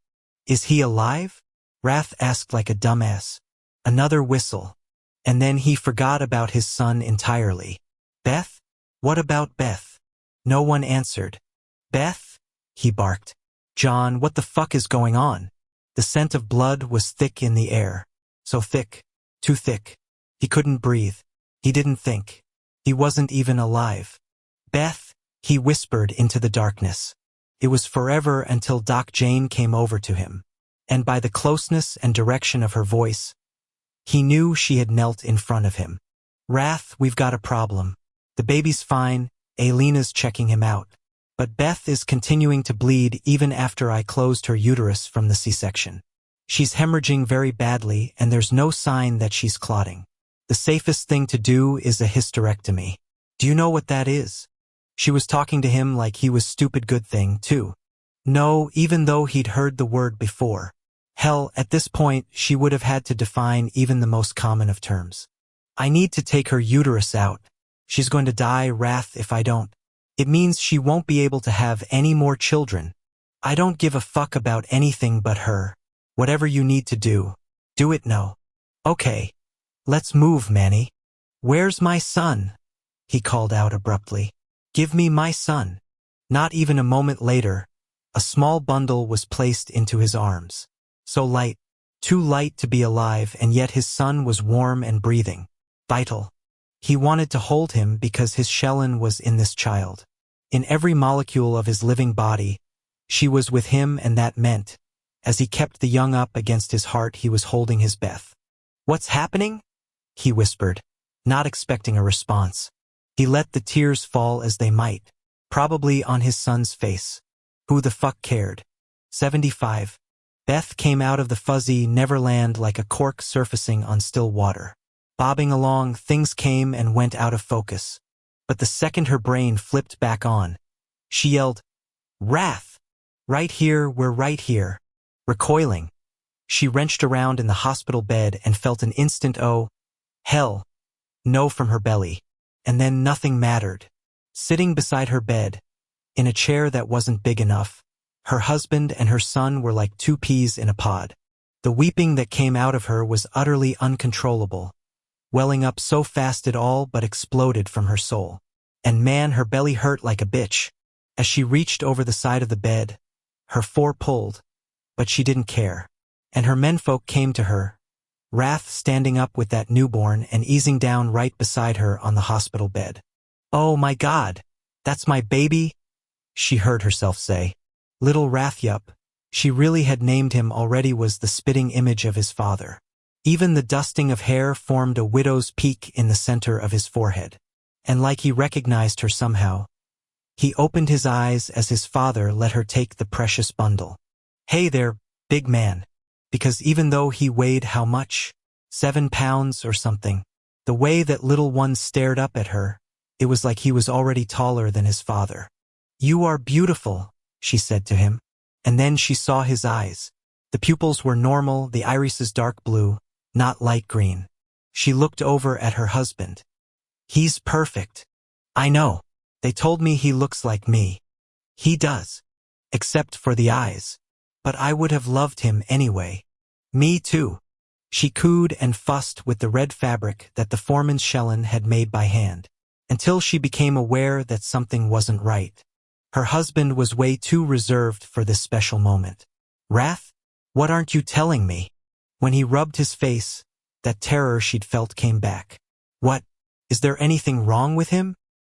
Is he alive? Wrath asked like a dumbass. Another whistle. And then he forgot about his son entirely. Beth? What about Beth? No one answered. Beth? He barked. John, what the fuck is going on? The scent of blood was thick in the air. So thick. Too thick. He couldn't breathe. He didn't think. He wasn't even alive. Beth, he whispered into the darkness. It was forever until Doc Jane came over to him. And by the closeness and direction of her voice, he knew she had knelt in front of him. Wrath, we've got a problem. The baby's fine, Elena's checking him out. But Beth is continuing to bleed even after I closed her uterus from the C-section. She's hemorrhaging very badly and there's no sign that she's clotting. The safest thing to do is a hysterectomy. Do you know what that is? She was talking to him like he was stupid good thing, too. No, even though he'd heard the word before. Hell, at this point, she would have had to define even the most common of terms. I need to take her uterus out. She's going to die, Wrath, if I don't. It means she won't be able to have any more children. I don't give a fuck about anything but her. Whatever you need to do it now. Okay. Let's move, Manny. Where's my son? He called out abruptly. Give me my son. Not even a moment later, a small bundle was placed into his arms. So light, too light to be alive, and yet his son was warm and breathing. Vital. He wanted to hold him because his Shellen was in this child. In every molecule of his living body, she was with him, and that meant, as he kept the young up against his heart, he was holding his Beth. What's happening? He whispered, not expecting a response. He let the tears fall as they might, probably on his son's face. Who the fuck cared? 75. Beth came out of the fuzzy neverland like a cork surfacing on still water. Bobbing along, things came and went out of focus. But the second her brain flipped back on, she yelled, Wrath! Right here, we're right here. Recoiling, she wrenched around in the hospital bed and felt an instant oh, hell, no from her belly. And then nothing mattered. Sitting beside her bed, in a chair that wasn't big enough, her husband and her son were like two peas in a pod. The weeping that came out of her was utterly uncontrollable, welling up so fast it all but exploded from her soul. And man, her belly hurt like a bitch. As she reached over the side of the bed, her fore pulled, but she didn't care. And her menfolk came to her, Wrath standing up with that newborn and easing down right beside her on the hospital bed. "Oh my God, that's my baby," she heard herself say. Little Rathyup, she really had named him already, was the spitting image of his father. Even the dusting of hair formed a widow's peak in the center of his forehead. And like he recognized her somehow, he opened his eyes as his father let her take the precious bundle. "Hey there, big man." Because even though he weighed how much? 7 pounds or something. The way that little one stared up at her, it was like he was already taller than his father. "You are beautiful," she said to him. And then she saw his eyes. The pupils were normal, the irises dark blue, not light green. She looked over at her husband. "He's perfect." "I know. They told me he looks like me." "He does. Except for the eyes. But I would have loved him anyway." "Me too." She cooed and fussed with the red fabric that the foreman's Shellen had made by hand, until she became aware that something wasn't right. Her husband was way too reserved for this special moment. "Wrath? What aren't you telling me?" When he rubbed his face, that terror she'd felt came back. "What? Is there anything wrong with him?"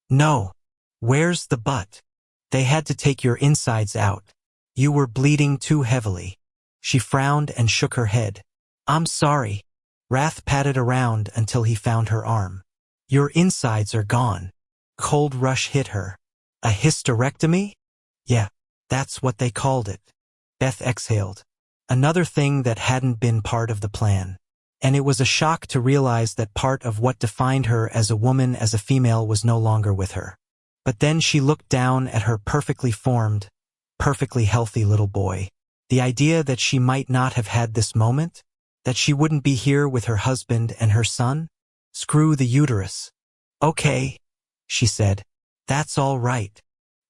"No." "Where's the butt?" "They had to take your insides out. You were bleeding too heavily." She frowned and shook her head. "I'm sorry." Wrath patted around until he found her arm. "Your insides are gone." Cold rush hit her. "A hysterectomy?" "Yeah, that's what they called it." Beth exhaled. Another thing that hadn't been part of the plan. And it was a shock to realize that part of what defined her as a woman, as a female, was no longer with her. But then she looked down at her perfectly formed, perfectly healthy little boy. The idea that she might not have had this moment? That she wouldn't be here with her husband and her son? Screw the uterus. "Okay," she said. "That's all right.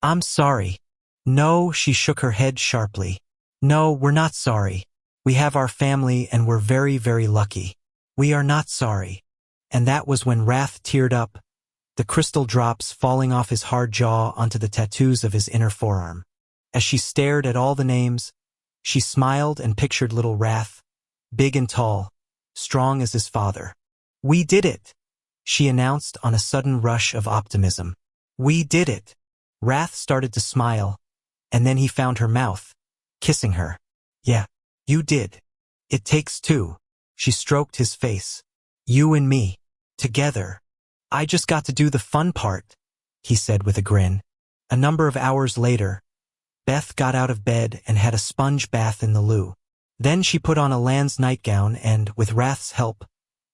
I'm sorry." "No," she shook her head sharply. "No, we're not sorry. We have our family and we're very, very lucky. We are not sorry." And that was when Wrath teared up, the crystal drops falling off his hard jaw onto the tattoos of his inner forearm. As she stared at all the names, she smiled and pictured little Wrath, big and tall, strong as his father. "We did it," she announced on a sudden rush of optimism. "We did it." Wrath started to smile, and then he found her mouth, kissing her. "Yeah, you did. It takes two." She stroked his face. "You and me. Together. I just got to do the fun part," he said with a grin. A number of hours later, Beth got out of bed and had a sponge bath in the loo. Then she put on a Land's nightgown and, with Wrath's help,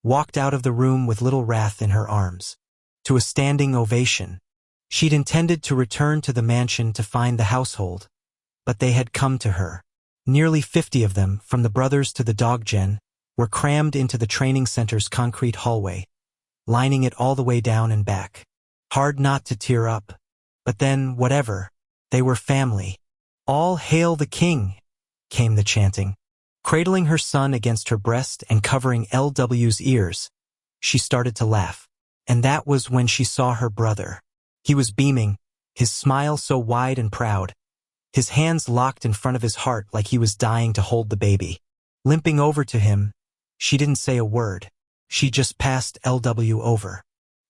walked out of the room with little Wrath in her arms. To a standing ovation. She'd intended to return to the mansion to find the household, but they had come to her. Nearly 50 of them, from the brothers to the dog gen, were crammed into the training center's concrete hallway, lining it all the way down and back. Hard not to tear up. But then, whatever. They were family. "All hail the king," came the chanting. Cradling her son against her breast and covering LW's ears, she started to laugh. And that was when she saw her brother. He was beaming, his smile so wide and proud, his hands locked in front of his heart like he was dying to hold the baby. Limping over to him, she didn't say a word. She just passed LW over.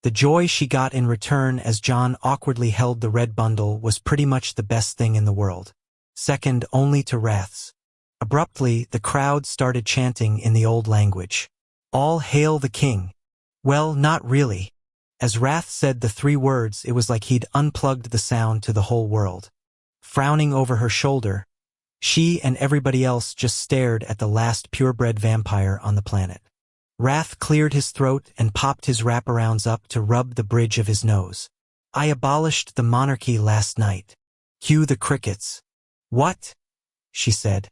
The joy she got in return as John awkwardly held the red bundle was pretty much the best thing in the world. Second only to Wrath's. Abruptly, the crowd started chanting in the old language. "All hail the king." Well, not really. As Wrath said the 3 words, it was like he'd unplugged the sound to the whole world. Frowning over her shoulder, she and everybody else just stared at the last purebred vampire on the planet. Wrath cleared his throat and popped his wraparounds up to rub the bridge of his nose. "I abolished the monarchy last night." Cue the crickets. "What?" she said.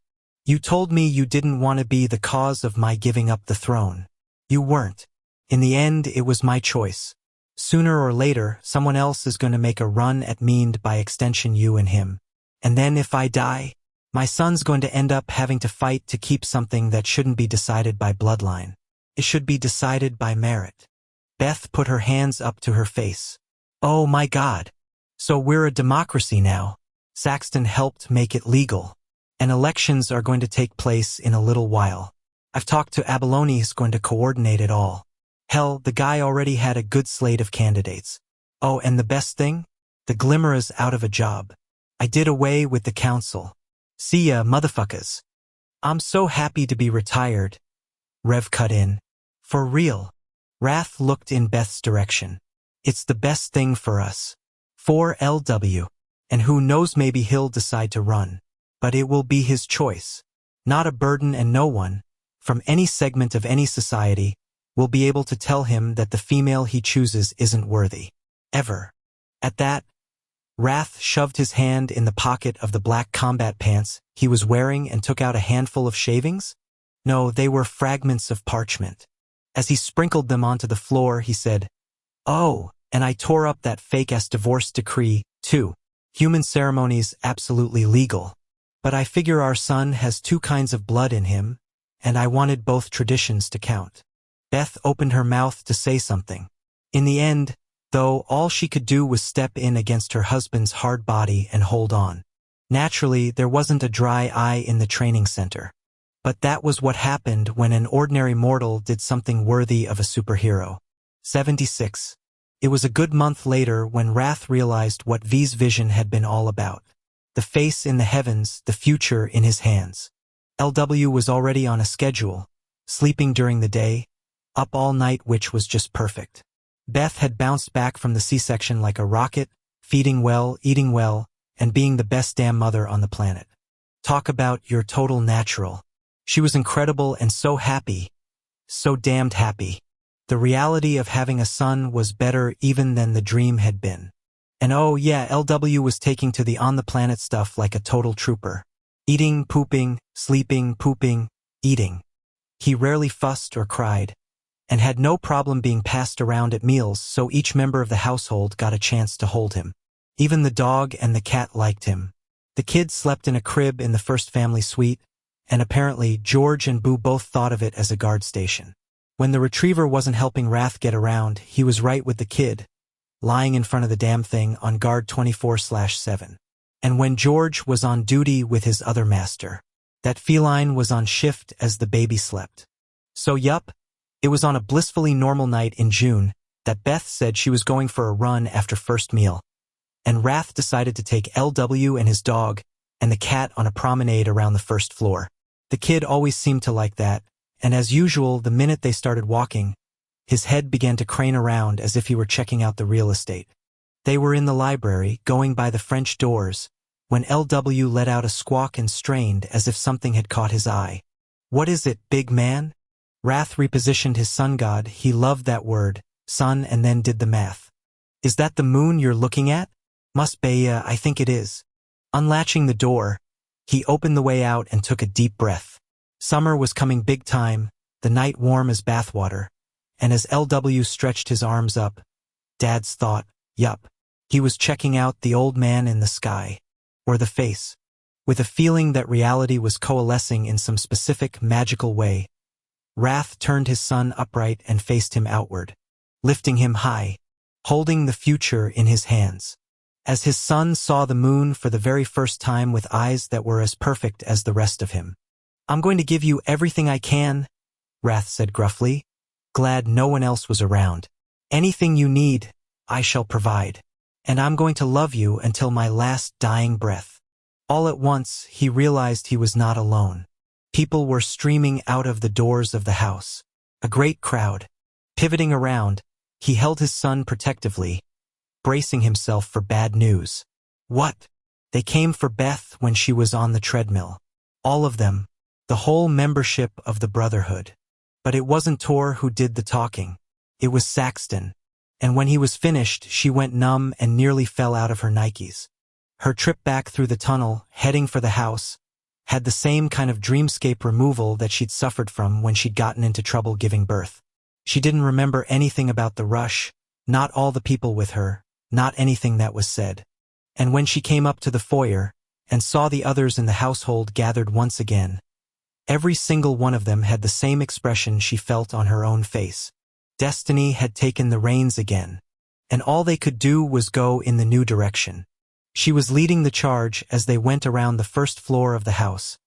"You told me you didn't want to be the cause of my giving up the throne. You weren't. In the end, it was my choice. Sooner or later, someone else is going to make a run at me and by extension you and him. And then if I die, my son's going to end up having to fight to keep something that shouldn't be decided by bloodline. It should be decided by merit." Beth put her hands up to her face. "Oh my God. So we're a democracy now." Saxton helped make it legal. And elections are going to take place in a little while. I've talked to Abalone, who's going to coordinate it all. Hell, the guy already had a good slate of candidates. Oh, and the best thing? The Glimmer is out of a job. I did away with the council. See ya, motherfuckers. I'm so happy to be retired. Rev cut in. For real. Wrath looked in Beth's direction. It's the best thing for us. For LW. And who knows, maybe he'll decide to run. But it will be his choice. Not a burden, and no one, from any segment of any society, will be able to tell him that the female he chooses isn't worthy. Ever. At that, Wrath shoved his hand in the pocket of the black combat pants he was wearing and took out a handful of shavings. No, they were fragments of parchment. As he sprinkled them onto the floor, he said, "Oh, and I tore up that fake-ass divorce decree, too. Human ceremony's absolutely legal. But I figure our son has two kinds of blood in him, and I wanted both traditions to count." Beth opened her mouth to say something. In the end, though, all she could do was step in against her husband's hard body and hold on. Naturally, there wasn't a dry eye in the training center. But that was what happened when an ordinary mortal did something worthy of a superhero. 76. It was a good month later when Wrath realized what V's vision had been all about. The face in the heavens, the future in his hands. LW was already on a schedule, sleeping during the day, up all night, which was just perfect. Beth had bounced back from the C-section like a rocket, feeding well, eating well, and being the best damn mother on the planet. Talk about your total natural. She was incredible and so happy. So damned happy. The reality of having a son was better even than the dream had been. And oh yeah, LW was taking to the on-the-planet stuff like a total trooper. Eating, pooping, sleeping, pooping, eating. He rarely fussed or cried, and had no problem being passed around at meals, so each member of the household got a chance to hold him. Even the dog and the cat liked him. The kids slept in a crib in the first family suite, and apparently George and Boo both thought of it as a guard station. When the retriever wasn't helping Wrath get around, he was right with the kid, lying in front of the damn thing on guard 24/7. And when George was on duty with his other master, that feline was on shift as the baby slept. So yup, it was on a blissfully normal night in June that Beth said she was going for a run after first meal, and Wrath decided to take LW and his dog and the cat on a promenade around the first floor. The kid always seemed to like that, and as usual, the minute they started walking, his head began to crane around as if he were checking out the real estate. They were in the library, going by the French doors, when LW let out a squawk and strained as if something had caught his eye. "What is it, big man?" Wrath repositioned his sun god, he loved that word, sun, and then did the math. "Is that the moon you're looking at?" "Must be, I think it is." Unlatching the door, he opened the way out and took a deep breath. Summer was coming big time, the night warm as bathwater, and as LW stretched his arms up, Dad's thought, yup, he was checking out the old man in the sky, or the face. With a feeling that reality was coalescing in some specific, magical way, Wrath turned his son upright and faced him outward, lifting him high, holding the future in his hands. As his son saw the moon for the very first time with eyes that were as perfect as the rest of him. "I'm going to give you everything I can," Wrath said gruffly, glad no one else was around. "Anything you need, I shall provide. And I'm going to love you until my last dying breath." All at once, he realized he was not alone. People were streaming out of the doors of the house. A great crowd. Pivoting around, he held his son protectively, bracing himself for bad news. What? They came for Beth when she was on the treadmill. All of them. The whole membership of the Brotherhood. But it wasn't Tor who did the talking. It was Saxton. And when he was finished, she went numb and nearly fell out of her Nikes. Her trip back through the tunnel, heading for the house, had the same kind of dreamscape removal that she'd suffered from when she'd gotten into trouble giving birth. She didn't remember anything about the rush, not all the people with her, not anything that was said. And when she came up to the foyer and saw the others in the household gathered once again, every single one of them had the same expression she felt on her own face. Destiny had taken the reins again, and all they could do was go in the new direction. She was leading the charge as they went around the first floor of the house,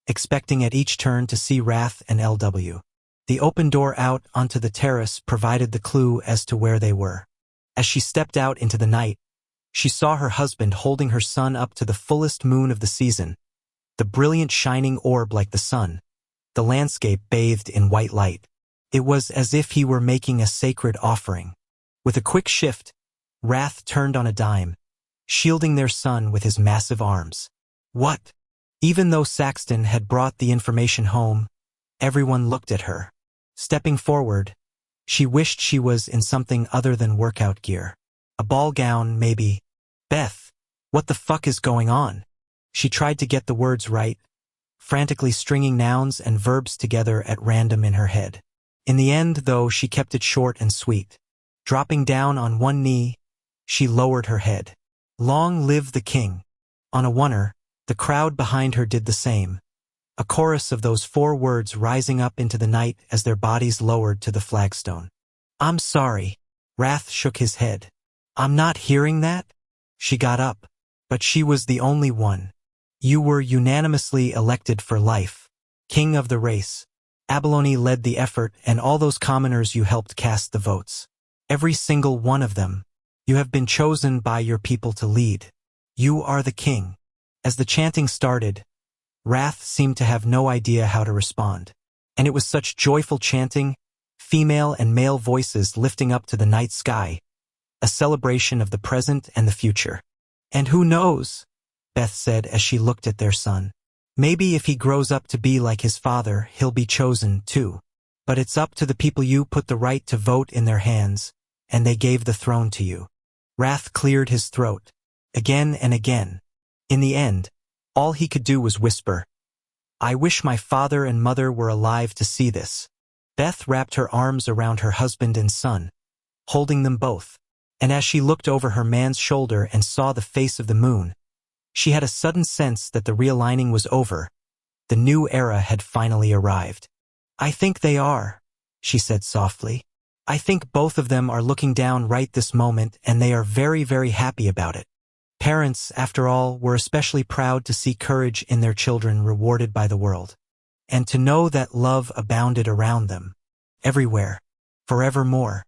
expecting at each turn to see Wrath and LW. The open door out onto the terrace provided the clue as to where they were. As she stepped out into the night, she saw her husband holding her son up to the fullest moon of the season, the brilliant shining orb like the sun, the landscape bathed in white light. It was as if he were making a sacred offering. With a quick shift, Wrath turned on a dime, shielding their son with his massive arms. What? Even though Saxton had brought the information home, everyone looked at her. Stepping forward, she wished she was in something other than workout gear. A ball gown, maybe. Beth, what the fuck is going on? She tried to get the words right, frantically stringing nouns and verbs together at random in her head. In the end, though, she kept it short and sweet. Dropping down on one knee, she lowered her head. Long live the king. On a oneer, the crowd behind her did the same. A chorus of those 4 words rising up into the night as their bodies lowered to the flagstone. I'm sorry. Wrath shook his head. I'm not hearing that? She got up. But she was the only one. You were unanimously elected for life. King of the race. Abalone led the effort, and all those commoners you helped cast the votes. Every single one of them. You have been chosen by your people to lead. You are the king. As the chanting started, Wrath seemed to have no idea how to respond. And it was such joyful chanting, female and male voices lifting up to the night sky, a celebration of the present and the future. And who knows, Beth said as she looked at their son. Maybe if he grows up to be like his father, he'll be chosen too. But it's up to the people you put the right to vote in their hands, and they gave the throne to you. Wrath cleared his throat, again and again. In the end, all he could do was whisper, I wish my father and mother were alive to see this. Beth wrapped her arms around her husband and son, holding them both. And as she looked over her man's shoulder and saw the face of the moon, she had a sudden sense that the realigning was over. The new era had finally arrived. I think they are, she said softly. I think both of them are looking down right this moment, and they are very, very happy about it. Parents, after all, were especially proud to see courage in their children rewarded by the world, and to know that love abounded around them, everywhere, forevermore.